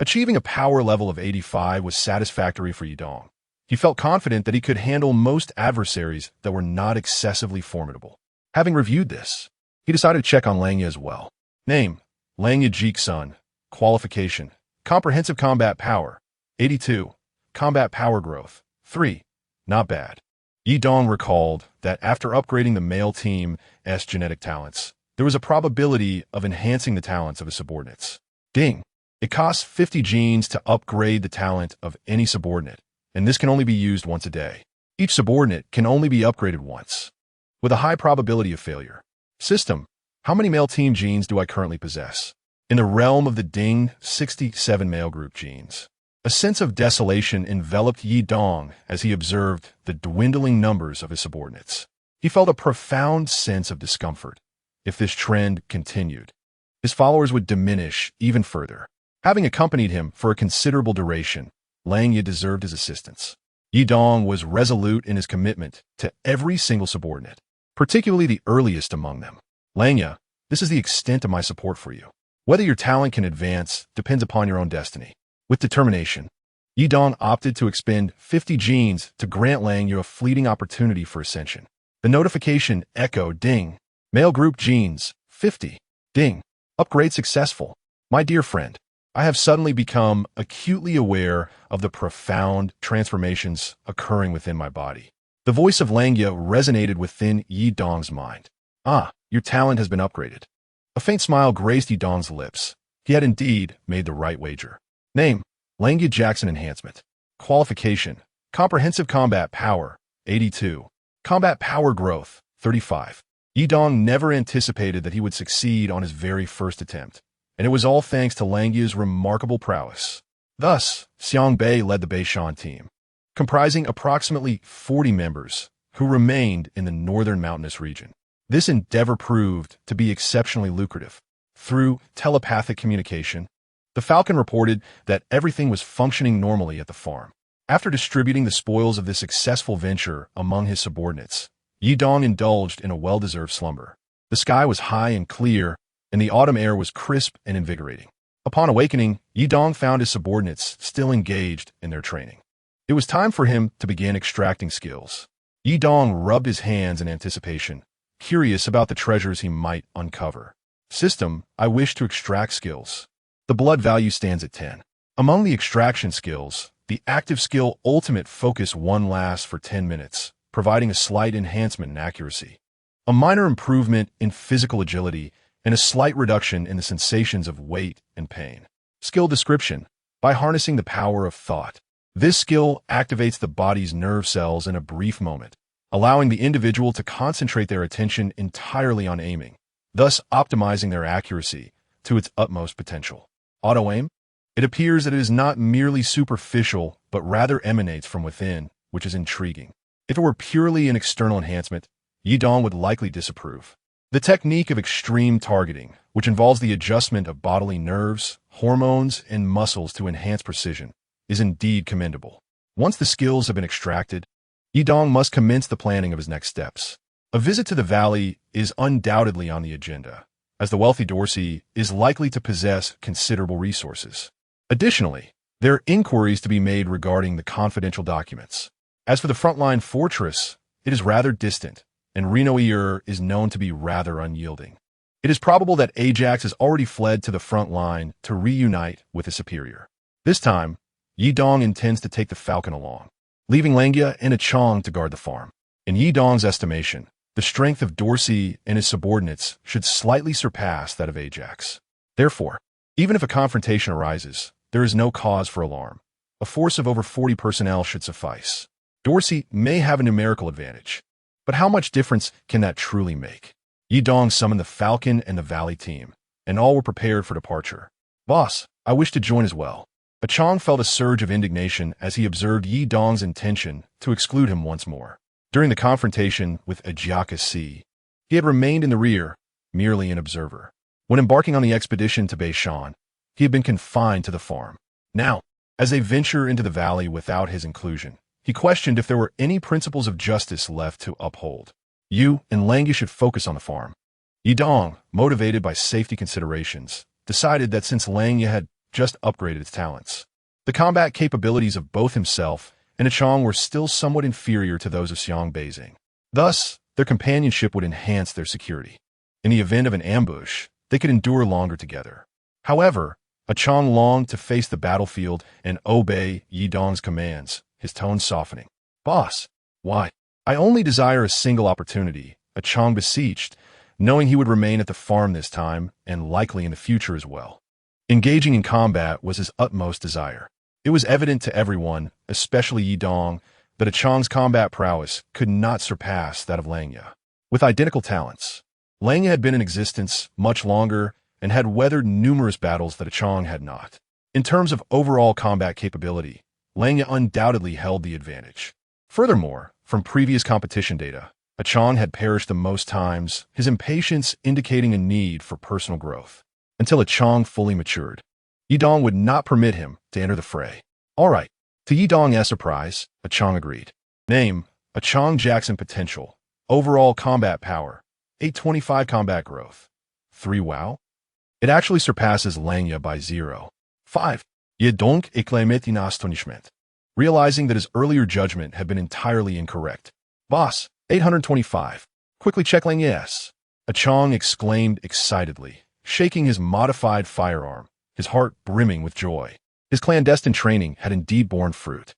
Achieving a power level of 85 was satisfactory for Yidong. He felt confident that he could handle most adversaries that were not excessively formidable. Having reviewed this, he decided to check on Langya as well. Name, Langya Jiksun. Qualification, Comprehensive Combat Power, 82. Combat Power Growth, 3. Not bad. Yidong recalled that after upgrading the male team's genetic talents, there was a probability of enhancing the talents of his subordinates. Ding! It costs 50 genes to upgrade the talent of any subordinate, and this can only be used once a day. Each subordinate can only be upgraded once, with a high probability of failure. System, how many male team genes do I currently possess? In the realm of the Ding, 67 male group genes. A sense of desolation enveloped Yidong as he observed the dwindling numbers of his subordinates. He felt a profound sense of discomfort. If this trend continued, his followers would diminish even further. Having accompanied him for a considerable duration, Langya deserved his assistance. Yidong was resolute in his commitment to every single subordinate, particularly the earliest among them. Langya, this is the extent of my support for you. Whether your talent can advance depends upon your own destiny. With determination, Yidong opted to expend 50 genes to grant Langya a fleeting opportunity for ascension. The notification echoed. Ding. Male group genes, 50. Ding. Upgrade successful. My dear friend, I have suddenly become acutely aware of the profound transformations occurring within my body. The voice of Langya resonated within Yidong's mind. Ah, your talent has been upgraded. A faint smile graced Yidong's lips. He had indeed made the right wager. Name, Langya Jackson Enhancement. Qualification, Comprehensive Combat Power, 82. Combat Power Growth, 35. Yidong never anticipated that he would succeed on his very first attempt, and it was all thanks to Langya's remarkable prowess. Thus, Xiang Bei led the Beishan team, comprising approximately 40 members who remained in the northern mountainous region. This endeavor proved to be exceptionally lucrative. Through telepathic communication, the Falcon reported that everything was functioning normally at the farm. After distributing the spoils of this successful venture among his subordinates, Yidong indulged in a well-deserved slumber. The sky was high and clear, and the autumn air was crisp and invigorating. Upon awakening, Yidong found his subordinates still engaged in their training. It was time for him to begin extracting skills. Yidong rubbed his hands in anticipation, curious about the treasures he might uncover. System, I wish to extract skills. The blood value stands at 10. Among the extraction skills, the active skill Ultimate Focus 1 lasts for 10 minutes, providing a slight enhancement in accuracy, a minor improvement in physical agility, and a slight reduction in the sensations of weight and pain. Skill description, by harnessing the power of thought. This skill activates the body's nerve cells in a brief moment, allowing the individual to concentrate their attention entirely on aiming, thus optimizing their accuracy to its utmost potential. Auto-aim? It appears that it is not merely superficial, but rather emanates from within, which is intriguing. If it were purely an external enhancement, Yidong would likely disapprove. The technique of extreme targeting, which involves the adjustment of bodily nerves, hormones, and muscles to enhance precision, is indeed commendable. Once the skills have been extracted, Yidong must commence the planning of his next steps. A visit to the valley is undoubtedly on the agenda, as the wealthy Dorsey is likely to possess considerable resources. Additionally, there are inquiries to be made regarding the confidential documents. As for the frontline fortress, it is rather distant, and Renoir is known to be rather unyielding. It is probable that Ajax has already fled to the front line to reunite with his superior. This time, Yidong intends to take the Falcon along, leaving Langya and Achong to guard the farm. In Yidong's estimation, the strength of Dorsey and his subordinates should slightly surpass that of Ajax. Therefore, even if a confrontation arises, there is no cause for alarm. A force of over 40 personnel should suffice. Dorsey may have a numerical advantage, but how much difference can that truly make? Yidong summoned the Falcon and the Valley team, and all were prepared for departure. "Boss, I wish to join as well." Achong felt a surge of indignation as he observed Yidong's intention to exclude him once more. During the confrontation with Ajiaka C, he had remained in the rear, merely an observer. When embarking on the expedition to Beishan, he had been confined to the farm. Now, as they venture into the valley without his inclusion, he questioned if there were any principles of justice left to uphold. Yu and Langya should focus on the farm. Yidong, motivated by safety considerations, decided that since Langya had just upgraded its talents, the combat capabilities of both himself and Achong were still somewhat inferior to those of Xiang Beijing. Thus, their companionship would enhance their security. In the event of an ambush, they could endure longer together. However, Achong longed to face the battlefield and obey Yidong's commands, his tone softening. "Boss, why? I only desire a single opportunity," Achong beseeched, knowing he would remain at the farm this time and likely in the future as well. Engaging in combat was his utmost desire. It was evident to everyone, especially Yidong, that Achong's combat prowess could not surpass that of Langya. With identical talents, Langya had been in existence much longer and had weathered numerous battles that Achong had not. In terms of overall combat capability, Langya undoubtedly held the advantage. Furthermore, from previous competition data, Achong had perished the most times, his impatience indicating a need for personal growth. Until Achong fully matured, Yidong would not permit him to enter the fray. "All right." To Yidong's surprise, Achong agreed. Name: Achong Jackson. Potential: overall combat power, 825 combat growth, 3 wow. It actually surpasses Langya by 0.5. Yidong éclamet in astonishment, realizing that his earlier judgment had been entirely incorrect. "Boss, 825. Quickly check Langya's." Achong exclaimed excitedly, shaking his modified firearm, his heart brimming with joy. His clandestine training had indeed borne fruit.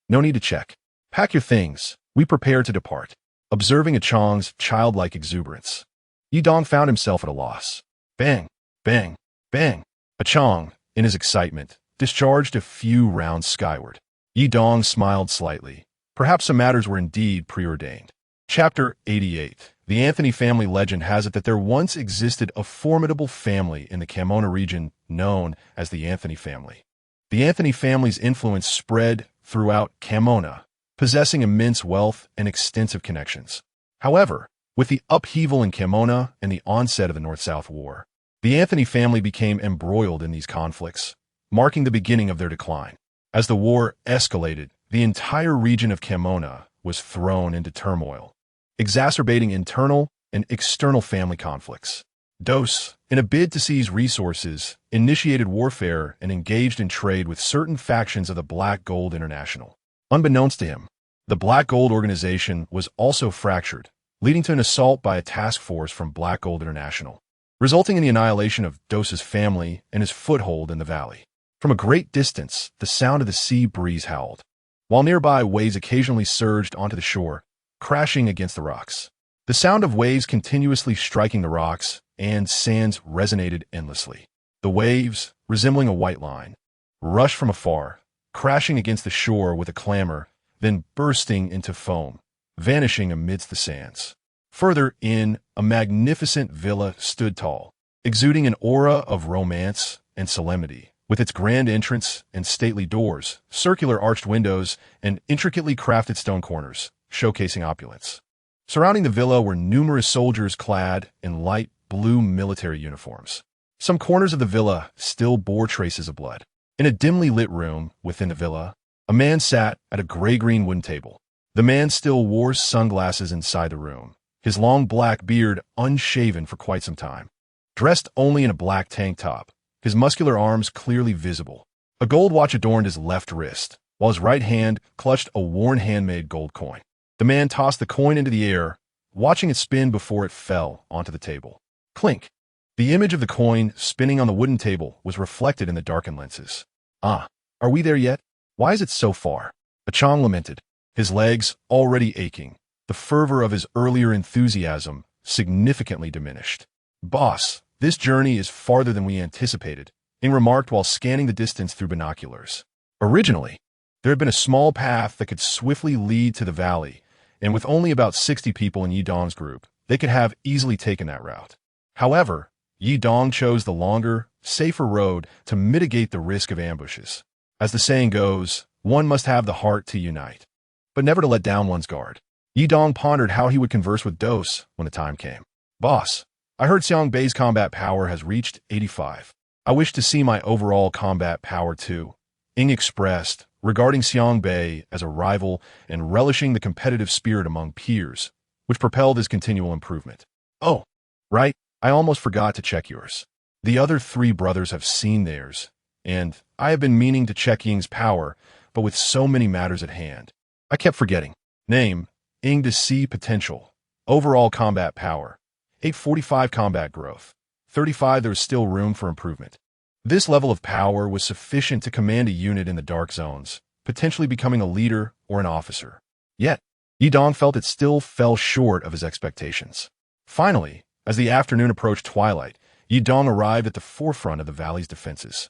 No need to check. Pack your things. We prepare to depart." Observing Achong's childlike exuberance, Yidong found himself at a loss. Bang, bang, bang. Achong, in his excitement, discharged a few rounds skyward. Yidong smiled slightly. Perhaps some matters were indeed preordained. Chapter 88. The Anthony family legend has it that there once existed a formidable family in the Camona region known as the Anthony family. The Anthony family's influence spread throughout Camona, possessing immense wealth and extensive connections. However, with the upheaval in Camona and the onset of the North-South War, the Anthony family became embroiled in these conflicts, marking the beginning of their decline. As the war escalated, the entire region of Camona was thrown into turmoil, exacerbating internal and external family conflicts. Dos, in a bid to seize resources, initiated warfare and engaged in trade with certain factions of the Black Gold International. Unbeknownst to him, the Black Gold organization was also fractured, leading to an assault by a task force from Black Gold International, resulting in the annihilation of Dos's family and his foothold in the valley. From a great distance, the sound of the sea breeze howled, while nearby waves occasionally surged onto the shore, crashing against the rocks. The sound of waves continuously striking the rocks and sands resonated endlessly. The waves, resembling a white line, rushed from afar, crashing against the shore with a clamor, then bursting into foam, vanishing amidst the sands. Further in, a magnificent villa stood tall, exuding an aura of romance and solemnity, with its grand entrance and stately doors, circular arched windows, and intricately crafted stone corners, showcasing opulence. Surrounding the villa were numerous soldiers clad in light blue military uniforms. Some corners of the villa still bore traces of blood. In a dimly lit room within the villa, a man sat at a gray-green wooden table. The man still wore sunglasses inside the room, his long black beard unshaven for quite some time. Dressed only in a black tank top, his muscular arms clearly visible. A gold watch adorned his left wrist, while his right hand clutched a worn handmade gold coin. The man tossed the coin into the air, watching it spin before it fell onto the table. Clink! The image of the coin spinning on the wooden table was reflected in the darkened lenses. Ah, are we there yet? Why is it so far? Achong lamented, his legs already aching, the fervor of his earlier enthusiasm significantly diminished. Boss, this journey is farther than we anticipated, Ing remarked while scanning the distance through binoculars. Originally, there had been a small path that could swiftly lead to the valley, and with only about 60 people in Yi Dong's group, they could have easily taken that route. However, Yi Dong chose the longer, safer road to mitigate the risk of ambushes. As the saying goes, one must have the heart to unite, but never to let down one's guard. Yi Dong pondered how he would converse with Dose when the time came. Boss, I heard Xiang Bei's combat power has reached 85. I wish to see my overall combat power too, Ing expressed, regarding Xiang Bei as a rival and relishing the competitive spirit among peers, which propelled his continual improvement. Oh, right, I almost forgot to check yours. The other 3 brothers have seen theirs, and I have been meaning to check Ying's power, but with so many matters at hand, I kept forgetting. Name, Ing to see potential. Overall combat power, 845 combat growth. 35 there was still room for improvement. This level of power was sufficient to command a unit in the dark zones, potentially becoming a leader or an officer. Yet, Yi Dong felt it still fell short of his expectations. Finally, as the afternoon approached twilight, Yi Dong arrived at the forefront of the valley's defenses.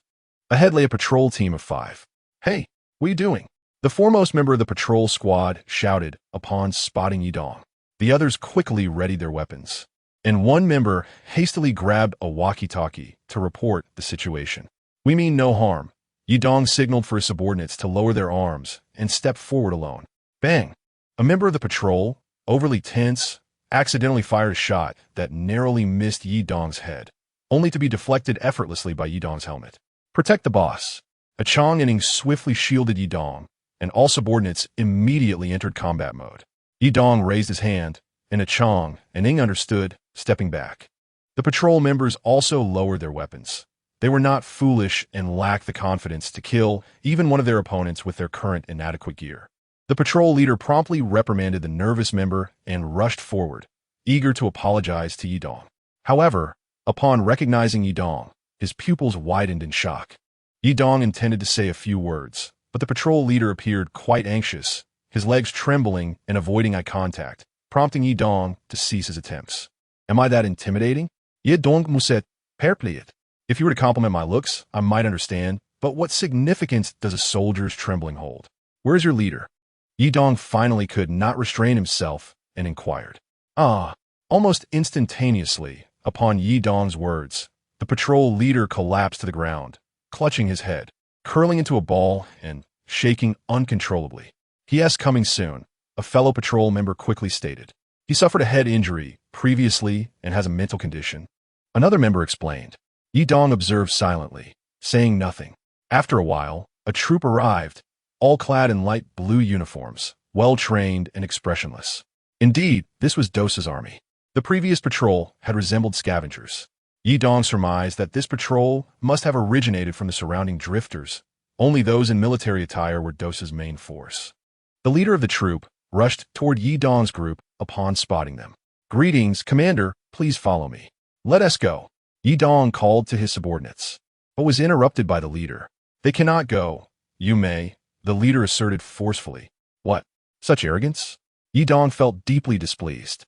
Ahead lay a patrol team of 5. Hey, what are you doing? The foremost member of the patrol squad shouted upon spotting Yi Dong. The others quickly readied their weapons, and one member hastily grabbed a walkie-talkie to report the situation. We mean no harm. Yi Dong signaled for his subordinates to lower their arms and step forward alone. Bang! A member of the patrol, overly tense, accidentally fired a shot that narrowly missed Yi Dong's head, only to be deflected effortlessly by Yi Dong's helmet. Protect the boss. Achong and Ing swiftly shielded Yi Dong, and all subordinates immediately entered combat mode. Yi Dong raised his hand, and Achong and Ing understood, stepping back. The patrol members also lowered their weapons. They were not foolish and lacked the confidence to kill even one of their opponents with their current inadequate gear. The patrol leader promptly reprimanded the nervous member and rushed forward, eager to apologize to Yi Dong. However, upon recognizing Yi Dong, his pupils widened in shock. Yi Dong intended to say a few words, but the patrol leader appeared quite anxious, his legs trembling and avoiding eye contact, prompting Yi Dong to cease his attempts. Am I that intimidating? Yi Dong muset perpliet. If you were to compliment my looks, I might understand, but what significance does a soldier's trembling hold? Where is your leader? Yi Dong finally could not restrain himself and inquired. Almost instantaneously, upon Yi Dong's words, the patrol leader collapsed to the ground, clutching his head, curling into a ball and shaking uncontrollably. "He is coming soon," a fellow patrol member quickly stated. "He suffered a head injury previously and has a mental condition." Another member explained. Yi Dong observed silently, saying nothing. After a while, a troop arrived, all clad in light blue uniforms, well-trained and expressionless. Indeed, this was Dosa's army. The previous patrol had resembled scavengers. Yi Dong surmised that this patrol must have originated from the surrounding drifters. Only those in military attire were Dosa's main force. The leader of the troop rushed toward Yi Dong's group upon spotting them. "Greetings, Commander, please follow me. Let us go," Yi Dong called to his subordinates, but was interrupted by the leader. "They cannot go. You may," the leader asserted forcefully. "What? Such arrogance?" Yi Dong felt deeply displeased.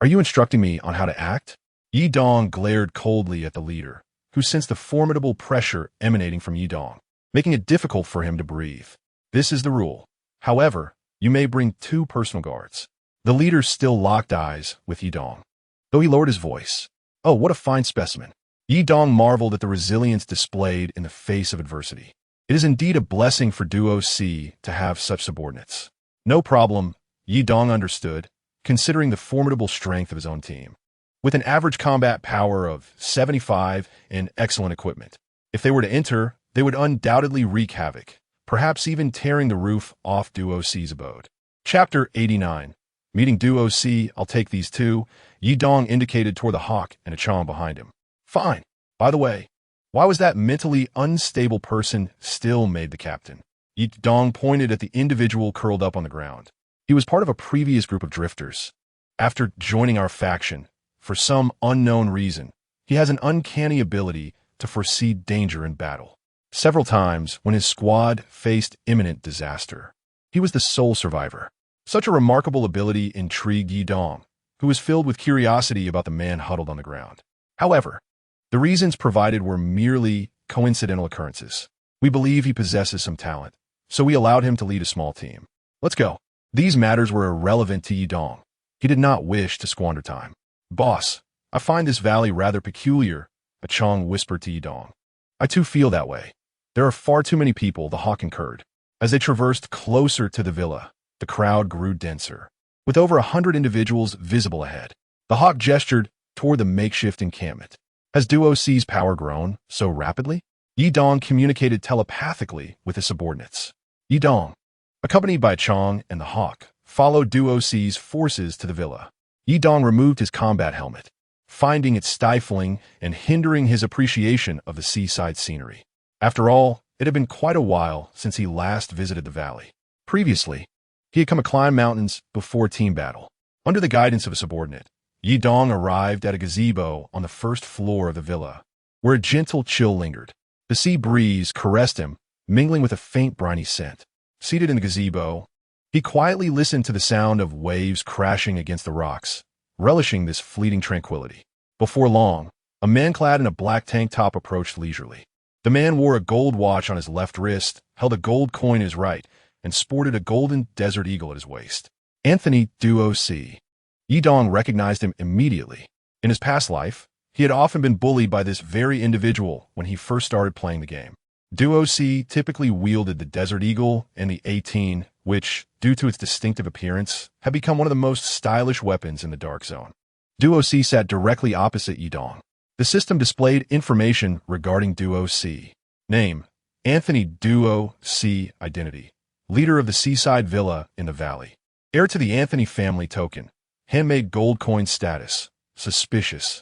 "Are you instructing me on how to act?" Yi Dong glared coldly at the leader, who sensed the formidable pressure emanating from Yi Dong, making it difficult for him to breathe. "This is the rule. However, you may bring 2 personal guards." The leader still locked eyes with Yidong, though he lowered his voice. Oh, what a fine specimen. Yidong marveled at the resilience displayed in the face of adversity. It is indeed a blessing for Duo C to have such subordinates. No problem, Yidong understood, considering the formidable strength of his own team. With an average combat power of 75 and excellent equipment, if they were to enter, they would undoubtedly wreak havoc, perhaps even tearing the roof off Duo C's abode. Chapter 89. Meeting Duo C, I'll take these two, Yidong indicated toward the hawk and a Chong behind him. Fine. By the way, why was that mentally unstable person still made the captain? Yidong pointed at the individual curled up on the ground. He was part of a previous group of drifters. After joining our faction, for some unknown reason, he has an uncanny ability to foresee danger in battle. Several times, when his squad faced imminent disaster, he was the sole survivor. Such a remarkable ability intrigued Yidong, who was filled with curiosity about the man huddled on the ground. However, the reasons provided were merely coincidental occurrences. We believe he possesses some talent, so we allowed him to lead a small team. Let's go. These matters were irrelevant to Yidong. He did not wish to squander time. Boss, I find this valley rather peculiar, a Chong whispered to Yidong. I too feel that way. There are far too many people, the hawk concurred. As they traversed closer to the villa, the crowd grew denser, with over 100 individuals visible ahead. The hawk gestured toward the makeshift encampment. Has Duo C's power grown so rapidly? Yidong communicated telepathically with his subordinates. Yidong, accompanied by Chong and the hawk, followed Duo C's forces to the villa. Yidong removed his combat helmet, finding it stifling and hindering his appreciation of the seaside scenery. After all, it had been quite a while since he last visited the valley. Previously, he had come to climb mountains before team battle. Under the guidance of a subordinate, Yidong arrived at a gazebo on the first floor of the villa, where a gentle chill lingered. The sea breeze caressed him, mingling with a faint briny scent. Seated in the gazebo, he quietly listened to the sound of waves crashing against the rocks, relishing this fleeting tranquility. Before long, a man clad in a black tank top approached leisurely. The man wore a gold watch on his left wrist, held a gold coin in his right, and sported a golden desert eagle at his waist. Anthony Duo C. Yidong recognized him immediately. In his past life, he had often been bullied by this very individual when he first started playing the game. Duo C typically wielded the Desert Eagle and the 18, which, due to its distinctive appearance, had become one of the most stylish weapons in the Dark Zone. Duo C sat directly opposite Yidong. The system displayed information regarding Duo C. Name: Anthony Duo C. Identity: leader of the seaside villa in the valley. Heir to the Anthony family token. Handmade gold coin status: suspicious.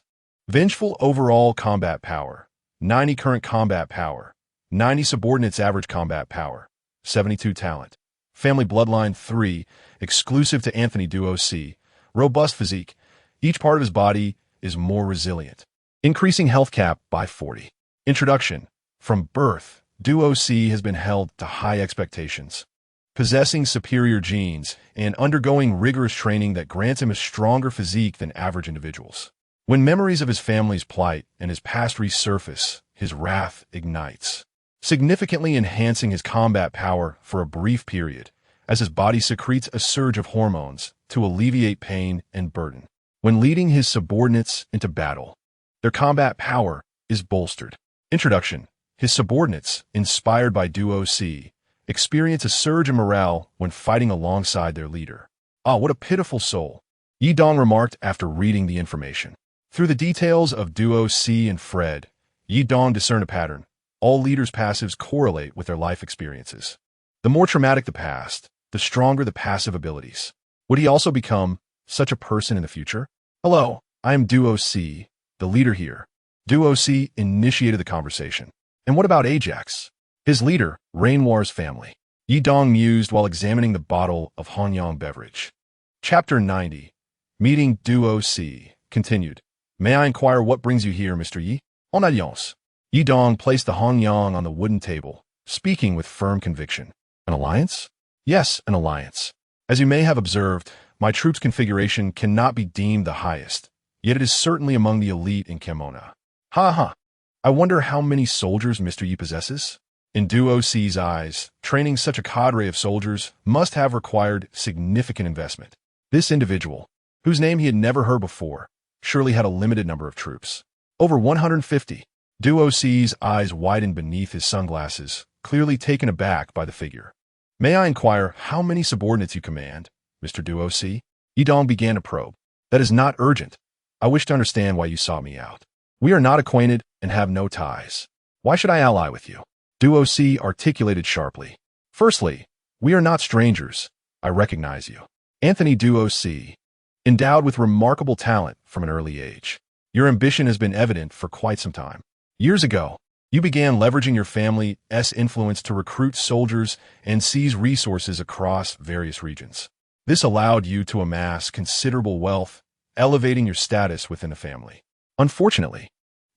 Vengeful overall combat power: 90 current combat power. 90 subordinates average combat power. 72 talent. Family bloodline 3, exclusive to Anthony Duo C. Robust physique. Each part of his body is more resilient. Increasing health cap by 40. Introduction. From birth, Duo C has been held to high expectations. Possessing superior genes and undergoing rigorous training that grants him a stronger physique than average individuals. When memories of his family's plight and his past resurface, his wrath ignites, significantly enhancing his combat power for a brief period, as his body secretes a surge of hormones to alleviate pain and burden. When leading his subordinates into battle, their combat power is bolstered. Introduction. His subordinates, inspired by Duo C, experience a surge in morale when fighting alongside their leader. Ah, what a pitiful soul, Yidong remarked after reading the information. Through the details of Duo C and Fred, Yidong discerned a pattern. All leaders' passives correlate with their life experiences. The more traumatic the past, the stronger the passive abilities. Would he also become such a person in the future? Hello, I am Duo C, the leader here. Duo C initiated the conversation. And what about Ajax? His leader, Rainoir's family. Yidong mused while examining the bottle of Hanyang beverage. Chapter 90. Meeting Duo C. Continued. May I inquire what brings you here, Mr. Yi? En alliance. Yidong placed the Hanyang on the wooden table, speaking with firm conviction. An alliance? Yes, an alliance. As you may have observed, my troops' configuration cannot be deemed the highest, yet it is certainly among the elite in Kemona. Ha ha. I wonder how many soldiers Mr. Yi possesses? In Duo C's eyes, training such a cadre of soldiers must have required significant investment. This individual, whose name he had never heard before, surely had a limited number of troops. Over 150. Duo C's eyes widened beneath his sunglasses, clearly taken aback by the figure. May I inquire how many subordinates you command, Mr. Duo C? Yidong began to probe. That is not urgent. I wish to understand why you sought me out. We are not acquainted and have no ties. Why should I ally with you? Duo C articulated sharply. Firstly, we are not strangers. I recognize you. Anthony Duo C. Endowed with remarkable talent from an early age. Your ambition has been evident for quite some time. Years ago, you began leveraging your family's influence to recruit soldiers and seize resources across various regions. This allowed you to amass considerable wealth, elevating your status within the family. Unfortunately,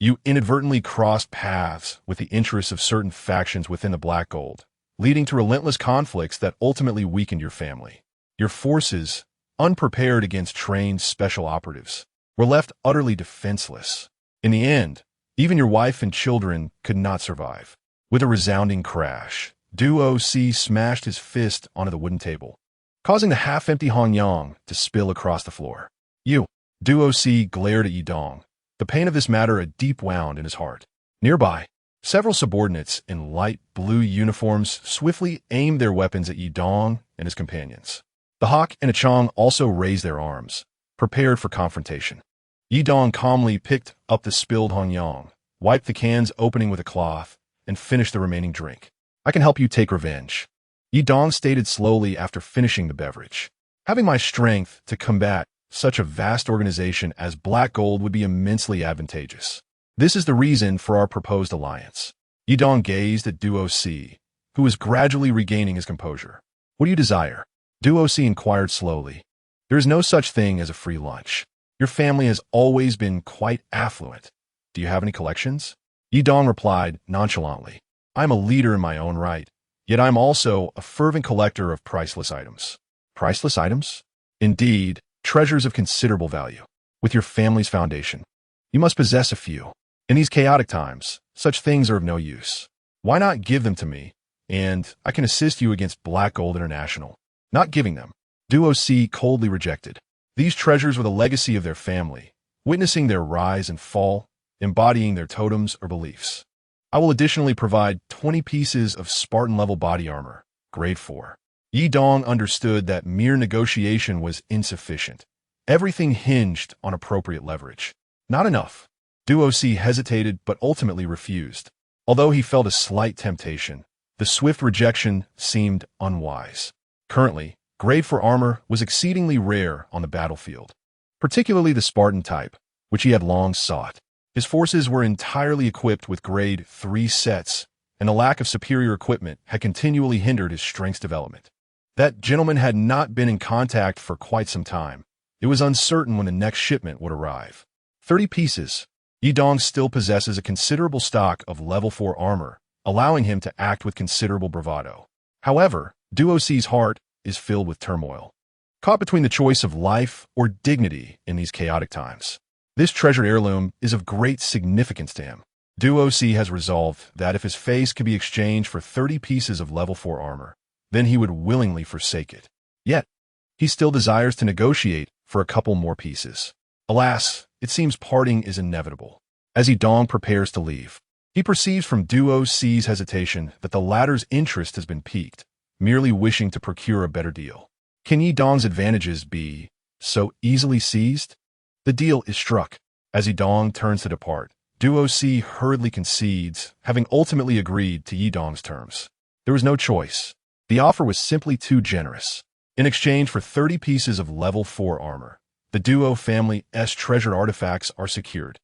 you inadvertently crossed paths with the interests of certain factions within the Black Gold, leading to relentless conflicts that ultimately weakened your family. Your forces, unprepared against trained special operatives, were left utterly defenseless. In the end, even your wife and children could not survive. With a resounding crash, Duo C smashed his fist onto the wooden table, causing the half-empty Honyang to spill across the floor. Duo C glared at Yidong, the pain of this matter a deep wound in his heart. Nearby, several subordinates in light blue uniforms swiftly aimed their weapons at Yidong and his companions. The Hawk and Achong also raised their arms, prepared for confrontation. Yidong calmly picked up the spilled Honyang, wiped the can's opening with a cloth, and finished the remaining drink. I can help you take revenge. Yidong stated slowly after finishing the beverage. Having my strength to combat such a vast organization as Black Gold would be immensely advantageous. This is the reason for our proposed alliance. Yidong gazed at Duo C, who was gradually regaining his composure. What do you desire? Duo C inquired slowly. There is no such thing as a free lunch. Your family has always been quite affluent. Do you have any collections? Yidong replied nonchalantly. I am a leader in my own right, yet I am also a fervent collector of priceless items. Priceless items? Indeed, treasures of considerable value. With your family's foundation, you must possess a few. In these chaotic times, such things are of no use. Why not give them to me, and I can assist you against Black Gold International? Not giving them, Duo C coldly rejected. These treasures were the legacy of their family, witnessing their rise and fall, embodying their totems or beliefs. I will additionally provide 20 pieces of Spartan-level body armor, grade 4. Yidong understood that mere negotiation was insufficient. Everything hinged on appropriate leverage. Not enough. Duo C hesitated but ultimately refused. Although he felt a slight temptation, the swift rejection seemed unwise. Currently, grade 4 armor was exceedingly rare on the battlefield, particularly the Spartan type, which he had long sought. His forces were entirely equipped with grade 3 sets, and the lack of superior equipment had continually hindered his strength's development. That gentleman had not been in contact for quite some time. It was uncertain when the next shipment would arrive. 30 pieces. Yidong still possesses a considerable stock of level 4 armor, allowing him to act with considerable bravado. However, Duo C's heart is filled with turmoil, caught between the choice of life or dignity in these chaotic times. This treasured heirloom is of great significance to him. Duo C has resolved that if his face could be exchanged for 30 pieces of level 4 armor, then he would willingly forsake it. Yet, he still desires to negotiate for a couple more pieces. Alas, it seems parting is inevitable. As Yidong prepares to leave, he perceives from Duo C's hesitation that the latter's interest has been piqued, merely wishing to procure a better deal. Can Yidong's advantages be so easily seized? The deal is struck. As Yidong turns to depart, Duo C hurriedly concedes, having ultimately agreed to Yidong's terms. There was no choice. The offer was simply too generous. In exchange for 30 pieces of level 4 armor, the Duo family's treasured artifacts are secured,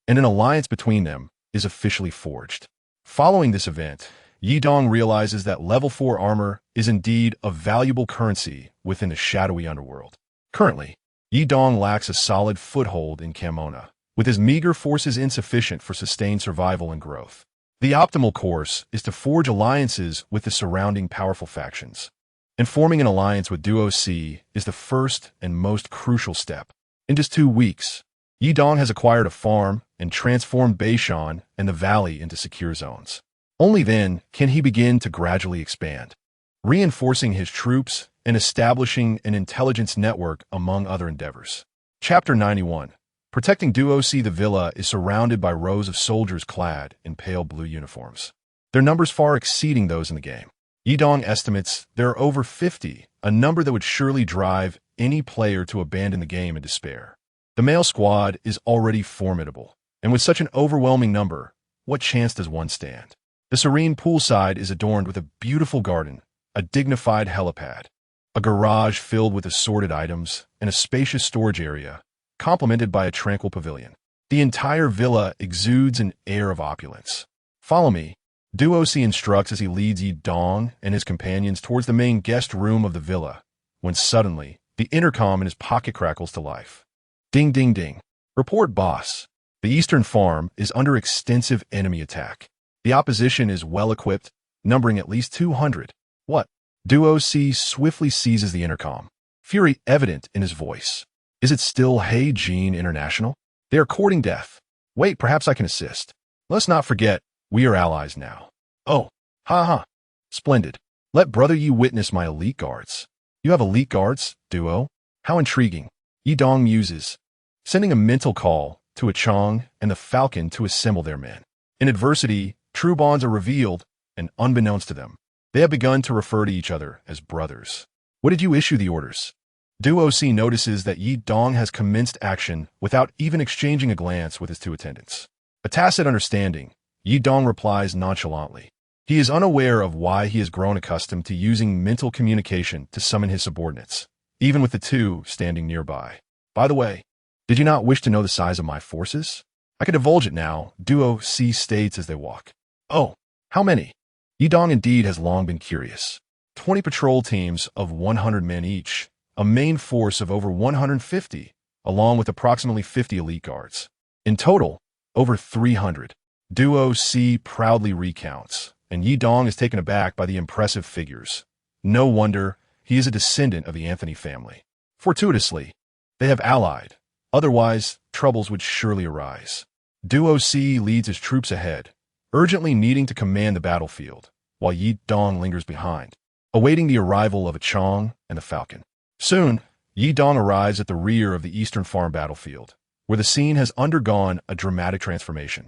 and an alliance between them is officially forged. Following this event, Yidong realizes that level 4 armor is indeed a valuable currency within the shadowy underworld. Currently, Yidong lacks a solid foothold in Camona, with his meager forces insufficient for sustained survival and growth. The optimal course is to forge alliances with the surrounding powerful factions. And forming an alliance with Duo C is the first and most crucial step. In just 2 weeks, Yidong has acquired a farm and transformed Beishan and the valley into secure zones. Only then can he begin to gradually expand, reinforcing his troops and establishing an intelligence network among other endeavors. Chapter 91. Protecting Duo C. The villa is surrounded by rows of soldiers clad in pale blue uniforms, their numbers far exceeding those in the game. Yidong estimates there are over 50, a number that would surely drive any player to abandon the game in despair. The male squad is already formidable, and with such an overwhelming number, what chance does one stand? The serene poolside is adorned with a beautiful garden, a dignified helipad, a garage filled with assorted items, and a spacious storage area, complemented by a tranquil pavilion. The entire villa exudes an air of opulence. Follow me. Duo C instructs as he leads Yi Dong and his companions towards the main guest room of the villa, when suddenly, the intercom in his pocket crackles to life. Ding ding ding. Report, boss. The eastern farm is under extensive enemy attack. The opposition is well-equipped, numbering at least 200. What? Duo C swiftly seizes the intercom, fury evident in his voice. Is it still Hey Jean International? They are courting death. Wait, perhaps I can assist. Let's not forget, we are allies now. Oh, ha. Splendid. Let brother Yi witness my elite guards. You have elite guards, Duo? How intriguing. Yi Dong muses, sending a mental call to a Chong and the Falcon to assemble their men. In adversity, true bonds are revealed, and unbeknownst to them, they have begun to refer to each other as brothers. What did you issue the orders? Duo C notices that Yi Dong has commenced action without even exchanging a glance with his two attendants. A tacit understanding, Yi Dong replies nonchalantly. He is unaware of why he has grown accustomed to using mental communication to summon his subordinates, even with the two standing nearby. By the way, did you not wish to know the size of my forces? I can divulge it now, Duo C states as they walk. Oh, how many? Yi Dong indeed has long been curious. 20 patrol teams of 100 men each, a main force of over 150, along with approximately 50 elite guards. In total, over 300. Duo C proudly recounts, and Yi Dong is taken aback by the impressive figures. No wonder, he is a descendant of the Anthony family. Fortuitously, they have allied. Otherwise, troubles would surely arise. Duo C leads his troops ahead, urgently needing to command the battlefield, while Yi Dong lingers behind, awaiting the arrival of a Chong and the Falcon. Soon, Yi Dong arrives at the rear of the Eastern Farm battlefield, where the scene has undergone a dramatic transformation.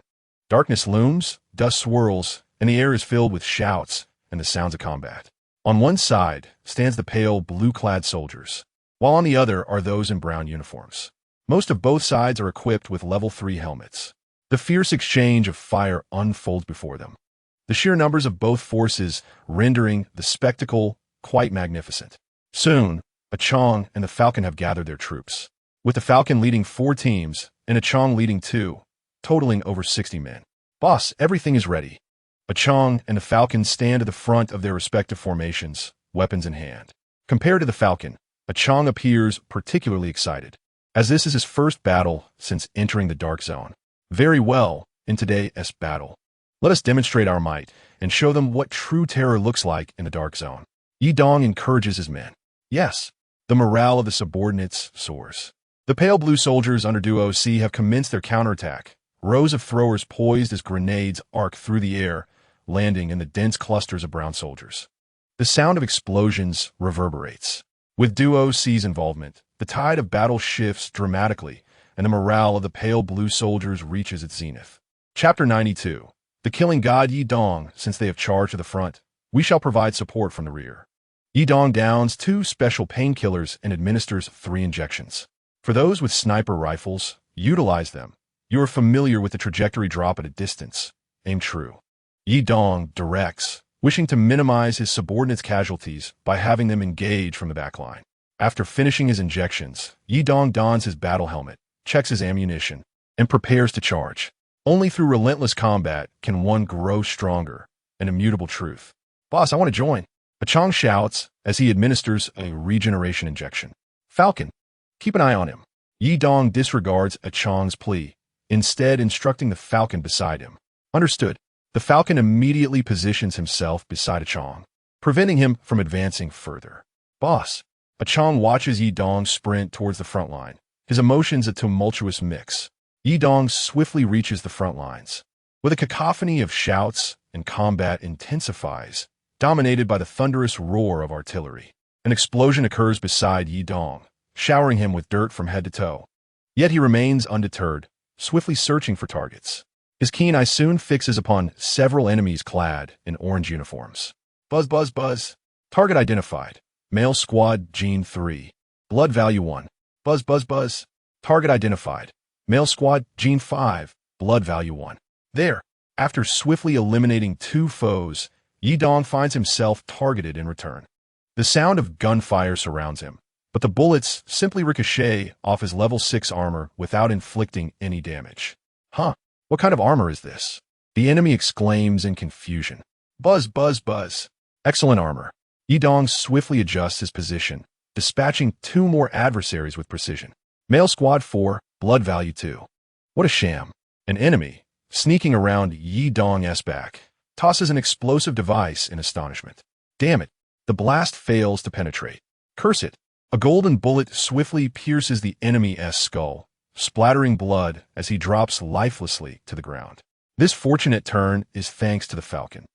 Darkness looms, dust swirls, and the air is filled with shouts and the sounds of combat. On one side stands the pale blue-clad soldiers, while on the other are those in brown uniforms. Most of both sides are equipped with level 3 helmets. The fierce exchange of fire unfolds before them, the sheer numbers of both forces rendering the spectacle quite magnificent. Soon, a Chong and the Falcon have gathered their troops, with the Falcon leading 4 teams and a Chong leading 2, totaling over 60 men. Boss, everything is ready. A Chong and the Falcon stand at the front of their respective formations, weapons in hand. Compared to the Falcon, a Chong appears particularly excited, as this is his first battle since entering the Dark Zone. Very well, in today's battle, let us demonstrate our might and show them what true terror looks like in the Dark Zone. Yi Dong encourages his men. Yes, the morale of the subordinates soars. The pale blue soldiers under Duo C have commenced their counterattack. Rows of throwers poised as grenades arc through the air, landing in the dense clusters of brown soldiers. The sound of explosions reverberates. With Duo C's involvement, the tide of battle shifts dramatically, and the morale of the pale blue soldiers reaches its zenith. Chapter 92. The killing god Yi Dong. Since they have charged to the front, we shall provide support from the rear. Yi Dong downs 2 special painkillers and administers 3 injections. For those with sniper rifles, utilize them. You are familiar with the trajectory drop at a distance. Aim true. Yi Dong directs, wishing to minimize his subordinates' casualties by having them engage from the backline. After finishing his injections, Yi Dong dons his battle helmet, checks his ammunition, and prepares to charge. Only through relentless combat can one grow stronger, an immutable truth. Boss, I want to join. A Chong shouts as he administers a regeneration injection. Falcon, keep an eye on him. Yi Dong disregards a Chong's plea, instead instructing the Falcon beside him. Understood. The Falcon immediately positions himself beside a Chong, preventing him from advancing further. Boss, a Chong watches Yi Dong sprint towards the front line, his emotions a tumultuous mix. Yi Dong swiftly reaches the front lines, where the cacophony of shouts and combat intensifies, dominated by the thunderous roar of artillery. An explosion occurs beside Yi Dong, showering him with dirt from head to toe. Yet he remains undeterred, swiftly searching for targets. His keen eye soon fixes upon several enemies clad in orange uniforms. Buzz, buzz, buzz. Target identified. Male squad, Gene 3. Blood value 1. Buzz, buzz, buzz. Target identified. Male squad, Gene 5. Blood value 1. There. After swiftly eliminating 2 foes, Yi Dong finds himself targeted in return. The sound of gunfire surrounds him, but the bullets simply ricochet off his level 6 armor without inflicting any damage. Huh? What kind of armor is this? The enemy exclaims in confusion. Buzz, buzz, buzz. Excellent armor. Yi Dong swiftly adjusts his position, dispatching 2 more adversaries with precision. Male squad 4, blood value 2. What a sham. An enemy, sneaking around Yi Dong's back, tosses an explosive device in astonishment. Damn it. The blast fails to penetrate. Curse it. A golden bullet swiftly pierces the enemy's skull, splattering blood as he drops lifelessly to the ground. This fortunate turn is thanks to the Falcon,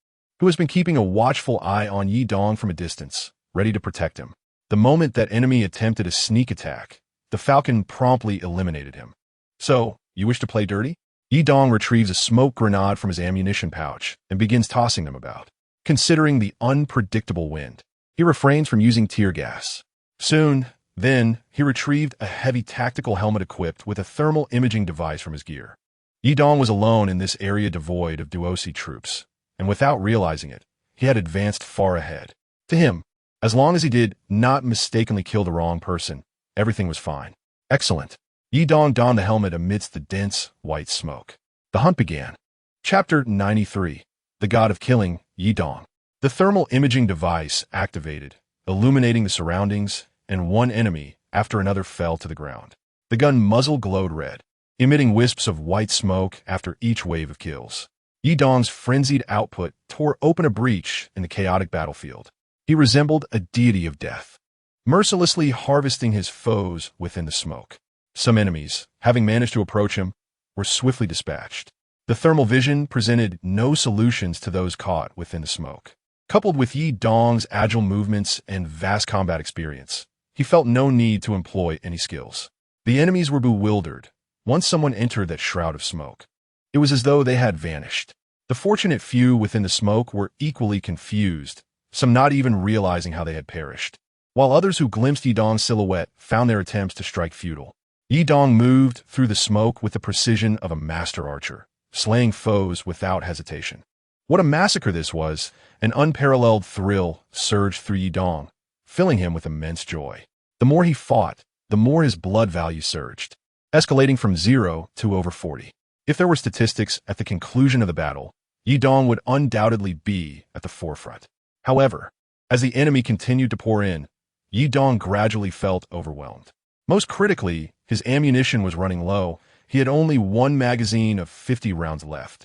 who has been keeping a watchful eye on Yi Dong from a distance, ready to protect him. The moment that enemy attempted a sneak attack, the Falcon promptly eliminated him. So, you wish to play dirty? Yi Dong retrieves a smoke grenade from his ammunition pouch and begins tossing them about. Considering the unpredictable wind, he refrains from using tear gas. Soon, then, he retrieved a heavy tactical helmet equipped with a thermal imaging device from his gear. Yi Dong was alone in this area devoid of Duosi troops, and without realizing it, he had advanced far ahead. To him, as long as he did not mistakenly kill the wrong person, everything was fine. Excellent. Yi Dong donned the helmet amidst the dense, white smoke. The hunt began. Chapter 93. The God of Killing, Yi Dong. The thermal imaging device activated, illuminating the surroundings, and one enemy after another fell to the ground. The gun muzzle glowed red, emitting wisps of white smoke after each wave of kills. Yi Dong's frenzied output tore open a breach in the chaotic battlefield. He resembled a deity of death, mercilessly harvesting his foes within the smoke. Some enemies, having managed to approach him, were swiftly dispatched. The thermal vision presented no solutions to those caught within the smoke. Coupled with Yi Dong's agile movements and vast combat experience, he felt no need to employ any skills. The enemies were bewildered once someone entered that shroud of smoke. It was as though they had vanished. The fortunate few within the smoke were equally confused, some not even realizing how they had perished, while others who glimpsed Yi Dong's silhouette found their attempts to strike futile. Yi Dong moved through the smoke with the precision of a master archer, slaying foes without hesitation. What a massacre this was! An unparalleled thrill surged through Yi Dong, filling him with immense joy. The more he fought, the more his blood value surged, escalating from 0 to over 40. If there were statistics at the conclusion of the battle, Yi Dong would undoubtedly be at the forefront. However, as the enemy continued to pour in, Yi Dong gradually felt overwhelmed. Most critically, his ammunition was running low. He had only 1 magazine of 50 rounds left.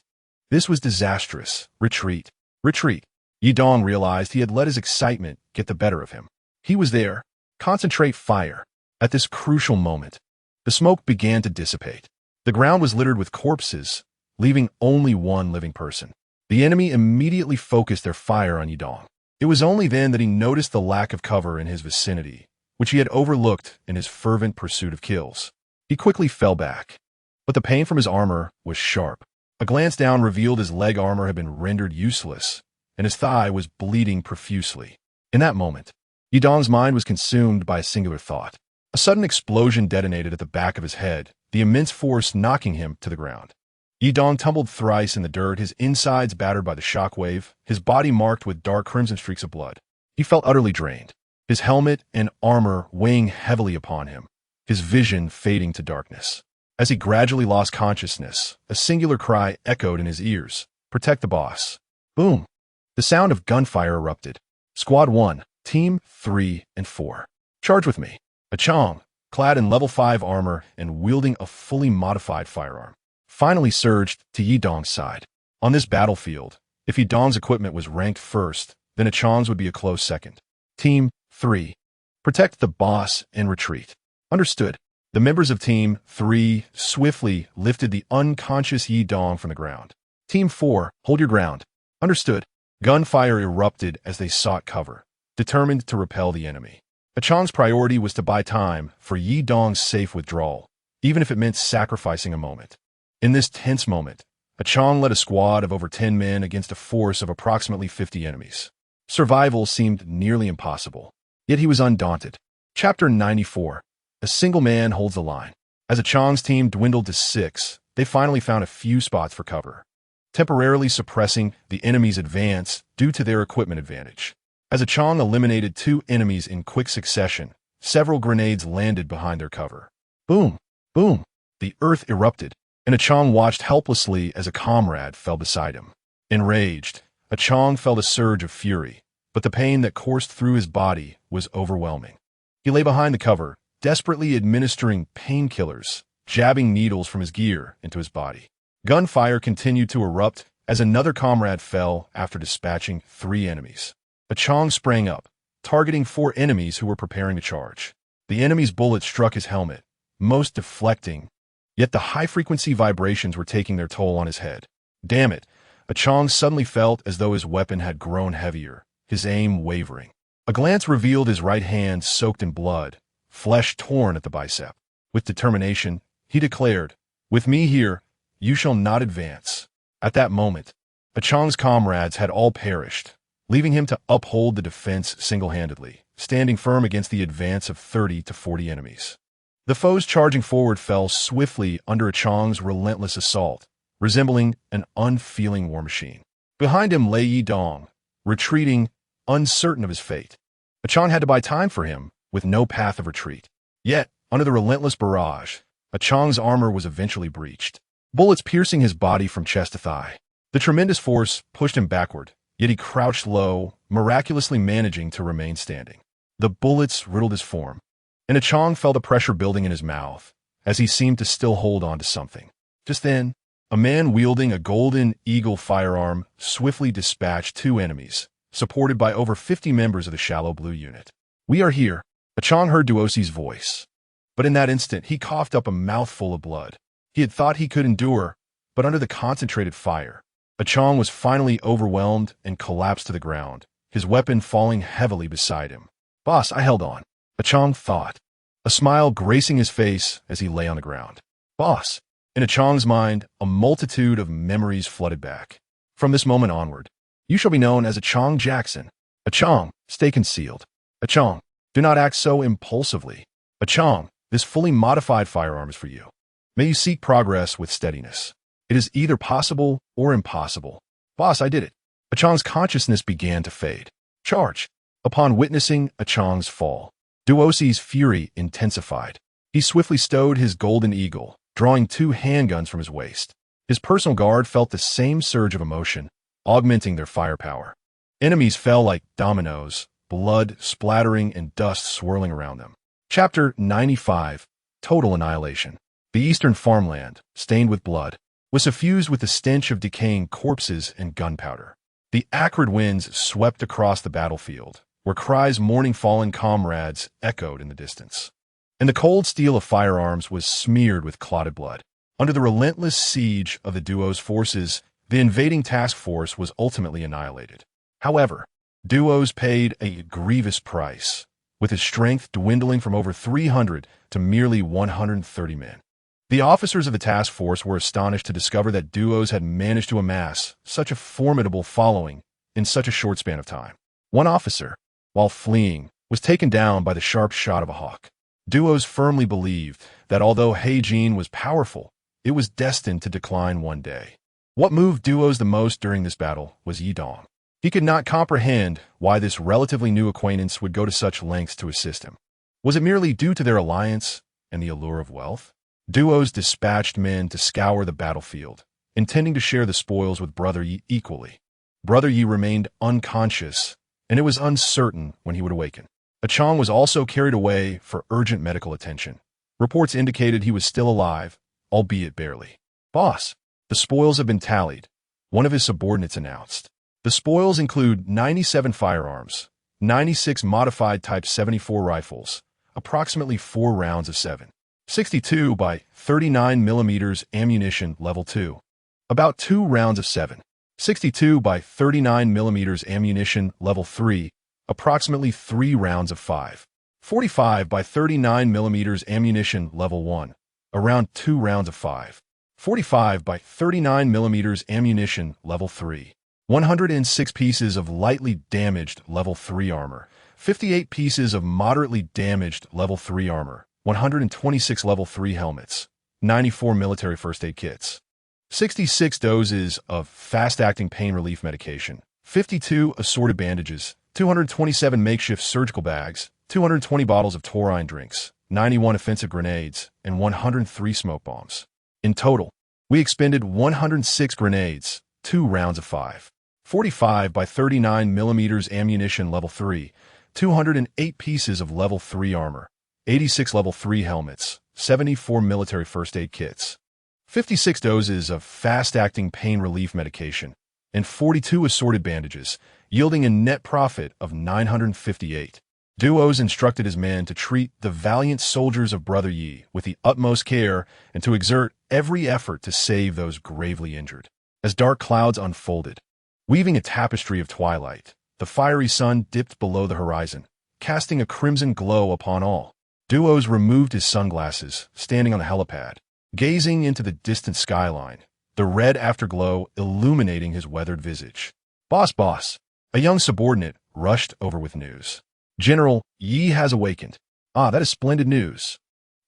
This was disastrous. Retreat. Retreat. Yi Dong realized he had let his excitement get the better of him. He was there. Concentrate fire. At this crucial moment, the smoke began to dissipate. The ground was littered with corpses, leaving only one living person. The enemy immediately focused their fire on Yi Dong. It was only then that he noticed the lack of cover in his vicinity, which he had overlooked in his fervent pursuit of kills. He quickly fell back, but the pain from his armor was sharp. A glance down revealed his leg armor had been rendered useless, and his thigh was bleeding profusely. In that moment, Yi Dong's mind was consumed by a singular thought. A sudden explosion detonated at the back of his head, the immense force knocking him to the ground. Yi Dong tumbled thrice in the dirt, his insides battered by the shockwave, his body marked with dark crimson streaks of blood. He felt utterly drained, his helmet and armor weighing heavily upon him, his vision fading to darkness. As he gradually lost consciousness, a singular cry echoed in his ears. Protect the boss. Boom! The sound of gunfire erupted. Squad 1, Team 3 and 4. Charge with me. A Chong, clad in level 5 armor and wielding a fully modified firearm, finally surged to Yi Dong's side. On this battlefield, if Yi Dong's equipment was ranked first, then a Chong's would be a close second. Team 3. Protect the boss and retreat. Understood. The members of Team 3 swiftly lifted the unconscious Yi Dong from the ground. Team 4, hold your ground. Understood. Gunfire erupted as they sought cover. determined to repel the enemy. Achang's priority was to buy time for Yi Dong's safe withdrawal, even if it meant sacrificing a moment. In this tense moment, Achang led a squad of over 10 men against a force of approximately 50 enemies. Survival seemed nearly impossible, yet he was undaunted. Chapter 94. A single man holds the line. As Achang's team dwindled to 6, they finally found a few spots for cover, temporarily suppressing the enemy's advance due to their equipment advantage. As Achang eliminated 2 enemies in quick succession, several grenades landed behind their cover. Boom! Boom! The earth erupted, and Achang watched helplessly as a comrade fell beside him. Enraged, Achang felt a surge of fury, but the pain that coursed through his body was overwhelming. He lay behind the cover, desperately administering painkillers, jabbing needles from his gear into his body. Gunfire continued to erupt as another comrade fell after dispatching 3 enemies. Achang sprang up, targeting 4 enemies who were preparing to charge. The enemy's bullet struck his helmet, most deflecting, yet the high-frequency vibrations were taking their toll on his head. Damn it! Achang suddenly felt as though his weapon had grown heavier, his aim wavering. A glance revealed his right hand soaked in blood, flesh torn at the bicep. With determination, he declared, "With me here, you shall not advance." At that moment, Achang's comrades had all perished, leaving him to uphold the defense single-handedly, standing firm against the advance of 30 to 40 enemies. The foes charging forward fell swiftly under Achang's relentless assault, resembling an unfeeling war machine. Behind him lay Yi Dong, retreating, uncertain of his fate. Achang had to buy time for him, with no path of retreat. Yet, under the relentless barrage, Achang's armor was eventually breached, bullets piercing his body from chest to thigh. The tremendous force pushed him backward, yet he crouched low, miraculously managing to remain standing. The bullets riddled his form, and Achang felt the pressure building in his mouth, as he seemed to still hold on to something. Just then, a man wielding a golden eagle firearm swiftly dispatched 2 enemies, supported by over 50 members of the Shallow Blue unit. "We are here," Achang heard Duosi's voice. But in that instant, he coughed up a mouthful of blood. He had thought he could endure, but under the concentrated fire, Achang was finally overwhelmed and collapsed to the ground, his weapon falling heavily beside him. "Boss, I held on," Achang thought, a smile gracing his face as he lay on the ground. "Boss." In Achang's mind, a multitude of memories flooded back. From this moment onward, you shall be known as Achang Jackson. Achang, stay concealed. Achang, do not act so impulsively. Achang, this fully modified firearm is for you. May you seek progress with steadiness. It is either possible or impossible. Boss, I did it. Achang's consciousness began to fade. Charge. Upon witnessing Achang's fall, Duosi's fury intensified. He swiftly stowed his golden eagle, drawing 2 handguns from his waist. His personal guard felt the same surge of emotion, augmenting their firepower. Enemies fell like dominoes, blood splattering and dust swirling around them. Chapter 95. Total Annihilation. The eastern farmland, stained with blood, was suffused with the stench of decaying corpses and gunpowder. The acrid winds swept across the battlefield, where cries mourning fallen comrades echoed in the distance. And the cold steel of firearms was smeared with clotted blood. Under the relentless siege of the Duo's forces, the invading task force was ultimately annihilated. However, Duos paid a grievous price, with his strength dwindling from over 300 to merely 130 men. The officers of the task force were astonished to discover that Duos had managed to amass such a formidable following in such a short span of time. One officer, while fleeing, was taken down by the sharp shot of a hawk. Duos firmly believed that although Heijin was powerful, it was destined to decline one day. What moved Duos the most during this battle was Yi Dong. He could not comprehend why this relatively new acquaintance would go to such lengths to assist him. Was it merely due to their alliance and the allure of wealth? Duos dispatched men to scour the battlefield, intending to share the spoils with Brother Yi equally. Brother Yi remained unconscious, and it was uncertain when he would awaken. Achang was also carried away for urgent medical attention. Reports indicated he was still alive, albeit barely. "Boss, the spoils have been tallied," one of his subordinates announced. The spoils include 97 firearms, 96 modified Type 74 rifles, approximately 4 rounds of 7.62 by 39 mm ammunition level 2, about 2 rounds of 7.62 by 39 mm ammunition level 3, approximately 3 rounds of 5.45 by 39 millimeters ammunition level 1, around 2 rounds of 5.45 by 39 millimeters ammunition level 3, 106 pieces of lightly damaged level 3 armor, 58 pieces of moderately damaged level 3 armor, 126 level 3 helmets, 94 military first aid kits, 66 doses of fast-acting pain relief medication, 52 assorted bandages, 227 makeshift surgical bags, 220 bottles of taurine drinks, 91 offensive grenades, and 103 smoke bombs. In total, we expended 106 grenades, 2 rounds of 5.45 by 39 millimeters ammunition level 3, 208 pieces of level 3 armor, 86 level 3 helmets, 74 military first aid kits, 56 doses of fast-acting pain relief medication, and 42 assorted bandages, yielding a net profit of 958. Duos instructed his men to treat the valiant soldiers of Brother Yi with the utmost care and to exert every effort to save those gravely injured. As dark clouds unfolded, weaving a tapestry of twilight, the fiery sun dipped below the horizon, casting a crimson glow upon all. Duos removed his sunglasses, standing on the helipad, gazing into the distant skyline, the red afterglow illuminating his weathered visage. Boss, a young subordinate rushed over with news. General, Yi has awakened. Ah, that is splendid news.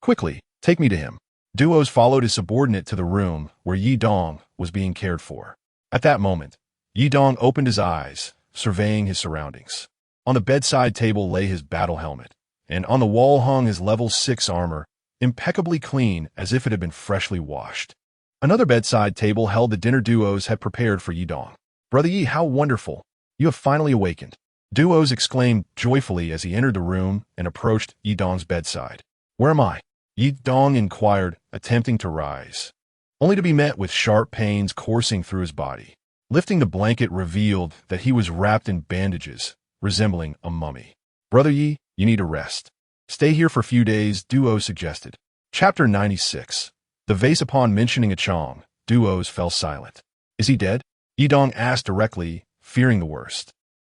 Quickly, take me to him. Duos followed his subordinate to the room where Yi Dong was being cared for. At that moment, Yi Dong opened his eyes, surveying his surroundings. On the bedside table lay his battle helmet, and on the wall hung his level 6 armor, impeccably clean as if it had been freshly washed. Another bedside table held the dinner Duos had prepared for Yi Dong. Brother Yi, how wonderful! You have finally awakened. Duos exclaimed joyfully as he entered the room and approached Yi Dong's bedside. Where am I? Yi Dong inquired, attempting to rise, only to be met with sharp pains coursing through his body. Lifting the blanket revealed that he was wrapped in bandages, resembling a mummy. Brother Yi, you need a rest. Stay here for a few days, Duos suggested. Chapter 96. The vase. Upon mentioning a Chong, Duos fell silent. Is he dead? Yi Dong asked directly, fearing the worst.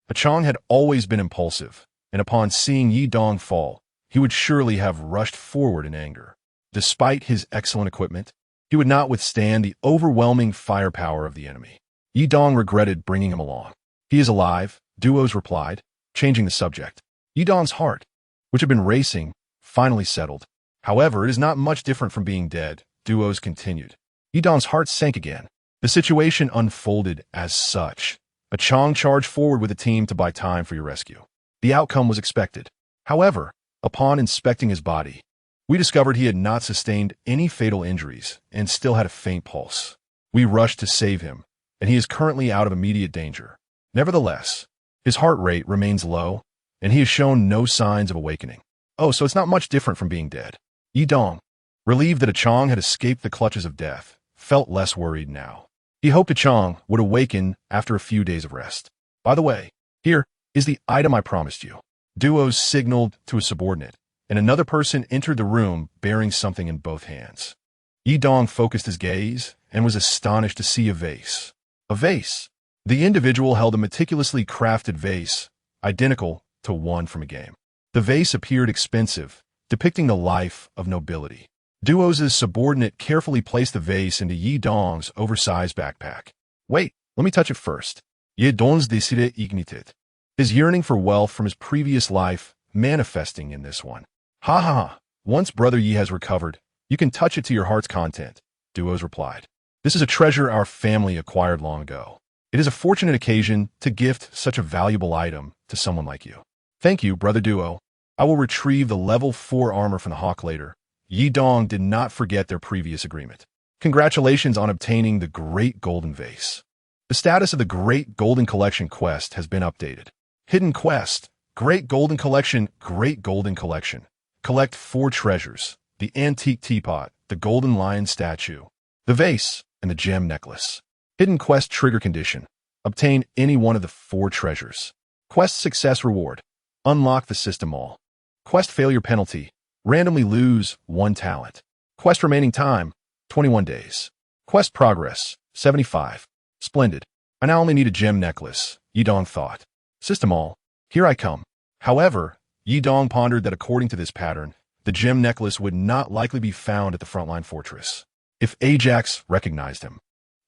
A Chong had always been impulsive, and upon seeing Yi Dong fall, he would surely have rushed forward in anger. Despite his excellent equipment, he would not withstand the overwhelming firepower of the enemy. Yi Dong regretted bringing him along. He is alive, Duos replied, changing the subject. Yi Dong's heart, which had been racing, finally settled. However, it is not much different from being dead, Duos continued. Yi Dong's heart sank again. The situation unfolded as such. A Chong charged forward with a team to buy time for your rescue. The outcome was expected. However, upon inspecting his body, we discovered he had not sustained any fatal injuries and still had a faint pulse. We rushed to save him, and he is currently out of immediate danger. Nevertheless, his heart rate remains low, and he has shown no signs of awakening. Oh, so it's not much different from being dead. Yi Dong, relieved that a Chong had escaped the clutches of death, felt less worried now. He hoped a Chong would awaken after a few days of rest. By the way, here is the item I promised you. Duos signaled to a subordinate, and another person entered the room bearing something in both hands. Yi Dong focused his gaze and was astonished to see a vase. A vase. The individual held a meticulously crafted vase, identical to one from a game. The vase appeared expensive, depicting the life of nobility. Duos' subordinate carefully placed the vase into Yi Dong's oversized backpack. Wait, let me touch it first. Yi Dong's désir ignited. His yearning for wealth from his previous life manifesting in this one. Ha ha ha. Once Brother Yi has recovered, you can touch it to your heart's content, Duos replied. This is a treasure our family acquired long ago. It is a fortunate occasion to gift such a valuable item to someone like you. Thank you, Brother Duo. I will retrieve the level 4 armor from the hawk later. Yi Dong did not forget their previous agreement. Congratulations on obtaining the Great Golden Vase. The status of the Great Golden Collection quest has been updated. Hidden quest. Great Golden Collection. Great Golden Collection. Collect 4 treasures. The antique teapot, the golden lion statue, the vase, and the gem necklace. Hidden quest trigger condition. Obtain any one of the 4 treasures. Quest success reward. Unlock the system all. Quest failure penalty. Randomly lose 1 talent. Quest remaining time, 21 days. Quest progress, 75. Splendid. I now only need a gem necklace, Yi Dong thought. System all. Here I come. However, Yi Dong pondered that according to this pattern, the gem necklace would not likely be found at the frontline fortress. If Ajax recognized him,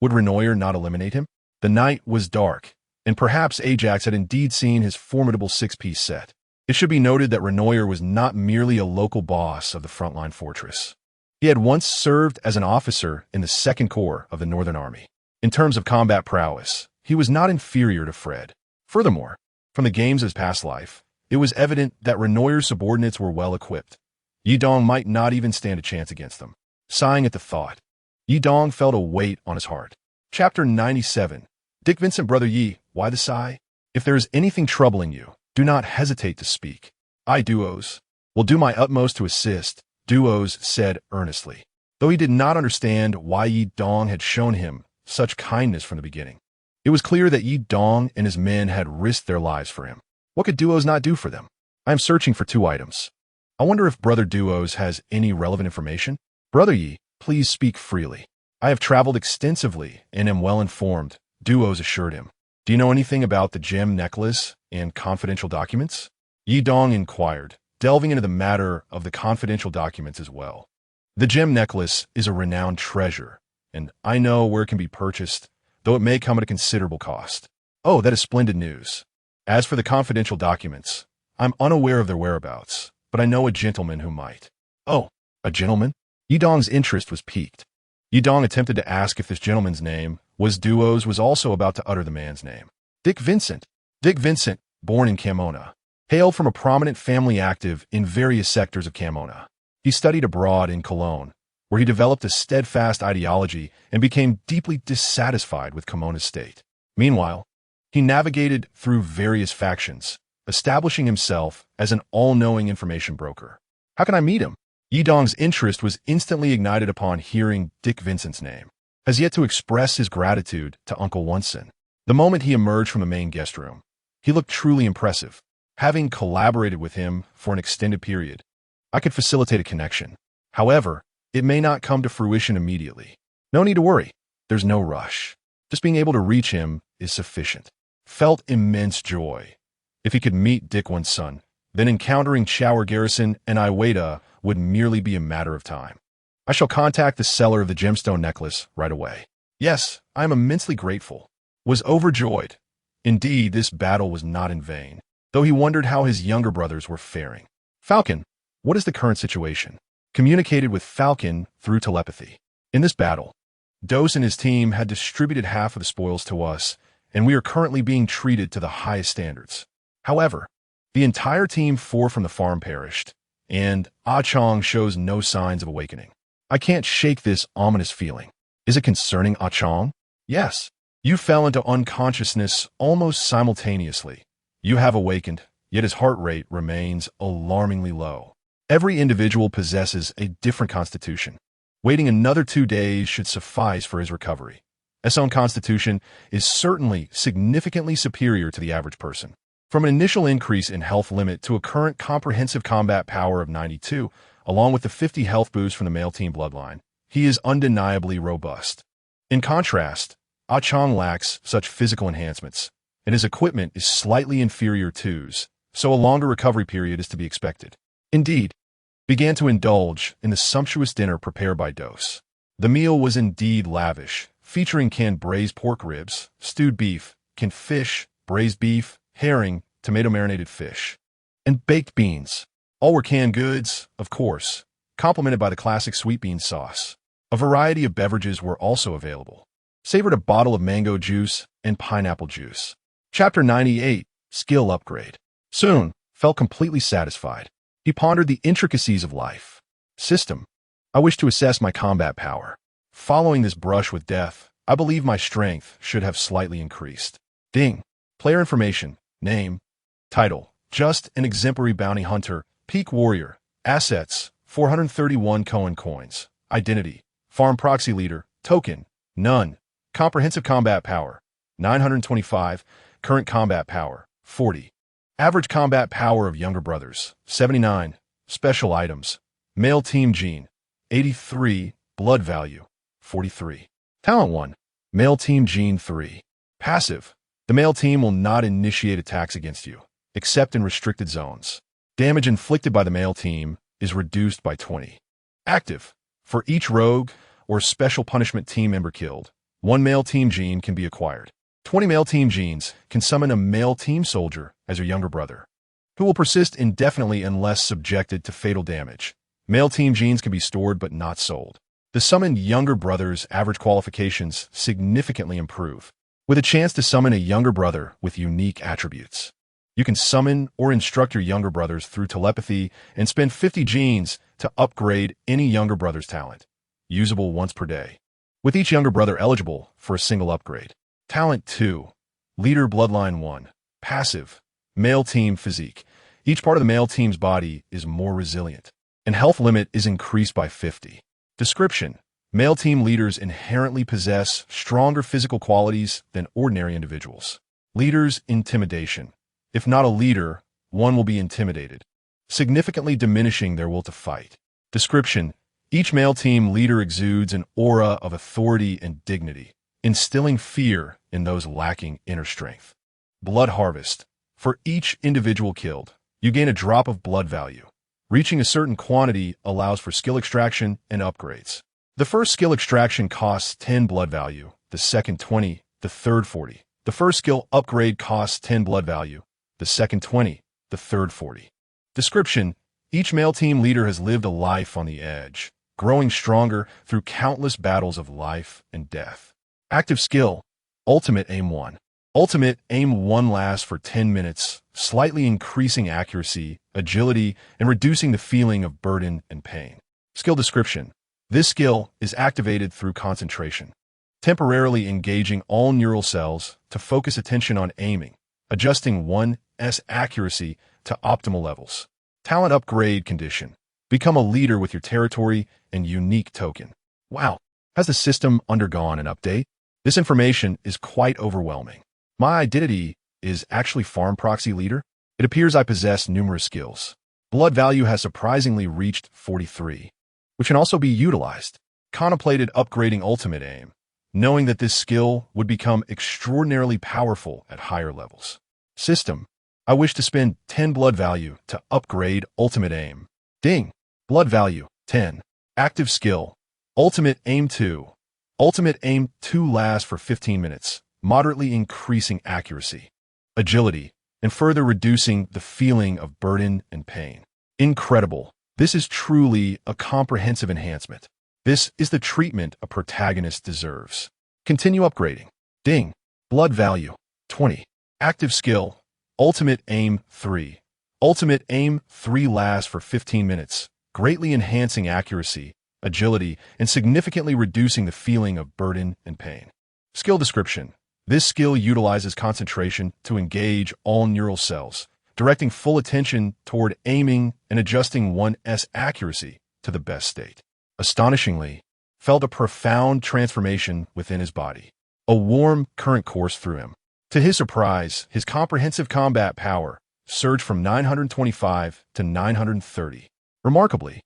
would Renoir not eliminate him? The night was dark, and perhaps Ajax had indeed seen his formidable six-piece set. It should be noted that Renoir was not merely a local boss of the frontline fortress. He had once served as an officer in the Second Corps of the Northern Army. In terms of combat prowess, he was not inferior to Fred. Furthermore, from the games of his past life, it was evident that Renoir's subordinates were well equipped. Yi Dong might not even stand a chance against them. Sighing at the thought, Yi Dong felt a weight on his heart. Chapter 97. Dick Vincent, Brother Yi, why the sigh? If there is anything troubling you, do not hesitate to speak. I, Duos, will do my utmost to assist, Duos said earnestly, though he did not understand why Yi Dong had shown him such kindness from the beginning. It was clear that Yi Dong and his men had risked their lives for him. What could Duos not do for them? I am searching for 2 items. I wonder if Brother Duos has any relevant information? Brother Yi, please speak freely. I have traveled extensively and am well informed, Duos assured him. Do you know anything about the gem necklace and confidential documents? Yi Dong inquired, delving into the matter of the confidential documents as well. The gem necklace is a renowned treasure, and I know where it can be purchased, though it may come at a considerable cost. Oh, that is splendid news. As for the confidential documents, I'm unaware of their whereabouts, but I know a gentleman who might. Oh, a gentleman? Yi Dong's interest was piqued. Yi Dong attempted to ask if this gentleman's name was Duos, was also about to utter the man's name. Dick Vincent. Dick Vincent, born in Camona, hailed from a prominent family active in various sectors of Camona. He studied abroad in Cologne, where he developed a steadfast ideology and became deeply dissatisfied with Camona's state. Meanwhile, he navigated through various factions, establishing himself as an all-knowing information broker. How can I meet him? Yi Dong's interest was instantly ignited upon hearing Dick Vincent's name. Has yet to express his gratitude to Uncle Wunson. The moment he emerged from the main guest room, he looked truly impressive. Having collaborated with him for an extended period, I could facilitate a connection. However, it may not come to fruition immediately. No need to worry. There's no rush. Just being able to reach him is sufficient. Felt immense joy. If he could meet Dick Wunson, then encountering Chower Garrison and Iwata would merely be a matter of time. I shall contact the seller of the gemstone necklace right away. Yes, I am immensely grateful. Was overjoyed. Indeed, this battle was not in vain, though he wondered how his younger brothers were faring. Falcon, what is the current situation? Communicated with Falcon through telepathy. In this battle, Dos and his team had distributed half of the spoils to us, and we are currently being treated to the highest standards. However, the entire team 4 from the farm perished, and Ah Chong shows no signs of awakening. I can't shake this ominous feeling. Is it concerning Ah Chong? Yes. You fell into unconsciousness almost simultaneously. You have awakened, yet his heart rate remains alarmingly low. Every individual possesses a different constitution. Waiting another 2 days should suffice for his recovery. His own constitution is certainly significantly superior to the average person. From an initial increase in health limit to a current comprehensive combat power of 92, along with the 50 health boost from the male team bloodline, he is undeniably robust. In contrast, Ah Chong lacks such physical enhancements, and his equipment is slightly inferior to's, so a longer recovery period is to be expected. Indeed, began to indulge in the sumptuous dinner prepared by Dos. The meal was indeed lavish, featuring canned braised pork ribs, stewed beef, canned fish, braised beef, herring, tomato-marinated fish, and baked beans. All were canned goods, of course, complemented by the classic sweet bean sauce. A variety of beverages were also available. Savored a bottle of mango juice and pineapple juice. Chapter 98, Skill Upgrade. Soon, felt completely satisfied. He pondered the intricacies of life. System. I wish to assess my combat power. Following this brush with death, I believe my strength should have slightly increased. Ding. Player information. Name. Title. Just an exemplary bounty hunter. Peak warrior. Assets. 431 Cohen coins. Identity. Farm proxy leader. Token. None. Comprehensive combat power. 925. Current combat power. 40. Average combat power of younger brothers. 79. Special items. Male team gene. 83. Blood value. 43. Talent 1. Male team gene 3. Passive. The male team will not initiate attacks against you. except in restricted zones. Damage inflicted by the male team is reduced by 20. Active. For each rogue or special punishment team member killed, 1 male team gene can be acquired. 20 male team genes can summon a male team soldier as your younger brother, who will persist indefinitely unless subjected to fatal damage. Male team genes can be stored but not sold. The summoned younger brother's average qualifications significantly improve, with a chance to summon a younger brother with unique attributes. You can summon or instruct your younger brothers through telepathy and spend 50 genes to upgrade any younger brother's talent, usable once per day, with each younger brother eligible for a single upgrade. Talent 2. Leader Bloodline 1. Passive. Male team physique. Each part of the male team's body is more resilient, and health limit is increased by 50. Description. Male team leaders inherently possess stronger physical qualities than ordinary individuals. Leader's intimidation. If not a leader, one will be intimidated, significantly diminishing their will to fight. Description. Each male team leader exudes an aura of authority and dignity, instilling fear in those lacking inner strength. Blood harvest. For each individual killed, you gain a drop of blood value. Reaching a certain quantity allows for skill extraction and upgrades. The first skill extraction costs 10 blood value, the second 20, the third 40. The first skill upgrade costs 10 blood value, the second 20, the third 40. Description. Each male team leader has lived a life on the edge, growing stronger through countless battles of life and death. Active skill. Ultimate Aim 1. Ultimate Aim 1 lasts for 10 minutes, slightly increasing accuracy, agility, and reducing the feeling of burden and pain. Skill description. This skill is activated through concentration, temporarily engaging all neural cells to focus attention on aiming, adjusting one's accuracy to optimal levels. Talent upgrade condition. Become a leader with your territory and unique token. Wow, has the system undergone an update? This information is quite overwhelming. My identity is actually farm proxy leader. It appears I possess numerous skills. Blood value has surprisingly reached 43, which can also be utilized. Contemplated upgrading ultimate aim, knowing that this skill would become extraordinarily powerful at higher levels. System. I wish to spend 10 blood value to upgrade ultimate aim. Ding. Blood value, 10. Active skill. Ultimate Aim 2. Ultimate Aim 2 lasts for 15 minutes, moderately increasing accuracy, agility, and further reducing the feeling of burden and pain. Incredible. This is truly a comprehensive enhancement. This is the treatment a protagonist deserves. Continue upgrading. Ding. Blood value, 20. Active skill. Ultimate Aim 3. Ultimate Aim 3 lasts for 15 minutes, greatly enhancing accuracy, agility, and significantly reducing the feeling of burden and pain. Skill description. This skill utilizes concentration to engage all neural cells, directing full attention toward aiming and adjusting one's accuracy to the best state. Astonishingly, felt a profound transformation within his body. A warm current coursed through him. To his surprise, his comprehensive combat power surged from 925 to 930. Remarkably,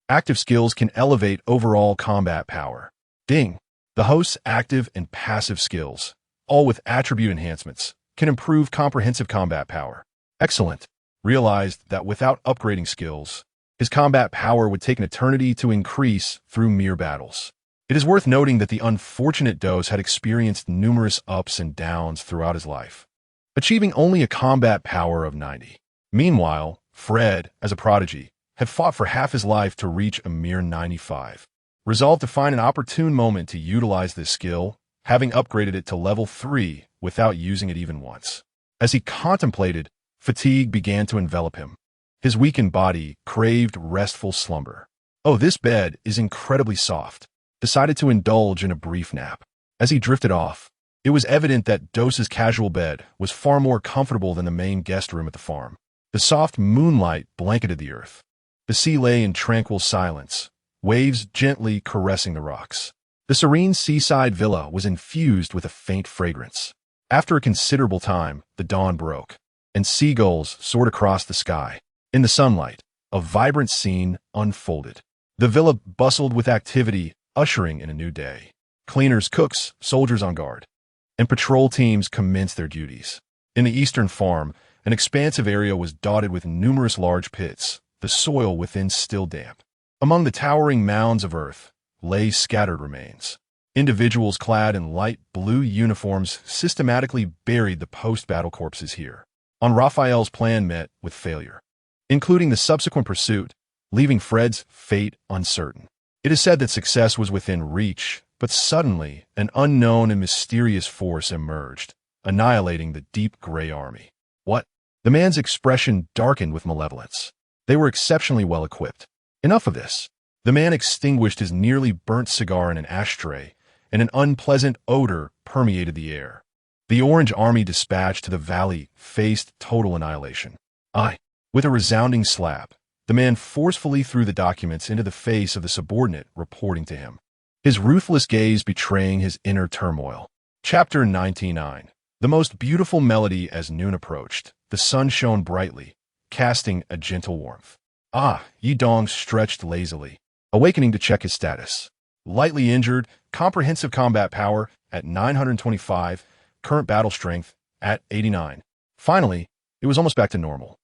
active skills can elevate overall combat power. Ding. The host's active and passive skills, all with attribute enhancements, can improve comprehensive combat power. Excellent. Realized that without upgrading skills, his combat power would take an eternity to increase through mere battles. It is worth noting that the unfortunate Dose had experienced numerous ups and downs throughout his life, achieving only a combat power of 90. Meanwhile, Fred, as a prodigy, had fought for half his life to reach a mere 95. Resolved to find an opportune moment to utilize this skill, having upgraded it to level 3 without using it even once. As he contemplated, fatigue began to envelop him. His weakened body craved restful slumber. Oh, this bed is incredibly soft. Decided to indulge in a brief nap. As he drifted off, it was evident that Dose's casual bed was far more comfortable than the main guest room at the farm. The soft moonlight blanketed the earth. The sea lay in tranquil silence, waves gently caressing the rocks. The serene seaside villa was infused with a faint fragrance. After a considerable time, the dawn broke, and seagulls soared across the sky. In the sunlight, a vibrant scene unfolded. The villa bustled with activity, ushering in a new day. Cleaners, cooks, soldiers on guard, and patrol teams commenced their duties. In the eastern farm, An expansive area was dotted with numerous large pits, the soil within still damp. Among the towering mounds of earth lay scattered remains. Individuals clad in light blue uniforms systematically buried the post-battle corpses here. On Raphael's plan met with failure, including the subsequent pursuit, leaving Fred's fate uncertain. It is said that success was within reach, but suddenly an unknown and mysterious force emerged, annihilating the deep gray army. What? The man's expression darkened with malevolence. They were exceptionally well equipped. Enough of this. The man extinguished his nearly burnt cigar in an ashtray, and an unpleasant odor permeated the air. The Orange Army dispatched to the valley faced total annihilation. With a resounding slap, the man forcefully threw the documents into the face of the subordinate reporting to him, his ruthless gaze betraying his inner turmoil. Chapter 99. The most beautiful melody. As noon approached, the sun shone brightly, casting a gentle warmth. Yi Dong stretched lazily, awakening to check his status. Lightly injured, comprehensive combat power at 925, current battle strength at 89. Finally, it was almost back to normal.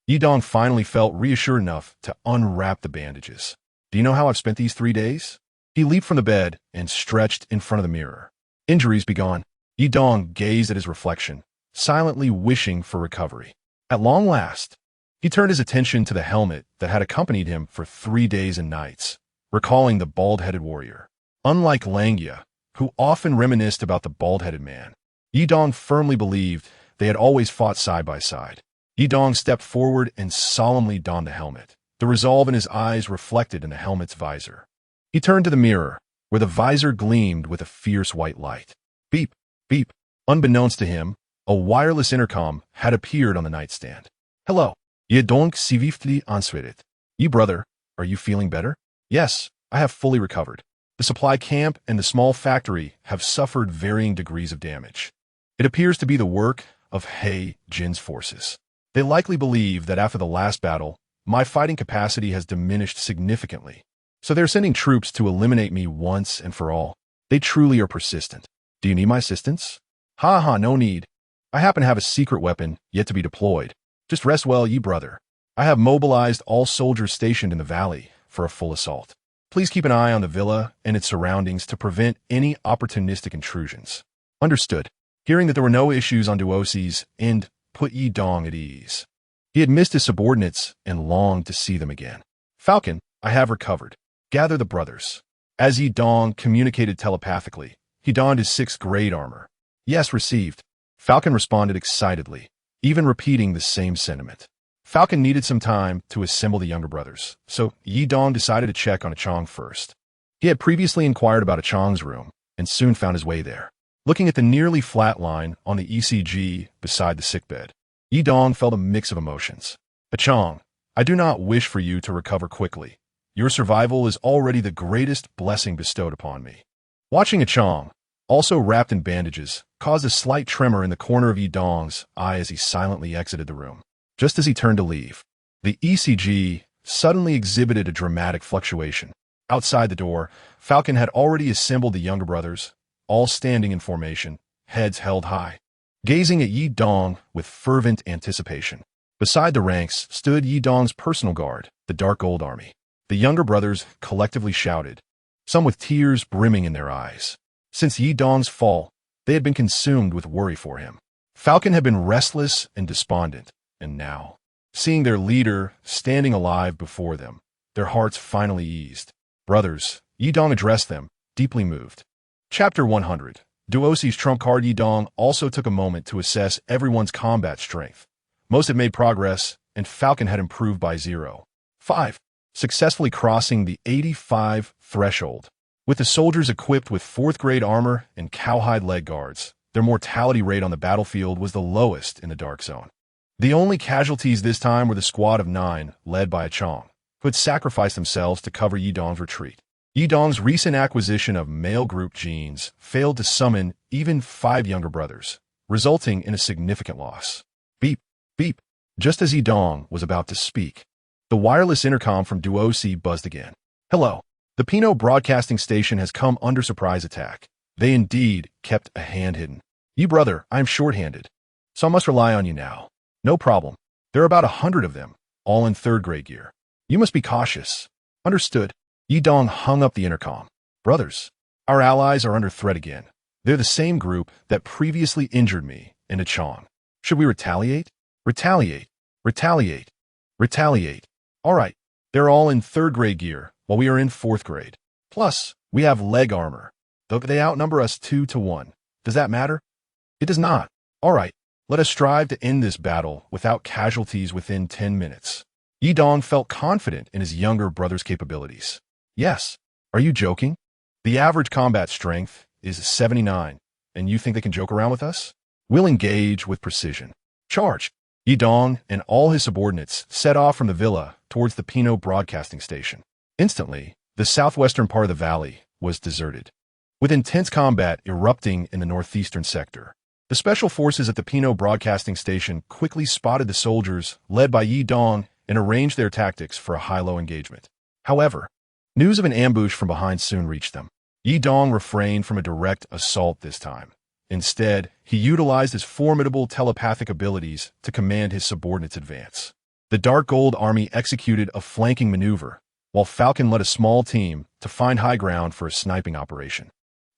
Yi Dong finally felt reassured enough to unwrap the bandages. Do you know how I've spent these 3 days? He leaped from the bed and stretched in front of the mirror. Injuries be gone. Yi Dong gazed at his reflection, silently wishing for recovery. At long last, he turned his attention to the helmet that had accompanied him for 3 days and nights, recalling the bald-headed warrior. Unlike Langya, who often reminisced about the bald-headed man, Yi Dong firmly believed they had always fought side by side. Yi Dong stepped forward and solemnly donned the helmet, the resolve in his eyes reflected in the helmet's visor. He turned to the mirror, where the visor gleamed with a fierce white light. Beep, beep. Unbeknownst to him, a wireless intercom had appeared on the nightstand. Hello. Yi Dong sivifli answered. Yi brother, are you feeling better? Yes, I have fully recovered. The supply camp and the small factory have suffered varying degrees of damage. It appears to be the work of He Jin's forces. They likely believe that after the last battle, my fighting capacity has diminished significantly. So they're sending troops to eliminate me once and for all. They truly are persistent. Do you need my assistance? No need. I happen to have a secret weapon yet to be deployed. Just rest well, Yi brother. I have mobilized all soldiers stationed in the valley for a full assault. Please keep an eye on the villa and its surroundings to prevent any opportunistic intrusions. Understood. Hearing that there were no issues on Duosi's end put Yi Dong at ease. He had missed his subordinates and longed to see them again. Falcon, I have recovered. Gather the brothers. As Yi Dong communicated telepathically, he donned his 6th grade armor. Yes, received. Falcon responded excitedly, even repeating the same sentiment. Falcon needed some time to assemble the younger brothers, so Yi Dong decided to check on Achong first. He had previously inquired about Achong's room and soon found his way there. Looking at the nearly flat line on the ECG beside the sickbed, Yi Dong felt a mix of emotions. Achong, I do not wish for you to recover quickly. Your survival is already the greatest blessing bestowed upon me. Watching Achong, also wrapped in bandages, caused a slight tremor in the corner of Yi Dong's eye as he silently exited the room. Just as he turned to leave, the ECG suddenly exhibited a dramatic fluctuation. Outside the door, Falcon had already assembled the younger brothers, all standing in formation, heads held high, gazing at Yi Dong with fervent anticipation. Beside the ranks stood Yi Dong's personal guard, the Dark Gold Army. The younger brothers collectively shouted, some with tears brimming in their eyes. Since Yi Dong's fall, they had been consumed with worry for him. Falcon had been restless and despondent, and now, seeing their leader standing alive before them, their hearts finally eased. Brothers, Yi Dong addressed them, deeply moved. Chapter 100. Duosi's trump card. Yi Dong also took a moment to assess everyone's combat strength. Most had made progress, and Falcon had improved by 0.5, successfully crossing the 85 threshold. With the soldiers equipped with 4th grade armor and cowhide leg guards, their mortality rate on the battlefield was the lowest in the Dark Zone. The only casualties this time were the squad of 9, led by Achong, who had sacrificed themselves to cover Yi Dong's retreat. Yi Dong's recent acquisition of male group genes failed to summon even 5 younger brothers, resulting in a significant loss. Beep, beep. Just as Yi Dong was about to speak, the wireless intercom from Duosi buzzed again. Hello. The Pinot broadcasting station has come under surprise attack. They indeed kept a hand hidden. You brother, I am short-handed, so I must rely on you now. No problem. There are about 100 of them, all in third-grade gear. You must be cautious. Understood. Yi Dong hung up the intercom. Brothers, our allies are under threat again. They're the same group that previously injured me in Chong. Should we retaliate? Retaliate. Retaliate. Retaliate. All right. They're all in third-grade gear, while we are in fourth grade. Plus, we have leg armor. Though they outnumber us 2-1. Does that matter? It does not. All right. Let us strive to end this battle without casualties within 10 minutes. Yi Dong felt confident in his younger brother's capabilities. Yes. Are you joking? The average combat strength is 79, and you think they can joke around with us? We'll engage with precision. Charge! Yi Dong and all his subordinates set off from the villa towards the Pinot broadcasting station. Instantly, the southwestern part of the valley was deserted, with intense combat erupting in the northeastern sector. The special forces at the Pinot broadcasting station quickly spotted the soldiers led by Yi Dong and arranged their tactics for a high-low engagement. However, news of an ambush from behind soon reached them. Yi Dong refrained from a direct assault this time. Instead, he utilized his formidable telepathic abilities to command his subordinates' advance. The Dark Gold Army executed a flanking maneuver, while Falcon led a small team to find high ground for a sniping operation.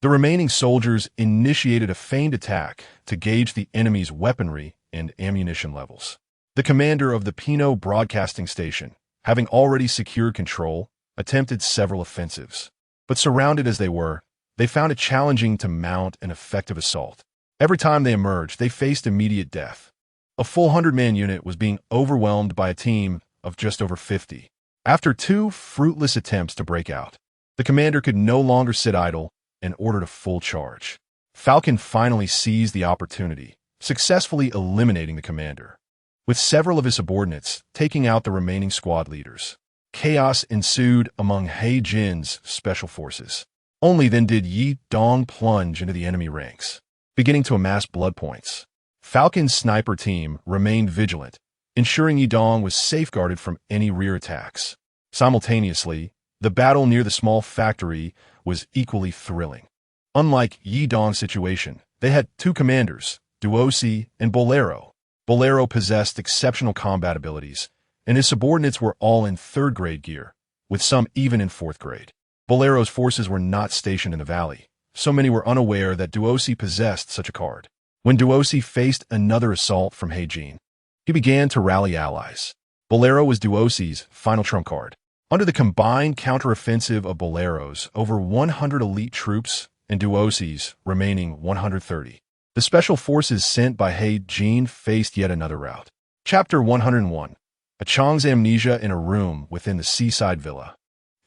The remaining soldiers initiated a feigned attack to gauge the enemy's weaponry and ammunition levels. The commander of the Pinot broadcasting station, having already secured control, attempted several offensives. But surrounded as they were, they found it challenging to mount an effective assault. Every time they emerged, they faced immediate death. A full 100-man unit was being overwhelmed by a team of just over 50. After 2 fruitless attempts to break out, the commander could no longer sit idle and ordered a full charge. Falcon finally seized the opportunity, successfully eliminating the commander, with several of his subordinates taking out the remaining squad leaders. Chaos ensued among He Jin's special forces. Only then did Yi Dong plunge into the enemy ranks, beginning to amass blood points. Falcon's sniper team remained vigilant, ensuring Yi Dong was safeguarded from any rear attacks. Simultaneously, the battle near the small factory was equally thrilling. Unlike Yi Dong's situation, they had 2 commanders, Duosi and Bolero. Bolero possessed exceptional combat abilities, and his subordinates were all in third-grade gear, with some even in fourth grade. Bolero's forces were not stationed in the valley, so many were unaware that Duosi possessed such a card. When Duosi faced another assault from He Jin, he began to rally allies. Bolero was Duosi's final trump card. Under the combined counteroffensive of Bolero's over 100 elite troops and Duosi's remaining 130, the special forces sent by He Jin faced yet another rout. Chapter 101. A Chong's amnesia in a room within the seaside villa.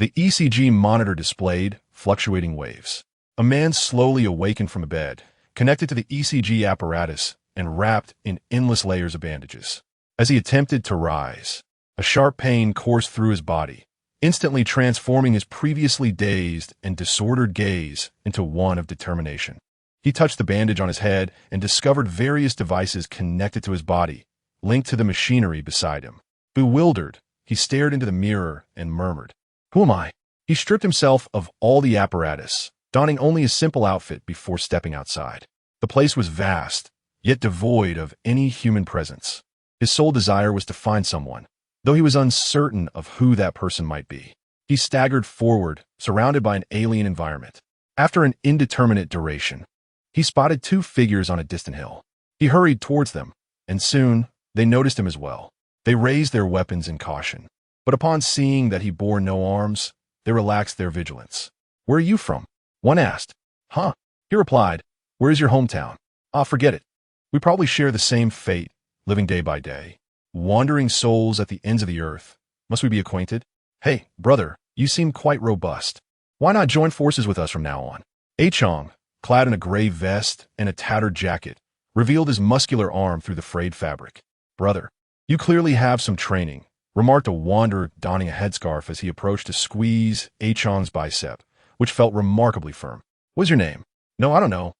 The ECG monitor displayed fluctuating waves. A man slowly awakened from a bed, connected to the ECG apparatus and wrapped in endless layers of bandages. As he attempted to rise, a sharp pain coursed through his body, instantly transforming his previously dazed and disordered gaze into one of determination. He touched the bandage on his head and discovered various devices connected to his body, linked to the machinery beside him. Bewildered, he stared into the mirror and murmured, "Who am I?" He stripped himself of all the apparatus, donning only a simple outfit before stepping outside. The place was vast, yet devoid of any human presence. His sole desire was to find someone, though he was uncertain of who that person might be. He staggered forward, surrounded by an alien environment. After an indeterminate duration, he spotted 2 figures on a distant hill. He hurried towards them, and soon they noticed him as well. They raised their weapons in caution, but upon seeing that he bore no arms, they relaxed their vigilance. "Where are you from?" one asked. "Huh?" He replied, "Where is your hometown?" "Ah, forget it. We probably share the same fate, living day by day. Wandering souls at the ends of the earth. Must we be acquainted?" "Hey, brother, you seem quite robust. Why not join forces with us from now on?" Chong, clad in a gray vest and a tattered jacket, revealed his muscular arm through the frayed fabric. "Brother, you clearly have some training," remarked a wanderer donning a headscarf as he approached to squeeze Chong's bicep, which felt remarkably firm. "What's your name?" "No, I don't know."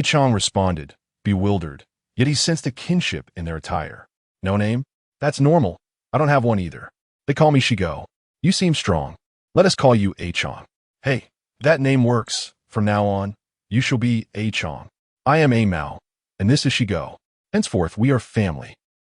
Chong responded, bewildered, yet he sensed a kinship in their attire. "No name? That's normal. I don't have one either. They call me Shigo. You seem strong. Let us call you Chong." "Hey, that name works. From now on, you shall be Chong. I am Mao, and this is Shigo. Henceforth, we are family."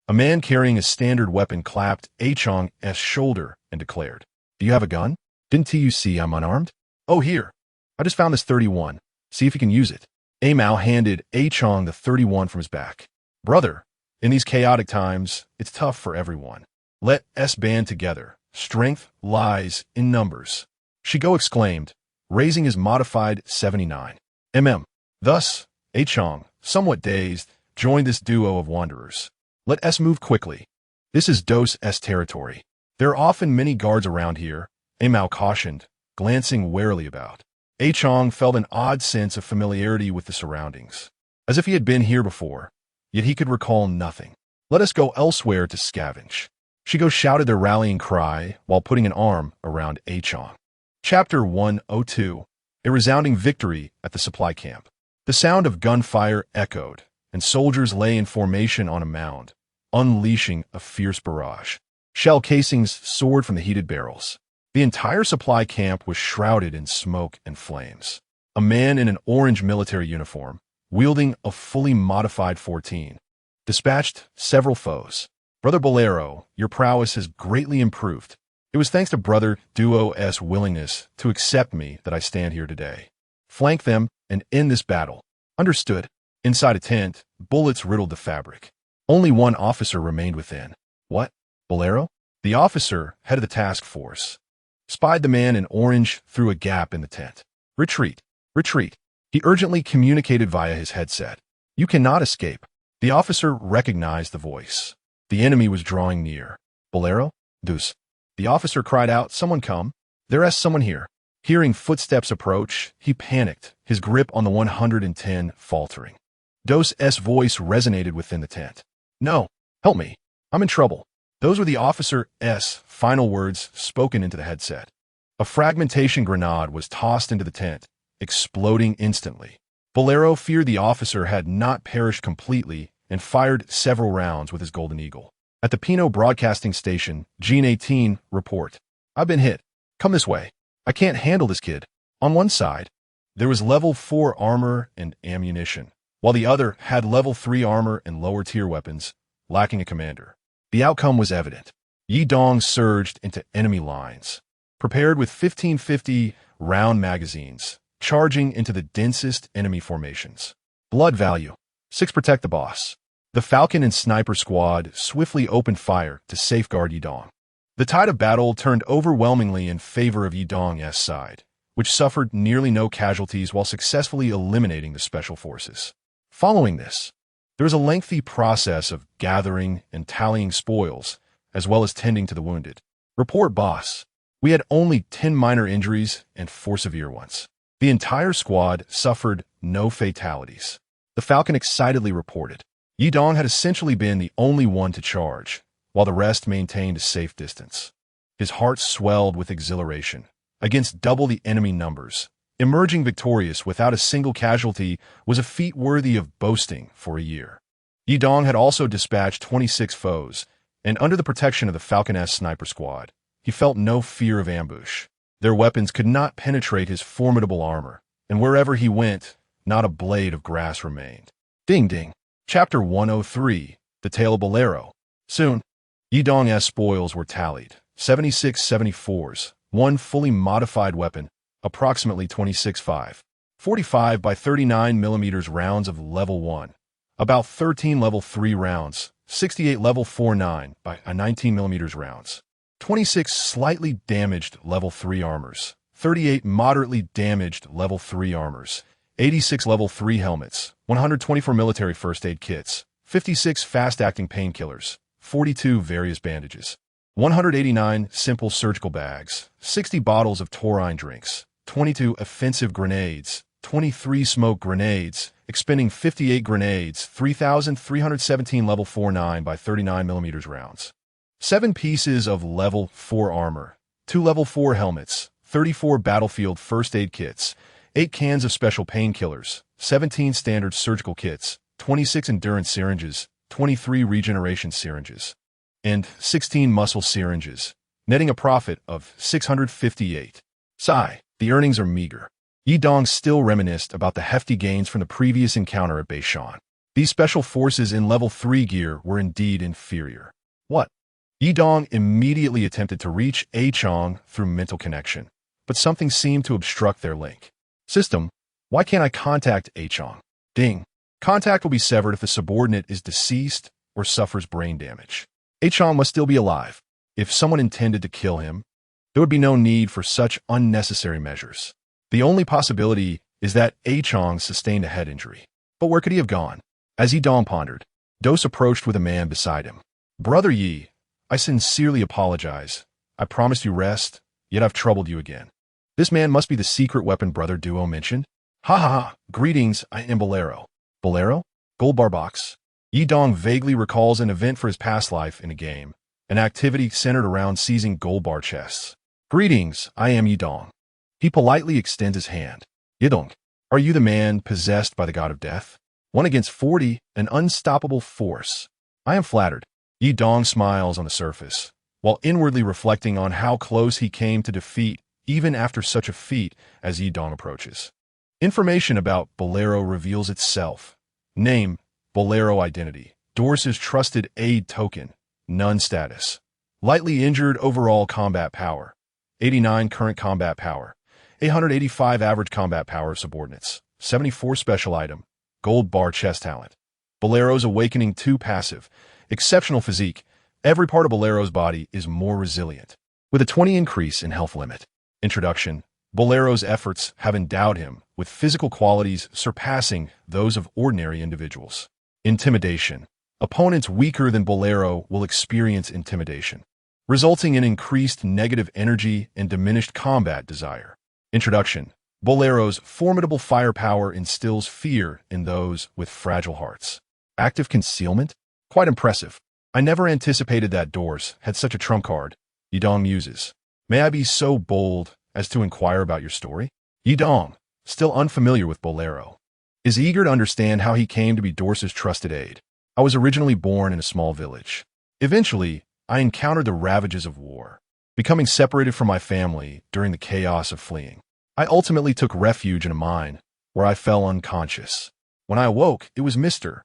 A man carrying a standard weapon clapped A-Chong's shoulder and declared, "Do you have a gun? Didn't you see I'm unarmed? Oh, here. I just found this 31. See if you can use it." A-Mao handed A-Chong the 31 from his back. "Brother, in these chaotic times, it's tough for everyone. Let us band together. Strength lies in numbers." Shigo exclaimed, raising his modified 79 Thus, A-Chong, somewhat dazed, joined this duo of wanderers. "Let us move quickly. This is Dos S territory. There are often many guards around here," A-Mao cautioned, glancing warily about. A-Chong felt an odd sense of familiarity with the surroundings, as if he had been here before, yet he could recall nothing. "Let us go elsewhere to scavenge." Shigo shouted their rallying cry while putting an arm around A-Chong. Chapter 102. A resounding victory at the supply camp. The sound of gunfire echoed, and soldiers lay in formation on a mound, unleashing a fierce barrage. Shell casings soared from the heated barrels. The entire supply camp was shrouded in smoke and flames. A man in an orange military uniform, wielding a fully modified 14, dispatched several foes. "Brother Bolero, your prowess has greatly improved. It was thanks to Brother Duo's willingness to accept me that I stand here today. Flank them and end this battle." "Understood." Inside a tent, bullets riddled the fabric. Only one officer remained within. "What? Bolero?" The officer, head of the task force, spied the man in orange through a gap in the tent. "Retreat! Retreat!" He urgently communicated via his headset. "You cannot escape." The officer recognized the voice. The enemy was drawing near. "Bolero? Dus." The officer cried out, "Someone come. There is someone here." Hearing footsteps approach, he panicked, his grip on the 110 faltering. Dos S voice resonated within the tent. "No, help me. I'm in trouble." Those were the officer's final words spoken into the headset. A fragmentation grenade was tossed into the tent, exploding instantly. Bolero feared the officer had not perished completely and fired several rounds with his Golden Eagle. At the Pino Broadcasting Station, Gene 18, report. "I've been hit. Come this way. I can't handle this kid." On one side, there was level 4 armor and ammunition, while the other had level 3 armor and lower-tier weapons, lacking a commander. The outcome was evident. Yidong surged into enemy lines, prepared with 1550-round magazines, charging into the densest enemy formations. Blood value. 6. Protect the boss. The Falcon and Sniper Squad swiftly opened fire to safeguard Yidong. The tide of battle turned overwhelmingly in favor of Yidong's side, which suffered nearly no casualties while successfully eliminating the special forces. Following this, there was a lengthy process of gathering and tallying spoils, as well as tending to the wounded. Report, boss. We had only 10 minor injuries and 4 severe ones. The entire squad suffered no fatalities. The Falcon excitedly reported. Yidong had essentially been the only one to charge, while the rest maintained a safe distance. His heart swelled with exhilaration. Against double the enemy numbers, emerging victorious without a single casualty was a feat worthy of boasting for a year. Yidong had also dispatched 26 foes, and under the protection of the Falcon-S Sniper Squad, he felt no fear of ambush. Their weapons could not penetrate his formidable armor, and wherever he went, not a blade of grass remained. Ding ding. Chapter 103. The Tale of Bolero. Soon, Yidong's spoils were tallied. 76 74s, 1 fully modified weapon, approximately 26.5, 45 by 39 mm rounds of level 1, about 13 level 3 rounds, 68 level 4.9 by 19 mm rounds, 26 slightly damaged level 3 armors, 38 moderately damaged level 3 armors, 86 level 3 helmets, 124 military first aid kits, 56 fast-acting painkillers, 42 various bandages, 189 simple surgical bags, 60 bottles of taurine drinks, 22 offensive grenades, 23 smoke grenades, expending 58 grenades, 3,317 level 4.9 by 39 mm rounds, 7 pieces of level 4 armor, 2 level 4 helmets, 34 battlefield first aid kits, 8 cans of special painkillers, 17 standard surgical kits, 26 endurance syringes, 23 regeneration syringes, and 16 muscle syringes, netting a profit of 658. Sigh, the earnings are meager. Yidong still reminisced about the hefty gains from the previous encounter at Beishan. These special forces in level 3 gear were indeed inferior. What? Yi Dong immediately attempted to reach A Chong through mental connection, but something seemed to obstruct their link. System, why can't I contact A Chong? Ding. Contact will be severed if the subordinate is deceased or suffers brain damage. A Chong must still be alive. If someone intended to kill him, there would be no need for such unnecessary measures. The only possibility is that A Chong sustained a head injury. But where could he have gone? As Yi Dong pondered, Dose approached with a man beside him. Brother Yi, I sincerely apologize. I promised you rest, yet I've troubled you again. This man must be the secret weapon Brother Duo mentioned. Ha ha ha, greetings, I am Bolero. Bolero? Gold bar box. Yi Dong vaguely recalls an event for his past life in a game, an activity centered around seizing gold bar chests. Greetings, I am Yi Dong. He politely extends his hand. Yi Dong, are you the man possessed by the god of death? 1 against 40, an unstoppable force. I am flattered. Yi Dong smiles on the surface, while inwardly reflecting on how close he came to defeat even after such a feat as Yi Dong approaches. Information about Bolero reveals itself. Name, Bolero identity. Dorse's trusted aid token, none status. Lightly injured overall combat power. 89 current combat power. 885 average combat power of subordinates. 74 special item. Gold bar chest talent. Bolero's Awakening 2 passive. Exceptional physique. Every part of Bolero's body is more resilient. With a 20 increase in health limit. Introduction. Bolero's efforts have endowed him with physical qualities surpassing those of ordinary individuals. Intimidation. Opponents weaker than Bolero will experience intimidation, resulting in increased negative energy and diminished combat desire. Introduction. Bolero's formidable firepower instills fear in those with fragile hearts. Active concealment? Quite impressive. I never anticipated that Dorse had such a trump card. Yi Dong muses. May I be so bold as to inquire about your story? Yi Dong, still unfamiliar with Bolero, is eager to understand how he came to be Dorse's trusted aide. I was originally born in a small village. Eventually, I encountered the ravages of war, becoming separated from my family during the chaos of fleeing. I ultimately took refuge in a mine, where I fell unconscious. When I awoke, it was Mr.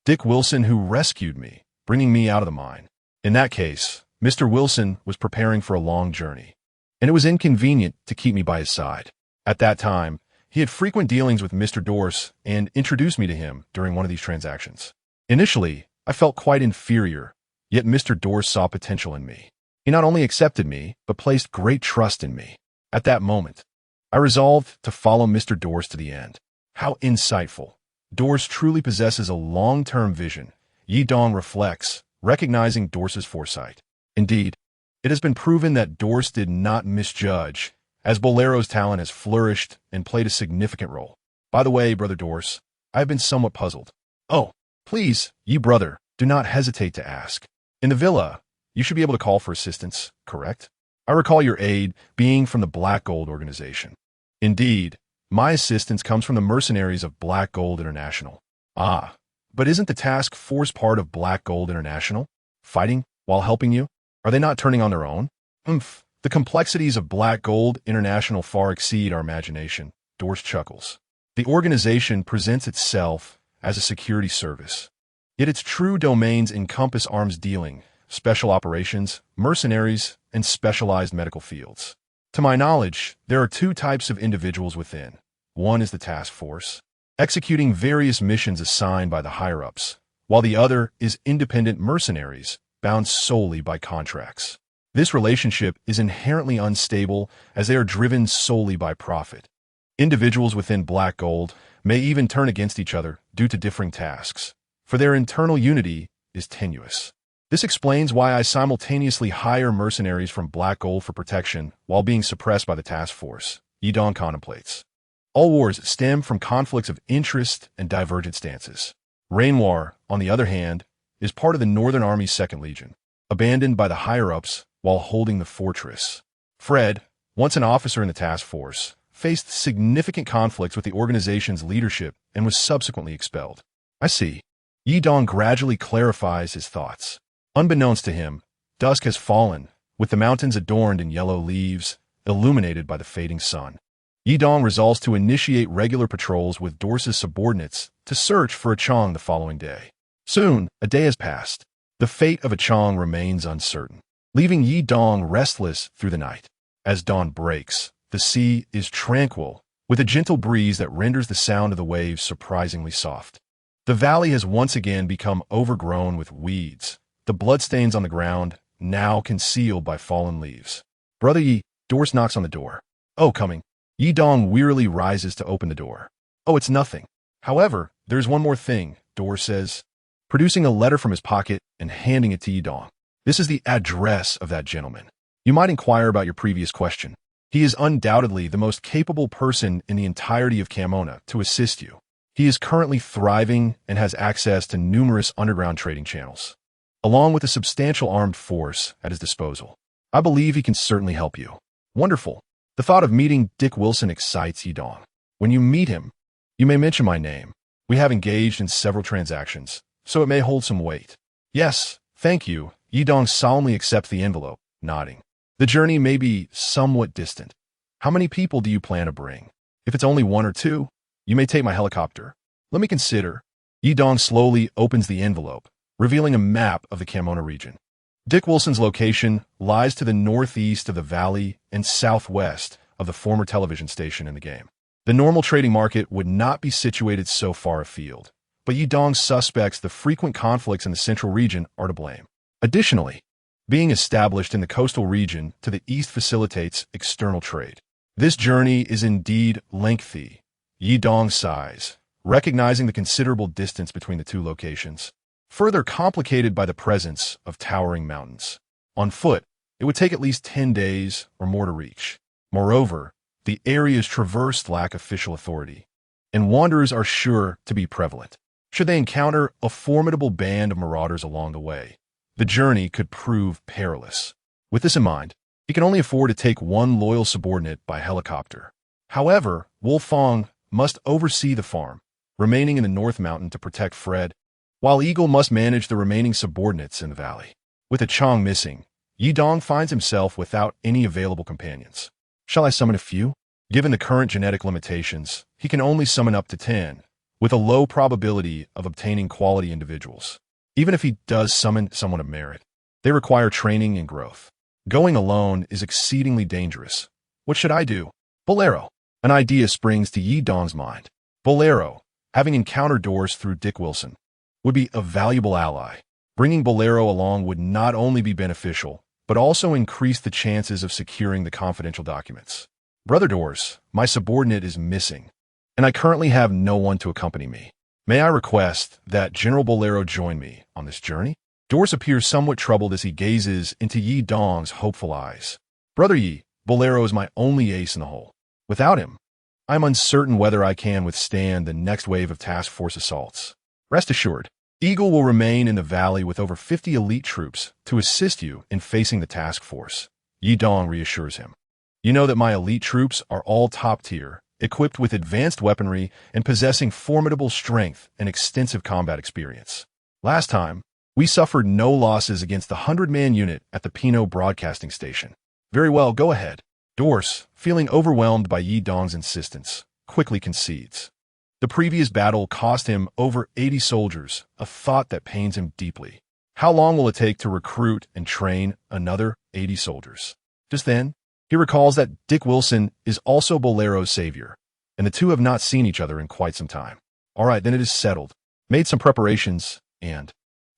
Dick Wilson who rescued me, bringing me out of the mine. In that case, Mr. Wilson was preparing for a long journey, and it was inconvenient to keep me by his side. At that time, he had frequent dealings with Mr. Dorse and introduced me to him during one of these transactions. Initially, I felt quite inferior, yet Mr. Dorse saw potential in me. He not only accepted me, but placed great trust in me. At that moment, I resolved to follow Mr. Dorse to the end. How insightful. Dorse truly possesses a long-term vision. Yi Dong reflects, recognizing Dorse's foresight. Indeed, it has been proven that Dorse did not misjudge, as Bolero's talent has flourished and played a significant role. By the way, Brother Dorse, I have been somewhat puzzled. Oh, please, Yi brother, do not hesitate to ask. In the villa, you should be able to call for assistance, correct? I recall your aid being from the Black Gold organization. Indeed, my assistance comes from the mercenaries of Black Gold International. Ah, but isn't the task force part of Black Gold International? Fighting while helping you? Are they not turning on their own? The complexities of Black Gold International far exceed our imagination, Dorse chuckles. The organization presents itself as a security service, yet its true domains encompass arms dealing, special operations, mercenaries, and specialized medical fields. To my knowledge, there are 2 types of individuals within. One is the task force, executing various missions assigned by the higher-ups, while the other is independent mercenaries, bound solely by contracts. This relationship is inherently unstable as they are driven solely by profit. Individuals within Black Gold may even turn against each other due to differing tasks, for their internal unity is tenuous. This explains why I simultaneously hire mercenaries from Black Gold for protection while being suppressed by the task force. Yi Dong contemplates. All wars stem from conflicts of interest and divergent stances. Rainoir, on the other hand, is part of the Northern Army's 2nd Legion, abandoned by the higher-ups while holding the fortress. Fred, once an officer in the task force, faced significant conflicts with the organization's leadership and was subsequently expelled. I see. Yi Dong gradually clarifies his thoughts. Unbeknownst to him, dusk has fallen, with the mountains adorned in yellow leaves, illuminated by the fading sun. Yidong resolves to initiate regular patrols with Dorse's subordinates to search for a Chong the following day. Soon, a day has passed. The fate of a Chong remains uncertain, leaving Yidong restless through the night. As dawn breaks, the sea is tranquil, with a gentle breeze that renders the sound of the waves surprisingly soft. The valley has once again become overgrown with weeds, the bloodstains on the ground now concealed by fallen leaves. Brother Yi, Dorse knocks on the door. Oh, coming. Yidong wearily rises to open the door. Oh, it's nothing. However, there's one more thing, Dorse says, producing a letter from his pocket and handing it to Yidong. This is the address of that gentleman. You might inquire about your previous question. He is undoubtedly the most capable person in the entirety of Camona to assist you. He is currently thriving and has access to numerous underground trading channels, along with a substantial armed force at his disposal. I believe he can certainly help you. Wonderful. The thought of meeting Dick Wilson excites Yidong. When you meet him, you may mention my name. We have engaged in several transactions, so it may hold some weight. Yes, thank you. Yidong solemnly accepts the envelope, nodding. The journey may be somewhat distant. How many people do you plan to bring? If it's only one or two, you may take my helicopter. Let me consider. Yidong slowly opens the envelope, revealing a map of the Camona region. Dick Wilson's location lies to the northeast of the valley and southwest of the former television station in the game. The normal trading market would not be situated so far afield, but Yidong suspects the frequent conflicts in the central region are to blame. Additionally, being established in the coastal region to the east facilitates external trade. This journey is indeed lengthy. Yidong sighs, recognizing the considerable distance between the two locations, further complicated by the presence of towering mountains. On foot, it would take at least 10 days or more to reach. Moreover, the areas traversed lack official authority, and wanderers are sure to be prevalent. Should they encounter a formidable band of marauders along the way, the journey could prove perilous. With this in mind, he can only afford to take one loyal subordinate by helicopter. However, Wolfong must oversee the farm, remaining in the North Mountain to protect Fred, while Eagle must manage the remaining subordinates in the valley. With a Chong missing, Yidong finds himself without any available companions. Shall I summon a few? Given the current genetic limitations, he can only summon up to 10, with a low probability of obtaining quality individuals. Even if he does summon someone of merit, they require training and growth. Going alone is exceedingly dangerous. What should I do? Bolero. An idea springs to Yidong's mind. Bolero, having encountered Dorse through Dick Wilson, would be a valuable ally. Bringing Bolero along would not only be beneficial, but also increase the chances of securing the confidential documents. Brother Dorse, my subordinate is missing, and I currently have no one to accompany me. May I request that General Bolero join me on this journey? Dorse appears somewhat troubled as he gazes into Yidong's hopeful eyes. Brother Yi, Bolero is my only ace in the hole. Without him, I am uncertain whether I can withstand the next wave of task force assaults. Rest assured, Eagle will remain in the valley with over 50 elite troops to assist you in facing the task force. Yidong reassures him. You know that my elite troops are all top tier, equipped with advanced weaponry and possessing formidable strength and extensive combat experience. Last time, we suffered no losses against the 100-man unit at the Pinot broadcasting station. Very well, go ahead. Dorse, feeling overwhelmed by Yidong's insistence, quickly concedes. The previous battle cost him over 80 soldiers, a thought that pains him deeply. How long will it take to recruit and train another 80 soldiers? Just then, he recalls that Dick Wilson is also Bolero's savior, and the two have not seen each other in quite some time. All right, then it is settled. Made some preparations, and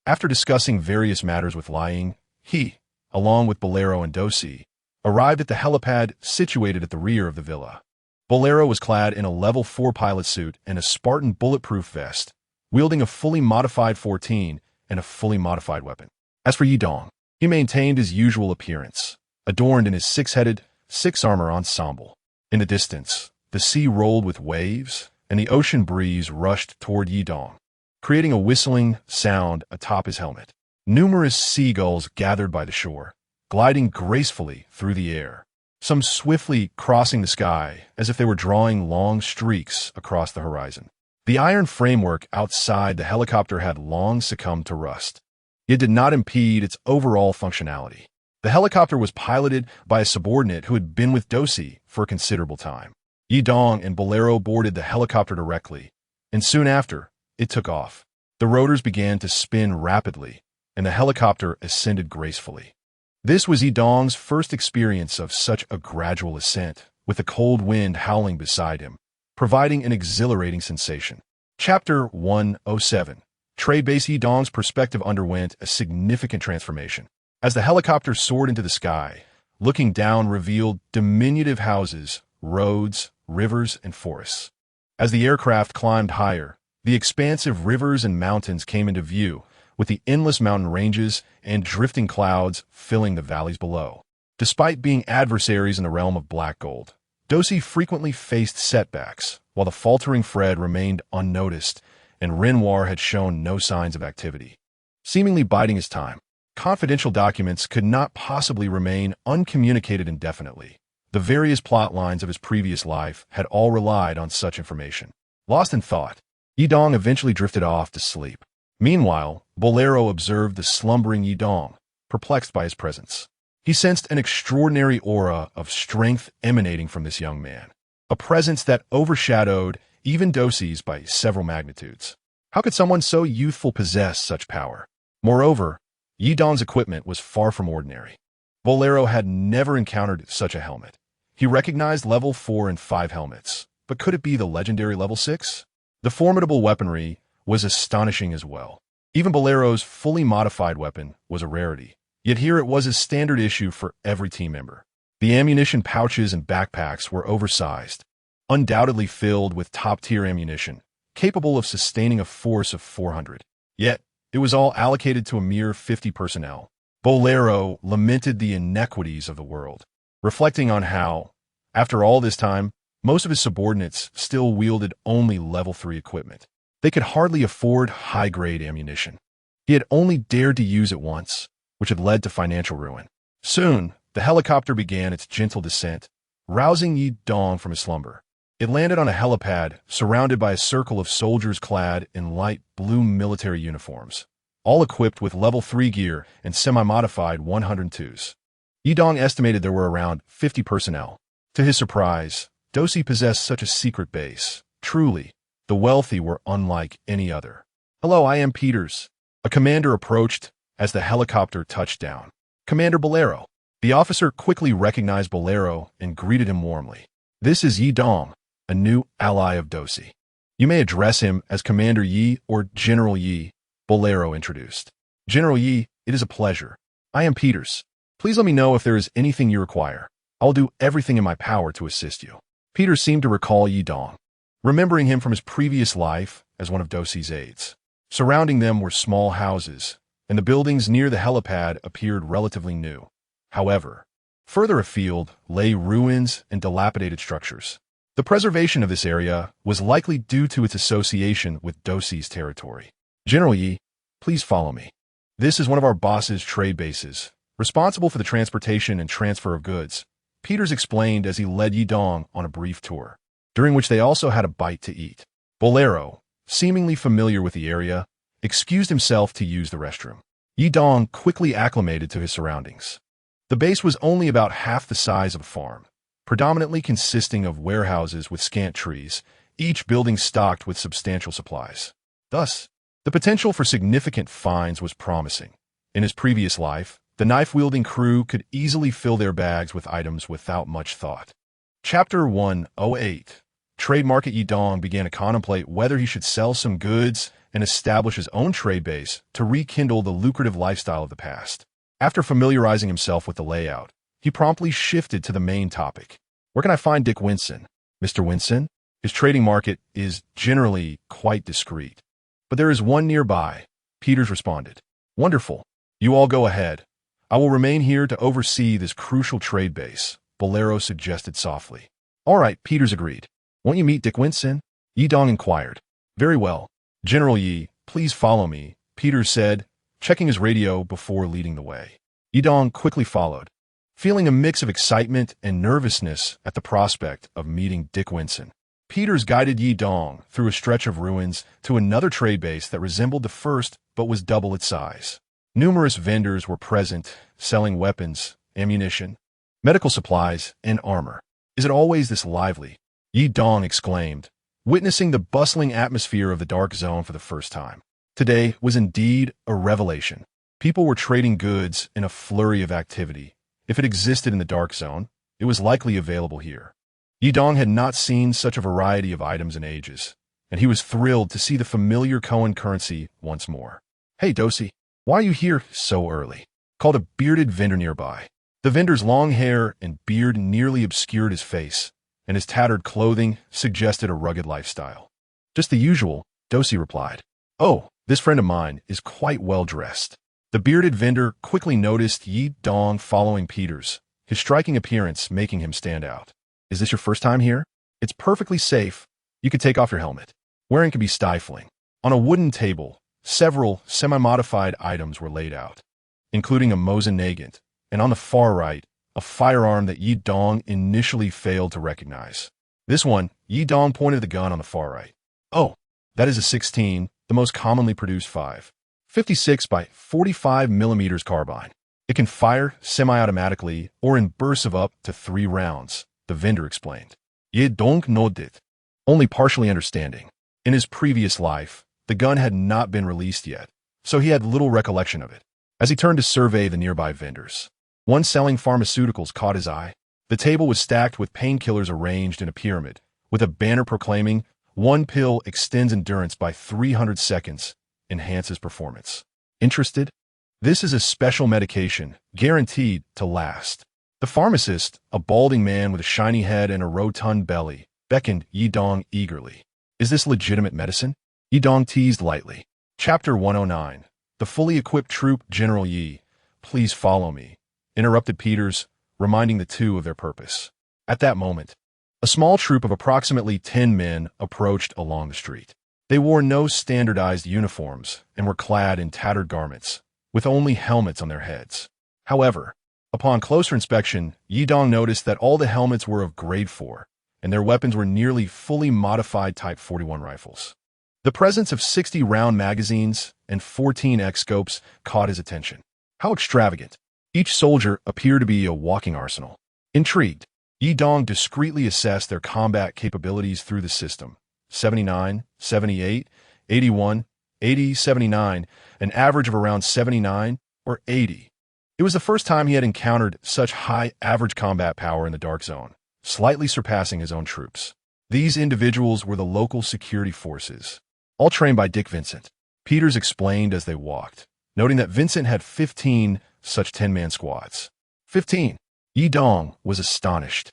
after discussing various matters with Lying, he, along with Bolero and Dosi, arrived at the helipad situated at the rear of the villa. Bolero was clad in a level 4 pilot suit and a Spartan bulletproof vest, wielding a fully modified 14 and a fully modified weapon. As for Yidong, he maintained his usual appearance, adorned in his six-headed, six-armor ensemble. In the distance, the sea rolled with waves, and the ocean breeze rushed toward Yidong, creating a whistling sound atop his helmet. Numerous seagulls gathered by the shore, gliding gracefully through the air, some swiftly crossing the sky as if they were drawing long streaks across the horizon. The iron framework outside the helicopter had long succumbed to rust. It did not impede its overall functionality. The helicopter was piloted by a subordinate who had been with Dosi for a considerable time. Yi Dong and Bolero boarded the helicopter directly, and soon after, it took off. The rotors began to spin rapidly, and the helicopter ascended gracefully. This was Yi Dong's first experience of such a gradual ascent, with the cold wind howling beside him, providing an exhilarating sensation. Chapter 107. Trade Base. Yi Dong's perspective underwent a significant transformation. As the helicopter soared into the sky, looking down revealed diminutive houses, roads, rivers, and forests. As the aircraft climbed higher, the expansive rivers and mountains came into view, with the endless mountain ranges and drifting clouds filling the valleys below. Despite being adversaries in the realm of black gold, Dosi frequently faced setbacks, while the faltering Fred remained unnoticed, and Renoir had shown no signs of activity. Seemingly biding his time, confidential documents could not possibly remain uncommunicated indefinitely. The various plot lines of his previous life had all relied on such information. Lost in thought, Yi Dong eventually drifted off to sleep. Meanwhile, Bolero observed the slumbering Yi Dong, perplexed by his presence. He sensed an extraordinary aura of strength emanating from this young man, a presence that overshadowed even Dosi's by several magnitudes. How could someone so youthful possess such power? Moreover, Yi Dong's equipment was far from ordinary. Bolero had never encountered such a helmet. He recognized level 4 and 5 helmets, but could it be the legendary level 6? The formidable weaponry was astonishing as well. Even Bolero's fully modified weapon was a rarity, yet here it was a standard issue for every team member. The ammunition pouches and backpacks were oversized, undoubtedly filled with top-tier ammunition, capable of sustaining a force of 400. Yet, it was all allocated to a mere 50 personnel. Bolero lamented the inequities of the world, reflecting on how, after all this time, most of his subordinates still wielded only level 3 equipment. They could hardly afford high-grade ammunition. He had only dared to use it once, which had led to financial ruin. Soon, the helicopter began its gentle descent, rousing Yi Dong from his slumber. It landed on a helipad surrounded by a circle of soldiers clad in light blue military uniforms, all equipped with level 3 gear and semi-modified 102s. Yi Dong estimated there were around 50 personnel. To his surprise, Dosi possessed such a secret base. Truly, the wealthy were unlike any other. "Hello, I am Peters." A commander approached as the helicopter touched down. "Commander Bolero." The officer quickly recognized Bolero and greeted him warmly. "This is Yi Dong, a new ally of Dosi. You may address him as Commander Yi or General Yi," Bolero introduced. "General Yi, it is a pleasure. I am Peters. Please let me know if there is anything you require. I will do everything in my power to assist you." Peters seemed to recall Yi Dong, remembering him from his previous life as one of Dosi's aides. Surrounding them were small houses, and the buildings near the helipad appeared relatively new. However, further afield lay ruins and dilapidated structures. The preservation of this area was likely due to its association with Dosi's territory. "General Yi, please follow me. This is one of our boss's trade bases, responsible for the transportation and transfer of goods," Peters explained as he led Yi Dong on a brief tour, during which they also had a bite to eat. Bolero, seemingly familiar with the area, excused himself to use the restroom. Yi Dong quickly acclimated to his surroundings. The base was only about half the size of a farm, predominantly consisting of warehouses with scant trees, each building stocked with substantial supplies. Thus, the potential for significant finds was promising. In his previous life, the knife-wielding crew could easily fill their bags with items without much thought. Chapter 108. Trade Market. Yi Dong began to contemplate whether he should sell some goods and establish his own trade base to rekindle the lucrative lifestyle of the past. After familiarizing himself with the layout, he promptly shifted to the main topic. "Where can I find Dick Winson?" "Mr. Winson? His trading market is generally quite discreet, but there is one nearby," Peters responded. "Wonderful. You all go ahead. I will remain here to oversee this crucial trade base," Bolero suggested softly. "All right," Peters agreed. "Won't you meet Dick Winson?" Yi Dong inquired. "Very well. General Yi, please follow me," Peters said, checking his radio before leading the way. Yi Dong quickly followed, feeling a mix of excitement and nervousness at the prospect of meeting Dick Winson. Peters guided Yi Dong through a stretch of ruins to another trade base that resembled the first but was double its size. Numerous vendors were present, selling weapons, ammunition, medical supplies, and armor. "Is it always this lively?" Yi Dong exclaimed, witnessing the bustling atmosphere of the dark zone for the first time. Today was indeed a revelation. People were trading goods in a flurry of activity. If it existed in the dark zone, it was likely available here. Yi Dong had not seen such a variety of items in ages, and he was thrilled to see the familiar Koan currency once more. "Hey, Dosi, why are you here so early?" called a bearded vendor nearby. The vendor's long hair and beard nearly obscured his face, and his tattered clothing suggested a rugged lifestyle. "Just the usual," Dosi replied. "Oh, this friend of mine is quite well dressed." The bearded vendor quickly noticed Yi Dong following Peters, his striking appearance making him stand out. "Is this your first time here? It's perfectly safe. You could take off your helmet. Wearing can be stifling." On a wooden table, several semi-modified items were laid out, including a Mosin Nagant, and on the far right, a firearm that Yi Dong initially failed to recognize. This one, Yi Dong pointed the gun on the far right. "Oh, that is a 16, the most commonly produced 5.56 by 45 millimeters carbine. It can fire semi-automatically or in bursts of up to 3 rounds, the vendor explained. Yi Dong nodded, only partially understanding. In his previous life, the gun had not been released yet, so he had little recollection of it. As he turned to survey the nearby vendors, one selling pharmaceuticals caught his eye. The table was stacked with painkillers arranged in a pyramid, with a banner proclaiming, "One pill extends endurance by 300 seconds, enhances performance. Interested? This is a special medication, guaranteed to last." The pharmacist, a balding man with a shiny head and a rotund belly, beckoned Yi Dong eagerly. "Is this legitimate medicine?" Yi Dong teased lightly. Chapter 109. The fully equipped troop. "General Yi, please follow me," interrupted Peters, reminding the two of their purpose. At that moment, a small troop of approximately 10 men approached along the street. They wore no standardized uniforms and were clad in tattered garments, with only helmets on their heads. However, upon closer inspection, Yi Dong noticed that all the helmets were of grade 4, and their weapons were nearly fully modified Type 41 rifles. The presence of 60-round magazines and 14x scopes caught his attention. How extravagant! Each soldier appeared to be a walking arsenal. Intrigued, Yi Dong discreetly assessed their combat capabilities through the system. 79, 78, 81, 80, 79, an average of around 79 or 80. It was the first time he had encountered such high average combat power in the Dark Zone, slightly surpassing his own troops. These individuals were the local security forces, all trained by Dick Vincent. Peters explained as they walked, noting that Vincent had 15 such 10-man squads. 15. Yi Dong was astonished.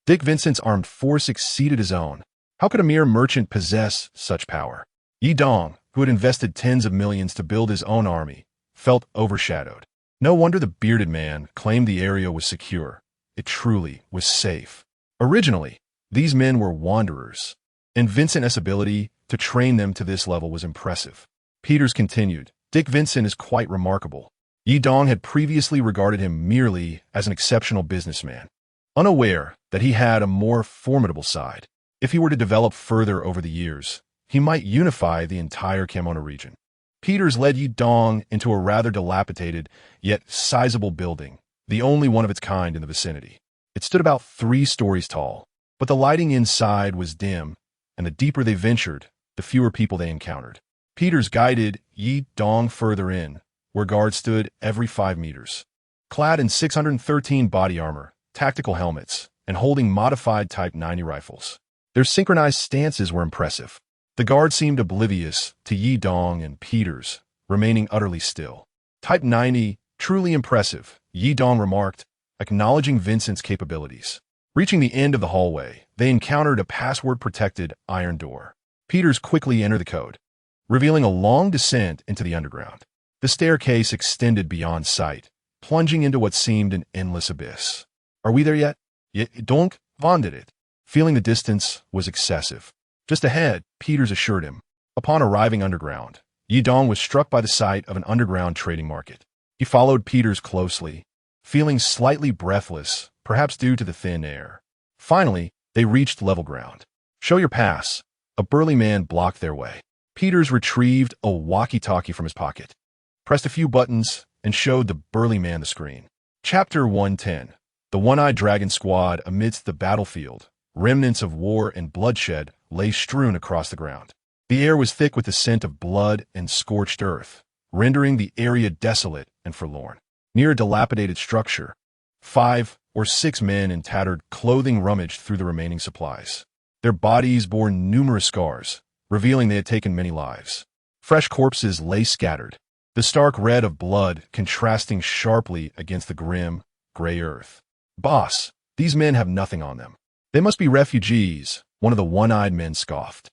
Dick Vincent's armed force exceeded his own. How could a mere merchant possess such power? Yi Dong, who had invested tens of millions to build his own army, felt overshadowed. No wonder the bearded man claimed the area was secure. It truly was safe. Originally, these men were wanderers, and Vincent's ability to train them to this level was impressive. Peters continued, "Dick Vincent is quite remarkable." Yi Dong had previously regarded him merely as an exceptional businessman, unaware that he had a more formidable side. If he were to develop further over the years, he might unify the entire Kemona region. Peters led Yi Dong into a rather dilapidated, yet sizable building, the only one of its kind in the vicinity. It stood about 3 stories tall, but the lighting inside was dim, and the deeper they ventured, the fewer people they encountered. Peters guided Yi Dong further in, where guards stood every 5 meters. Clad in 613 body armor, tactical helmets, and holding modified Type 90 rifles. Their synchronized stances were impressive. The guards seemed oblivious to Yi Dong and Peters, remaining utterly still. "Type 90, truly impressive," Yi Dong remarked, acknowledging Vincent's capabilities. Reaching the end of the hallway, they encountered a password-protected iron door. Peters quickly entered the code, revealing a long descent into the underground. The staircase extended beyond sight, plunging into what seemed an endless abyss. "Are we there yet?" Yi Dong wanted it, feeling the distance was excessive. "Just ahead," Peters assured him. Upon arriving underground, Yi Dong was struck by the sight of an underground trading market. He followed Peters closely, feeling slightly breathless, perhaps due to the thin air. Finally, they reached level ground. "Show your pass." A burly man blocked their way. Peters retrieved a walkie-talkie from his pocket, pressed a few buttons, and showed the burly man the screen. Chapter 110. The One-Eyed Dragon Squad amidst the battlefield. Remnants of war and bloodshed lay strewn across the ground. The air was thick with the scent of blood and scorched earth, rendering the area desolate and forlorn. Near a dilapidated structure, 5 or 6 men in tattered clothing rummaged through the remaining supplies. Their bodies bore numerous scars, revealing they had taken many lives. Fresh corpses lay scattered, the stark red of blood contrasting sharply against the grim, gray earth. "Boss, these men have nothing on them. They must be refugees," one of the one-eyed men scoffed.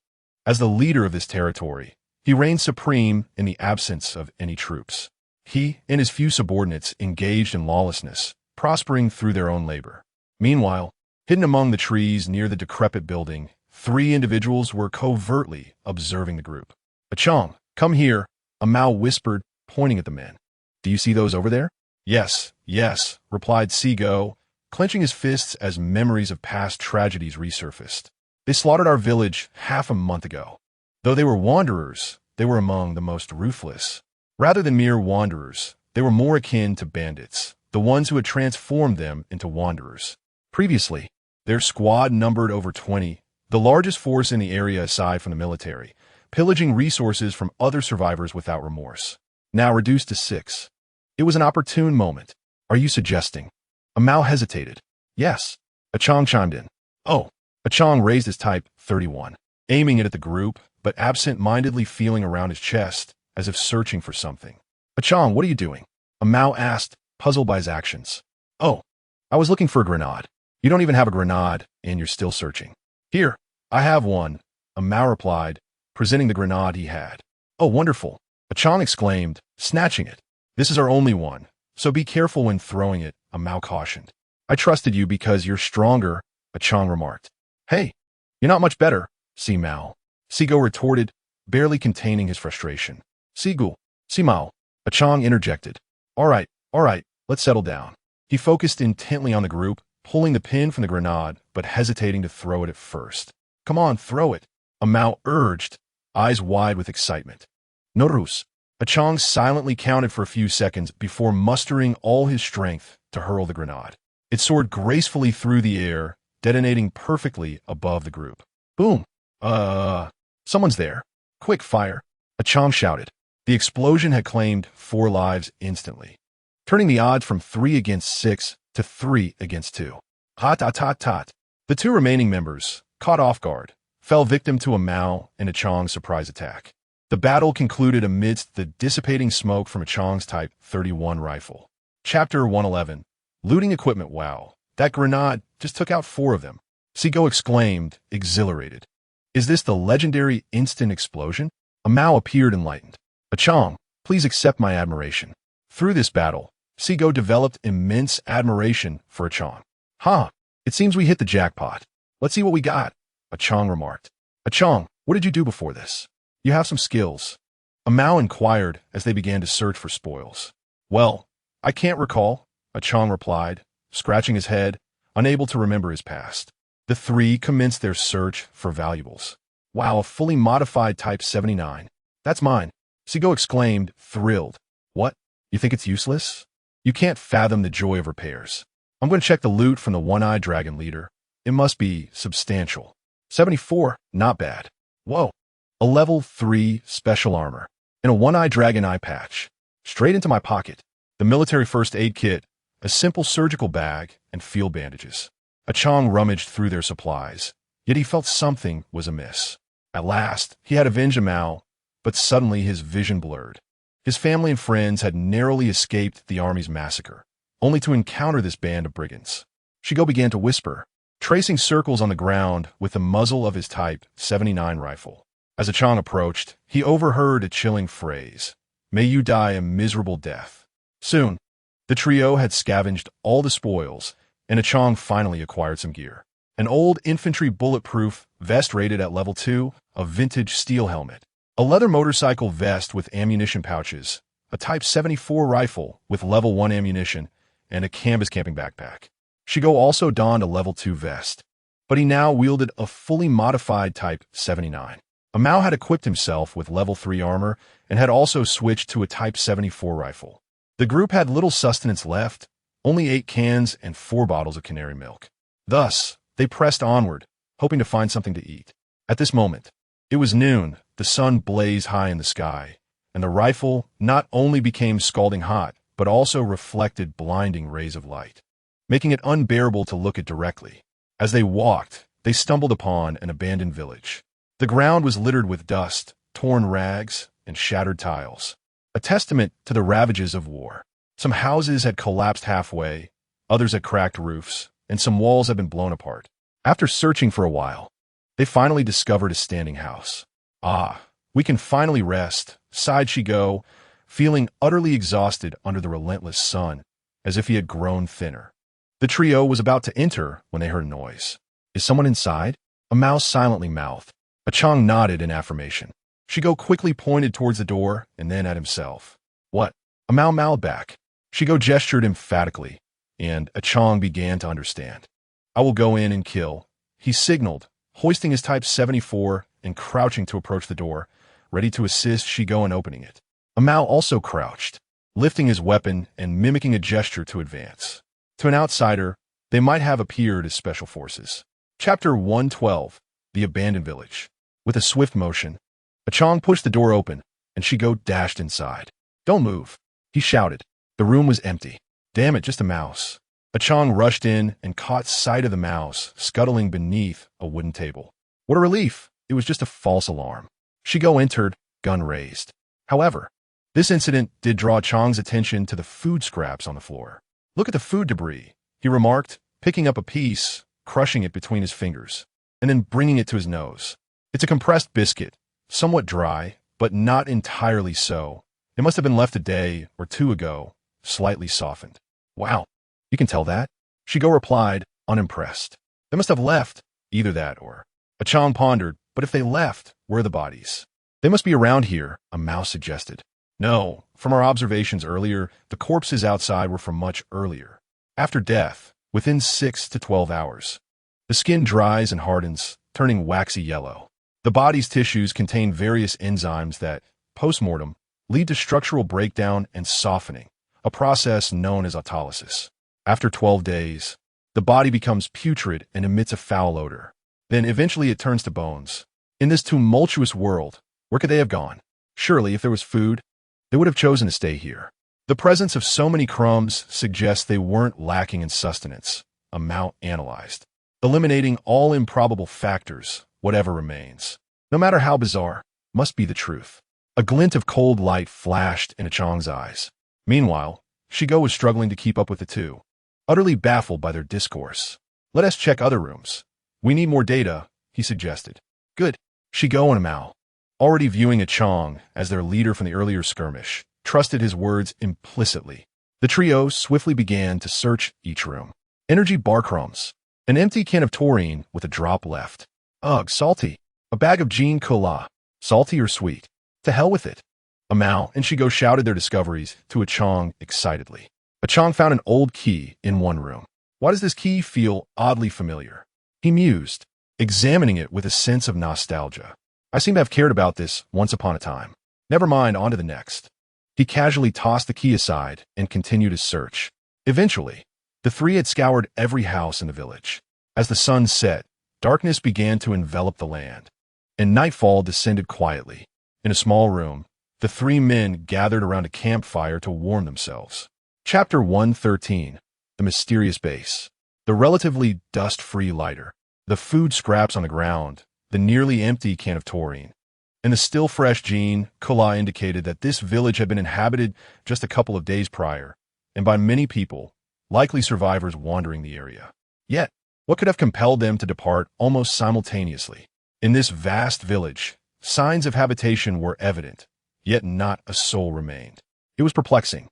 As the leader of this territory, he reigned supreme in the absence of any troops. He and his few subordinates engaged in lawlessness, prospering through their own labor. Meanwhile, hidden among the trees near the decrepit building, 3 individuals were covertly observing the group. "Achong, come here," a Mao whispered, pointing at the men. "Do you see those over there?" "Yes, yes," replied Sigo, clenching his fists as memories of past tragedies resurfaced. "They slaughtered our village half a month ago. Though they were wanderers, they were among the most ruthless. Rather than mere wanderers, they were more akin to bandits, the ones who had transformed them into wanderers. Previously, their squad numbered over 20, the largest force in the area aside from the military, pillaging resources from other survivors without remorse. Now reduced to 6. It was an opportune moment. "Are you suggesting?" Mao hesitated. "Yes." Achong chimed in. "Oh." Achong raised his Type 31, aiming it at the group, but absent-mindedly feeling around his chest, as if searching for something. "Achong, what are you doing?" Mao asked, puzzled by his actions. "Oh, I was looking for a grenade." "You don't even have a grenade, and you're still searching." "Here, I have one," Mao replied, presenting the grenade he had. "Oh, wonderful," Achong exclaimed, snatching it. "This is our only one, so be careful when throwing it," Mao cautioned. "I trusted you because you're stronger," Achong remarked. "Hey, you're not much better, Si Mao," Sigo retorted, barely containing his frustration. "Sigu, Si Mao," Achong interjected. All right, let's settle down." He focused intently on the group, pulling the pin from the grenade, but hesitating to throw it at first. "Come on, throw it," Mao urged, eyes wide with excitement. "Norus." Achong silently counted for a few seconds before mustering all his strength to hurl the grenade. It soared gracefully through the air, detonating perfectly above the group. Boom! Someone's there. Quick, fire! Achong shouted. The explosion had claimed 4 lives instantly, turning the odds from 3 against 6 to 3 against 2. Hot, hot, hot, hot. The 2 remaining members, caught off guard, fell victim to a Mao and Achong's surprise attack. The battle concluded amidst the dissipating smoke from Achong's Type 31 rifle. Chapter 111. Looting equipment. Wow, that grenade just took out 4 of them. Sigo exclaimed, exhilarated. "Is this the legendary instant explosion?" A Mao appeared enlightened. "Achong, please accept my admiration." Through this battle, Sigo developed immense admiration for Achong. It seems we hit the jackpot. Let's see what we got," Achong remarked. "Achong, what did you do before this? You have some skills." A Mao inquired as they began to search for spoils. "Well, I can't recall," Achong replied, scratching his head, unable to remember his past. The 3 commenced their search for valuables. "Wow, a fully modified Type 79. That's mine," Sigo exclaimed, thrilled. "What? You think it's useless?" "You can't fathom the joy of repairs. I'm going to check the loot from the one-eyed dragon leader. It must be substantial." 74, not bad. Whoa, a level 3 special armor and a one-eyed dragon eye patch. Straight into my pocket. The military first aid kit, a simple surgical bag, and field bandages. Achong rummaged through their supplies, yet he felt something was amiss. At last, he had avenged a Mao, but suddenly his vision blurred. His family and friends had narrowly escaped the army's massacre, only to encounter this band of brigands. Shigo began to whisper, tracing circles on the ground with the muzzle of his Type 79 rifle. As Achong approached, he overheard a chilling phrase, "May you die a miserable death." Soon, the trio had scavenged all the spoils, and Achong finally acquired some gear. An old infantry bulletproof vest rated at level 2, a vintage steel helmet, a leather motorcycle vest with ammunition pouches, a Type 74 rifle with level 1 ammunition, and a canvas camping backpack. Shigo also donned a level 2 vest, but he now wielded a fully modified Type 79. Mao had equipped himself with level 3 armor and had also switched to a Type 74 rifle. The group had little sustenance left, only 8 cans and 4 bottles of canary milk. Thus, they pressed onward, hoping to find something to eat. At this moment, it was noon, the sun blazed high in the sky, and the rifle not only became scalding hot, but also reflected blinding rays of light, making it unbearable to look at directly. As they walked, they stumbled upon an abandoned village. The ground was littered with dust, torn rags, and shattered tiles, a testament to the ravages of war. Some houses had collapsed halfway, others had cracked roofs, and some walls had been blown apart. After searching for a while, they finally discovered a standing house. "Ah, we can finally rest," sighed Shigo, feeling utterly exhausted under the relentless sun, as if he had grown thinner. The trio was about to enter when they heard a noise. "Is someone inside?" A mouse silently mouthed. Achong nodded in affirmation. Shigo quickly pointed towards the door and then at himself. "What?" A mouse mouthed back. Shigo gestured emphatically, and Achong began to understand. "I will go in and kill," he signaled, hoisting his Type 74 and crouching to approach the door, ready to assist Shigo in opening it. Amao also crouched, lifting his weapon and mimicking a gesture to advance. To an outsider, they might have appeared as special forces. Chapter 112, The Abandoned Village. With a swift motion, Achong pushed the door open, and Shigo dashed inside. "Don't move," he shouted. The room was empty. "Damn it, just a mouse." Achong rushed in and caught sight of the mouse scuttling beneath a wooden table. What a relief! It was just a false alarm. Shigo entered, gun raised. However, this incident did draw Chong's attention to the food scraps on the floor. "Look at the food debris," he remarked, picking up a piece, crushing it between his fingers, and then bringing it to his nose. It's a compressed biscuit, somewhat dry, but not entirely so. It must have been left a day or two ago, slightly softened. "Wow, you can tell that?" Shigo replied, unimpressed. "They must have left, either that or..." Achong pondered, "But if they left, where are the bodies?" "They must be around here," a mouse suggested. "No, from our observations earlier, the corpses outside were from much earlier. After death, within 6 to 12 hours. The skin dries and hardens, turning waxy yellow. The body's tissues contain various enzymes that, post-mortem, lead to structural breakdown and softening, a process known as autolysis. After 12 days, the body becomes putrid and emits a foul odor. Then eventually it turns to bones. In this tumultuous world, where could they have gone? Surely, if there was food, they would have chosen to stay here. The presence of so many crumbs suggests they weren't lacking in sustenance," Amount analyzed, eliminating all improbable factors, whatever remains. No matter how bizarre, must be the truth. A glint of cold light flashed in Achong's eyes. Meanwhile, Shigo was struggling to keep up with the two, utterly baffled by their discourse. "Let us check other rooms. We need more data," he suggested. "Good." Shigo and Amao, already viewing Achong as their leader from the earlier skirmish, trusted his words implicitly. The trio swiftly began to search each room. Energy bar crumbs, an empty can of taurine with a drop left. Ugh, salty. A bag of Jean Cola, salty or sweet. To hell with it. Amao and Shigo shouted their discoveries to Achong excitedly. Achong found an old key in one room. "Why does this key feel oddly familiar?" he mused, examining it with a sense of nostalgia. "I seem to have cared about this once upon a time. Never mind, on to the next." He casually tossed the key aside and continued his search. Eventually, the three had scoured every house in the village. As the sun set, darkness began to envelop the land, and nightfall descended quietly. In a small room, the three men gathered around a campfire to warm themselves. Chapter 113, The Mysterious Base. The relatively dust-free lighter, the food scraps on the ground, the nearly empty can of taurine, and the still fresh Jean Cola indicated that this village had been inhabited just a couple of days prior, and by many people, likely survivors wandering the area. Yet, what could have compelled them to depart almost simultaneously? In this vast village, signs of habitation were evident, yet not a soul remained. It was perplexing.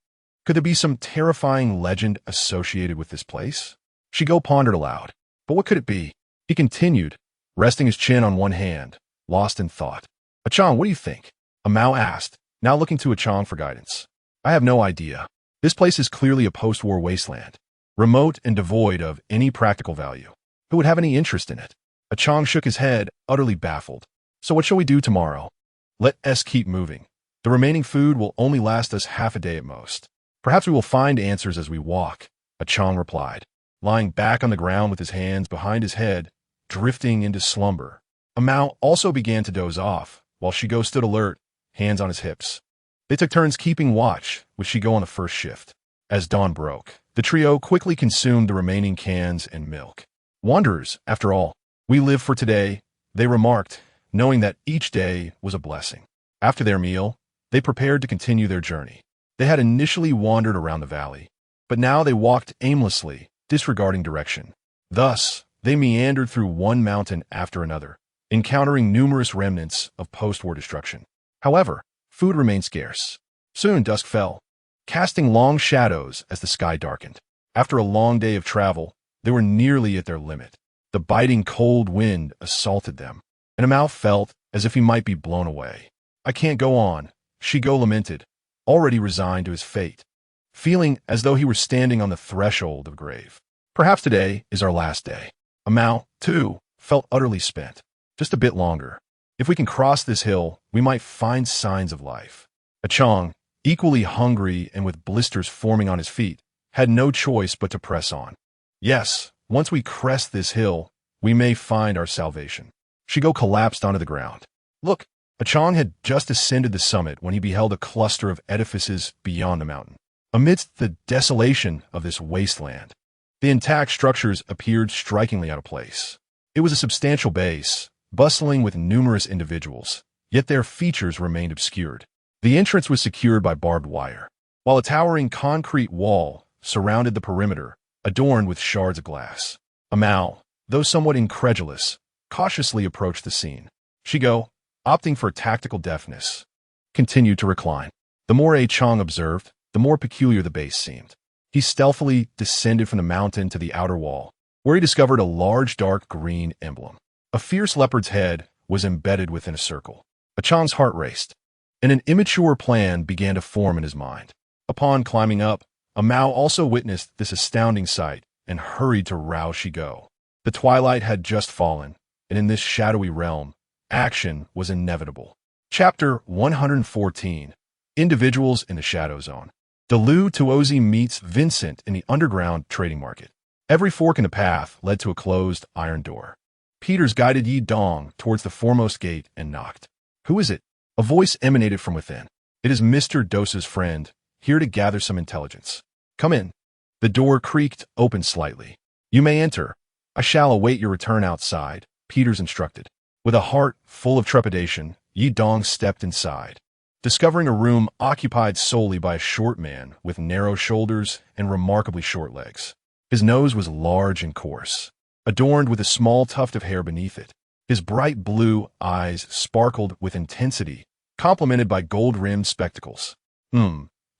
Could there be some terrifying legend associated with this place? Shigo pondered aloud. But what could it be? He continued, resting his chin on one hand, lost in thought. "Achong, what do you think?" Amao asked, now looking to Achong for guidance. "I have no idea. This place is clearly a post-war wasteland, remote and devoid of any practical value. Who would have any interest in it?" Achong shook his head, utterly baffled. "So what shall we do tomorrow?" "Let us keep moving. The remaining food will only last us half a day at most. Perhaps we will find answers as we walk," Achong replied, lying back on the ground with his hands behind his head, drifting into slumber. Amao also began to doze off, while Shigo stood alert, hands on his hips. They took turns keeping watch, with Shigo on the first shift. As dawn broke, the trio quickly consumed the remaining cans and milk. Wanderers, after all, we live for today, they remarked, knowing that each day was a blessing. After their meal, they prepared to continue their journey. They had initially wandered around the valley, but now they walked aimlessly, disregarding direction. Thus, they meandered through one mountain after another, encountering numerous remnants of post-war destruction. However, food remained scarce. Soon dusk fell, casting long shadows as the sky darkened. After a long day of travel, they were nearly at their limit. The biting cold wind assaulted them, and Amao felt as if he might be blown away. "I can't go on," Shigo lamented, already resigned to his fate, feeling as though he were standing on the threshold of grave. "Perhaps today is our last day." Amao, too, felt utterly spent. "Just a bit longer. If we can cross this hill, we might find signs of life." Achong, equally hungry and with blisters forming on his feet, had no choice but to press on. "Yes, once we crest this hill, we may find our salvation." Shigo collapsed onto the ground. "Look!" Achong had just ascended the summit when he beheld a cluster of edifices beyond the mountain. Amidst the desolation of this wasteland, the intact structures appeared strikingly out of place. It was a substantial base, bustling with numerous individuals, yet their features remained obscured. The entrance was secured by barbed wire, while a towering concrete wall surrounded the perimeter, adorned with shards of glass. Amao, though somewhat incredulous, cautiously approached the scene. Shigo, opting for tactical deftness, continued to recline. The more Achong observed, the more peculiar the base seemed. He stealthily descended from the mountain to the outer wall, where he discovered a large dark green emblem. A fierce leopard's head was embedded within a circle. Achong's heart raced, and an immature plan began to form in his mind. Upon climbing up, Amao also witnessed this astounding sight and hurried to rouse Shigo. The twilight had just fallen, and in this shadowy realm, action was inevitable. Chapter 114. Individuals in the Shadow Zone. Delu Tuozi meets Vincent in the underground trading market. Every fork in the path led to a closed iron door. Peters guided Yi Dong towards the foremost gate and knocked. "Who is it?" A voice emanated from within. "It is Mr. Dosa's friend, here to gather some intelligence." "Come in." The door creaked open slightly. "You may enter. I shall await your return outside," Peters instructed. With a heart full of trepidation, Yi Dong stepped inside, discovering a room occupied solely by a short man with narrow shoulders and remarkably short legs. His nose was large and coarse, adorned with a small tuft of hair beneath it. His bright blue eyes sparkled with intensity, complemented by gold-rimmed spectacles.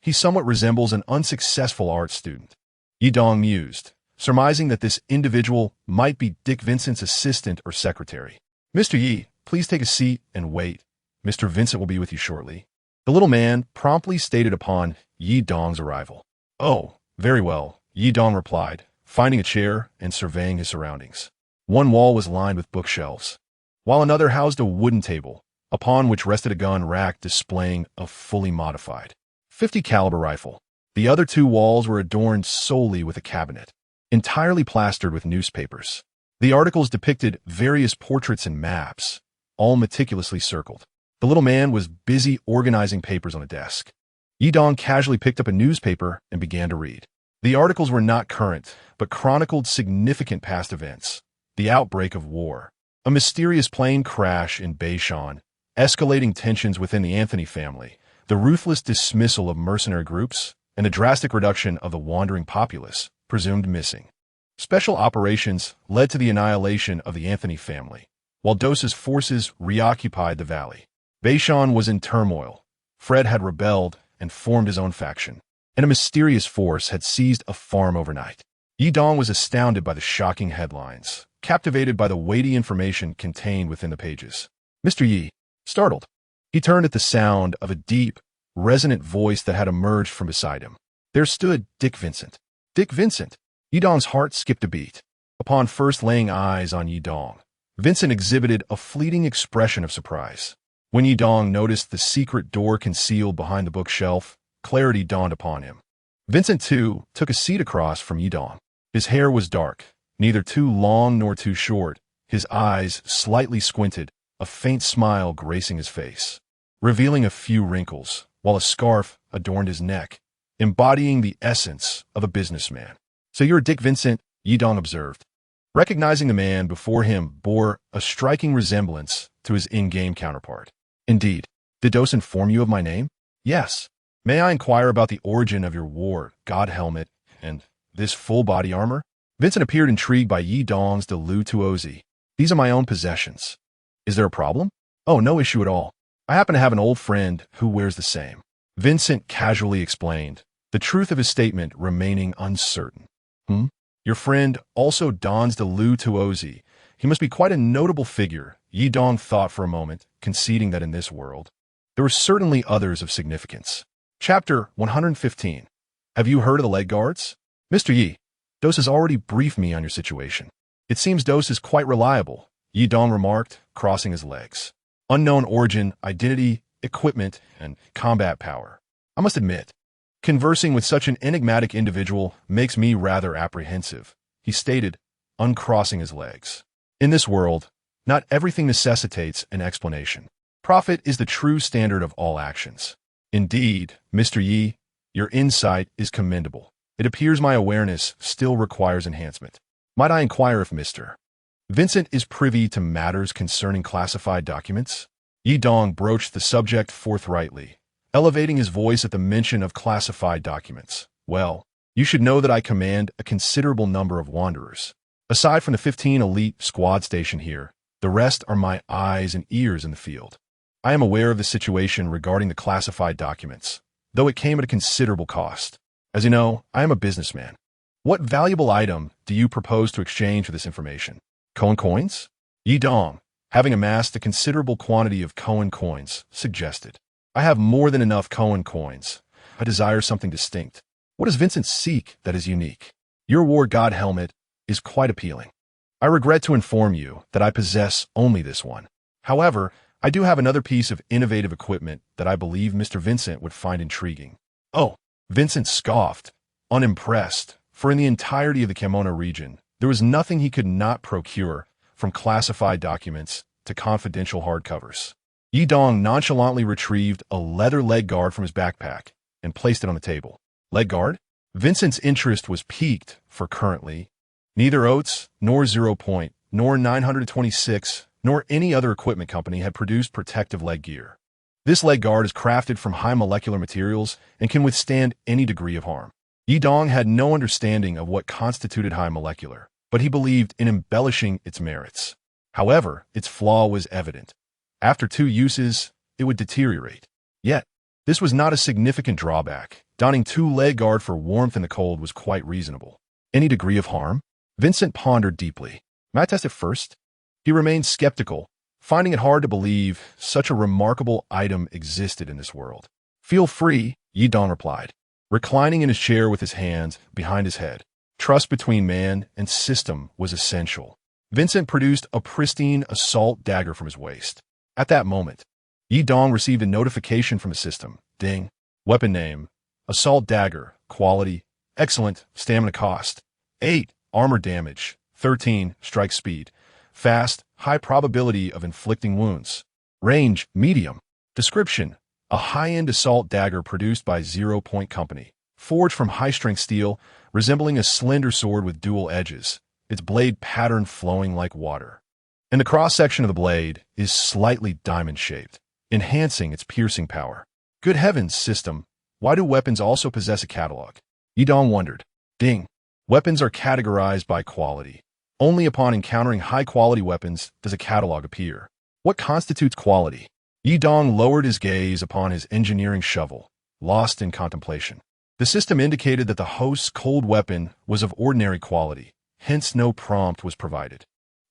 He somewhat resembles an unsuccessful art student," Yi Dong mused, surmising that this individual might be Dick Vincent's assistant or secretary. "Mr. Yi, please take a seat and wait. Mr. Vincent will be with you shortly," the little man promptly stated upon Yi Dong's arrival. "Oh, very well," Yi Dong replied, finding a chair and surveying his surroundings. One wall was lined with bookshelves, while another housed a wooden table, upon which rested a gun rack displaying a fully modified .50 caliber rifle. The other two walls were adorned solely with a cabinet, entirely plastered with newspapers. The articles depicted various portraits and maps, all meticulously circled. The little man was busy organizing papers on a desk. Yi Dong casually picked up a newspaper and began to read. The articles were not current, but chronicled significant past events. The outbreak of war, a mysterious plane crash in Beishan, escalating tensions within the Anthony family, the ruthless dismissal of mercenary groups, and the drastic reduction of the wandering populace, presumed missing. Special operations led to the annihilation of the Anthony family, while Dosa's forces reoccupied the valley. Beishan was in turmoil. Fred had rebelled and formed his own faction, and a mysterious force had seized a farm overnight. Yi Dong was astounded by the shocking headlines, captivated by the weighty information contained within the pages. Mr. Yi, startled, he turned at the sound of a deep, resonant voice that had emerged from beside him. There stood Dick Vincent. Dick Vincent! Yi Dong's heart skipped a beat. Upon first laying eyes on Yi Dong, Vincent exhibited a fleeting expression of surprise. When Yi Dong noticed the secret door concealed behind the bookshelf, clarity dawned upon him. Vincent, too, took a seat across from Yi Dong. His hair was dark, neither too long nor too short, his eyes slightly squinted, a faint smile gracing his face, revealing a few wrinkles, while a scarf adorned his neck, embodying the essence of a businessman. "So you're Dick Vincent," Yidong observed. Recognizing the man before him bore a striking resemblance to his in-game counterpart. "Indeed. Did Dos inform you of my name?" "Yes. May I inquire about the origin of your war, god helmet, and this full-body armor?" Vincent appeared intrigued by Yidong's Delutuozi. "These are my own possessions. Is there a problem?" "Oh, no issue at all. I happen to have an old friend who wears the same." Vincent casually explained, the truth of his statement remaining uncertain. Your friend also dons the Lutuozi. He must be quite a notable figure," Yidong thought for a moment, conceding that in this world, there were certainly others of significance. Chapter 115. Have you heard of the leg guards? "Mr. Yi, Dos has already briefed me on your situation. It seems Dos is quite reliable," Yidong remarked, crossing his legs. "Unknown origin, identity, equipment, and combat power. I must admit, conversing with such an enigmatic individual makes me rather apprehensive," he stated, uncrossing his legs. "In this world, not everything necessitates an explanation. Profit is the true standard of all actions." "Indeed, Mr. Yi, your insight is commendable. It appears my awareness still requires enhancement. Might I inquire if Mr. Vincent is privy to matters concerning classified documents?" Yidong broached the subject forthrightly, elevating his voice at the mention of classified documents. "Well, you should know that I command a considerable number of wanderers. Aside from the 15 elite squad stationed here, the rest are my eyes and ears in the field. I am aware of the situation regarding the classified documents, though it came at a considerable cost. As you know, I am a businessman. What valuable item do you propose to exchange for this information?" "Cohen coins?" Yidong, having amassed a considerable quantity of Cohen coins, suggested. "I have more than enough Cohen coins. I desire something distinct. What does Vincent seek that is unique? Your war god helmet is quite appealing. I regret to inform you that I possess only this one. However, I do have another piece of innovative equipment that I believe Mr. Vincent would find intriguing." "Oh," Vincent scoffed, unimpressed, for in the entirety of the Kimono region, there was nothing he could not procure, from classified documents to confidential hardcovers. Yidong nonchalantly retrieved a leather leg guard from his backpack and placed it on the table. "Leg guard?" Vincent's interest was piqued, for currently, neither Oates, nor 0 Point, nor 926, nor any other equipment company had produced protective leg gear. This leg guard is crafted from high molecular materials and can withstand any degree of harm. Yidong had no understanding of what constituted high molecular, but he believed in embellishing its merits. However, its flaw was evident. After 2 uses, it would deteriorate. Yet, this was not a significant drawback. Donning 2 leg guard for warmth in the cold was quite reasonable. Any degree of harm? Vincent pondered deeply. "May I test it first?" He remained skeptical, finding it hard to believe such a remarkable item existed in this world. "Feel free," Yidong replied, reclining in his chair with his hands behind his head. Trust between man and system was essential. Vincent produced a pristine assault dagger from his waist. At that moment, Yidong received a notification from the system. Ding. Weapon name: assault dagger. Quality: excellent. Stamina cost: 8. Armor damage: 13. Strike speed: fast. High probability of inflicting wounds. Range: medium. Description: a high-end assault dagger produced by 0 Point Company, forged from high-strength steel, resembling a slender sword with dual edges, its blade pattern flowing like water. And the cross-section of the blade is slightly diamond-shaped, enhancing its piercing power. Good heavens, system, why do weapons also possess a catalog? Yidong wondered. Ding. Weapons are categorized by quality. Only upon encountering high-quality weapons does a catalog appear. What constitutes quality? Yidong lowered his gaze upon his engineering shovel, lost in contemplation. The system indicated that the host's cold weapon was of ordinary quality, hence no prompt was provided.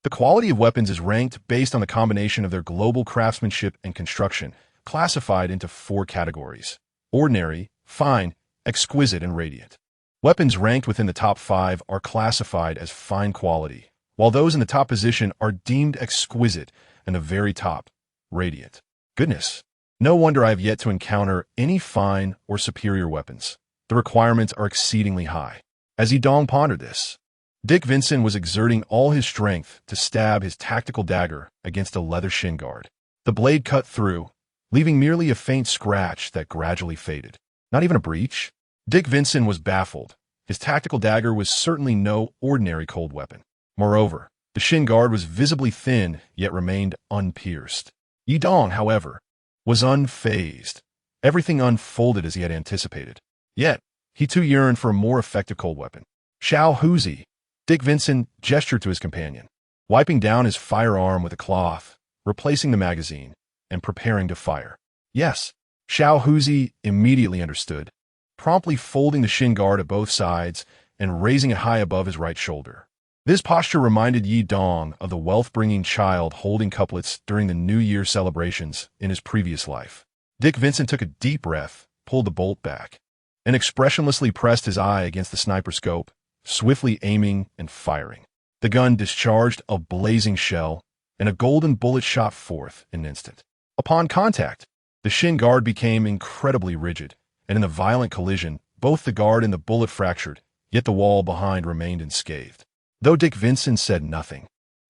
The quality of weapons is ranked based on the combination of their global craftsmanship and construction, classified into 4 categories: ordinary, fine, exquisite, and radiant. Weapons ranked within the top 5 are classified as fine quality, while those in the top position are deemed exquisite and the very top, radiant. Goodness, no wonder I have yet to encounter any fine or superior weapons. The requirements are exceedingly high. As Yidong pondered this, Dick Vincent was exerting all his strength to stab his tactical dagger against a leather shin guard. The blade cut through, leaving merely a faint scratch that gradually faded. Not even a breach? Dick Vincent was baffled. His tactical dagger was certainly no ordinary cold weapon. Moreover, the shin guard was visibly thin, yet remained unpierced. Yi Dong, however, was unfazed. Everything unfolded as he had anticipated. Yet, he too yearned for a more effective cold weapon. Xiao Huzi. Dick Vincent gestured to his companion, wiping down his firearm with a cloth, replacing the magazine, and preparing to fire. Yes, Xiao Huzi immediately understood, promptly folding the shin guard at both sides and raising it high above his right shoulder. This posture reminded Yi Dong of the wealth-bringing child holding couplets during the New Year celebrations in his previous life. Dick Vincent took a deep breath, pulled the bolt back, and expressionlessly pressed his eye against the sniper scope, swiftly aiming and firing. The gun discharged a blazing shell, and a golden bullet shot forth in an instant. Upon contact, the shin guard became incredibly rigid, and in the violent collision, both the guard and the bullet fractured, yet the wall behind remained unscathed. Though Dick Vincent said nothing,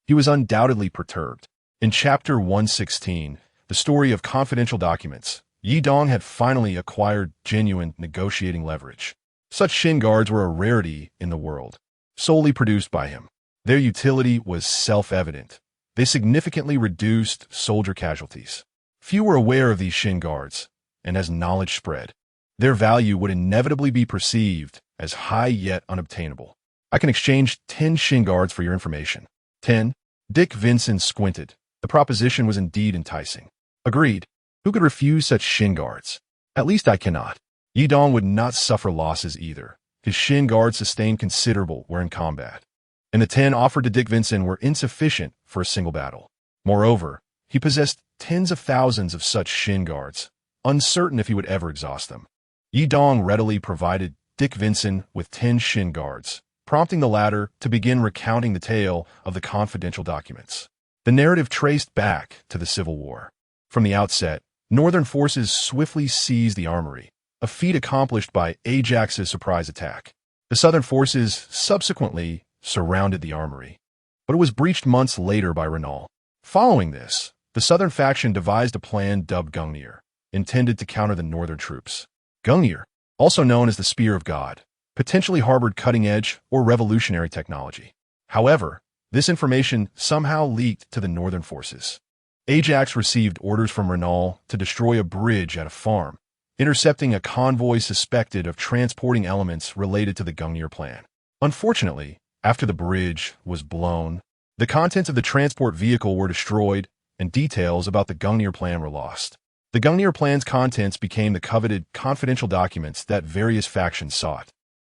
he was undoubtedly perturbed. In Chapter 116, the story of confidential documents, Yi Dong had finally acquired genuine negotiating leverage. Such shin guards were a rarity in the world, solely produced by him. Their utility was self-evident. They significantly reduced soldier casualties. Few were aware of these shin guards, and as knowledge spread, their value would inevitably be perceived as high yet unobtainable. I can exchange 10 shin guards for your information. 10? Dick Vincent squinted. The proposition was indeed enticing. Agreed. Who could refuse such shin guards? At least I cannot. Yi Dong would not suffer losses either. His shin guards sustained considerable were in combat, and the 10 offered to Dick Vincent were insufficient for a single battle. Moreover, he possessed tens of thousands of such shin guards, uncertain if he would ever exhaust them. Yi Dong readily provided Dick Vincent with 10 shin guards, prompting the latter to begin recounting the tale of the confidential documents. The narrative traced back to the Civil War. From the outset, Northern forces swiftly seized the armory, a feat accomplished by Ajax's surprise attack. The Southern forces subsequently surrounded the armory, but it was breached months later by Renault. Following this, the Southern faction devised a plan dubbed Gungnir, intended to counter the Northern troops. Gungnir, also known as the Spear of God, potentially harbored cutting-edge or revolutionary technology. However, this information somehow leaked to the Northern forces. Ajax received orders from Renault to destroy a bridge at a farm, intercepting a convoy suspected of transporting elements related to the Gungnir plan. Unfortunately, after the bridge was blown, the contents of the transport vehicle were destroyed, and details about the Gungnir plan were lost. The Gungnir plan's contents became the coveted confidential documents that various factions sought.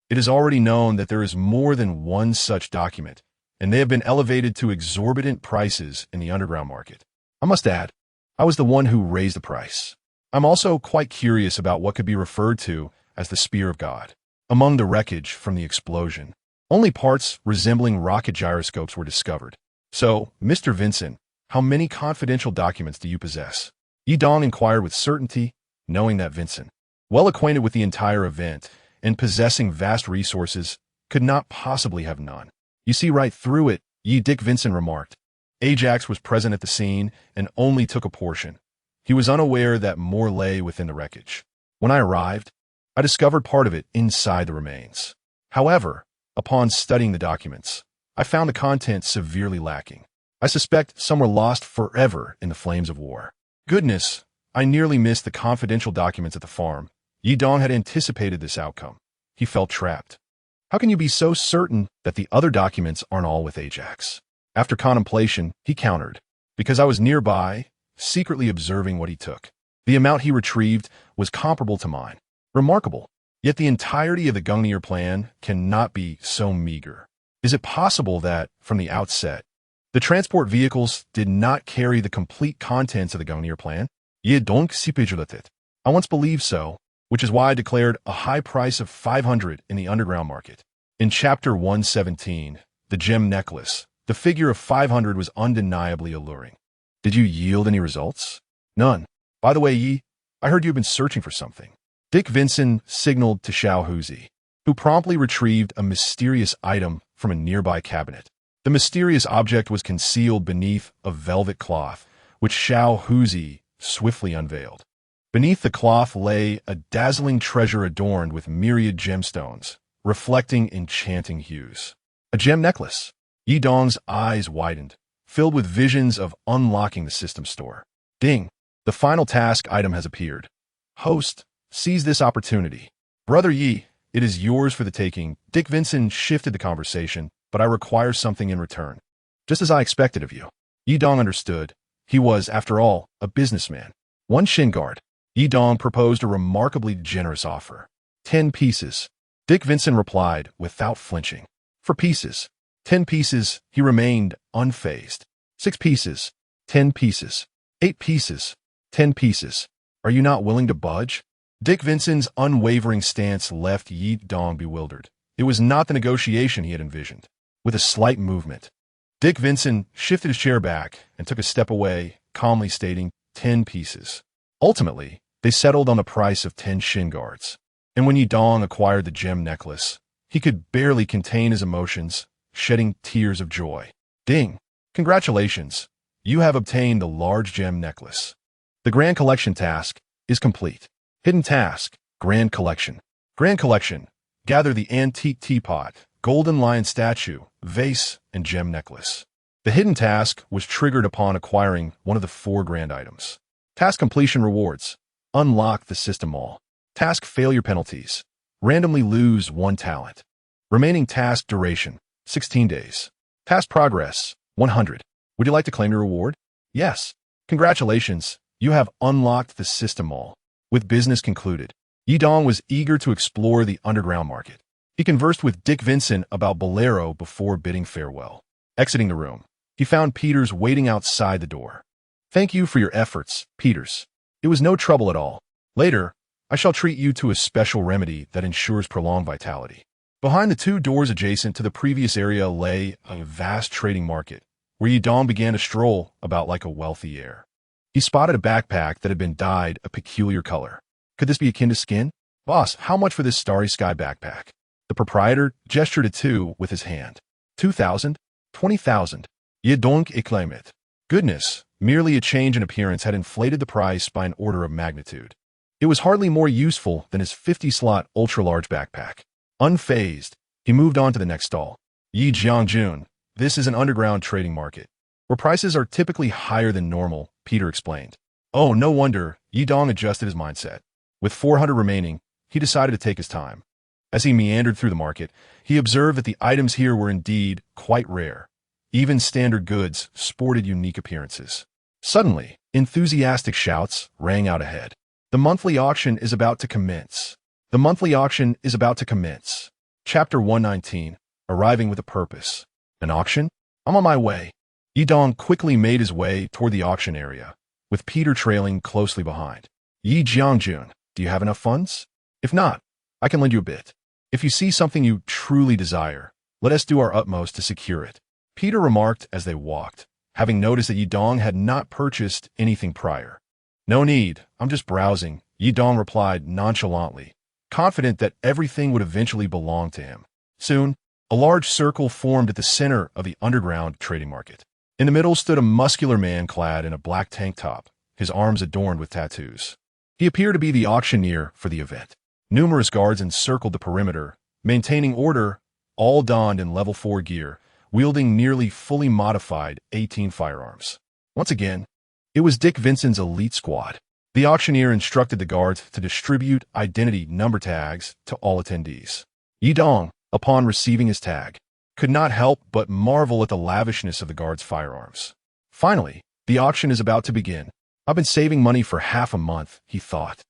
It is already known that there is more than one such document, and they have been elevated to exorbitant prices in the underground market. I must add, I was the one who raised the price. I'm also quite curious about what could be referred to as the Spear of God. Among the wreckage from the explosion, only parts resembling rocket gyroscopes were discovered. So, Mr. Vincent, how many confidential documents do you possess? Yi Dong inquired with certainty, knowing that Vincent, well acquainted with the entire event and possessing vast resources, could not possibly have none. You see right through it, Dick Vincent remarked. Ajax was present at the scene and only took a portion. He was unaware that more lay within the wreckage. When I arrived, I discovered part of it inside the remains. However, upon studying the documents, I found the contents severely lacking. I suspect some were lost forever in the flames of war. Goodness, I nearly missed the confidential documents at the farm. Yi Dong had anticipated this outcome. He felt trapped. How can you be so certain that the other documents aren't all with Ajax? After contemplation, he countered. Because I was nearby, secretly observing what he took. The amount he retrieved was comparable to mine. Remarkable. Yet the entirety of the Gungnir plan cannot be so meager. Is it possible that, from the outset, the transport vehicles did not carry the complete contents of the Gungnir plan? Ye donc si péjoratif. I once believed so, which is why I declared a high price of 500 in the underground market. In Chapter 117, the gem necklace, the figure of 500 was undeniably alluring. Did you yield any results? None. By the way, Yi, I heard you have been searching for something. Dick Vincent signaled to Xiao Huzi, who promptly retrieved a mysterious item from a nearby cabinet. The mysterious object was concealed beneath a velvet cloth, which Xiao Huzi swiftly unveiled. Beneath the cloth lay a dazzling treasure adorned with myriad gemstones, reflecting enchanting hues. A gem necklace. Yi Dong's eyes widened, filled with visions of unlocking the system store. Ding! The final task item has appeared. Host, seize this opportunity. Brother Yi, it is yours for the taking. Dick Vincent shifted the conversation, but I require something in return. Just as I expected of you. Yi Dong understood. He was, after all, a businessman. 1 shin guard. Yi Dong proposed a remarkably generous offer. 10 pieces. Dick Vincent replied without flinching. For pieces. 10 pieces, he remained unfazed. 6 pieces. 10 pieces. 8 pieces. 10 pieces. Are you not willing to budge? Dick Vincent's unwavering stance left Yi Dong bewildered. It was not the negotiation he had envisioned. With a slight movement, Dick Vincent shifted his chair back and took a step away, calmly stating 10 pieces. Ultimately, they settled on the price of 10 shin guards. And when Yi Dong acquired the gem necklace, he could barely contain his emotions, shedding tears of joy. Ding! Congratulations! You have obtained the large gem necklace. The Grand Collection task is complete. Hidden task, Grand Collection. Grand Collection. Gather the antique teapot, golden lion statue, vase, and gem necklace. The hidden task was triggered upon acquiring one of the 4 grand items. Task completion rewards. Unlock the system mall. Task failure penalties. Randomly lose 1 talent. Remaining task duration, 16 days. Task progress, 100. Would you like to claim your reward? Yes. Congratulations, you have unlocked the system mall. With business concluded, Yi Dong was eager to explore the underground market. He conversed with Dick Vincent about Bolero before bidding farewell. Exiting the room, he found Peters waiting outside the door. Thank you for your efforts, Peters. It was no trouble at all. Later, I shall treat you to a special remedy that ensures prolonged vitality. Behind the 2 doors adjacent to the previous area lay a vast trading market, where Yi Dong began to stroll about like a wealthy heir. He spotted a backpack that had been dyed a peculiar color. Could this be akin to skin? Boss, how much for this starry sky backpack? The proprietor gestured at 2 with his hand. 2,000? 20,000. Yi Dong exclaimed. Goodness, merely a change in appearance had inflated the price by an order of magnitude. It was hardly more useful than his 50-slot ultra-large backpack. Unfazed, he moved on to the next stall. Yi Jiangjun, this is an underground trading market, where prices are typically higher than normal, Peter explained. Oh, no wonder, Yi Dong adjusted his mindset. With 400 remaining, he decided to take his time. As he meandered through the market, he observed that the items here were indeed quite rare. Even standard goods sported unique appearances. Suddenly, enthusiastic shouts rang out ahead. The monthly auction is about to commence. The monthly auction is about to commence. Chapter 119, Arriving with a Purpose. An auction? I'm on my way. Yi Dong quickly made his way toward the auction area, with Peter trailing closely behind. Yi Jiangjun, do you have enough funds? If not, I can lend you a bit. If you see something you truly desire, let us do our utmost to secure it. Peter remarked as they walked, having noticed that Yi Dong had not purchased anything prior. No need, I'm just browsing, Yi Dong replied nonchalantly, confident that everything would eventually belong to him. Soon, a large circle formed at the center of the underground trading market. In the middle stood a muscular man clad in a black tank top, his arms adorned with tattoos. He appeared to be the auctioneer for the event. Numerous guards encircled the perimeter, maintaining order, all donned in level 4 gear, wielding nearly fully modified 18 firearms. Once again, it was Dick Vincent's elite squad. The auctioneer instructed the guards to distribute identity number tags to all attendees. Yi Dong, upon receiving his tag, could not help but marvel at the lavishness of the guards' firearms. Finally, the auction is about to begin. I've been saving money for half a month, he thought.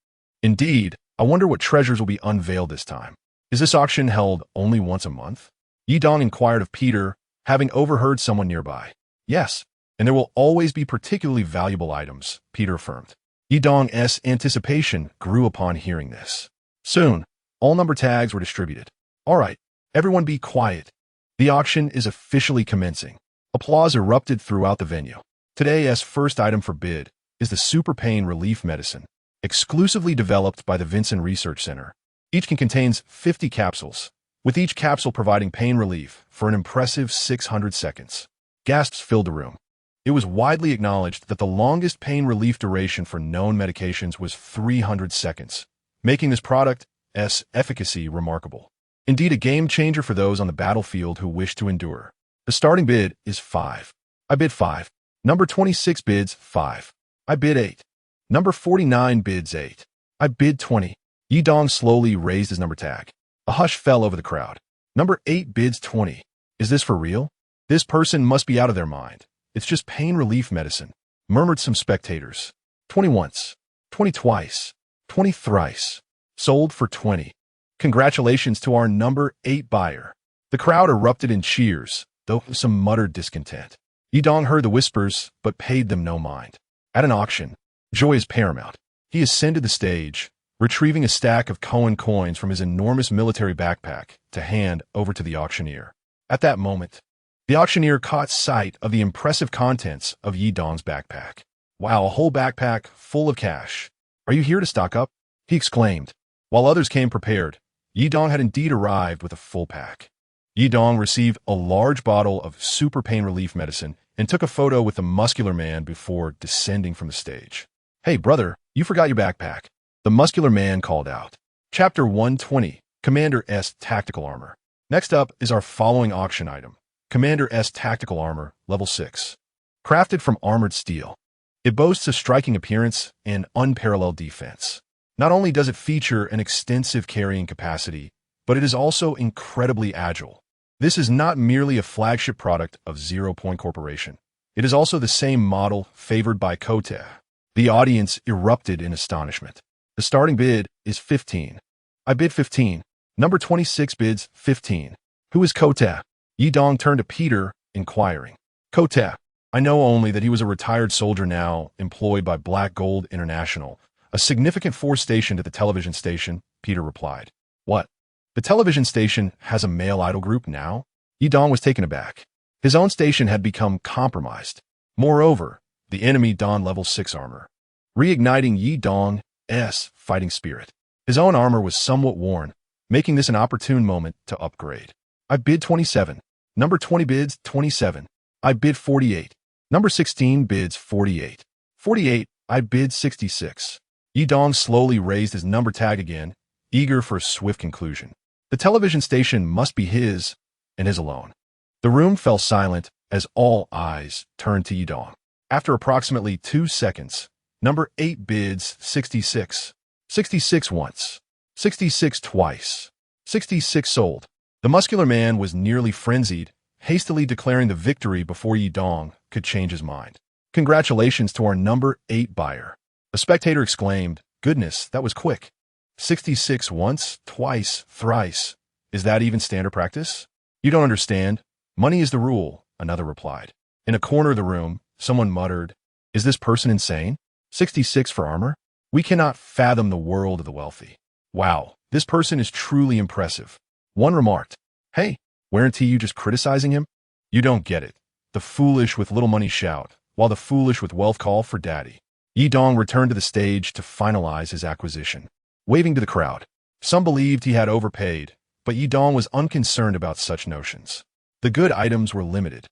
Indeed, I wonder what treasures will be unveiled this time. Is this auction held only once a month? Yi Dong inquired of Peter, having overheard someone nearby. Yes, and there will always be particularly valuable items, Peter affirmed. Yi Dong's anticipation grew upon hearing this. Soon, all number tags were distributed. All right, everyone be quiet. The auction is officially commencing. Applause erupted throughout the venue. Today's first item for bid is the Super Pain Relief Medicine, exclusively developed by the Vincent Research Center. Each contains 50 capsules, with each capsule providing pain relief for an impressive 600 seconds. Gasps filled the room. It was widely acknowledged that the longest pain relief duration for known medications was 300 seconds, making this product's efficacy remarkable. Indeed, a game changer for those on the battlefield who wish to endure. The starting bid is 5. I bid 5. Number 26 bids 5. I bid 8. Number 49 bids 8. I bid 20. Yidong slowly raised his number tag. A hush fell over the crowd. Number 8 bids 20. Is this for real? This person must be out of their mind. It's just pain relief medicine, murmured some spectators. 20 once, 20 twice, 20 thrice. Sold for 20. Congratulations to our number 8 buyer. The crowd erupted in cheers, though some muttered discontent. Yidong heard the whispers, but paid them no mind. At an auction, joy is paramount. He ascended the stage, retrieving a stack of Cohen coins from his enormous military backpack to hand over to the auctioneer. At that moment, the auctioneer caught sight of the impressive contents of Yidong's backpack. Wow, a whole backpack full of cash. Are you here to stock up? He exclaimed. While others came prepared, Yidong had indeed arrived with a full pack. Yidong received a large bottle of super pain relief medicine and took a photo with the muscular man before descending from the stage. Hey, brother, you forgot your backpack. The muscular man called out. Chapter 120, Commander S Tactical Armor. Next up is our following auction item. Commander S Tactical Armor, Level 6. Crafted from armored steel. It boasts a striking appearance and unparalleled defense. Not only does it feature an extensive carrying capacity, but it is also incredibly agile. This is not merely a flagship product of Zero Point Corporation. It is also the same model favored by Kote. The audience erupted in astonishment. The starting bid is 15. I bid 15. Number 26 bids 15. Who is Kote? Yidong turned to Peter, inquiring. Kote. I know only that he was a retired soldier now employed by Black Gold International, a significant force stationed at the television station, Peter replied. What? The television station has a male idol group now? Yidong was taken aback. His own station had become compromised. Moreover, the enemy donned level 6 armor, reigniting Yidong's fighting spirit. His own armor was somewhat worn, making this an opportune moment to upgrade. I bid 27. Number 20 bids 27. I bid 48. Number 16 bids 48. 48, I bid 66. Yidong slowly raised his number tag again, eager for a swift conclusion. The television station must be his, and his alone. The room fell silent as all eyes turned to Yidong. After approximately 2 seconds, number 8 bids 66. 66 once. 66 twice. 66 sold. The muscular man was nearly frenzied, hastily declaring the victory before Yidong could change his mind. Congratulations to our number 8 buyer. A spectator exclaimed, Goodness, that was quick. 66 once, twice, thrice. Is that even standard practice? You don't understand. Money is the rule, another replied. In a corner of the room, someone muttered, Is this person insane? 66 for armor? We cannot fathom the world of the wealthy. Wow, this person is truly impressive. One remarked, Hey, weren't you just criticizing him? You don't get it. The foolish with little money shout, while the foolish with wealth call for daddy. Yidong returned to the stage to finalize his acquisition. Waving to the crowd, some believed he had overpaid, but Yidong was unconcerned about such notions. The good items were limited,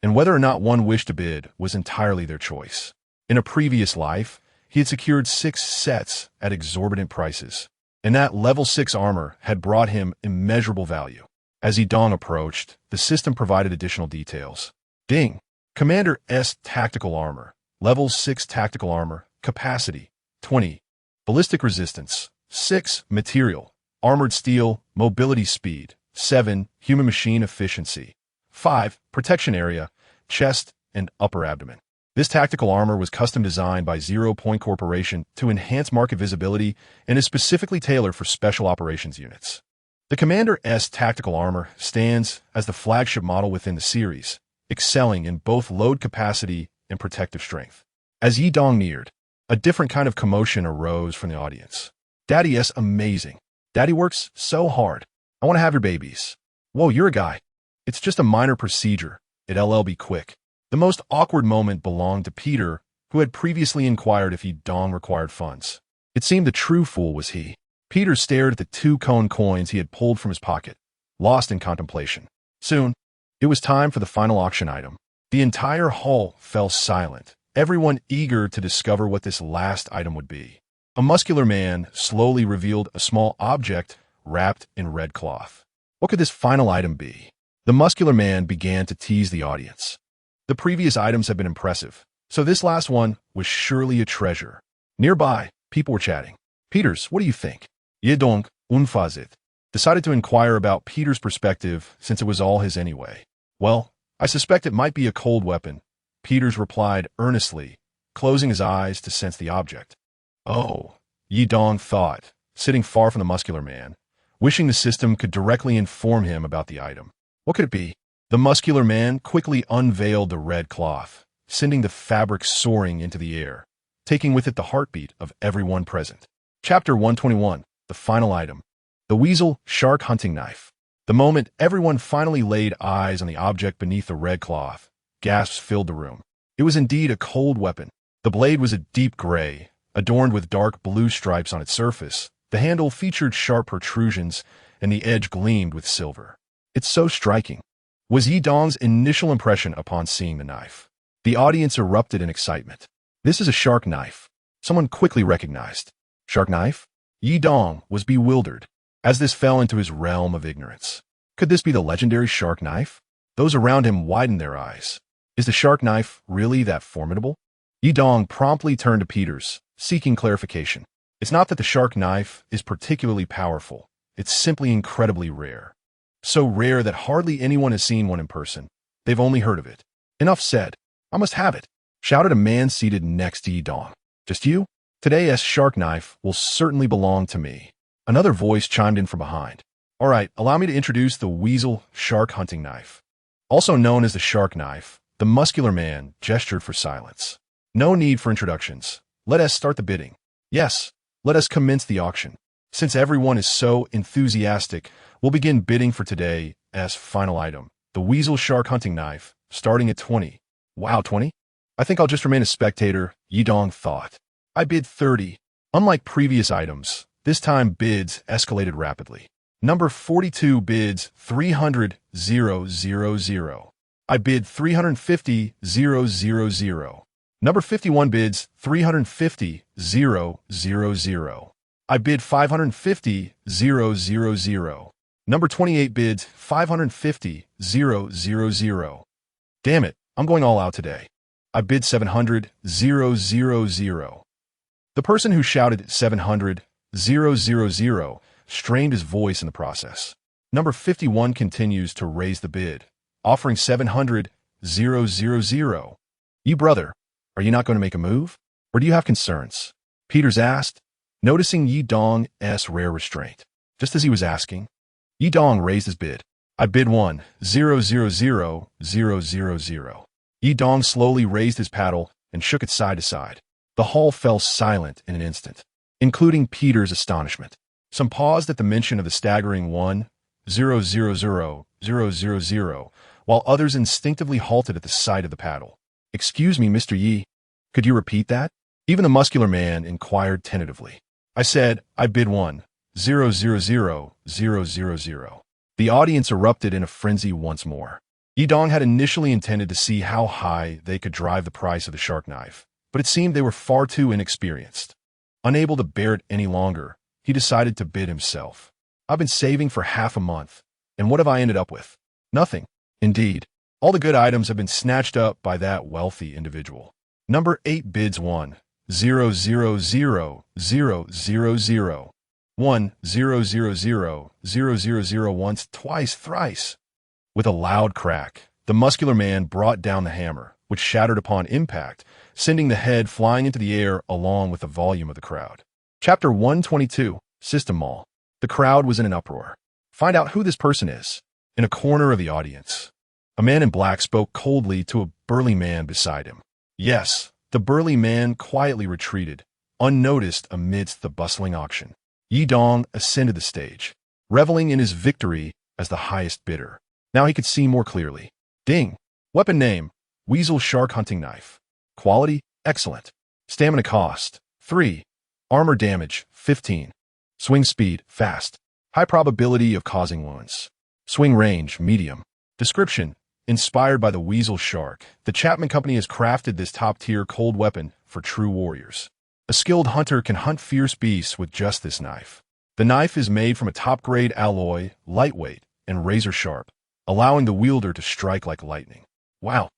and whether or not one wished to bid was entirely their choice. In a previous life, he had secured 6 sets at exorbitant prices, and that level 6 armor had brought him immeasurable value. As Yidong approached, the system provided additional details. Ding! Commander S Tactical Armor, Level 6 Tactical Armor, Capacity, 20. Ballistic Resistance, 6. Material, Armored Steel, Mobility Speed, 7. Human Machine Efficiency, 5. Protection Area, Chest and Upper Abdomen. This tactical armor was custom designed by Zero Point Corporation to enhance market visibility and is specifically tailored for special operations units. The Commander S Tactical Armor stands as the flagship model within the series, excelling in both load capacity and protective strength. As Yidong neared, a different kind of commotion arose from the audience. Daddy S amazing. Daddy works so hard. I want to have your babies. Whoa, you're a guy. It's just a minor procedure. It'll be quick. The most awkward moment belonged to Peter, who had previously inquired if Yidong required funds. It seemed the true fool was he. Peter stared at the 2 cone coins he had pulled from his pocket, lost in contemplation. Soon, it was time for the final auction item. The entire hall fell silent, everyone eager to discover what this last item would be. A muscular man slowly revealed a small object wrapped in red cloth. What could this final item be? The muscular man began to tease the audience. The previous items had been impressive, so this last one was surely a treasure. Nearby, people were chatting. Peters, what do you think? Yedong, unfazit, decided to inquire about Peter's perspective since it was all his anyway. Well, I suspect it might be a cold weapon, Peters replied earnestly, closing his eyes to sense the object. Oh, Yedong thought, sitting far from the muscular man, wishing the system could directly inform him about the item. What could it be? The muscular man quickly unveiled the red cloth, sending the fabric soaring into the air, taking with it the heartbeat of everyone present. Chapter 121, the final item. The Weasel Shark Hunting Knife. The moment everyone finally laid eyes on the object beneath the red cloth, gasps filled the room. It was indeed a cold weapon. The blade was a deep gray, adorned with dark blue stripes on its surface. The handle featured sharp protrusions, and the edge gleamed with silver. It's so striking, was Yedong's initial impression upon seeing the knife. The audience erupted in excitement. This is a shark knife, someone quickly recognized. Shark knife? Yedong was bewildered, as this fell into his realm of ignorance. Could this be the legendary shark knife? Those around him widened their eyes. Is the shark knife really that formidable? Yedong promptly turned to Peters, seeking clarification. It's not that the shark knife is particularly powerful. It's simply incredibly rare. So rare that hardly anyone has seen one in person. They've only heard of it. Enough said. I must have it, shouted a man seated next to Yedong. Just you? Today's shark knife will certainly belong to me. Another voice chimed in from behind. All right, allow me to introduce the Weasel Shark Hunting Knife. Also known as the shark knife, the muscular man gestured for silence. No need for introductions. Let us start the bidding. Yes, let us commence the auction. Since everyone is so enthusiastic, we'll begin bidding for today's final item, the Weasel Shark Hunting Knife, starting at 20. Wow, 20? I think I'll just remain a spectator, Yedong thought. I bid 30. Unlike previous items, this time bids escalated rapidly. Number 42 bids 300,000. I bid 350,000. Number 51 bids 350,000. I bid 550,000. Number 28 bids 550,000. Damn it, I'm going all out today. I bid 700,000. The person who shouted 700,000 strained his voice in the process. Number 51 continues to raise the bid, offering 700,000. You brother, are you not going to make a move? Or do you have concerns? Peters asked, noticing Yedong's rare restraint. Just as he was asking, Yedong raised his bid. I bid 1,000,000. Yedong slowly raised his paddle and shook it side to side. The hall fell silent in an instant, including Peter's astonishment. Some paused at the mention of the staggering 1,000,000, while others instinctively halted at the sight of the paddle. Excuse me, Mr. Yi, could you repeat that? Even the muscular man inquired tentatively. I said, I bid 1,000,000. The audience erupted in a frenzy once more. Yedong had initially intended to see how high they could drive the price of the shark knife, but it seemed they were far too inexperienced. Unable to bear it any longer, he decided to bid himself. I've been saving for half a month, and what have I ended up with? Nothing. Indeed, all the good items have been snatched up by that wealthy individual. Number 8 bids 1,000,000. 1,000,000 once, twice, thrice. With a loud crack, the muscular man brought down the hammer, which shattered upon impact, sending the head flying into the air along with the volume of the crowd. Chapter 122, System Mall. The crowd was in an uproar. Find out who this person is. In a corner of the audience, a man in black spoke coldly to a burly man beside him. Yes, the burly man quietly retreated, unnoticed amidst the bustling auction. Yedong ascended the stage, reveling in his victory as the highest bidder. Now he could see more clearly. Ding. Weapon name, Weasel Shark Hunting Knife. Quality, excellent. Stamina cost, 3. Armor damage, 15. Swing speed, fast. High probability of causing wounds. Swing range, medium. Description: inspired by the weasel shark, the Chapman Company has crafted this top-tier cold weapon for true warriors. A skilled hunter can hunt fierce beasts with just this knife. The knife is made from a top-grade alloy, lightweight, and razor-sharp, allowing the wielder to strike like lightning. Wow!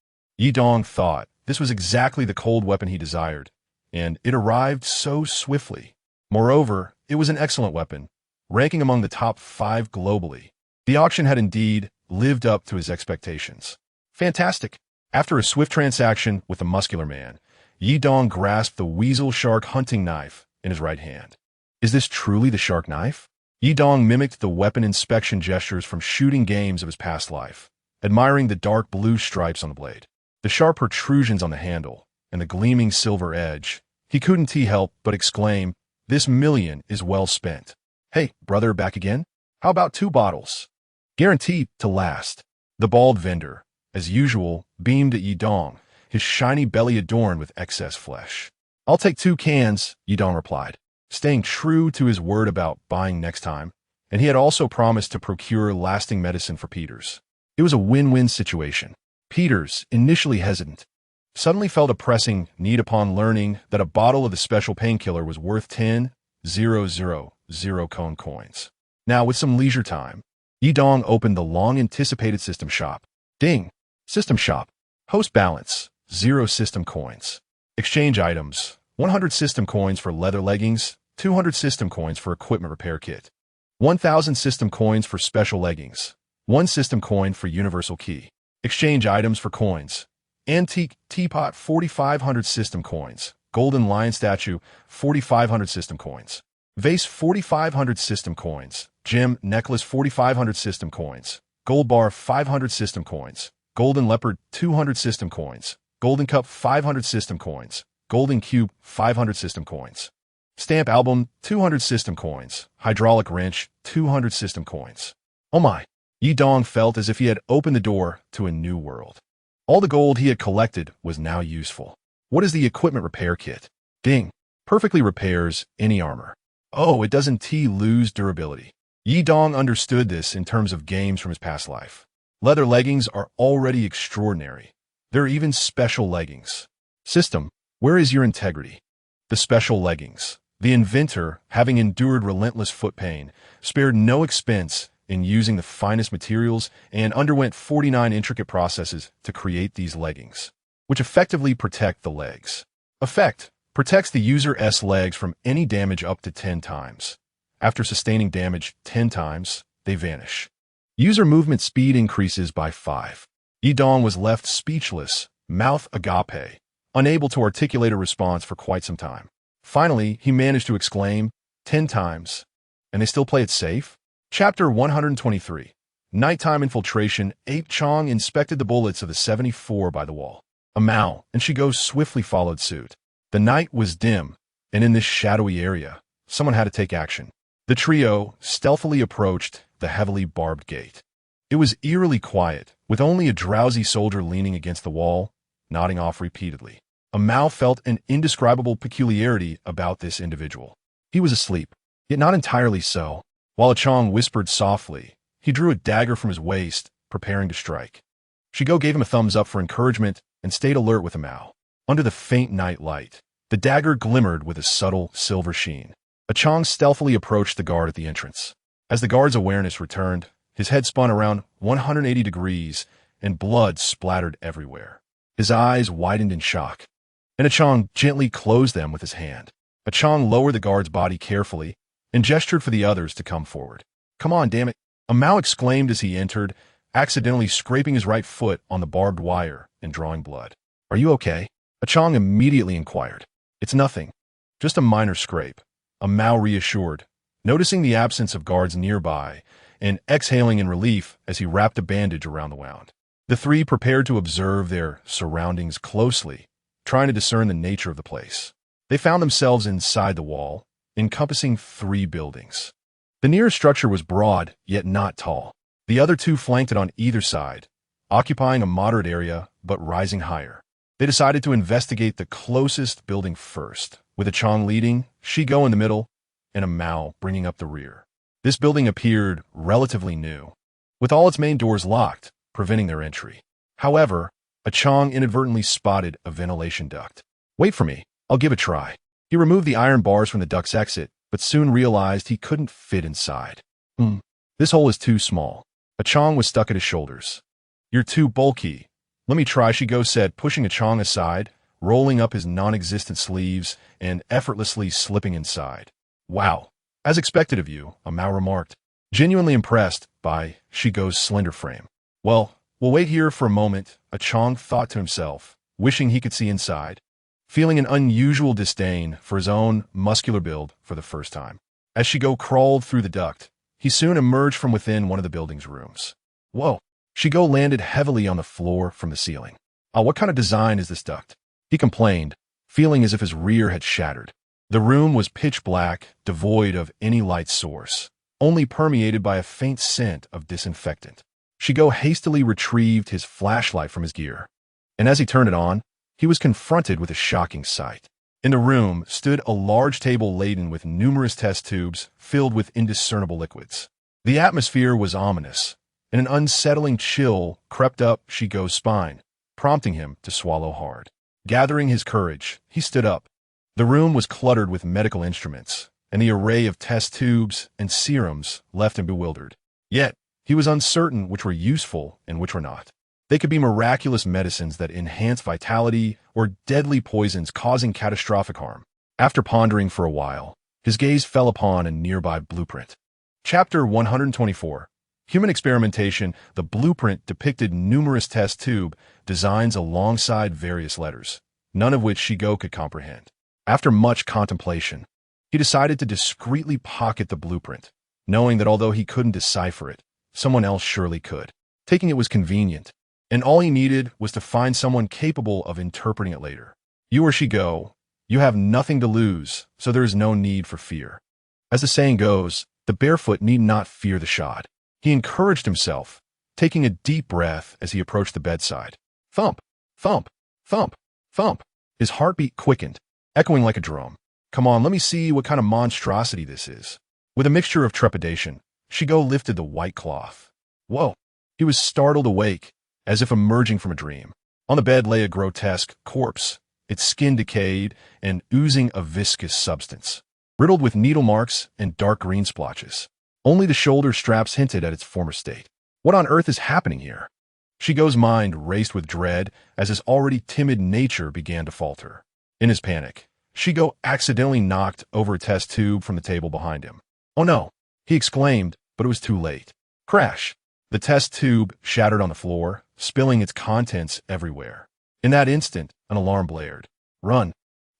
Yidong thought this was exactly the cold weapon he desired, and it arrived so swiftly. Moreover, it was an excellent weapon, ranking among the top 5 globally. The auction had indeed lived up to his expectations. Fantastic! After a swift transaction with the muscular man, Yidong grasped the weasel shark hunting knife in his right hand. Is this truly the shark knife? Yidong mimicked the weapon inspection gestures from shooting games of his past life, admiring the dark blue stripes on the blade, the sharp protrusions on the handle, and the gleaming silver edge. He couldn't help but exclaim, "This million is well spent." "Hey, brother, back again? How about 2 bottles? Guaranteed to last." The bald vendor, as usual, beamed at Yidong, his shiny belly adorned with excess flesh. "I'll take 2 cans, Yidong replied, staying true to his word about buying next time, and he had also promised to procure lasting medicine for Peters. It was a win-win situation. Peters, initially hesitant, suddenly felt a pressing need upon learning that a bottle of the special painkiller was worth 10,000 cone coins. Now, with some leisure time, Yidong opened the long-anticipated system shop. Ding! System shop. Host balance, 0 system coins. Exchange items, 100 system coins for leather leggings, 200 system coins for equipment repair kit, 1,000 system coins for special leggings, 1 system coin for universal key. Exchange items for coins. Antique teapot, 4,500 system coins. Golden lion statue, 4,500 system coins. Vase, 4,500 system coins. Gem necklace, 4,500 system coins. Gold bar, 500 system coins. Golden leopard, 200 system coins. Golden cup, 500 system coins. Golden cube, 500 system coins. Stamp album, 200 system coins. Hydraulic wrench, 200 system coins. Oh my! Yidong felt as if he had opened the door to a new world. All the gold he had collected was now useful. What is the equipment repair kit? Ding! Perfectly repairs any armor. Oh, it doesn't lose durability. Yidong understood this in terms of games from his past life. Leather leggings are already extraordinary. There are even special leggings. System, where is your integrity? The special leggings. The inventor, having endured relentless foot pain, spared no expense in using the finest materials and underwent 49 intricate processes to create these leggings, which effectively protect the legs. Effect: protects the user's legs from any damage up to 10 times. After sustaining damage 10 times, they vanish. User movement speed increases by 5. Yidong was left speechless, mouth agape, unable to articulate a response for quite some time. Finally, he managed to exclaim, 10 times. And they still play it safe? Chapter 123. Nighttime infiltration. Ape Chong inspected the bullets of the 74 by the wall. A Mao and Shigo swiftly followed suit. The night was dim, and in this shadowy area, someone had to take action. The trio stealthily approached the heavily barbed gate. It was eerily quiet, with only a drowsy soldier leaning against the wall, nodding off repeatedly. A Mao felt an indescribable peculiarity about this individual. He was asleep, yet not entirely so. While a Chong whispered softly, he drew a dagger from his waist, preparing to strike. Shigo gave him a thumbs up for encouragement and stayed alert with a Mao. Under the faint night light, the dagger glimmered with a subtle silver sheen. A Chong stealthily approached the guard at the entrance. As the guard's awareness returned, his head spun around 180 degrees and blood splattered everywhere. His eyes widened in shock, and a Chong gently closed them with his hand. A Chong lowered the guard's body carefully and gestured for the others to come forward. "Come on, damn it!" a Mao exclaimed as he entered, accidentally scraping his right foot on the barbed wire and drawing blood. "Are you okay?" a Chong immediately inquired. "It's nothing. Just a minor scrape," a Mao reassured, noticing the absence of guards nearby and exhaling in relief as he wrapped a bandage around the wound. The three prepared to observe their surroundings closely, trying to discern the nature of the place. They found themselves inside the wall, encompassing 3 buildings. The nearest structure was broad, yet not tall. The other 2 flanked it on either side, occupying a moderate area but rising higher. They decided to investigate the closest building first, with a Chong leading, Shigo in the middle, and a Mao bringing up the rear. This building appeared relatively new, with all its main doors locked, preventing their entry. However, a Chong inadvertently spotted a ventilation duct. "Wait for me, I'll give it a try." He removed the iron bars from the duct's exit, but soon realized he couldn't fit inside. This hole is too small." A Chong was stuck at his shoulders. "You're too bulky. Let me try," Shigo said, pushing a Chong aside, rolling up his non-existent sleeves, and effortlessly slipping inside. "Wow, as expected of you," a Mao remarked, genuinely impressed by Shigo's slender frame. "Well, we'll wait here for a moment," a Chong thought to himself, wishing he could see inside, feeling an unusual disdain for his own muscular build for the first time. As Shigo crawled through the duct, he soon emerged from within one of the building's rooms. Whoa! Shigo landed heavily on the floor from the ceiling. What kind of design is this duct?" he complained, feeling as if his rear had shattered. The room was pitch black, devoid of any light source, only permeated by a faint scent of disinfectant. Shigo hastily retrieved his flashlight from his gear, and as he turned it on, he was confronted with a shocking sight. In the room stood a large table laden with numerous test tubes filled with indiscernible liquids. The atmosphere was ominous, and an unsettling chill crept up Shigo's spine, prompting him to swallow hard. Gathering his courage, he stood up. The room was cluttered with medical instruments, and the array of test tubes and serums left him bewildered. Yet, he was uncertain which were useful and which were not. They could be miraculous medicines that enhance vitality or deadly poisons causing catastrophic harm. After pondering for a while, his gaze fell upon a nearby blueprint. Chapter 124. Human Experimentation. The blueprint depicted numerous test tube designs alongside various letters, none of which Shigo could comprehend. After much contemplation, he decided to discreetly pocket the blueprint, knowing that although he couldn't decipher it, someone else surely could. Taking it was convenient, and all he needed was to find someone capable of interpreting it later. "You or Shigo, you have nothing to lose, so there is no need for fear." As the saying goes, the barefoot need not fear the shod. He encouraged himself, taking a deep breath as he approached the bedside. Thump, thump, thump, thump. His heartbeat quickened, echoing like a drum. "Come on, let me see what kind of monstrosity this is." With a mixture of trepidation, Shigo lifted the white cloth. Whoa! He was startled awake, as if emerging from a dream. On the bed lay a grotesque corpse, its skin decayed and oozing a viscous substance, riddled with needle marks and dark green splotches. Only the shoulder straps hinted at its former state. What on earth is happening here? Shigo's mind raced with dread as his already timid nature began to falter. In his panic, Shigo accidentally knocked over a test tube from the table behind him. "Oh no!" he exclaimed, but it was too late. Crash! The test tube shattered on the floor, spilling its contents everywhere. In that instant, an alarm blared. "Run!"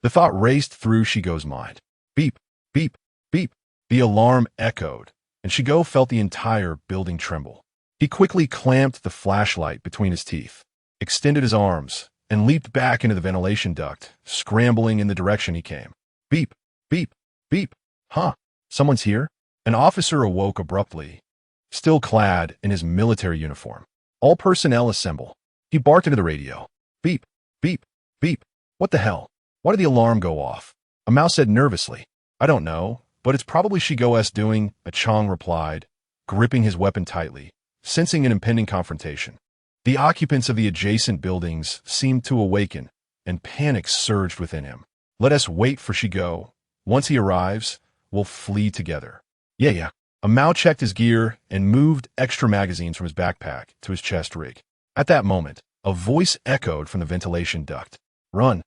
The thought raced through Shigo's mind. Beep, beep, beep. The alarm echoed, and Shigo felt the entire building tremble. He quickly clamped the flashlight between his teeth, extended his arms, and leaped back into the ventilation duct, scrambling in the direction he came. Beep, beep, beep. Huh? Someone's here? An officer awoke abruptly, still clad in his military uniform. "All personnel assemble." He barked into the radio. Beep, beep, beep. What the hell? Why did the alarm go off? A mouse said nervously. "I don't know, but it's probably Shigo's doing," a Chong replied, gripping his weapon tightly, sensing an impending confrontation. The occupants of the adjacent buildings seemed to awaken, and panic surged within him. "Let us wait for Shigo. Once he arrives, we'll flee together." Yeah. A Mao checked his gear and moved extra magazines from his backpack to his chest rig. At that moment, a voice echoed from the ventilation duct. "Run."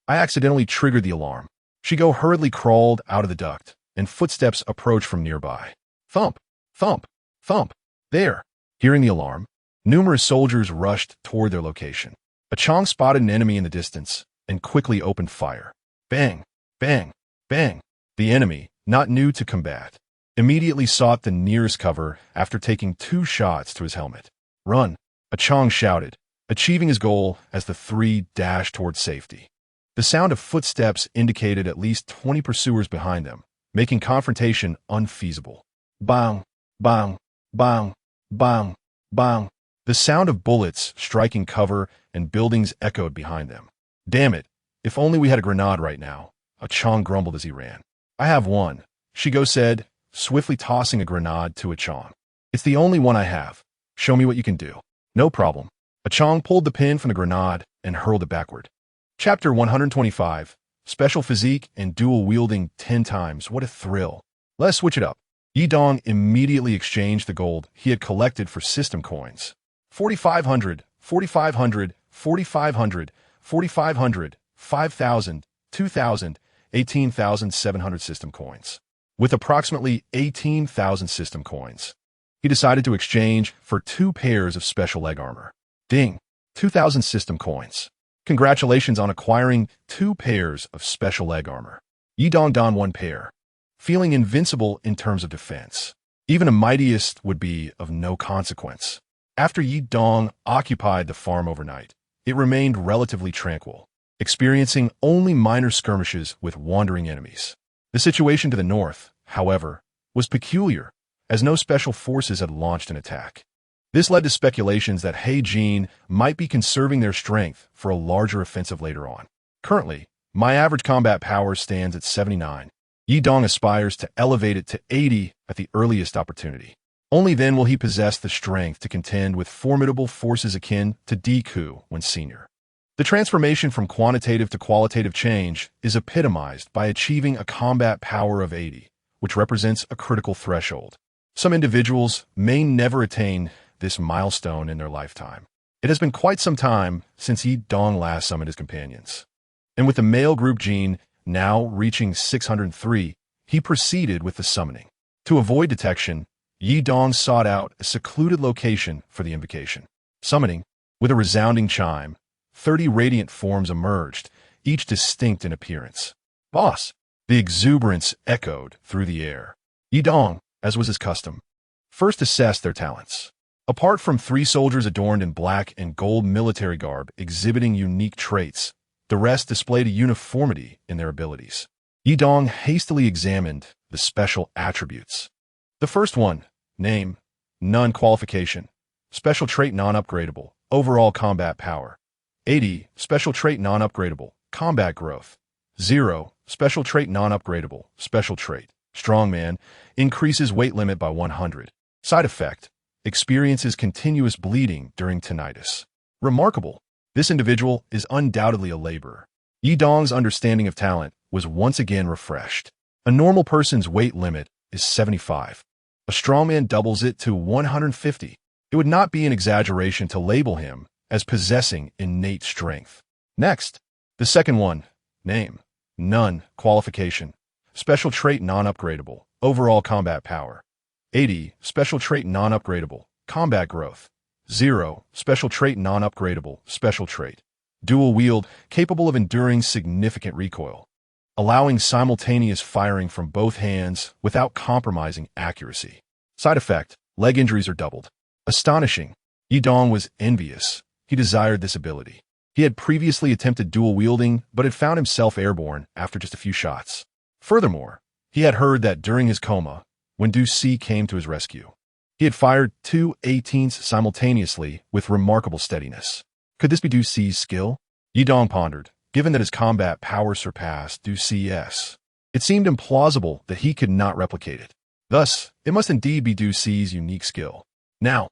I accidentally triggered the alarm. Shigo hurriedly crawled out of the duct, and footsteps approached from nearby. Thump, thump, thump. There. Hearing the alarm, numerous soldiers rushed toward their location. A Chong spotted an enemy in the distance and quickly opened fire. Bang, bang, bang. The enemy, not new to combat, immediately sought the nearest cover after taking 2 shots to his helmet. "Run," a Chong shouted, achieving his goal as the 3 dashed toward safety. The sound of footsteps indicated at least 20 pursuers behind them, making confrontation unfeasible. Bang, bang, bang, bang, bang. The sound of bullets striking cover and buildings echoed behind them. "Damn it, if only we had a grenade right now," a Chong grumbled as he ran. "I have one," Shigo said, swiftly tossing a grenade to Achong. It's the only one I have. Show me what you can do. No problem. Achong pulled the pin from the grenade and hurled it backward. Chapter 125. Special physique and dual wielding 10 times. What a thrill. Let's switch it up. Yidong immediately exchanged the gold he had collected for system coins. 4,500, 4,500, 4,500, 4,500, 5,000, 2,000, 18,700 system coins. With approximately 18,000 system coins, he decided to exchange for 2 pairs of special leg armor. Ding! 2,000 system coins. Congratulations on acquiring 2 pairs of special leg armor. Yidong donned 1 pair, feeling invincible in terms of defense. Even a mightiest would be of no consequence. After Yidong occupied the farm overnight, it remained relatively tranquil, experiencing only minor skirmishes with wandering enemies. The situation to the north, however, was peculiar, as no special forces had launched an attack. This led to speculations that Heijin might be conserving their strength for a larger offensive later on. Currently, my average combat power stands at 79. Yidong aspires to elevate it to 80 at the earliest opportunity. Only then will he possess the strength to contend with formidable forces akin to Deku when senior. The transformation from quantitative to qualitative change is epitomized by achieving a combat power of 80, which represents a critical threshold. Some individuals may never attain this milestone in their lifetime. It has been quite some time since Yidong last summoned his companions. And with the male group gene now reaching 603, he proceeded with the summoning. To avoid detection, Yidong sought out a secluded location for the invocation. Summoning, with a resounding chime, 30 radiant forms emerged, each distinct in appearance. Boss! The exuberance echoed through the air. Yidong, as was his custom, first assessed their talents. Apart from 3 soldiers adorned in black and gold military garb exhibiting unique traits, the rest displayed a uniformity in their abilities. Yidong hastily examined the special attributes. The first one, name, none qualification, special trait non-upgradable, overall combat power, 80, special trait non-upgradable, combat growth, 0, special trait non-upgradable, special trait, strongman, increases weight limit by 100. Side effect, experiences continuous bleeding during tinnitus. Remarkable. This individual is undoubtedly a laborer. Yidong's understanding of talent was once again refreshed. A normal person's weight limit is 75. A strongman doubles it to 150. It would not be an exaggeration to label him as possessing innate strength. Next, the second one, name, none, qualification, special trait non-upgradable, overall combat power, 80, special trait non-upgradable, combat growth, 0, special trait non-upgradable, special trait, dual wield, capable of enduring significant recoil, allowing simultaneous firing from both hands without compromising accuracy. Side effect, leg injuries are doubled. Astonishing. Yidong was envious. He desired this ability. He had previously attempted dual wielding, but had found himself airborne after just a few shots. Furthermore, he had heard that during his coma, when Du Si came to his rescue, he had fired 2 18s simultaneously with remarkable steadiness. Could this be Du Si's skill? Yidong pondered, given that his combat power surpassed Du Si's. It seemed implausible that he could not replicate it. Thus, it must indeed be Du Si's unique skill. Now,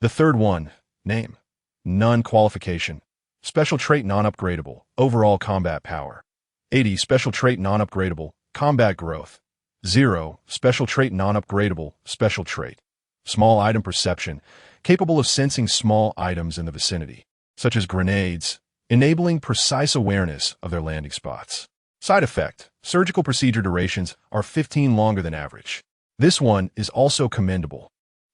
the third one, name, none qualification, special trait non-upgradable, overall combat power, 80, special trait non-upgradable, combat growth, 0, special trait non-upgradable, special trait, small item perception, capable of sensing small items in the vicinity, such as grenades, enabling precise awareness of their landing spots. Side effect, surgical procedure durations are 15 longer than average. This one is also commendable.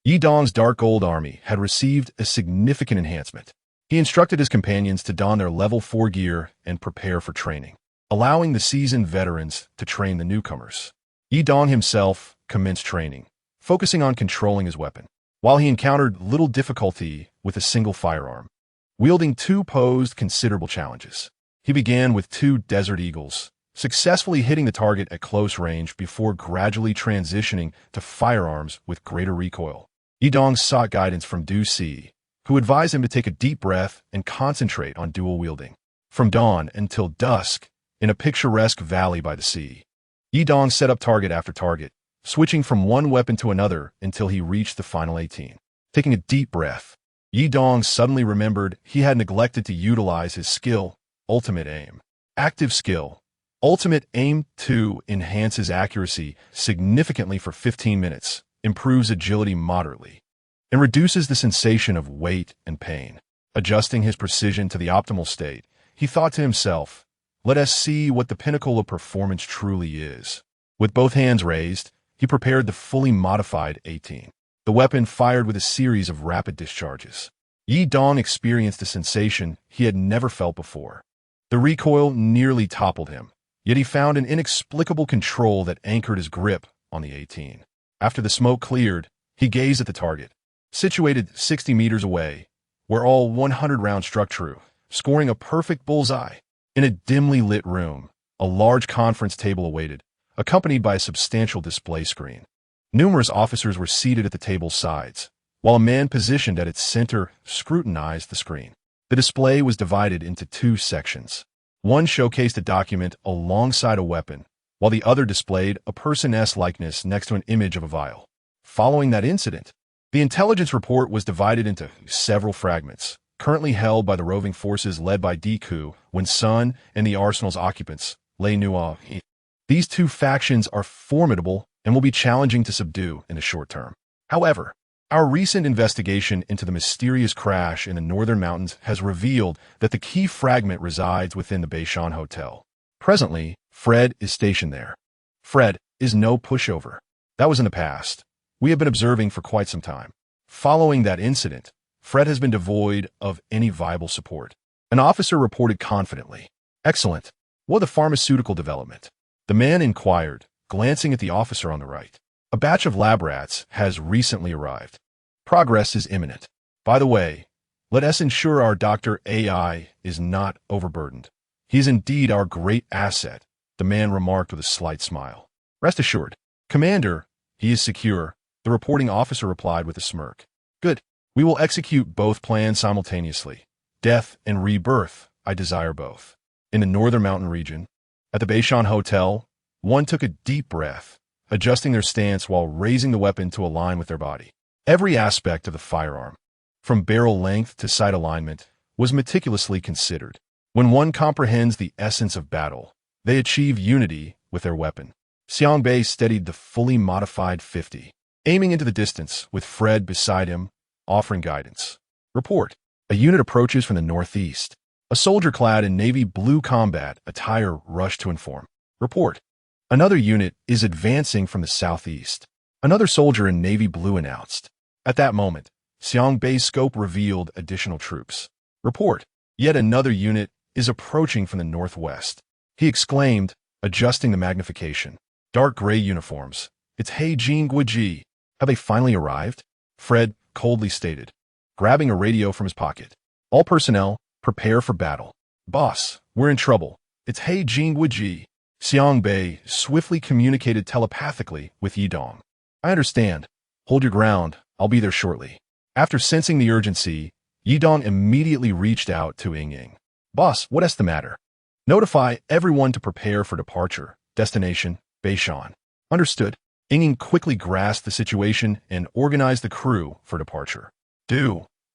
Yidong's Dark Gold Army had received a significant enhancement. He instructed his companions to don their level 4 gear and prepare for training, allowing the seasoned veterans to train the newcomers. Yidong himself commenced training, focusing on controlling his weapon. While he encountered little difficulty with a single firearm, wielding 2 posed considerable challenges. He began with 2 Desert Eagles, successfully hitting the target at close range before gradually transitioning to firearms with greater recoil. Yidong sought guidance from Du Si, who advised him to take a deep breath and concentrate on dual wielding. From dawn until dusk, in a picturesque valley by the sea, Yidong set up target after target, switching from one weapon to another until he reached the final 18. Taking a deep breath, Yidong suddenly remembered he had neglected to utilize his skill, Ultimate Aim. Active skill. Ultimate Aim 2 enhances accuracy significantly for 15 minutes, improves agility moderately, and reduces the sensation of weight and pain. Adjusting his precision to the optimal state, he thought to himself, let us see what the pinnacle of performance truly is. With both hands raised, he prepared the fully modified 18. The weapon fired with a series of rapid discharges. Yi Dong experienced a sensation he had never felt before. The recoil nearly toppled him, yet he found an inexplicable control that anchored his grip on the 18. After the smoke cleared, he gazed at the target, situated 60 meters away, where all 100 rounds struck true, scoring a perfect bullseye. In a dimly lit room, a large conference table awaited, accompanied by a substantial display screen. Numerous officers were seated at the table's sides, while a man positioned at its center scrutinized the screen. The display was divided into two sections. One showcased a document alongside a weapon, while the other displayed a person's likeness next to an image of a vial. Following that incident, the intelligence report was divided into several fragments, currently held by the roving forces led by Deku, when Sun and the arsenal's occupants, Lei Nua. These two factions are formidable and will be challenging to subdue in the short term. However, our recent investigation into the mysterious crash in the northern mountains has revealed that the key fragment resides within the Beishan Hotel. Presently, Fred is stationed there. Fred is no pushover. That was in the past. We have been observing for quite some time. Following that incident, Fred has been devoid of any viable support. An officer reported confidently. Excellent. What the pharmaceutical development? The man inquired, glancing at the officer on the right. A batch of lab rats has recently arrived. Progress is imminent. By the way, let us ensure our Dr. AI is not overburdened. He is indeed our great asset, the man remarked with a slight smile. Rest assured, Commander, he is secure, the reporting officer replied with a smirk. Good. We will execute both plans simultaneously. Death and rebirth, I desire both. In the northern mountain region, at the Beishan Hotel, one took a deep breath, adjusting their stance while raising the weapon to align with their body. Every aspect of the firearm, from barrel length to sight alignment, was meticulously considered. When one comprehends the essence of battle, they achieve unity with their weapon. Xiang Bei steadied the fully modified 50, aiming into the distance with Fred beside him, offering guidance. Report. A unit approaches from the northeast. A soldier clad in navy blue combat attire rushed to inform. Report. Another unit is advancing from the southeast. Another soldier in navy blue announced. At that moment, Xiang Bei's scope revealed additional troops. Report. Yet another unit is approaching from the northwest. He exclaimed, adjusting the magnification. Dark gray uniforms. It's Heijin Guiji. Have they finally arrived? Fred coldly stated, grabbing a radio from his pocket. All personnel, prepare for battle. Boss, we're in trouble. It's Heijin Guiji. Xiang Bei swiftly communicated telepathically with Yidong. I understand. Hold your ground. I'll be there shortly. After sensing the urgency, Yidong immediately reached out to Ying. Boss, what's the matter? Notify everyone to prepare for departure. Destination, Beishan. Understood. Ying quickly grasped the situation and organized the crew for departure.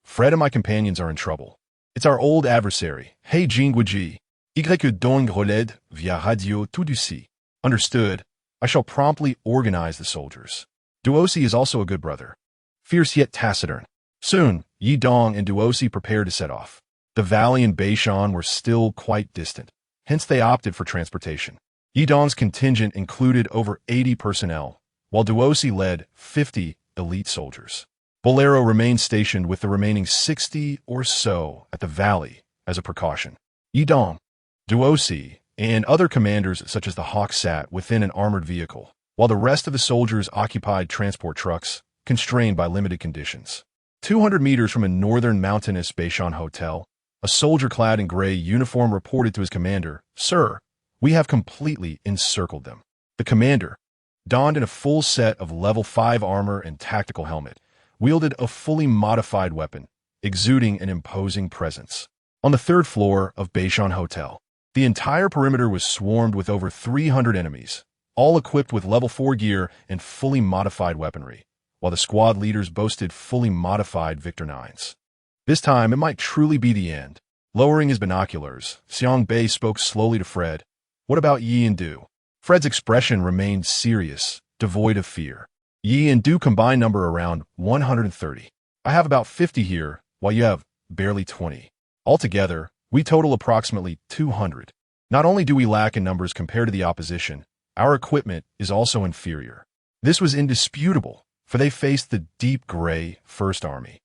Fred and my companions are in trouble. It's our old adversary, Heijin Guiji. Y donc relède via radio tout d'ici. Understood. I shall promptly organize the soldiers. Duosi is also a good brother. Fierce yet taciturn. Soon, Yidong and Duosi prepared to set off. The valley and Beishan were still quite distant, hence they opted for transportation. Yidong's contingent included over 80 personnel, while Duosi led 50 elite soldiers. Bolero remained stationed with the remaining 60 or so at the valley as a precaution. Yidong, Duosi, and other commanders such as the Hawk sat within an armored vehicle, while the rest of the soldiers occupied transport trucks, constrained by limited conditions. 200 meters from a northern mountainous Beishan hotel, a soldier clad in gray uniform reported to his commander, Sir, we have completely encircled them. The commander, donned in a full set of level 5 armor and tactical helmet, wielded a fully modified weapon, exuding an imposing presence. On the third floor of Beishan Hotel, the entire perimeter was swarmed with over 300 enemies, all equipped with level 4 gear and fully modified weaponry, while the squad leaders boasted fully modified Victor 9s. This time, it might truly be the end. Lowering his binoculars, Xiang Bei spoke slowly to Fred. What about Yi and Du? Fred's expression remained serious, devoid of fear. Yi and Du combined number around 130. I have about 50 here, while you have barely 20. Altogether, we total approximately 200. Not only do we lack in numbers compared to the opposition, our equipment is also inferior. This was indisputable, for they faced the Deep Gray First Army,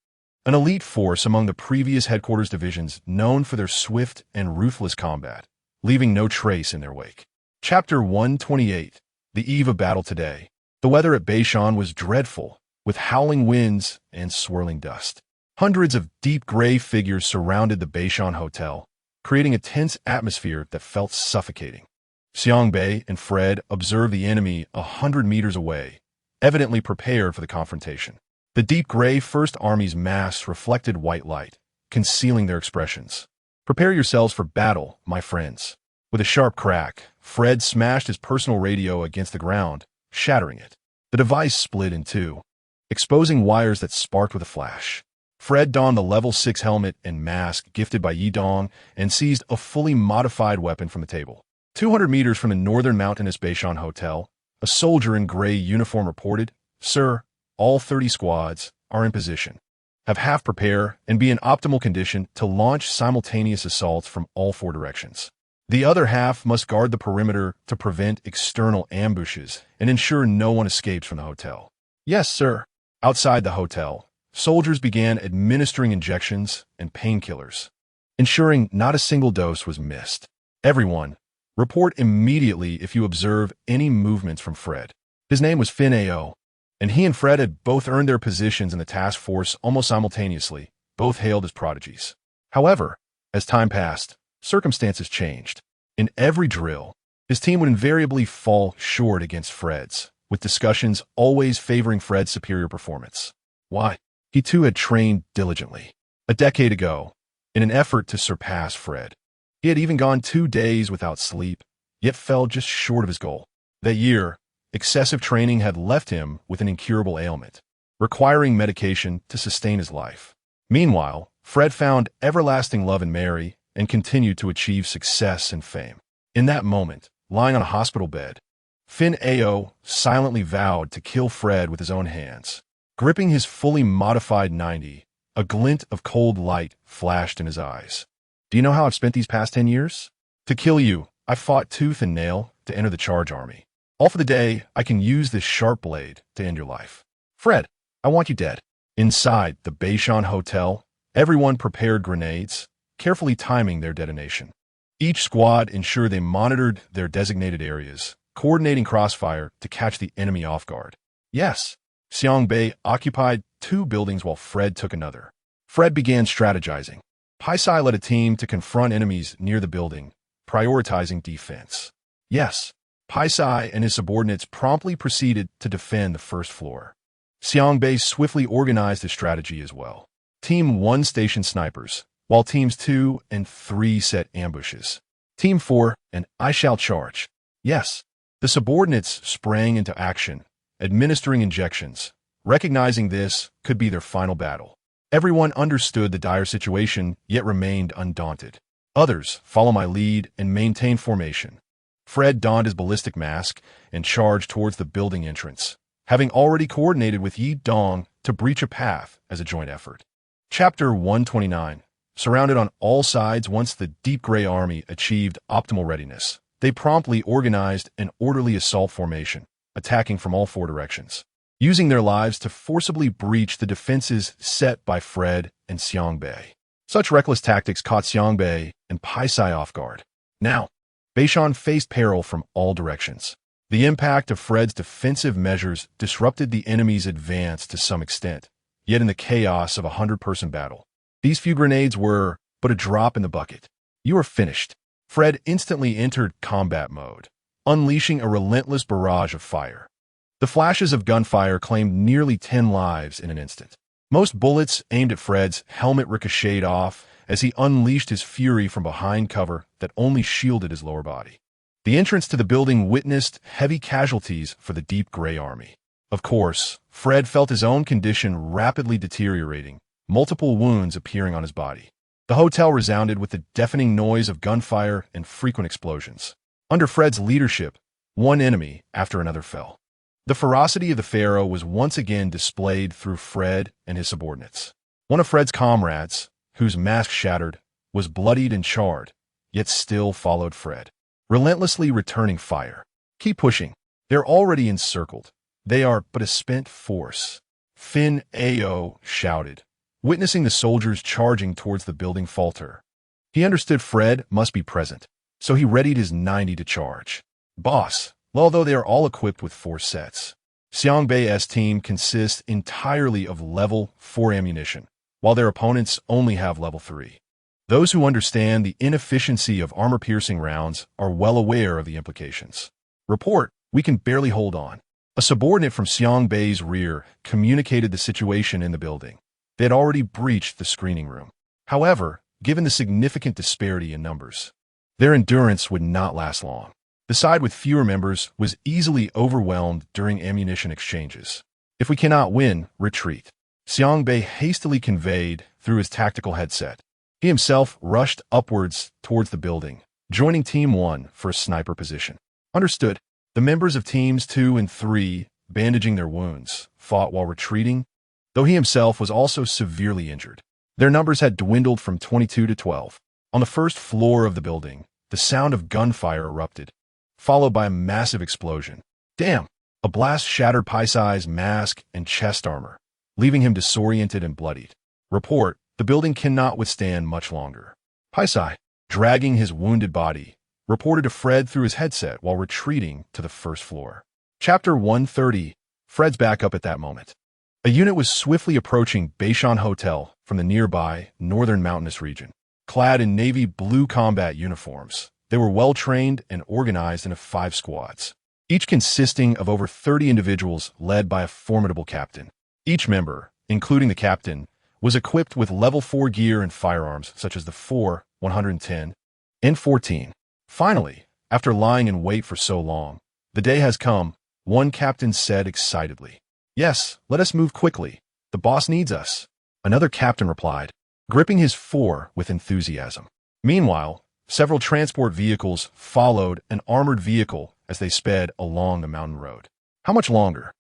an elite force among the previous headquarters divisions known for their swift and ruthless combat, leaving no trace in their wake. Chapter 128. The eve of battle today. The weather at Beishan was dreadful, with howling winds and swirling dust. Hundreds of deep gray figures surrounded the Beishan Hotel, creating a tense atmosphere that felt suffocating. Xiang Bei and Fred observed the enemy 100 meters away, evidently prepared for the confrontation. The deep gray First Army's mass reflected white light, concealing their expressions. Prepare yourselves for battle, my friends. With a sharp crack, Fred smashed his personal radio against the ground, shattering it. The device split in two, exposing wires that sparked with a flash. Fred donned the level 6 helmet and mask gifted by Yi Dong and seized a fully modified weapon from the table. 200 meters from the northern mountainous Beishan Hotel, a soldier in gray uniform reported, "Sir, all 30 squads are in position. Have half prepare and be in optimal condition to launch simultaneous assaults from all 4 directions. The other half must guard the perimeter to prevent external ambushes and ensure no one escapes from the hotel." "Yes, sir." Outside the hotel, soldiers began administering injections and painkillers, ensuring not a single dose was missed. Everyone, report immediately if you observe any movements from Fred. His name was Fin Ao, and he and Fred had both earned their positions in the task force almost simultaneously, both hailed as prodigies. However, as time passed, circumstances changed. In every drill, his team would invariably fall short against Fred's, with discussions always favoring Fred's superior performance. Why? He too had trained diligently. A decade ago, in an effort to surpass Fred, he had even gone 2 days without sleep, yet fell just short of his goal. That year, excessive training had left him with an incurable ailment, requiring medication to sustain his life. Meanwhile, Fred found everlasting love in Mary and continued to achieve success and fame. In that moment, lying on a hospital bed, Fin Ao silently vowed to kill Fred with his own hands. Gripping his fully modified 90, a glint of cold light flashed in his eyes. "Do you know how I've spent these past 10 years? To kill you, I fought tooth and nail to enter the charge army. All for the day I can use this sharp blade to end your life. Fred, I want you dead." Inside the Beishan Hotel, everyone prepared grenades, carefully timing their detonation. Each squad ensured they monitored their designated areas, coordinating crossfire to catch the enemy off guard. Yes, Xiang Bei occupied 2 buildings while Fred took another. Fred began strategizing. Pai Sai led a team to confront enemies near the building, prioritizing defense. Yes, Pai Sai and his subordinates promptly proceeded to defend the first floor. Xiang Bei swiftly organized his strategy as well. Team 1 stationed snipers, while Teams 2 and 3 set ambushes. Team 4 and I shall charge. Yes, the subordinates sprang into action, administering injections, recognizing this could be their final battle. Everyone understood the dire situation, yet remained undaunted. Others follow my lead and maintain formation. Fred donned his ballistic mask and charged towards the building entrance, having already coordinated with Yi Dong to breach a path as a joint effort. Chapter 129. Surrounded on all sides once the Deep Gray Army achieved optimal readiness, they promptly organized an orderly assault formation, attacking from all 4 directions, using their lives to forcibly breach the defenses set by Fred and Xiang Bei. Such reckless tactics caught Xiang Bei and Pai Sai off guard. Now, Beishan faced peril from all directions. The impact of Fred's defensive measures disrupted the enemy's advance to some extent, yet in the chaos of a 100-person battle, these few grenades were but a drop in the bucket. You are finished. Fred instantly entered combat mode, unleashing a relentless barrage of fire. The flashes of gunfire claimed nearly 10 lives in an instant. Most bullets aimed at Fred's helmet ricocheted off as he unleashed his fury from behind cover that only shielded his lower body. The entrance to the building witnessed heavy casualties for the Deep Gray Army. Of course, Fred felt his own condition rapidly deteriorating, multiple wounds appearing on his body. The hotel resounded with the deafening noise of gunfire and frequent explosions. Under Fred's leadership, one enemy after another fell. The ferocity of the Pharaoh was once again displayed through Fred and his subordinates. One of Fred's comrades, whose mask shattered, was bloodied and charred, yet still followed Fred, relentlessly returning fire. Keep pushing. They're already encircled. They are but a spent force. Fin Ao shouted, witnessing the soldiers charging towards the building falter. He understood Fred must be present, so he readied his 90 to charge. Boss, although they are all equipped with 4 sets, Xiang Bei's team consists entirely of level 4 ammunition, while their opponents only have level 3. Those who understand the inefficiency of armor-piercing rounds are well aware of the implications. Report, we can barely hold on. A subordinate from Xiang Bei's rear communicated the situation in the building. They had already breached the screening room. However, given the significant disparity in numbers, their endurance would not last long. The side with fewer members was easily overwhelmed during ammunition exchanges. If we cannot win, retreat, Xiang Bei hastily conveyed through his tactical headset. He himself rushed upwards towards the building, joining Team 1 for a sniper position. Understood. The members of Teams 2 and 3, bandaging their wounds, fought while retreating, though he himself was also severely injured. Their numbers had dwindled from 22 to 12. On the first floor of the building, the sound of gunfire erupted, followed by a massive explosion. Damn! A blast shattered Paisai's mask and chest armor, leaving him disoriented and bloodied. Report, the building cannot withstand much longer. Paisai, dragging his wounded body, reported to Fred through his headset while retreating to the first floor. Chapter 130. Fred's back up at that moment. A unit was swiftly approaching Beishan Hotel from the nearby northern mountainous region. Clad in navy blue combat uniforms, they were well-trained and organized into 5 squads, each consisting of over 30 individuals led by a formidable captain. Each member, including the captain, was equipped with level 4 gear and firearms such as the 4, 110, and 14. Finally, after lying in wait for so long, the day has come, one captain said excitedly. Yes, let us move quickly. The boss needs us. Another captain replied, gripping his 4 with enthusiasm. Meanwhile, several transport vehicles followed an armored vehicle as they sped along the mountain road. How much longer?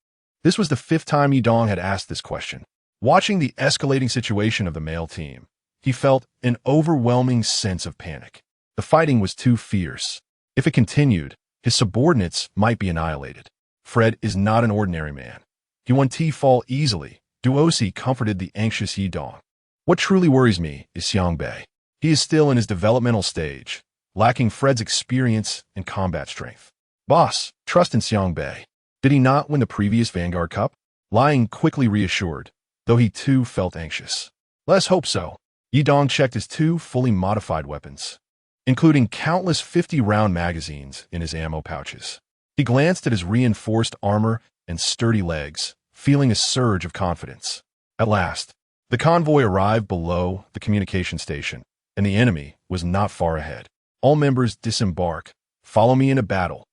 This was the 5th time Yidong had asked this question. Watching the escalating situation of the male team, he felt an overwhelming sense of panic. The fighting was too fierce. If it continued, his subordinates might be annihilated. Fred is not an ordinary man. He won T-Fall easily. Duosi comforted the anxious Yidong. What truly worries me is Xiang Bei. He is still in his developmental stage, lacking Fred's experience and combat strength. Boss, trust in Xiang Bei. Did he not win the previous Vanguard Cup? Lying quickly reassured, though he too felt anxious. Let's hope so. Yidong checked his 2 fully modified weapons, including countless 50-round magazines in his ammo pouches. He glanced at his reinforced armor and sturdy legs, feeling a surge of confidence. At last, the convoy arrived below the communication station, and the enemy was not far ahead. All members disembark. Follow me into battle.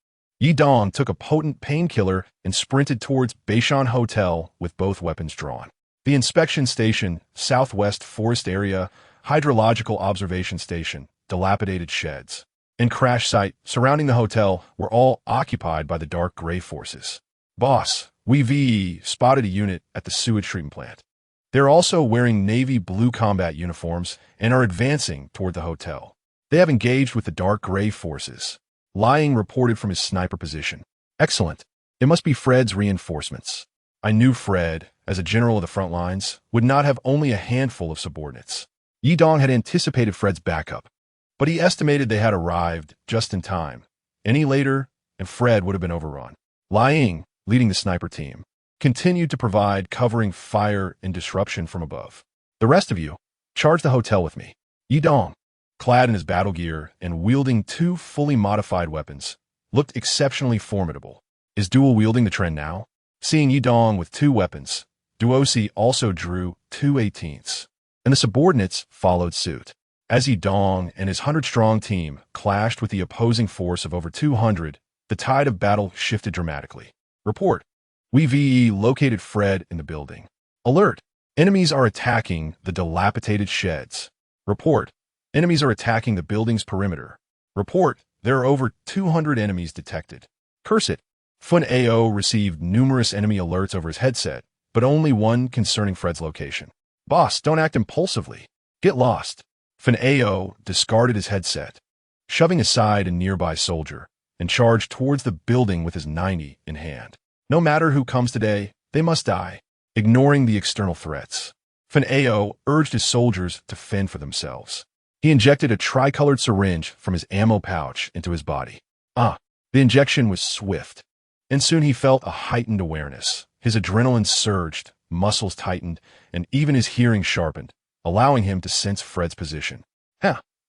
Yidong took a potent painkiller and sprinted towards Beishan Hotel with both weapons drawn. The inspection station, southwest forest area, hydrological observation station, dilapidated sheds, and crash site surrounding the hotel were all occupied by the dark gray forces. Boss, we spotted a unit at the sewage treatment plant. They're also wearing navy blue combat uniforms and are advancing toward the hotel. They have engaged with the dark gray forces. Lying reported from his sniper position. Excellent. It must be Fred's reinforcements. I knew Fred, as a general of the front lines, would not have only a handful of subordinates. Yidong had anticipated Fred's backup, but he estimated they had arrived just in time. Any later, and Fred would have been overrun. Lying, leading the sniper team, continued to provide covering fire and disruption from above. The rest of you, charge the hotel with me. Yidong, clad in his battle gear and wielding 2 fully modified weapons, looked exceptionally formidable. Is dual wielding the trend now? Seeing Yidong with 2 weapons, Duosi also drew 2 18s, and the subordinates followed suit. As Yidong and his 100-strong team clashed with the opposing force of over 200, the tide of battle shifted dramatically. Report. We VE located Fred in the building. Alert. Enemies are attacking the dilapidated sheds. Report. Enemies are attacking the building's perimeter. Report. There are over 200 enemies detected. Curse it. Fun AO received numerous enemy alerts over his headset, but only one concerning Fred's location. Boss, don't act impulsively. Get lost. Fun AO discarded his headset, shoving aside a nearby soldier, and charged towards the building with his 90 in hand. No matter who comes today, they must die. Ignoring the external threats, Fun AO urged his soldiers to fend for themselves. He injected a tricolored syringe from his ammo pouch into his body. The injection was swift, and soon he felt a heightened awareness. His adrenaline surged, muscles tightened, and even his hearing sharpened, allowing him to sense Fred's position.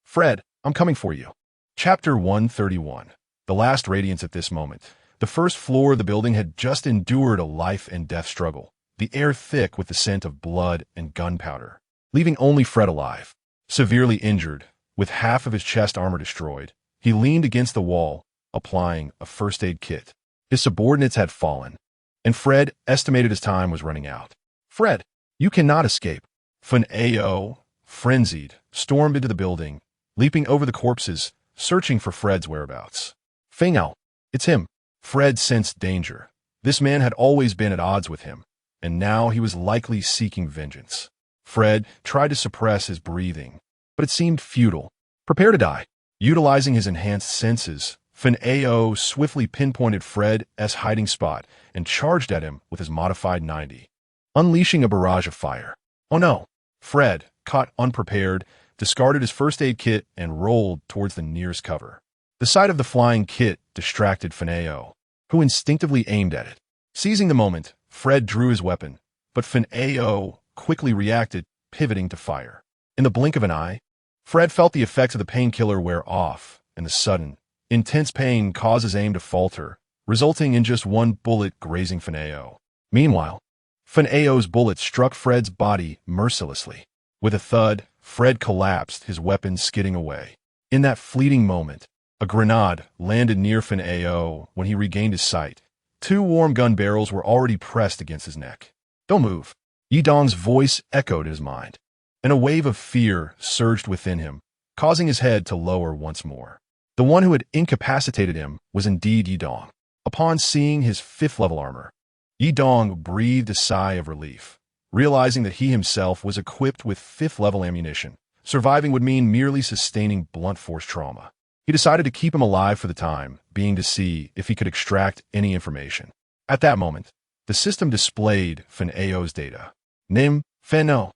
Fred, I'm coming for you. Chapter 131. The last radiance at this moment. The first floor of the building had just endured a life-and-death struggle, the air thick with the scent of blood and gunpowder, leaving only Fred alive. Severely injured, with half of his chest armor destroyed, he leaned against the wall, applying a first-aid kit. His subordinates had fallen, and Fred estimated his time was running out. Fred, you cannot escape. Fun AO, frenzied, stormed into the building, leaping over the corpses, searching for Fred's whereabouts. Fingao, it's him. Fred sensed danger. This man had always been at odds with him, and now he was likely seeking vengeance. Fred tried to suppress his breathing, but it seemed futile. Prepare to die. Utilizing his enhanced senses, Fun AO swiftly pinpointed Fred's hiding spot and charged at him with his modified 90, unleashing a barrage of fire. Oh no! Fred, caught unprepared, discarded his first aid kit and rolled towards the nearest cover. The sight of the flying kit distracted Fun AO, who instinctively aimed at it. Seizing the moment, Fred drew his weapon, but Fun AO quickly reacted, pivoting to fire. In the blink of an eye, Fred felt the effects of the painkiller wear off, and the sudden, intense pain caused his aim to falter, resulting in just one bullet grazing Fun AO. Meanwhile, Fun AO's bullet struck Fred's body mercilessly. With a thud, Fred collapsed, his weapon skidding away. In that fleeting moment, a grenade landed near Fun AO when he regained his sight. 2 warm gun barrels were already pressed against his neck. Don't move. Yidong's voice echoed in his mind, and a wave of fear surged within him, causing his head to lower once more. The one who had incapacitated him was indeed Yidong. Upon seeing his 5th-level armor, Yidong breathed a sigh of relief, realizing that he himself was equipped with 5th-level ammunition. Surviving would mean merely sustaining blunt force trauma. He decided to keep him alive for the time being to see if he could extract any information. At that moment, the system displayed Fun AO's data. Name, Feno.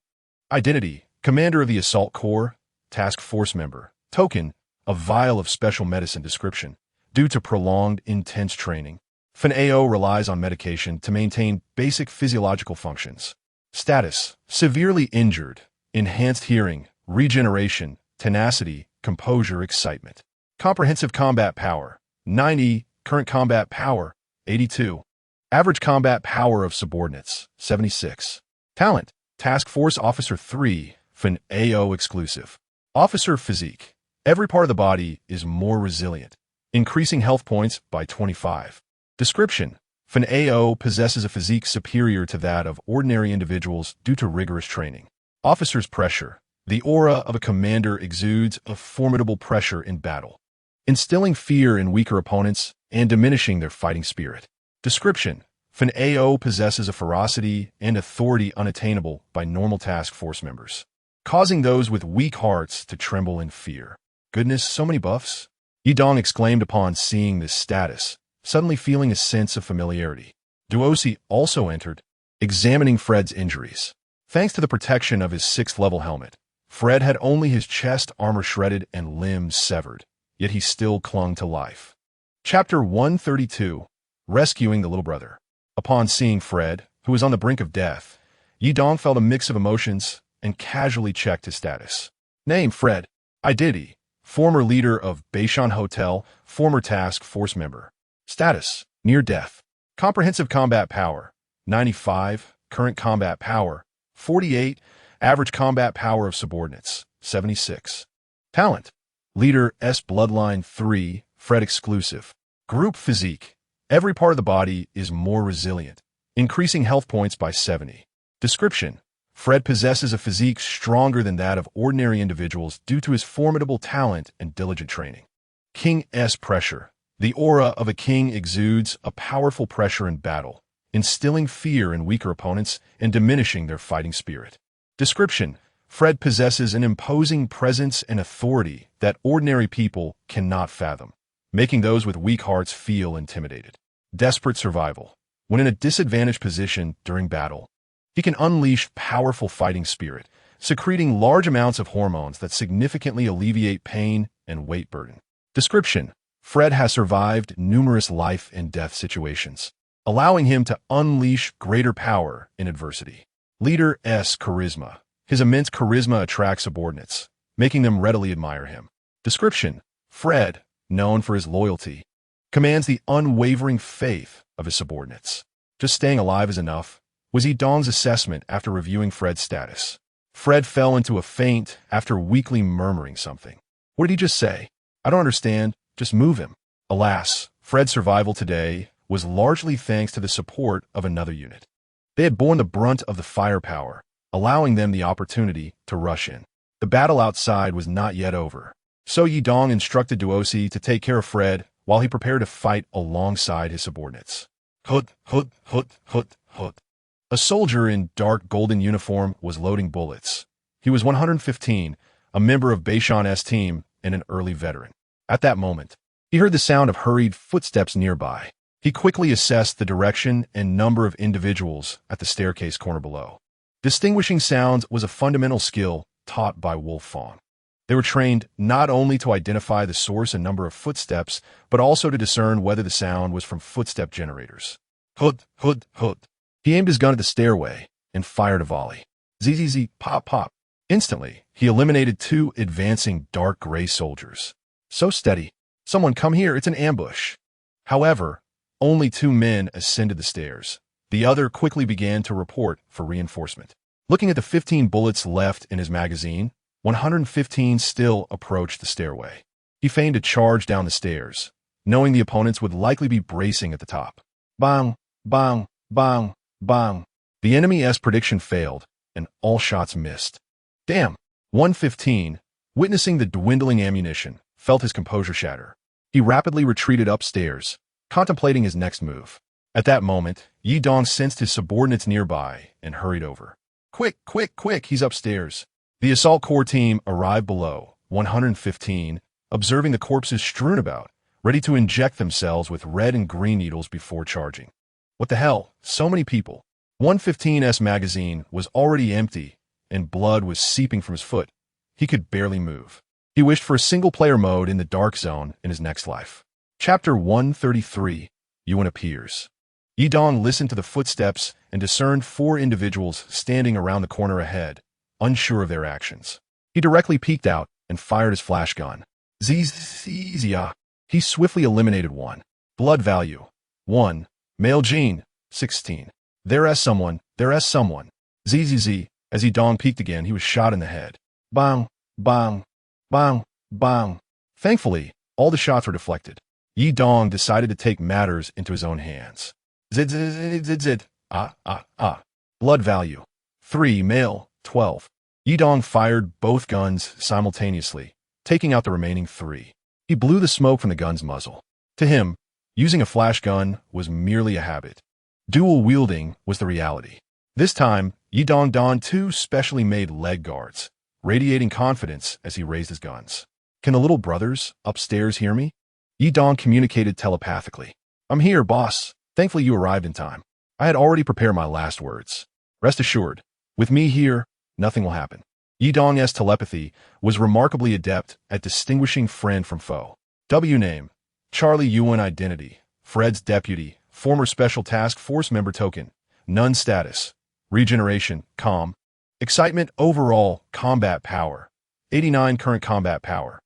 Identity, Commander of the Assault Corps, Task Force member. Token, a vial of special medicine. Description, due to prolonged, intense training, Fun AO relies on medication to maintain basic physiological functions. Status, severely injured, enhanced hearing, regeneration, tenacity, composure, excitement. Comprehensive combat power, 90, current combat power, 82. Average combat power of subordinates, 76. Talent, Task Force Officer 3, Fun AO exclusive. Officer physique, every part of the body is more resilient, increasing health points by 25. Description, Fun AO possesses a physique superior to that of ordinary individuals due to rigorous training. Officer's pressure, the aura of a commander exudes a formidable pressure in battle, instilling fear in weaker opponents and diminishing their fighting spirit. Description, Fun AO possesses a ferocity and authority unattainable by normal task force members, causing those with weak hearts to tremble in fear. Goodness, so many buffs! Yidong exclaimed upon seeing this status, suddenly feeling a sense of familiarity. Duosi also entered, examining Fred's injuries. Thanks to the protection of his 6th-level helmet, Fred had only his chest armor shredded and limbs severed, yet he still clung to life. Chapter 132. Rescuing the Little Brother. Upon seeing Fred, who was on the brink of death, Yidong felt a mix of emotions and casually checked his status. Name, Fred. Identity, former leader of Beishan Hotel, former task force member. Status, near death. Comprehensive combat power, 95, current combat power, 48, average combat power of subordinates, 76. Talent. Leader S Bloodline 3, Fred exclusive. Group physique. Every part of the body is more resilient, increasing health points by 70. Description. Fred possesses a physique stronger than that of ordinary individuals due to his formidable talent and diligent training. King S pressure. The aura of a king exudes a powerful pressure in battle, instilling fear in weaker opponents and diminishing their fighting spirit. Description. Fred possesses an imposing presence and authority that ordinary people cannot fathom, making those with weak hearts feel intimidated. Desperate survival. When in a disadvantaged position during battle, he can unleash powerful fighting spirit, secreting large amounts of hormones that significantly alleviate pain and weight burden. Description. Fred has survived numerous life and death situations, allowing him to unleash greater power in adversity. Leader S charisma. His immense charisma attracts subordinates, making them readily admire him. Description. Fred, known for his loyalty, commands the unwavering faith of his subordinates. Just staying alive is enough, was Yidong's assessment after reviewing Fred's status. Fred fell into a faint after weakly murmuring something. What did he just say? I don't understand, just move him. Alas, Fred's survival today was largely thanks to the support of another unit. They had borne the brunt of the firepower, allowing them the opportunity to rush in. The battle outside was not yet over, so Yidong instructed Duosi to take care of Fred while he prepared to fight alongside his subordinates. Hut, hut, hut, hut, hut. A soldier in dark golden uniform was loading bullets. He was 115, a member of Beishan's team and an early veteran. At that moment, he heard the sound of hurried footsteps nearby. He quickly assessed the direction and number of individuals at the staircase corner below. Distinguishing sounds was a fundamental skill taught by Wolf Fong. They were trained not only to identify the source and number of footsteps, but also to discern whether the sound was from footstep generators. Hut, hut, hut. He aimed his gun at the stairway and fired a volley. Zzz, pop, pop. Instantly, he eliminated 2 advancing dark gray soldiers. So steady. Someone come here, it's an ambush. However, only 2 men ascended the stairs. The other quickly began to report for reinforcement. Looking at the 15 bullets left in his magazine, 115 still approached the stairway. He feigned a charge down the stairs, knowing the opponents would likely be bracing at the top. Bang, bang, bang, bang. The enemy's prediction failed, and all shots missed. Damn! 115, witnessing the dwindling ammunition, felt his composure shatter. He rapidly retreated upstairs, contemplating his next move. At that moment, Yidong sensed his subordinates nearby and hurried over. Quick, quick, quick, he's upstairs. The assault corps team arrived below, 115, observing the corpses strewn about, ready to inject themselves with red and green needles before charging. What the hell? So many people. 115's magazine was already empty, and blood was seeping from his foot. He could barely move. He wished for a single-player mode in the Dark Zone in his next life. Chapter 133, Yuan appears. Yidong listened to the footsteps and discerned 4 individuals standing around the corner ahead, unsure of their actions. He directly peeked out and fired his flash gun. Zzz. He swiftly eliminated 1. Blood value. 1. Male gene. 16. There's someone. Zzz. As Yidong peeked again, he was shot in the head. Bang, bang, bang, bang. Thankfully, all the shots were deflected. Yidong decided to take matters into his own hands. Zid, zid, zid, zid. Blood value. 3. Male. 12. Yidong fired both guns simultaneously, taking out the remaining 3. He blew the smoke from the gun's muzzle. To him, using a flash gun was merely a habit. Dual wielding was the reality. This time, Yidong donned 2 specially made leg guards, radiating confidence as he raised his guns. Can the little brothers upstairs hear me? Yidong communicated telepathically. I'm here, boss. Thankfully you arrived in time. I had already prepared my last words. Rest assured, with me here, nothing will happen. Yidong's telepathy was remarkably adept at distinguishing friend from foe. W name, Charlie Yuan identity, Fred's deputy, former Special Task Force member token, none status, regeneration, calm, excitement overall, combat power, 89 current combat power,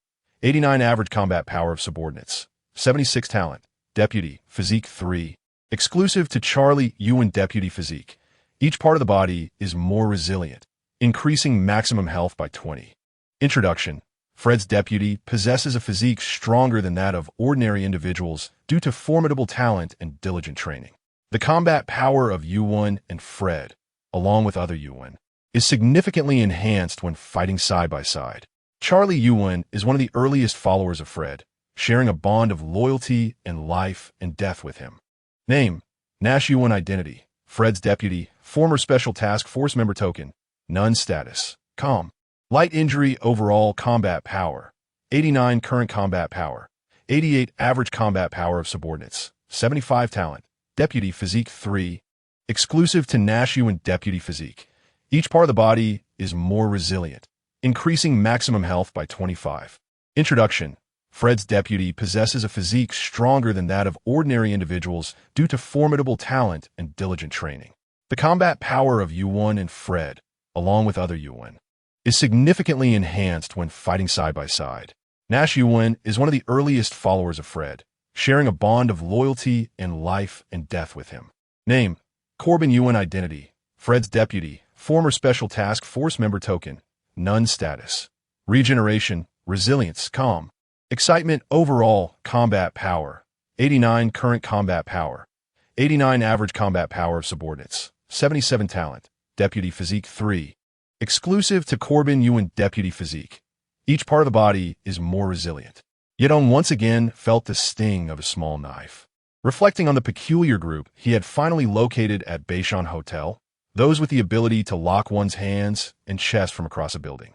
89 average combat power of subordinates, 76 talent, deputy, physique 3, exclusive to Charlie Yuan deputy physique. Each part of the body is more resilient, increasing maximum health by 20. Introduction. Fred's deputy possesses a physique stronger than that of ordinary individuals due to formidable talent and diligent training. The combat power of Yuan and Fred, along with other Yuan, is significantly enhanced when fighting side by side. Charlie Yuan is one of the earliest followers of Fred, sharing a bond of loyalty and life and death with him. Name: Nash Yuan. Identity: Fred's deputy, former Special Task Force member. Token: None. Status: Calm. Light injury. Overall combat power: 89. Current combat power: 88. Average combat power of subordinates: 75. Talent: Deputy Physique 3. Exclusive to Nash Yuan Deputy Physique. Each part of the body is more resilient, increasing maximum health by 25. Introduction: Fred's deputy possesses a physique stronger than that of ordinary individuals due to formidable talent and diligent training. The combat power of Yuan and Fred, along with other Yuan, is significantly enhanced when fighting side by side. Nash Yuan is one of the earliest followers of Fred, sharing a bond of loyalty and life and death with him. Name: Corbin Yuan. Identity: Fred's deputy, former Special Task Force member. Token: None. Status: Regeneration, Resilience, Calm. Excitement. Overall combat power: 89. Current combat power: 89. Average combat power of subordinates: 77. Talent: Deputy Physique 3. Exclusive to Corbin Yuan Deputy Physique. Each part of the body is more resilient. Yedong once again felt the sting of a small knife. Reflecting on the peculiar group he had finally located at Beishan Hotel, those with the ability to lock one's hands and chest from across a building.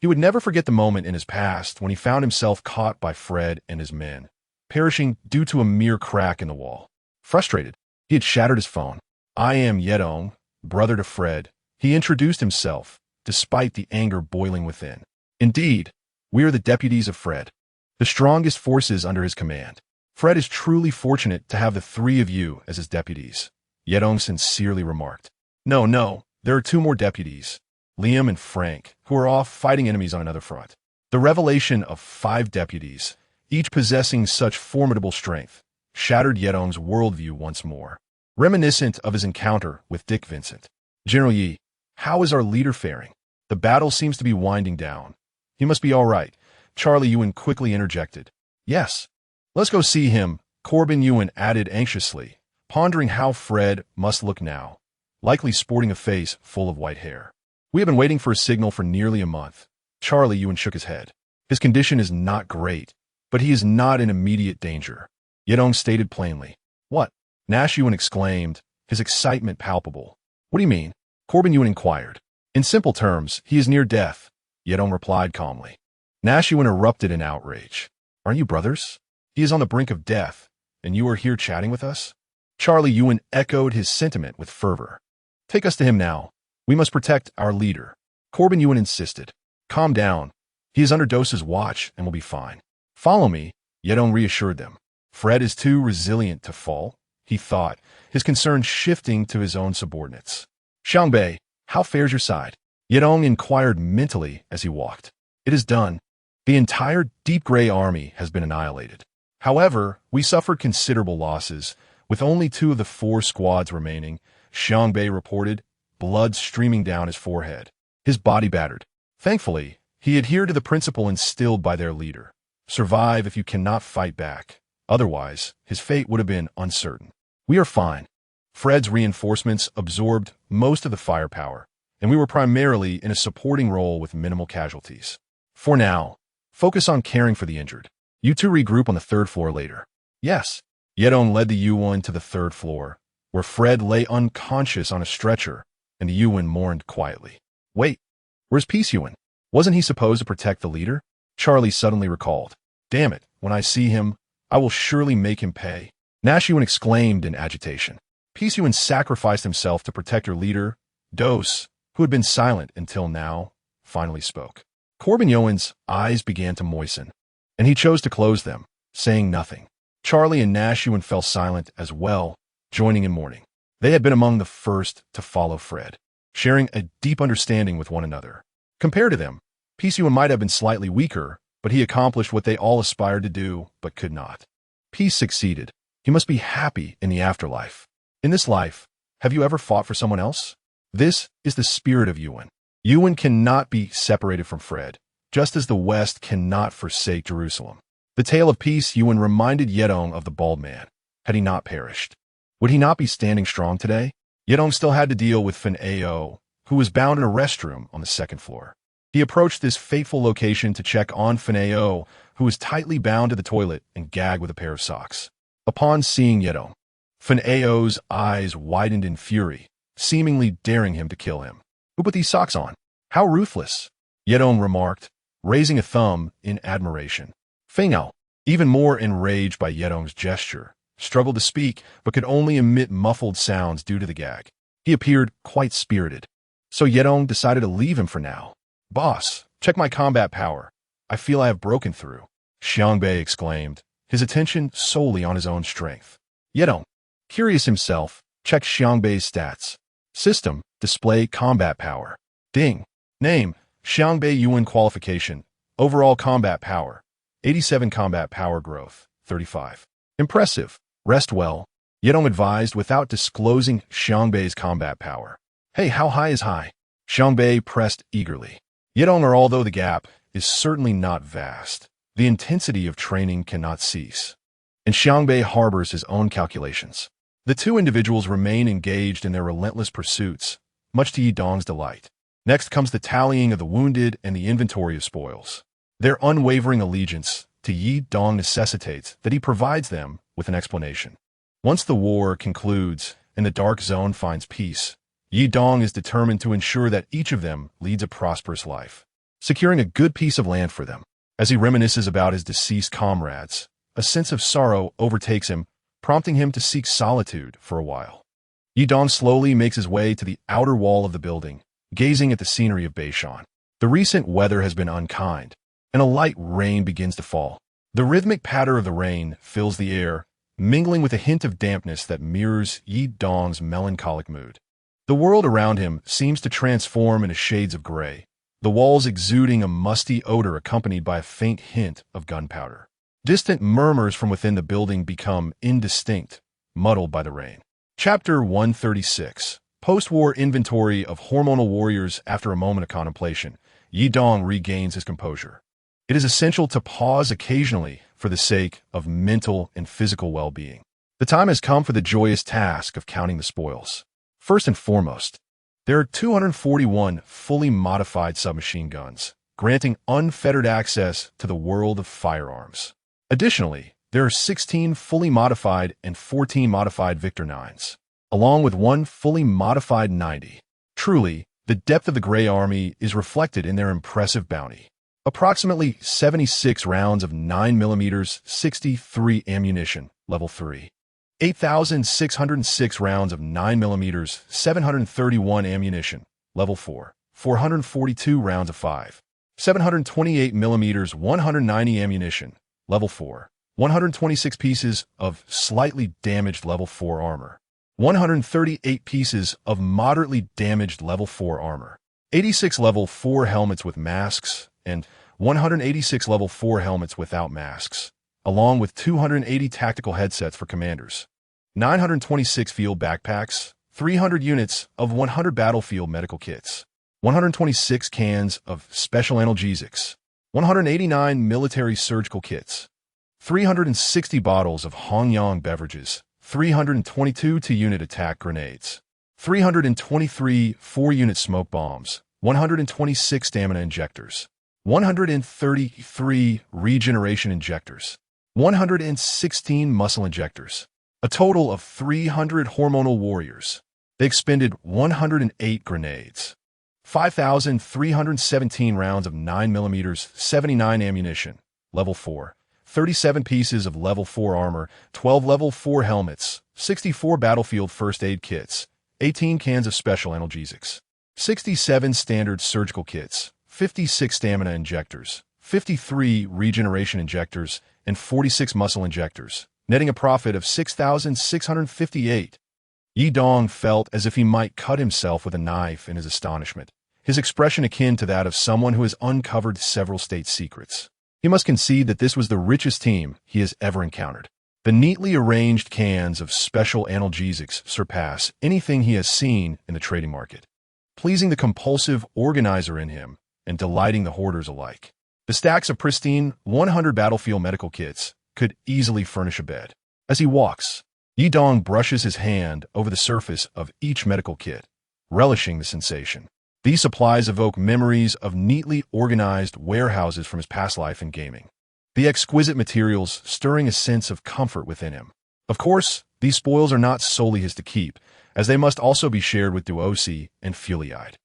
He would never forget the moment in his past when he found himself caught by Fred and his men, perishing due to a mere crack in the wall. Frustrated, he had shattered his phone. "I am Yedong, brother to Fred," he introduced himself, despite the anger boiling within. "Indeed, we are the deputies of Fred, the strongest forces under his command. Fred is truly fortunate to have the three of you as his deputies," Yedong sincerely remarked. No, there are two more deputies, Liam and Frank, who are off fighting enemies on another front." The revelation of 5 deputies, each possessing such formidable strength, shattered Yedong's worldview once more. Reminiscent of his encounter with Dick Vincent. "General Yi, how is our leader faring? The battle seems to be winding down." "He must be all right," Charlie Yuan quickly interjected. "Yes, let's go see him," Corbin Yuan added anxiously, pondering how Fred must look now, likely sporting a face full of white hair. "We have been waiting for a signal for nearly a month." Charlie Yuan shook his head. "His condition is not great, but he is not in immediate danger," Yedong stated plainly. "What?" Nash Yuan exclaimed, his excitement palpable. "What do you mean?" Corbin Yuan inquired. "In simple terms, he is near death," Yedong replied calmly. Nash Yuan erupted in outrage. "Aren't you brothers? He is on the brink of death, and you are here chatting with us?" Charlie Yuan echoed his sentiment with fervor. "Take us to him now. We must protect our leader." Corbin Yuan insisted. "Calm down. He is under Dosa's watch and will be fine." "Follow me," Yedong reassured them. "Fred is too resilient to fall," he thought, his concern shifting to his own subordinates. "Xiangbei, how fares your side?" Yedong inquired mentally as he walked. "It is done. The entire Deep Gray Army has been annihilated. However, we suffered considerable losses, with only 2 of the 4 squads remaining," Xiangbei reported, blood streaming down his forehead, his body battered. Thankfully, he adhered to the principle instilled by their leader: survive if you cannot fight back. Otherwise, his fate would have been uncertain. "We are fine. Fred's reinforcements absorbed most of the firepower, and we were primarily in a supporting role with minimal casualties. For now, focus on caring for the injured. You two regroup on the 3rd floor later." "Yes." Yedong led the Yuan to the 3rd floor, where Fred lay unconscious on a stretcher, and the Yuan mourned quietly. "Wait, where's Peace Yuan? Wasn't he supposed to protect the leader?" Charlie suddenly recalled. "Damn it, when I see him, I will surely make him pay." Nash Yuan exclaimed in agitation. Peace Yuan sacrificed himself to protect her leader. Dose, who had been silent until now, finally spoke. Corbin Yuan's eyes began to moisten, and he chose to close them, saying nothing. Charlie and Nash Yuan fell silent as well, joining in mourning. They had been among the first to follow Fred, sharing a deep understanding with one another. Compared to them, Peace Yuan might have been slightly weaker, but he accomplished what they all aspired to do, but could not. Peace succeeded. He must be happy in the afterlife. In this life, have you ever fought for someone else? This is the spirit of Yuan. Yuan cannot be separated from Fred, just as the West cannot forsake Jerusalem. The tale of peace Yuan reminded Yedong of the bald man. Had he not perished, would he not be standing strong today? Yedong still had to deal with Fan Ao, who was bound in a restroom on the second floor. He approached this fateful location to check on Fan Ao, who was tightly bound to the toilet and gagged with a pair of socks. Upon seeing Yedong, Fan Ao's eyes widened in fury, seemingly daring him to kill him. Who put these socks on? How ruthless, Yedong remarked, raising a thumb in admiration. Fan Ao, even more enraged by Yedong's gesture, struggled to speak but could only emit muffled sounds due to the gag. He appeared quite spirited. So Yedong decided to leave him for now. Boss, check my combat power. I feel I have broken through, Xiangbei exclaimed, his attention solely on his own strength. Yedong, curious himself, checked Xiangbei's stats. System, display combat power. Ding. Name, Xiangbei Yuan qualification. Overall combat power, 87 combat power growth, 35. Impressive. Rest well, Yedong advised without disclosing Xiangbei's combat power. Hey, how high is high? Xiangbei pressed eagerly. Yedong, although the gap is certainly not vast, the intensity of training cannot cease. And Xiangbei harbors his own calculations. The two individuals remain engaged in their relentless pursuits, much to Yedong's delight. Next comes the tallying of the wounded and the inventory of spoils. Their unwavering allegiance to Yedong necessitates that he provides them with an explanation. Once the war concludes and the Dark Zone finds peace, Yedong is determined to ensure that each of them leads a prosperous life, securing a good piece of land for them. As he reminisces about his deceased comrades, a sense of sorrow overtakes him, prompting him to seek solitude for a while. Yedong slowly makes his way to the outer wall of the building, gazing at the scenery of Beishan. The recent weather has been unkind, and a light rain begins to fall. The rhythmic patter of the rain fills the air, mingling with a hint of dampness that mirrors Yedong's melancholic mood. The world around him seems to transform into shades of gray, the walls exuding a musty odor accompanied by a faint hint of gunpowder. Distant murmurs from within the building become indistinct, muddled by the rain. Chapter 136. Post-war inventory of hormonal warriors. After a moment of contemplation, Yedong regains his composure. It is essential to pause occasionally for the sake of mental and physical well-being. The time has come for the joyous task of counting the spoils. First and foremost, there are 241 fully modified submachine guns, granting unfettered access to the world of firearms. Additionally, there are 16 fully modified and 14 modified Victor 9s, along with one fully modified 90. Truly, the depth of the Grey Army is reflected in their impressive bounty. Approximately 76 rounds of 9mm 63 ammunition, level 3. 8,606 rounds of 9mm 731 ammunition, level 4. 442 rounds of 5. 728mm 190 ammunition, level 4. 126 pieces of slightly damaged level 4 armor. 138 pieces of moderately damaged level 4 armor. 86 level 4 helmets with masks, and 186 level 4 helmets without masks, along with 280 tactical headsets for commanders, 926 field backpacks, 300 units of 100 battlefield medical kits, 126 cans of special analgesics, 189 military surgical kits, 360 bottles of Hongyang beverages, 322 2-unit attack grenades, 323 4-unit smoke bombs, 126 stamina injectors, 133 regeneration injectors, 116 muscle injectors, a total of 300 hormonal warriors. They expended 108 grenades, 5,317 rounds of 9mm 79 ammunition, level 4, 37 pieces of level 4 armor, 12 level 4 helmets, 64 battlefield first aid kits, 18 cans of special analgesics, 67 standard surgical kits, 56 stamina injectors, 53 regeneration injectors, and 46 muscle injectors, netting a profit of 6,658. Yedong felt as if he might cut himself with a knife in his astonishment, his expression akin to that of someone who has uncovered several state secrets. He must concede that this was the richest team he has ever encountered. The neatly arranged cans of special analgesics surpass anything he has seen in the trading market. Pleasing the compulsive organizer in him, and delighting the hoarders alike. The stacks of pristine 100 battlefield medical kits could easily furnish a bed. As he walks, Yidong brushes his hand over the surface of each medical kit, relishing the sensation. These supplies evoke memories of neatly organized warehouses from his past life in gaming, the exquisite materials stirring a sense of comfort within him. Of course, these spoils are not solely his to keep, as they must also be shared with Duosi and Fuliide.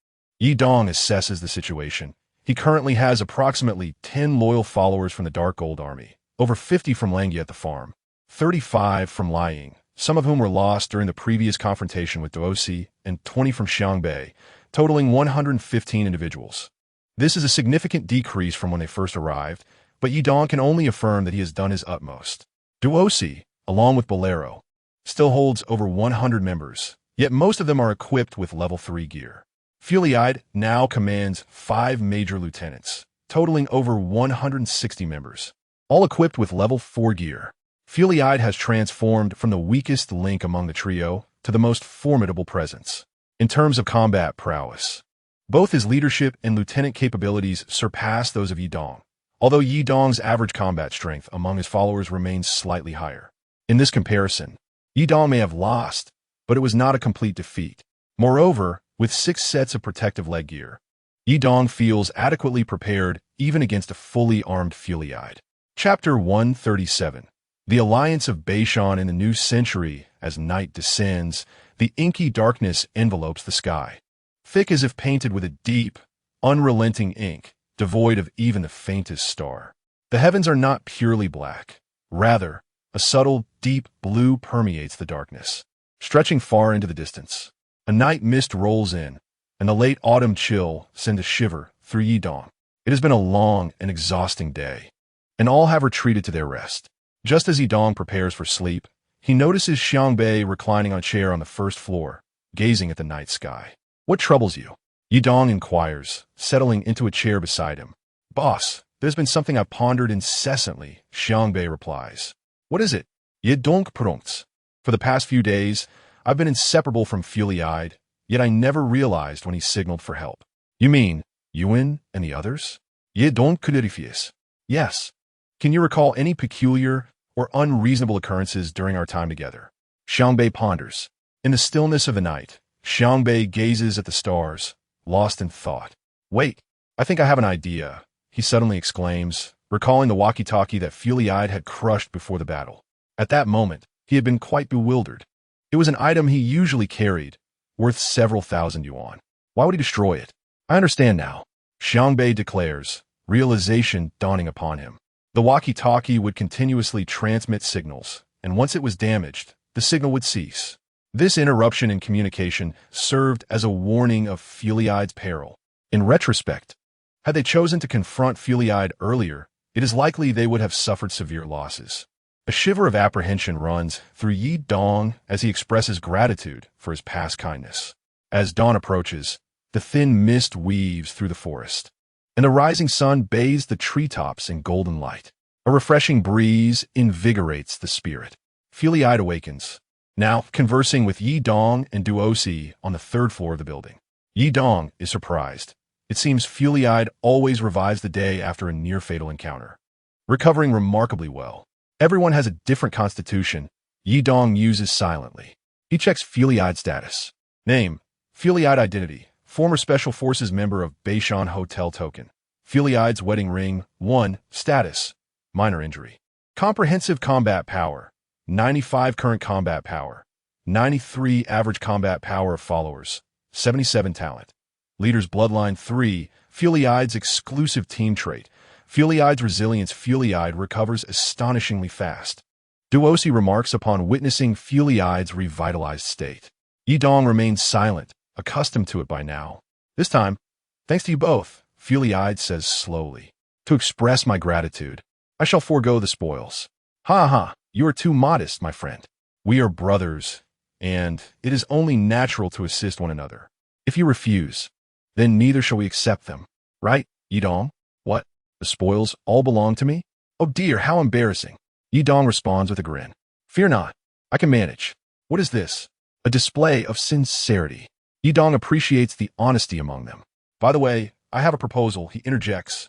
Yidong assesses the situation. He currently has approximately 10 loyal followers from the Dark Gold Army, over 50 from Langya at the farm, 35 from Lying, some of whom were lost during the previous confrontation with Duosi, and 20 from Xiangbei, totaling 115 individuals. This is a significant decrease from when they first arrived, but Yidong can only affirm that he has done his utmost. Duosi, along with Bolero, still holds over 100 members, yet most of them are equipped with level 3 gear. Fuliide now commands 5 major lieutenants, totaling over 160 members, all equipped with level 4 gear. Fuliide has transformed from the weakest link among the trio to the most formidable presence. In terms of combat prowess, both his leadership and lieutenant capabilities surpass those of Yidong, although Yidong's average combat strength among his followers remains slightly higher. In this comparison, Yidong may have lost, but it was not a complete defeat. Moreover, with 6 sets of protective leg gear, Yidong feels adequately prepared even against a fully armed Fuliide. Chapter 137. The Alliance of Beishan in the New Century. As night descends, the inky darkness envelopes the sky, thick as if painted with a deep, unrelenting ink, devoid of even the faintest star. The heavens are not purely black. Rather, a subtle, deep blue permeates the darkness, stretching far into the distance. A night mist rolls in, and the late autumn chill sends a shiver through Yidong. It has been a long and exhausting day, and all have retreated to their rest. Just as Yidong prepares for sleep, he notices Xiangbei reclining on a chair on the first floor, gazing at the night sky. "What troubles you?" Yidong inquires, settling into a chair beside him. "Boss, there's been something I've pondered incessantly," Xiangbei replies. "What is it?" Yidong prompts. "For the past few days, I've been inseparable from Fuliide, yet I never realized when he signaled for help." "You mean Yuan and the others?" Yidong clarifies. "Yes. Can you recall any peculiar or unreasonable occurrences during our time together?" Xiangbei ponders. In the stillness of the night, Xiangbei gazes at the stars, lost in thought. "Wait, I think I have an idea," he suddenly exclaims, recalling the walkie-talkie that Fuliide had crushed before the battle. At that moment, he had been quite bewildered. It was an item he usually carried, worth several thousand yuan. Why would he destroy it? "I understand now," Xiangbei declares, realization dawning upon him. The walkie-talkie would continuously transmit signals, and once it was damaged, the signal would cease. This interruption in communication served as a warning of Fuliide's peril. In retrospect, had they chosen to confront Fuliide earlier, it is likely they would have suffered severe losses. A shiver of apprehension runs through Yidong as he expresses gratitude for his past kindness. As dawn approaches, the thin mist weaves through the forest, and the rising sun bathes the treetops in golden light. A refreshing breeze invigorates the spirit. Fuliide awakens, now conversing with Yidong and Duosi on the 3rd floor of the building. Yidong is surprised. It seems Fuliide always revives the day after a near-fatal encounter, recovering remarkably well. Everyone has a different constitution. Yidong muses silently. He checks Fuliide's status. Name: Fuliide identity: former Special Forces member of Beishan Hotel token. Fuliide's wedding ring: 1. Status: minor injury. Comprehensive combat power: 95 current combat power, 93 average combat power of followers, 77 talent. Leader's bloodline: 3. Fuliide's exclusive team trait: Fuliide's resilience. Fuliide recovers astonishingly fast. Duosi remarks upon witnessing Fuliide's revitalized state. Yidong remains silent, accustomed to it by now. "This time, thanks to you both," Fuliide says slowly. "To express my gratitude, I shall forego the spoils." "Ha ha, you are too modest, my friend. We are brothers, and it is only natural to assist one another. If you refuse, then neither shall we accept them. Right, Yidong?" "What? The spoils all belong to me? Oh dear, how embarrassing." Yidong responds with a grin. "Fear not, I can manage." What is this? A display of sincerity. Yidong appreciates the honesty among them. "By the way, I have a proposal, he interjects.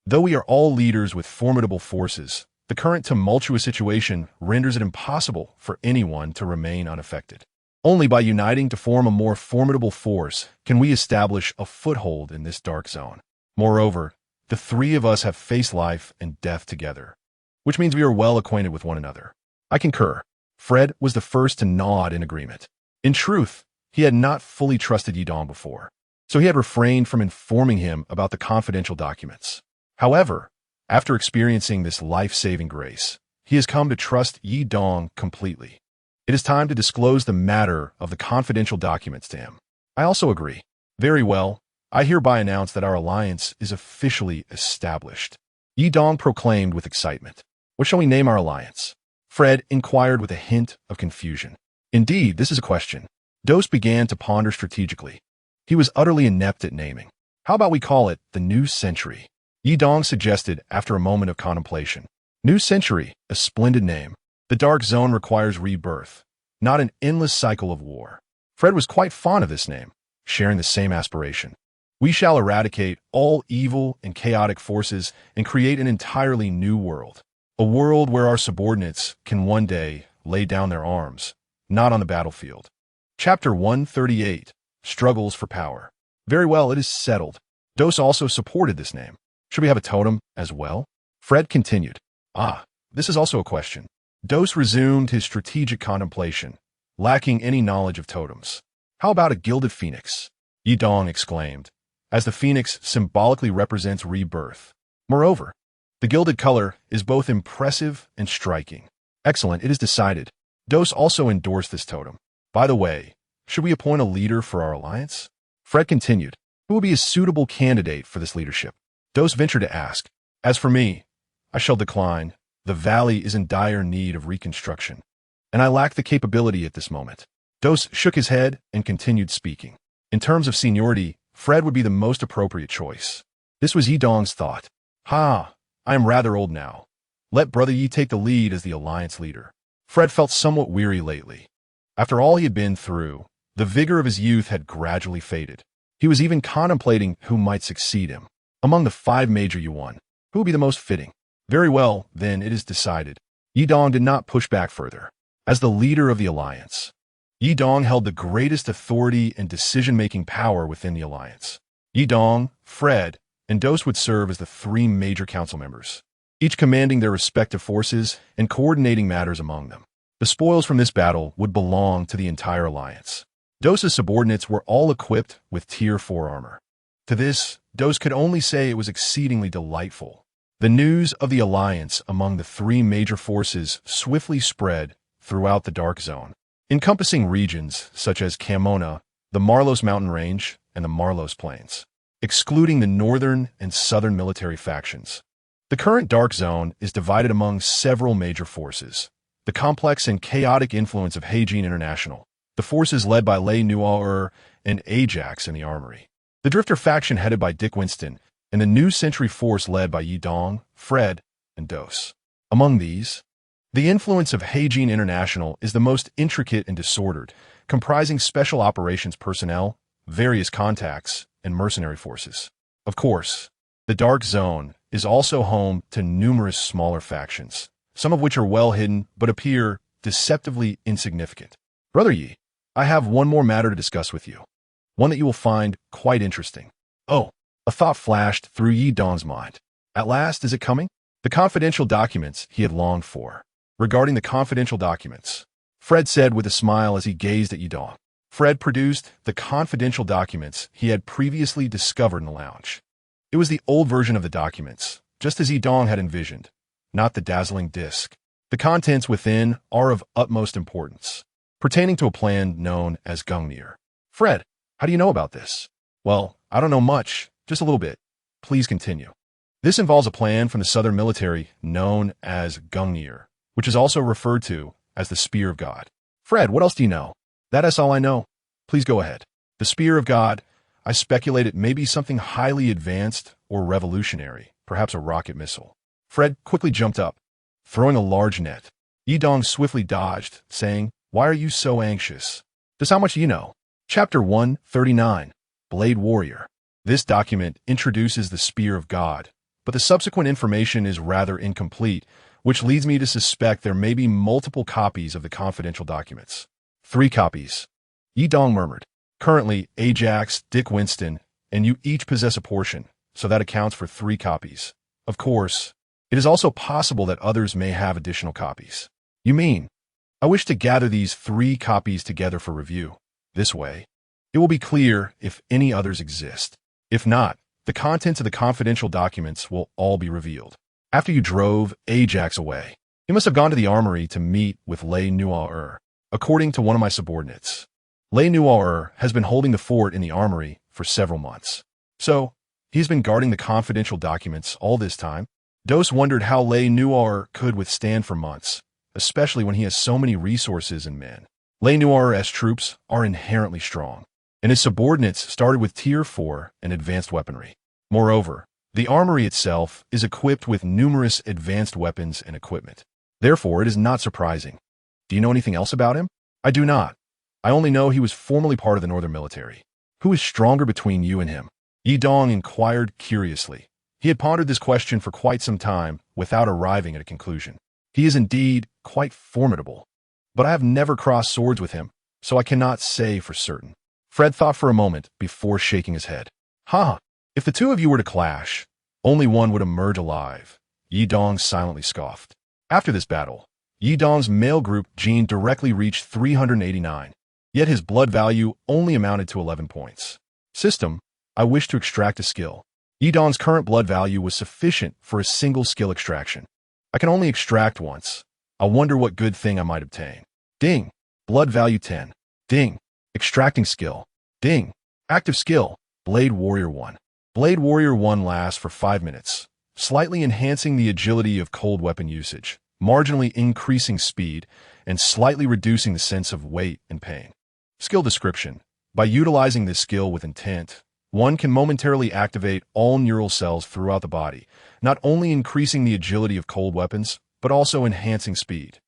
Though we are all leaders with formidable forces, the current tumultuous situation renders it impossible for anyone to remain unaffected. Only by uniting to form a more formidable force can we establish a foothold in this dark zone. Moreover, the three of us have faced life and death together, which means we are well acquainted with one another. I concur. Fred was the first to nod in agreement. In truth, he had not fully trusted Yidong before, so he had refrained from informing him about the confidential documents. However, after experiencing this life-saving grace, he has come to trust Yidong completely. It is time to disclose the matter of the confidential documents to him. I also agree. Very well, I hereby announce that our alliance is officially established. Yidong proclaimed with excitement. What shall we name our alliance? Fred inquired with a hint of confusion. Indeed, this is a question. Dos began to ponder strategically. He was utterly inept at naming. How about we call it the New Century? Yidong suggested after a moment of contemplation. New Century, a splendid name. The Dark Zone requires rebirth, not an endless cycle of war. Fred was quite fond of this name, sharing the same aspiration. We shall eradicate all evil and chaotic forces and create an entirely new world. A world where our subordinates can one day lay down their arms, not on the battlefield. Chapter 138, Struggles for Power. Very well, it is settled. Dos also supported this name. Should we have a totem as well? Fred continued. This is also a question. Dos resumed his strategic contemplation, lacking any knowledge of totems. How about a gilded phoenix? Yidong exclaimed, as the phoenix symbolically represents rebirth. Moreover, the gilded color is both impressive and striking. Excellent, it is decided. Dos also endorsed this totem. By the way, should we appoint a leader for our alliance? Fred continued. Who will be a suitable candidate for this leadership? Dos ventured to ask. As for me, I shall decline. The valley is in dire need of reconstruction, and I lack the capability at this moment. Dos shook his head and continued speaking. In terms of seniority, Fred would be the most appropriate choice. This was Yidong's thought. I am rather old now. Let Brother Yi take the lead as the alliance leader. Fred felt somewhat weary lately. After all he had been through, the vigor of his youth had gradually faded. He was even contemplating who might succeed him. Among the 5 major Yuan, who would be the most fitting? Very well, then it is decided. Yidong did not push back further. As the leader of the alliance, Yidong held the greatest authority and decision-making power within the alliance. Yidong, Fred, and Dos would serve as the 3 major council members, each commanding their respective forces and coordinating matters among them. The spoils from this battle would belong to the entire alliance. Dos's subordinates were all equipped with Tier 4 armor. To this, Dos could only say it was exceedingly delightful. The news of the alliance among the 3 major forces swiftly spread throughout the Dark Zone, encompassing regions such as Camona, the Marlos Mountain Range, and the Marlos Plains, excluding the northern and southern military factions. The current Dark Zone is divided among several major forces. The complex and chaotic influence of Heijin International, the forces led by Lei Nuaer and Ajax in the Armory, the Drifter faction headed by Dick Winston, and the New Century force led by Yidong, Fred, and Dos. Among these, the influence of Heijin International is the most intricate and disordered, comprising special operations personnel, various contacts, and mercenary forces. Of course, the Dark Zone is also home to numerous smaller factions, some of which are well hidden but appear deceptively insignificant. Brother Yi, I have one more matter to discuss with you, one that you will find quite interesting. Oh, a thought flashed through Yidong's mind. At last, is it coming? The confidential documents he had longed for. Regarding the confidential documents, Fred said with a smile as he gazed at Yidong. Fred produced the confidential documents he had previously discovered in the lounge. It was the old version of the documents, just as Yidong had envisioned, not the dazzling disc. The contents within are of utmost importance, pertaining to a plan known as Gungnir. Fred, how do you know about this? Well, I don't know much, just a little bit. Please continue. This involves a plan from the southern military known as Gungnir, which is also referred to as the Spear of God. Fred, what else do you know? That is all I know. Please go ahead. The Spear of God, I speculate it may be something highly advanced or revolutionary, perhaps a rocket missile. Fred quickly jumped up, throwing a large net. Yidong swiftly dodged, saying, Why are you so anxious? Just how much do you know? Chapter 139, Blade Warrior. This document introduces the Spear of God, but the subsequent information is rather incomplete, which leads me to suspect there may be multiple copies of the confidential documents. 3 copies. Yi Dong murmured. Currently, Ajax, Dick Winston, and you each possess a portion, so that accounts for 3 copies. Of course, it is also possible that others may have additional copies. You mean? I wish to gather these 3 copies together for review. This way, it will be clear if any others exist. If not, the contents of the confidential documents will all be revealed. After you drove Ajax away, you must have gone to the armory to meet with Lei Nuo-er, according to one of my subordinates. Lei Nuo-er has been holding the fort in the armory for several months. So, he's been guarding the confidential documents all this time. Dos wondered how Lei Nuo-er could withstand for months, especially when he has so many resources and men. Lei Nuo-er's troops are inherently strong, and his subordinates started with Tier 4 and advanced weaponry. Moreover, the armory itself is equipped with numerous advanced weapons and equipment. Therefore, it is not surprising. Do you know anything else about him? I do not. I only know he was formerly part of the Northern military. Who is stronger between you and him? Yi Dong inquired curiously. He had pondered this question for quite some time without arriving at a conclusion. He is indeed quite formidable, but I have never crossed swords with him, so I cannot say for certain. Fred thought for a moment before shaking his head. If the 2 of you were to clash, only one would emerge alive. Yi Dong silently scoffed. After this battle, Yi Dong's male group gene directly reached 389, yet his blood value only amounted to 11 points. System, I wish to extract a skill. Yi Dong's current blood value was sufficient for a single skill extraction. I can only extract once. I wonder what good thing I might obtain. Ding. Blood value 10. Ding. Extracting skill. Ding. Active skill. Blade Warrior 1. Blade Warrior 1 lasts for 5 minutes, slightly enhancing the agility of cold weapon usage, marginally increasing speed, and slightly reducing the sense of weight and pain. Skill description. By utilizing this skill with intent, one can momentarily activate all neural cells throughout the body, not only increasing the agility of cold weapons, but also enhancing speed.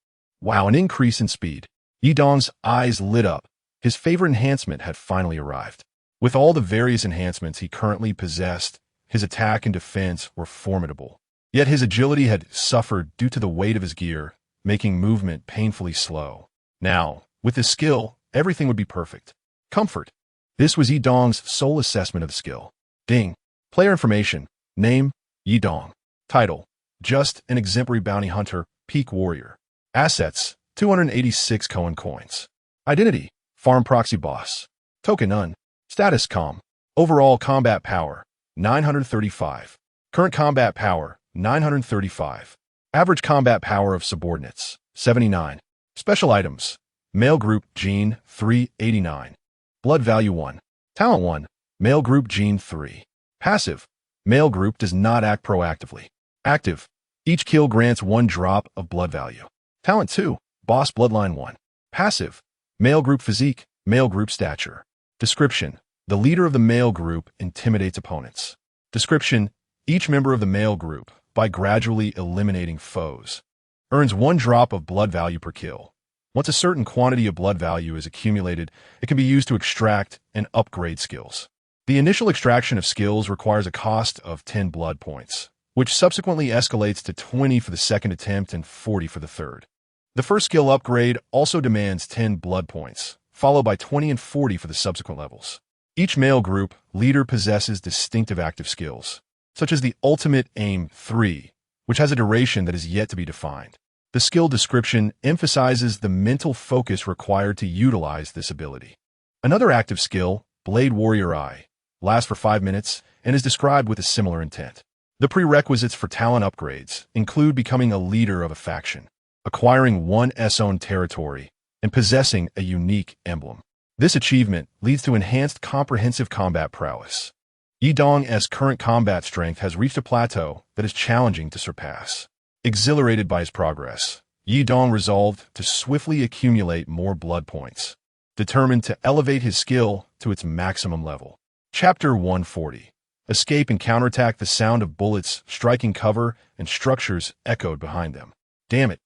Wow, an increase in speed. Yi Dong's eyes lit up. His favorite enhancement had finally arrived. With all the various enhancements he currently possessed, his attack and defense were formidable. Yet his agility had suffered due to the weight of his gear, making movement painfully slow. Now, with this skill, everything would be perfect. Comfort. This was Yi Dong's sole assessment of the skill. Ding. Player information. Name, Yi Dong. Title, Just an Exemplary Bounty Hunter, Peak Warrior. Assets, 286 Cohen coins. Identity, Farm Proxy Boss. Token none. Status calm. Overall combat power, 935. Current combat power, 935. Average combat power of subordinates, 79. Special items. Male group gene, 389. Blood value 1. Talent 1. Male group gene 3. Passive. Male group does not act proactively. Active. Each kill grants 1 drop of blood value. Talent 2. Boss bloodline 1. Passive. Male group physique. Male group stature. Description. The leader of the male group intimidates opponents. Description. Each member of the male group, by gradually eliminating foes, earns 1 drop of blood value per kill. Once a certain quantity of blood value is accumulated, it can be used to extract and upgrade skills. The initial extraction of skills requires a cost of 10 blood points, which subsequently escalates to 20 for the second attempt and 40 for the third. The first skill upgrade also demands 10 blood points, followed by 20 and 40 for the subsequent levels. Each male group leader possesses distinctive active skills, such as the Ultimate Aim 3, which has a duration that is yet to be defined. The skill description emphasizes the mental focus required to utilize this ability. Another active skill, Blade Warrior Eye, lasts for 5 minutes and is described with a similar intent. The prerequisites for talent upgrades include becoming a leader of a faction, acquiring 1's own territory, and possessing a unique emblem. This achievement leads to enhanced comprehensive combat prowess. Yi Dong's current combat strength has reached a plateau that is challenging to surpass. Exhilarated by his progress, Yi Dong resolved to swiftly accumulate more blood points, determined to elevate his skill to its maximum level. Chapter 140. Escape and counterattack. The sound of bullets striking cover and structures echoed behind them. Damn it.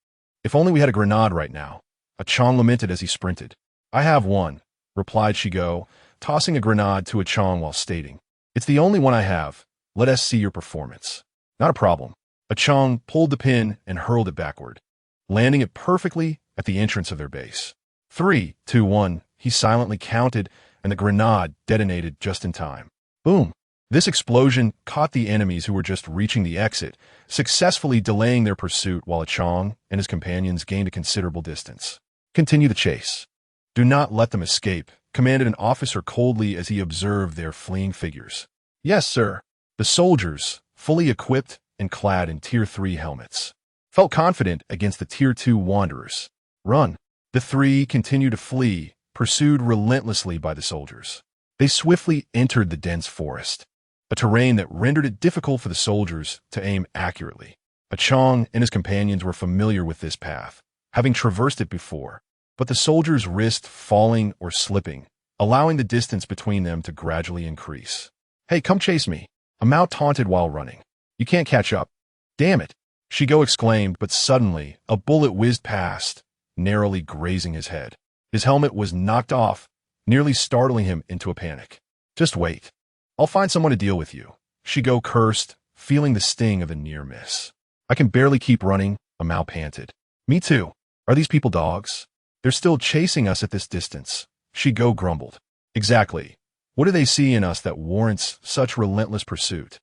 If only we had a grenade right now. A Chong lamented as he sprinted. I have one, replied Shigo, tossing a grenade to a Chong while stating, It's the only one I have. Let us see your performance. Not a problem. Achong pulled the pin and hurled it backward, landing it perfectly at the entrance of their base. 3, 2, 1, he silently counted, and the grenade detonated just in time. Boom! This explosion caught the enemies who were just reaching the exit, successfully delaying their pursuit while Achong and his companions gained a considerable distance. Continue the chase. Do not let them escape, commanded an officer coldly as he observed their fleeing figures. Yes, sir. The soldiers, fully equipped and clad in Tier 3 helmets, felt confident against the Tier 2 wanderers. Run! The three continued to flee, pursued relentlessly by the soldiers. They swiftly entered the dense forest, a terrain that rendered it difficult for the soldiers to aim accurately. Achong and his companions were familiar with this path, having traversed it before, but the soldiers risked falling or slipping, allowing the distance between them to gradually increase. Hey, come chase me. Amao taunted while running. You can't catch up. Damn it, Shigo exclaimed, but suddenly a bullet whizzed past, narrowly grazing his head. His helmet was knocked off, nearly startling him into a panic. Just wait. I'll find someone to deal with you, Shigo cursed, feeling the sting of a near miss. I can barely keep running, Amao panted. Me too. Are these people dogs? They're still chasing us at this distance, Shigo grumbled. Exactly. What do they see in us that warrants such relentless pursuit?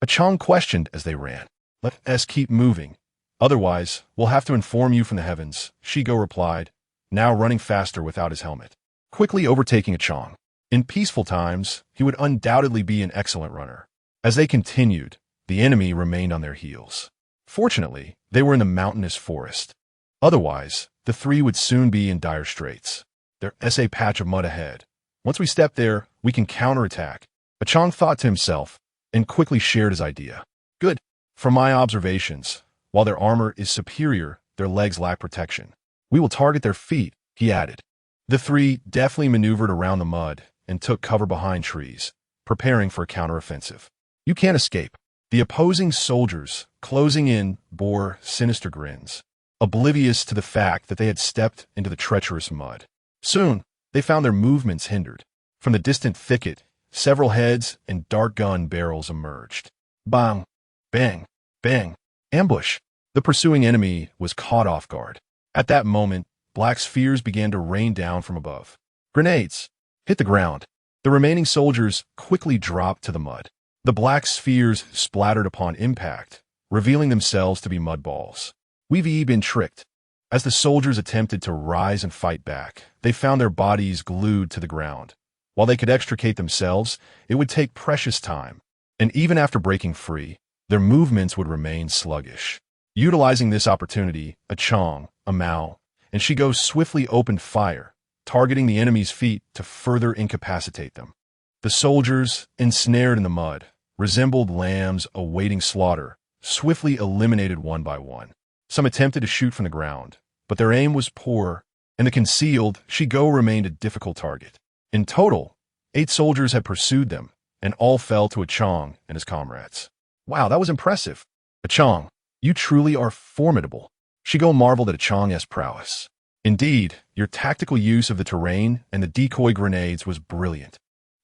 Achong questioned as they ran. Let us keep moving. Otherwise, we'll have to inform you from the heavens, Shigo replied, now running faster without his helmet, quickly overtaking Achong. In peaceful times, he would undoubtedly be an excellent runner. As they continued, the enemy remained on their heels. Fortunately, they were in the mountainous forest. Otherwise, the three would soon be in dire straits. There's a patch of mud ahead. Once we step there, we can counterattack. Achong thought to himself, and quickly shared his idea. Good. From my observations, while their armor is superior, their legs lack protection. We will target their feet, he added. The three deftly maneuvered around the mud and took cover behind trees, preparing for a counteroffensive. You can't escape. The opposing soldiers, closing in, bore sinister grins, oblivious to the fact that they had stepped into the treacherous mud. Soon, they found their movements hindered. From the distant thicket, several heads and dart gun barrels emerged. Bang! Bang! Bang! Ambush! The pursuing enemy was caught off guard. At that moment, black spheres began to rain down from above. Grenades! Hit the ground. The remaining soldiers quickly dropped to the mud. The black spheres splattered upon impact, revealing themselves to be mud balls. We've been tricked. As the soldiers attempted to rise and fight back, they found their bodies glued to the ground. While they could extricate themselves, it would take precious time, and even after breaking free, their movements would remain sluggish. Utilizing this opportunity, Achong, Amao, and Shigo swiftly opened fire, targeting the enemy's feet to further incapacitate them. The soldiers, ensnared in the mud, resembled lambs awaiting slaughter, swiftly eliminated one by one. Some attempted to shoot from the ground, but their aim was poor, and the concealed Shigo remained a difficult target. In total, 8 soldiers had pursued them, and all fell to Achong and his comrades. Wow, that was impressive. Achong, you truly are formidable. Shigo marveled at Achong's prowess. Indeed, your tactical use of the terrain and the decoy grenades was brilliant.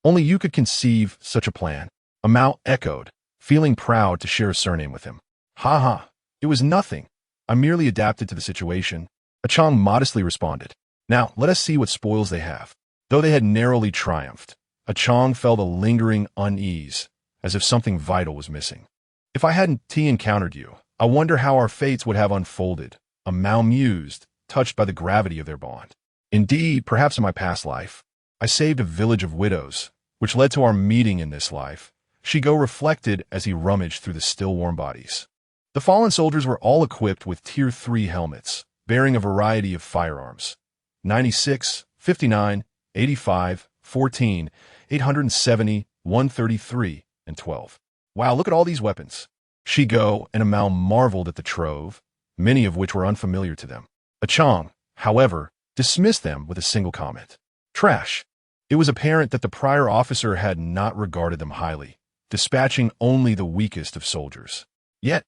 Only you could conceive such a plan. Amao echoed, feeling proud to share a surname with him. Ha ha, it was nothing. I merely adapted to the situation, Achong modestly responded. Now, let us see what spoils they have. Though they had narrowly triumphed, Achong felt a lingering unease, as if something vital was missing. If I hadn't encountered you, I wonder how our fates would have unfolded, Amao mused, touched by the gravity of their bond. Indeed, perhaps in my past life, I saved a village of widows, which led to our meeting in this life, Shigo reflected as he rummaged through the still warm bodies. The fallen soldiers were all equipped with Tier 3 helmets, bearing a variety of firearms. 96, 59, 85, 14, 870, 133, and 12. Wow, look at all these weapons. Shigo and Amao marveled at the trove, many of which were unfamiliar to them. Achong, however, dismissed them with a single comment. Trash. It was apparent that the prior officer had not regarded them highly, dispatching only the weakest of soldiers. Yet,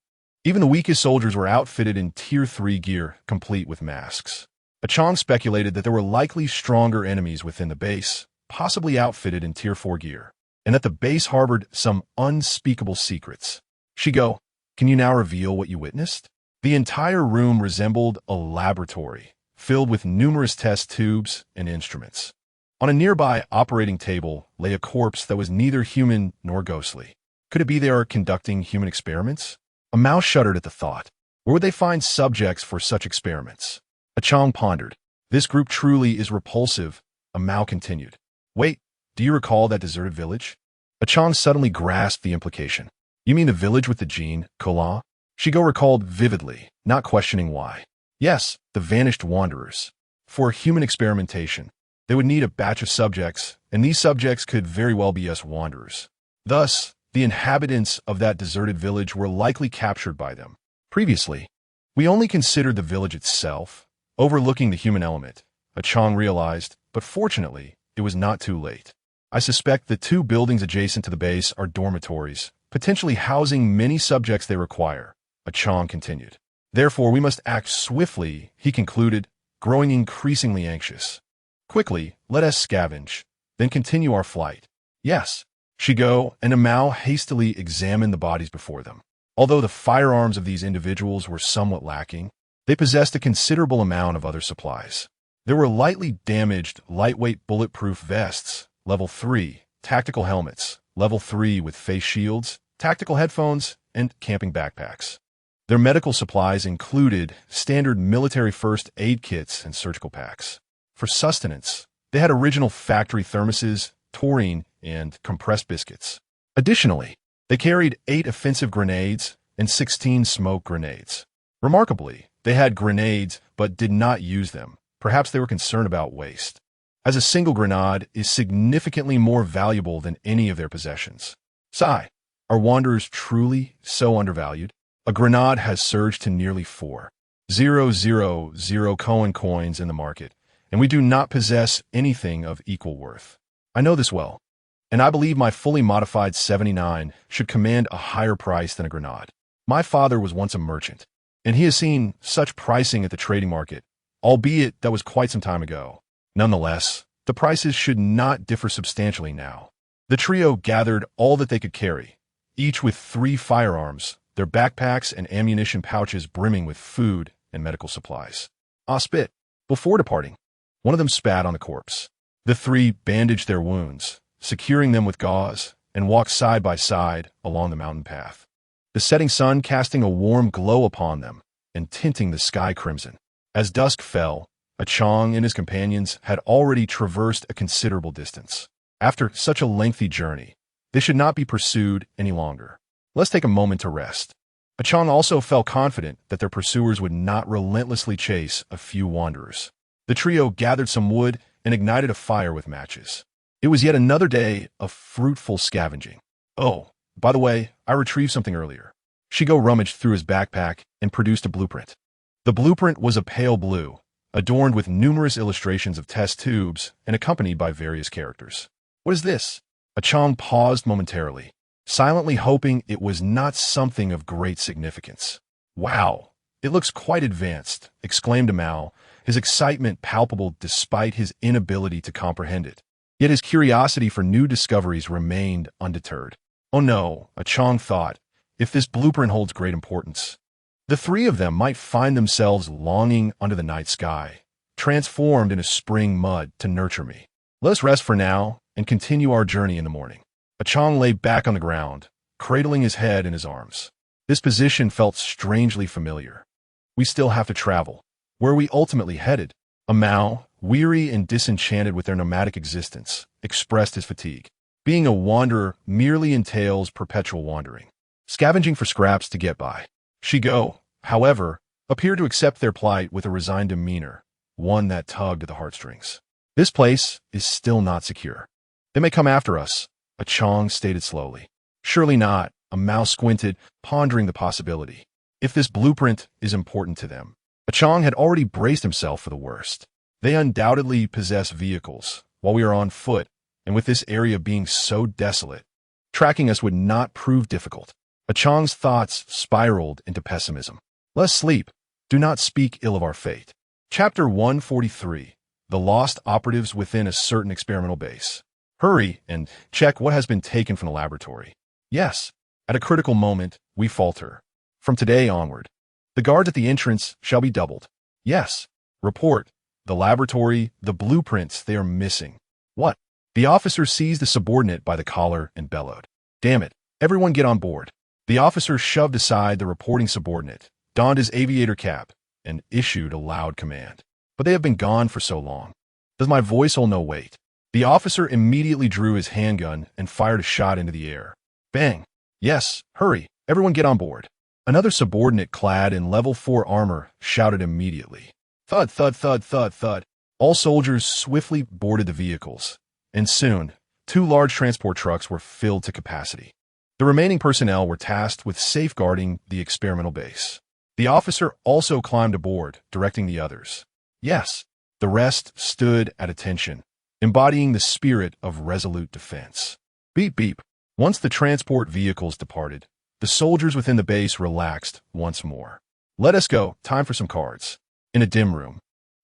even the weakest soldiers were outfitted in Tier 3 gear, complete with masks. Achong speculated that there were likely stronger enemies within the base, possibly outfitted in Tier 4 gear. and that the base harbored some unspeakable secrets. Shigo, can you now reveal what you witnessed? The entire room resembled a laboratory, filled with numerous test tubes and instruments. On a nearby operating table lay a corpse that was neither human nor ghostly. Could it be they are conducting human experiments? A mouse shuddered at the thought. Where would they find subjects for such experiments? A Chong pondered. This group truly is repulsive. A Mao continued. Wait, do you recall that deserted village? A Chong suddenly grasped the implication. You mean the village with the gene, Kola? Shigo recalled vividly, not questioning why. Yes, the vanished wanderers. For human experimentation, they would need a batch of subjects, and these subjects could very well be us wanderers. Thus, the inhabitants of that deserted village were likely captured by them. Previously, we only considered the village itself, overlooking the human element, a Chong realized, but fortunately, it was not too late. I suspect the two buildings adjacent to the base are dormitories, potentially housing many subjects they require, a Chong continued. Therefore, we must act swiftly, he concluded, growing increasingly anxious. Quickly, let us scavenge, then continue our flight. Yes. Shigo and Amao hastily examined the bodies before them. Although the firearms of these individuals were somewhat lacking, they possessed a considerable amount of other supplies. There were lightly damaged, lightweight bulletproof vests, level 3, tactical helmets, level 3 with face shields, tactical headphones, and camping backpacks. Their medical supplies included standard military first aid kits and surgical packs. For sustenance, they had original factory thermoses, taurine, and compressed biscuits. Additionally, they carried 8 offensive grenades and 16 smoke grenades. Remarkably, they had grenades but did not use them. Perhaps they were concerned about waste, as a single grenade is significantly more valuable than any of their possessions. Sigh, are wanderers truly so undervalued? A grenade has surged to nearly 4,000 Cohen coins in the market, and we do not possess anything of equal worth. I know this well, and I believe my fully modified 79 should command a higher price than a grenade. My father was once a merchant, and he has seen such pricing at the trading market, albeit that was quite some time ago. Nonetheless, the prices should not differ substantially now. The trio gathered all that they could carry, each with 3 firearms, their backpacks and ammunition pouches brimming with food and medical supplies. Spit. Before departing, one of them spat on the corpse. The 3 bandaged their wounds, securing them with gauze, and walked side by side along the mountain path. The setting sun casting a warm glow upon them and tinting the sky crimson. As dusk fell, a Chong and his companions had already traversed a considerable distance. After such a lengthy journey, they should not be pursued any longer. Let's take a moment to rest. A Chong also felt confident that their pursuers would not relentlessly chase a few wanderers. The trio gathered some wood and ignited a fire with matches. It was yet another day of fruitful scavenging. Oh, by the way, I retrieved something earlier. Shigo rummaged through his backpack and produced a blueprint. The blueprint was a pale blue, adorned with numerous illustrations of test tubes and accompanied by various characters. What is this? A Chong paused momentarily, silently hoping it was not something of great significance. Wow, it looks quite advanced, exclaimed Mao, his excitement palpable despite his inability to comprehend it. Yet his curiosity for new discoveries remained undeterred. Oh no, a Chong thought, if this blueprint holds great importance, the 3 of them might find themselves longing under the night sky, transformed into spring mud to nurture me. Let us rest for now and continue our journey in the morning. A Chong lay back on the ground, cradling his head in his arms. This position felt strangely familiar. We still have to travel. Where are we ultimately headed? A Mao, weary and disenchanted with their nomadic existence, expressed his fatigue. Being a wanderer merely entails perpetual wandering, scavenging for scraps to get by. Shigo, however, appeared to accept their plight with a resigned demeanor, one that tugged at the heartstrings. This place is still not secure. They may come after us, a Chong stated slowly. Surely not, a Mao squinted, pondering the possibility. If this blueprint is important to them, a Chong had already braced himself for the worst. They undoubtedly possess vehicles, while we are on foot, and with this area being so desolate, tracking us would not prove difficult. A Chong's thoughts spiraled into pessimism. Let us sleep. Do not speak ill of our fate. Chapter 143. The Lost Operatives Within a Certain Experimental Base. Hurry and check what has been taken from the laboratory. Yes. At a critical moment, we falter. From today onward, the guards at the entrance shall be doubled. Yes. Report. The laboratory, the blueprints, they are missing. What? The officer seized the subordinate by the collar and bellowed. Damn it. Everyone get on board. The officer shoved aside the reporting subordinate, donned his aviator cap, and issued a loud command. But they have been gone for so long. Does my voice hold no weight? The officer immediately drew his handgun and fired a shot into the air. Bang. Yes, hurry. Everyone get on board. Another subordinate clad in level 4 armor shouted immediately. Thud, thud, thud, thud, thud. All soldiers swiftly boarded the vehicles, and soon, 2 large transport trucks were filled to capacity. The remaining personnel were tasked with safeguarding the experimental base. The officer also climbed aboard, directing the others. Yes, the rest stood at attention, embodying the spirit of resolute defense. Beep, beep. Once the transport vehicles departed, the soldiers within the base relaxed once more. Let us go. Time for some cards. In a dim room,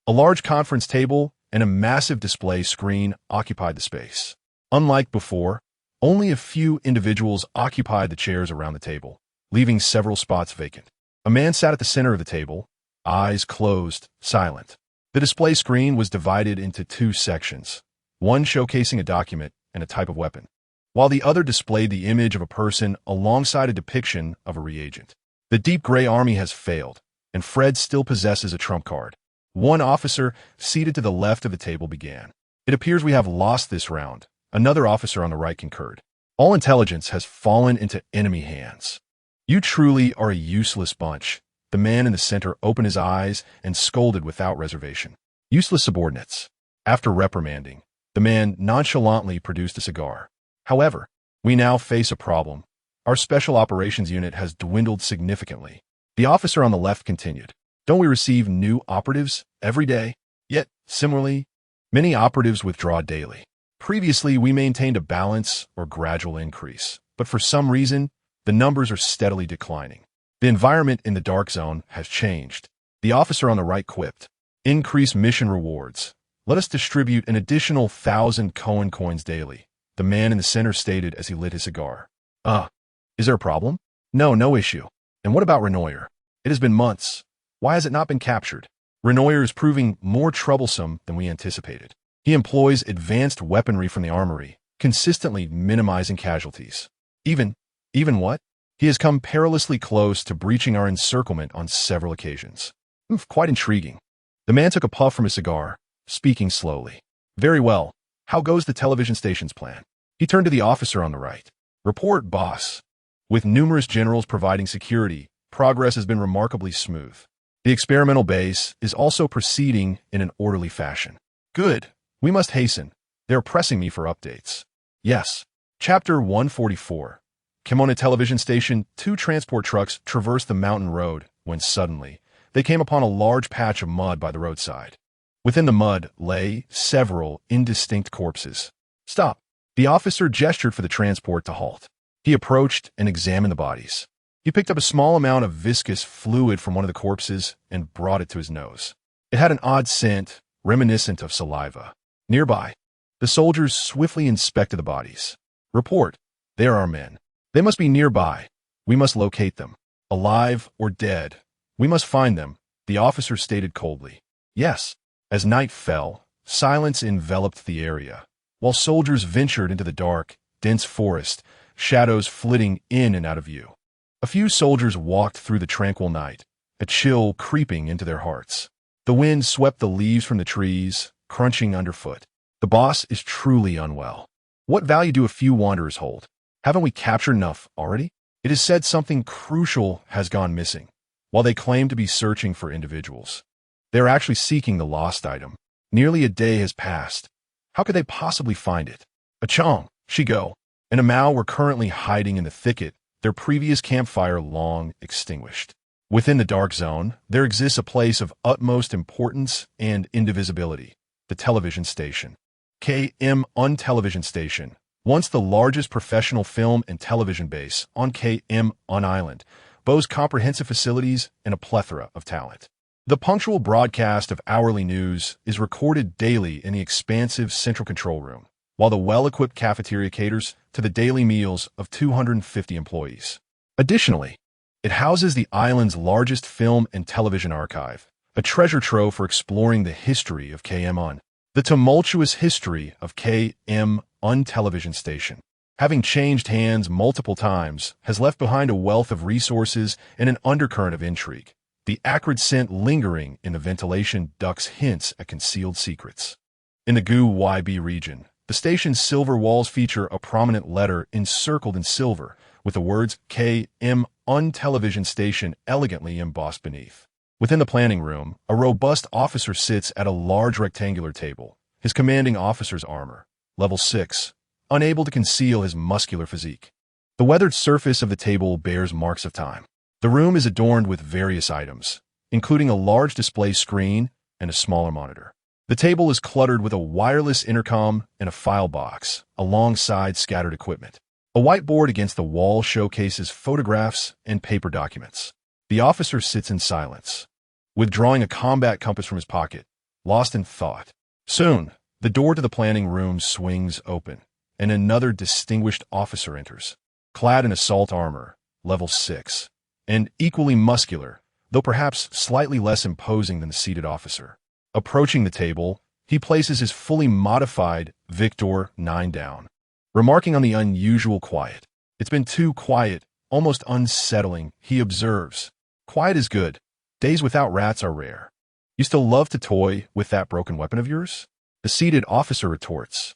a large conference table and a massive display screen occupied the space. Unlike before, only a few individuals occupied the chairs around the table, leaving several spots vacant. A man sat at the center of the table, eyes closed, silent. The display screen was divided into 2 sections, one showcasing a document and a type of weapon, while the other displayed the image of a person alongside a depiction of a reagent. The Deep Gray Army has failed, and Fred still possesses a trump card. One officer, seated to the left of the table, began. It appears we have lost this round. Another officer on the right concurred. All intelligence has fallen into enemy hands. You truly are a useless bunch. The man in the center opened his eyes and scolded without reservation. Useless subordinates. After reprimanding, the man nonchalantly produced a cigar. However, we now face a problem. Our special operations unit has dwindled significantly. The officer on the left continued. Don't we receive new operatives every day? Yet, similarly, many operatives withdraw daily. Previously, we maintained a balance or gradual increase, but for some reason, the numbers are steadily declining. The environment in the dark zone has changed. The officer on the right quipped. Increase mission rewards. Let us distribute an additional 1,000 Cohen coins daily. The man in the center stated as he lit his cigar. Is there a problem? No issue. And what about Renoyer? It has been months. Why has it not been captured? Renoyer is proving more troublesome than we anticipated. He employs advanced weaponry from the armory, consistently minimizing casualties. Even what? He has come perilously close to breaching our encirclement on several occasions. Quite intriguing. The man took a puff from his cigar, speaking slowly. Very well. How goes the television station's plan? He turned to the officer on the right. Report, boss. With numerous generals providing security, progress has been remarkably smooth. The experimental base is also proceeding in an orderly fashion. Good. We must hasten. They are pressing me for updates. Yes. Chapter 144. Kimona television station, 2 transport trucks traversed the mountain road when suddenly they came upon a large patch of mud by the roadside. Within the mud lay several indistinct corpses. Stop. The officer gestured for the transport to halt. He approached and examined the bodies. He picked up a small amount of viscous fluid from one of the corpses and brought it to his nose. It had an odd scent, reminiscent of saliva. Nearby, the soldiers swiftly inspected the bodies. Report. They are our men. They must be nearby. We must locate them. Alive or dead. We must find them, the officer stated coldly. Yes. As night fell, silence enveloped the area, while soldiers ventured into the dark, dense forest, shadows flitting in and out of view. A few soldiers walked through the tranquil night, a chill creeping into their hearts. The wind swept the leaves from the trees, crunching underfoot. The boss is truly unwell. What value do a few wanderers hold? Haven't we captured enough already? It is said something crucial has gone missing, while they claim to be searching for individuals. They are actually seeking the lost item. Nearly a day has passed. How could they possibly find it? Achong, Shigo, and Amao were currently hiding in the thicket, their previous campfire long extinguished. Within the dark zone, there exists a place of utmost importance and indivisibility, the television station. KM television station, once the largest professional film and television base on KM Island, boasts comprehensive facilities and a plethora of talent. The punctual broadcast of hourly news is recorded daily in the expansive central control room. while the well-equipped cafeteria caters to the daily meals of 250 employees. Additionally, it houses the island's largest film and television archive, a treasure trove for exploring the history of KM-UN. The tumultuous history of KM-UN television station, having changed hands multiple times, has left behind a wealth of resources and an undercurrent of intrigue. The acrid scent lingering in the ventilation ducts hints at concealed secrets. In the GU-YB region, the station's silver walls feature a prominent letter encircled in silver, with the words KM-UN television station elegantly embossed beneath. Within the planning room, a robust officer sits at a large rectangular table, his commanding officer's armor, level 6, unable to conceal his muscular physique. The weathered surface of the table bears marks of time. The room is adorned with various items, including a large display screen and a smaller monitor. The table is cluttered with a wireless intercom and a file box, alongside scattered equipment. A whiteboard against the wall showcases photographs and paper documents. The officer sits in silence, withdrawing a combat compass from his pocket, lost in thought. Soon, the door to the planning room swings open, and another distinguished officer enters, clad in assault armor, level 6, and equally muscular, though perhaps slightly less imposing than the seated officer. Approaching the table, he places his fully modified Victor 9 down, remarking on the unusual quiet. "It's been too quiet, almost unsettling," he observes. "Quiet is good. Days without rats are rare. You still love to toy with that broken weapon of yours?" The seated officer retorts,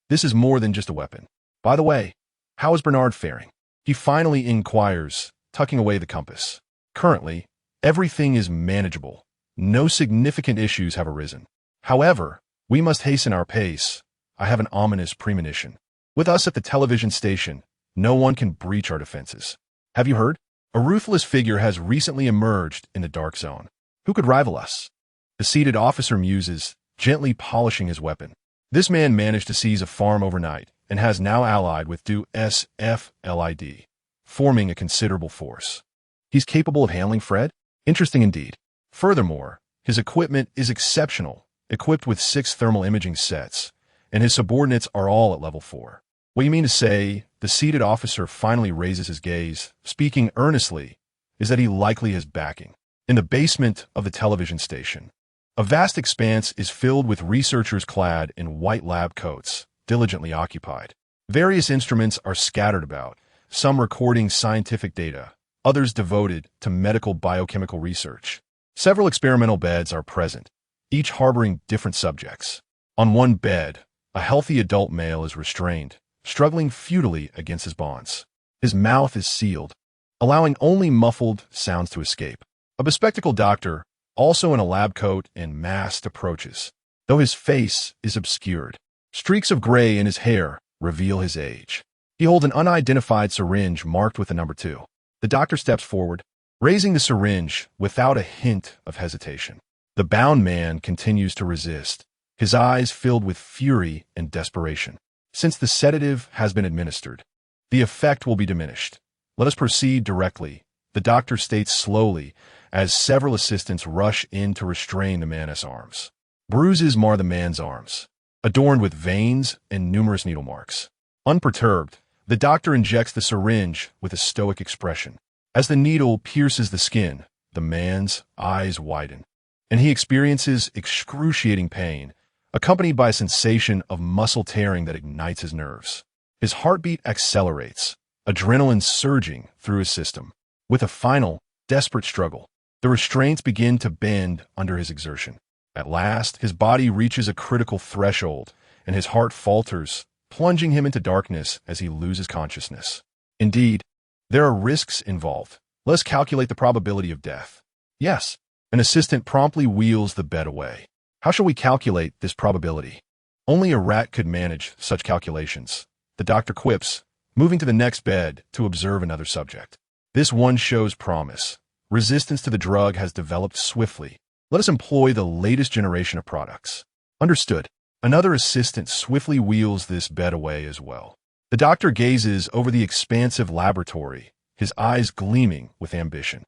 "This is more than just a weapon. By the way, how is Bernard faring?" He finally inquires, tucking away the compass. "Currently, everything is manageable. No significant issues have arisen. However, we must hasten our pace. I have an ominous premonition. With us at the television station, no one can breach our defenses. Have you heard? A ruthless figure has recently emerged in the dark zone. Who could rival us?" The seated officer muses, gently polishing his weapon. "This man managed to seize a farm overnight and has now allied with Du SFLID, forming a considerable force. He's capable of handling Fred? Interesting indeed. Furthermore, his equipment is exceptional, equipped with 6 thermal imaging sets, and his subordinates are all at level 4. What you mean to say," the seated officer finally raises his gaze, speaking earnestly, "is that he likely has backing." In the basement of the television station, a vast expanse is filled with researchers clad in white lab coats, diligently occupied. Various instruments are scattered about, some recording scientific data, others devoted to medical biochemical research. Several experimental beds are present, each harboring different subjects. On one bed, a healthy adult male is restrained, struggling futilely against his bonds. His mouth is sealed, allowing only muffled sounds to escape. A bespectacled doctor, also in a lab coat and mask, approaches, though his face is obscured. Streaks of gray in his hair reveal his age. He holds an unidentified syringe marked with the number 2. The doctor steps forward, raising the syringe without a hint of hesitation. The bound man continues to resist, his eyes filled with fury and desperation. Since the sedative has been administered, the effect will be diminished. "Let us proceed directly," the doctor states slowly, as several assistants rush in to restrain the man's arms. Bruises mar the man's arms, adorned with veins and numerous needle marks. Unperturbed, the doctor injects the syringe with a stoic expression. As the needle pierces the skin, the man's eyes widen, and he experiences excruciating pain, accompanied by a sensation of muscle tearing that ignites his nerves. His heartbeat accelerates, adrenaline surging through his system. With a final, desperate struggle, the restraints begin to bend under his exertion. At last, his body reaches a critical threshold, and his heart falters, plunging him into darkness as he loses consciousness. Indeed, there are risks involved. Let us calculate the probability of death. Yes, an assistant promptly wheels the bed away. How shall we calculate this probability? Only a rat could manage such calculations, the doctor quips, moving to the next bed to observe another subject. This one shows promise. Resistance to the drug has developed swiftly. Let us employ the latest generation of products. Understood. Another assistant swiftly wheels this bed away as well. The doctor gazes over the expansive laboratory, his eyes gleaming with ambition.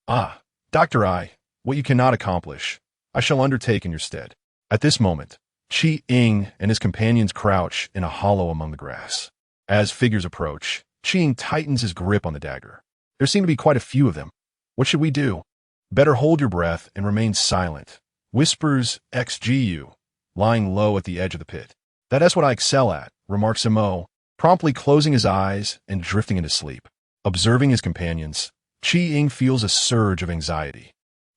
"Ah, Dr. I, what you cannot accomplish, I shall undertake in your stead." At this moment, Chi Ying and his companions crouch in a hollow among the grass. As figures approach, Chi Ying tightens his grip on the dagger. There seem to be quite a few of them. What should we do? Better hold your breath and remain silent, whispers XGU, lying low at the edge of the pit. That's what I excel at, remarks Mo, promptly closing his eyes and drifting into sleep. Observing his companions, Chi Ying feels a surge of anxiety.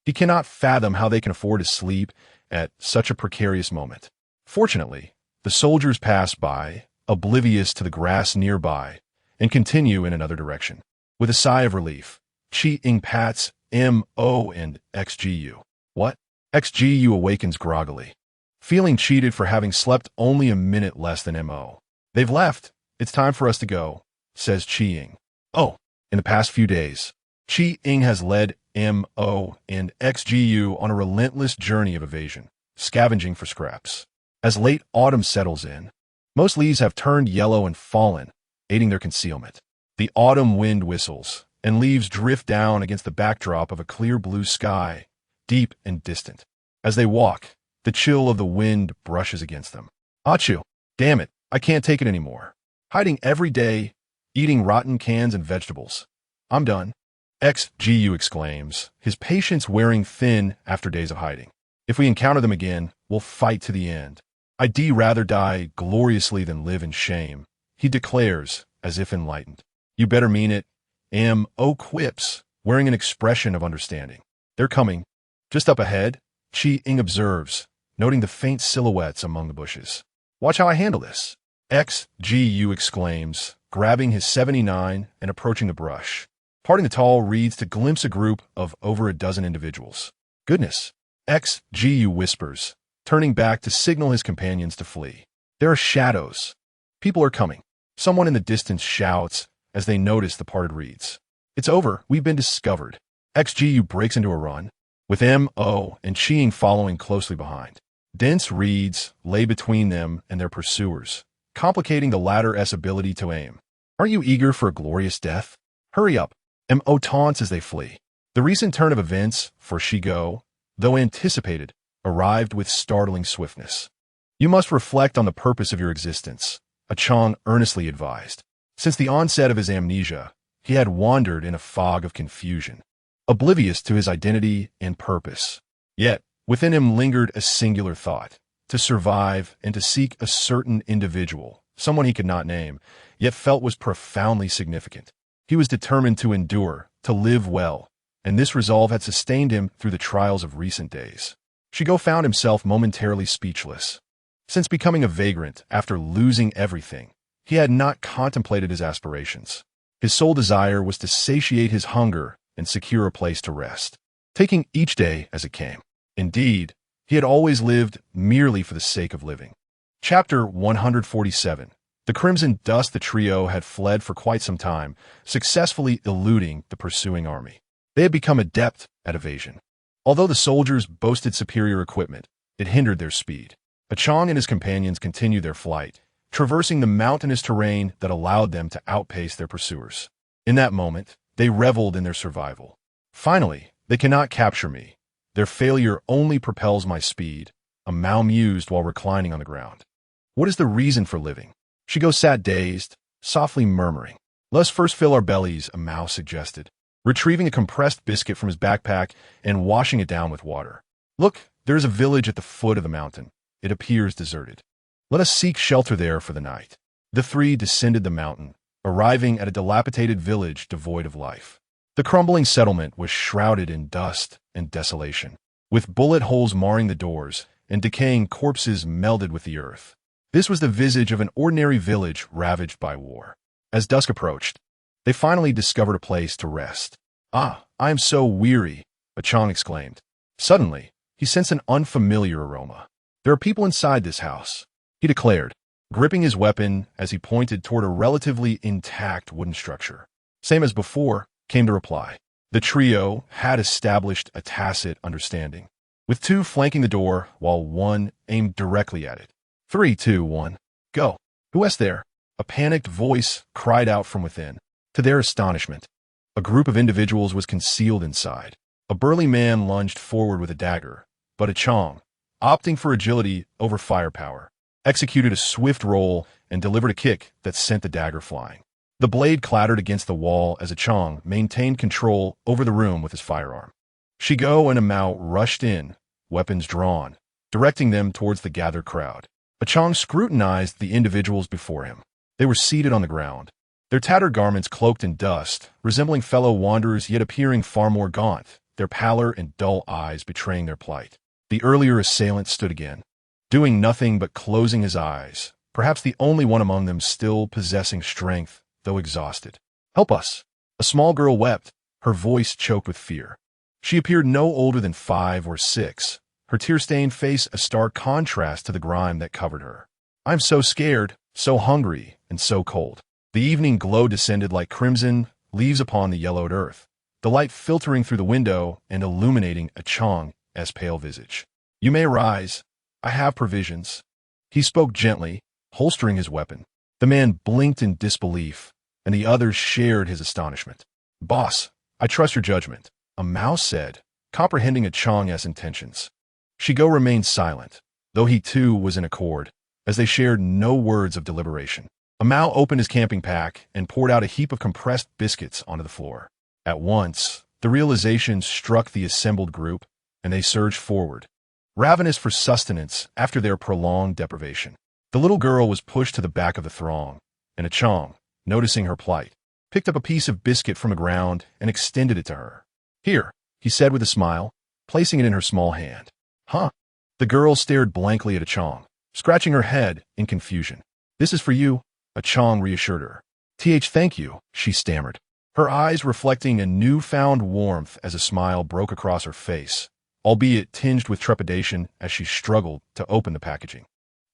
He cannot fathom how they can afford to sleep at such a precarious moment. Fortunately, the soldiers pass by, oblivious to the grass nearby, and continue in another direction. With a sigh of relief, Chi Ying pats Mo and XGU. What? XGU awakens groggily, feeling cheated for having slept only a minute less than Mo. They've left. It's time for us to go, says Chi Ying. Oh, in the past few days, Chi Ying has led Mo and XGU on a relentless journey of evasion, scavenging for scraps. As late autumn settles in, most leaves have turned yellow and fallen, aiding their concealment. The autumn wind whistles, and leaves drift down against the backdrop of a clear blue sky, deep and distant. As they walk, the chill of the wind brushes against them. Achoo, damn it, I can't take it anymore. Hiding every day, eating rotten cans and vegetables. I'm done. XGU exclaims, his patience wearing thin after days of hiding. If we encounter them again, we'll fight to the end. I'd rather die gloriously than live in shame, he declares, as if enlightened. You better mean it. Mo quips, wearing an expression of understanding. They're coming. Just up ahead, Chi Ying observes, noting the faint silhouettes among the bushes. Watch how I handle this. XGU exclaims, grabbing his 79 and approaching the brush. Parting the tall reeds to glimpse a group of over a dozen individuals. Goodness, XGU whispers, turning back to signal his companions to flee. There are shadows. People are coming. Someone in the distance shouts as they notice the parted reeds. It's over. We've been discovered. XGU breaks into a run, with Mo and Chi Ying following closely behind. Dense reeds lay between them and their pursuers, complicating the latter's ability to aim. Aren't you eager for a glorious death? Hurry up. Mo taunts as they flee. The recent turn of events for Shigo, though anticipated, arrived with startling swiftness. You must reflect on the purpose of your existence, Achong earnestly advised. Since the onset of his amnesia, he had wandered in a fog of confusion, oblivious to his identity and purpose. Yet, within him lingered a singular thought, to survive and to seek a certain individual, someone he could not name, yet felt was profoundly significant. He was determined to endure, to live well, and this resolve had sustained him through the trials of recent days. Shigo found himself momentarily speechless. Since becoming a vagrant after losing everything, he had not contemplated his aspirations. His sole desire was to satiate his hunger and secure a place to rest, taking each day as it came. Indeed, he had always lived merely for the sake of living. Chapter 147. The crimson dust. The trio had fled for quite some time, successfully eluding the pursuing army. They had become adept at evasion. Although the soldiers boasted superior equipment, it hindered their speed. Achong and his companions continued their flight, traversing the mountainous terrain that allowed them to outpace their pursuers. In that moment, they reveled in their survival. Finally, they cannot capture me. Their failure only propels my speed, Mao mused while reclining on the ground. What is the reason for living? Shigo sat dazed, softly murmuring. Let's first fill our bellies, Mao suggested, retrieving a compressed biscuit from his backpack and washing it down with water. Look, there is a village at the foot of the mountain. It appears deserted. Let us seek shelter there for the night. The three descended the mountain, arriving at a dilapidated village devoid of life. The crumbling settlement was shrouded in dust and desolation, with bullet holes marring the doors and decaying corpses melded with the earth. This was the visage of an ordinary village ravaged by war. As dusk approached, they finally discovered a place to rest. Ah, I am so weary, Achong exclaimed. Suddenly, he sensed an unfamiliar aroma. There are people inside this house, he declared, gripping his weapon as he pointed toward a relatively intact wooden structure. Same as before, came the reply. The trio had established a tacit understanding, with two flanking the door while one aimed directly at it. 3, 2, 1, go. Who is there? A panicked voice cried out from within. To their astonishment, a group of individuals was concealed inside. A burly man lunged forward with a dagger, but Achong, opting for agility over firepower, executed a swift roll and delivered a kick that sent the dagger flying. The blade clattered against the wall as Chong maintained control over the room with his firearm. Shigo and Amao rushed in, weapons drawn, directing them towards the gathered crowd. Chong scrutinized the individuals before him. They were seated on the ground, their tattered garments cloaked in dust, resembling fellow wanderers yet appearing far more gaunt, their pallor and dull eyes betraying their plight. The earlier assailant stood again, doing nothing but closing his eyes, perhaps the only one among them still possessing strength, though exhausted. "Help us!" A small girl wept, her voice choked with fear. She appeared no older than 5 or 6, her tear-stained face a stark contrast to the grime that covered her. "I'm so scared, so hungry, and so cold." The evening glow descended like crimson leaves upon the yellowed earth, the light filtering through the window and illuminating Chong's pale visage. "You may rise. I have provisions." He spoke gently, holstering his weapon. The man blinked in disbelief, and the others shared his astonishment. "Boss, I trust your judgment," a mouse said, comprehending Chong's intentions. Shigo remained silent, though he too was in accord, as they shared no words of deliberation. Amao opened his camping pack and poured out a heap of compressed biscuits onto the floor. At once, the realization struck the assembled group, and they surged forward, ravenous for sustenance after their prolonged deprivation. The little girl was pushed to the back of the throng, and Chong, noticing her plight, picked up a piece of biscuit from the ground and extended it to her. "Here," he said with a smile, placing it in her small hand. "Huh?" The girl stared blankly at Chong, scratching her head in confusion. "This is for you," Chong reassured her. Thank you," she stammered, her eyes reflecting a newfound warmth as a smile broke across her face, albeit tinged with trepidation as she struggled to open the packaging.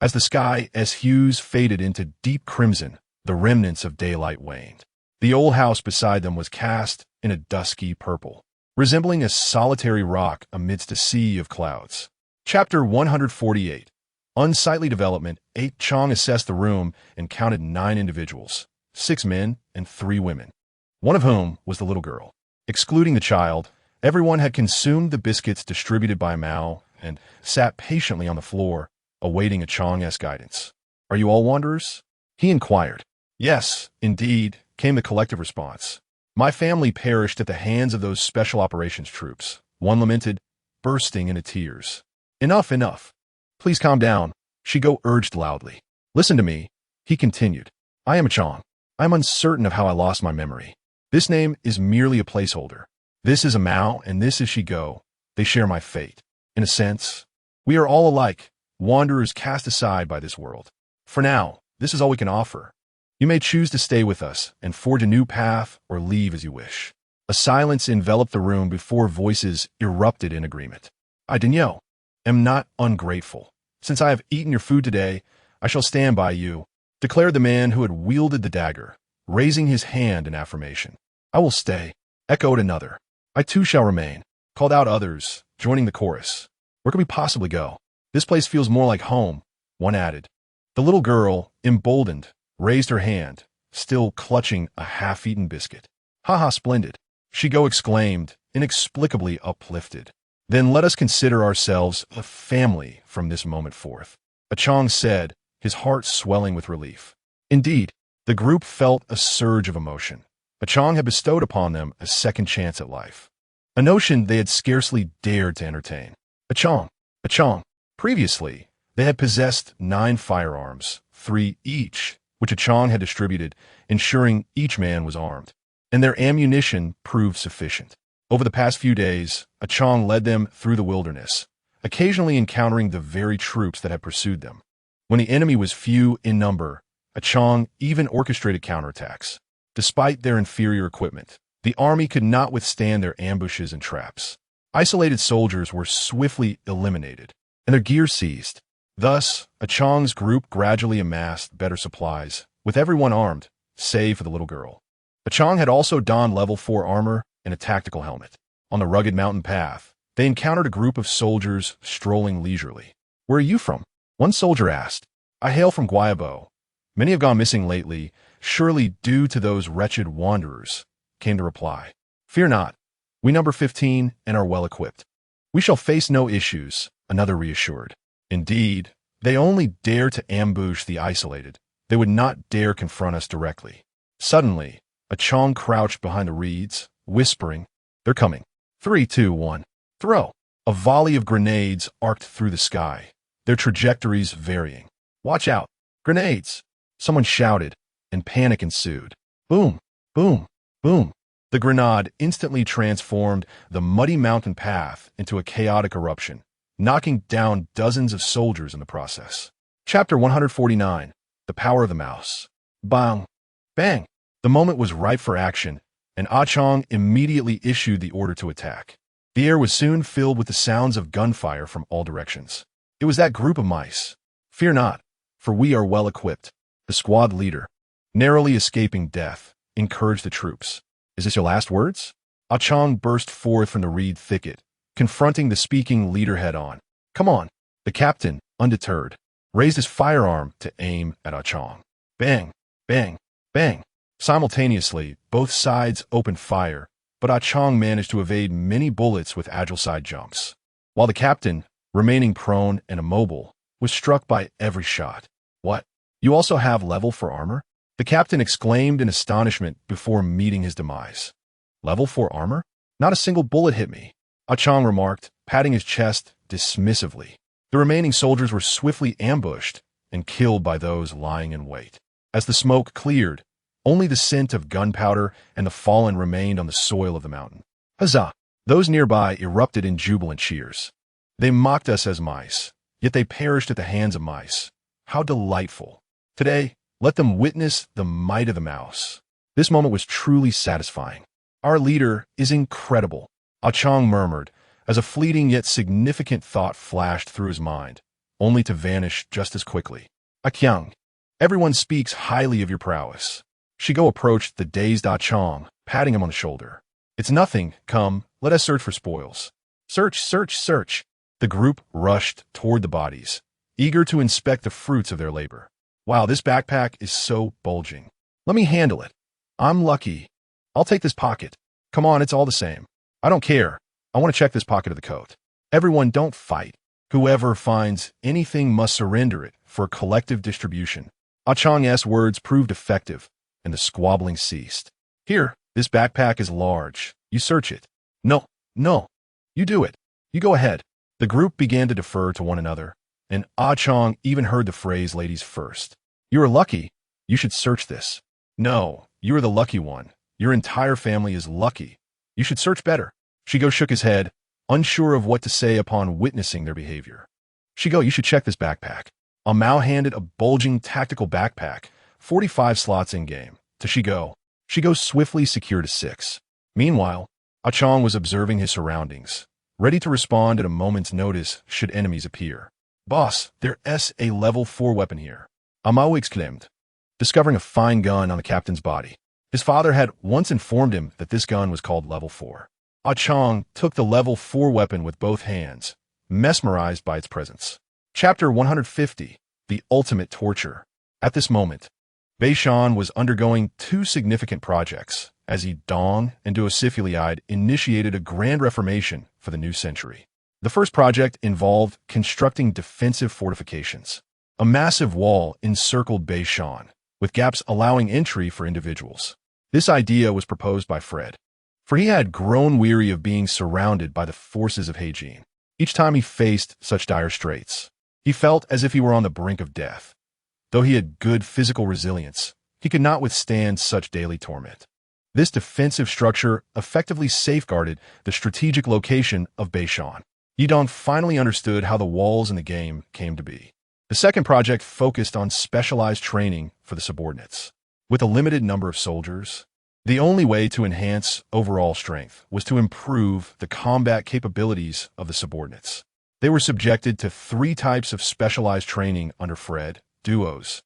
As the sky's hues faded into deep crimson, the remnants of daylight waned. The old house beside them was cast in a dusky purple, resembling a solitary rock amidst a sea of clouds. Chapter 148. Unsightly Development. Chong assessed the room and counted 9 individuals, 6 men and 3 women, one of whom was the little girl. Excluding the child, everyone had consumed the biscuits distributed by Mao and sat patiently on the floor, awaiting Chong's guidance. "Are you all wanderers?" he inquired. "Yes, indeed," came the collective response. "My family perished at the hands of those special operations troops," one lamented, bursting into tears. "Enough, enough. Please calm down," Shigo urged loudly. "Listen to me," he continued. "I am Chong. I am uncertain of how I lost my memory. This name is merely a placeholder. This is Mao and this is Shigo. They share my fate. In a sense, we are all alike, wanderers cast aside by this world. For now, this is all we can offer. You may choose to stay with us and forge a new path or leave as you wish." A silence enveloped the room before voices erupted in agreement. "I, Danielle, am not ungrateful. Since I have eaten your food today, I shall stand by you," declared the man who had wielded the dagger, raising his hand in affirmation. "I will stay," echoed another. "I too shall remain," called out others, joining the chorus. "Where can we possibly go? This place feels more like home," one added. The little girl, emboldened, raised her hand, still clutching a half-eaten biscuit. "Ha, splendid," Shigo exclaimed, inexplicably uplifted. "Then let us consider ourselves a family from this moment forth," Chong said, his heart swelling with relief. Indeed, the group felt a surge of emotion. Chong had bestowed upon them a second chance at life, a notion they had scarcely dared to entertain. Chong. Previously, they had possessed 9 firearms, 3 each, which Chong had distributed, ensuring each man was armed, and their ammunition proved sufficient. Over the past few days, Chong led them through the wilderness, occasionally encountering the very troops that had pursued them. When the enemy was few in number, Chong even orchestrated counterattacks. Despite their inferior equipment, the army could not withstand their ambushes and traps. Isolated soldiers were swiftly eliminated, and their gear seized. Thus, Chong's group gradually amassed better supplies, with everyone armed, save for the little girl. Chong had also donned level 4 armor and a tactical helmet. On the rugged mountain path, they encountered a group of soldiers strolling leisurely. "Where are you from?" one soldier asked. "I hail from Guayabo. Many have gone missing lately, surely due to those wretched wanderers," came the reply. "Fear not. We number 15 and are well equipped. We shall face no issues," another reassured. Indeed, they only dare to ambush the isolated. They would not dare confront us directly. Suddenly, a Chong crouched behind the reeds, whispering, "They're coming. 3, 2, 1. Throw!" A volley of grenades arced through the sky, their trajectories varying. "Watch out! Grenades!" Someone shouted, and panic ensued. Boom! Boom! Boom! The grenade instantly transformed the muddy mountain path into a chaotic eruption, knocking down dozens of soldiers in the process. Chapter 149. The Power of the Mouse. Bang! Bang! The moment was ripe for action, and Ah Chong immediately issued the order to attack. The air was soon filled with the sounds of gunfire from all directions. It was that group of mice. "Fear not, for we are well equipped," the squad leader, narrowly escaping death, encouraged the troops. "Is this your last words?" Ah Chong burst forth from the reed thicket, confronting the speaking leader head-on. "Come on." The captain, undeterred, raised his firearm to aim at Ah Chong. Bang! Bang! Bang! Simultaneously, both sides opened fire, but Ah Chong managed to evade many bullets with agile side jumps, while the captain, remaining prone and immobile, was struck by every shot. "What? You also have level 4 armor?" the captain exclaimed in astonishment before meeting his demise. "Level 4 armor? Not a single bullet hit me," Ah Chong remarked, patting his chest dismissively. The remaining soldiers were swiftly ambushed and killed by those lying in wait. As the smoke cleared, only the scent of gunpowder and the fallen remained on the soil of the mountain. Huzzah! Those nearby erupted in jubilant cheers. They mocked us as mice, yet they perished at the hands of mice. How delightful! Today, let them witness the might of the mouse. This moment was truly satisfying. "Our leader is incredible," Ah Chong murmured, as a fleeting yet significant thought flashed through his mind, only to vanish just as quickly. "Ah Kyang, everyone speaks highly of your prowess." Shigo approached the dazed Ah Chong, patting him on the shoulder. "It's nothing. Come, let us search for spoils." "Search, search, search!" The group rushed toward the bodies, eager to inspect the fruits of their labor. "Wow, this backpack is so bulging. Let me handle it. I'm lucky. I'll take this pocket. Come on, it's all the same. I don't care. I want to check this pocket of the coat. Everyone, don't fight. Whoever finds anything must surrender it for collective distribution." Ah Chong's words proved effective, and the squabbling ceased. "Here, this backpack is large. You search it." "No, no. You do it. You go ahead." The group began to defer to one another, and Ah Chong even heard the phrase "ladies first." "You are lucky. You should search this." "No, you are the lucky one. Your entire family is lucky. You should search better." Shigo shook his head, unsure of what to say upon witnessing their behavior. "Shigo, you should check this backpack." Ah Mao handed a bulging tactical backpack, 45 slots in-game, to Shigo. Shigo swiftly secured a 6. Meanwhile, Ah Chong was observing his surroundings, ready to respond at a moment's notice should enemies appear. "Boss, there's a level 4 weapon here," Ah Mao exclaimed, discovering a fine gun on the captain's body. His father had once informed him that this gun was called level 4. Ah Chong took the level 4 weapon with both hands, mesmerized by its presence. Chapter 150. The Ultimate Torture. At this moment, Beishan was undergoing 2 significant projects, as he Dong and Duosifiliide initiated a grand reformation for the new century. The first project involved constructing defensive fortifications. A massive wall encircled Beishan, with gaps allowing entry for individuals. This idea was proposed by Fred, for he had grown weary of being surrounded by the forces of Heijin. Each time he faced such dire straits, he felt as if he were on the brink of death. Though he had good physical resilience, he could not withstand such daily torment. This defensive structure effectively safeguarded the strategic location of Beishan. Yidong finally understood how the walls in the game came to be. The second project focused on specialized training for the subordinates. With a limited number of soldiers, the only way to enhance overall strength was to improve the combat capabilities of the subordinates. They were subjected to 3 types of specialized training under Fred, Duos,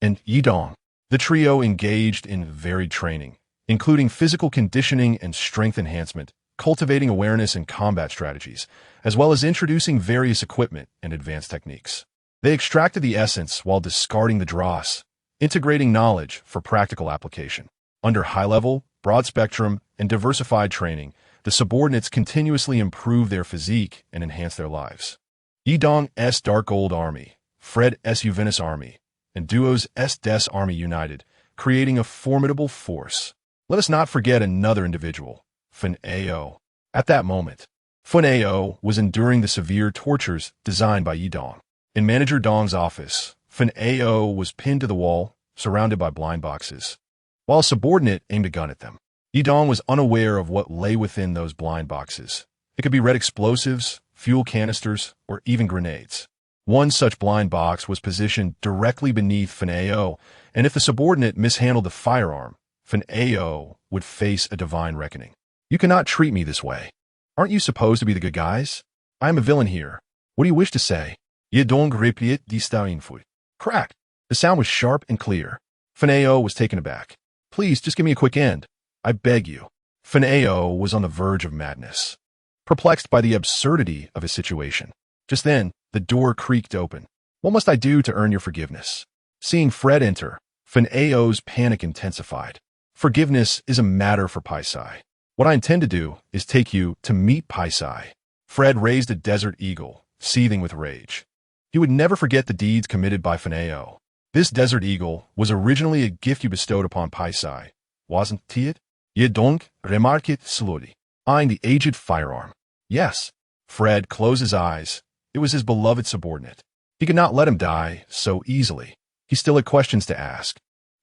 and Yidong. The trio engaged in varied training, including physical conditioning and strength enhancement, cultivating awareness and combat strategies, as well as introducing various equipment and advanced techniques. They extracted the essence while discarding the dross, integrating knowledge for practical application. Under high-level, broad-spectrum, and diversified training, the subordinates continuously improved their physique and enhanced their lives. Yidong's Dark Gold Army, Fred's Juvenis Army, and Duo's Des Army united, creating a formidable force. Let us not forget another individual, Fan Ao. At that moment, Fan Ao was enduring the severe tortures designed by Yidong. In Manager Dong's office, Fan Ao was pinned to the wall, surrounded by blind boxes, while a subordinate aimed a gun at them. Yidong was unaware of what lay within those blind boxes. It could be red explosives, fuel canisters, or even grenades. One such blind box was positioned directly beneath Fan Ao, and if the subordinate mishandled the firearm, Fan Ao would face a divine reckoning. You cannot treat me this way. Aren't you supposed to be the good guys? I am a villain here. What do you wish to say? Yidong replied distainfully. Crack. The sound was sharp and clear. Fan Ao was taken aback. Please, just give me a quick end. I beg you. Fan Ao was on the verge of madness, perplexed by the absurdity of his situation. Just then, the door creaked open. What must I do to earn your forgiveness? Seeing Fred enter, Fan Ao's panic intensified. Forgiveness is a matter for Paisai. What I intend to do is take you to meet Paisai. Fred raised a desert eagle, seething with rage. He would never forget the deeds committed by Fan Ao. This desert eagle was originally a gift you bestowed upon Paisai, wasn't it? Yidong remarked slowly, eyeing the aged firearm. Yes. Fred closed his eyes. It was his beloved subordinate. He could not let him die so easily. He still had questions to ask.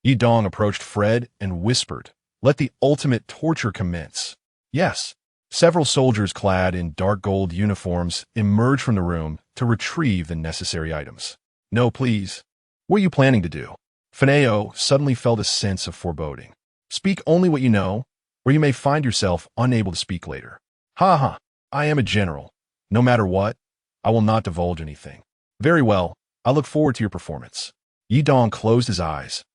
Yidong approached Fred and whispered, "Let the ultimate torture commence." Yes. Several soldiers clad in dark gold uniforms emerged from the room to retrieve the necessary items. No, please. What are you planning to do? Fan Ao suddenly felt a sense of foreboding. Speak only what you know, or you may find yourself unable to speak later. Ha ha. I am a general. No matter what, I will not divulge anything. Very well. I look forward to your performance. Yidong closed his eyes,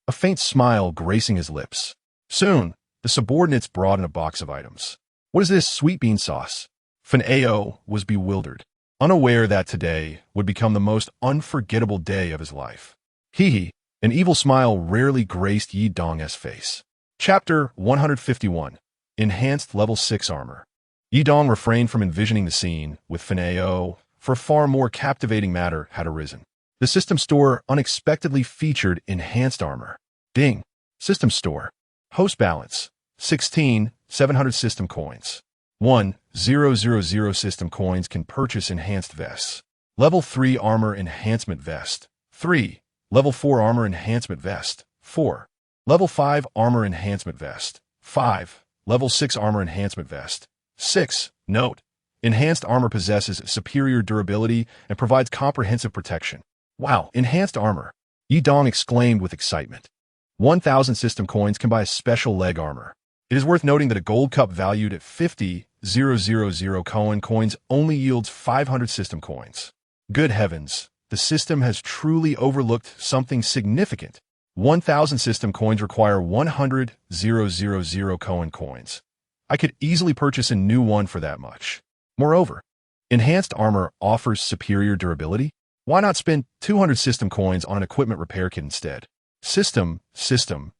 a faint smile gracing his lips. Soon, the subordinates brought in a box of items. What is this sweet bean sauce? Fan Ao was bewildered, unaware that today would become the most unforgettable day of his life. Hee, an evil smile rarely graced Yidong's face. Chapter 151. Enhanced Level 6 Armor. Yidong refrained from envisioning the scene with Fan Ao, for a far more captivating matter had arisen. The system store unexpectedly featured enhanced armor. Ding. System store. Host balance. 16,700 system coins. 1,000 system coins can purchase enhanced vests. Level 3 armor enhancement vest. 3. Level 4 armor enhancement vest. 4. Level 5 armor enhancement vest. 5. Level 6 armor enhancement vest. 6. Note. Enhanced armor possesses superior durability and provides comprehensive protection. Wow, enhanced armor! Yidong exclaimed with excitement. 1,000 system coins can buy a special leg armor. It is worth noting that a gold cup valued at 50,000 coins only yields 500 system coins. Good heavens, the system has truly overlooked something significant. 1,000 system coins require 100,000 coins. I could easily purchase a new one for that much. Moreover, enhanced armor offers superior durability. Why not spend 200 system coins on an equipment repair kit instead? System,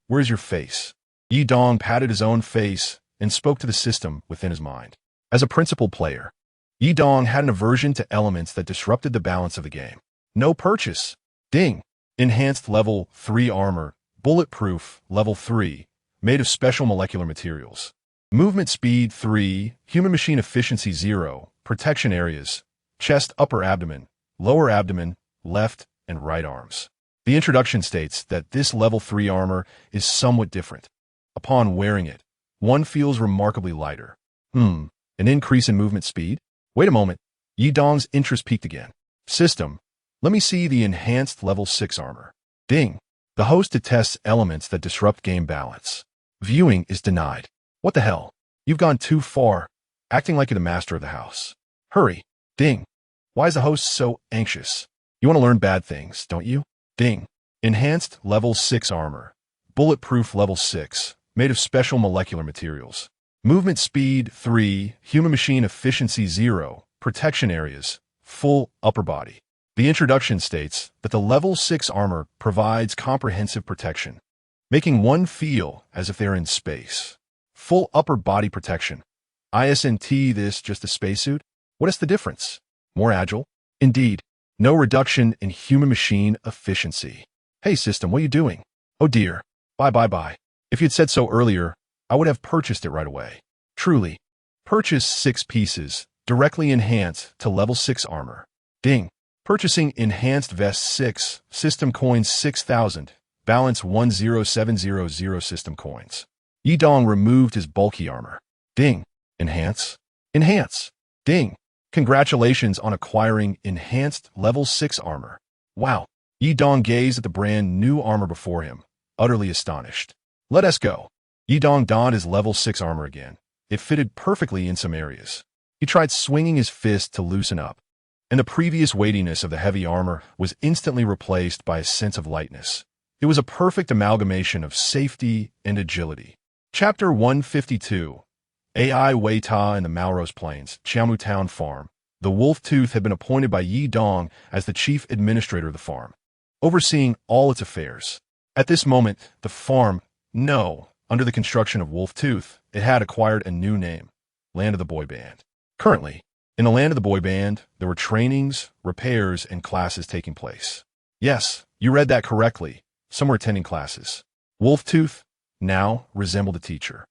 where's your face? Yidong patted his own face and spoke to the system within his mind. As a principal player, Yidong had an aversion to elements that disrupted the balance of the game. No purchase. Ding. Enhanced Level 3 Armor, Bulletproof, Level 3, made of special molecular materials. Movement Speed 3, Human Machine Efficiency 0, Protection Areas, Chest, Upper Abdomen, Lower Abdomen, Left and Right Arms. The introduction states that this Level 3 armor is somewhat different. Upon wearing it, one feels remarkably lighter. An increase in movement speed? Wait a moment. Yidong's interest peaked again. System. Let me see the enhanced Level 6 armor. Ding. The host detests elements that disrupt game balance. Viewing is denied. What the hell? You've gone too far, acting like you're the master of the house. Hurry. Ding. Why is the host so anxious? You want to learn bad things, don't you? Ding. Enhanced Level 6 Armor. Bulletproof Level 6, made of special molecular materials. Movement Speed 3, Human Machine Efficiency 0, Protection Areas, Full Upper Body. The introduction states that the Level 6 armor provides comprehensive protection, making one feel as if they're in space. Full upper body protection. Isn't this just a spacesuit? What is the difference? More agile? Indeed, no reduction in human-machine efficiency. Hey system, what are you doing? Oh dear. Bye. If you'd said so earlier, I would have purchased it right away. Truly. Purchase 6 pieces, directly enhance to level 6 armor. Ding. Purchasing enhanced vest 6, system coins 6,000, balance 10700 system coins. Yidong removed his bulky armor. Ding. Enhance. Enhance. Ding. Congratulations on acquiring enhanced level 6 armor. Wow. Yidong gazed at the brand new armor before him, utterly astonished. Let us go. Yidong donned his level 6 armor again. It fitted perfectly in some areas. He tried swinging his fist to loosen up, and the previous weightiness of the heavy armor was instantly replaced by a sense of lightness. It was a perfect amalgamation of safety and agility. Chapter 152. AI Wei Ta in the Malrose Plains, Chamu Town Farm. The Wolf Tooth had been appointed by Yi Dong as the chief administrator of the farm, overseeing all its affairs. At this moment, the farm, under the construction of Wolf Tooth, it had acquired a new name, Land of the Boy Band. Currently, in the Land of the Boy Band, there were trainings, repairs, and classes taking place. Yes, you read that correctly. Some were attending classes. Wolf Tooth now resembled a teacher.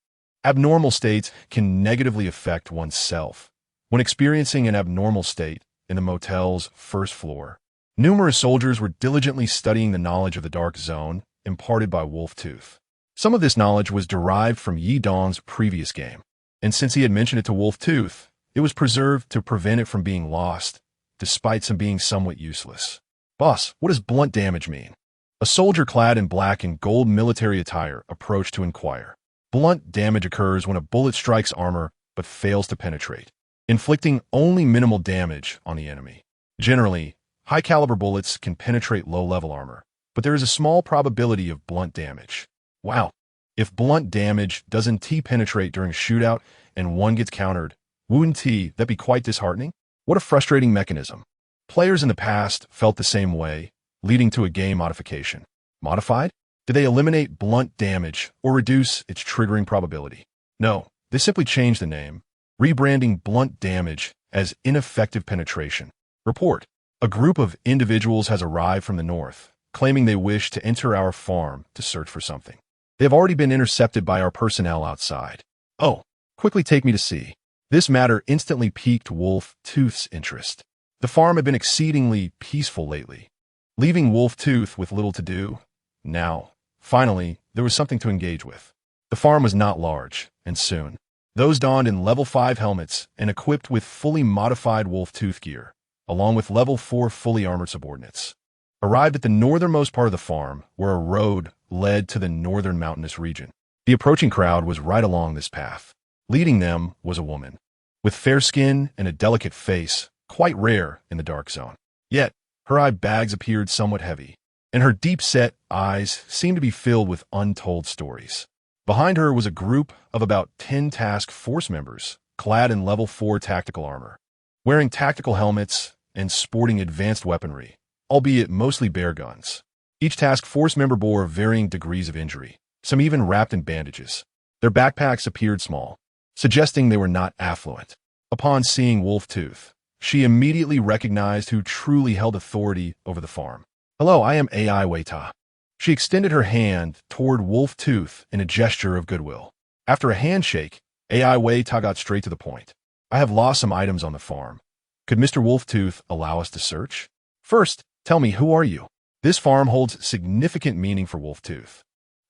Abnormal states can negatively affect oneself. When experiencing an abnormal state in the motel's first floor, numerous soldiers were diligently studying the knowledge of the dark zone imparted by Wolf Tooth. Some of this knowledge was derived from Yi Dong's previous game, and since he had mentioned it to Wolf Tooth, it was preserved to prevent it from being lost, despite some being somewhat useless. Boss, what does blunt damage mean? A soldier clad in black and gold military attire approached to inquire. Blunt damage occurs when a bullet strikes armor but fails to penetrate, inflicting only minimal damage on the enemy. Generally, high-caliber bullets can penetrate low-level armor, but there is a small probability of blunt damage. Wow. If blunt damage doesn't penetrate during a shootout and one gets countered, wouldn't that be quite disheartening? What a frustrating mechanism. Players in the past felt the same way, leading to a game modification. Modified? Did they eliminate blunt damage or reduce its triggering probability? No, they simply changed the name, rebranding blunt damage as ineffective penetration. Report. A group of individuals has arrived from the north, claiming they wish to enter our farm to search for something. They have already been intercepted by our personnel outside. Oh, quickly take me to see. This matter instantly piqued Wolf Tooth's interest. The farm had been exceedingly peaceful lately, leaving Wolf Tooth with little to do. Now, finally, there was something to engage with. The farm was not large, and soon, those donned in level 5 helmets and equipped with fully modified Wolf Tooth gear, along with level 4 fully armored subordinates, arrived at the northernmost part of the farm, where a road led to the northern mountainous region. The approaching crowd was right along this path. Leading them was a woman, with fair skin and a delicate face, quite rare in the dark zone. Yet, her eye bags appeared somewhat heavy, and her deep-set eyes seemed to be filled with untold stories. Behind her was a group of about 10 task force members, clad in level 4 tactical armor, wearing tactical helmets and sporting advanced weaponry, albeit mostly bear guns. Each task force member bore varying degrees of injury, some even wrapped in bandages. Their backpacks appeared small, suggesting they were not affluent. Upon seeing Wolf Tooth, she immediately recognized who truly held authority over the farm. Hello, I am AI Wei Ta. She extended her hand toward Wolf Tooth in a gesture of goodwill. After a handshake, AI Wei Ta got straight to the point. I have lost some items on the farm. Could Mr. Wolf Tooth allow us to search? First, tell me, who are you? This farm holds significant meaning for Wolf Tooth.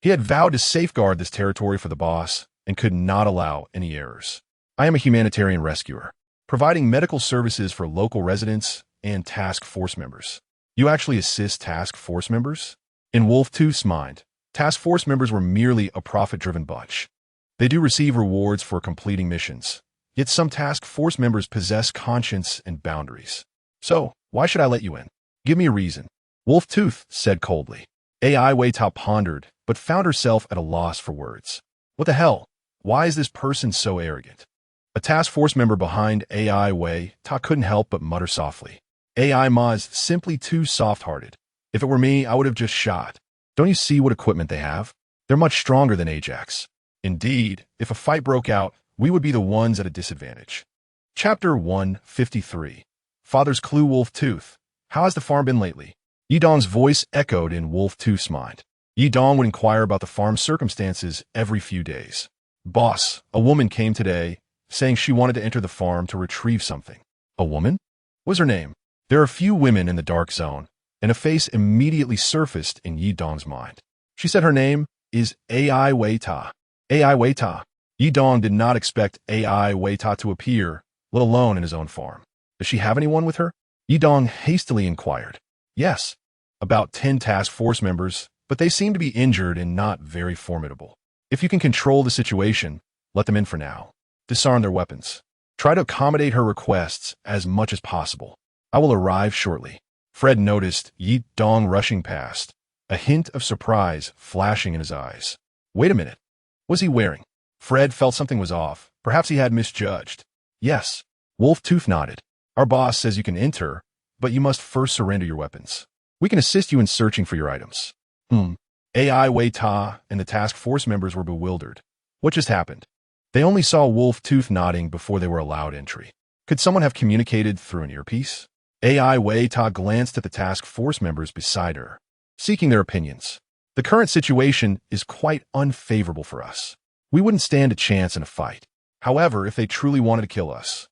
He had vowed to safeguard this territory for the boss and could not allow any errors. I am a humanitarian rescuer, providing medical services for local residents and task force members. You actually assist task force members? In Wolf Tooth's mind, task force members were merely a profit-driven bunch. They do receive rewards for completing missions, yet some task force members possess conscience and boundaries. So, why should I let you in? Give me a reason. Wolf Tooth said coldly. AI Wei Ta pondered, but found herself at a loss for words. What the hell? Why is this person so arrogant? A task force member behind AI Wei Ta couldn't help but mutter softly. AI Ma is simply too soft-hearted. If it were me, I would have just shot. Don't you see what equipment they have? They're much stronger than Ajax. Indeed, if a fight broke out, we would be the ones at a disadvantage. Chapter 153. Father's clue Wolf Tooth. How has the farm been lately? Yidong's voice echoed in Wolf Tooth's mind. Yidong would inquire about the farm's circumstances every few days. Boss, a woman came today, saying she wanted to enter the farm to retrieve something. A woman? What's her name? There are few women in the dark zone, and a face immediately surfaced in Yidong's mind. She said her name is AI Weita. AI Weita. Yidong did not expect AI Weita to appear, let alone in his own farm. Does she have anyone with her? Yidong hastily inquired. Yes, about 10 task force members, but they seem to be injured and not very formidable. If you can control the situation, let them in for now. Disarm their weapons. Try to accommodate her requests as much as possible. I will arrive shortly. Fred noticed Yidong rushing past, a hint of surprise flashing in his eyes. Wait a minute. What was he wearing? Fred felt something was off. Perhaps he had misjudged. Yes. Wolf Tooth nodded. Our boss says you can enter, but you must first surrender your weapons. We can assist you in searching for your items. AI Wei Ta and the task force members were bewildered. What just happened? They only saw Wolf Tooth nodding before they were allowed entry. Could someone have communicated through an earpiece? AI Wei Ta glanced at the task force members beside her, seeking their opinions. The current situation is quite unfavorable for us. We wouldn't stand a chance in a fight. However, if they truly wanted to kill us,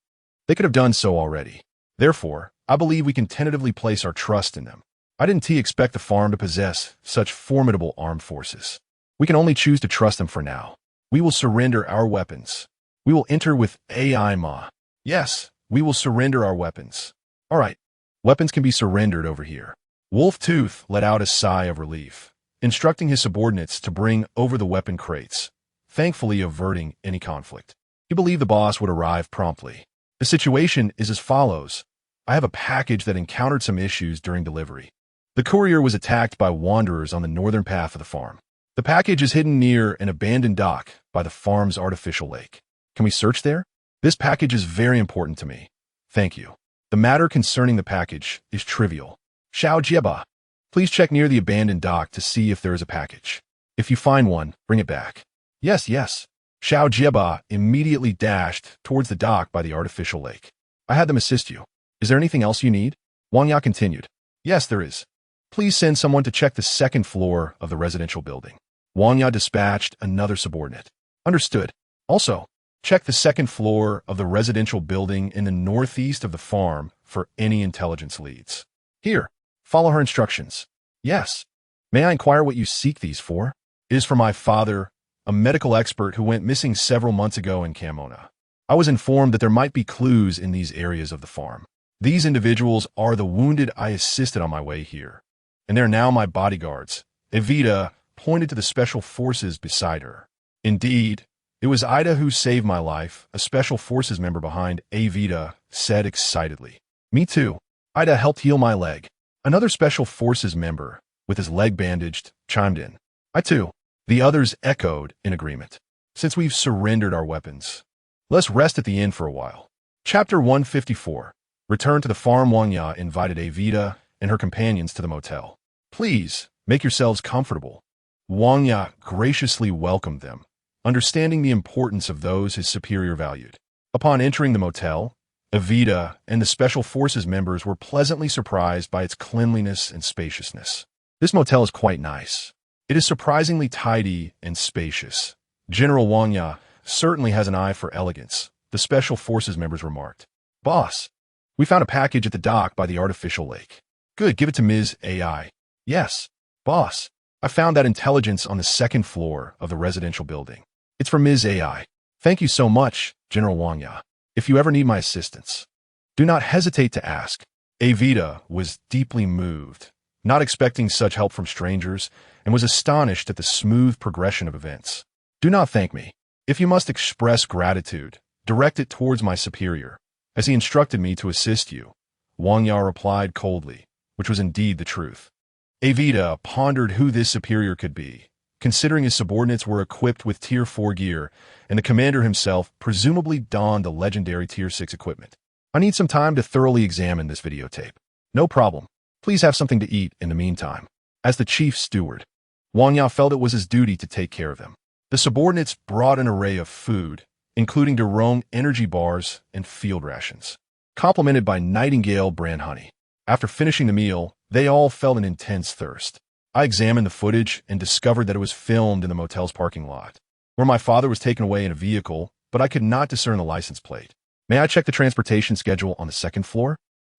they could have done so already. Therefore, I believe we can tentatively place our trust in them. I didn't expect the farm to possess such formidable armed forces. We can only choose to trust them for now. We will surrender our weapons. We will enter with AI Ma. Yes, we will surrender our weapons. All right, weapons can be surrendered over here. Wolf Tooth let out a sigh of relief, instructing his subordinates to bring over the weapon crates, thankfully averting any conflict. He believed the boss would arrive promptly. The situation is as follows. I have a package that encountered some issues during delivery. The courier was attacked by wanderers on the northern path of the farm. The package is hidden near an abandoned dock by the farm's artificial lake. Can we search there? This package is very important to me. Thank you. The matter concerning the package is trivial. Xiao Jieba, please check near the abandoned dock to see if there is a package. If you find one, bring it back. Yes, yes. Xiao Jieba immediately dashed towards the dock by the artificial lake. I had them assist you. Is there anything else you need? Wang Ya continued. Yes, there is. Please send someone to check the second floor of the residential building. Wang Ya dispatched another subordinate. Understood. Also, check the second floor of the residential building in the northeast of the farm for any intelligence leads. Here, follow her instructions. Yes. May I inquire what you seek these for? It is for my father, a medical expert who went missing several months ago in Camona. I was informed that there might be clues in these areas of the farm. These individuals are the wounded I assisted on my way here, and they are now my bodyguards. Evita pointed to the special forces beside her. Indeed, it was Ida who saved my life, a special forces member behind Evita said excitedly. Me too. Ida helped heal my leg. Another special forces member, with his leg bandaged, chimed in. I too. The others echoed in agreement. Since we've surrendered our weapons, let's rest at the inn for a while. Chapter 154. Return to the farm. Wang Ya invited Evita and her companions to the motel. Please, make yourselves comfortable. Wang Ya graciously welcomed them, understanding the importance of those his superior valued. Upon entering the motel, Evita and the Special Forces members were pleasantly surprised by its cleanliness and spaciousness. This motel is quite nice. It is surprisingly tidy and spacious. General Wang Ya certainly has an eye for elegance, the Special Forces members remarked. Boss, we found a package at the dock by the artificial lake. Good, give it to Ms. AI. Yes. Boss, I found that intelligence on the second floor of the residential building. It's for Ms. AI. Thank you so much, General Wang Ya. If you ever need my assistance, do not hesitate to ask. Evita was deeply moved, not expecting such help from strangers, and was astonished at the smooth progression of events. Do not thank me. If you must express gratitude, direct it towards my superior, as he instructed me to assist you. Wang Ya replied coldly, which was indeed the truth. Evita pondered who this superior could be, considering his subordinates were equipped with Tier 4 gear, and the commander himself presumably donned the legendary Tier 6 equipment. I need some time to thoroughly examine this videotape. No problem. Please have something to eat in the meantime. As the chief steward, Wang Ya felt it was his duty to take care of them. The subordinates brought an array of food, including Durong energy bars and field rations. complemented by Nightingale brand honey. After finishing the meal, they all felt an intense thirst. I examined the footage and discovered that it was filmed in the motel's parking lot, where my father was taken away in a vehicle, but I could not discern the license plate. May I check the transportation schedule on the second floor?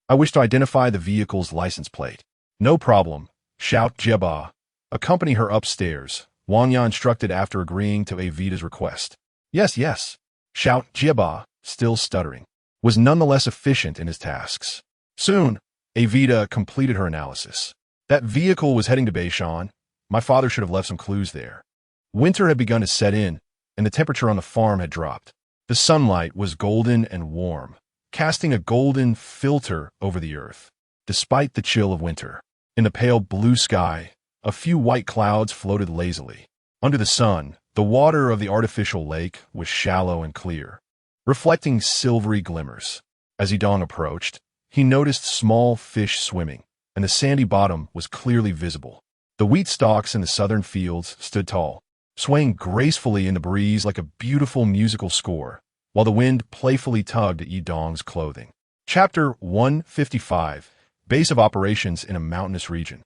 I wish to identify the vehicle's license plate. No problem. Shout Jeba. Accompany her upstairs, Wanya instructed after agreeing to Evita's request. Yes, yes. Shout Jeba, still stuttering, was nonetheless efficient in his tasks. Soon, Evita completed her analysis. That vehicle was heading to Beishan. My father should have left some clues there. Winter had begun to set in, and the temperature on the farm had dropped. The sunlight was golden and warm, casting a golden filter over the earth. Despite the chill of winter, in the pale blue sky, a few white clouds floated lazily. Under the sun, the water of the artificial lake was shallow and clear, reflecting silvery glimmers. As Yidong approached, he noticed small fish swimming, and the sandy bottom was clearly visible. The wheat stalks in the southern fields stood tall, swaying gracefully in the breeze like a beautiful musical score, while the wind playfully tugged at Yidong's clothing. Chapter 155, Base of Operations in a Mountainous Region.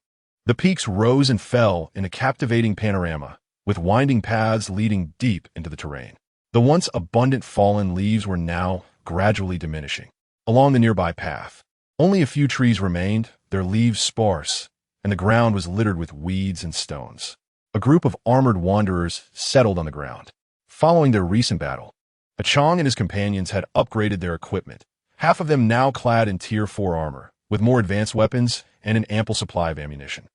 The peaks rose and fell in a captivating panorama, with winding paths leading deep into the terrain. The once abundant fallen leaves were now gradually diminishing. Along the nearby path, only a few trees remained, their leaves sparse, and the ground was littered with weeds and stones. A group of armored wanderers settled on the ground. Following their recent battle, Achong and his companions had upgraded their equipment, half of them now clad in Tier 4 armor, with more advanced weapons and an ample supply of ammunition.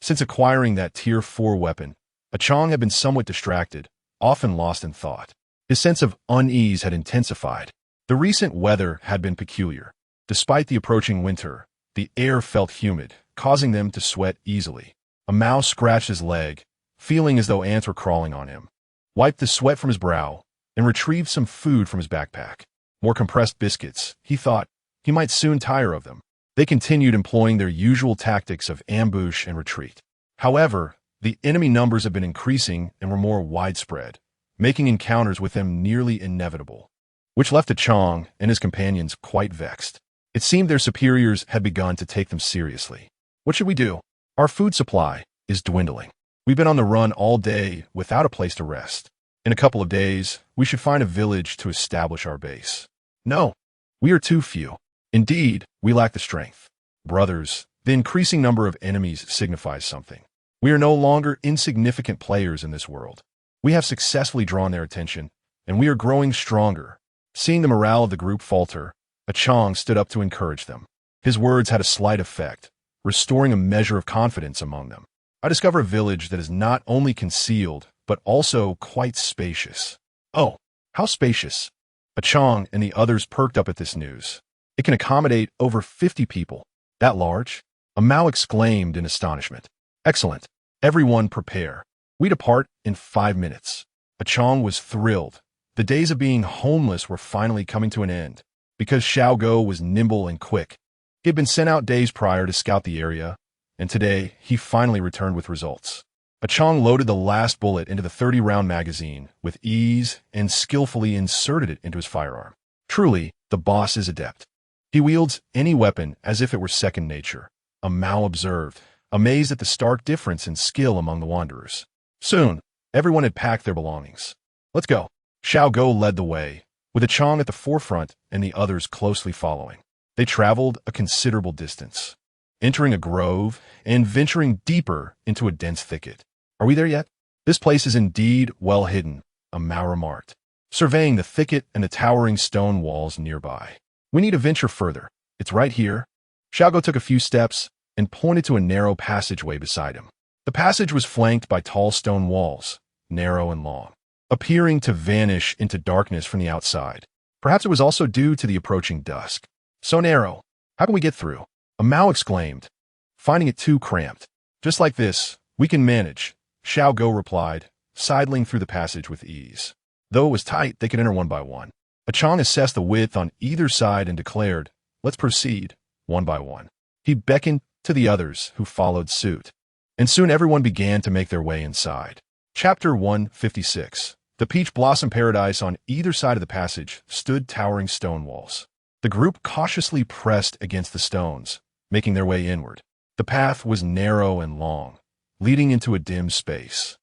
Since acquiring that Tier 4 weapon, Achong had been somewhat distracted, often lost in thought. His sense of unease had intensified. The recent weather had been peculiar. Despite the approaching winter, the air felt humid, causing them to sweat easily. A mouse scratched his leg, feeling as though ants were crawling on him, wiped the sweat from his brow, and retrieved some food from his backpack. More compressed biscuits, he thought. He might soon tire of them. They continued employing their usual tactics of ambush and retreat. However, the enemy numbers had been increasing and were more widespread, making encounters with them nearly inevitable, which left Achong and his companions quite vexed. It seemed their superiors had begun to take them seriously. What should we do? Our food supply is dwindling. We've been on the run all day without a place to rest. In a couple of days, we should find a village to establish our base. No, we are too few. Indeed, we lack the strength. Brothers, the increasing number of enemies signifies something. We are no longer insignificant players in this world. We have successfully drawn their attention, and we are growing stronger. Seeing the morale of the group falter, Achong stood up to encourage them. His words had a slight effect, restoring a measure of confidence among them. I discover a village that is not only concealed, but also quite spacious. Oh, how spacious! Achong and the others perked up at this news. It can accommodate over 50 people. That large? Amao exclaimed in astonishment. Excellent. Everyone prepare. We depart in 5 minutes. Achong was thrilled. The days of being homeless were finally coming to an end, because Xiaogo was nimble and quick. He had been sent out days prior to scout the area, and today he finally returned with results. Achong loaded the last bullet into the 30-round magazine with ease and skillfully inserted it into his firearm. Truly, the boss is adept. He wields any weapon as if it were second nature, Amao observed, amazed at the stark difference in skill among the wanderers. Soon, everyone had packed their belongings. Let's go. Xiaogo led the way, with Achong at the forefront and the others closely following. They traveled a considerable distance, entering a grove and venturing deeper into a dense thicket. Are we there yet? This place is indeed well hidden, Amao remarked, surveying the thicket and the towering stone walls nearby. We need to venture further. It's right here. Xiaogo took a few steps and pointed to a narrow passageway beside him. The passage was flanked by tall stone walls, narrow and long, appearing to vanish into darkness from the outside. Perhaps it was also due to the approaching dusk. So narrow. How can we get through? Amao exclaimed, finding it too cramped. Just like this, we can manage, Xiaogo replied, sidling through the passage with ease. Though it was tight, they could enter one by one. Achong assessed the width on either side and declared, let's proceed, one by one. He beckoned to the others, who followed suit. And soon everyone began to make their way inside. Chapter 156. The peach blossom paradise on either side of the passage stood towering stone walls. The group cautiously pressed against the stones, making their way inward. The path was narrow and long, leading into a dim space.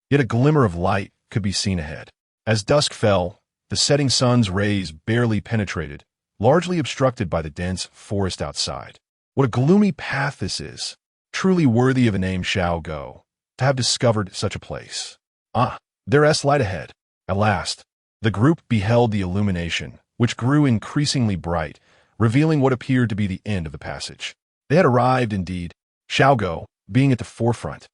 Yet a glimmer of light could be seen ahead. As dusk fell, the setting sun's rays barely penetrated, largely obstructed by the dense forest outside. What a gloomy path this is, truly worthy of a name Xiao Go, to have discovered such a place. Ah, there's light ahead. At last, the group beheld the illumination, which grew increasingly bright, revealing what appeared to be the end of the passage. They had arrived indeed. Xiao Go, being at the forefront,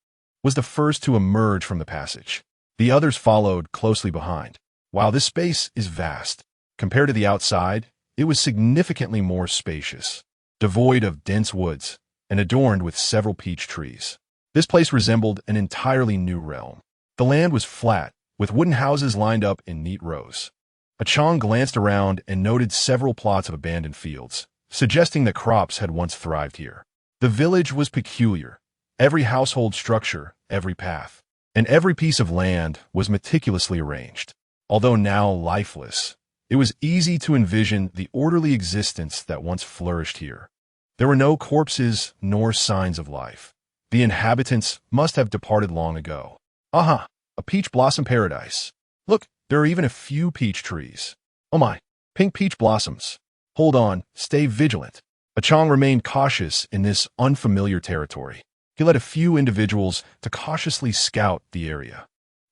was the first to emerge from the passage. The others followed closely behind. While this space is vast, compared to the outside, it was significantly more spacious, devoid of dense woods, and adorned with several peach trees. This place resembled an entirely new realm. The land was flat, with wooden houses lined up in neat rows. Chang glanced around and noted several plots of abandoned fields, suggesting that crops had once thrived here. The village was peculiar. Every household structure, every path, and every piece of land was meticulously arranged. Although now lifeless, it was easy to envision the orderly existence that once flourished here. There were no corpses nor signs of life. The inhabitants must have departed long ago. Aha, a peach blossom paradise. Look, there are even a few peach trees. Oh my, pink peach blossoms. Hold on, stay vigilant. Chang remained cautious in this unfamiliar territory. He led a few individuals to cautiously scout the area.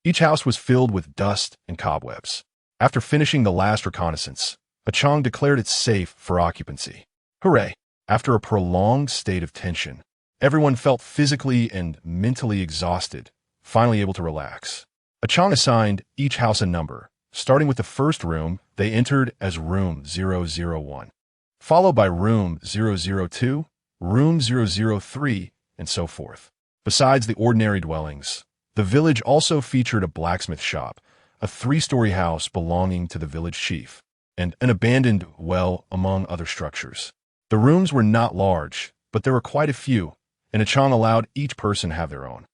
Each house was filled with dust and cobwebs. After finishing the last reconnaissance, Chang declared it safe for occupancy. Hooray! After a prolonged state of tension, everyone felt physically and mentally exhausted, finally able to relax. Chang assigned each house a number. Starting with the first room, they entered as Room 001, followed by Room 002, Room 003, and so forth. Besides the ordinary dwellings, the village also featured a blacksmith shop, a 3-story house belonging to the village chief, and an abandoned well among other structures. The rooms were not large, but there were quite a few, and Chang allowed each person have their own.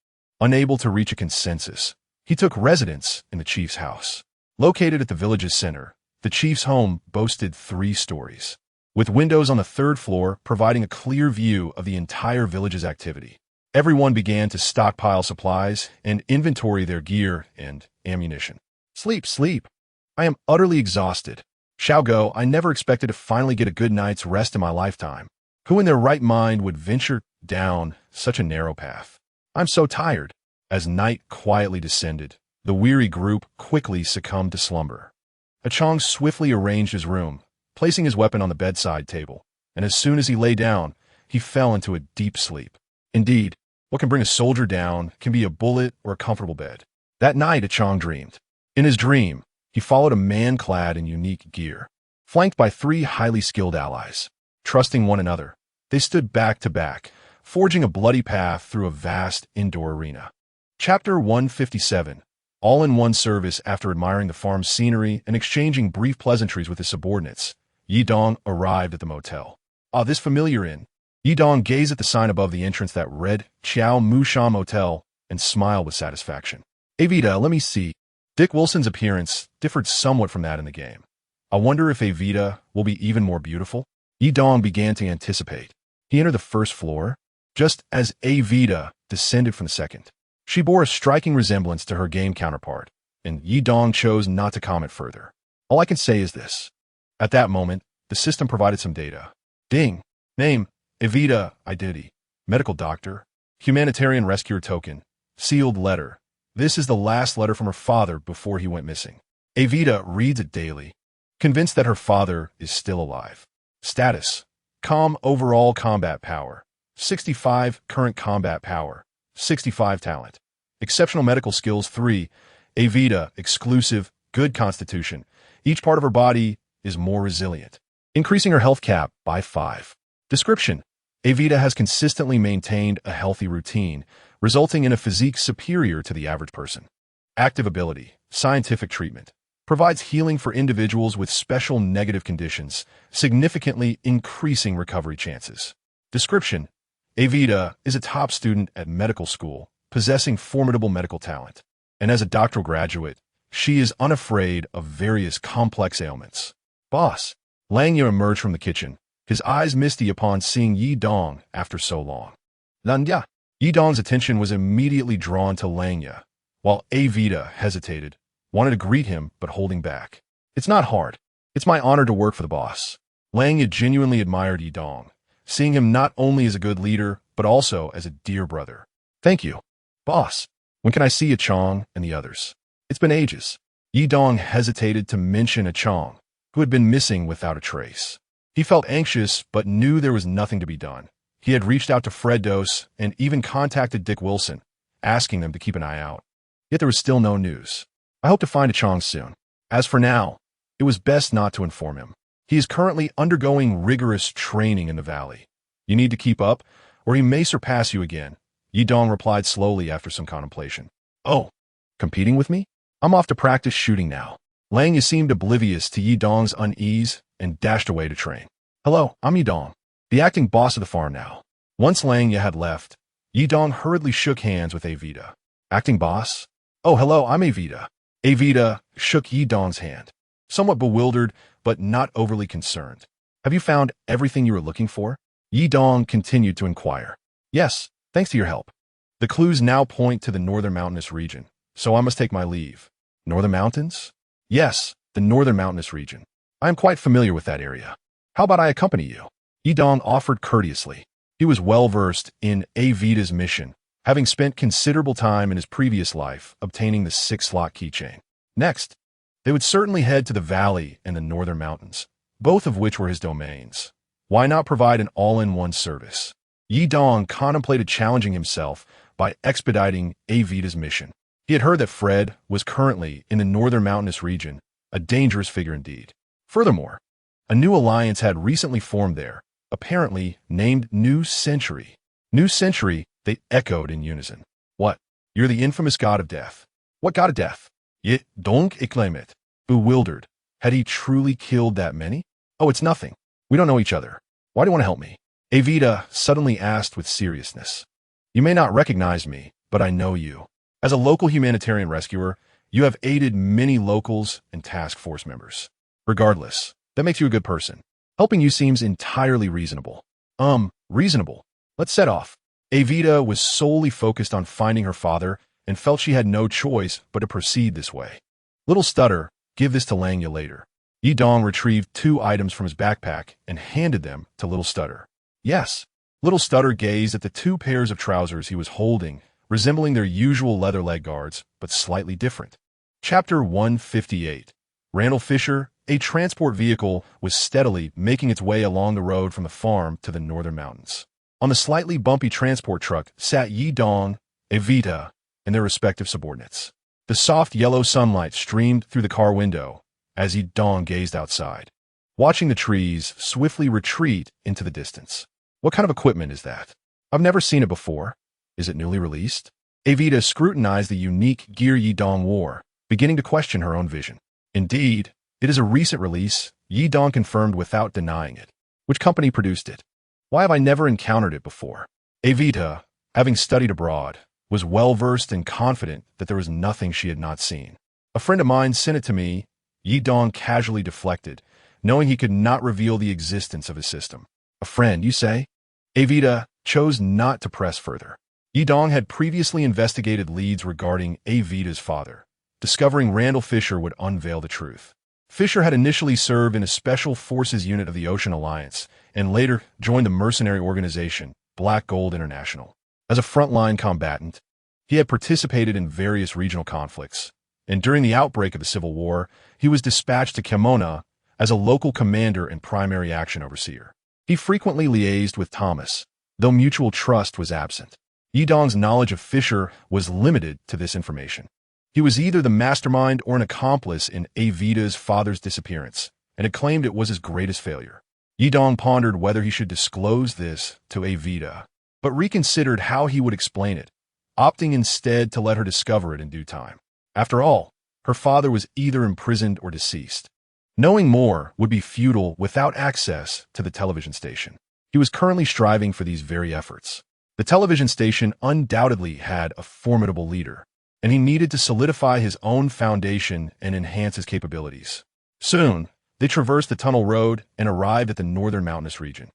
Unable to reach a consensus, he took residence in the chief's house. Located at the village's center, the chief's home boasted 3 stories, with windows on the 3rd floor providing a clear view of the entire village's activity. Everyone began to stockpile supplies and inventory their gear and ammunition. Sleep, sleep. I am utterly exhausted. Xiao Go, I never expected to finally get a good night's rest in my lifetime. Who in their right mind would venture down such a narrow path? I'm so tired. As night quietly descended, the weary group quickly succumbed to slumber. Chang swiftly arranged his room, placing his weapon on the bedside table, and as soon as he lay down, he fell into a deep sleep. Indeed, what can bring a soldier down can be a bullet or a comfortable bed. That night, Chang dreamed. In his dream, he followed a man clad in unique gear, flanked by 3 highly skilled allies. Trusting one another, they stood back to back, forging a bloody path through a vast indoor arena. Chapter 157. All in one service. After admiring the farm's scenery and exchanging brief pleasantries with his subordinates, Yi Dong arrived at the motel. Ah, this familiar inn. Yi Dong gazed at the sign above the entrance that read Chiao Musha Motel and smiled with satisfaction. Avita, let me see. Dick Wilson's appearance differed somewhat from that in the game. I wonder if Avita will be even more beautiful? Yi Dong began to anticipate. He entered the 1st floor, just as Avita descended from the 2nd. She bore a striking resemblance to her game counterpart, and Yi Dong chose not to comment further. All I can say is this. At that moment, the system provided some data. Ding. Name, Evita, identity, medical doctor, humanitarian rescuer token, sealed letter. This is the last letter from her father before he went missing. Evita reads it daily, convinced that her father is still alive. Status, calm overall combat power, 65 current combat power, 65 talent. Exceptional medical skills 3, Evita, exclusive, good constitution. Each part of her body is more resilient, increasing her health cap by 5. Description, Evita has consistently maintained a healthy routine, resulting in a physique superior to the average person. Active ability, scientific treatment, provides healing for individuals with special negative conditions, significantly increasing recovery chances. Description, Evita is a top student at medical school, possessing formidable medical talent, and as a doctoral graduate, she is unafraid of various complex ailments. Boss, Lang Yu emerged from the kitchen, his eyes misty upon seeing Yi Dong after so long. Nanya. Yi Dong's attention was immediately drawn to Lang Yu, while Avita hesitated, wanted to greet him but holding back. It's not hard. It's my honor to work for the boss. Lang Yu genuinely admired Yi Dong, seeing him not only as a good leader, but also as a dear brother. Thank you, boss. When can I see a Chong and the others? It's been ages. Yi Dong hesitated to mention a Chong, who had been missing without a trace. He felt anxious, but knew there was nothing to be done. He had reached out to Fred Dose and even contacted Dick Wilson, asking them to keep an eye out. Yet there was still no news. I hope to find a Chong soon. As for now, it was best not to inform him. He is currently undergoing rigorous training in the valley. You need to keep up, or he may surpass you again. Yi Dong replied slowly after some contemplation. Oh, competing with me? I'm off to practice shooting now. Lang Yu seemed oblivious to Yi Dong's unease and dashed away to train. Hello, I'm Yi Dong, the acting boss of the farm now. Once Lang Yu had left, Yi Dong hurriedly shook hands with Avita. Acting boss? Oh, hello, I'm Avita. Avita shook Yi Dong's hand, somewhat bewildered but not overly concerned. Have you found everything you were looking for? Yi Dong continued to inquire. Yes, thanks to your help. The clues now point to the northern mountainous region, so I must take my leave. Northern mountains? Yes, the northern mountainous region. I am quite familiar with that area. How about I accompany you? Yi Dong offered courteously. He was well-versed in Avita's mission, having spent considerable time in his previous life obtaining the 6-slot keychain. Next, they would certainly head to the valley and the northern mountains, both of which were his domains. Why not provide an all-in-one service? Yi Dong contemplated challenging himself by expediting Avita's mission. He had heard that Fred was currently in the northern mountainous region, a dangerous figure indeed. Furthermore, a new alliance had recently formed there, apparently named New Century. New Century, they echoed in unison. What? You're the infamous god of death. What god of death? Yi Dong exclaimed, bewildered. Had he truly killed that many? Oh, it's nothing. We don't know each other. Why do you want to help me? Avita suddenly asked with seriousness. You may not recognize me, but I know you. As a local humanitarian rescuer, you have aided many locals and task force members. Regardless, that makes you a good person. Helping you seems entirely reasonable. Reasonable. Let's set off. Avita was solely focused on finding her father and felt she had no choice but to proceed this way. Little Stutter, give this to Lang Yu later. Yi Dong retrieved 2 items from his backpack and handed them to Little Stutter. Yes. Little Stutter gazed at the 2 pairs of trousers he was holding, resembling their usual leather leg guards, but slightly different. Chapter 158. Randall Fisher, a transport vehicle, was steadily making its way along the road from the farm to the northern mountains. On the slightly bumpy transport truck sat Yi Dong, Avita, and their respective subordinates. The soft yellow sunlight streamed through the car window as Yi Dong gazed outside, watching the trees swiftly retreat into the distance. What kind of equipment is that? I've never seen it before. Is it newly released? Avita scrutinized the unique gear Yi Dong wore, beginning to question her own vision. Indeed, it is a recent release, Yi Dong confirmed without denying it. Which company produced it? Why have I never encountered it before? Avita, having studied abroad, was well-versed and confident that there was nothing she had not seen. A friend of mine sent it to me, Yi Dong casually deflected, knowing he could not reveal the existence of his system. A friend, you say? Avita chose not to press further. Yi Dong had previously investigated leads regarding Avita's father. Discovering Randall Fisher would unveil the truth. Fisher had initially served in a special forces unit of the Ocean Alliance and later joined the mercenary organization, Black Gold International. As a frontline combatant, he had participated in various regional conflicts, and during the outbreak of the Civil War, he was dispatched to Kemona as a local commander and primary action overseer. He frequently liaised with Thomas, though mutual trust was absent. Yi Dong's knowledge of Fisher was limited to this information. He was either the mastermind or an accomplice in Avita's father's disappearance, and had claimed it was his greatest failure. Yi Dong pondered whether he should disclose this to Avita, but reconsidered how he would explain it, opting instead to let her discover it in due time. After all, her father was either imprisoned or deceased. Knowing more would be futile without access to the television station. He was currently striving for these very efforts. The television station undoubtedly had a formidable leader, and he needed to solidify his own foundation and enhance his capabilities. Soon, They traversed the tunnel road and arrived at the northern mountainous region.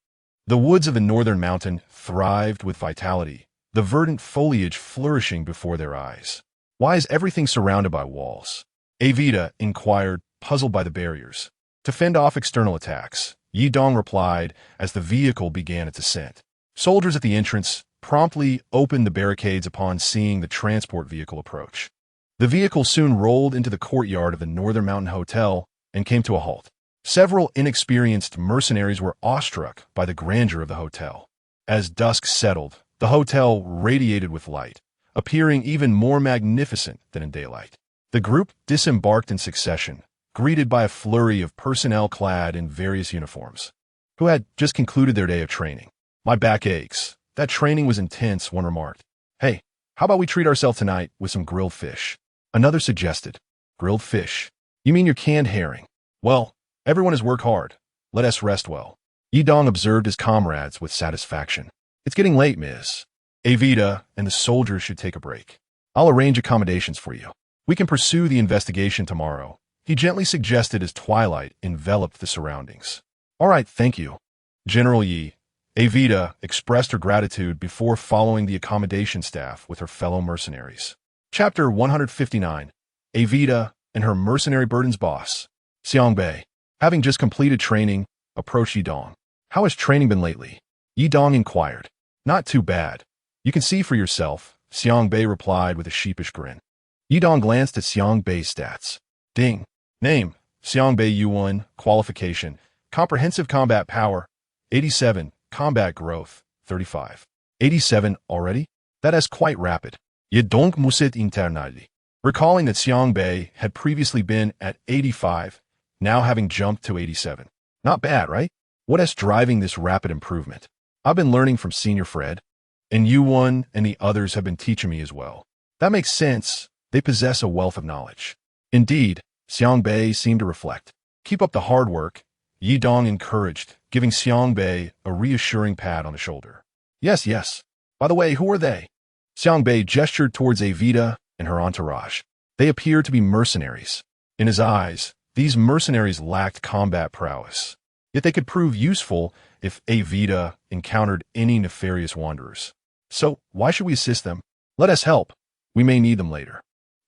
The woods of the northern mountain thrived with vitality, the verdant foliage flourishing before their eyes. Why is everything surrounded by walls? Avita inquired, puzzled by the barriers. To fend off external attacks, Yidong replied as the vehicle began its ascent. Soldiers at the entrance promptly opened the barricades upon seeing the transport vehicle approach. The vehicle soon rolled into the courtyard of the Northern Mountain Hotel and came to a halt. Several inexperienced mercenaries were awestruck by the grandeur of the hotel. As dusk settled, the hotel radiated with light, appearing even more magnificent than in daylight. The group disembarked in succession, greeted by a flurry of personnel clad in various uniforms, who had just concluded their day of training. My back aches. That training was intense, one remarked. Hey, how about we treat ourselves tonight with some grilled fish? Another suggested. Grilled fish? You mean your canned herring? Well, everyone has worked hard. Let us rest well. Yidong observed his comrades with satisfaction. It's getting late, miss. Avita and the soldiers should take a break. I'll arrange accommodations for you. We can pursue the investigation tomorrow, he gently suggested as twilight enveloped the surroundings. All right, thank you. General Yi. Avita expressed her gratitude before following the accommodation staff with her fellow mercenaries. Chapter 159. Avita and her mercenary burden's boss. Xiangbei, having just completed training, approached Yidong. How has training been lately? Yidong inquired. Not too bad. You can see for yourself, Xiangbei replied with a sheepish grin. Yidong glanced at Xiangbei's stats. Ding. Name, Xiangbei Yuan. Qualification, Comprehensive Combat Power, 87. Combat Growth, 35. 87 already? That is quite rapid. Yidong musit internali. Recalling that Xiangbei had previously been at 85, now having jumped to 87. Not bad, right? What is driving this rapid improvement? I've been learning from Senior Fred, and Yuan and the others have been teaching me as well. That makes sense. They possess a wealth of knowledge. Indeed, Xiangbei seemed to reflect. Keep up the hard work, Yidong encouraged, giving Xiangbei a reassuring pat on the shoulder. Yes, yes. By the way, who are they? Xiangbei gestured towards Avita and her entourage. They appeared to be mercenaries. In his eyes, these mercenaries lacked combat prowess. Yet they could prove useful if Avita encountered any nefarious wanderers. So, why should we assist them? Let us help. We may need them later.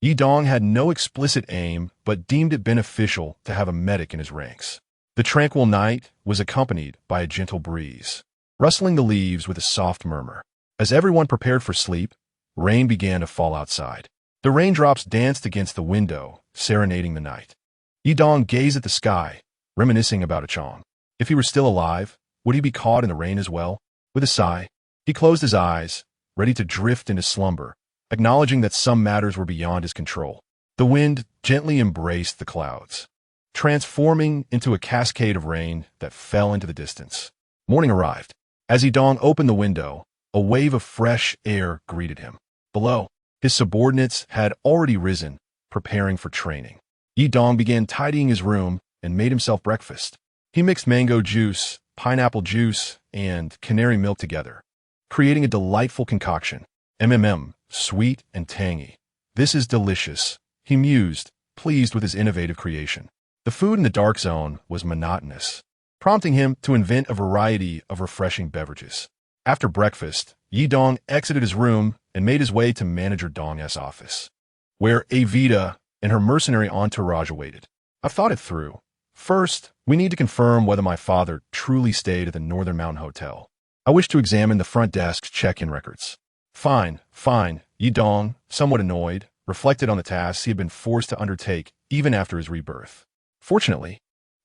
Yidong had no explicit aim, but deemed it beneficial to have a medic in his ranks. The tranquil night was accompanied by a gentle breeze, rustling the leaves with a soft murmur. As everyone prepared for sleep, rain began to fall outside. The raindrops danced against the window, serenading the night. Yidong gazed at the sky, reminiscing about Achong. If he were still alive, would he be caught in the rain as well? With a sigh, he closed his eyes, ready to drift into slumber, acknowledging that some matters were beyond his control. The wind gently embraced the clouds, transforming into a cascade of rain that fell into the distance. Morning arrived. As Yidong opened the window, a wave of fresh air greeted him. Below, his subordinates had already risen, preparing for training. Yidong began tidying his room and made himself breakfast. He mixed mango juice, pineapple juice, and canary milk together, creating a delightful concoction. Sweet and tangy. This is delicious, he mused, pleased with his innovative creation. The food in the dark zone was monotonous, prompting him to invent a variety of refreshing beverages. After breakfast, Yidong exited his room and made his way to Manager Dong's office, where Avita and her mercenary entourage awaited. I've thought it through. First, we need to confirm whether my father truly stayed at the Northern Mountain Hotel. I wish to examine the front desk's check-in records. Fine. Yidong, somewhat annoyed, reflected on the tasks he had been forced to undertake even after his rebirth. Fortunately,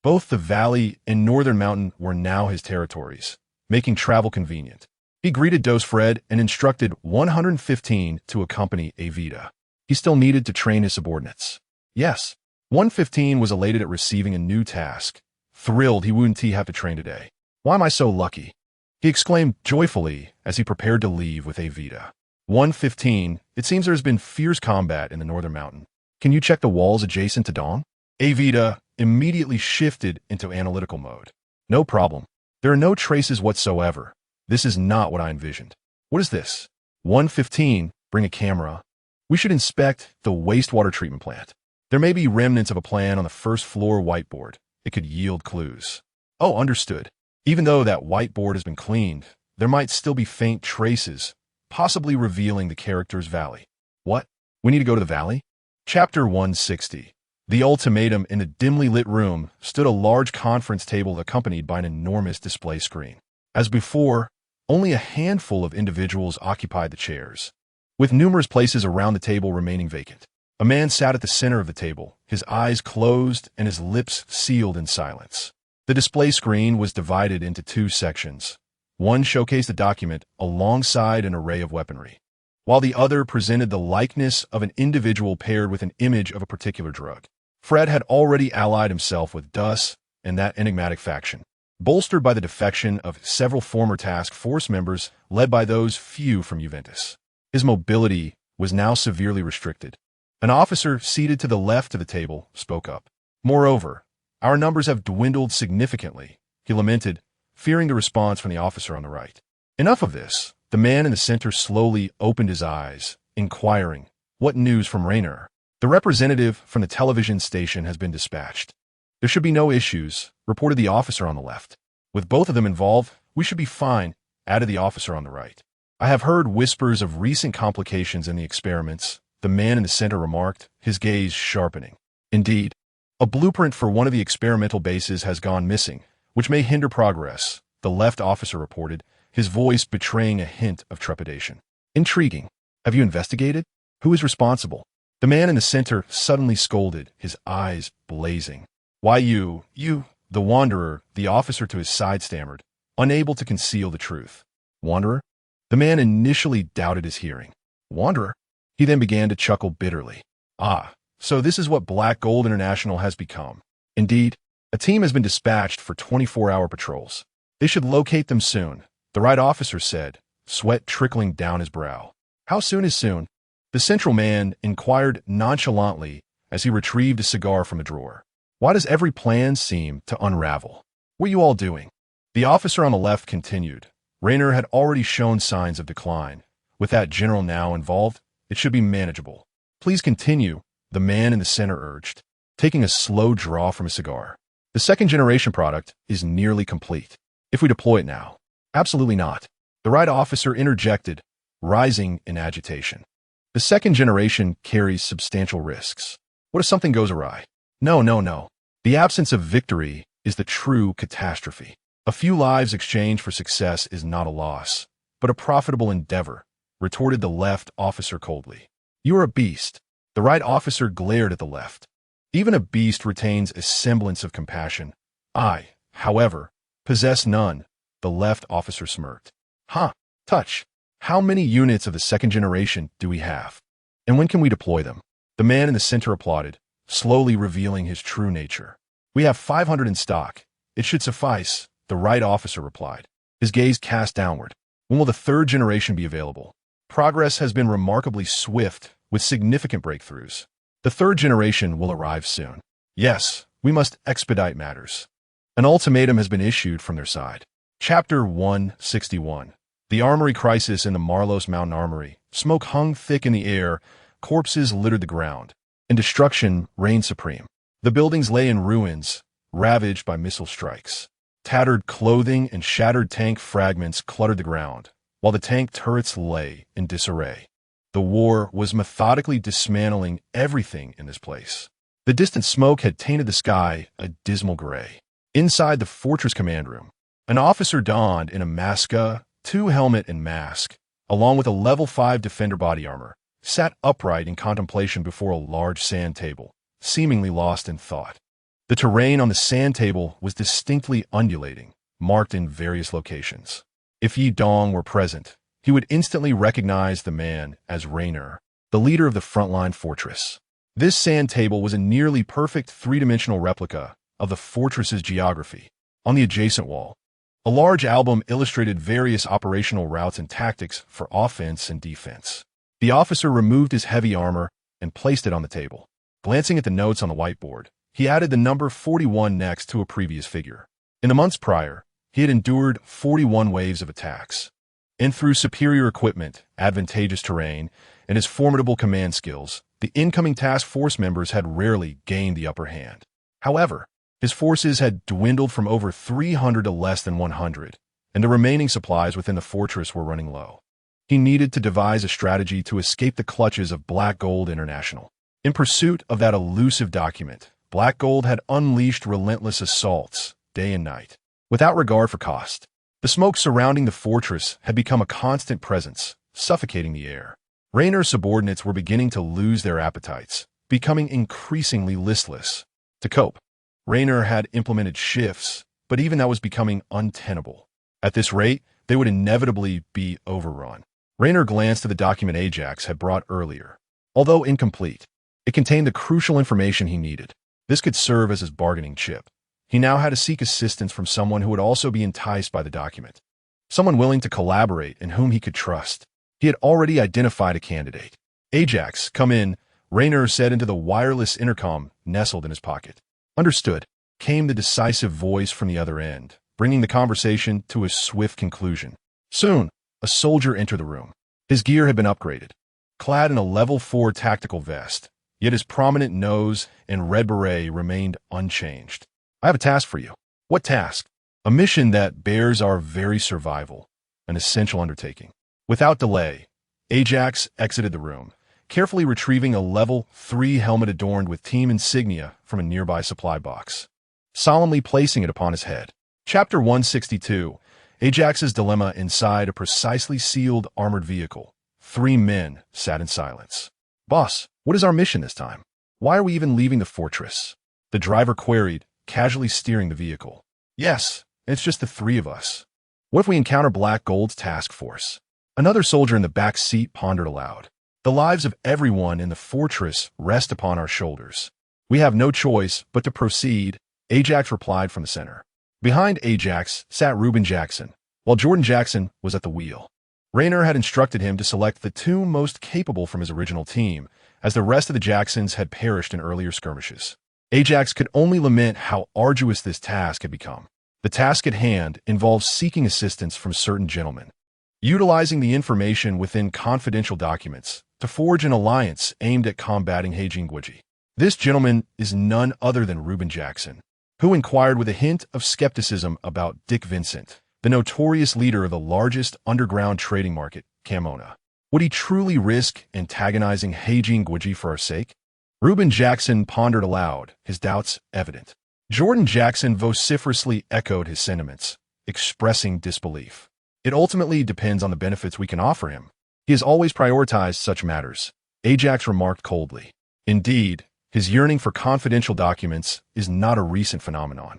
both the valley and Northern Mountain were now his territories, making travel convenient. He greeted Dos Fred and instructed 115 to accompany Avita. He still needed to train his subordinates. Yes, 115 was elated at receiving a new task, thrilled he wouldn't have to train today. Why am I so lucky? He exclaimed joyfully as he prepared to leave with Avita. 115, it seems there has been fierce combat in the Northern Mountain. Can you check the walls adjacent to Dong? Avita immediately shifted into analytical mode. No problem. There are no traces whatsoever. This is not what I envisioned. What is this? 115, bring a camera. We should inspect the wastewater treatment plant. There may be remnants of a plan on the first floor whiteboard. it could yield clues. Oh, understood. Even though that whiteboard has been cleaned, there might still be faint traces, possibly revealing the character's valley. What? We need to go to the valley? Chapter 160. The ultimatum. In the dimly lit room stood a large conference table accompanied by an enormous display screen. As before, only a handful of individuals occupied the chairs, with numerous places around the table remaining vacant. A man sat at the center of the table, his eyes closed and his lips sealed in silence. The display screen was divided into two sections. One showcased a document alongside an array of weaponry, while the other presented the likeness of an individual paired with an image of a particular drug. Fred had already allied himself with Dus and that enigmatic faction, bolstered by the defection of several former task force members led by those few from Juventus. His mobility was now severely restricted. An officer seated to the left of the table spoke up. Moreover, our numbers have dwindled significantly, he lamented, fearing the response from the officer on the right. Enough of this. The man in the center slowly opened his eyes, inquiring, "What news from Rainer?" "The representative from the television station has been dispatched. There should be no issues," reported the officer on the left. "With both of them involved, we should be fine," added the officer on the right. "I have heard whispers of recent complications in the experiments," the man in the center remarked, his gaze sharpening. "Indeed, a blueprint for one of the experimental bases has gone missing, which may hinder progress," the left officer reported, his voice betraying a hint of trepidation. "Intriguing. Have you investigated? Who is responsible?" The man in the center suddenly scolded, his eyes blazing. "Why you, the Wanderer," the officer to his side stammered, unable to conceal the truth. "Wanderer?" The man initially doubted his hearing. "Wanderer?" He then began to chuckle bitterly. "Ah, so this is what Black Gold International has become. Indeed, a team has been dispatched for 24-hour patrols. They should locate them soon," the right officer said, sweat trickling down his brow. "How soon is soon?" The central man inquired nonchalantly as he retrieved a cigar from a drawer. "Why does every plan seem to unravel? What are you all doing?" The officer on the left continued. Rainer had already shown signs of decline. With that general now involved, it should be manageable. "Please continue," the man in the center urged, taking a slow draw from a cigar. "The second-generation product is nearly complete. If we deploy it now." "Absolutely not," the right officer interjected, rising in agitation. "The second generation carries substantial risks. What if something goes awry?" No. The absence of victory is the true catastrophe. A few lives exchanged for success is not a loss, but a profitable endeavor," retorted the left officer coldly. "You are a beast." The right officer glared at the left. "Even a beast retains a semblance of compassion. I, however, possess none," the left officer smirked. Touch. How many units of the second generation do we have? And when can we deploy them?" The man in the center applauded, slowly revealing his true nature. "We have 500 in stock. It should suffice," the right officer replied, his gaze cast downward. "When will the third generation be available?" "Progress has been remarkably swift, with significant breakthroughs. The third generation will arrive soon." "Yes, we must expedite matters." An ultimatum has been issued from their side. Chapter 161. The armory crisis in the Marlos Mountain Armory. Smoke hung thick in the air, corpses littered the ground, and destruction reigned supreme. The buildings lay in ruins, ravaged by missile strikes. Tattered clothing and shattered tank fragments cluttered the ground, while the tank turrets lay in disarray. The war was methodically dismantling everything in this place. The distant smoke had tainted the sky a dismal gray. Inside the fortress command room, an officer donned in a masca, helmet and mask, along with a level 5 defender body armor, sat upright in contemplation before a large sand table, seemingly lost in thought. The terrain on the sand table was distinctly undulating, marked in various locations. If Yi Dong were present, he would instantly recognize the man as Rainer, the leader of the frontline fortress. This sand table was a nearly perfect three-dimensional replica of the fortress's geography. On the adjacent wall, a large album illustrated various operational routes and tactics for offense and defense. The officer removed his heavy armor and placed it on the table. Glancing at the notes on the whiteboard, he added the number 41 next to a previous figure. In the months prior, he had endured 41 waves of attacks. And through superior equipment, advantageous terrain, and his formidable command skills, the incoming task force members had rarely gained the upper hand. However, His forces had dwindled from over 300 to less than 100, and the remaining supplies within the fortress were running low. He needed to devise a strategy to escape the clutches of Black Gold International. In pursuit of that elusive document, Black Gold had unleashed relentless assaults, day and night, without regard for cost. The smoke surrounding the fortress had become a constant presence, suffocating the air. Raynor's subordinates were beginning to lose their appetites, becoming increasingly listless. To cope, Raynor had implemented shifts, but even that was becoming untenable. At this rate, they would inevitably be overrun. Raynor glanced at the document Ajax had brought earlier. Although incomplete, it contained the crucial information he needed. This could serve as his bargaining chip. He now had to seek assistance from someone who would also be enticed by the document. Someone willing to collaborate and whom he could trust. He had already identified a candidate. Ajax, come in, Raynor said into the wireless intercom nestled in his pocket. Understood, came the decisive voice from the other end, bringing the conversation to a swift conclusion. Soon, a soldier entered the room. His gear had been upgraded. Clad in a level 4 tactical vest, yet his prominent nose and red beret remained unchanged. I have a task for you. What task? A mission that bears our very survival, an essential undertaking. Without delay, Ajax exited the room, carefully retrieving a level 3 helmet adorned with team insignia from a nearby supply box, solemnly placing it upon his head. Chapter 162, Ajax's Dilemma inside a precisely sealed armored vehicle. 3 men sat in silence. Boss, what is our mission this time? Why are we even leaving the fortress? The driver queried, casually steering the vehicle. Yes, it's just the 3 of us. What if we encounter Black Gold's task force? Another soldier in the back seat pondered aloud. The lives of everyone in the fortress rest upon our shoulders. We have no choice but to proceed, Ajax replied from the center. Behind Ajax sat Reuben Jackson, while Jordan Jackson was at the wheel. Raynor had instructed him to select the 2 most capable from his original team, as the rest of the Jacksons had perished in earlier skirmishes. Ajax could only lament how arduous this task had become. The task at hand involved seeking assistance from certain gentlemen, utilizing the information within confidential documents to forge an alliance aimed at combating Heijingguiji. This gentleman is none other than Reuben Jackson, who inquired with a hint of skepticism about Dick Vincent, the notorious leader of the largest underground trading market, Camona. Would he truly risk antagonizing Heijingguiji for our sake? Reuben Jackson pondered aloud, his doubts evident. Jordan Jackson vociferously echoed his sentiments, expressing disbelief. It ultimately depends on the benefits we can offer him. He has always prioritized such matters, Ajax remarked coldly. Indeed, his yearning for confidential documents is not a recent phenomenon.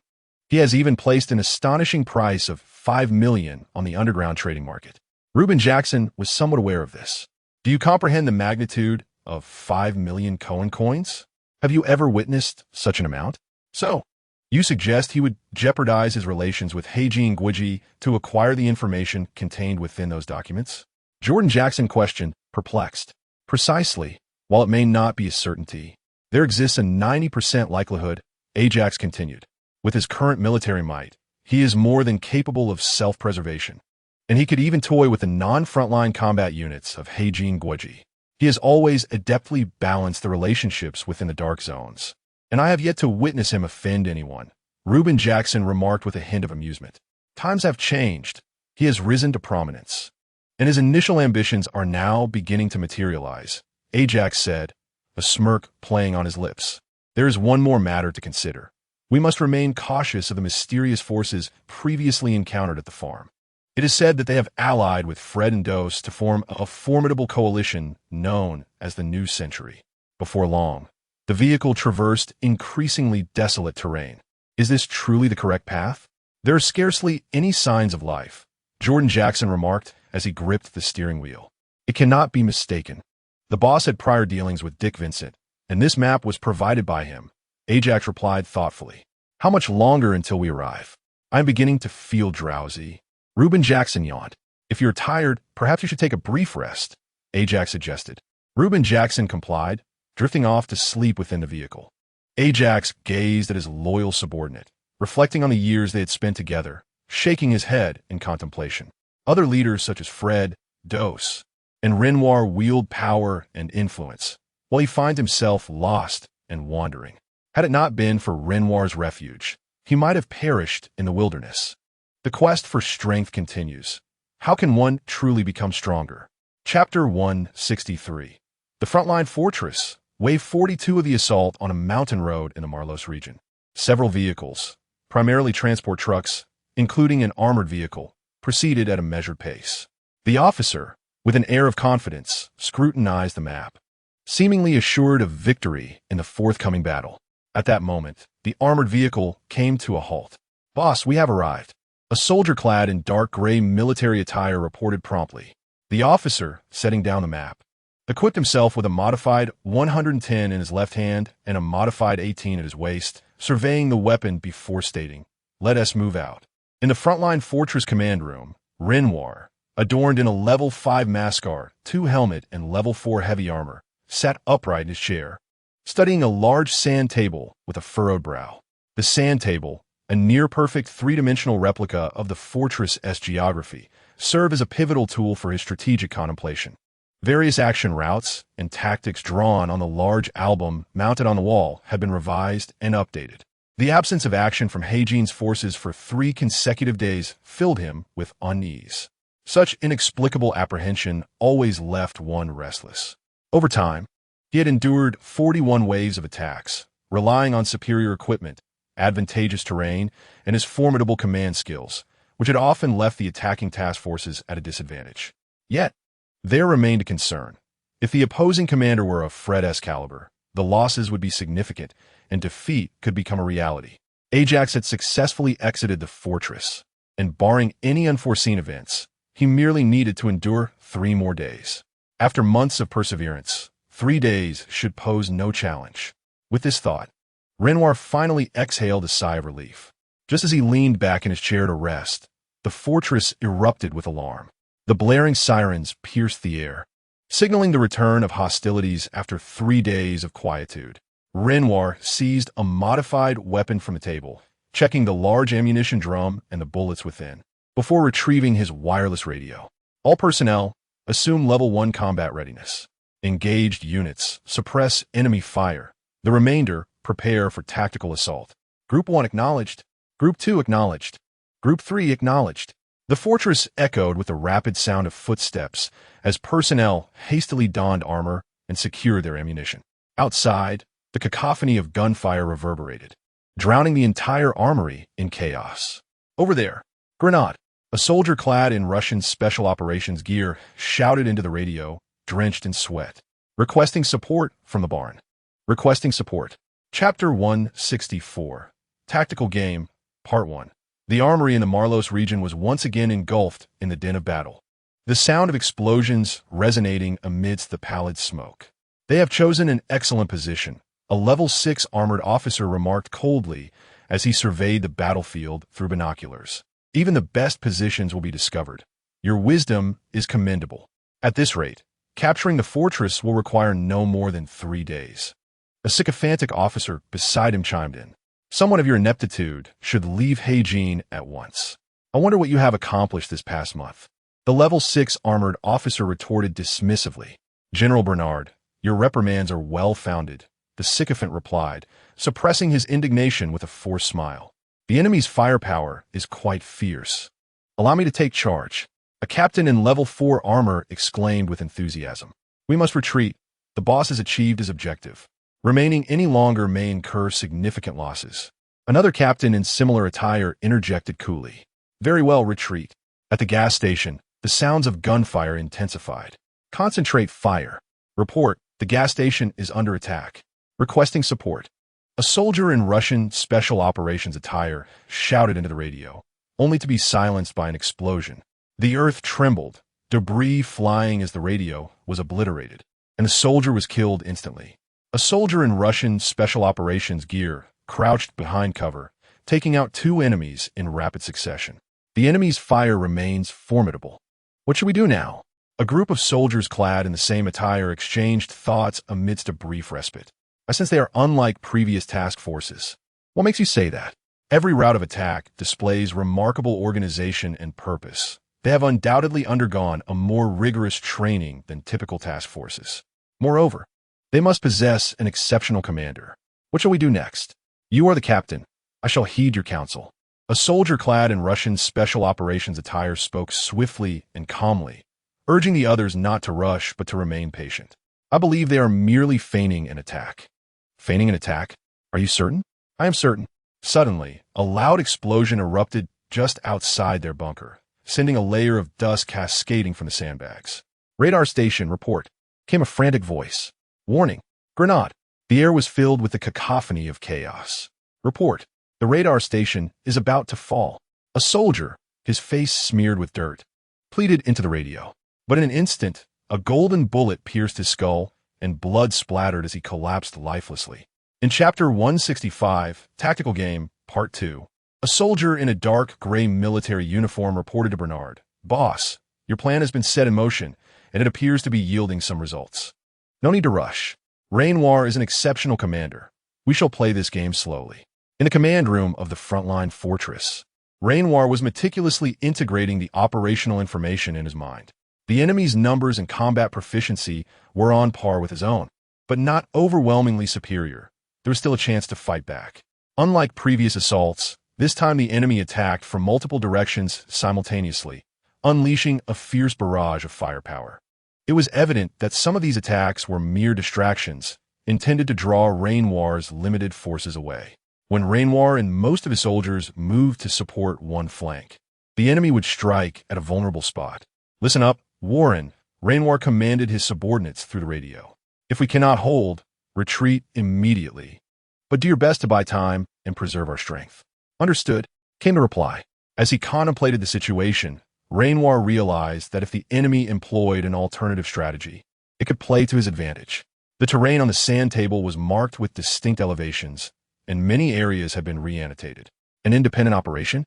He has even placed an astonishing price of $5 million on the underground trading market. Reuben Jackson was somewhat aware of this. Do you comprehend the magnitude of 5 million Cohen coins? Have you ever witnessed such an amount? So, you suggest he would jeopardize his relations with Heijingguiji to acquire the information contained within those documents? Jordan Jackson questioned, perplexed. Precisely. While it may not be a certainty, there exists a 90% likelihood, Ajax continued. With his current military might, he is more than capable of self-preservation, and he could even toy with the non-frontline combat units of Heijingguiji. He has always adeptly balanced the relationships within the dark zones, and I have yet to witness him offend anyone. Reuben Jackson remarked with a hint of amusement. Times have changed. He has risen to prominence, and his initial ambitions are now beginning to materialize, Ajax said, a smirk playing on his lips. There is one more matter to consider. We must remain cautious of the mysterious forces previously encountered at the farm. It is said that they have allied with Fred and Dose to form a formidable coalition known as the New Century. Before long, the vehicle traversed increasingly desolate terrain. Is this truly the correct path? There are scarcely any signs of life, Jordan Jackson remarked as he gripped the steering wheel. It cannot be mistaken. The boss had prior dealings with Dick Vincent, and this map was provided by him, Ajax replied thoughtfully. How much longer until we arrive? I'm beginning to feel drowsy. Reuben Jackson yawned. If you're tired, perhaps you should take a brief rest, Ajax suggested. Reuben Jackson complied, drifting off to sleep within the vehicle. Ajax gazed at his loyal subordinate, reflecting on the years they had spent together, shaking his head in contemplation. Other leaders such as Fred, Dose, and Renoir wield power and influence, while he finds himself lost and wandering. Had it not been for Renoir's refuge, he might have perished in the wilderness. The quest for strength continues. How can one truly become stronger? Chapter 163. The Frontline Fortress, Wave 42 of the assault on a mountain road in the Marlos region. Several vehicles, primarily transport trucks, including an armored vehicle, proceeded at a measured pace. The officer, with an air of confidence, scrutinized the map, seemingly assured of victory in the forthcoming battle. At that moment, the armored vehicle came to a halt. "Boss, we have arrived." A soldier clad in dark gray military attire reported promptly. The officer, setting down the map, equipped himself with a modified 110 in his left hand and a modified 18 at his waist, surveying the weapon before stating, "Let us move out." In the Frontline Fortress command room, Renoir, adorned in a level 5 mascar, 2 helmet, and level 4 heavy armor, sat upright in his chair, studying a large sand table with a furrowed brow. The sand table, a near-perfect three-dimensional replica of the fortress's geography, served as a pivotal tool for his strategic contemplation. Various action routes and tactics drawn on the large album mounted on the wall had been revised and updated. The absence of action from Heijin's forces for 3 consecutive days filled him with unease. Such inexplicable apprehension always left one restless. Over time, he had endured 41 waves of attacks, relying on superior equipment, advantageous terrain, and his formidable command skills, which had often left the attacking task forces at a disadvantage. Yet, there remained a concern. If the opposing commander were of Fred's caliber, the losses would be significant, and defeat could become a reality. Ajax had successfully exited the fortress, and barring any unforeseen events, he merely needed to endure 3 more days. After months of perseverance, 3 days should pose no challenge. With this thought, Renoir finally exhaled a sigh of relief. Just as he leaned back in his chair to rest, the fortress erupted with alarm. The blaring sirens pierced the air, signaling the return of hostilities after 3 days of quietude. Renoir seized a modified weapon from the table, checking the large ammunition drum and the bullets within, before retrieving his wireless radio. "All personnel, assume level 1 combat readiness. Engaged units, suppress enemy fire. The remainder, prepare for tactical assault. Group 1 acknowledged. Group 2 acknowledged. Group 3 acknowledged." The fortress echoed with the rapid sound of footsteps as personnel hastily donned armor and secured their ammunition. Outside, the cacophony of gunfire reverberated, drowning the entire armory in chaos. Over there, Grenade, a soldier clad in Russian special operations gear, shouted into the radio, drenched in sweat, requesting support from the barn. Requesting support. Chapter 164. Tactical Game, Part 1. The armory in the Marlos region was once again engulfed in the din of battle, the sound of explosions resonating amidst the pallid smoke. "They have chosen an excellent position," a level 6 armored officer remarked coldly as he surveyed the battlefield through binoculars. "Even the best positions will be discovered. Your wisdom is commendable. At this rate, capturing the fortress will require no more than 3 days. A sycophantic officer beside him chimed in. "Someone of your ineptitude should leave Heijin at once. I wonder what you have accomplished this past month." The level 6 armored officer retorted dismissively. "General Bernard, your reprimands are well-founded," the sycophant replied, suppressing his indignation with a forced smile. "The enemy's firepower is quite fierce. Allow me to take charge." A captain in level 4 armor exclaimed with enthusiasm. "We must retreat. The boss has achieved his objective. Remaining any longer may incur significant losses." Another captain in similar attire interjected coolly. "Very well, retreat." At the gas station, the sounds of gunfire intensified. "Concentrate fire. Report, the gas station is under attack. Requesting support." A soldier in Russian special operations attire shouted into the radio, only to be silenced by an explosion. The earth trembled, debris flying as the radio was obliterated, and the soldier was killed instantly. A soldier in Russian special operations gear crouched behind cover, taking out 2 enemies in rapid succession. "The enemy's fire remains formidable. What should we do now?" A group of soldiers clad in the same attire exchanged thoughts amidst a brief respite. "I sense they are unlike previous task forces." "What makes you say that?" "Every route of attack displays remarkable organization and purpose. They have undoubtedly undergone a more rigorous training than typical task forces. Moreover, they must possess an exceptional commander." What shall we do next? You are the captain. I shall heed your counsel. A soldier clad in Russian special operations attire spoke swiftly and calmly, urging the others not to rush but to remain patient. I believe they are merely feigning an attack. Feigning an attack? Are you certain? I am certain. Suddenly, a loud explosion erupted just outside their bunker, sending a layer of dust cascading from the sandbags. Radar station, report, came a frantic voice. Warning, grenade. The air was filled with the cacophony of chaos. Report, the radar station is about to fall. A soldier, his face smeared with dirt, pleaded into the radio. But in an instant, a golden bullet pierced his skull and blood splattered as he collapsed lifelessly. In Chapter 165, Tactical Game, Part 2, a soldier in a dark gray military uniform reported to Bernard, "Boss, your plan has been set in motion, and it appears to be yielding some results. No need to rush. Rainoir is an exceptional commander. We shall play this game slowly." In the command room of the frontline fortress, Rainoir was meticulously integrating the operational information in his mind. The enemy's numbers and combat proficiency were on par with his own, but not overwhelmingly superior. There was still a chance to fight back. Unlike previous assaults, this time the enemy attacked from multiple directions simultaneously, unleashing a fierce barrage of firepower. It was evident that some of these attacks were mere distractions, intended to draw Rainoir's limited forces away. When Rainoir and most of his soldiers moved to support one flank, the enemy would strike at a vulnerable spot. "Listen up, Warren," Rainoir commanded his subordinates through the radio. "If we cannot hold, retreat immediately. But do your best to buy time and preserve our strength." "Understood," came the reply. As he contemplated the situation, Rainoir realized that if the enemy employed an alternative strategy, it could play to his advantage. The terrain on the sand table was marked with distinct elevations, and many areas had been re-annotated. An independent operation?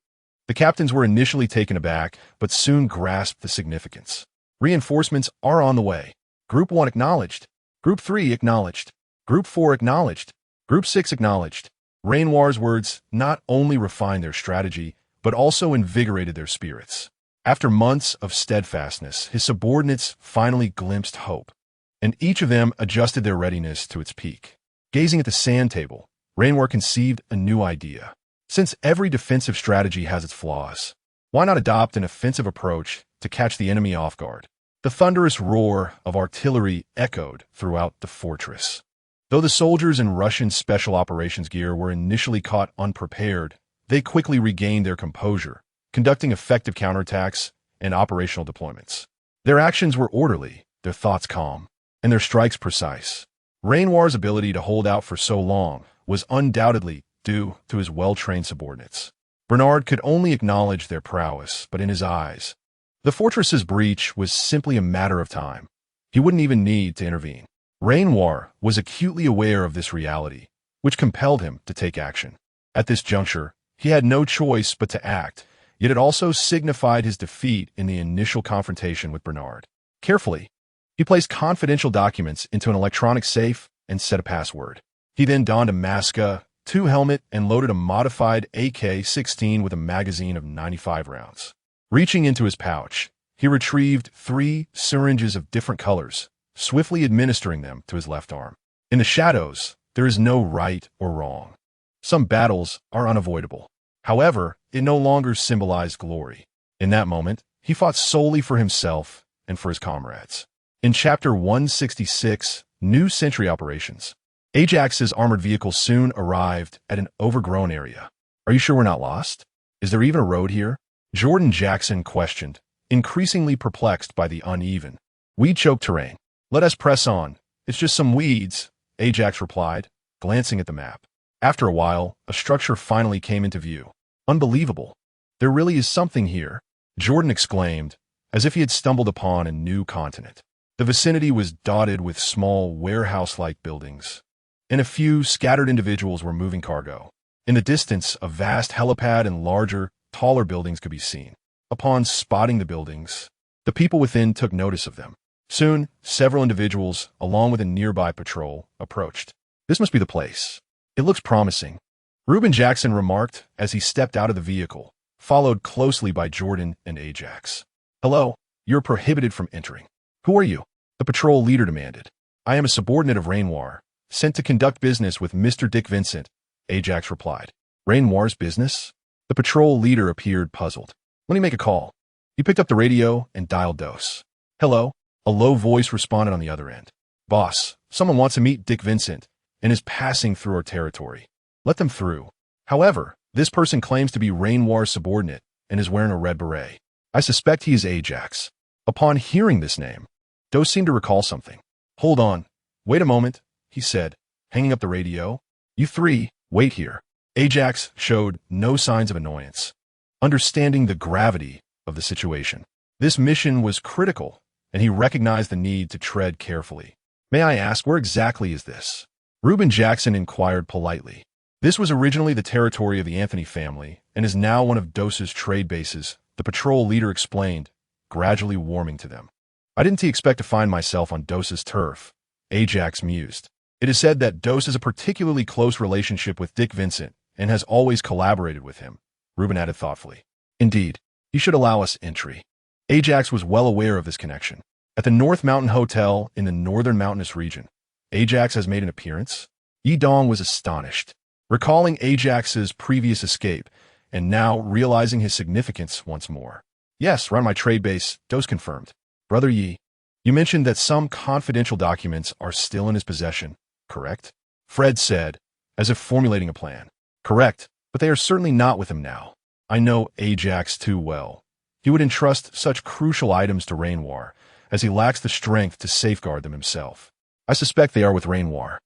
The captains were initially taken aback, but soon grasped the significance. "Reinforcements are on the way. Group 1 acknowledged. Group 3 acknowledged. Group 4 acknowledged. Group 6 acknowledged." Rainoir's words not only refined their strategy, but also invigorated their spirits. After months of steadfastness, his subordinates finally glimpsed hope, and each of them adjusted their readiness to its peak. Gazing at the sand table, Rainoir conceived a new idea. Since every defensive strategy has its flaws, why not adopt an offensive approach to catch the enemy off guard? The thunderous roar of artillery echoed throughout the fortress. Though the soldiers in Russian special operations gear were initially caught unprepared, they quickly regained their composure, conducting effective counterattacks and operational deployments. Their actions were orderly, their thoughts calm, and their strikes precise. Rainoir's ability to hold out for so long was undoubtedly due to his well-trained subordinates. Bernard could only acknowledge their prowess, but in his eyes, the fortress's breach was simply a matter of time. He wouldn't even need to intervene. Rainoir was acutely aware of this reality, which compelled him to take action. At this juncture, he had no choice but to act, yet it also signified his defeat in the initial confrontation with Bernard. Carefully, he placed confidential documents into an electronic safe and set a password. He then donned a maska, 2 helmet, and loaded a modified AK-16 with a magazine of 95 rounds. Reaching into his pouch, he retrieved 3 syringes of different colors, swiftly administering them to his left arm. In the shadows, there is no right or wrong. Some battles are unavoidable. However, it no longer symbolized glory. In that moment, he fought solely for himself and for his comrades. In Chapter 166, New Sentry Operations, Ajax's armored vehicle soon arrived at an overgrown area. "Are you sure we're not lost? Is there even a road here?" Jordan Jackson questioned, increasingly perplexed by the uneven, weed-choked terrain. "Let us press on. It's just some weeds," Ajax replied, glancing at the map. After a while, a structure finally came into view. "Unbelievable. There really is something here," Jordan exclaimed, as if he had stumbled upon a new continent. The vicinity was dotted with small warehouse-like buildings, and a few scattered individuals were moving cargo. In the distance, a vast helipad and larger, taller buildings could be seen. Upon spotting the buildings, the people within took notice of them. Soon, several individuals, along with a nearby patrol, approached. "This must be the place. It looks promising," Reuben Jackson remarked as he stepped out of the vehicle, followed closely by Jordan and Ajax. "Hello, you're prohibited from entering." "Who are you?" the patrol leader demanded. "I am a subordinate of Rainoir," Sent to conduct business with Mr. Dick Vincent, Ajax replied. Rainoir's business? The patrol leader appeared puzzled. Let me make a call. He picked up the radio and dialed Dose. Hello? A low voice responded on the other end. Boss, someone wants to meet Dick Vincent and is passing through our territory. Let them through. However, this person claims to be Rainoir's subordinate and is wearing a red beret. I suspect he is Ajax. Upon hearing this name, Dose seemed to recall something. Hold on. Wait a moment, he said, hanging up the radio. You three, wait here. Ajax showed no signs of annoyance, understanding the gravity of the situation. This mission was critical, and he recognized the need to tread carefully. May I ask, where exactly is this? Reuben Jackson inquired politely. This was originally the territory of the Anthony family and is now one of Dose's trade bases, the patrol leader explained, gradually warming to them. I didn't expect to find myself on Dose's turf, Ajax mused. It is said that Dose has a particularly close relationship with Dick Vincent and has always collaborated with him, Reuben added thoughtfully. Indeed, he should allow us entry. Ajax was well aware of this connection. At the North Mountain Hotel in the northern mountainous region, Ajax has made an appearance. Yi Dong was astonished, recalling Ajax's previous escape and now realizing his significance once more. Yes, around my trade base, Dose confirmed. Brother Yi, you mentioned that some confidential documents are still in his possession, correct? Fred said, as if formulating a plan. Correct, but they are certainly not with him now. I know Ajax too well. He would entrust such crucial items to Rainoir, as he lacks the strength to safeguard them himself. I suspect they are with Rainoir.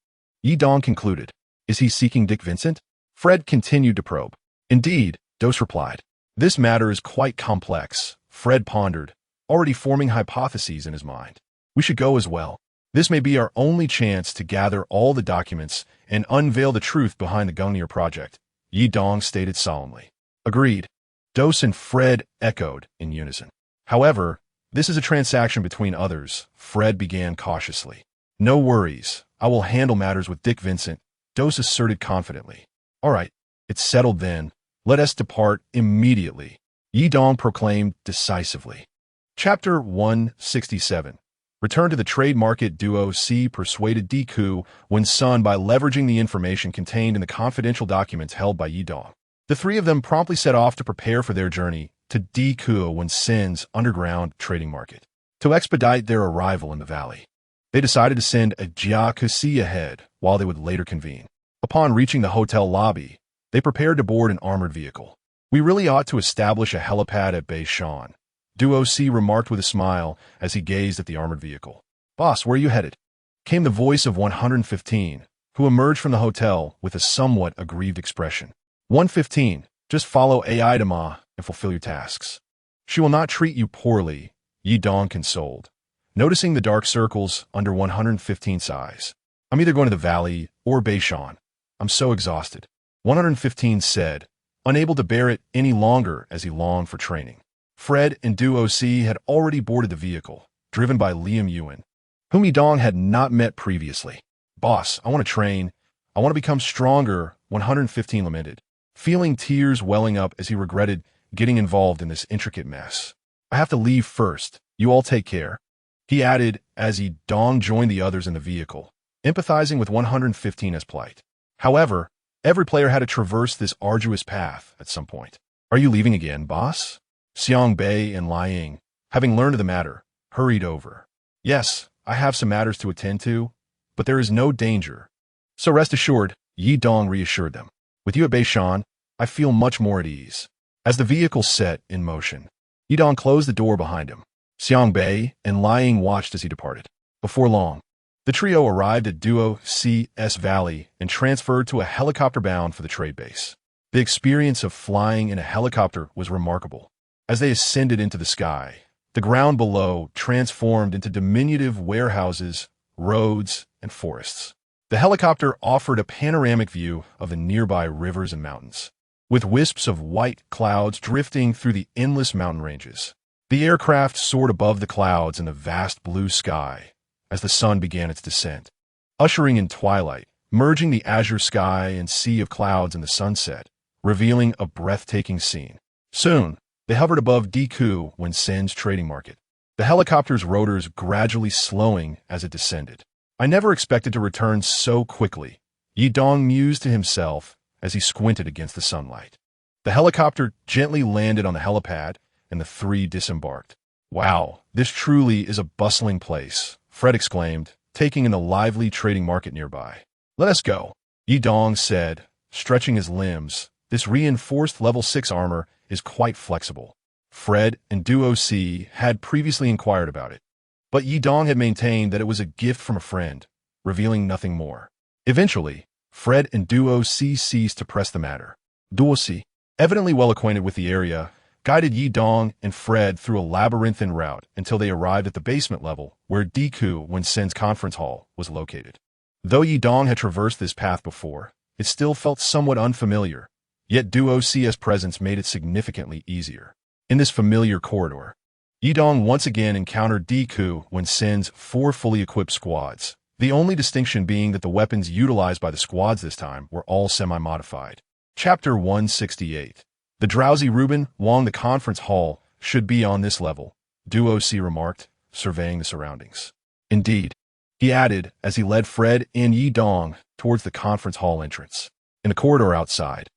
Yi Dong concluded. Is he seeking Dick Vincent? Fred continued to probe. Indeed, Dose replied. This matter is quite complex, Fred pondered, already forming hypotheses in his mind. We should go as well. This may be our only chance to gather all the documents and unveil the truth behind the Gungnir project, Yi Dong stated solemnly. Agreed. Dose and Fred echoed in unison. However, this is a transaction between others, Fred began cautiously. No worries, I will handle matters with Dick Vincent, Dose asserted confidently. All right, it's settled then. Let us depart immediately, Yi Dong proclaimed decisively. Chapter 167. Return to the trade market. Duo C persuaded Diku when Sun by leveraging the information contained in the confidential documents held by Yi Dong. The three of them promptly set off to prepare for their journey to Diku when Sin's underground trading market. To expedite their arrival in the valley, they decided to send a Jiakusi ahead while they would later convene. Upon reaching the hotel lobby, they prepared to board an armored vehicle. We really ought to establish a helipad at Beishan, Duo C remarked with a smile as he gazed at the armored vehicle. Boss, where are you headed? Came the voice of 115, who emerged from the hotel with a somewhat aggrieved expression. 115, just follow AI Dama and fulfill your tasks. She will not treat you poorly, Yi Dong consoled, noticing the dark circles under 115's eyes. I'm either going to the valley or Beishan. I'm so exhausted, 115 said, unable to bear it any longer as he longed for training. Fred and Duo C had already boarded the vehicle, driven by Liam Yuan, whom Yi Dong had not met previously. Boss, I want to train. I want to become stronger, 115 lamented, feeling tears welling up as he regretted getting involved in this intricate mess. I have to leave first. You all take care, he added as Yi Dong joined the others in the vehicle, empathizing with 115's plight. However, every player had to traverse this arduous path at some point. Are you leaving again, boss? Xiang Bei and Liang, having learned of the matter, hurried over. Yes, I have some matters to attend to, but there is no danger. So rest assured, Yi Dong reassured them. With you at Beishan, I feel much more at ease. As the vehicle set in motion, Yi Dong closed the door behind him. Xiang Bei and Liang watched as he departed. Before long, the trio arrived at Duo CS Valley and transferred to a helicopter bound for the trade base. The experience of flying in a helicopter was remarkable. As they ascended into the sky, the ground below transformed into diminutive warehouses, roads, and forests. The helicopter offered a panoramic view of the nearby rivers and mountains, with wisps of white clouds drifting through the endless mountain ranges. The aircraft soared above the clouds in the vast blue sky as the sun began its descent, ushering in twilight, merging the azure sky and sea of clouds in the sunset, revealing a breathtaking scene. Soon, they hovered above Diku when Sin's trading market, the helicopter's rotors gradually slowing as it descended. I never expected to return so quickly, Yi Dong mused to himself as he squinted against the sunlight. The helicopter gently landed on the helipad, and the three disembarked. Wow, this truly is a bustling place, Fred exclaimed, taking in the lively trading market nearby. Let us go, Yi Dong said, stretching his limbs. This reinforced level 6 armor is quite flexible. Fred and Duo C had previously inquired about it, but Yi Dong had maintained that it was a gift from a friend, revealing nothing more. Eventually, Fred and Duo C ceased to press the matter. Duo C, evidently well acquainted with the area, guided Yi Dong and Fred through a labyrinthine route until they arrived at the basement level where Diku Wensen's conference hall was located. Though Yi Dong had traversed this path before, it still felt somewhat unfamiliar, yet Duo C's presence made it significantly easier. In this familiar corridor, Yi Dong once again encountered Diku Wensen's 4 fully equipped squads, the only distinction being that the weapons utilized by the squads this time were all semi-modified. Chapter 168. The drowsy Ruben Wong. The conference hall should be on this level, Duo C remarked, surveying the surroundings. Indeed, he added as he led Fred and Yi Dong towards the conference hall entrance. In the corridor outside,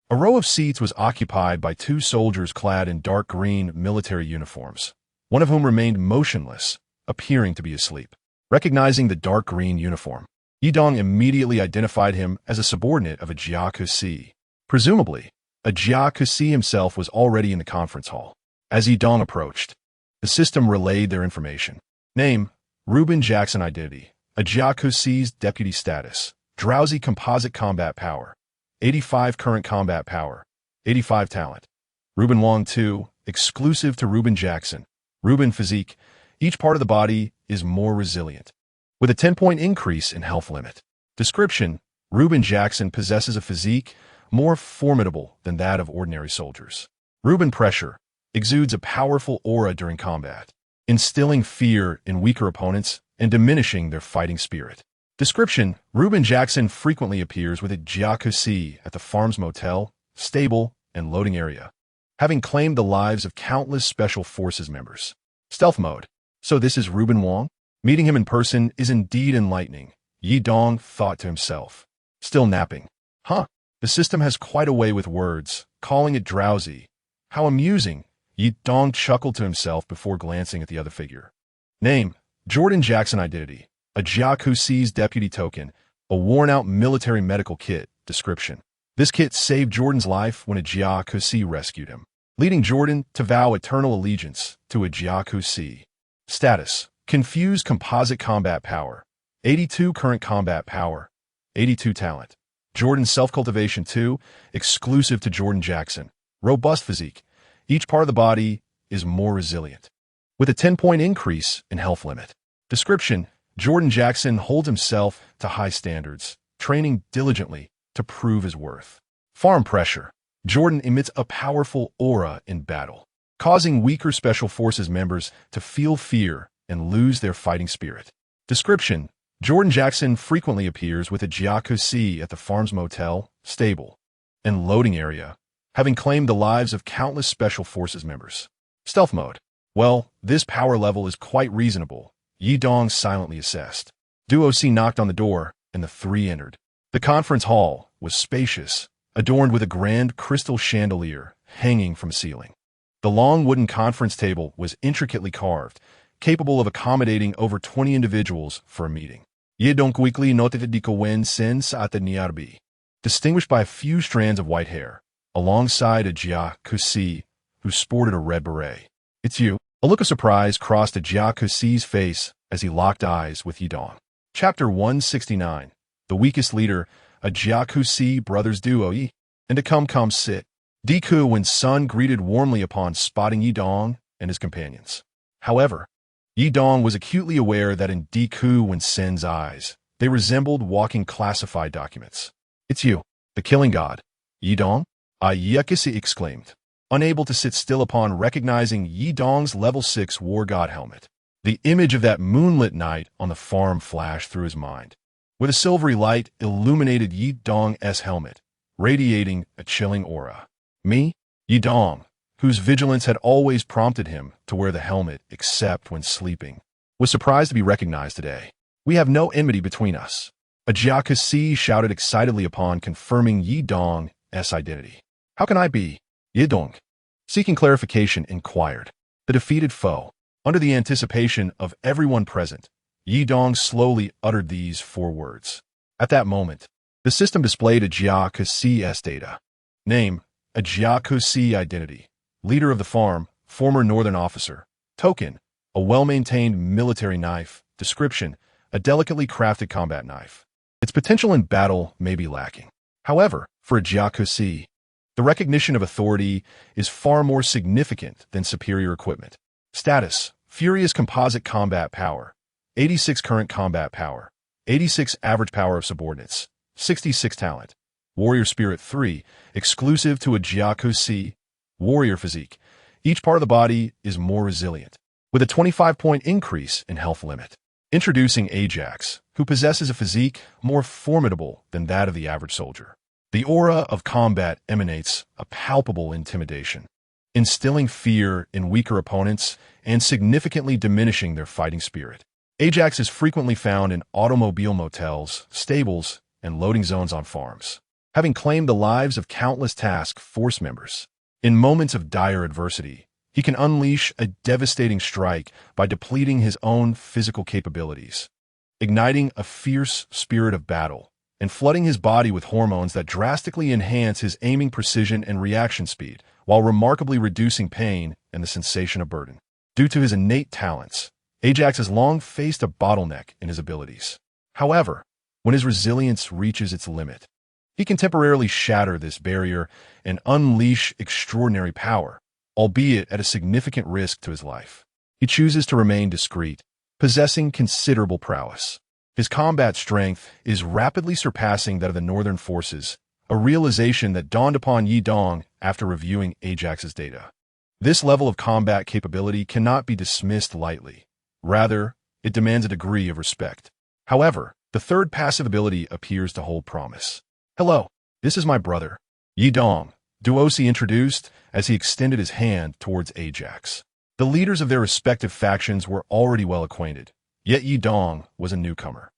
a row of seats was occupied by 2 soldiers clad in dark green military uniforms, one of whom remained motionless, appearing to be asleep. Recognizing the dark green uniform, Yi Dong immediately identified him as a subordinate of a Jiaku Si. Presumably, a Jiaku Si himself was already in the conference hall. As Yi Dong approached, the system relayed their information. Name, Ruben Jackson. Identity, a Jiaku Si's deputy status. Drowsy composite combat power. 85 current combat power. 85 talent. Ruben Wong 2, exclusive to Ruben Jackson. Ruben physique, each part of the body is more resilient, with a 10-point increase in health limit. Description, Ruben Jackson possesses a physique more formidable than that of ordinary soldiers. Ruben pressure exudes a powerful aura during combat, instilling fear in weaker opponents and diminishing their fighting spirit. Description, Ruben Jackson frequently appears with a Jiaku Si at the Farms Motel, stable, and loading area, having claimed the lives of countless Special Forces members. Stealth mode. So this is Ruben Wong? Meeting him in person is indeed enlightening, Yi Dong thought to himself. Still napping. Huh, the system has quite a way with words, calling it drowsy. How amusing, Yi Dong chuckled to himself before glancing at the other figure. Name, Jordan Jackson. Identity, a Jiaku Si's deputy token, a worn-out military medical kit. Description, this kit saved Jordan's life when a Jiaku Si rescued him, leading Jordan to vow eternal allegiance to a Jiaku Si. Status, confused composite combat power, 82 current combat power, 82 talent. Jordan self-cultivation 2, exclusive to Jordan Jackson. Robust physique, each part of the body is more resilient, with a 10-point increase in health limit. Description, Jordan Jackson holds himself to high standards, training diligently to prove his worth. Farm pressure, Jordan emits a powerful aura in battle, causing weaker Special Forces members to feel fear and lose their fighting spirit. Description, Jordan Jackson frequently appears with a Jiaku Si at the Farms Motel, stable, and loading area, having claimed the lives of countless Special Forces members. Stealth mode. Well, this power level is quite reasonable, Yi Dong silently assessed. Duo C knocked on the door, and the three entered. The conference hall was spacious, adorned with a grand crystal chandelier hanging from the ceiling. The long wooden conference table was intricately carved, capable of accommodating over 20 individuals for a meeting. Yi Dong quickly noted Diku Wensen sa Niarbi, distinguished by a few strands of white hair, alongside a Jiaku Si who sported a red beret. It's you. A look of surprise crossed a Jiaku Si's face as he locked eyes with Yi Dong. Chapter 169. The weakest leader, a Jiaku Si brothers duo Yi, and a come sit. Diku Wensen greeted warmly upon spotting Yi Dong and his companions. However, Yi Dong was acutely aware that in Diku Wensen's eyes, they resembled walking classified documents. It's you, the killing god. Yi Dong? Yakisi exclaimed, unable to sit still upon recognizing Yi Dong's level 6 war god helmet. The image of that moonlit night on the farm flashed through his mind, with a silvery light illuminated Yi Dong's helmet, radiating a chilling aura. Me? Yi Dong, whose vigilance had always prompted him to wear the helmet except when sleeping, was surprised to be recognized today. We have no enmity between us. A Jiakusi shouted excitedly upon confirming Yi Dong's identity. How can I be? Yi Dong, seeking clarification, inquired. The defeated foe. Under the anticipation of everyone present, Yi Dong slowly uttered these 4 words. At that moment, the system displayed a Jiakusi's data. Name, a Jiakusi identity. Leader of the farm, former northern officer. Token, a well-maintained military knife. Description, a delicately crafted combat knife. Its potential in battle may be lacking. However, for a Jiakusi, the recognition of authority is far more significant than superior equipment. Status, Furious Composite Combat Power, 86 Current Combat Power, 86 Average Power of Subordinates, 66 Talent. Warrior Spirit 3, exclusive to a Jiakusi. Warrior Physique, each part of the body is more resilient, with a 25-point increase in health limit. Introducing Ajax, who possesses a physique more formidable than that of the average soldier. The aura of combat emanates a palpable intimidation, instilling fear in weaker opponents and significantly diminishing their fighting spirit. Ajax is frequently found in automobile motels, stables, and loading zones on farms, having claimed the lives of countless task force members. In moments of dire adversity, he can unleash a devastating strike by depleting his own physical capabilities, igniting a fierce spirit of battle, and flooding his body with hormones that drastically enhance his aiming precision and reaction speed, while remarkably reducing pain and the sensation of burden. Due to his innate talents, Ajax has long faced a bottleneck in his abilities. However, when his resilience reaches its limit, he can temporarily shatter this barrier and unleash extraordinary power, albeit at a significant risk to his life. He chooses to remain discreet, possessing considerable prowess. His combat strength is rapidly surpassing that of the northern forces, a realization that dawned upon Yi Dong after reviewing Ajax's data. This level of combat capability cannot be dismissed lightly. Rather, it demands a degree of respect. However, the third passive ability appears to hold promise. Hello, this is my brother, Yi Dong, Duosi introduced as he extended his hand towards Ajax. The leaders of their respective factions were already well acquainted, yet Yi Dong was a newcomer.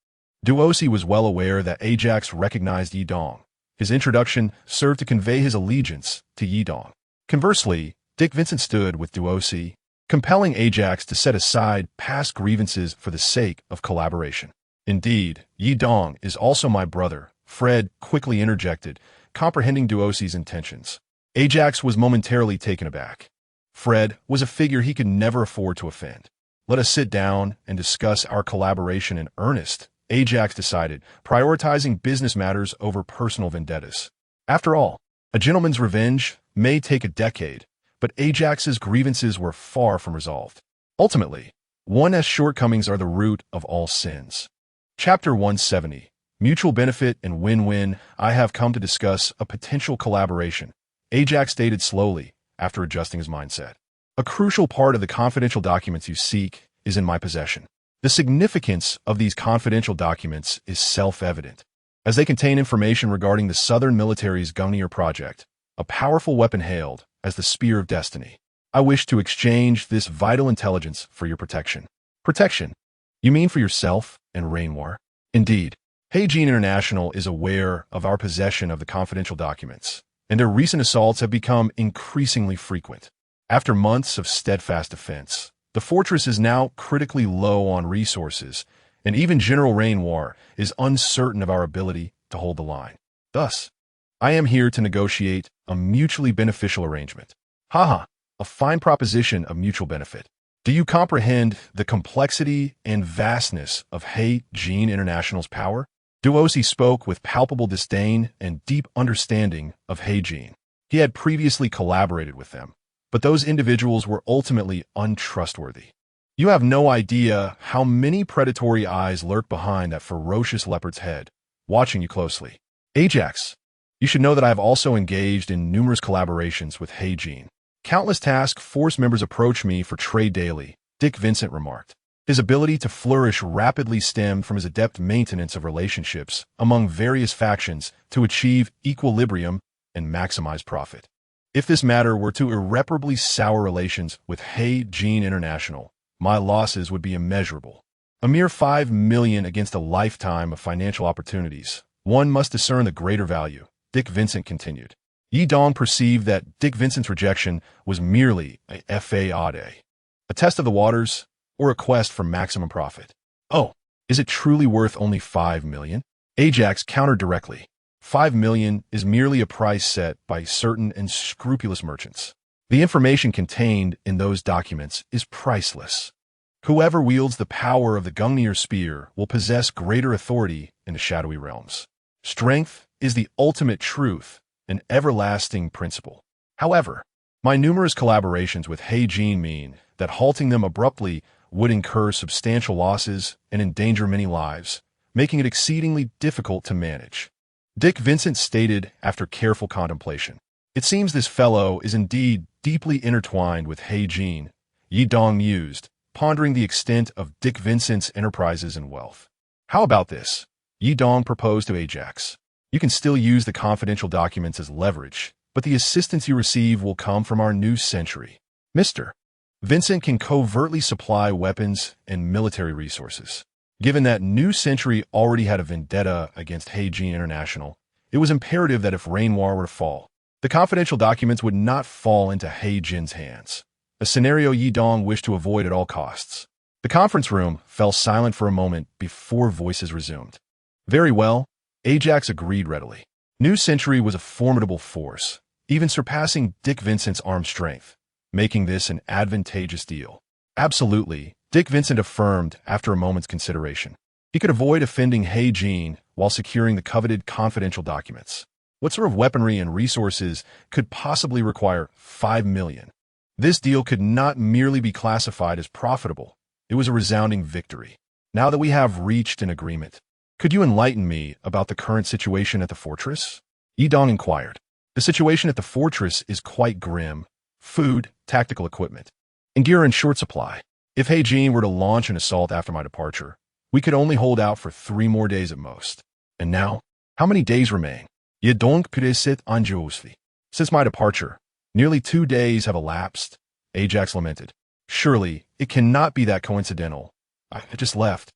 Duosi was well aware that Ajax recognized Yi Dong. His introduction served to convey his allegiance to Yi Dong. Conversely, Dick Vincent stood with Duosi, compelling Ajax to set aside past grievances for the sake of collaboration. Indeed, Yi Dong is also my brother, Fred quickly interjected, comprehending Duosi's intentions. Ajax was momentarily taken aback. Fred was a figure he could never afford to offend. Let us sit down and discuss our collaboration in earnest, Ajax decided, prioritizing business matters over personal vendettas. After all, a gentleman's revenge may take a decade, but Ajax's grievances were far from resolved. Ultimately, one's shortcomings are the root of all sins. Chapter 170. Mutual benefit and win-win. I have come to discuss a potential collaboration, Ajax stated slowly after adjusting his mindset. A crucial part of the confidential documents you seek is in my possession. The significance of these confidential documents is self-evident, as they contain information regarding the Southern military's Gungnir project, a powerful weapon hailed as the Spear of Destiny. I wish to exchange this vital intelligence for your protection. Protection? You mean for yourself and Rainwar? Indeed. Heijin International is aware of our possession of the confidential documents, and their recent assaults have become increasingly frequent. After months of steadfast defense, the fortress is now critically low on resources, and even General Rainwar is uncertain of our ability to hold the line. Thus, I am here to negotiate a mutually beneficial arrangement. Haha, a fine proposition of mutual benefit. Do you comprehend the complexity and vastness of Heijin International's power? Duosi spoke with palpable disdain and deep understanding of Heijin. He had previously collaborated with them, but those individuals were ultimately untrustworthy. You have no idea how many predatory eyes lurk behind that ferocious leopard's head, watching you closely. Ajax, you should know that I have also engaged in numerous collaborations with Heijin. Countless task force members approach me for trade daily, Dick Vincent remarked. His ability to flourish rapidly stemmed from his adept maintenance of relationships among various factions to achieve equilibrium and maximize profit. If this matter were to irreparably sour relations with Heijin International, my losses would be immeasurable. A mere 5 million against a lifetime of financial opportunities. One must discern the greater value, Dick Vincent continued. Yi Dong perceived that Dick Vincent's rejection was merely a fade, a test of the waters, or a quest for maximum profit. Oh, is it truly worth only 5 million? Ajax countered directly. 5 million is merely a price set by certain unscrupulous merchants. The information contained in those documents is priceless. Whoever wields the power of the Gungnir spear will possess greater authority in the shadowy realms. Strength is the ultimate truth, an everlasting principle. However, my numerous collaborations with Heijin mean that halting them abruptly would incur substantial losses and endanger many lives, making it exceedingly difficult to manage. Dick Vincent stated after careful contemplation. It seems this fellow is indeed deeply intertwined with Heijin, Yi Dong mused, pondering the extent of Dick Vincent's enterprises and wealth. How about this? Yi Dong proposed to Ajax. You can still use the confidential documents as leverage, but the assistance you receive will come from our new century. Mr. Vincent can covertly supply weapons and military resources. Given that New Century already had a vendetta against Heijin International, it was imperative that if Rainoir were to fall, the confidential documents would not fall into Heijin's hands, a scenario Yi Dong wished to avoid at all costs. The conference room fell silent for a moment before voices resumed. Very well, Ajax agreed readily. New Century was a formidable force, even surpassing Dick Vincent's arm strength, making this an advantageous deal. Absolutely, Dick Vincent affirmed after a moment's consideration. He could avoid offending Heijin while securing the coveted confidential documents. What sort of weaponry and resources could possibly require 5 million? This deal could not merely be classified as profitable. It was a resounding victory. Now that we have reached an agreement, could you enlighten me about the current situation at the fortress? Yi Dong inquired. The situation at the fortress is quite grim. Food, tactical equipment, and gear are in short supply. If Heijin were to launch an assault after my departure, we could only hold out for 3 more days at most. And now, how many days remain? Ye donc peut-être injustement. Since my departure, nearly 2 days have elapsed, Ajax lamented. Surely, it cannot be that coincidental. I just left.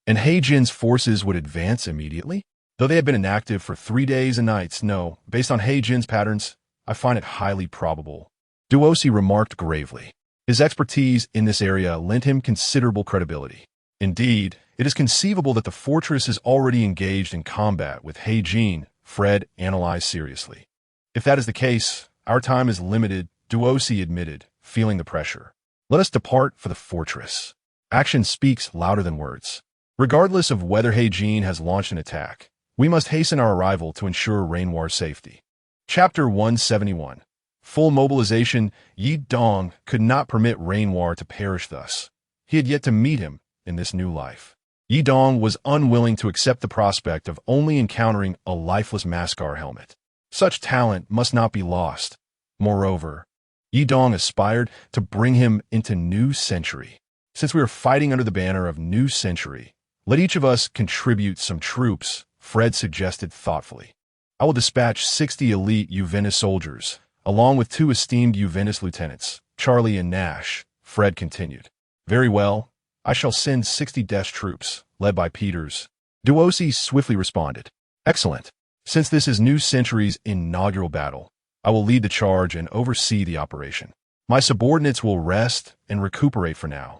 And Heijin's forces would advance immediately? Though they had been inactive for 3 days and nights, no, based on Heijin's patterns, I find it highly probable. Duosi remarked gravely. His expertise in this area lent him considerable credibility. Indeed, it is conceivable that the fortress is already engaged in combat with Heijin, Fred analyzed seriously. If that is the case, our time is limited, Duosi admitted, feeling the pressure. Let us depart for the fortress. Action speaks louder than words. Regardless of whether Heijin has launched an attack, we must hasten our arrival to ensure Rainoir's safety. Chapter 171. Full mobilization. Yi Dong could not permit Rainoir to perish thus. He had yet to meet him in this new life. Yi Dong was unwilling to accept the prospect of only encountering a lifeless Mascar helmet. Such talent must not be lost. Moreover, Yi Dong aspired to bring him into New Century. Since we are fighting under the banner of New Century, let each of us contribute some troops, Fred suggested thoughtfully. I will dispatch 60 elite Juventus soldiers, along with 2 esteemed Juventus lieutenants, Charlie and Nash, Fred continued. Very well, I shall send 60 desk troops, led by Peters. Duosi swiftly responded. Excellent. Since this is New Century's inaugural battle, I will lead the charge and oversee the operation. My subordinates will rest and recuperate for now.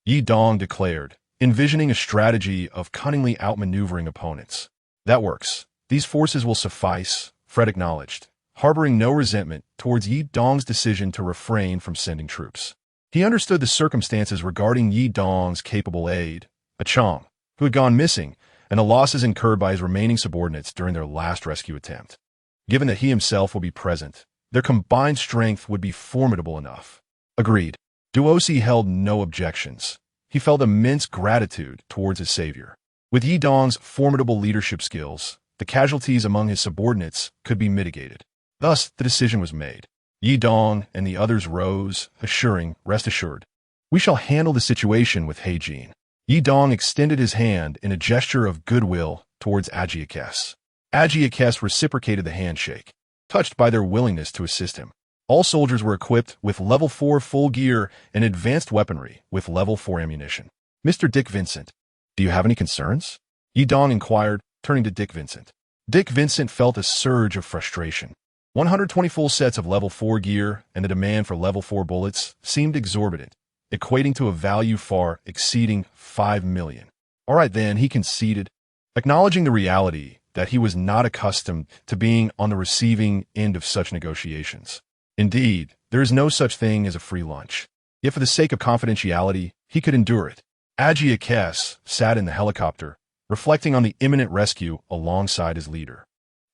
Yi Dong declared, envisioning a strategy of cunningly outmaneuvering opponents. That works. These forces will suffice, Fred acknowledged, harboring no resentment towards Yi Dong's decision to refrain from sending troops. He understood the circumstances regarding Yi Dong's capable aide, a Chong, who had gone missing, and the losses incurred by his remaining subordinates during their last rescue attempt. Given that he himself would be present, their combined strength would be formidable enough. Agreed. Duosi held no objections. He felt immense gratitude towards his savior. With Yi Dong's formidable leadership skills, the casualties among his subordinates could be mitigated. Thus, the decision was made. Yi Dong and the others rose, assuring, rest assured, we shall handle the situation with Heijin. Yi Dong extended his hand in a gesture of goodwill towards Agiakes. Agiakes reciprocated the handshake, touched by their willingness to assist him. All soldiers were equipped with level 4 full gear and advanced weaponry with level 4 ammunition. Mr. Dick Vincent, Do you have any concerns? Yidong inquired, turning to Dick Vincent. Dick Vincent felt a surge of frustration. 120 full sets of level 4 gear and the demand for level 4 bullets seemed exorbitant, equating to a value far exceeding 5 million. All right then, he conceded, acknowledging the reality that he was not accustomed to being on the receiving end of such negotiations. Indeed, there is no such thing as a free lunch. Yet for the sake of confidentiality, he could endure it. Ajia Kess sat in the helicopter, reflecting on the imminent rescue alongside his leader.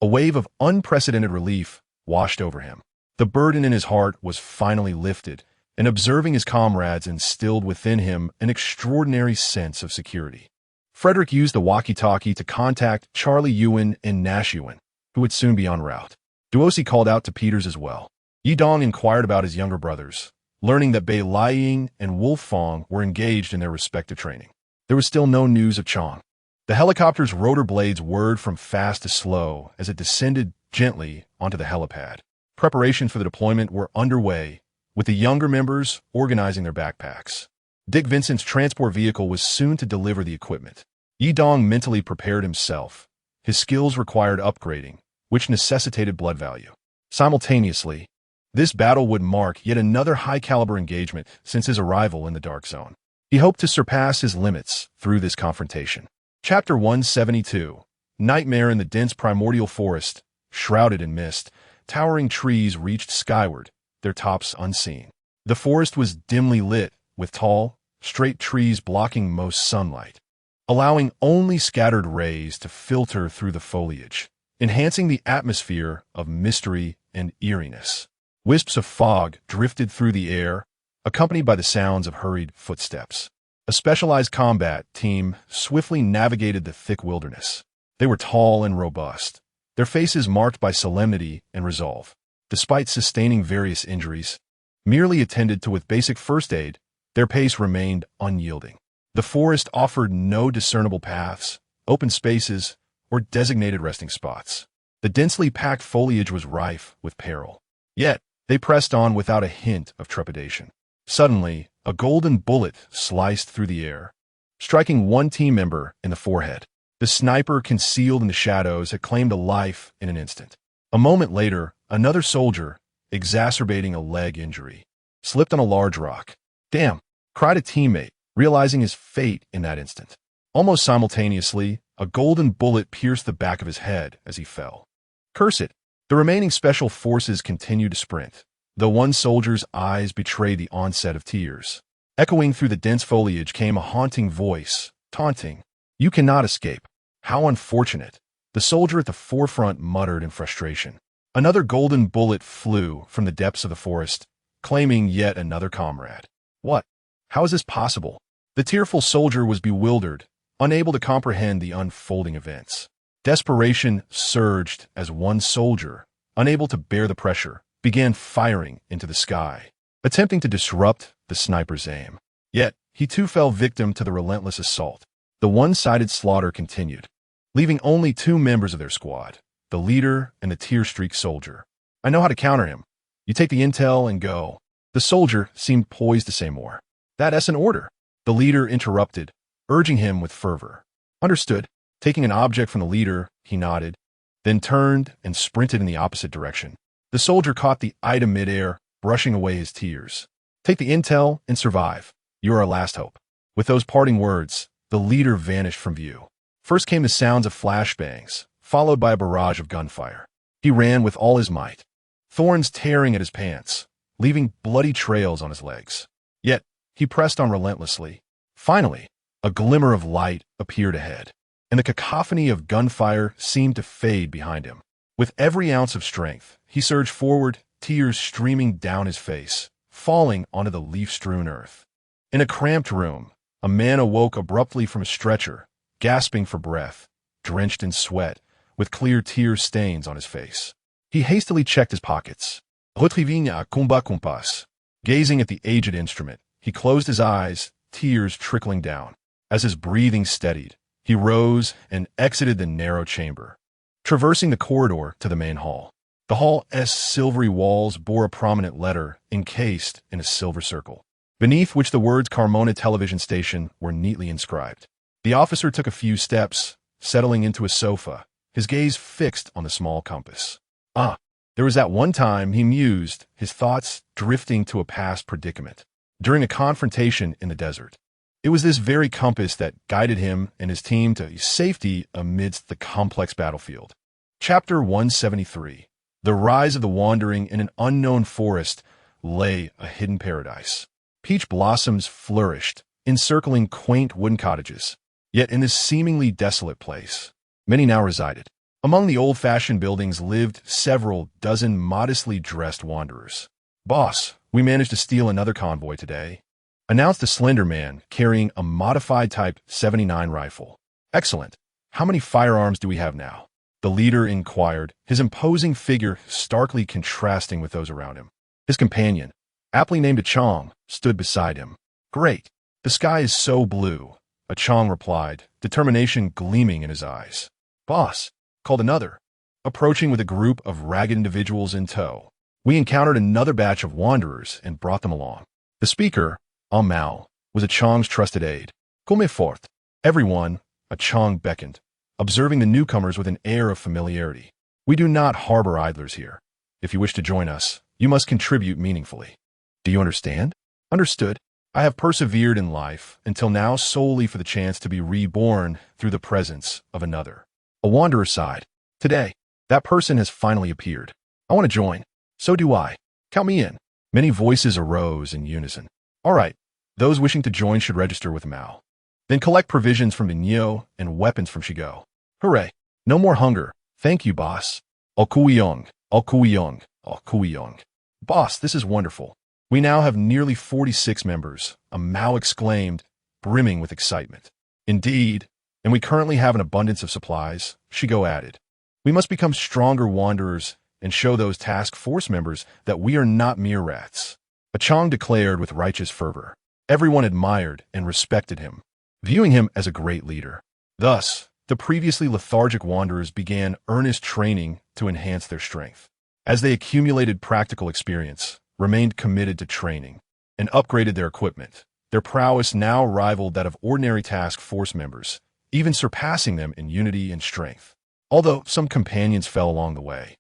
A wave of unprecedented relief washed over him. The burden in his heart was finally lifted, and observing his comrades instilled within him an extraordinary sense of security. Frederick used the walkie-talkie to contact Charlie Ewan and Nash Ewan, who would soon be en route. Duosi called out to Peters as well. Yidong inquired about his younger brothers, learning that Bei Liang and Wolf Fong were engaged in their respective training. There was still no news of Chong. The helicopter's rotor blades whirred from fast to slow as it descended gently onto the helipad. Preparations for the deployment were underway, with the younger members organizing their backpacks. Dick Vincent's transport vehicle was soon to deliver the equipment. Yidong mentally prepared himself. His skills required upgrading, which necessitated blood value. Simultaneously, this battle would mark yet another high-caliber engagement since his arrival in the Dark Zone. He hoped to surpass his limits through this confrontation. Chapter 172. Nightmare in the dense primordial forest. Shrouded in mist, towering trees reached skyward, their tops unseen. The forest was dimly lit, with tall, straight trees blocking most sunlight, allowing only scattered rays to filter through the foliage, enhancing the atmosphere of mystery and eeriness. Wisps of fog drifted through the air, accompanied by the sounds of hurried footsteps. A specialized combat team swiftly navigated the thick wilderness. They were tall and robust, their faces marked by solemnity and resolve. Despite sustaining various injuries, merely attended to with basic first aid, their pace remained unyielding. The forest offered no discernible paths, open spaces, or designated resting spots. The densely packed foliage was rife with peril. Yet, they pressed on without a hint of trepidation. Suddenly, a golden bullet sliced through the air, striking one team member in the forehead. The sniper concealed in the shadows had claimed a life in an instant. A moment later, another soldier, exacerbating a leg injury, slipped on a large rock. "Damn!" cried a teammate, realizing his fate in that instant. Almost simultaneously, a golden bullet pierced the back of his head as he fell. Curse it! The remaining special forces continued to sprint, though one soldier's eyes betrayed the onset of tears. Echoing through the dense foliage came a haunting voice, taunting. "You cannot escape. How unfortunate." The soldier at the forefront muttered in frustration. Another golden bullet flew from the depths of the forest, claiming yet another comrade. What? How is this possible? The tearful soldier was bewildered, unable to comprehend the unfolding events. Desperation surged as one soldier, unable to bear the pressure, began firing into the sky, attempting to disrupt the sniper's aim. Yet, he too fell victim to the relentless assault. The one-sided slaughter continued, leaving only two members of their squad, the leader and the tear-streaked soldier. "I know how to counter him. You take the intel and go." The soldier seemed poised to say more. "That's an order," the leader interrupted, urging him with fervor. "Understood." Taking an object from the leader, he nodded, then turned and sprinted in the opposite direction. The soldier caught the item midair, brushing away his tears. "Take the intel and survive. You're our last hope." With those parting words, the leader vanished from view. First came the sounds of flashbangs, followed by a barrage of gunfire. He ran with all his might, thorns tearing at his pants, leaving bloody trails on his legs. Yet, he pressed on relentlessly. Finally, a glimmer of light appeared ahead, and the cacophony of gunfire seemed to fade behind him. With every ounce of strength, he surged forward, tears streaming down his face, falling onto the leaf-strewn earth. In a cramped room, a man awoke abruptly from a stretcher, gasping for breath, drenched in sweat, with clear tear stains on his face. He hastily checked his pockets. Retrieving à combat compass. Gazing at the aged instrument, he closed his eyes, tears trickling down. As his breathing steadied, he rose and exited the narrow chamber, traversing the corridor to the main hall. The hall's silvery walls bore a prominent letter encased in a silver circle, beneath which the words Carmona Television Station were neatly inscribed. The officer took a few steps, settling into a sofa, his gaze fixed on the small compass. There was that one time, he mused, his thoughts drifting to a past predicament. During a confrontation in the desert. It was this very compass that guided him and his team to safety amidst the complex battlefield. Chapter 173. The rise of the wandering in an unknown forest lay a hidden paradise. Peach blossoms flourished, encircling quaint wooden cottages. Yet in this seemingly desolate place, many now resided. Among the old-fashioned buildings lived several dozen modestly dressed wanderers. "Boss, we managed to steal another convoy today," announced a slender man carrying a modified Type 79 rifle. "Excellent. How many firearms do we have now?" The leader inquired, his imposing figure starkly contrasting with those around him. His companion, aptly named Achong, stood beside him. "Great. The sky is so blue," Achong replied, determination gleaming in his eyes. "Boss," called another, approaching with a group of ragged individuals in tow. "We encountered another batch of wanderers and brought them along." The speaker, Mao, was Achong's trusted aide. "Come forth." Everyone, Achong beckoned, observing the newcomers with an air of familiarity. "We do not harbor idlers here. If you wish to join us, you must contribute meaningfully." "Do you understand?" "Understood. I have persevered in life until now solely for the chance to be reborn through the presence of another." A wanderer sighed. "Today, that person has finally appeared. I want to join." "So do I. Count me in." Many voices arose in unison. "All right, those wishing to join should register with Mao. Then collect provisions from Binyo and weapons from Shigo." "Hooray! No more hunger. Thank you, boss." "Okuyong, Okuyong, Okuyong." "Boss, this is wonderful. We now have nearly 46 members," Mao exclaimed, brimming with excitement. "Indeed, and we currently have an abundance of supplies," Shigo added. "We must become stronger wanderers and show those task force members that we are not mere rats," Achong declared with righteous fervor. Everyone admired and respected him, viewing him as a great leader. Thus, the previously lethargic wanderers began earnest training to enhance their strength. As they accumulated practical experience, remained committed to training, and upgraded their equipment, their prowess now rivaled that of ordinary task force members, even surpassing them in unity and strength. Although some companions fell along the way,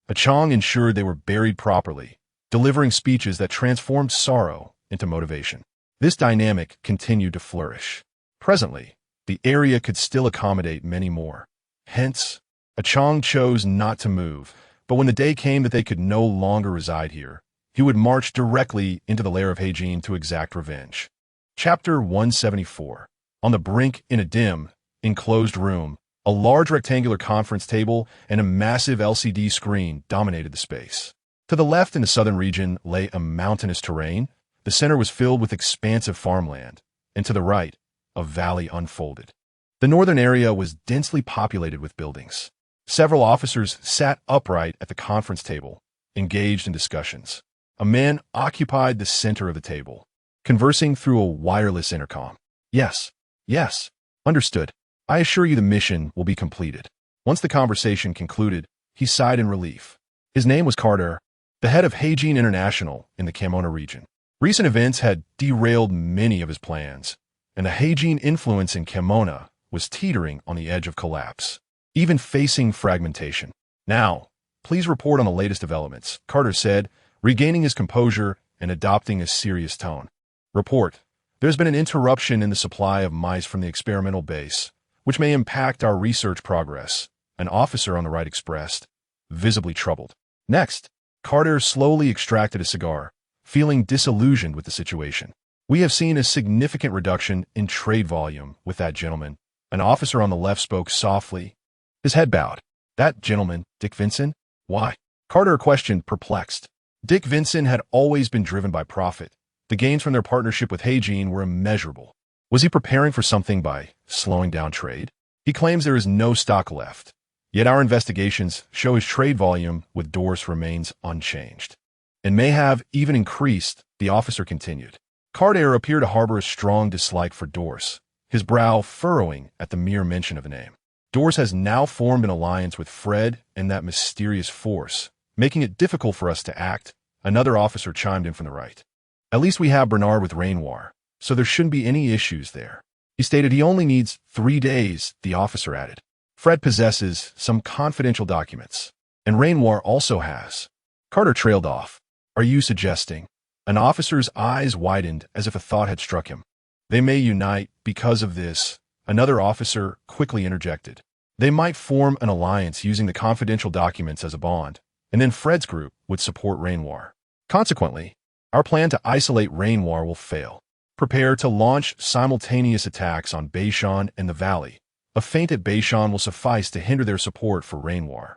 Achong ensured they were buried properly, delivering speeches that transformed sorrow into motivation. This dynamic continued to flourish. Presently, the area could still accommodate many more. Hence, Achong chose not to move, but when the day came that they could no longer reside here, he would march directly into the lair of Heijin to exact revenge. Chapter 174. On the brink, in a dim, enclosed room, a large rectangular conference table and a massive LCD screen dominated the space. To the left in the southern region lay a mountainous terrain. The center was filled with expansive farmland, and to the right, a valley unfolded. The northern area was densely populated with buildings. Several officers sat upright at the conference table, engaged in discussions. A man occupied the center of the table, conversing through a wireless intercom. Yes, understood. I assure you the mission will be completed." Once the conversation concluded, he sighed in relief. His name was Carter, the head of Heijin International in the Kamona region. Recent events had derailed many of his plans, and the Heijin influence in Kamona was teetering on the edge of collapse, even facing fragmentation. "Now, please report on the latest developments," Carter said, regaining his composure and adopting a serious tone. "Report. There's been an interruption in the supply of mice from the experimental base, which may impact our research progress," an officer on the right expressed, visibly troubled. Next, Carter slowly extracted a cigar, feeling disillusioned with the situation. "We have seen a significant reduction in trade volume with that gentleman," an officer on the left spoke softly, his head bowed. "That gentleman, Dick Vincent? Why?" Carter questioned, perplexed. Dick Vincent had always been driven by profit. The gains from their partnership with Heijin were immeasurable. Was he preparing for something by slowing down trade? He claims there is no stock left, yet our investigations show his trade volume with Dorse remains unchanged, and may have even increased, the officer continued. Carter appeared to harbor a strong dislike for Dorse, his brow furrowing at the mere mention of the name. Dorse has now formed an alliance with Fred and that mysterious force, making it difficult for us to act, another officer chimed in from the right. "At least we have Bernard with Rainoir, so there shouldn't be any issues there." He stated he only needs 3 days, the officer added. Fred possesses some confidential documents, and Rainoir also has. Carter trailed off. Are you suggesting? An officer's eyes widened as if a thought had struck him. They may unite because of this, another officer quickly interjected. They might form an alliance using the confidential documents as a bond, and then Fred's group would support Rainoir. Consequently, our plan to isolate Rainoir will fail. Prepare to launch simultaneous attacks on Bayshon and the Valley. A feint at Bayshon will suffice to hinder their support for Rainoir.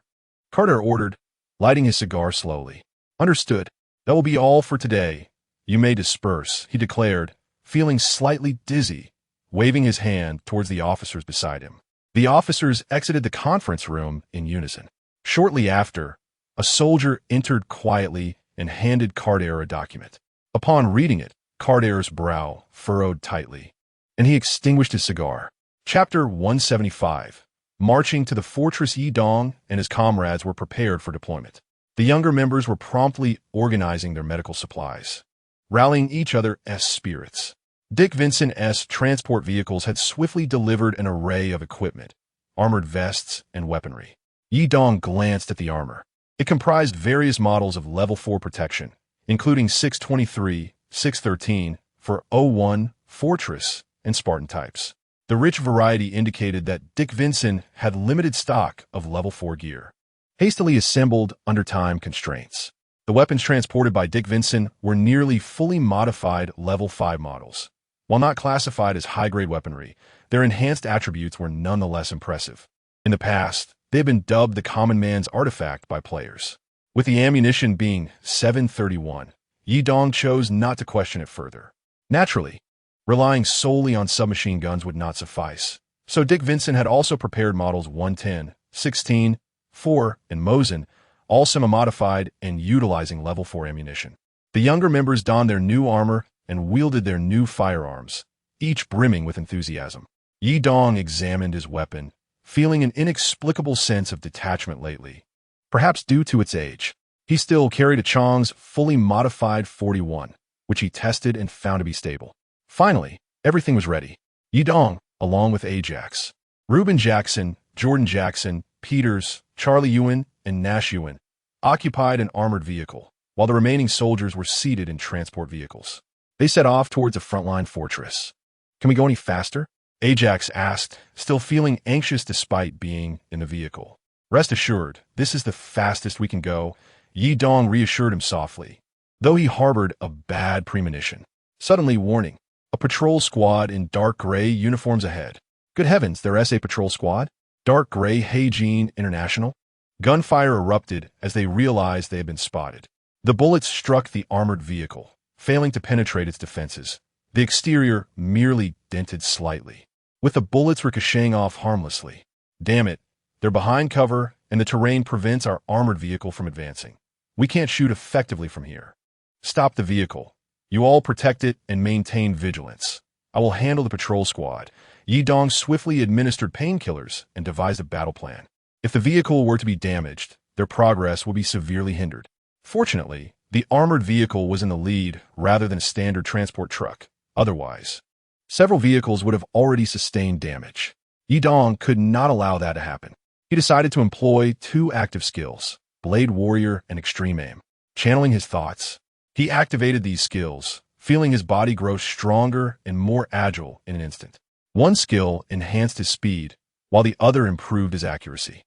Carter ordered, lighting his cigar slowly. Understood. That will be all for today. You may disperse, he declared, feeling slightly dizzy, waving his hand towards the officers beside him. The officers exited the conference room in unison. Shortly after, a soldier entered quietly and handed Carter a document. Upon reading it, Carter's brow furrowed tightly, and he extinguished his cigar. Chapter 175. Marching to the Fortress Yidong and his comrades were prepared for deployment. The younger members were promptly organizing their medical supplies, rallying each other's spirits. Dick Vincent's transport vehicles had swiftly delivered an array of equipment, armored vests, and weaponry. Yidong glanced at the armor. It comprised various models of Level 4 protection, including 623, 613 for O1, Fortress, and Spartan types. The rich variety indicated that Dick Vincent had limited stock of Level 4 gear, hastily assembled under time constraints. The weapons transported by Dick Vincent were nearly fully modified Level 5 models. While not classified as high-grade weaponry, their enhanced attributes were nonetheless impressive. In the past, they had been dubbed the common man's artifact by players. With the ammunition being 731, Yidong chose not to question it further. Naturally, relying solely on submachine guns would not suffice, so Dick Vincent had also prepared models 110, 16, 4, and Mosin, all semi-modified and utilizing Level 4 ammunition. The younger members donned their new armor and wielded their new firearms, each brimming with enthusiasm. Yidong examined his weapon, feeling an inexplicable sense of detachment lately, perhaps due to its age. He still carried a Chong's fully modified 41, which he tested and found to be stable. Finally, everything was ready. Yidong, along with Ajax, Reuben Jackson, Jordan Jackson, Peters, Charlie Ewan, and Nash Ewan, occupied an armored vehicle, while the remaining soldiers were seated in transport vehicles. They set off towards a frontline fortress. Can we go any faster? Ajax asked, still feeling anxious despite being in the vehicle. Rest assured, this is the fastest we can go, Yidong reassured him softly, though he harbored a bad premonition. Suddenly warning, a patrol squad in dark gray uniforms ahead. Good heavens, there's a patrol squad? Dark gray Heijin International? Gunfire erupted as they realized they had been spotted. The bullets struck the armored vehicle, failing to penetrate its defenses. The exterior merely dented slightly, with the bullets ricocheting off harmlessly. Damn it, they're behind cover, and the terrain prevents our armored vehicle from advancing. We can't shoot effectively from here. Stop the vehicle. You all protect it and maintain vigilance. I will handle the patrol squad. Yidong swiftly administered painkillers and devised a battle plan. If the vehicle were to be damaged, their progress would be severely hindered. Fortunately, the armored vehicle was in the lead rather than a standard transport truck. Otherwise, several vehicles would have already sustained damage. Yidong could not allow that to happen. He decided to employ 2 active skills, Blade Warrior and Extreme Aim. Channeling his thoughts, he activated these skills, feeling his body grow stronger and more agile in an instant. One skill enhanced his speed, while the other improved his accuracy.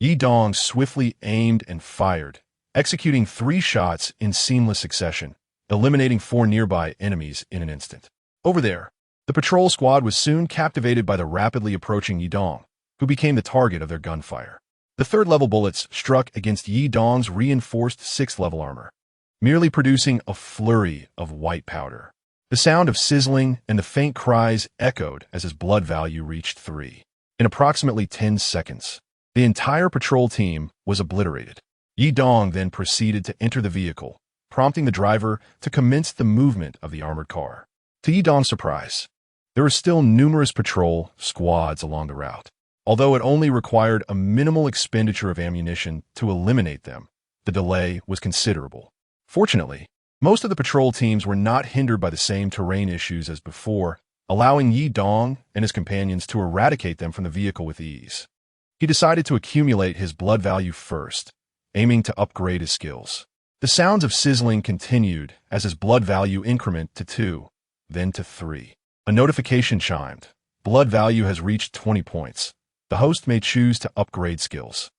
Yidong swiftly aimed and fired, executing 3 shots in seamless succession, eliminating 4 nearby enemies in an instant. Over there, the patrol squad was soon captivated by the rapidly approaching Yidong, who became the target of their gunfire. The 3rd-level bullets struck against Yidong's reinforced 6th-level armor, merely producing a flurry of white powder. The sound of sizzling and the faint cries echoed as his blood value reached 3. In approximately 10 seconds, the entire patrol team was obliterated. Yidong then proceeded to enter the vehicle, prompting the driver to commence the movement of the armored car. To Yidong's surprise, there were still numerous patrol squads along the route. Although it only required a minimal expenditure of ammunition to eliminate them, the delay was considerable. Fortunately, most of the patrol teams were not hindered by the same terrain issues as before, allowing Yi Dong and his companions to eradicate them from the vehicle with ease. He decided to accumulate his blood value first, aiming to upgrade his skills. The sounds of sizzling continued as his blood value incremented to 2, then to 3. A notification chimed. Blood value has reached 20 points. The host may choose to upgrade skills.